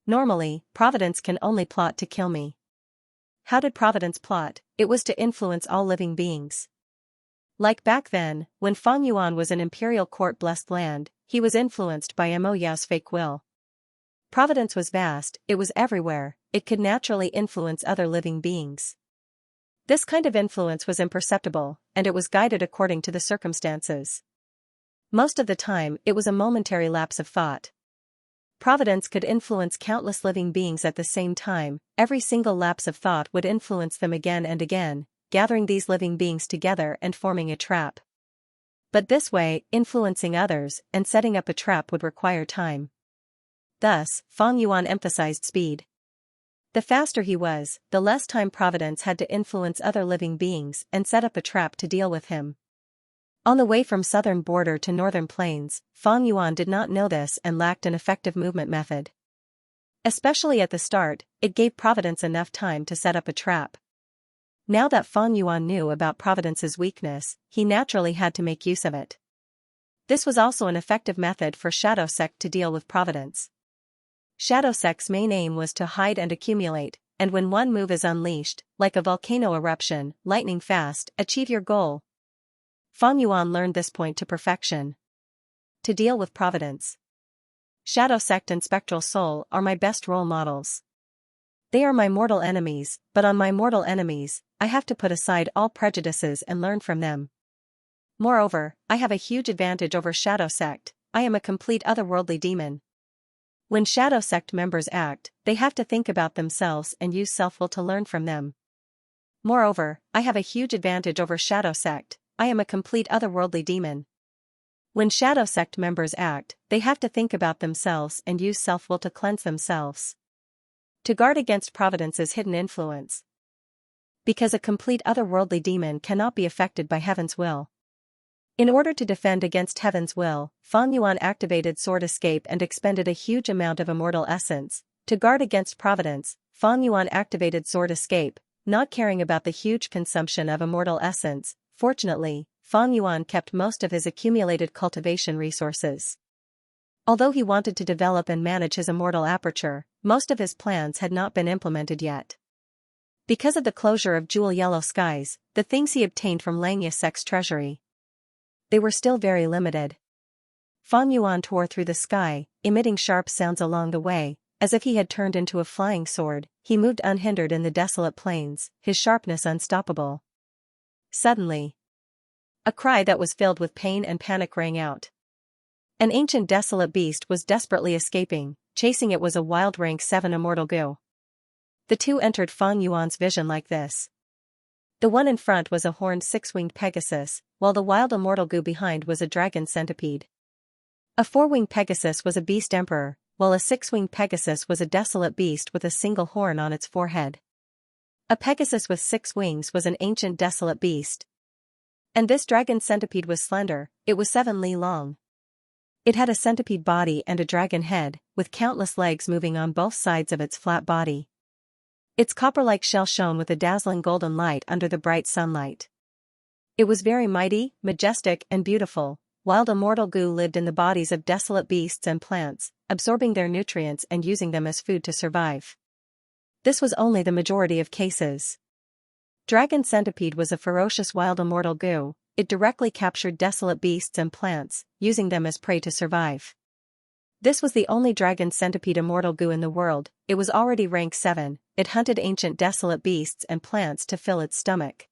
Normally, Providence can only plot to kill me. How did Providence plot? It was to influence all living beings. Like back then, when Fang Yuan was in imperial court blessed land, he was influenced by Mo Yao's fake will. Providence was vast, it was everywhere, it could naturally influence other living beings. This kind of influence was imperceptible, and it was guided according to the circumstances. Most of the time, it was a momentary lapse of thought. Providence could influence countless living beings at the same time. Every single lapse of thought would influence them again and again, gathering these living beings together and forming a trap. But this way, influencing others and setting up a trap would require time. Thus, Fang Yuan emphasized speed. The faster he was, the less time Providence had to influence other living beings and set up a trap to deal with him. On the way from southern border to northern plains, Fang Yuan did not know this and lacked an effective movement method. Especially at the start, it gave Providence enough time to set up a trap. Now that Fang Yuan knew about Providence's weakness, he naturally had to make use of it. This was also an effective method for Shadow Sect to deal with Providence. Shadow Sect's main aim was to hide and accumulate, and when one move is unleashed, like a volcano eruption, lightning fast, achieve your goal. Fang Yuan learned this point to perfection. To deal with Providence, Shadow Sect and Spectral Soul are my best role models. They are my mortal enemies, but on my mortal enemies, I have to put aside all prejudices and learn from them. Moreover, I have a huge advantage over Shadow Sect. I am a complete otherworldly demon. When Shadow Sect members act, they have to think about themselves and use self-will to learn from them. Moreover, I have a huge advantage over Shadow Sect. I am a complete otherworldly demon. When Shadow Sect members act, they have to think about themselves and use self-will to cleanse themselves. To guard against Providence's hidden influence. Because a complete otherworldly demon cannot be affected by Heaven's will. In order to defend against Heaven's will, Fang Yuan activated Sword Escape and expended a huge amount of immortal essence. To guard against Providence, Fang Yuan activated Sword Escape, not caring about the huge consumption of immortal essence. Fortunately, Fang Yuan kept most of his accumulated cultivation resources. Although he wanted to develop and manage his immortal aperture, most of his plans had not been implemented yet. Because of the closure of Jewel Yellow Skies, the things he obtained from Xianxia Sect's treasury. they were still very limited. Fan Yuan tore through the sky, emitting sharp sounds along the way, as if he had turned into a flying sword. He moved unhindered in the desolate plains, his sharpness unstoppable. Suddenly, a cry that was filled with pain and panic rang out. An ancient desolate beast was desperately escaping. Chasing it was a wild rank 7 immortal Gu. The two entered Fan Yuan's vision like this. The one in front was a horned 6-winged Pegasus, while the wild immortal Gu behind was a dragon centipede. A 4-winged Pegasus was a beast emperor, while a 6-winged Pegasus was a desolate beast with a single horn on its forehead. A Pegasus with 6 wings was an ancient desolate beast. And this dragon centipede was slender, it was 7 li long. It had a centipede body and a dragon head, with countless legs moving on both sides of its flat body. Its copper-like shell shone with a dazzling golden light under the bright sunlight. It was very mighty, majestic, and beautiful. Wild immortal Gu lived in the bodies of desolate beasts and plants, absorbing their nutrients and using them as food to survive. This was only the majority of cases. Dragon centipede was a ferocious wild immortal Gu. It directly captured desolate beasts and plants, using them as prey to survive. This was the only dragon centipede immortal Gu in the world. It was already rank 7, it hunted ancient desolate beasts and plants to fill its stomach.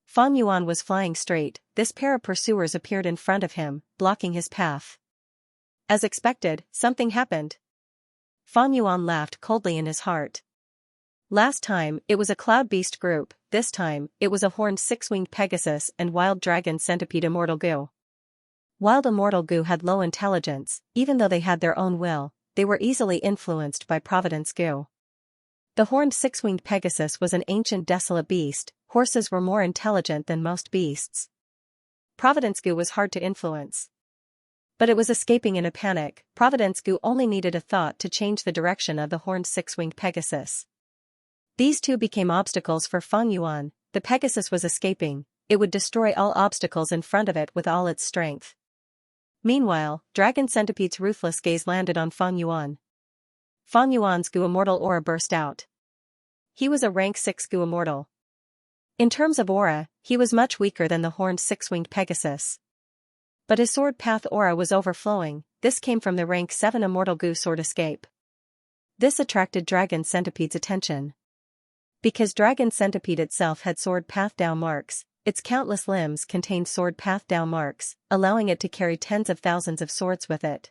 Fan Yuan was flying straight. This pair of pursuers appeared in front of him, blocking his path. As expected, something happened. Fan Yuan laughed coldly in his heart. Last time, it was a cloud beast group. This time, it was a horned 6-winged Pegasus and wild dragon centipede immortal Gu. Wild immortal Gu had low intelligence. Even though they had their own will, they were easily influenced by Providence Gu. The horned 6-winged Pegasus was an ancient desolate beast. Horses were more intelligent than most beasts. Providence Gu was hard to influence. But it was escaping in a panic. Providence Gu only needed a thought to change the direction of the horned 6-winged Pegasus. These two became obstacles for Fan Yuan. The Pegasus was escaping. It would destroy all obstacles in front of it with all its strength. Meanwhile, Dragon Centipede's ruthless gaze landed on Fan Yuan. Fan Yuan's Gu immortal aura burst out. He was a rank 6 Gu immortal. In terms of aura, he was much weaker than the horned 6-winged Pegasus. But his sword path aura was overflowing. This came from the rank 7 immortal Gu sword escape. This attracted Dragon Centipede's attention. Because Dragon Centipede itself had sword path down marks, its countless limbs contained sword path down marks, allowing it to carry tens of thousands of swords with it.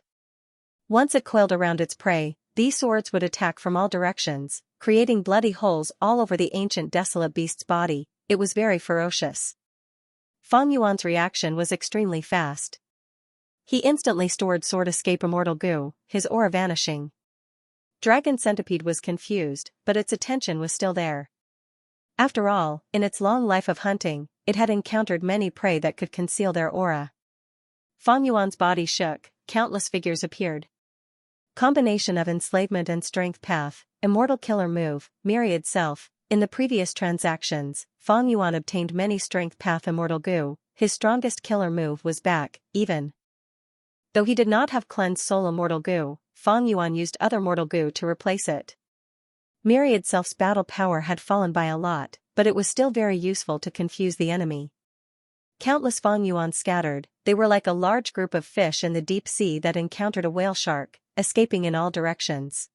Once it coiled around its prey, these swords would attack from all directions, creating bloody holes all over the ancient desolate beast's body. It was very ferocious. Fan Yuan's reaction was extremely fast. He instantly stored sword escape immortal Gu, his aura vanishing. Dragon Centipede was confused, but its attention was still there. After all, in its long life of hunting, it had encountered many prey that could conceal their aura. Fan Yuan's body shook, countless figures appeared. Combination of enslavement and strength path, immortal killer move, myriad self. In the previous transactions, Fan Yuan obtained many strength path immortal Gu. His strongest killer move was back, even. Though he did not have cleansed soul immortal Gu, Fan Yuan used other mortal Gu to replace it. Myriad Self's battle power had fallen by a lot, but it was still very useful to confuse the enemy. Countless Fan Yuan scattered. They were like a large group of fish in the deep sea that encountered a whale shark, escaping in all directions.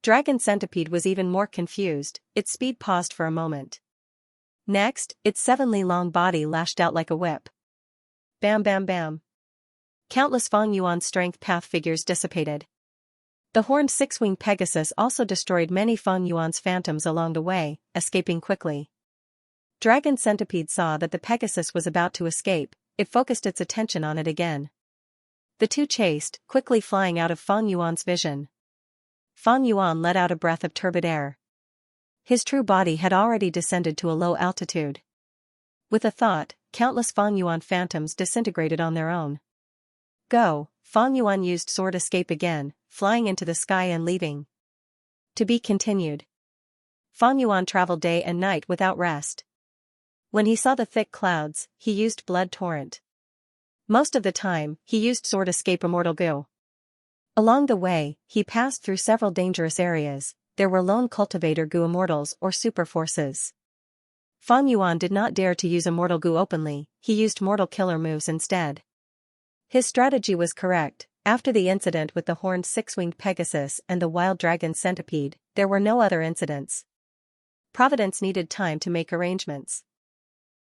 Dragon Centipede was even more confused. Its speed paused for a moment. Next, its 7 li long body lashed out like a whip. Bam bam bam. Countless Fan Yuan strength path figures dissipated. The horned 6-winged Pegasus also destroyed many Fan Yuan's phantoms along the way, escaping quickly. Dragon Centipede saw that the Pegasus was about to escape. It focused its attention on it again. The two chased, quickly flying out of Fan Yuan's vision. Fan Yuan let out a breath of turbid air. His true body had already descended to a low altitude. With a thought, countless Fan Yuan phantoms disintegrated on their own. Go, Fan Yuan used sword escape again, flying into the sky and leaving. To be continued. Fan Yuan traveled day and night without rest. When he saw the thick clouds, he used blood torrent. Most of the time, he used sword escape immortal Gu. Along the way, he passed through several dangerous areas. There were lone cultivator Gu immortals or super forces. Fang Yuan did not dare to use immortal goo openly, he used mortal killer moves instead. His strategy was correct. After the incident with the horned six-winged Pegasus and the wild dragon centipede, there were no other incidents. Providence needed time to make arrangements.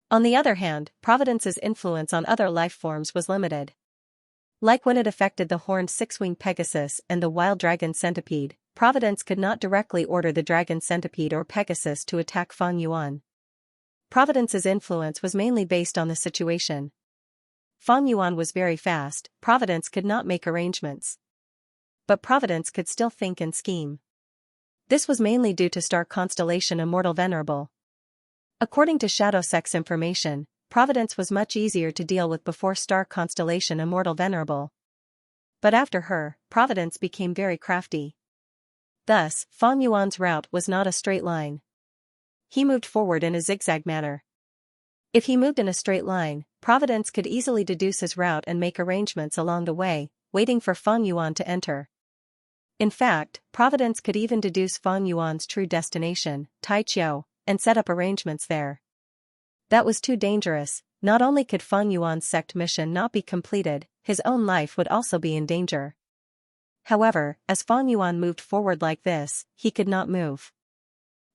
On the other hand, Providence's influence on other life forms was limited. Like when it affected the horned six-winged Pegasus and the wild dragon centipede, Providence could not directly order the dragon centipede or Pegasus to attack Fang Yuan. Providence's influence was mainly based on the situation. Fang Yuan was very fast, Providence could not make arrangements. But Providence could still think and scheme. This was mainly due to star constellation Immortal Venerable. According to Shadow Sect's information, Providence was much easier to deal with before star constellation Immortal Venerable. But after her, Providence became very crafty. Thus, Fang Yuan's route was not a straight line. He moved forward in a zigzag manner. If he moved in a straight line, Providence could easily deduce his route and make arrangements along the way, waiting for Fang Yuan to enter. In fact, Providence could even deduce Fang Yuan's true destination, Taiqiu, and set up arrangements there. That was too dangerous. Not only could Fang Yuan's sect mission not be completed, his own life would also be in danger. However, as Fang Yuan moved forward like this, he could not move.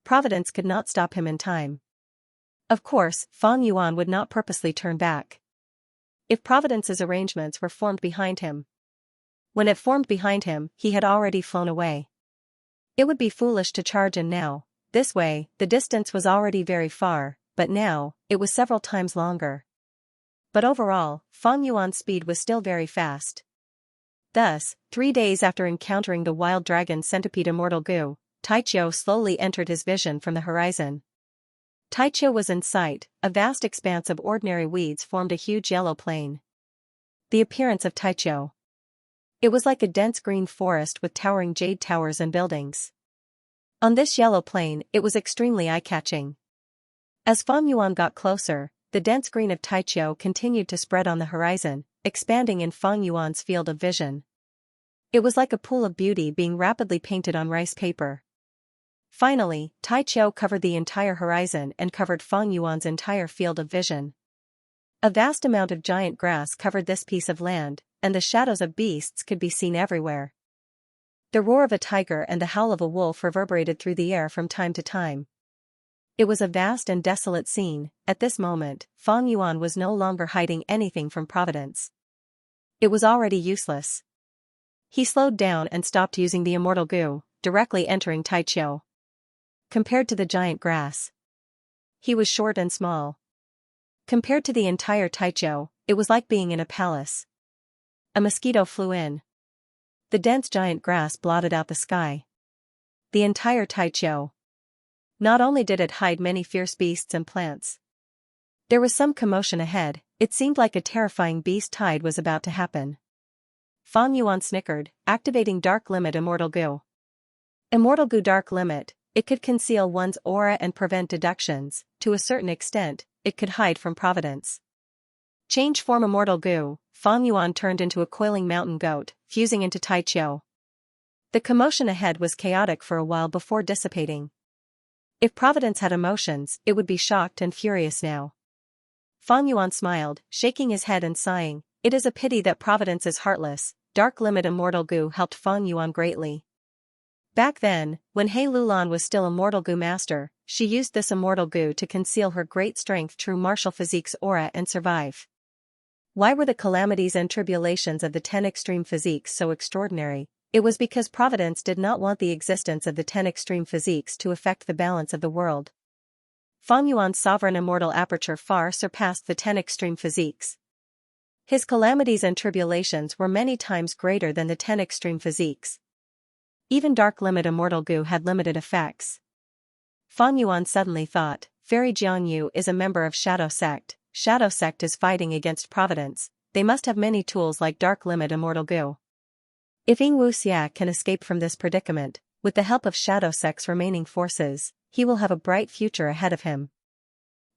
Providence could not stop him in time. Of course, Fang Yuan would not purposely turn back. If Providence's arrangements were formed behind him. When it formed behind him, he had already flown away. It would be foolish to charge in now. This way, the distance was already very far, but now, it was several times longer. But overall, Fang Yuan's speed was still very fast. Thus, 3 days after encountering the wild dragon centipede Immortal Goo, Taiqiu slowly entered his vision from the horizon. Taiqiu was in sight, a vast expanse of ordinary weeds formed a huge yellow plain. The appearance of Taiqiu. It was like a dense green forest with towering jade towers and buildings. On this yellow plain, it was extremely eye-catching. As Fang Yuan got closer, the dense green of Taiqiu continued to spread on the horizon, expanding in Fang Yuan's field of vision. It was like a pool of beauty being rapidly painted on rice paper. Finally, Taiqiu covered the entire horizon and covered Fang Yuan's entire field of vision. A vast amount of giant grass covered this piece of land, and the shadows of beasts could be seen everywhere. The roar of a tiger and the howl of a wolf reverberated through the air from time to time. It was a vast and desolate scene. At this moment, Fang Yuan was no longer hiding anything from Providence. It was already useless. He slowed down and stopped using the Immortal Goo, directly entering Taiqiu. Compared to the giant grass, he was short and small. Compared to the entire Taiqiu, it was like being in a palace. A mosquito flew in. The dense giant grass blotted out the sky. The entire Taiqiu. Not only did it hide many fierce beasts and plants. There was some commotion ahead. It seemed like a terrifying beast tide was about to happen. Fang Yuan snickered, activating Dark Limit Immortal Goo. Immortal Goo Dark Limit. It could conceal one's aura and prevent deductions. To a certain extent, it could hide from Providence. Change form Immortal Goo. Fang Yuan turned into a coiling mountain goat, fusing into Taiqiu. The commotion ahead was chaotic for a while before dissipating. If Providence had emotions, it would be shocked and furious now. Fang Yuan smiled, shaking his head and sighing. It is a pity that Providence is heartless. Dark Limit Immortal Goo helped Fang Yuan greatly. Back then, when He Lulan was still Immortal Goo Master, she used this Immortal Goo to conceal her great strength true martial physique's aura and survive. Why were the calamities and tribulations of the 10 extreme physiques so extraordinary? It was because Providence did not want the existence of the 10 extreme physiques to affect the balance of the world. Fang Yuan's sovereign immortal aperture far surpassed the 10 extreme physiques. His calamities and tribulations were many times greater than the 10 extreme physiques. Even Dark Limit Immortal Goo had limited effects. Fang Yuan suddenly thought, Fairy Jiangyu is a member of Shadow Sect. Shadow Sect is fighting against Providence. They must have many tools like Dark Limit Immortal Goo. If Xianxia can escape from this predicament, with the help of Shadow Sect's remaining forces, he will have a bright future ahead of him.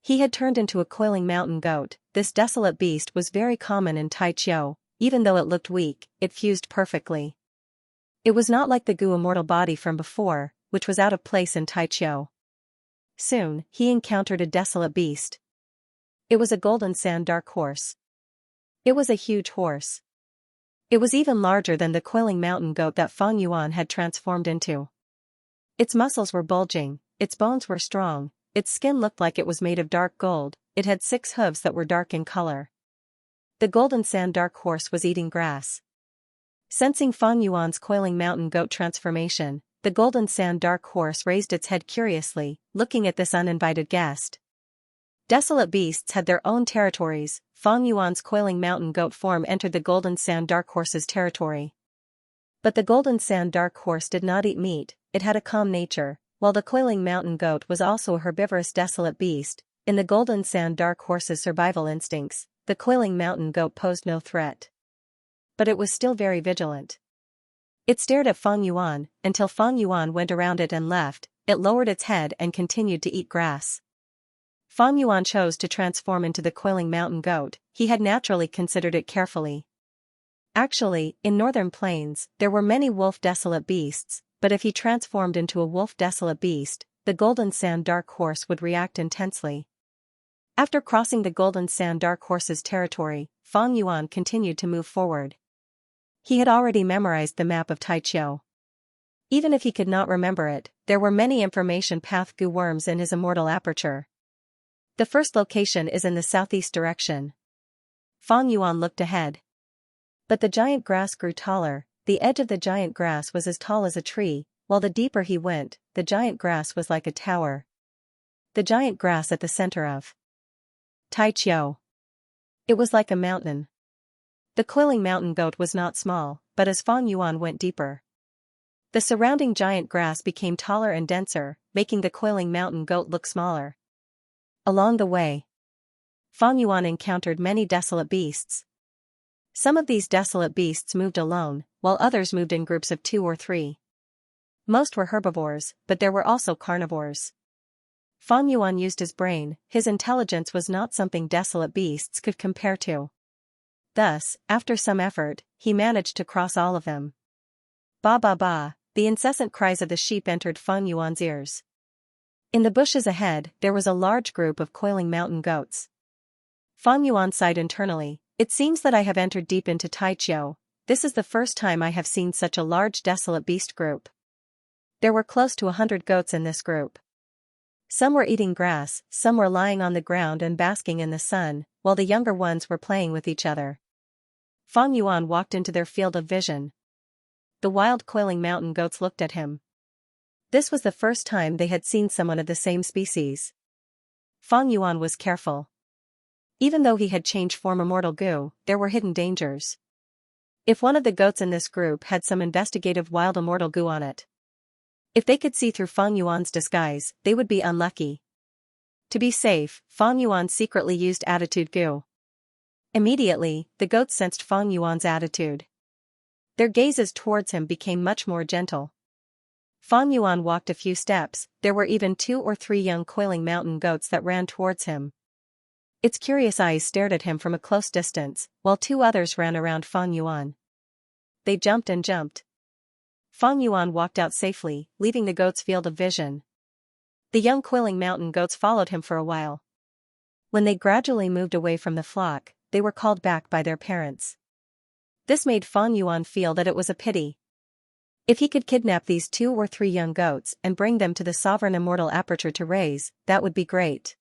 He had turned into a coiling mountain goat. This desolate beast was very common in Taiqiu. Even though it looked weak, it fused perfectly. It was not like the Goo immortal body from before, which was out of place in Taiqiu. Soon, he encountered a desolate beast. It was a golden sand dark horse. It was a huge horse. It was even larger than the coiling mountain goat that Fang Yuan had transformed into. Its muscles were bulging, its bones were strong, its skin looked like it was made of dark gold, it had 6 hooves that were dark in color. The golden sand dark horse was eating grass. Sensing Fang Yuan's coiling mountain goat transformation, the golden sand dark horse raised its head curiously, looking at this uninvited guest. Desolate beasts had their own territories. Fang Yuan's coiling mountain goat form entered the golden sand dark horse's territory. But the golden sand dark horse did not eat meat, it had a calm nature, while the coiling mountain goat was also a herbivorous desolate beast. In the golden sand dark horse's survival instincts, the coiling mountain goat posed no threat. But it was still very vigilant. It stared at Fang Yuan, until Fang Yuan went around it and left. It lowered its head and continued to eat grass. Fang Yuan chose to transform into the coiling mountain goat. He had naturally considered it carefully. Actually, in northern plains, there were many wolf desolate beasts, but if he transformed into a wolf desolate beast, the golden sand dark horse would react intensely. After crossing the golden sand dark horse's territory, Fang Yuan continued to move forward. He had already memorized the map of Taiqiu. Even if he could not remember it, there were many information path goo worms in his immortal aperture. The first location is in the southeast direction. Fang Yuan looked ahead. But the giant grass grew taller, the edge of the giant grass was as tall as a tree, while the deeper he went, the giant grass was like a tower. The giant grass at the center of Taiqiu. It was like a mountain. The coiling mountain goat was not small, but as Fang Yuan went deeper, the surrounding giant grass became taller and denser, making the coiling mountain goat look smaller. Along the way, Fang Yuan encountered many desolate beasts. Some of these desolate beasts moved alone, while others moved in groups of 2 or 3. Most were herbivores, but there were also carnivores. Fang Yuan used his brain, his intelligence was not something desolate beasts could compare to. Thus, after some effort, he managed to cross all of them. Ba ba ba, the incessant cries of the sheep entered Fang Yuan's ears. In the bushes ahead, there was a large group of coiling mountain goats. Fang Yuan sighed internally, it seems that I have entered deep into Taiqiu. This is the first time I have seen such a large desolate beast group. There were close to 100 goats in this group. Some were eating grass, some were lying on the ground and basking in the sun, while the younger ones were playing with each other. Fang Yuan walked into their field of vision. The wild coiling mountain goats looked at him. This was the first time they had seen someone of the same species. Fang Yuan was careful. Even though he had changed form immortal goo, there were hidden dangers. If one of the goats in this group had some investigative wild immortal goo on it, if they could see through Fang Yuan's disguise, they would be unlucky. To be safe, Fang Yuan secretly used attitude goo. Immediately, the goats sensed Fang Yuan's attitude. Their gazes towards him became much more gentle. Fang Yuan walked a few steps, there were even 2 or 3 young coiling mountain goats that ran towards him. Its curious eyes stared at him from a close distance, while 2 others ran around Fang Yuan. They jumped and jumped. Fang Yuan walked out safely, leaving the goats' field of vision. The young coiling mountain goats followed him for a while. When they gradually moved away from the flock, they were called back by their parents. This made Fang Yuan feel that it was a pity. If he could kidnap these 2 or 3 young goats and bring them to the sovereign immortal aperture to raise, that would be great.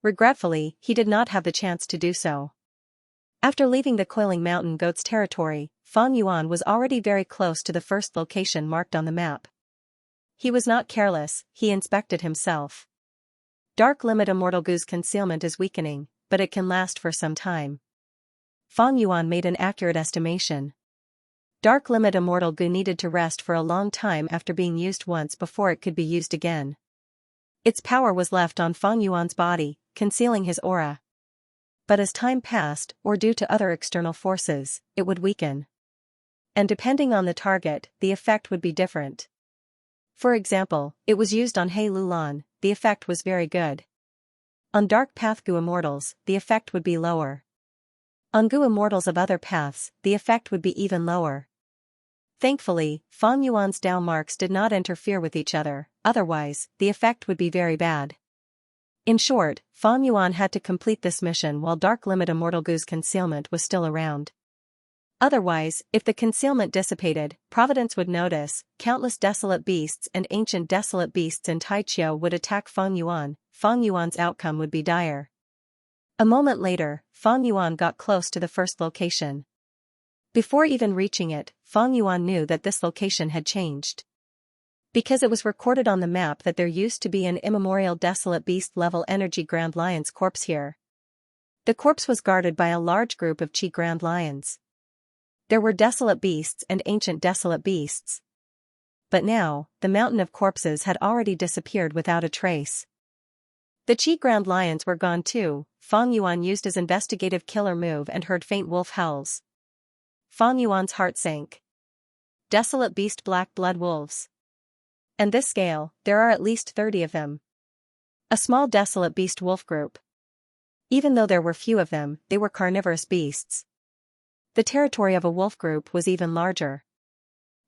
Regretfully, he did not have the chance to do so. After leaving the coiling mountain goats' territory, Fang Yuan was already very close to the first location marked on the map. He was not careless, he inspected himself. Dark limit immortal goo's concealment is weakening, but it can last for some time. Fang Yuan made an accurate estimation. Dark limit immortal goo needed to rest for a long time after being used once before it could be used again. Its power was left on Fang Yuan's body, concealing his aura. But as time passed, or due to other external forces, it would weaken. And depending on the target, the effect would be different. For example, it was used on He Lulan, the effect was very good. On Dark Path Goo immortals, the effect would be lower. On Goo immortals of other paths, the effect would be even lower. Thankfully, Fang Yuan's Dao marks did not interfere with each other, otherwise, the effect would be very bad. In short, Fang Yuan had to complete this mission while Dark Limit Immortal Gu's concealment was still around. Otherwise, if the concealment dissipated, Providence would notice, countless desolate beasts and ancient desolate beasts in Taichio would attack Fang Yuan. Fang Yuan's outcome would be dire. A moment later, Fang Yuan got close to the first location. Before even reaching it, Fang Yuan knew that this location had changed. Because it was recorded on the map that there used to be an immemorial desolate beast-level energy Grand Lion's corpse here. The corpse was guarded by a large group of Qi Grand Lions. There were desolate beasts and ancient desolate beasts. But now, the mountain of corpses had already disappeared without a trace. The Qi Grand Lions were gone too. Fang Yuan used his investigative killer move and heard faint wolf howls. Fang Yuan's heart sank. Desolate beast black blood wolves. And this scale, there are at least 30 of them. A small desolate beast wolf group. Even though there were few of them, they were carnivorous beasts. The territory of a wolf group was even larger.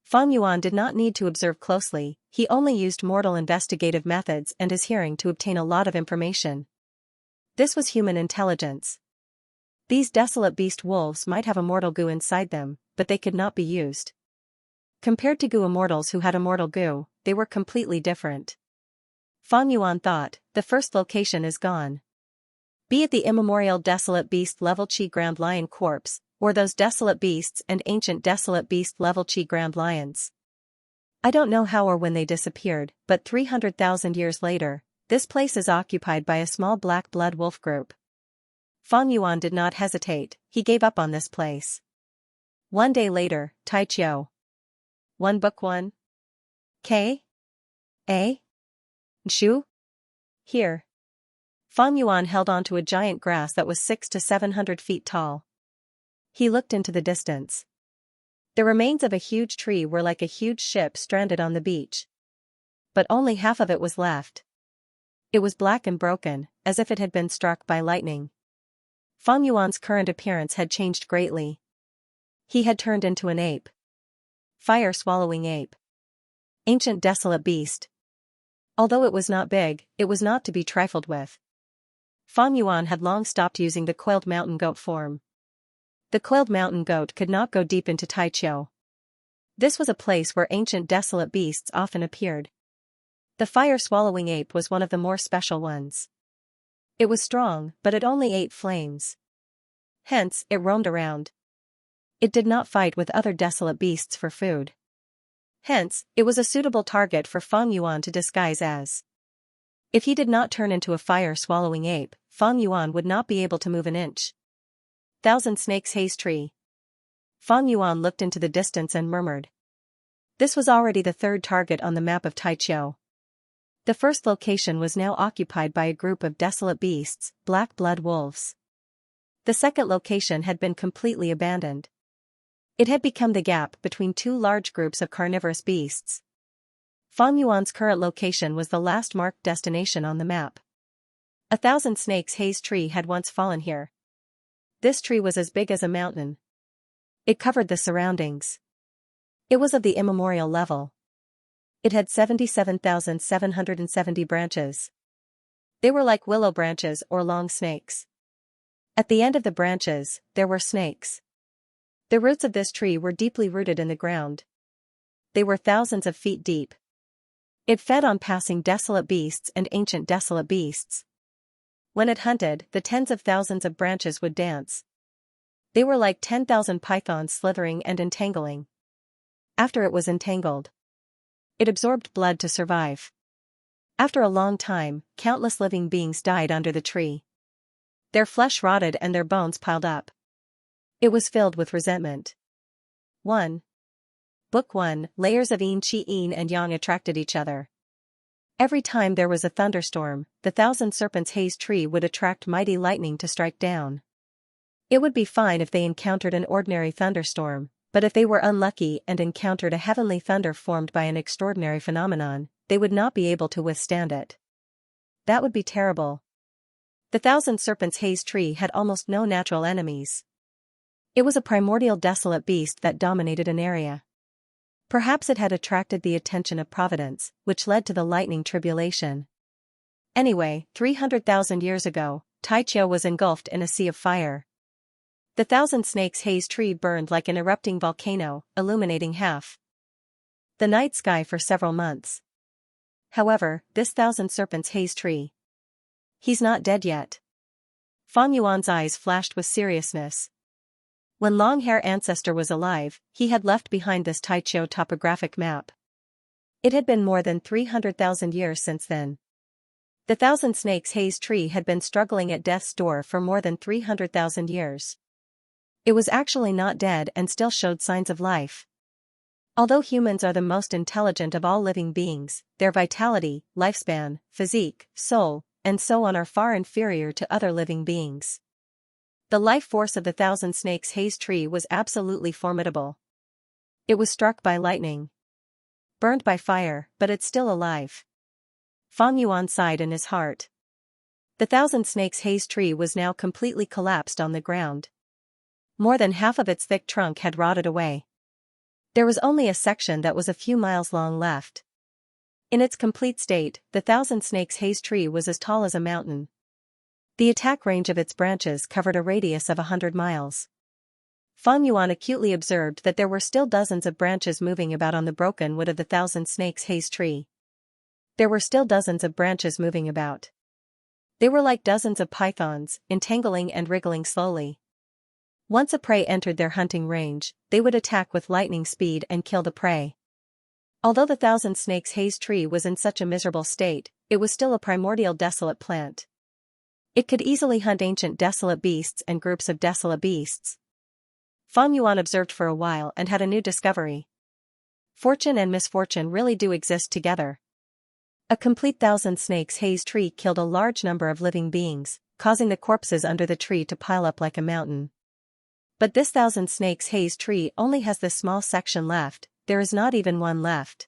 Fang Yuan did not need to observe closely, he only used mortal investigative methods and his hearing to obtain a lot of information. This was human intelligence. These desolate beast wolves might have immortal goo inside them, but they could not be used. Compared to goo immortals who had immortal goo, they were completely different. Fang Yuan thought, the first location is gone. Be it the immemorial desolate beast level Qi Grand Lion corpse, or those desolate beasts and ancient desolate beast level Qi Grand Lions. I don't know how or when they disappeared, but 300,000 years later, this place is occupied by a small black blood wolf group. Fang Yuan did not hesitate, he gave up on this place. One day later, Taichio. 1 Book 1. K? A? Shu? Here. Fang Yuan held on to a giant grass that was 600 to 700 feet tall. He looked into the distance. The remains of a huge tree were like a huge ship stranded on the beach. But only half of it was left. It was black and broken, as if it had been struck by lightning. Fang Yuan's current appearance had changed greatly. He had turned into an ape. Fire-swallowing ape. Ancient desolate beast. Although it was not big, it was not to be trifled with. Fang Yuan had long stopped using the coiled mountain goat form. The coiled mountain goat could not go deep into Taichio. This was a place where ancient desolate beasts often appeared. The fire-swallowing ape was one of the more special ones. It was strong, but it only ate flames. Hence, it roamed around. It did not fight with other desolate beasts for food. Hence, it was a suitable target for Fang Yuan to disguise as. If he did not turn into a fire-swallowing ape, Fang Yuan would not be able to move an inch. Thousand Snakes Haze Tree. Fang Yuan looked into the distance and murmured. This was already the third target on the map of Taichio. The first location was now occupied by a group of desolate beasts, black blood wolves. The second location had been completely abandoned. It had become the gap between two large groups of carnivorous beasts. Fang Yuan's current location was the last marked destination on the map. 1,000 Snakes Haze Tree had once fallen here. This tree was as big as a mountain. It covered the surroundings. It was of the immemorial level. It had 77,770 branches. They were like willow branches or long snakes. At the end of the branches, there were snakes. The roots of this tree were deeply rooted in the ground. They were thousands of feet deep. It fed on passing desolate beasts and ancient desolate beasts. When it hunted, the tens of thousands of branches would dance. They were like 10,000 pythons slithering and entangling. After it was entangled, it absorbed blood to survive. After a long time, countless living beings died under the tree. Their flesh rotted and their bones piled up. It was filled with resentment. 1. Book 1. Layers of yin, qi, yin and yang attracted each other. Every time there was a thunderstorm, the 1,000 Serpents Haze Tree would attract mighty lightning to strike down. It would be fine if they encountered an ordinary thunderstorm, but if they were unlucky and encountered a heavenly thunder formed by an extraordinary phenomenon, they would not be able to withstand it. That would be terrible. The 1,000 Serpents Haze Tree had almost no natural enemies. It was a primordial desolate beast that dominated an area. Perhaps it had attracted the attention of Providence, which led to the lightning tribulation. Anyway, 300,000 years ago, Taichio was engulfed in a sea of fire. The Thousand Snakes haze tree burned like an erupting volcano, illuminating half the night sky for several months. However, this Thousand Serpents haze tree. He's not dead yet. Fang Yuan's eyes flashed with seriousness. When Long-Hair Ancestor was alive, he had left behind this Taichio topographic map. It had been more than 300,000 years since then. The Thousand Snakes haze tree had been struggling at death's door for more than 300,000 years. It was actually not dead and still showed signs of life. Although humans are the most intelligent of all living beings, their vitality, lifespan, physique, soul, and so on are far inferior to other living beings. The life force of the Thousand Snakes haze tree was absolutely formidable. It was struck by lightning, burned by fire, but it's still alive. Fang Yuan sighed in his heart. The Thousand Snakes haze tree was now completely collapsed on the ground. More than half of its thick trunk had rotted away. There was only a section that was a few miles long left. In its complete state, the Thousand Snakes haze tree was as tall as a mountain. The attack range of its branches covered a radius of 100 miles. Fang Yuan acutely observed that there were still dozens of branches moving about on the broken wood of the Thousand Snakes haze tree. There were still dozens of branches moving about. They were like dozens of pythons, entangling and wriggling slowly. Once a prey entered their hunting range, they would attack with lightning speed and kill the prey. Although the Thousand Snakes haze tree was in such a miserable state, it was still a primordial desolate plant. It could easily hunt ancient desolate beasts and groups of desolate beasts. Fang Yuan observed for a while and had a new discovery. Fortune and misfortune really do exist together. A complete Thousand Snakes haze tree killed a large number of living beings, causing the corpses under the tree to pile up like a mountain. But this Thousand Snakes haze tree only has this small section left, there is not even one left.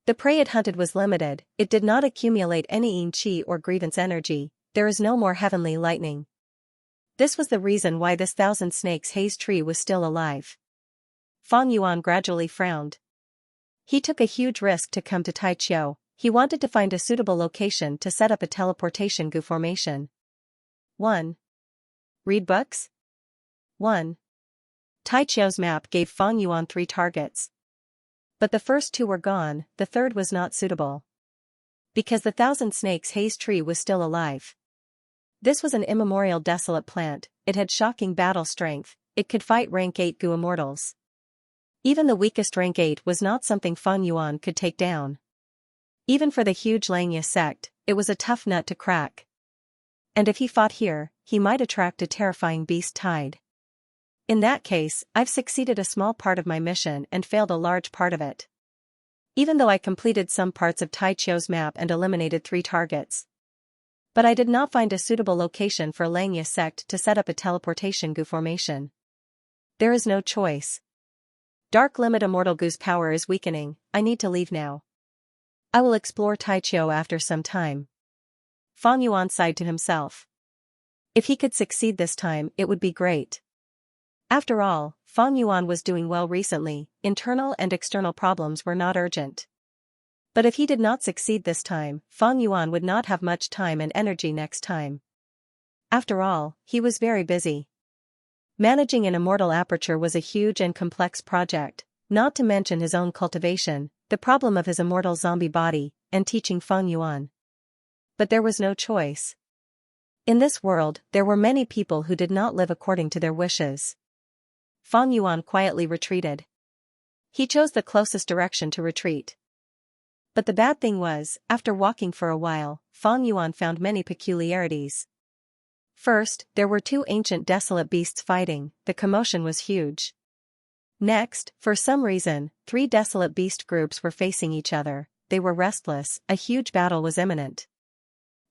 The prey it hunted was limited, it did not accumulate any yin qi or grievance energy, there is no more heavenly lightning. This was the reason why this Thousand Snakes haze tree was still alive. Fang Yuan gradually frowned. He took a huge risk to come to Taichio. He wanted to find a suitable location to set up a teleportation goo formation. 1. Read books? 1. Taichio's map gave Fang Yuan 3 targets. But the first 2 were gone, the third was not suitable. Because the Thousand Snakes haze tree was still alive. This was an immemorial desolate plant, it had shocking battle strength, it could fight rank 8 goo immortals. Even the weakest rank 8 was not something Fang Yuan could take down. Even for the huge Xianxia sect, it was a tough nut to crack. And if he fought here, he might attract a terrifying beast tide. In that case, I've succeeded a small part of my mission and failed a large part of it. Even though I completed some parts of Taichio's map and eliminated 3 targets. But I did not find a suitable location for Xianxia sect to set up a teleportation goo formation. There is no choice. Dark Limit Immortal Goo's power is weakening, I need to leave now. I will explore Taichio after some time. Fang Yuan sighed to himself. If he could succeed this time, it would be great. After all, Fang Yuan was doing well recently, internal and external problems were not urgent. But if he did not succeed this time, Fang Yuan would not have much time and energy next time. After all, he was very busy. Managing an immortal aperture was a huge and complex project, not to mention his own cultivation, the problem of his immortal zombie body, and teaching Fang Yuan. But there was no choice. In this world, there were many people who did not live according to their wishes. Fang Yuan quietly retreated. He chose the closest direction to retreat. But the bad thing was, after walking for a while, Fang Yuan found many peculiarities. First, there were 2 ancient desolate beasts fighting, the commotion was huge. Next, for some reason, 3 desolate beast groups were facing each other, they were restless, a huge battle was imminent.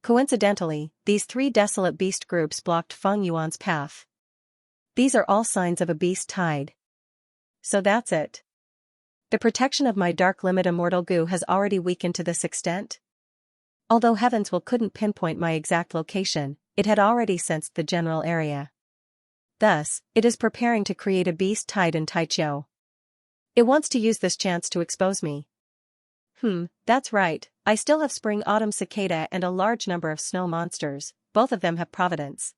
Coincidentally, these 3 desolate beast groups blocked Fang Yuan's path. These are all signs of a beast tide. So that's it. The protection of my Dark Limit Immortal Goo has already weakened to this extent? Although Heaven's Will couldn't pinpoint my exact location, it had already sensed the general area. Thus, it is preparing to create a beast tide in Taichio. It wants to use this chance to expose me. That's right, I still have spring-autumn cicada and a large number of snow monsters, both of them have providence.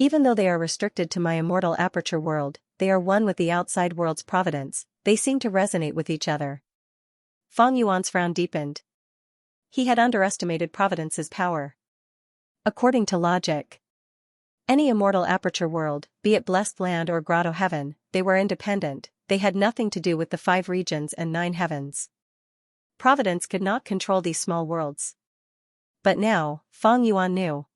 Even though they are restricted to my immortal aperture world, they are one with the outside world's providence, they seem to resonate with each other. Fang Yuan's frown deepened. He had underestimated providence's power. According to logic, any immortal aperture world, be it blessed land or grotto heaven, they were independent, they had nothing to do with the 5 regions and 9 heavens. Providence could not control these small worlds. But now, Fang Yuan knew.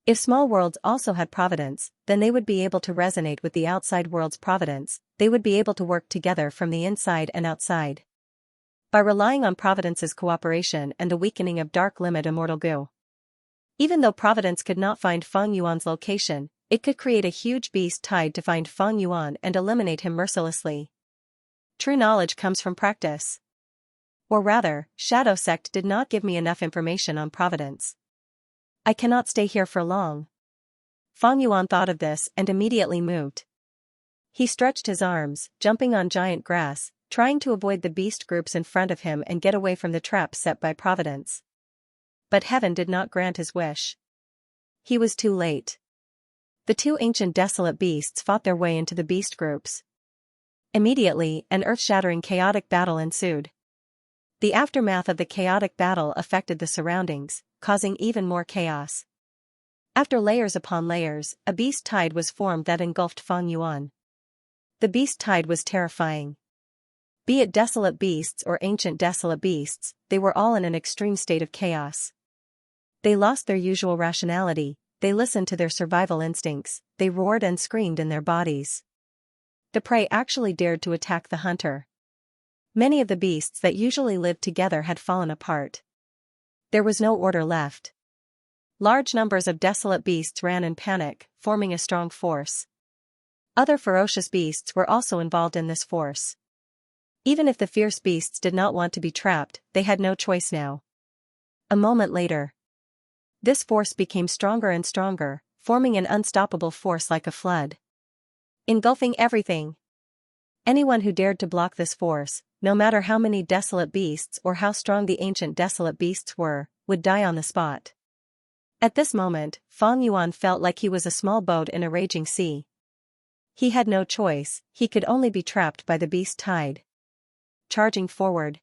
If small worlds also had providence, then they would be able to resonate with the outside world's providence, they would be able to work together from the inside and outside. By relying on providence's cooperation and the weakening of dark limit immortal goo. Even though providence could not find Fang Yuan's location, it could create a huge beast tide to find Fang Yuan and eliminate him mercilessly. True knowledge comes from practice. Or rather, Shadow Sect did not give me enough information on providence. I cannot stay here for long. Fang Yuan thought of this and immediately moved. He stretched his arms, jumping on giant grass, trying to avoid the beast groups in front of him and get away from the trap set by providence. But heaven did not grant his wish. He was too late. The 2 ancient desolate beasts fought their way into the beast groups. Immediately, an earth-shattering chaotic battle ensued. The aftermath of the chaotic battle affected the surroundings, causing even more chaos. After layers upon layers, a beast tide was formed that engulfed Fang Yuan. The beast tide was terrifying. Be it desolate beasts or ancient desolate beasts, they were all in an extreme state of chaos. They lost their usual rationality, they listened to their survival instincts, they roared and screamed in their bodies. The prey actually dared to attack the hunter. Many of the beasts that usually lived together had fallen apart. There was no order left. Large numbers of desolate beasts ran in panic, forming a strong force. Other ferocious beasts were also involved in this force. Even if the fierce beasts did not want to be trapped, they had no choice now. A moment later, this force became stronger and stronger, forming an unstoppable force like a flood. Engulfing everything. Anyone who dared to block this force, no matter how many desolate beasts or how strong the ancient desolate beasts were, would die on the spot. At this moment, Fang Yuan felt like he was a small boat in a raging sea. He had no choice, he could only be trapped by the beast tide. Charging forward.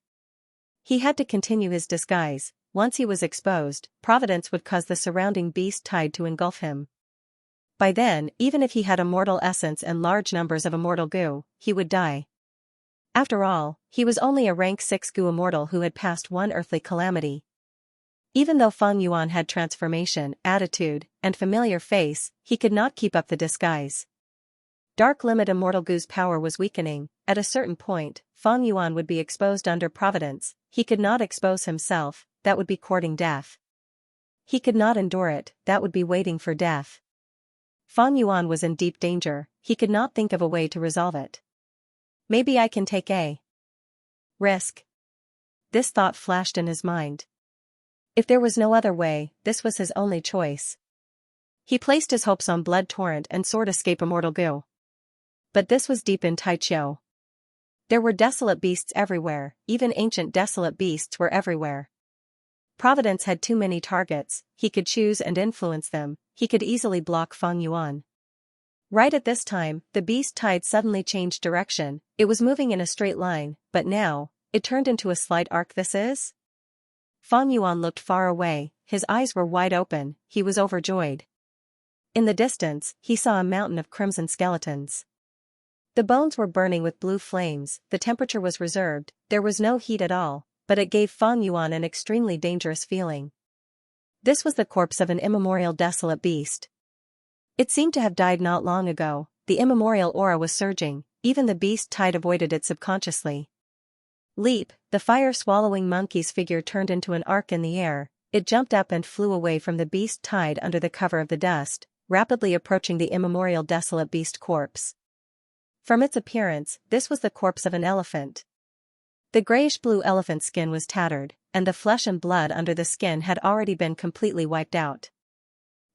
He had to continue his disguise. Once he was exposed, providence would cause the surrounding beast tide to engulf him. By then, even if he had immortal essence and large numbers of immortal goo, he would die. After all, he was only a rank 6 goo immortal who had passed one earthly calamity. Even though Fang Yuan had transformation, attitude, and familiar face, he could not keep up the disguise. Dark limit immortal goo's power was weakening. At a certain point, Fang Yuan would be exposed under providence. He could not expose himself, that would be courting death. He could not endure it, that would be waiting for death. Fang Yuan was in deep danger, he could not think of a way to resolve it. Maybe I can take a risk. This thought flashed in his mind. If there was no other way, this was his only choice. He placed his hopes on Blood Torrent and Sword Escape Immortal Goo. But this was deep in Taichou. There were desolate beasts everywhere, even ancient desolate beasts were everywhere. Providence had too many targets, he could choose and influence them, he could easily block Fang Yuan. Right at this time, the beast tide suddenly changed direction, it was moving in a straight line, but now, it turned into a slight arc. This is? Fang Yuan looked far away, his eyes were wide open, he was overjoyed. In the distance, he saw a mountain of crimson skeletons. The bones were burning with blue flames, the temperature was reserved, there was no heat at all, but it gave Fang Yuan an extremely dangerous feeling. This was the corpse of an immemorial desolate beast. It seemed to have died not long ago, the immemorial aura was surging, even the beast tide avoided it subconsciously. Leap, the fire-swallowing monkey's figure turned into an arc in the air, it jumped up and flew away from the beast tide under the cover of the dust, rapidly approaching the immemorial desolate beast corpse. From its appearance, this was the corpse of an elephant. The grayish-blue elephant skin was tattered, and the flesh and blood under the skin had already been completely wiped out.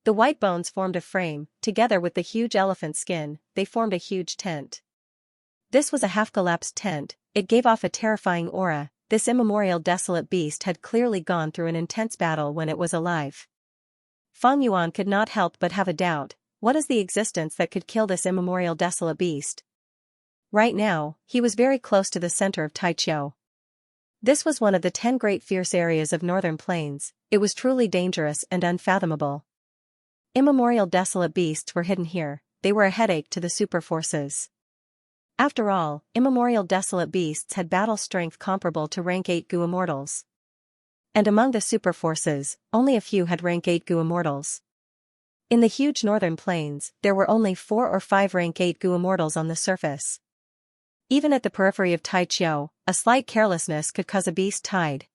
The white bones formed a frame, together with the huge elephant skin, they formed a huge tent. This was a half-collapsed tent. It gave off a terrifying aura. This immemorial desolate beast had clearly gone through an intense battle when it was alive. Feng Yuan could not help but have a doubt. What is the existence that could kill this immemorial desolate beast? Right now, he was very close to the center of Taichou. This was one of the 10 great fierce areas of northern plains. It was truly dangerous and unfathomable. Immemorial desolate beasts were hidden here. They were a headache to the super forces. After all, immemorial desolate beasts had battle strength comparable to rank 8 Gu immortals. And among the super forces, only a few had rank 8 Gu immortals. In the huge northern plains, there were only 4 or 5 rank 8 Gu immortals on the surface. Even at the periphery of Taichou, a slight carelessness could cause a beast tide.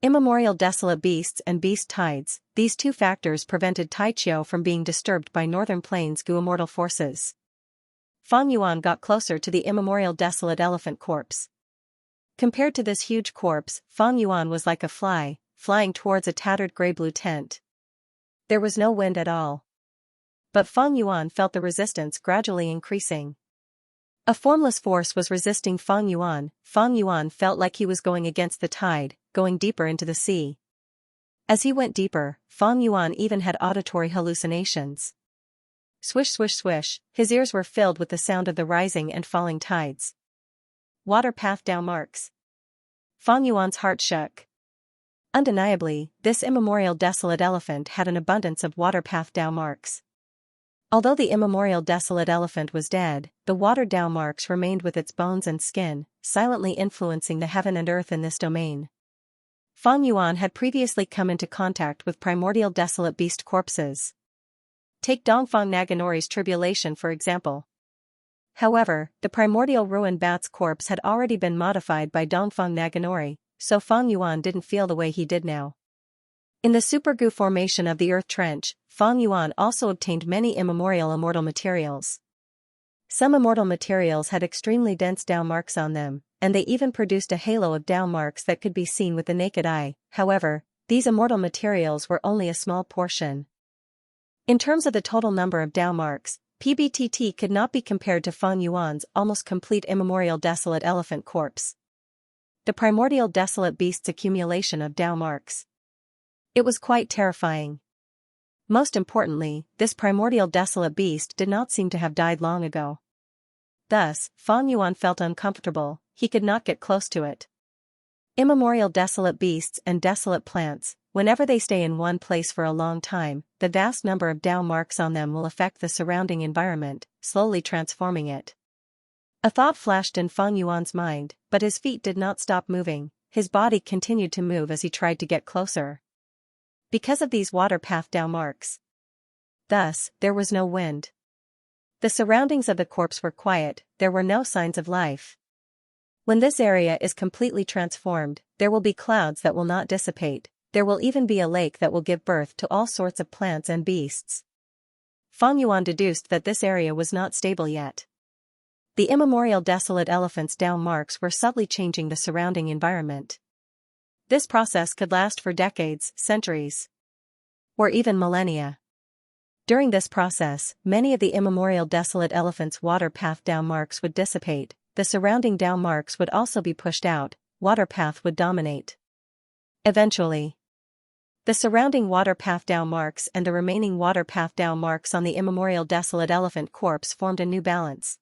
Immemorial desolate beasts and beast tides, these two factors prevented Taichou from being disturbed by northern plains Gu immortal forces. Feng Yuan got closer to the immemorial desolate elephant corpse. Compared to this huge corpse, Feng Yuan was like a fly, flying towards a tattered gray-blue tent. There was no wind at all. But Feng Yuan felt the resistance gradually increasing. A formless force was resisting Feng Yuan. Feng Yuan felt like he was going against the tide, going deeper into the sea. As he went deeper, Feng Yuan even had auditory hallucinations. Swish swish swish, his ears were filled with the sound of the rising and falling tides. Water path down marks. Feng Yuan's heart shook. Undeniably, this immemorial desolate elephant had an abundance of water path down marks. Although the immemorial desolate elephant was dead, the water down marks remained with its bones and skin, silently influencing the heaven and earth in this domain. Feng Yuan had previously come into contact with primordial desolate beast corpses. Take Dongfang Naganori's tribulation for example. However, the primordial ruined bat's corpse had already been modified by Dongfang Naganori, so Feng Yuan didn't feel the way he did now. In the Super Gu formation of the Earth Trench, Feng Yuan also obtained many immemorial immortal materials. Some immortal materials had extremely dense down marks on them, and they even produced a halo of down marks that could be seen with the naked eye. However, these immortal materials were only a small portion. In terms of the total number of down marks, PBTT could not be compared to Feng Yuan's almost complete immemorial desolate elephant corpse. The primordial desolate beast's accumulation of down marks. It was quite terrifying. Most importantly, this primordial desolate beast did not seem to have died long ago. Thus, Feng Yuan felt uncomfortable. He could not get close to it. Immemorial desolate beasts and desolate plants, whenever they stay in one place for a long time, the vast number of down marks on them will affect the surrounding environment, slowly transforming it. A thought flashed in Feng Yuan's mind, but his feet did not stop moving. His body continued to move as he tried to get closer. Because of these water path down marks. Thus, there was no wind. The surroundings of the corpse were quiet, there were no signs of life. When this area is completely transformed, there will be clouds that will not dissipate, there will even be a lake that will give birth to all sorts of plants and beasts. Feng Yuan deduced that this area was not stable yet. The immemorial desolate elephant's down marks were subtly changing the surrounding environment. This process could last for decades, centuries, or even millennia. During this process, many of the immemorial desolate elephant's water path down marks would dissipate, the surrounding down marks would also be pushed out, water path would dominate. Eventually, the surrounding water path down marks and the remaining water path down marks on the immemorial desolate elephant corpse formed a new balance.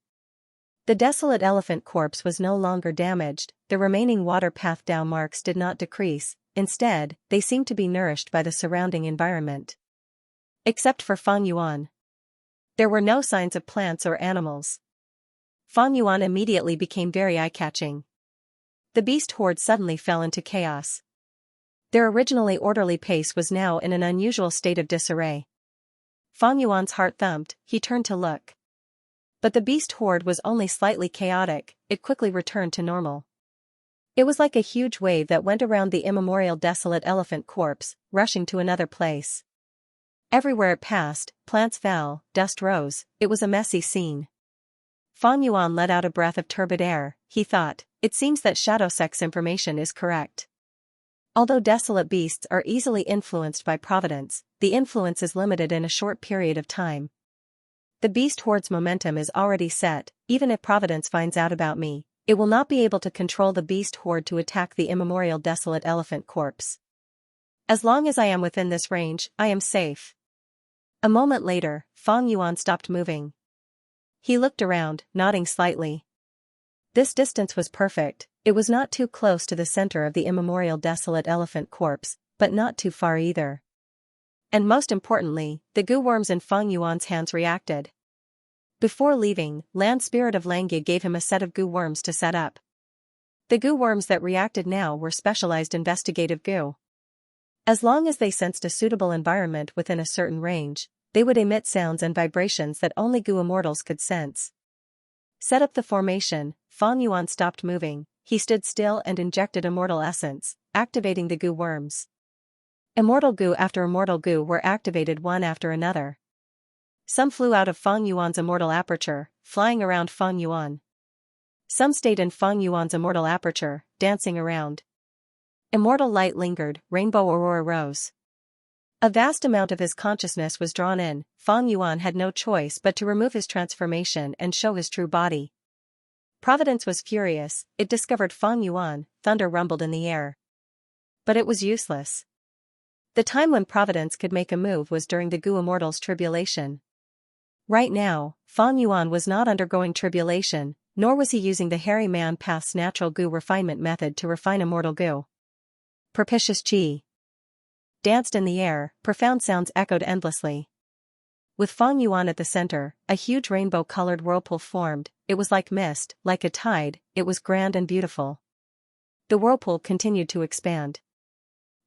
The desolate elephant corpse was no longer damaged, the remaining water path down marks did not decrease, instead, they seemed to be nourished by the surrounding environment. Except for Feng Yuan. There were no signs of plants or animals. Feng Yuan immediately became very eye-catching. The beast horde suddenly fell into chaos. Their originally orderly pace was now in an unusual state of disarray. Feng Yuan's heart thumped, he turned to look. But the beast horde was only slightly chaotic, it quickly returned to normal. It was like a huge wave that went around the immemorial desolate elephant corpse, rushing to another place. Everywhere it passed, plants fell, dust rose, it was a messy scene. Feng Yuan let out a breath of turbid air, he thought, it seems that Shadow Sect's information is correct. Although desolate beasts are easily influenced by providence, the influence is limited in a short period of time. The beast horde's momentum is already set. Even if Providence finds out about me, it will not be able to control the beast horde to attack the immemorial desolate elephant corpse. As long as I am within this range, I am safe. A moment later, Fang Yuan stopped moving. He looked around, nodding slightly. This distance was perfect. It was not too close to the center of the immemorial desolate elephant corpse, but not too far either. And most importantly, the goo worms in Fang Yuan's hands reacted. Before leaving, Land Spirit of Xianxia gave him a set of goo worms to set up. The goo worms that reacted now were specialized investigative goo. As long as they sensed a suitable environment within a certain range, they would emit sounds and vibrations that only goo immortals could sense. Set up the formation, Fang Yuan stopped moving. He stood still and injected immortal essence, activating the goo worms. Immortal goo after immortal goo were activated one after another. Some flew out of Fang Yuan's immortal aperture, flying around Fang Yuan. Some stayed in Fang Yuan's immortal aperture, dancing around. Immortal light lingered, rainbow aurora rose. A vast amount of his consciousness was drawn in. Fang Yuan had no choice but to remove his transformation and show his true body. Providence was furious. It discovered Fang Yuan. Thunder rumbled in the air. But it was useless. The time when Providence could make a move was during the goo immortal's tribulation. Right now, Fang Yuan was not undergoing tribulation, nor was he using the hairy man path's natural goo refinement method to refine immortal goo. Propitious Qi danced in the air, profound sounds echoed endlessly. With Fang Yuan at the center, a huge rainbow-colored whirlpool formed. It was like mist, like a tide. It was grand and beautiful. The whirlpool continued to expand.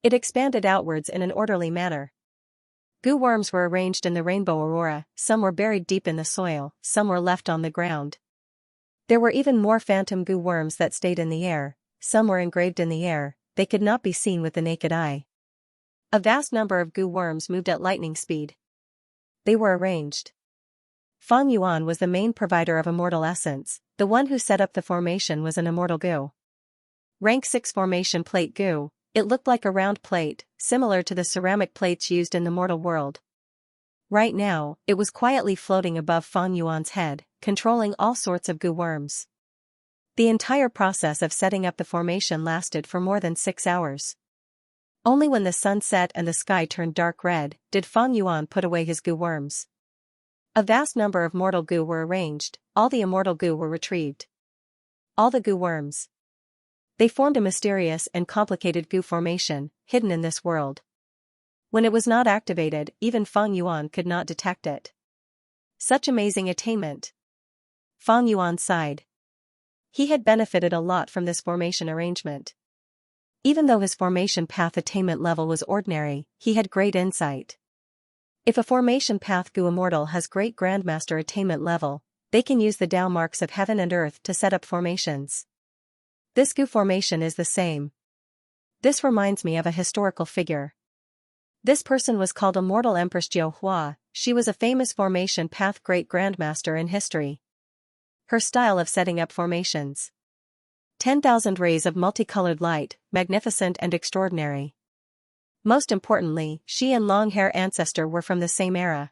It expanded outwards in an orderly manner. Goo worms were arranged in the rainbow aurora. Some were buried deep in the soil, some were left on the ground. There were even more phantom goo worms that stayed in the air. Some were engraved in the air. They could not be seen with the naked eye. A vast number of goo worms moved at lightning speed. They were arranged. Fang Yuan was the main provider of immortal essence. The one who set up the formation was an immortal goo. Rank 6 formation plate goo. It looked like a round plate, similar to the ceramic plates used in the mortal world. Right now, it was quietly floating above Fang Yuan's head, controlling all sorts of goo worms. The entire process of setting up the formation lasted for more than 6 hours. Only when the sun set and the sky turned dark red, did Fang Yuan put away his goo worms. A vast number of mortal goo were arranged. All the immortal goo were retrieved. All the goo worms. They formed a mysterious and complicated goo formation, hidden in this world. When it was not activated, even Fang Yuan could not detect it. Such amazing attainment. Fang Yuan sighed. He had benefited a lot from this formation arrangement. Even though his formation path attainment level was ordinary, he had great insight. If a formation path goo immortal has great grandmaster attainment level, they can use the Tao marks of heaven and earth to set up formations. This goo formation is the same. This reminds me of a historical figure. This person was called Immortal Empress Jiu Hua. She was a famous formation path great grandmaster in history. Her style of setting up formations. 10,000 rays of multicolored light, magnificent and extraordinary. Most importantly, she and long-hair ancestor were from the same era.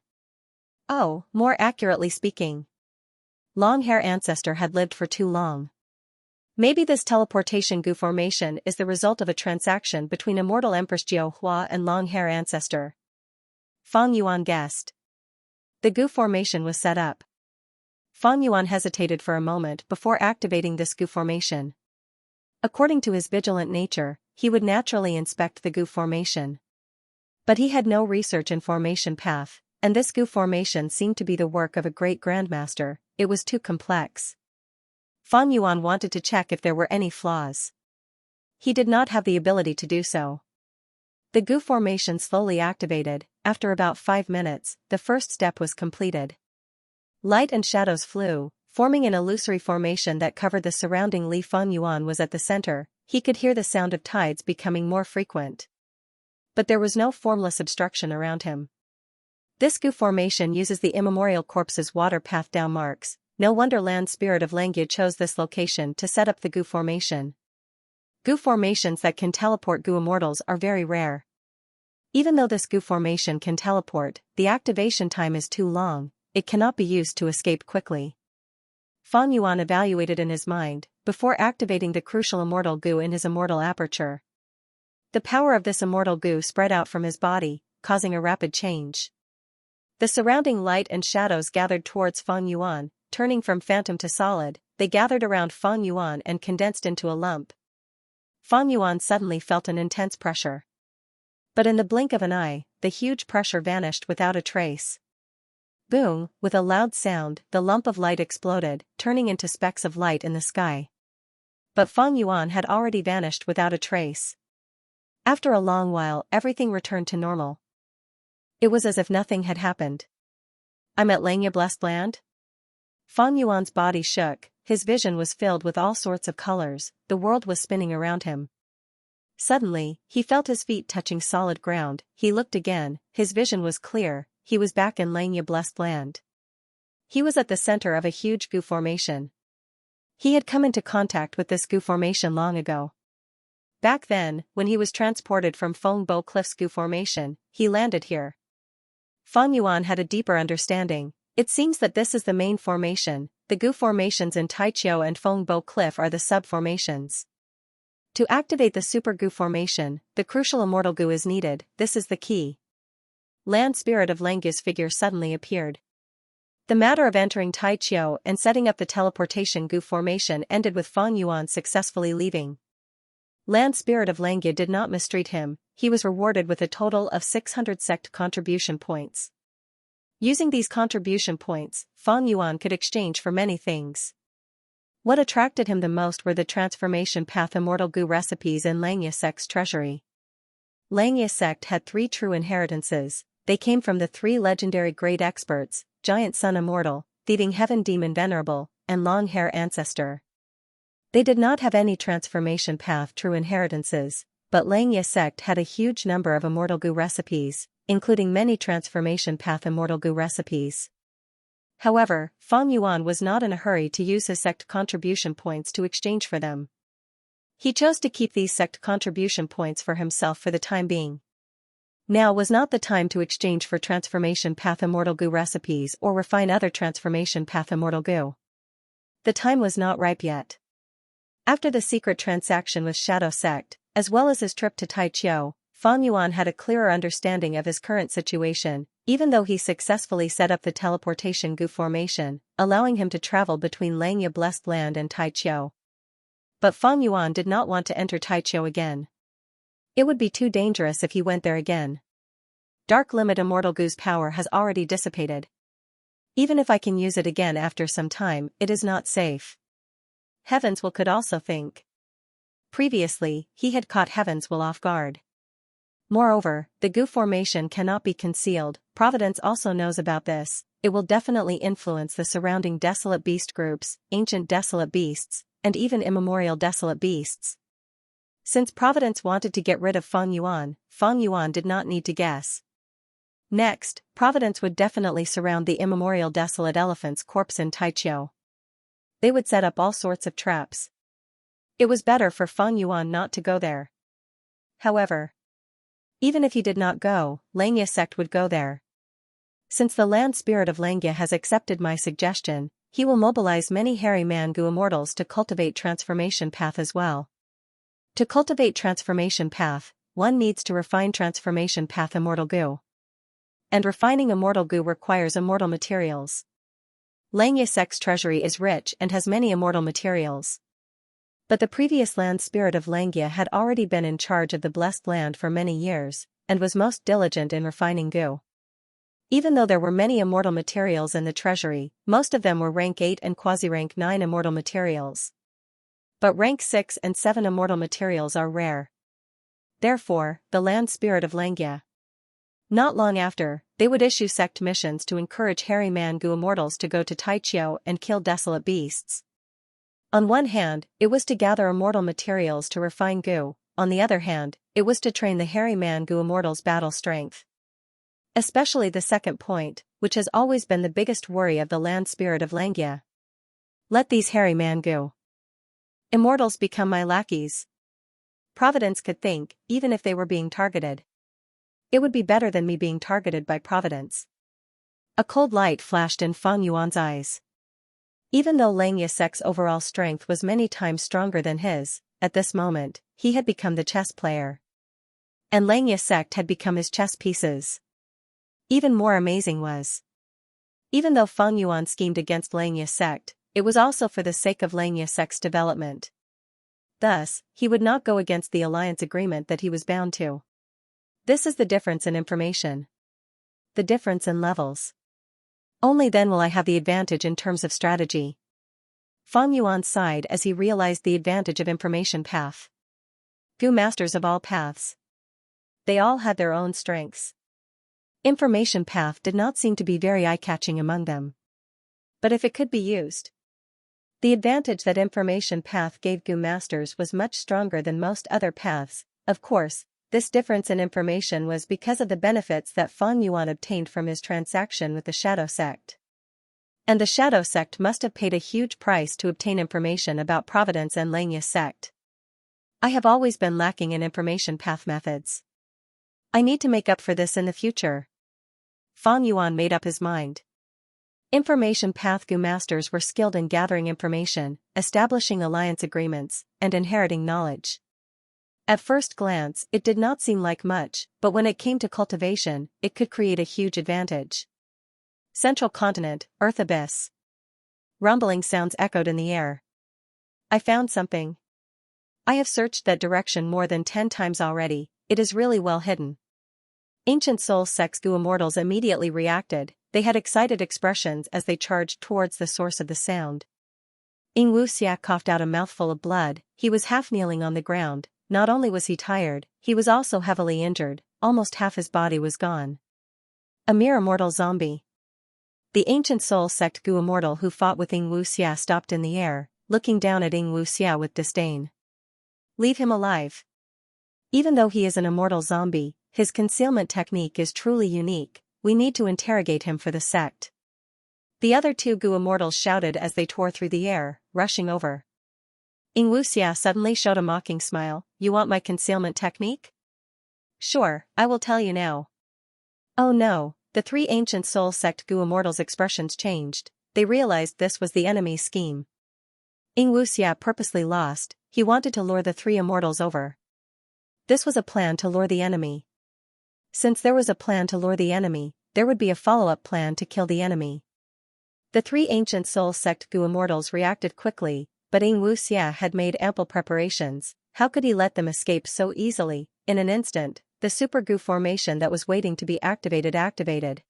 Oh, more accurately speaking, long-hair ancestor had lived for too long. Maybe this teleportation goo formation is the result of a transaction between Immortal Empress Jiu Hua and long-hair ancestor. Fang Yuan guessed. The goo formation was set up. Fang Yuan hesitated for a moment before activating this goo formation. According to his vigilant nature, he would naturally inspect the goo formation. But he had no research in formation path, and this goo formation seemed to be the work of a great grandmaster. It was too complex. Fang Yuan wanted to check if there were any flaws. He did not have the ability to do so. The goo formation slowly activated. After about 5 minutes, the first step was completed. Light and shadows flew, forming an illusory formation that covered the surrounding Li. Fang Yuan was at the center. He could hear the sound of tides becoming more frequent. But there was no formless obstruction around him. This goo formation uses the immemorial corpse's water path down marks. No wonder Land Spirit of Xianxia chose this location to set up the goo formation. Goo formations that can teleport goo immortals are very rare. Even though this goo formation can teleport, the activation time is too long. it cannot be used to escape quickly. Fan Yuan evaluated in his mind, before activating the crucial immortal goo in his immortal aperture. The power of this immortal goo spread out from his body, causing a rapid change. The surrounding light and shadows gathered towards Fan Yuan, turning from phantom to solid. They gathered around Fan Yuan and condensed into a lump. Fan Yuan suddenly felt an intense pressure. But in the blink of an eye, the huge pressure vanished without a trace. Boom, with a loud sound, the lump of light exploded, turning into specks of light in the sky. But Fan Yuan had already vanished without a trace. After a long while, everything returned to normal. It was as if nothing had happened. I'm at Xianxia blessed land? Fan Yuan's body shook, his vision was filled with all sorts of colors, the world was spinning around him. Suddenly, he felt his feet touching solid ground, he looked again, his vision was clear, he was back in Xianxia blessed land. He was at the center of a huge goo formation. He had come into contact with this goo formation long ago. Back then, when he was transported from Fengbo Cliff's goo formation, he landed here. Fan Yuan had a deeper understanding. It seems that this is the main formation, the goo formations in Taichio and Fengbo Cliff are the sub-formations. To activate the super goo formation, the crucial immortal goo is needed, this is the key. Land Spirit of Xianxia's figure suddenly appeared. The matter of entering Taichio and setting up the teleportation goo formation ended with Fan Yuan successfully leaving. Land Spirit of Xianxia did not mistreat him, he was rewarded with a total of 600 sect contribution points. Using these contribution points, Fan Yuan could exchange for many things. What attracted him the most were the transformation path immortal goo recipes in Xianxia sect's treasury. Xianxia sect had 3 true inheritances, they came from the 3 legendary great experts, Giant Sun Immortal, Thieving Heaven Demon Venerable, and Long Hair Ancestor. They did not have any transformation path true inheritances, but Xianxia sect had a huge number of immortal goo recipes, including many transformation path immortal goo recipes. However, Fan Yuan was not in a hurry to use his sect contribution points to exchange for them. He chose to keep these sect contribution points for himself for the time being. Now was not the time to exchange for transformation path immortal goo recipes or refine other transformation path immortal goo. The time was not ripe yet. After the secret transaction with Shadow Sect, as well as his trip to Taichio, Fan Yuan had a clearer understanding of his current situation, even though he successfully set up the teleportation goo formation, allowing him to travel between Xianxia blessed land and Taichio. But Fan Yuan did not want to enter Taichio again. It would be too dangerous if he went there again. Dark Limit Immortal Goo's power has already dissipated. Even if I can use it again after some time, it is not safe. Heavens Will could also think. Previously, he had caught Heavens Will off guard. Moreover, the goo formation cannot be concealed, Providence also knows about this, it will definitely influence the surrounding desolate beast groups, ancient desolate beasts, and even immemorial desolate beasts. Since Providence wanted to get rid of Fan Yuan did not need to guess. Next, Providence would definitely surround the immemorial desolate elephant's corpse in Taichio. They would set up all sorts of traps. It was better for Fan Yuan not to go there. However, even if he did not go, Xianxia sect would go there. Since the Land Spirit of Xianxia has accepted my suggestion, he will mobilize many hairy man goo immortals to cultivate transformation path as well. To cultivate transformation path, one needs to refine transformation path immortal goo. And refining immortal goo requires immortal materials. Xianxia sect's treasury is rich and has many immortal materials. But the previous Land Spirit of Xianxia had already been in charge of the blessed land for many years, and was most diligent in refining goo. Even though there were many immortal materials in the treasury, most of them were rank 8 and quasi-rank 9 immortal materials. But rank 6 and 7 immortal materials are rare. Therefore, the Land Spirit of Xianxia. Not long after, they would issue sect missions to encourage hairy man goo immortals to go to Taichio and kill desolate beasts. On one hand, it was to gather immortal materials to refine goo, on the other hand, it was to train the hairy man goo immortals' battle strength. Especially the second point, which has always been the biggest worry of the Land Spirit of Xianxia. Let these hairy man goo immortals become my lackeys. Providence could think, even if they were being targeted. It would be better than me being targeted by Providence. A cold light flashed in Fang Yuan's eyes. Even though Xianxia's overall strength was many times stronger than his, at this moment, he had become the chess player. And Xianxia had become his chess pieces. Even more amazing was, even though Fang Yuan schemed against Xianxia, it was also for the sake of Xianxia's development. Thus, he would not go against the alliance agreement that he was bound to. This is the difference in information. The difference in levels. Only then will I have the advantage in terms of strategy. Fang Yuan sighed as he realized the advantage of information path. Gu masters of all paths. They all had their own strengths. Information path did not seem to be very eye-catching among them. But if it could be used, the advantage that information path gave Gu masters was much stronger than most other paths. Of course, this difference in information was because of the benefits that Fang Yuan obtained from his transaction with the Shadow Sect. And the Shadow Sect must have paid a huge price to obtain information about Providence and Xianxia sect. I have always been lacking in information path methods. I need to make up for this in the future. Fang Yuan made up his mind. Information path Gu masters were skilled in gathering information, establishing alliance agreements, and inheriting knowledge. At first glance, it did not seem like much, but when it came to cultivation, it could create a huge advantage. Central continent, Earth abyss. Rumbling sounds echoed in the air. I found something. I have searched that direction more than 10 times already, it is really well hidden. Ancient Soul Sect's Gu immortals immediately reacted, they had excited expressions as they charged towards the source of the sound. Xianxia coughed out a mouthful of blood, he was half kneeling on the ground. Not only was he tired, he was also heavily injured, almost half his body was gone. A mere immortal zombie. The ancient Soul Sect Gu immortal who fought with Xianxia stopped in the air, looking down at Xianxia with disdain. Leave him alive. Even though he is an immortal zombie, his concealment technique is truly unique, we need to interrogate him for the sect. The other 2 Gu immortals shouted as they tore through the air, rushing over. Xianxia suddenly showed a mocking smile. You want my concealment technique? Sure, I will tell you now. Oh no, the 3 ancient Soul Sect Gu immortals' expressions changed, they realized this was the enemy's scheme. Xianxia purposely lost, he wanted to lure the 3 immortals over. This was a plan to lure the enemy. Since there was a plan to lure the enemy, there would be a follow-up plan to kill the enemy. The 3 ancient Soul Sect Gu immortals reacted quickly, but Xianxia had made ample preparations. How could he let them escape so easily? In an instant, the Super Gu formation that was waiting to be activated.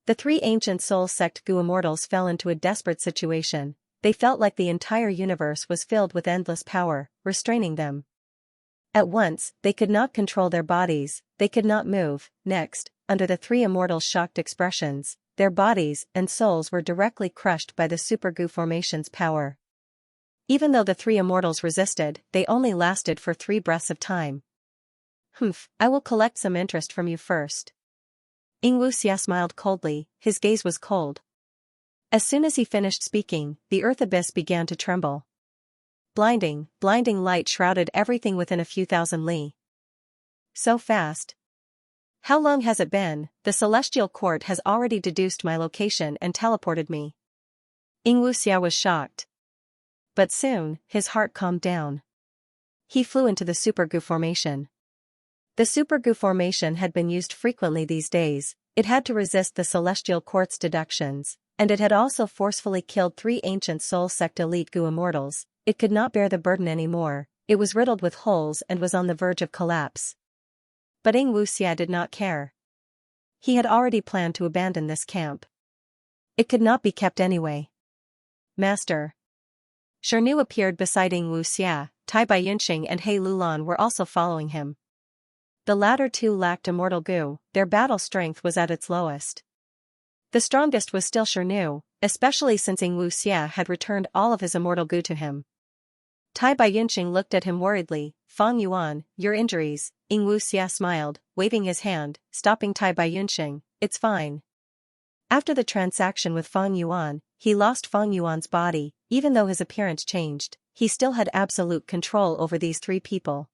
The 3 ancient Soul Sect Gu immortals fell into a desperate situation. They felt like the entire universe was filled with endless power, restraining them. At once, they could not control their bodies, they could not move. Next, under the 3 immortals' shocked expressions, their bodies and souls were directly crushed by the Super Gu formation's power. Even though the 3 immortals resisted, they only lasted for 3 breaths of time. I will collect some interest from you first. Xianxia smiled coldly, his gaze was cold. As soon as he finished speaking, the earth abyss began to tremble. Blinding light shrouded everything within a few thousand li. So fast. How long has it been? The celestial court has already deduced my location and teleported me. Xianxia was shocked. But soon, his heart calmed down. He flew into the Super Gu formation. The Super Gu formation had been used frequently these days, it had to resist the celestial court's deductions, and it had also forcefully killed 3 ancient Soul Sect elite Gu immortals. It could not bear the burden anymore, it was riddled with holes and was on the verge of collapse. But Xianxia did not care. He had already planned to abandon this camp. It could not be kept anyway. Master. Xianxia appeared beside Xianxia, Tai Baiyunxing and He Lulan were also following him. The latter 2 lacked immortal Gu, their battle strength was at its lowest. The strongest was still Xianxia, especially since Xianxia had returned all of his immortal Gu to him. Tai Baiyunxing looked at him worriedly. Fang Yuan, your injuries. Xianxia smiled, waving his hand, stopping Tai Baiyunxing. It's fine. After the transaction with Fang Yuan, he lost Fang Yuan's body. Even though his appearance changed, he still had absolute control over these 3 people.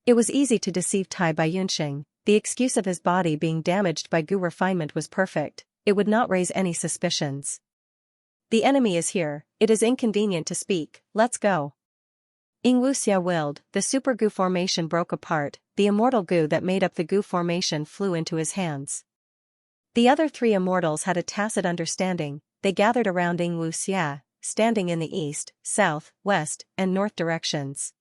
It was easy to deceive Tai Baiyunxing. The excuse of his body being damaged by Gu refinement was perfect. it would not raise any suspicions. The enemy is here, it is inconvenient to speak, let's go. Xianxia willed, the super goo formation broke apart, the immortal goo that made up the goo formation flew into his hands. The other three immortals had a tacit understanding, they gathered around Xianxia, standing in the east, south, west, and north directions.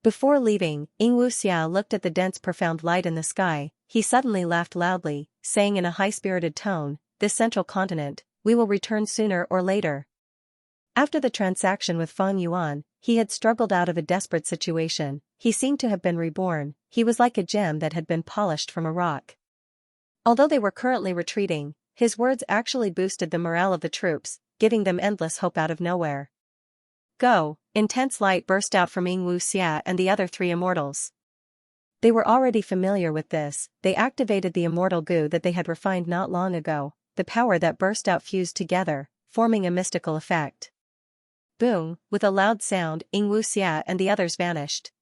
Before leaving, Xianxia looked at the dense profound light in the sky, he suddenly laughed loudly, saying in a high-spirited tone, "This central continent, we will return sooner or later." After the transaction with Fang Yuan, he had struggled out of a desperate situation, he seemed to have been reborn, he was like a gem that had been polished from a rock. Although they were currently retreating, his words actually boosted the morale of the troops, giving them endless hope out of nowhere. Go! Intense light burst out from Xianxia and the other three immortals. They were already familiar with this, they activated the immortal goo that they had refined not long ago, the power that burst out fused together, forming a mystical effect. Boom! With a loud sound, Xianxia and the others vanished.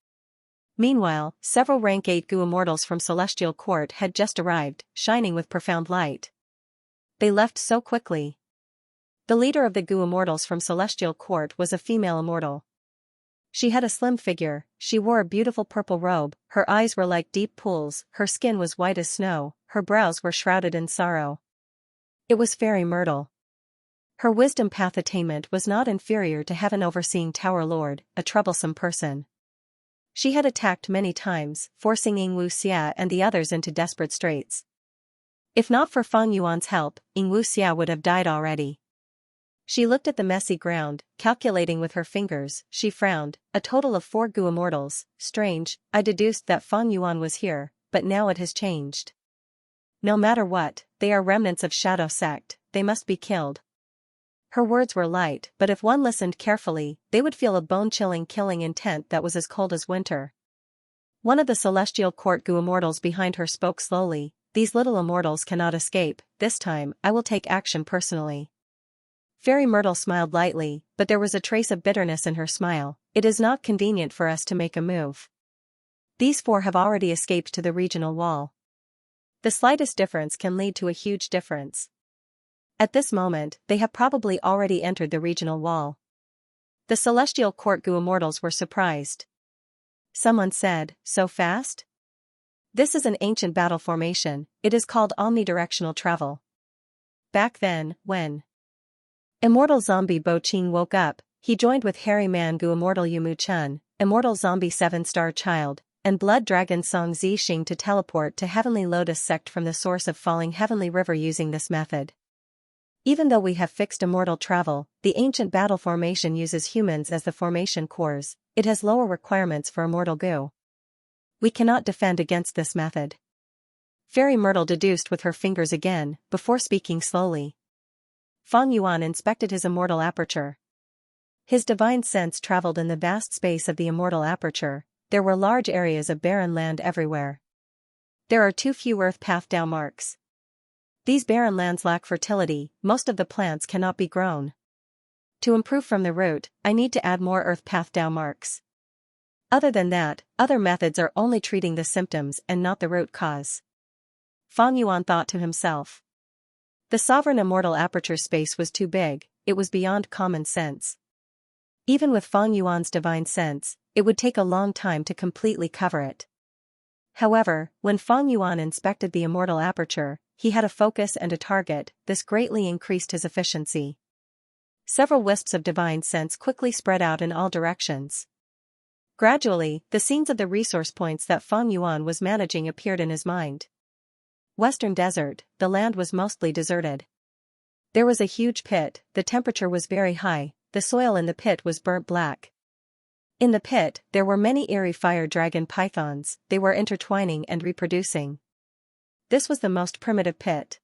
Meanwhile, several rank 8 goo immortals from Celestial Court had just arrived, shining with profound light. They left so quickly. The leader of the goo immortals from Celestial Court was a female immortal. She had a slim figure, she wore a beautiful purple robe, her eyes were like deep pools, her skin was white as snow, her brows were shrouded in sorrow. It was Fairy Myrtle. Her wisdom path attainment was not inferior to Heaven Overseeing Tower Lord, a troublesome person. She had attacked many times, forcing Xianxia and the others into desperate straits. If not for Fang Yuan's help, Xianxia would have died already. She looked at the messy ground, calculating with her fingers, she frowned, a total of 4 goo immortals, strange, I deduced that Fang Yuan was here, but now it has changed. No matter what, they are remnants of Shadow Sect, they must be killed. Her words were light, but if one listened carefully, they would feel a bone-chilling killing intent that was as cold as winter. One of the Celestial Court goo immortals behind her spoke slowly, "These little immortals cannot escape, this time I will take action personally." Fairy Myrtle smiled lightly, but there was a trace of bitterness in her smile, "It is not convenient for us to make a move. These 4 have already escaped to the regional wall. The slightest difference can lead to a huge difference. At this moment, they have probably already entered the regional wall." The Celestial Court goo immortals were surprised. Someone said, "So fast?" This is an ancient battle formation, it is called omnidirectional travel. Back then, when Immortal Zombie Bo Qing woke up, he joined with Hairy Man goo Immortal Yumu Chun, Immortal Zombie 7-Star Child, and Blood Dragon Song Zixing to teleport to Heavenly Lotus Sect from the source of Falling Heavenly River using this method. Even though we have fixed immortal travel, the ancient battle formation uses humans as the formation cores, it has lower requirements for immortal goo. We cannot defend against this method. Fairy Myrtle deduced with her fingers again, before speaking slowly. Fang Yuan inspected his immortal aperture. His divine sense traveled in the vast space of the immortal aperture, there were large areas of barren land everywhere. There are too few earth path Dao marks. These barren lands lack fertility, most of the plants cannot be grown. To improve from the root, I need to add more earth path Dao marks. Other than that, other methods are only treating the symptoms and not the root cause. Fang Yuan thought to himself. The sovereign immortal aperture space was too big, it was beyond common sense. Even with Fang Yuan's divine sense, it would take a long time to completely cover it. However, when Fang Yuan inspected the immortal aperture, he had a focus and a target, this greatly increased his efficiency. Several wisps of divine sense quickly spread out in all directions. Gradually, the scenes of the resource points that Fang Yuan was managing appeared in his mind. Western Desert, the land was mostly deserted. There was a huge pit, the temperature was very high, the soil in the pit was burnt black. In the pit, there were many eerie fire dragon pythons, they were intertwining and reproducing. This was the most primitive pit.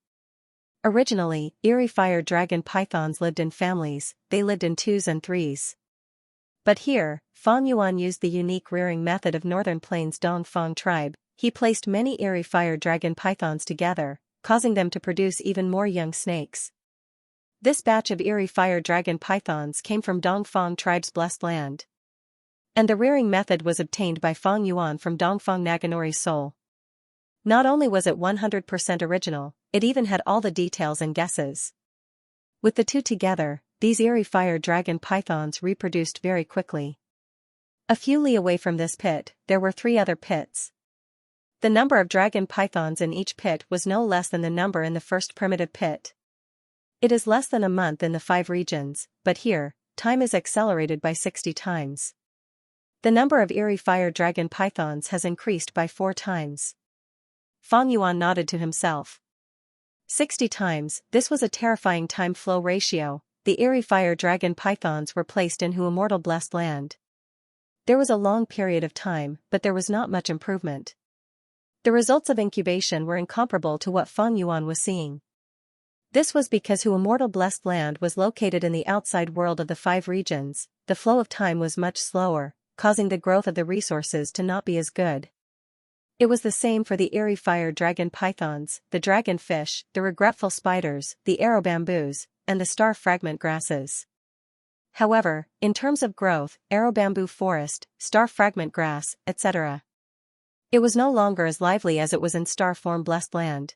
Originally, eerie fire dragon pythons lived in families, they lived in 2s and 3s. But here, Fang Yuan used the unique rearing method of Northern Plains Dongfang tribe, he placed many eerie fire dragon pythons together, causing them to produce even more young snakes. This batch of eerie fire dragon pythons came from Dongfang tribe's blessed land. And the rearing method was obtained by Fang Yuan from Dongfang Naganori's soul. Not only was it 100% original, it even had all the details and guesses. With the two together, these eerie fire dragon pythons reproduced very quickly. A few li away from this pit, there were 3 other pits. The number of dragon pythons in each pit was no less than the number in the first primitive pit. It is less than a month in the 5 regions, but here, time is accelerated by 60 times. The number of eerie fire dragon pythons has increased by 4 times. Fang Yuan nodded to himself. 60 times, this was a terrifying time-flow ratio. The eerie fire dragon pythons were placed in Hu Immortal Blessed Land. There was a long period of time, but there was not much improvement. The results of incubation were incomparable to what Fang Yuan was seeing. This was because Hu Immortal Blessed Land was located in the outside world of the 5 regions. The flow of time was much slower, causing the growth of the resources to not be as good. It was the same for the eerie fire dragon pythons, the dragon fish, the regretful spiders, the arrow bamboos, and the star fragment grasses. However, in terms of growth, arrow bamboo forest, star fragment grass, etc., it was no longer as lively as it was in star form blessed land.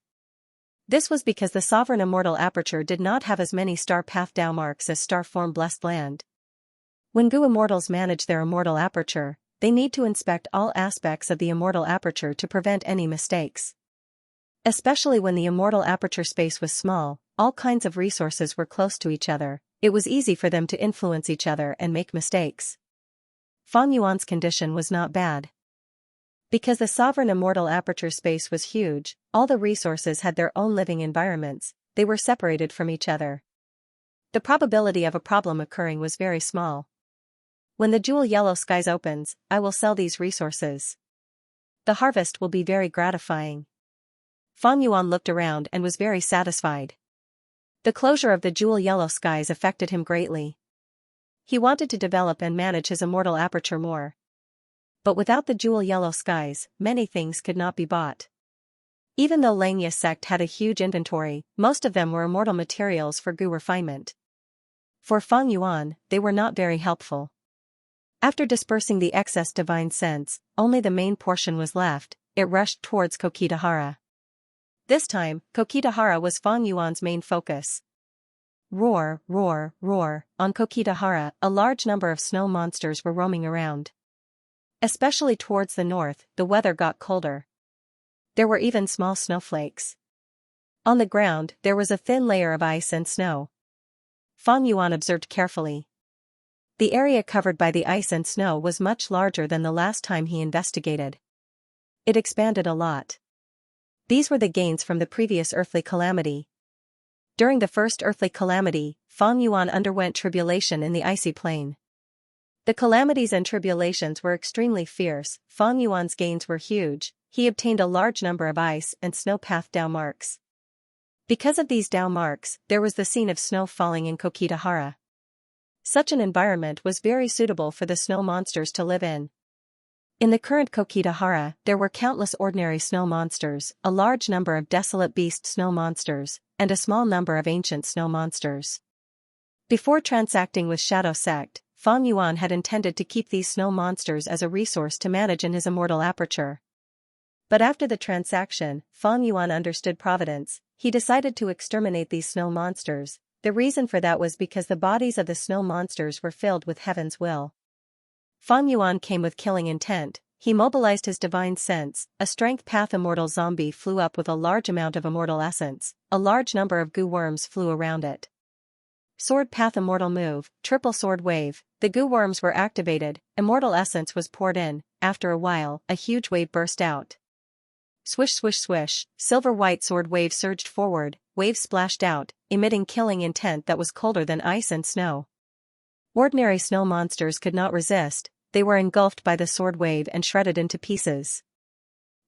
This was because the sovereign immortal aperture did not have as many star path Dao marks as star form blessed land. When Gu immortals manage their immortal aperture, they need to inspect all aspects of the immortal aperture to prevent any mistakes. Especially when the immortal aperture space was small, all kinds of resources were close to each other, it was easy for them to influence each other and make mistakes. Fang Yuan's condition was not bad. Because the sovereign immortal aperture space was huge, all the resources had their own living environments, they were separated from each other. The probability of a problem occurring was very small. When the jewel yellow skies opens, I will sell these resources. The harvest will be very gratifying. Fang Yuan looked around and was very satisfied. The closure of the jewel yellow skies affected him greatly. He wanted to develop and manage his immortal aperture more. But without the jewel yellow skies, many things could not be bought. Even though Xianxia sect had a huge inventory, most of them were immortal materials for Gu refinement. For Fang Yuan, they were not very helpful. After dispersing the excess divine sense, only the main portion was left, it rushed towards Kokitahara. This time, Kokitahara was Fang Yuan's main focus. Roar, roar, roar, on Kokitahara, a large number of snow monsters were roaming around. Especially towards the north, the weather got colder. There were even small snowflakes. On the ground, there was a thin layer of ice and snow. Fang Yuan observed carefully. The area covered by the ice and snow was much larger than the last time he investigated. It expanded a lot. These were the gains from the previous earthly calamity. During the first earthly calamity, Fang Yuan underwent tribulation in the icy plain. The calamities and tribulations were extremely fierce. Fang Yuan's gains were huge, he obtained a large number of ice and snow path Dao marks. Because of these Dao marks, there was the scene of snow falling in Kokitahara. Such an environment was very suitable for the snow monsters to live in. In the current Kokitahara, there were countless ordinary snow monsters, a large number of desolate beast snow monsters, and a small number of ancient snow monsters. Before transacting with Shadow Sect, Fang Yuan had intended to keep these snow monsters as a resource to manage in his immortal aperture. But after the transaction, Fang Yuan understood providence, he decided to exterminate these snow monsters. The reason for that was because the bodies of the snow monsters were filled with heaven's will. Fang Yuan came with killing intent, he mobilized his divine sense, a strength path immortal zombie flew up with a large amount of immortal essence, a large number of Gu worms flew around it. Sword path immortal move, triple sword wave, the Gu worms were activated, immortal essence was poured in, after a while, a huge wave burst out. Swish swish swish, silver white sword wave surged forward, waves splashed out, emitting killing intent that was colder than ice and snow. Ordinary snow monsters could not resist, they were engulfed by the sword wave and shredded into pieces.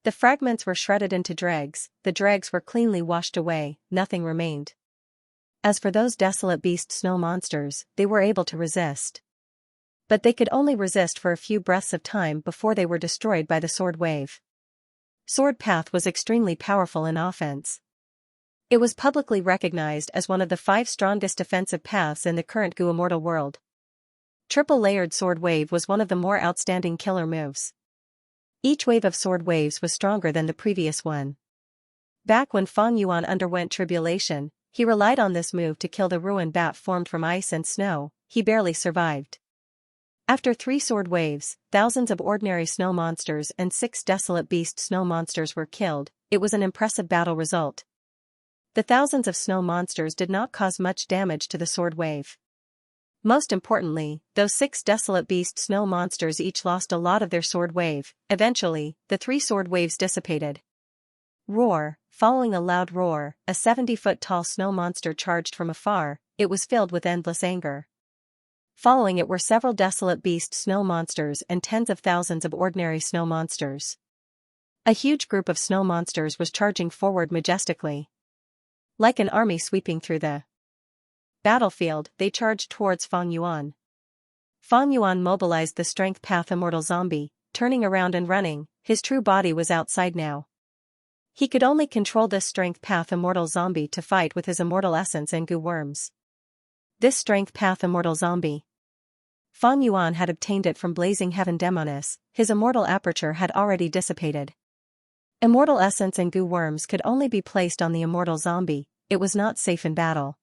The fragments were shredded into dregs, the dregs were cleanly washed away, nothing remained. As for those desolate beast snow monsters, they were able to resist. But they could only resist for a few breaths of time before they were destroyed by the sword wave. Sword path was extremely powerful in offense. It was publicly recognized as one of the 5 strongest defensive paths in the current Gu immortal world. Triple layered sword wave was one of the more outstanding killer moves. Each wave of sword waves was stronger than the previous one. Back when Fang Yuan underwent tribulation, he relied on this move to kill the ruined bat formed from ice and snow. He barely survived. After 3 sword waves, thousands of ordinary snow monsters and 6 desolate beast snow monsters were killed. It was an impressive battle result. The thousands of snow monsters did not cause much damage to the sword wave. Most importantly, those 6 desolate beast snow monsters each lost a lot of their sword wave. Eventually, the 3 sword waves dissipated. Roar. Following a loud roar, a 70-foot-tall snow monster charged from afar. It was filled with endless anger. Following it were several desolate beast snow monsters and tens of thousands of ordinary snow monsters. A huge group of snow monsters was charging forward majestically. Like an army sweeping through the battlefield, they charged towards Fang Yuan. Fang Yuan mobilized the strength path immortal zombie, turning around and running. His true body was outside now. He could only control this strength path immortal zombie to fight with his immortal essence and goo worms. This strength path immortal zombie. Fang Yuan had obtained it from Blazing Heaven Demonis. His immortal aperture had already dissipated. Immortal essence and goo worms could only be placed on the immortal zombie. It was not safe in battle.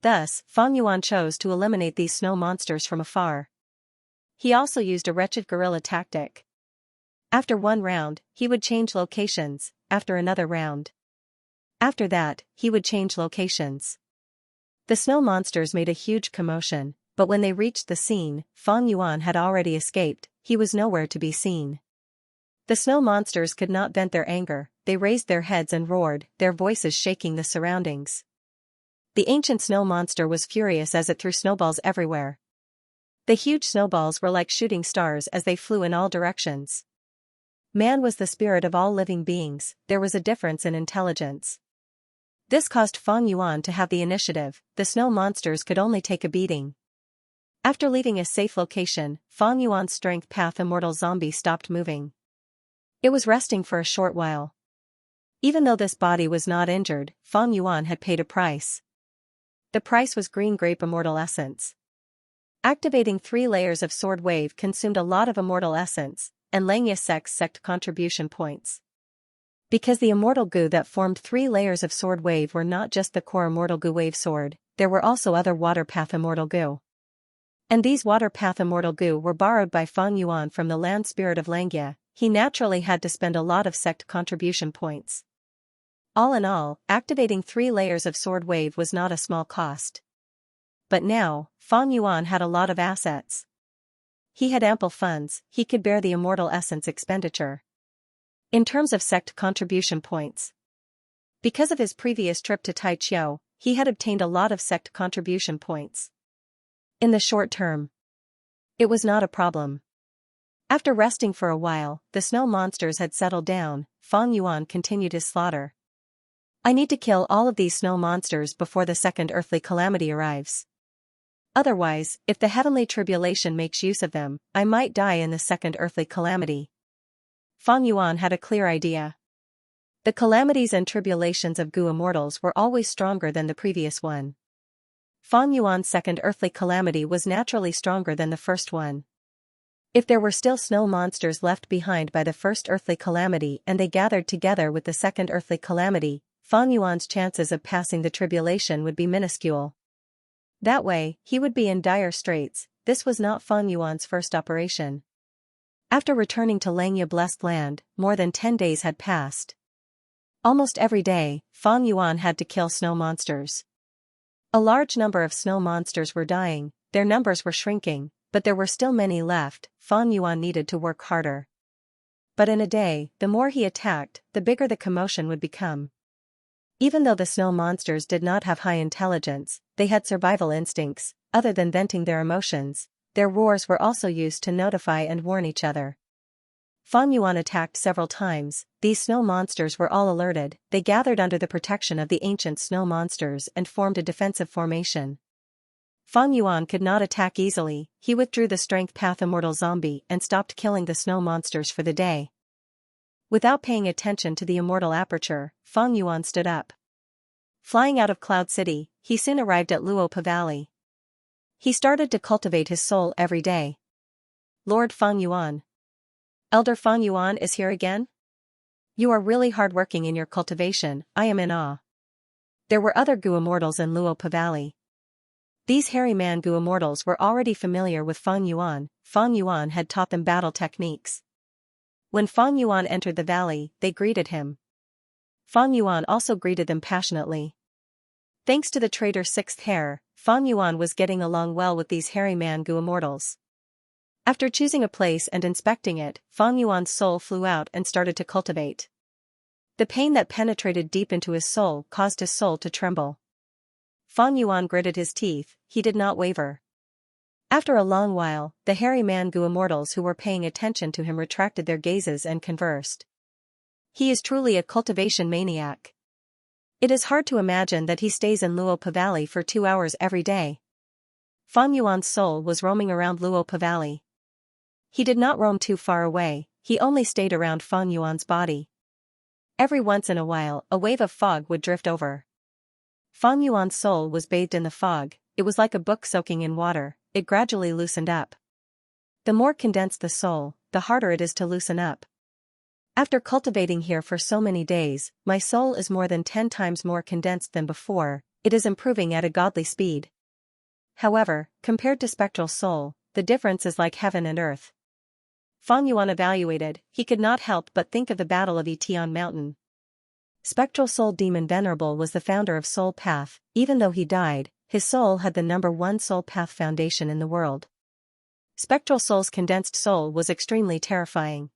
Thus, Fang Yuan chose to eliminate these snow monsters from afar. He also used a wretched guerrilla tactic. After one round, he would change locations. After another round. After that, he would change locations. The snow monsters made a huge commotion, but when they reached the scene, Fang Yuan had already escaped. He was nowhere to be seen. The snow monsters could not vent their anger. They raised their heads and roared, their voices shaking the surroundings. The ancient snow monster was furious as it threw snowballs everywhere. The huge snowballs were like shooting stars as they flew in all directions. Man was the spirit of all living beings. There was a difference in intelligence. This caused Fang Yuan to have the initiative. The snow monsters could only take a beating. After leaving a safe location, Fang Yuan's strength path immortal zombie stopped moving. It was resting for a short while. Even though this body was not injured, Fang Yuan had paid a price. The price was green grape immortal essence. Activating 3 layers of sword wave consumed a lot of immortal essence, and Xianxia sect contribution points. Because the immortal goo that formed 3 layers of sword wave were not just the core immortal goo wave sword, there were also other water path immortal goo. And these water path immortal goo were borrowed by Fang Yuan from the land spirit of Xianxia. He naturally had to spend a lot of sect contribution points. All in all, activating 3 layers of sword wave was not a small cost. But now, Fang Yuan had a lot of assets. He had ample funds. He could bear the immortal essence expenditure. In terms of sect contribution points. Because of his previous trip to Taichou, he had obtained a lot of sect contribution points. In the short term, it was not a problem. After resting for a while, the snow monsters had settled down. Fang Yuan continued his slaughter. I need to kill all of these snow monsters before the second earthly calamity arrives. Otherwise, if the heavenly tribulation makes use of them, I might die in the second earthly calamity. Fang Yuan had a clear idea. The calamities and tribulations of Gu immortals were always stronger than the previous one. Fang Yuan's second earthly calamity was naturally stronger than the first one. If there were still snow monsters left behind by the first earthly calamity and they gathered together with the second earthly calamity, Fang Yuan's chances of passing the tribulation would be minuscule. That way, he would be in dire straits. This was not Fang Yuan's first operation. After returning to Xianxia Blessed Land, more than 10 days had passed. Almost every day, Fang Yuan had to kill snow monsters. A large number of snow monsters were dying, their numbers were shrinking, but there were still many left. Fang Yuan needed to work harder. But in a day, the more he attacked, the bigger the commotion would become. Even though the snow monsters did not have high intelligence, they had survival instincts. Other than venting their emotions, their roars were also used to notify and warn each other. Fang Yuan attacked several times. These snow monsters were all alerted. They gathered under the protection of the ancient snow monsters and formed a defensive formation. Fang Yuan could not attack easily. He withdrew the strength path immortal zombie and stopped killing the snow monsters for the day. Without paying attention to the immortal aperture, Fang Yuan stood up. Flying out of Cloud City, he soon arrived at Luopa Valley. He started to cultivate his soul every day. Lord Fang Yuan. Elder Fang Yuan is here again? You are really hardworking in your cultivation, I am in awe. There were other Gu immortals in Luopa Valley. These hairy man Gu immortals were already familiar with Fang Yuan. Fang Yuan had taught them battle techniques. When Fang Yuan entered the valley, they greeted him. Fang Yuan also greeted them passionately. Thanks to the traitor's sixth hair, Fang Yuan was getting along well with these hairy man Gu immortals. After choosing a place and inspecting it, Fang Yuan's soul flew out and started to cultivate. The pain that penetrated deep into his soul caused his soul to tremble. Fang Yuan gritted his teeth, he did not waver. After a long while, the hairy man Gu immortals who were paying attention to him retracted their gazes and conversed. He is truly a cultivation maniac. It is hard to imagine that he stays in Luopa Valley for 2 hours every day. Fang Yuan's soul was roaming around Luopa Valley. He did not roam too far away, he only stayed around Fang Yuan's body. Every once in a while, a wave of fog would drift over. Fang Yuan's soul was bathed in the fog, it was like a book soaking in water, it gradually loosened up. The more condensed the soul, the harder it is to loosen up. After cultivating here for so many days, my soul is more than 10 times more condensed than before, it is improving at a godly speed. However, compared to spectral soul, the difference is like heaven and earth. Fang Yuan evaluated, he could not help but think of the Battle of Yition Mountain. Spectral Soul Demon Venerable was the founder of Soul Path, even though he died, his soul had the #1 Soul Path foundation in the world. Spectral Soul's condensed soul was extremely terrifying.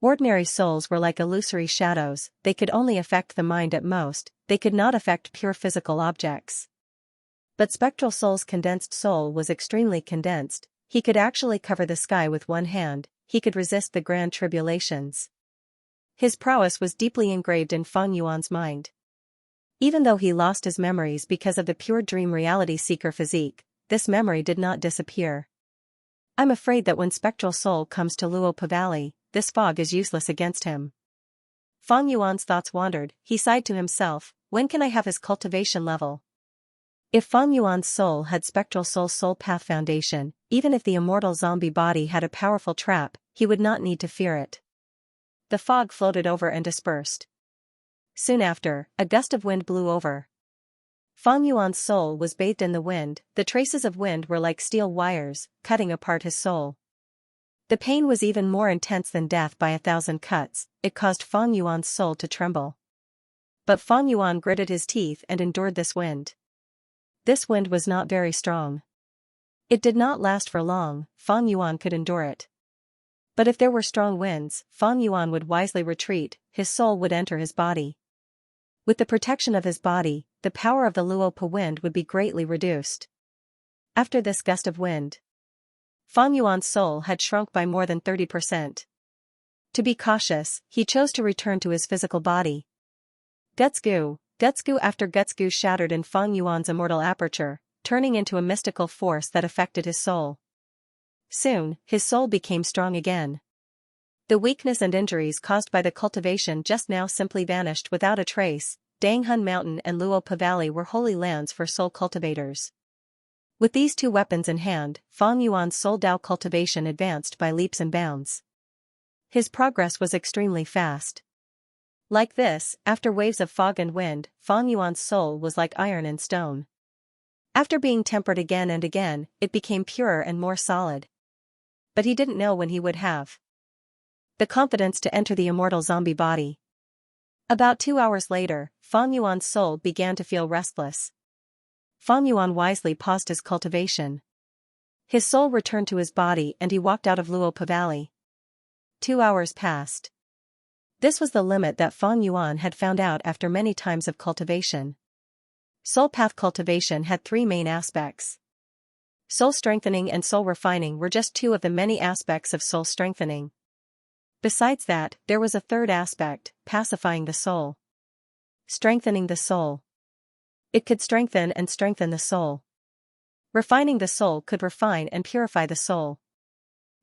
Ordinary souls were like illusory shadows, they could only affect the mind at most, they could not affect pure physical objects. But Spectral Soul's condensed soul was extremely condensed, he could actually cover the sky with one hand, he could resist the grand tribulations. His prowess was deeply engraved in Fang Yuan's mind. Even though he lost his memories because of the pure dream reality seeker physique, this memory did not disappear. I'm afraid that when Spectral Soul comes to Luopa Valley, this fog is useless against him. Fang Yuan's thoughts wandered, he sighed to himself, when can I have his cultivation level? If Fang Yuan's soul had Spectral Soul's Soul Path foundation, even if the immortal zombie body had a powerful trap, he would not need to fear it. The fog floated over and dispersed. Soon after, a gust of wind blew over. Fang Yuan's soul was bathed in the wind, the traces of wind were like steel wires, cutting apart his soul. The pain was even more intense than death by 1,000 cuts, it caused Fang Yuan's soul to tremble. But Fang Yuan gritted his teeth and endured this wind. This wind was not very strong. It did not last for long, Fang Yuan could endure it. But if there were strong winds, Fang Yuan would wisely retreat, his soul would enter his body. With the protection of his body, the power of the Luopa wind would be greatly reduced. After this gust of wind, Fang Yuan's soul had shrunk by more than 30%. To be cautious, he chose to return to his physical body. Gutsgu after Gutsgu shattered in Fang Yuan's immortal aperture, turning into a mystical force that affected his soul. Soon, his soul became strong again. The weakness and injuries caused by the cultivation just now simply vanished without a trace. Danghun Mountain and Luopa Valley were holy lands for soul cultivators. With these two weapons in hand, Fang Yuan's soul Dao cultivation advanced by leaps and bounds. His progress was extremely fast. Like this, after waves of fog and wind, Fang Yuan's soul was like iron and stone. After being tempered again and again, it became purer and more solid. But he didn't know when he would have the confidence to enter the immortal zombie body. About 2 hours later, Fang Yuan's soul began to feel restless. Fang Yuan wisely paused his cultivation. His soul returned to his body and he walked out of Luopa Valley. 2 hours passed. This was the limit that Fang Yuan had found out after many times of cultivation. Soul path cultivation had 3 main aspects. Soul strengthening and soul refining were just 2 of the many aspects of soul strengthening. Besides that, there was a third aspect, pacifying the soul. Strengthening the soul. It could strengthen the soul. Refining the soul could refine and purify the soul.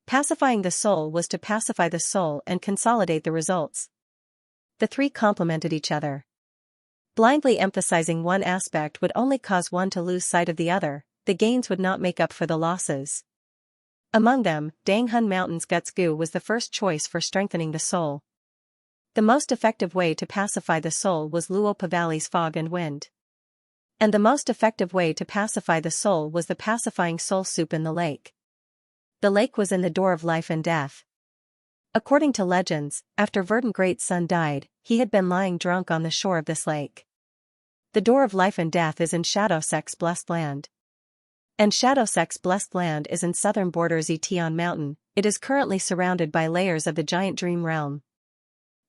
Pacifying the soul was to pacify the soul and consolidate the results. The 3 complemented each other. Blindly emphasizing one aspect would only cause one to lose sight of the other, the gains would not make up for the losses. Among them, Danghun Mountain's Gutsgu was the first choice for strengthening the soul. The most effective way to pacify the soul was Luopa Valley's fog and wind. And the most effective way to pacify the soul was the pacifying soul soup in the lake. The lake was in the door of life and death. According to legends, after Verdant Great's son died, he had been lying drunk on the shore of this lake. The door of life and death is in Xianxia's blessed land. And Xianxia's blessed land is in southern borders Etion Mountain. It is currently surrounded by layers of the giant dream realm.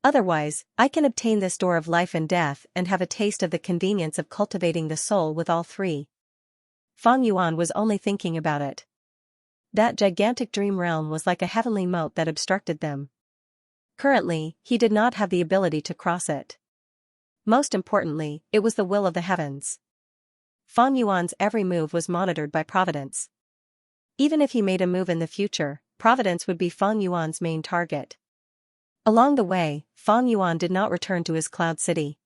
Otherwise, I can obtain this door of life and death and have a taste of the convenience of cultivating the soul with all three. Fang Yuan was only thinking about it. That gigantic dream realm was like a heavenly moat that obstructed them. Currently, he did not have the ability to cross it. Most importantly, it was the will of the heavens. Fang Yuan's every move was monitored by Providence. Even if he made a move in the future, Providence would be Fang Yuan's main target. Along the way, Fang Yuan did not return to his cloud city.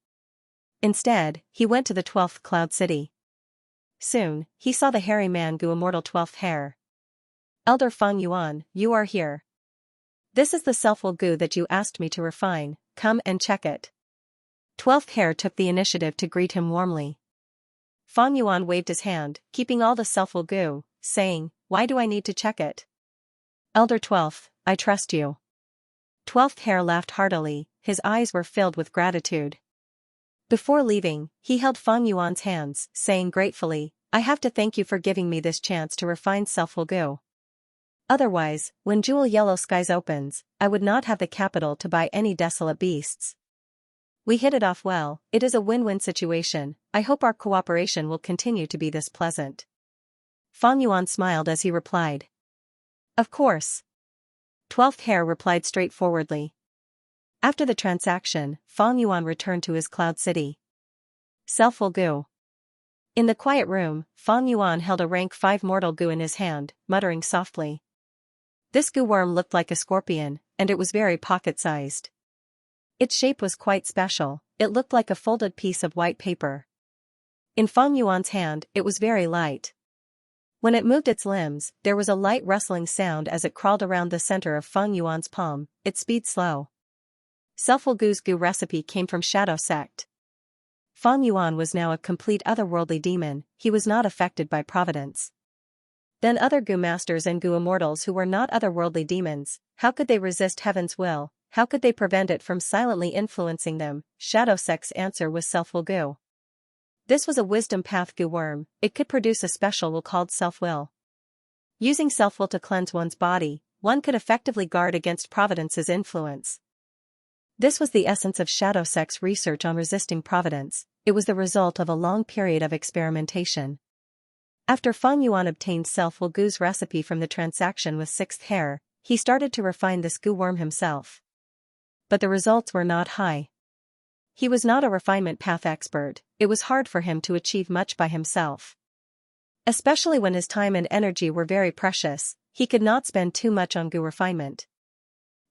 Instead, he went to the 12th cloud city. Soon, he saw the hairy man Gu Immortal 12th hair. Elder Fang Yuan, you are here. This is the self-will Gu that you asked me to refine, come and check it. 12th hair took the initiative to greet him warmly. Fang Yuan waved his hand, keeping all the self-will Gu, saying, why do I need to check it? Elder 12th, I trust you. 12th hair laughed heartily, his eyes were filled with gratitude. Before leaving, he held Fang Yuan's hands, saying gratefully, I have to thank you for giving me this chance to refine self-will Gu. Otherwise, when Jewel Yellow Skies opens, I would not have the capital to buy any desolate beasts. We hit it off well, it is a win-win situation, I hope our cooperation will continue to be this pleasant. Fang Yuan smiled as he replied. Of course. 12th hair replied straightforwardly. After the transaction, Fang Yuan returned to his cloud city. Self-will Gu. In the quiet room, Fang Yuan held a rank 5 mortal Gu in his hand, muttering softly. This Gu worm looked like a scorpion, and it was very pocket-sized. Its shape was quite special, it looked like a folded piece of white paper. In Fang Yuan's hand, it was very light. When it moved its limbs, there was a light rustling sound as it crawled around the center of Fang Yuan's palm, its speed slow. Self-will Gu's Gu recipe came from Shadow Sect. Fang Yuan was now a complete otherworldly demon, he was not affected by Providence. Then other Gu masters and Gu immortals who were not otherworldly demons, how could they resist heaven's will, how could they prevent it from silently influencing them? Shadow Sect's answer was self-will Gu. This was a wisdom path Gu worm, it could produce a special will called self-will. Using self-will to cleanse one's body, one could effectively guard against Providence's influence. This was the essence of Shadow Sect's research on resisting Providence, it was the result of a long period of experimentation. After Fang Yuan obtained self-will Gu's recipe from the transaction with 6th hair, he started to refine this Gu worm himself. But the results were not high. He was not a refinement path expert, it was hard for him to achieve much by himself. Especially when his time and energy were very precious, he could not spend too much on Gu refinement.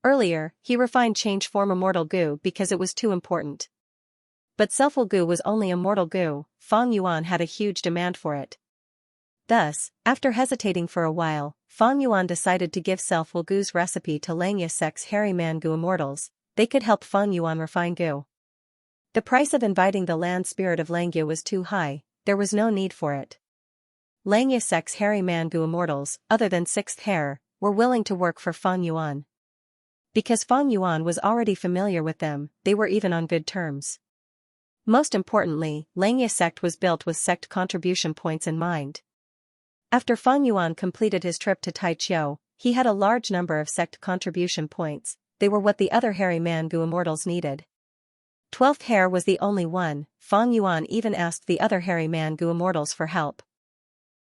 Earlier, he refined change form immortal Gu because it was too important. But self-will Gu was only immortal Gu, Fang Yuan had a huge demand for it. Thus, after hesitating for a while, Fang Yuan decided to give self-will Gu's recipe to Xianxia Sect's hairy man Gu immortals, they could help Fang Yuan refine Gu. The price of inviting the land spirit of Xianxia was too high, there was no need for it. Xianxia Sect's hairy man Gu immortals, other than 6th hair, were willing to work for Fang Yuan. Because Fang Yuan was already familiar with them, they were even on good terms. Most importantly, Xianxia Sect was built with sect contribution points in mind. After Fang Yuan completed his trip to Taichou, he had a large number of sect contribution points, they were what the other hairy man Gu immortals needed. 12th hair was the only one, Fang Yuan even asked the other hairy man Gu immortals for help.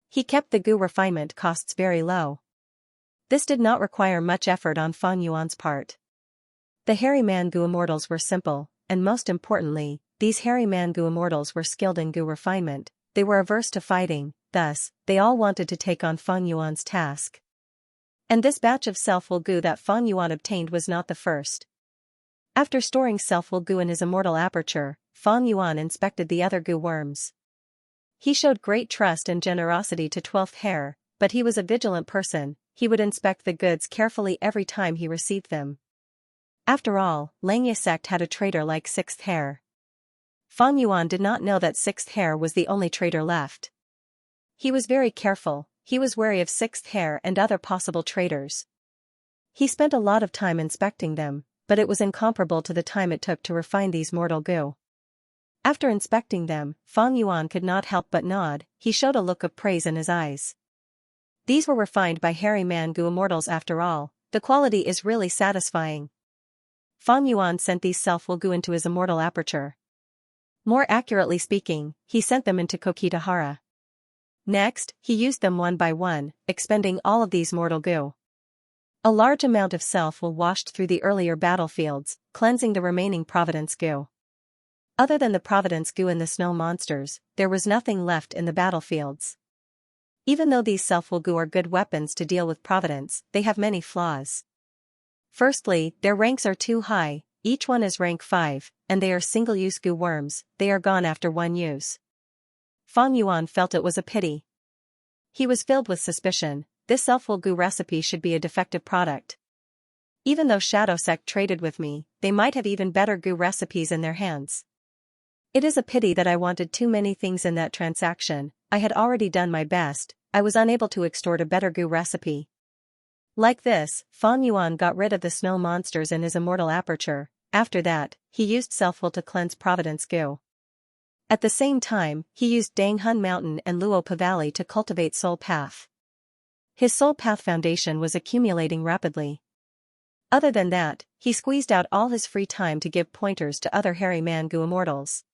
He kept the Gu refinement costs very low. This did not require much effort on Fang Yuan's part. The hairy man Gu immortals were simple, and most importantly, these hairy man Gu immortals were skilled in Gu refinement, they were averse to fighting, thus, they all wanted to take on Fang Yuan's task. And this batch of self-will Gu that Fang Yuan obtained was not the first. After storing self-will Gu in his immortal aperture, Fang Yuan inspected the other Gu worms. He showed great trust and generosity to 12th hair, but he was a vigilant person, he would inspect the goods carefully every time he received them. After all, Xianxia sect had a traitor like Sixth Hair. Fang Yuan did not know that Sixth Hair was the only traitor left. He was very careful, he was wary of Sixth Hair and other possible traitors. He spent a lot of time inspecting them, but it was incomparable to the time it took to refine these mortal goo. After inspecting them, Fang Yuan could not help but nod, he showed a look of praise in his eyes. These were refined by hairy man goo immortals after all, the quality is really satisfying. Fang Yuan sent these self-will goo into his immortal aperture. More accurately speaking, he sent them into Kokitahara. Next, he used them one by one, expending all of these mortal goo. A large amount of self-will washed through the earlier battlefields, cleansing the remaining Providence goo. Other than the Providence goo and the snow monsters, there was nothing left in the battlefields. Even though these self-will goo are good weapons to deal with Providence, they have many flaws. Firstly, their ranks are too high, each one is rank 5, and they are single-use goo worms, they are gone after one use. Fang Yuan felt it was a pity. He was filled with suspicion, this self-will goo recipe should be a defective product. Even though Shadow Sect traded with me, they might have even better goo recipes in their hands. It is a pity that I wanted too many things in that transaction, I had already done my best, I was unable to extort a better goo recipe. Like this, Fang Yuan got rid of the snow monsters in his immortal aperture. After that, he used self-will to cleanse Providence goo. At the same time, he used Danghun Mountain and Luopa Valley to cultivate Soul Path. His Soul Path foundation was accumulating rapidly. Other than that, he squeezed out all his free time to give pointers to other hairy man goo immortals.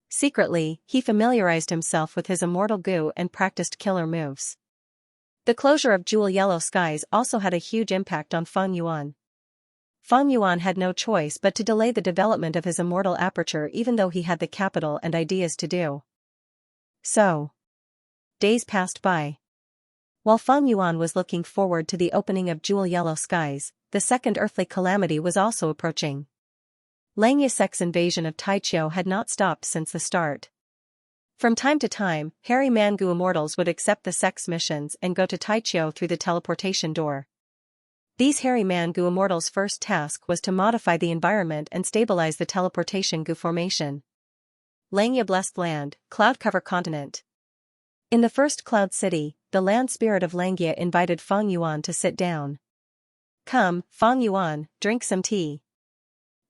Secretly, he familiarized himself with his immortal goo and practiced killer moves. The closure of Jewel Yellow Skies also had a huge impact on Fang Yuan. Fang Yuan had no choice but to delay the development of his immortal aperture even though he had the capital and ideas to do so. Days passed by. While Fang Yuan was looking forward to the opening of Jewel Yellow Skies, the second earthly calamity was also approaching. Xianxia sect's invasion of Taichio had not stopped since the start. From time to time, hairy man goo immortals would accept the sect's missions and go to Taichio through the teleportation door. These hairy man goo immortals' first task was to modify the environment and stabilize the teleportation goo formation. Xianxia Blessed Land, Cloud Cover Continent. In the first cloud city, the land spirit of Xianxia invited Fang Yuan to sit down. Come, Fang Yuan, drink some tea.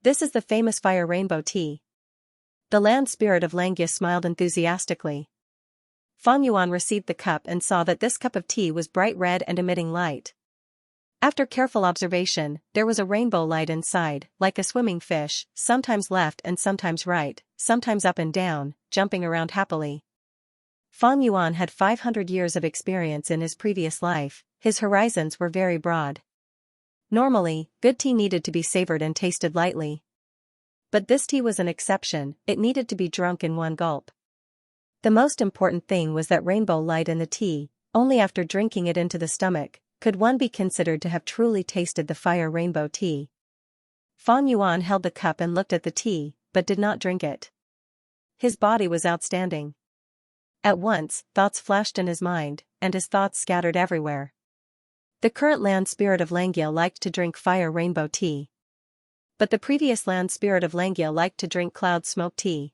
This is the famous fire rainbow tea. The land spirit of Xianxia smiled enthusiastically. Fang Yuan received the cup and saw that this cup of tea was bright red and emitting light. After careful observation, there was a rainbow light inside, like a swimming fish, sometimes left and sometimes right, sometimes up and down, jumping around happily. Fang Yuan had 500 years of experience in his previous life, his horizons were very broad. Normally, good tea needed to be savored and tasted lightly. But this tea was an exception, it needed to be drunk in one gulp. The most important thing was that rainbow light in the tea, only after drinking it into the stomach, could one be considered to have truly tasted the fire rainbow tea. Fang Yuan held the cup and looked at the tea, but did not drink it. His body was outstanding. At once, thoughts flashed in his mind, and his thoughts scattered everywhere. The current land spirit of Xianxia liked to drink fire rainbow tea. But the previous land spirit of Xianxia liked to drink cloud smoke tea.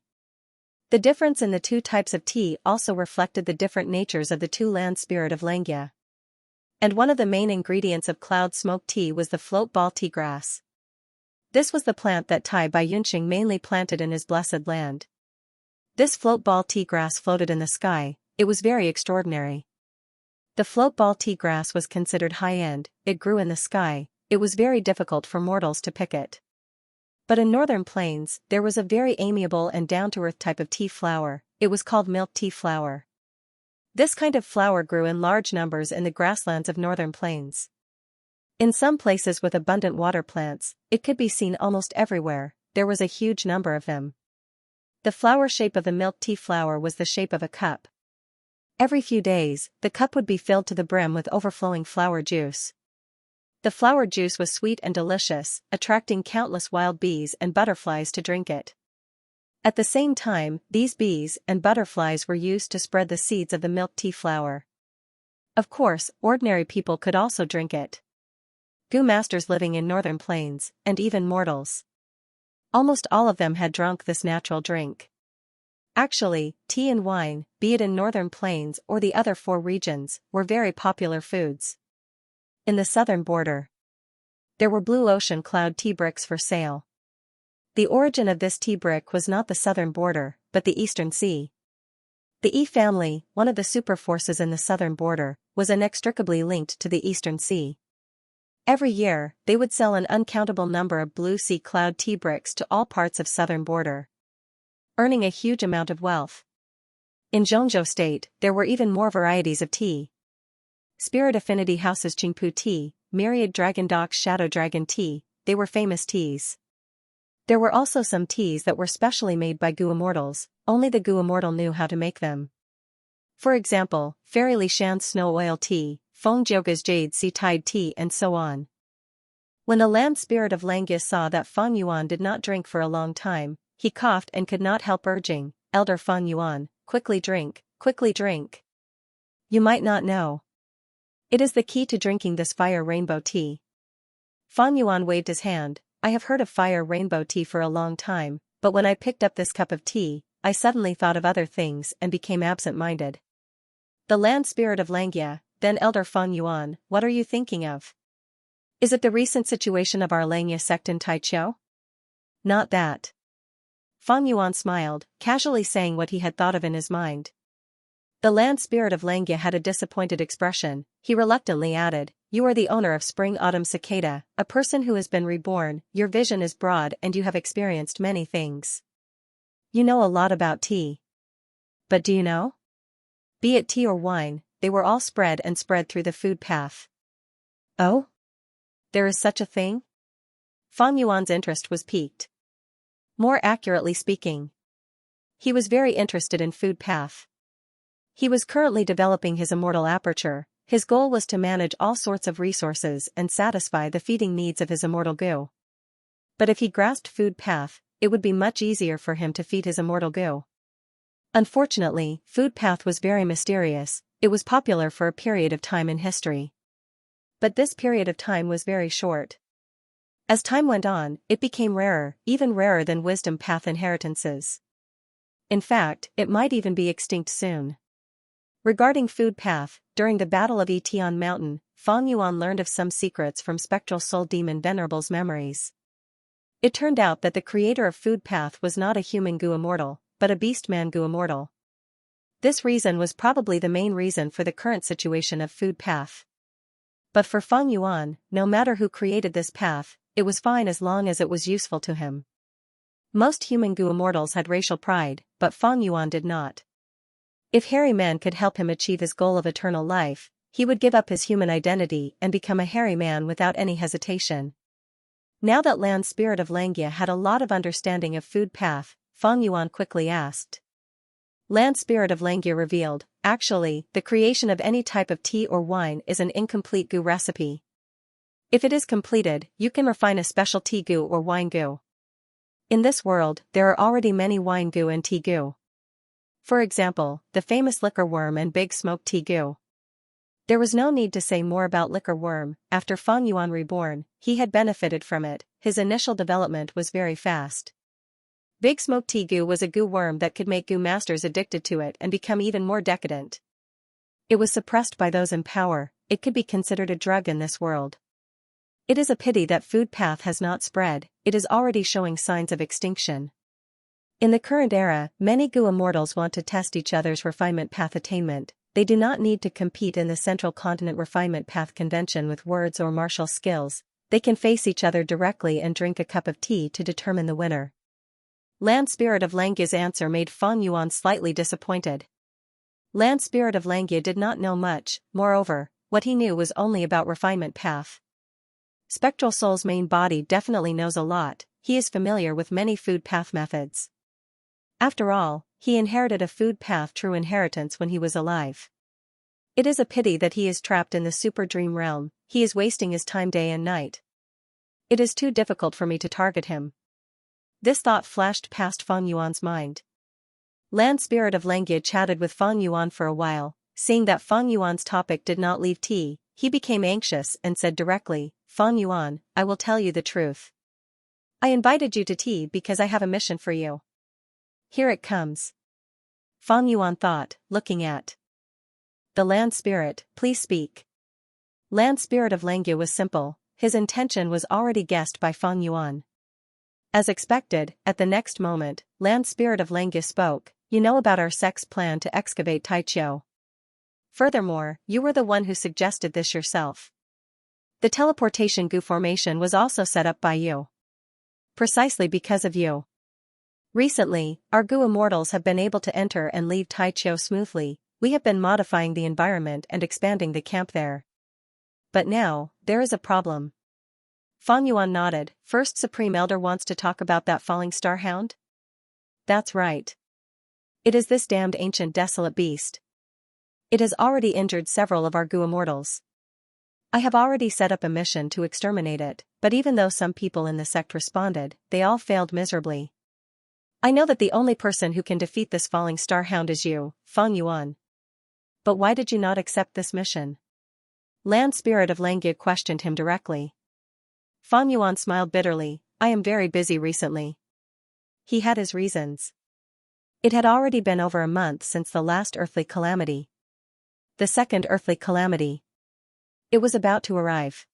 The difference in the two types of tea also reflected the different natures of the two land spirit of Xianxia. And one of the main ingredients of cloud smoke tea was the float ball tea grass. This was the plant that Tai Bai Yunqing mainly planted in his blessed land. This float ball tea grass floated in the sky, it was very extraordinary. The float ball tea grass was considered high-end, it grew in the sky, it was very difficult for mortals to pick it. But in northern plains, there was a very amiable and down-to-earth type of tea flower, it was called milk tea flower. This kind of flower grew in large numbers in the grasslands of northern plains. In some places with abundant water plants, it could be seen almost everywhere, there was a huge number of them. The flower shape of the milk tea flower was the shape of a cup. Every few days, the cup would be filled to the brim with overflowing flower juice. The flower juice was sweet and delicious, attracting countless wild bees and butterflies to drink it. At the same time, these bees and butterflies were used to spread the seeds of the milk tea flower. Of course, ordinary people could also drink it. Gu masters living in northern plains, and even mortals. Almost all of them had drunk this natural drink. Actually, tea and wine, be it in northern plains or the other 4 regions, were very popular foods. In the southern border, there were blue ocean cloud tea bricks for sale. The origin of this tea brick was not the southern border, but the eastern sea. The Yi family, one of the superforces in the southern border, was inextricably linked to the eastern sea. Every year, they would sell an uncountable number of blue sea cloud tea bricks to all parts of southern border, earning a huge amount of wealth. In Zhongzhou state, there were even more varieties of tea. Spirit Affinity House's Qingpu tea, Myriad Dragon Doc's Shadow Dragon tea, they were famous teas. There were also some teas that were specially made by Gu immortals, only the Gu immortal knew how to make them. For example, Fairy Li Shan's Snow Oil Tea, Feng Jiuge's Jade Sea Tide Tea and so on. When the land spirit of Langia saw that Feng Yuan did not drink for a long time, he coughed and could not help urging, "Elder Feng Yuan, quickly drink, quickly drink. You might not know. It is the key to drinking this fire rainbow tea." Feng Yuan waved his hand. "I have heard of fire rainbow tea for a long time, but when I picked up this cup of tea, I suddenly thought of other things and became absent-minded." The land spirit of Langia, then Elder Feng Yuan, what are you thinking of? Is it the recent situation of our Langia sect in Taichou? Not that. Feng Yuan smiled, casually saying what he had thought of in his mind. The land spirit of Langia had a disappointed expression. He reluctantly added, "You are the owner of Spring-Autumn Cicada, a person who has been reborn, your vision is broad and you have experienced many things. You know a lot about tea. But do you know? Be it tea or wine, they were all spread through the food path." Oh? There is such a thing? Feng Yuan's interest was piqued. More accurately speaking, he was very interested in food path. He was currently developing his immortal aperture. His goal was to manage all sorts of resources and satisfy the feeding needs of his immortal Gu. But if he grasped food path, it would be much easier for him to feed his immortal Gu. Unfortunately, food path was very mysterious. It was popular for a period of time in history. But this period of time was very short. As time went on, it became rarer, even rarer than wisdom path inheritances. In fact, it might even be extinct soon. Regarding food path, during the Battle of Yitian Mountain, Feng Yuan learned of some secrets from spectral soul demon Venerable's memories. It turned out that the creator of food path was not a human Gu immortal, but a beast-man Gu immortal. This reason was probably the main reason for the current situation of food path. But for Feng Yuan, no matter who created this path, it was fine as long as it was useful to him. Most human Gu immortals had racial pride, but Feng Yuan did not. If hairy man could help him achieve his goal of eternal life, he would give up his human identity and become a hairy man without any hesitation. Now that land spirit of Langia had a lot of understanding of food path, Feng Yuan quickly asked. Land spirit of Langia revealed, actually, the creation of any type of tea or wine is an incomplete Gu recipe. If it is completed, you can refine a special tea Gu or wine Gu. In this world, there are already many wine Gu and tea Gu. For example, the famous liquor worm and big smoke tea Gu. There was no need to say more about liquor worm. After Feng Yuan reborn, he had benefited from it. His initial development was very fast. Big smoke tea Gu was a Gu worm that could make Gu masters addicted to it and become even more decadent. It was suppressed by those in power. It could be considered a drug in this world. It is a pity that food path has not spread. It is already showing signs of extinction. In the current era, many Gu immortals want to test each other's refinement path attainment. They do not need to compete in the Central Continent Refinement Path Convention with words or martial skills. They can face each other directly and drink a cup of tea to determine the winner. Land Spirit of Langia's answer made Feng Yuan slightly disappointed. Land Spirit of Langia did not know much. Moreover, what he knew was only about refinement path. Spectral Soul's main body definitely knows a lot. He is familiar with many food path methods. After all, he inherited a food path true inheritance when he was alive. It is a pity that he is trapped in the super dream realm. He is wasting his time day and night. It is too difficult for me to target him. This thought flashed past Feng Yuan's mind. Land Spirit of Langia chatted with Feng Yuan for a while. Seeing that Feng Yuan's topic did not leave tea, he became anxious and said directly, Fang Yuan, I will tell you the truth. I invited you to tea because I have a mission for you. Here it comes. Fang Yuan thought, looking at the land spirit, please speak. Land spirit of Langya was simple, his intention was already guessed by Fang Yuan. As expected, at the next moment, land spirit of Langya spoke, you know about our sect's plan to excavate Taichou. Furthermore, you were the one who suggested this yourself. The teleportation goo formation was also set up by you. Precisely because of you. Recently, our goo immortals have been able to enter and leave Taichou smoothly. We have been modifying the environment and expanding the camp there. But now, there is a problem. Fang Yuan nodded. First Supreme Elder wants to talk about that falling star hound? That's right. It is this damned ancient desolate beast. It has already injured several of our goo immortals. I have already set up a mission to exterminate it, but even though some people in the sect responded, they all failed miserably. I know that the only person who can defeat this falling star hound is you, Fang Yuan. But why did you not accept this mission? Land Spirit of Langya questioned him directly. Fang Yuan smiled bitterly, I am very busy recently. He had his reasons. It had already been over a month since the last earthly calamity. The second earthly calamity. It was about to arrive.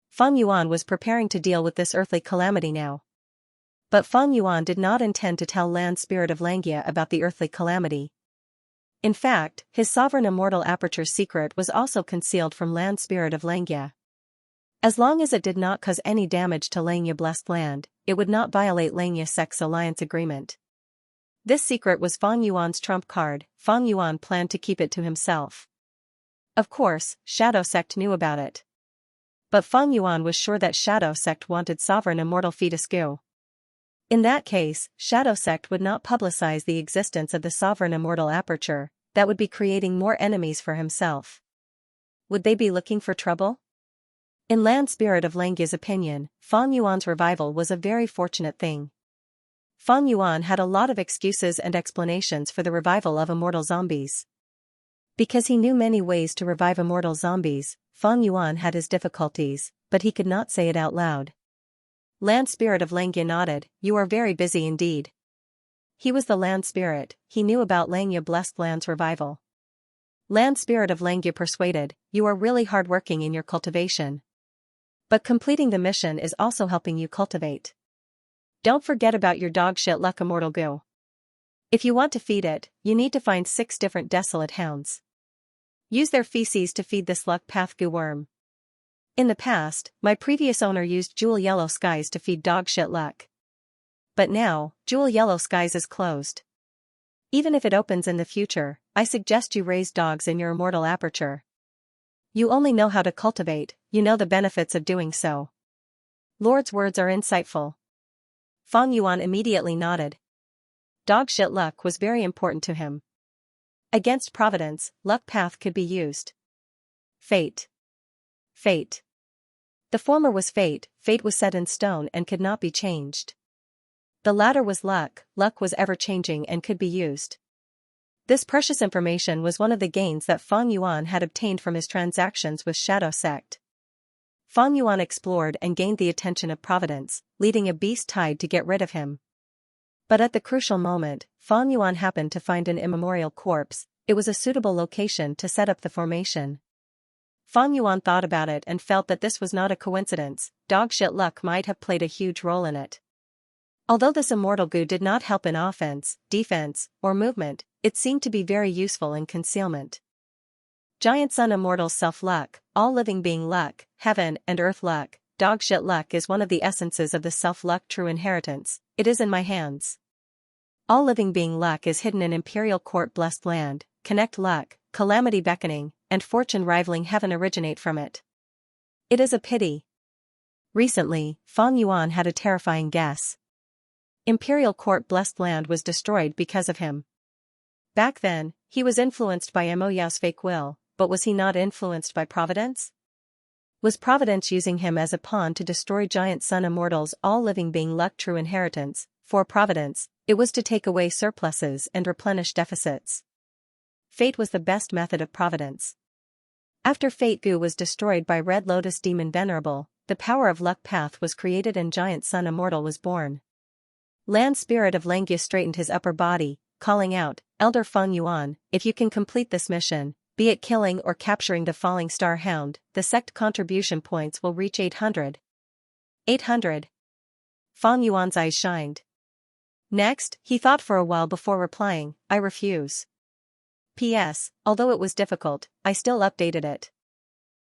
Fang Yuan was preparing to deal with this earthly calamity now. But Fang Yuan did not intend to tell Land Spirit of Langya about the earthly calamity. In fact, his sovereign immortal aperture's secret was also concealed from Land Spirit of Xianxia. As long as it did not cause any damage to Langya Blessed Land, it would not violate Langya Sect's alliance agreement. This secret was Fang Yuan's trump card. Fang Yuan planned to keep it to himself. Of course, Shadow Sect knew about it. But Fang Yuan was sure that Shadow Sect wanted sovereign immortal fetus goo. In that case, Shadow Sect would not publicize the existence of the sovereign immortal aperture. That would be creating more enemies for himself. Would they be looking for trouble? In Land Spirit of Langya's opinion, Fang Yuan's revival was a very fortunate thing. Fang Yuan had a lot of excuses and explanations for the revival of immortal zombies. Because he knew many ways to revive immortal zombies, Fang Yuan had his difficulties, but he could not say it out loud. Land Spirit of Langya nodded, you are very busy indeed. He was the Land Spirit, he knew about Langya Blessed Land's revival. Land Spirit of Langya persuaded, you are really hardworking in your cultivation. But completing the mission is also helping you cultivate. Don't forget about your dog shit luck immortal goo. If you want to feed it, you need to find 6 different desolate hounds. Use their feces to feed this luck path goo worm. In the past, my previous owner used Jewel Yellow Skies to feed dog shit luck. But now, Jewel Yellow Skies is closed. Even if it opens in the future, I suggest you raise dogs in your immortal aperture. You only know how to cultivate, you know the benefits of doing so. Lord's words are insightful. Fang Yuan immediately nodded. Dog shit luck was very important to him. Against Providence, luck path could be used. Fate. Fate. The former was fate was set in stone and could not be changed. The latter was luck was ever-changing and could be used. This precious information was one of the gains that Fang Yuan had obtained from his transactions with Shadow Sect. Fang Yuan explored and gained the attention of Providence, leading a beast tide to get rid of him. But at the crucial moment, Fang Yuan happened to find an immemorial corpse. It was a suitable location to set up the formation. Fang Yuan thought about it and felt that this was not a coincidence, dogshit luck might have played a huge role in it. Although this immortal goo did not help in offense, defense, or movement, it seemed to be very useful in concealment. Giant Sun Immortal Self-Luck, all living being luck, heaven and earth luck, dogshit luck is one of the essences of the self-luck true inheritance, it is in my hands. All living being luck is hidden in Imperial Court Blessed Land, connect luck, calamity beckoning, and fortune rivaling heaven originate from it. It is a pity. Recently, Fang Yuan had a terrifying guess. Imperial Court Blessed Land was destroyed because of him. Back then, he was influenced by Mo Yao's fake will, but was he not influenced by Providence? Was Providence using him as a pawn to destroy Giant Sun Immortal's all living being luck true inheritance? For Providence, it was to take away surpluses and replenish deficits. Fate was the best method of Providence. After Fate Goo was destroyed by Red Lotus Demon Venerable, the power of luck path was created and giant sun immortal was born. Land spirit of Xianxia straightened his upper body, calling out, Elder Feng Yuan, if you can complete this mission, be it killing or capturing the falling star hound, the sect contribution points will reach 800. 800. Feng Yuan's eyes shined. Next, he thought for a while before replying, I refuse. P.S. Although it was difficult, I still updated it.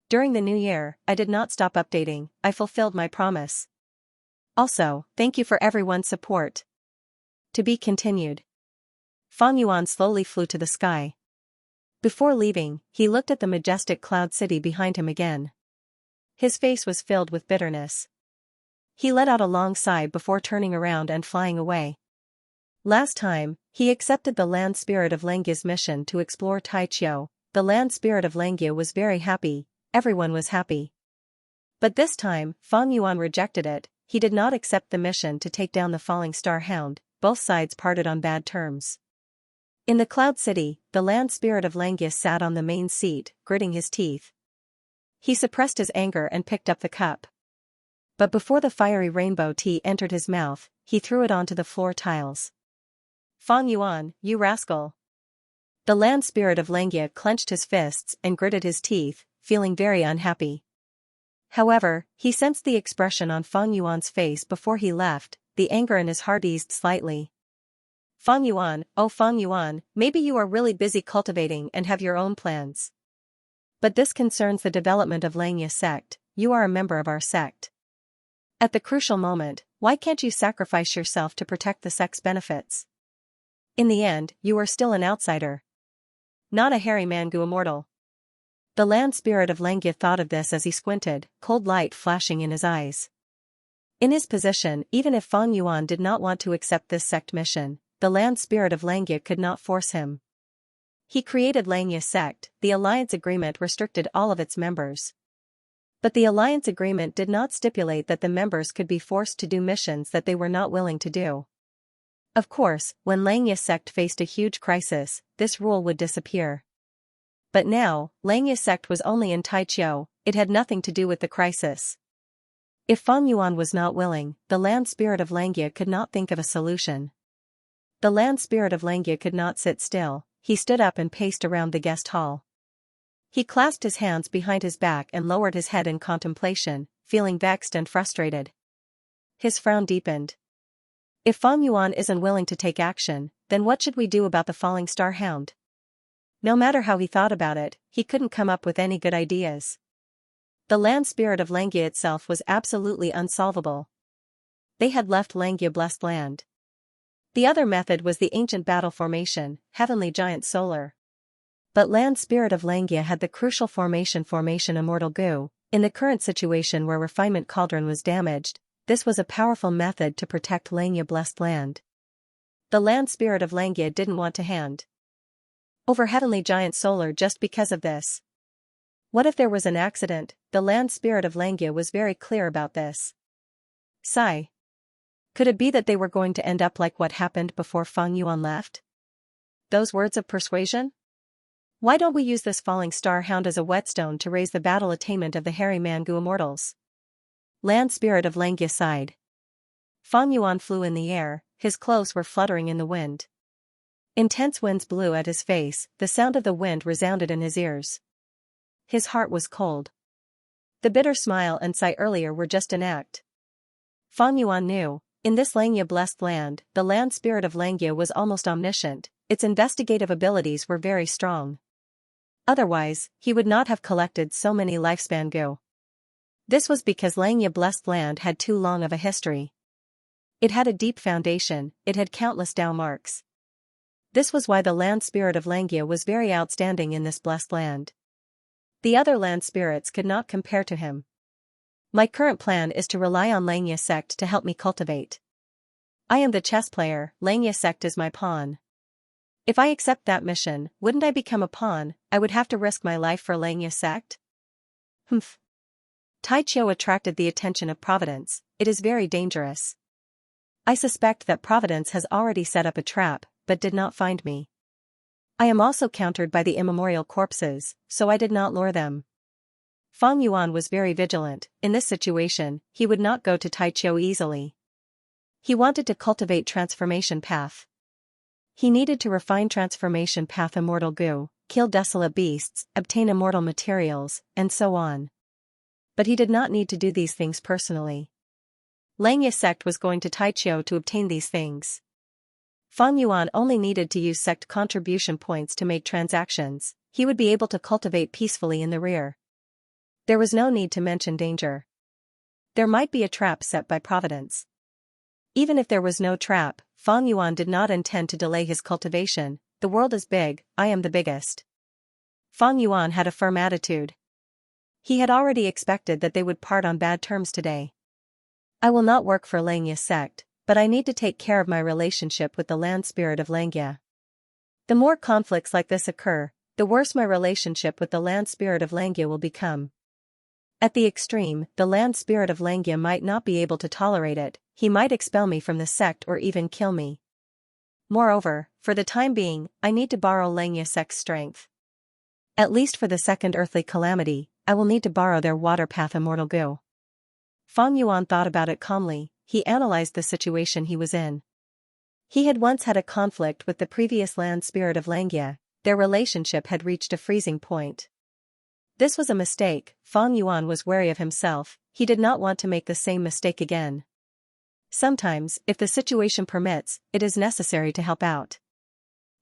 During the new year, I did not stop updating, I fulfilled my promise. Also, thank you for everyone's support. To be continued. Feng Yuan slowly flew to the sky. Before leaving, he looked at the majestic cloud city behind him again. His face was filled with bitterness. He let out a long sigh before turning around and flying away. Last time, he accepted the land spirit of Xianxia's mission to explore Taichou. The land spirit of Xianxia was very happy, everyone was happy. But this time, Feng Yuan rejected it, he did not accept the mission to take down the falling star hound, both sides parted on bad terms. In the Cloud City, the land spirit of Xianxia sat on the main seat, gritting his teeth. He suppressed his anger and picked up the cup. But before the fiery rainbow tea entered his mouth, he threw it onto the floor tiles. Feng Yuan, you rascal. The land spirit of Xianxia clenched his fists and gritted his teeth, feeling very unhappy. However, he sensed the expression on Feng Yuan's face before he left, the anger in his heart eased slightly. Feng Yuan, oh Feng Yuan, maybe you are really busy cultivating and have your own plans. But this concerns the development of Xianxia sect, you are a member of our sect. At the crucial moment, why can't you sacrifice yourself to protect the sect's benefits? In the end, you are still an outsider. Not a hairy mangu immortal. The land spirit of Xianxia thought of this as he squinted, cold light flashing in his eyes. In his position, even if Feng Yuan did not want to accept this sect mission, the land spirit of Xianxia could not force him. He created Xianxia sect, the alliance agreement restricted all of its members. But the alliance agreement did not stipulate that the members could be forced to do missions that they were not willing to do. Of course, when Xianxia sect faced a huge crisis, this rule would disappear. But now, Xianxia sect was only in Taichou, it had nothing to do with the crisis. If Feng Yuan was not willing, the land spirit of Xianxia could not think of a solution. The land spirit of Xianxia could not sit still, he stood up and paced around the guest hall. He clasped his hands behind his back and lowered his head in contemplation, feeling vexed and frustrated. His frown deepened. If Feng Yuan isn't willing to take action, then what should we do about the falling star hound? No matter how he thought about it, he couldn't come up with any good ideas. The land spirit of Xianxia itself was absolutely unsolvable. They had left Xianxia blessed land. The other method was the ancient battle formation, heavenly giant solar. But land spirit of Xianxia had the crucial formation immortal gu. In the current situation where refinement cauldron was damaged, this was a powerful method to protect Xianxia blessed land. The land spirit of Xianxia didn't want to hand over heavenly giant solar just because of this. What if there was an accident? The land spirit of Xianxia was very clear about this. Sigh. Could it be that they were going to end up like what happened before Feng Yuan left? Those words of persuasion? Why don't we use this falling star hound as a whetstone to raise the battle attainment of the hairy mangu immortals? Land spirit of Xianxia sighed. Feng Yuan flew in the air, his clothes were fluttering in the wind. Intense winds blew at his face, the sound of the wind resounded in his ears. His heart was cold. The bitter smile and sigh earlier were just an act. Feng Yuan knew, in this Xianxia blessed land, the land spirit of Xianxia was almost omniscient, its investigative abilities were very strong. Otherwise, he would not have collected so many lifespan gu. This was because Xianxia blessed land had too long of a history. It had a deep foundation, it had countless Dao marks. This was why the land spirit of Xianxia was very outstanding in this blessed land. The other land spirits could not compare to him. My current plan is to rely on Xianxia sect to help me cultivate. I am the chess player, Xianxia sect is my pawn. If I accept that mission, wouldn't I become a pawn? I would have to risk my life for Xianxia sect? Humph. Taichou attracted the attention of Providence, it is very dangerous. I suspect that Providence has already set up a trap, but did not find me. I am also countered by the immemorial corpses, so I did not lure them. Fang Yuan was very vigilant. In this situation, he would not go to Taichou easily. He wanted to cultivate transformation path. He needed to refine transformation path immortal goo, kill desolate beasts, obtain immortal materials, and so on. But he did not need to do these things personally. Langya sect was going to Taichou to obtain these things. Fang Yuan only needed to use sect contribution points to make transactions. He would be able to cultivate peacefully in the rear. There was no need to mention danger. There might be a trap set by Providence. Even if there was no trap, Fang Yuan did not intend to delay his cultivation. The world is big, I am the biggest. Fang Yuan had a firm attitude. He had already expected that they would part on bad terms today. I will not work for Langya sect, but I need to take care of my relationship with the land spirit of Langya. The more conflicts like this occur, the worse my relationship with the land spirit of Langya will become. At the extreme, the land spirit of Langya might not be able to tolerate it. He might expel me from the sect or even kill me. Moreover, for the time being, I need to borrow Langya sect's strength. At least for the second earthly calamity, I will need to borrow their water path immortal goo. Fang Yuan thought about it calmly. He analyzed the situation he was in. He had once had a conflict with the previous land spirit of Langya. Their relationship had reached a freezing point. This was a mistake. Fang Yuan was wary of himself. He did not want to make the same mistake again. Sometimes, if the situation permits, it is necessary to help out.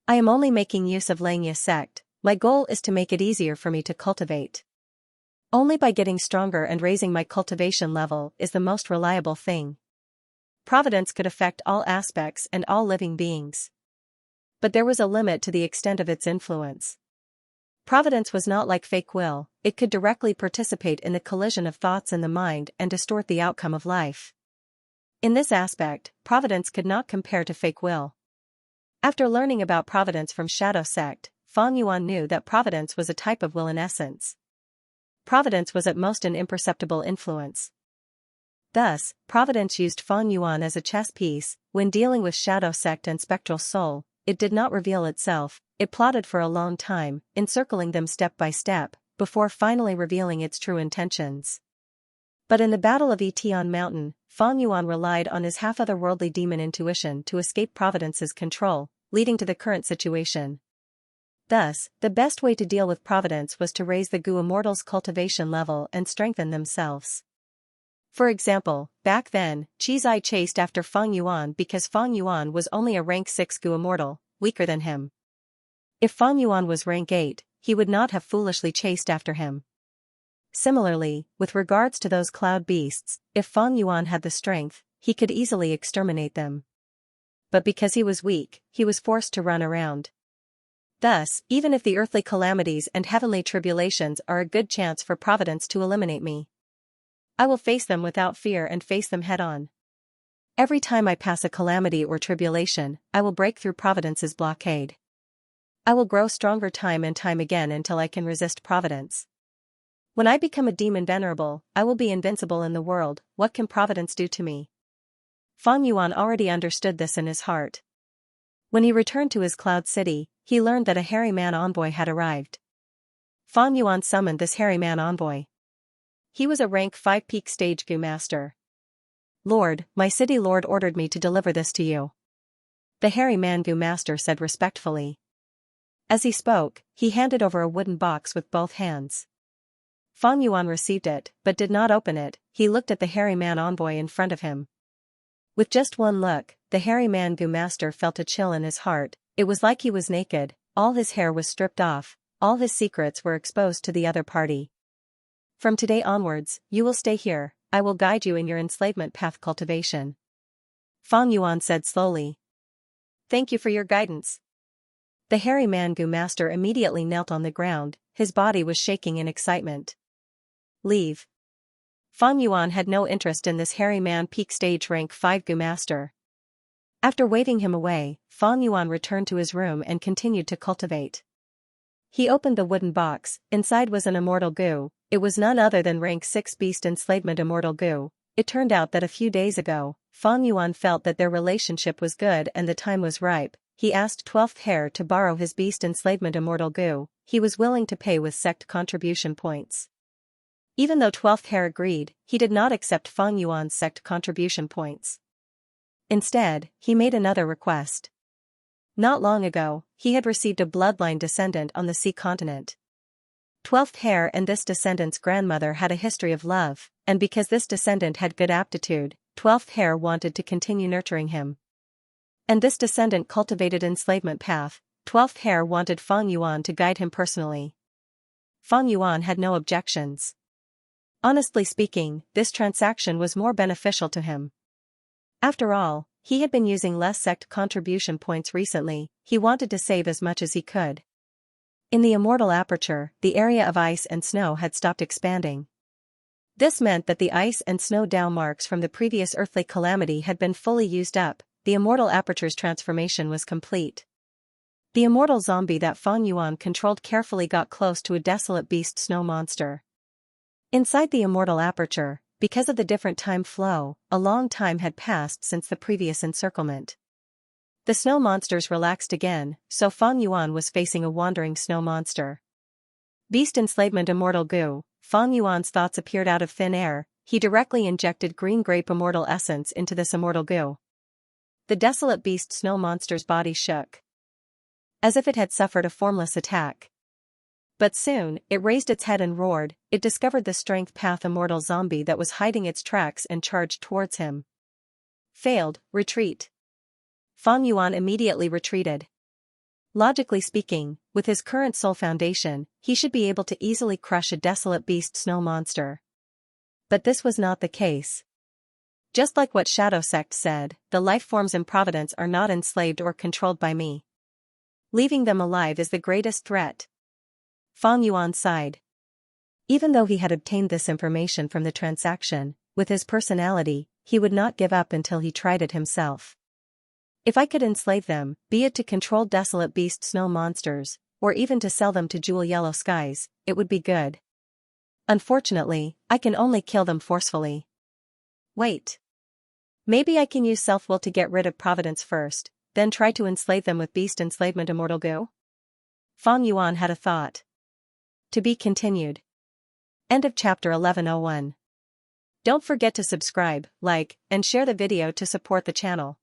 I am only making use of Langya sect. My goal is to make it easier for me to cultivate. Only by getting stronger and raising my cultivation level is the most reliable thing. Providence could affect all aspects and all living beings. But there was a limit to the extent of its influence. Providence was not like fake will. It could directly participate in the collision of thoughts in the mind and distort the outcome of life. In this aspect, Providence could not compare to fake will. After learning about Providence from Shadow Sect, Fang Yuan knew that Providence was a type of will in essence. Providence was at most an imperceptible influence. Thus, Providence used Fang Yuan as a chess piece. When dealing with Shadow Sect and Spectral Soul, it did not reveal itself. It plotted for a long time, encircling them step by step, before finally revealing its true intentions. But in the Battle of Etion Mountain, Fang Yuan relied on his half-otherworldly demon intuition to escape Providence's control, leading to the current situation. Thus, the best way to deal with Providence was to raise the Gu Immortals' cultivation level and strengthen themselves. For example, back then, Qizai chased after Fang Yuan because Fang Yuan was only a rank 6 Gu Immortal, weaker than him. If Fang Yuan was rank 8, he would not have foolishly chased after him. Similarly, with regards to those cloud beasts, if Fang Yuan had the strength, he could easily exterminate them. But because he was weak, he was forced to run around. Thus, even if the earthly calamities and heavenly tribulations are a good chance for Providence to eliminate me, I will face them without fear and face them head-on. Every time I pass a calamity or tribulation, I will break through Providence's blockade. I will grow stronger time and time again until I can resist Providence. When I become a demon venerable, I will be invincible in the world. What can Providence do to me? Fang Yuan already understood this in his heart. When he returned to his cloud city, he learned that a hairy man envoy had arrived. Fang Yuan summoned this hairy man envoy. He was a rank 5 peak stage Gu master. Lord, my city lord ordered me to deliver this to you. The hairy man Gu master said respectfully. As he spoke, he handed over a wooden box with both hands. Fang Yuan received it, but did not open it. He looked at the hairy man envoy in front of him. With just one look, the hairy man Gu master felt a chill in his heart. It was like he was naked, all his hair was stripped off, all his secrets were exposed to the other party. From today onwards, you will stay here, I will guide you in your enslavement path cultivation. Fang Yuan said slowly. Thank you for your guidance. The hairy man Gu master immediately knelt on the ground, his body was shaking in excitement. Leave. Fang Yuan had no interest in this hairy man peak stage rank 5 Gu master. After waving him away, Fang Yuan returned to his room and continued to cultivate. He opened the wooden box. Inside was an immortal Gu. It was none other than rank 6 beast enslavement immortal Gu. It turned out that a few days ago, Fang Yuan felt that their relationship was good and the time was ripe. He asked 12th Hair to borrow his beast enslavement immortal Gu. He was willing to pay with sect contribution points. Even though 12th Heir agreed, he did not accept Fang Yuan's sect contribution points. Instead, he made another request. Not long ago, he had received a bloodline descendant on the sea continent. 12th Heir and this descendant's grandmother had a history of love, and because this descendant had good aptitude, 12th Heir wanted to continue nurturing him. And this descendant cultivated enslavement path. 12th Heir wanted Fang Yuan to guide him personally. Fang Yuan had no objections. Honestly speaking, this transaction was more beneficial to him. After all, he had been using less sect contribution points recently. He wanted to save as much as he could. In the immortal aperture, the area of ice and snow had stopped expanding. This meant that the ice and snow down marks from the previous earthly calamity had been fully used up. The immortal aperture's transformation was complete. The immortal zombie that Fang Yuan controlled carefully got close to a desolate beast snow monster. Inside the immortal aperture, because of the different time flow, a long time had passed since the previous encirclement. The snow monsters relaxed again, so Fang Yuan was facing a wandering snow monster. Beast enslavement immortal goo. Fang Yuan's thoughts appeared out of thin air. He directly injected green grape immortal essence into this immortal goo. The desolate beast snow monster's body shook, as if it had suffered a formless attack. But soon, it raised its head and roared. It discovered the strength path immortal zombie that was hiding its tracks and charged towards him. Failed, retreat. Fang Yuan immediately retreated. Logically speaking, with his current soul foundation, he should be able to easily crush a desolate beast snow monster. But this was not the case. Just like what Shadow Sect said, the life forms in Providence are not enslaved or controlled by me. Leaving them alive is the greatest threat. Fang Yuan sighed. Even though he had obtained this information from the transaction, with his personality, he would not give up until he tried it himself. If I could enslave them, be it to control desolate beast snow monsters, or even to sell them to Jewel Yellow Skies, it would be good. Unfortunately, I can only kill them forcefully. Wait. Maybe I can use self-will to get rid of Providence first, then try to enslave them with beast enslavement immortal goo? Fang Yuan had a thought. To be continued. End of chapter 1101. Don't forget to subscribe, like, and share the video to support the channel.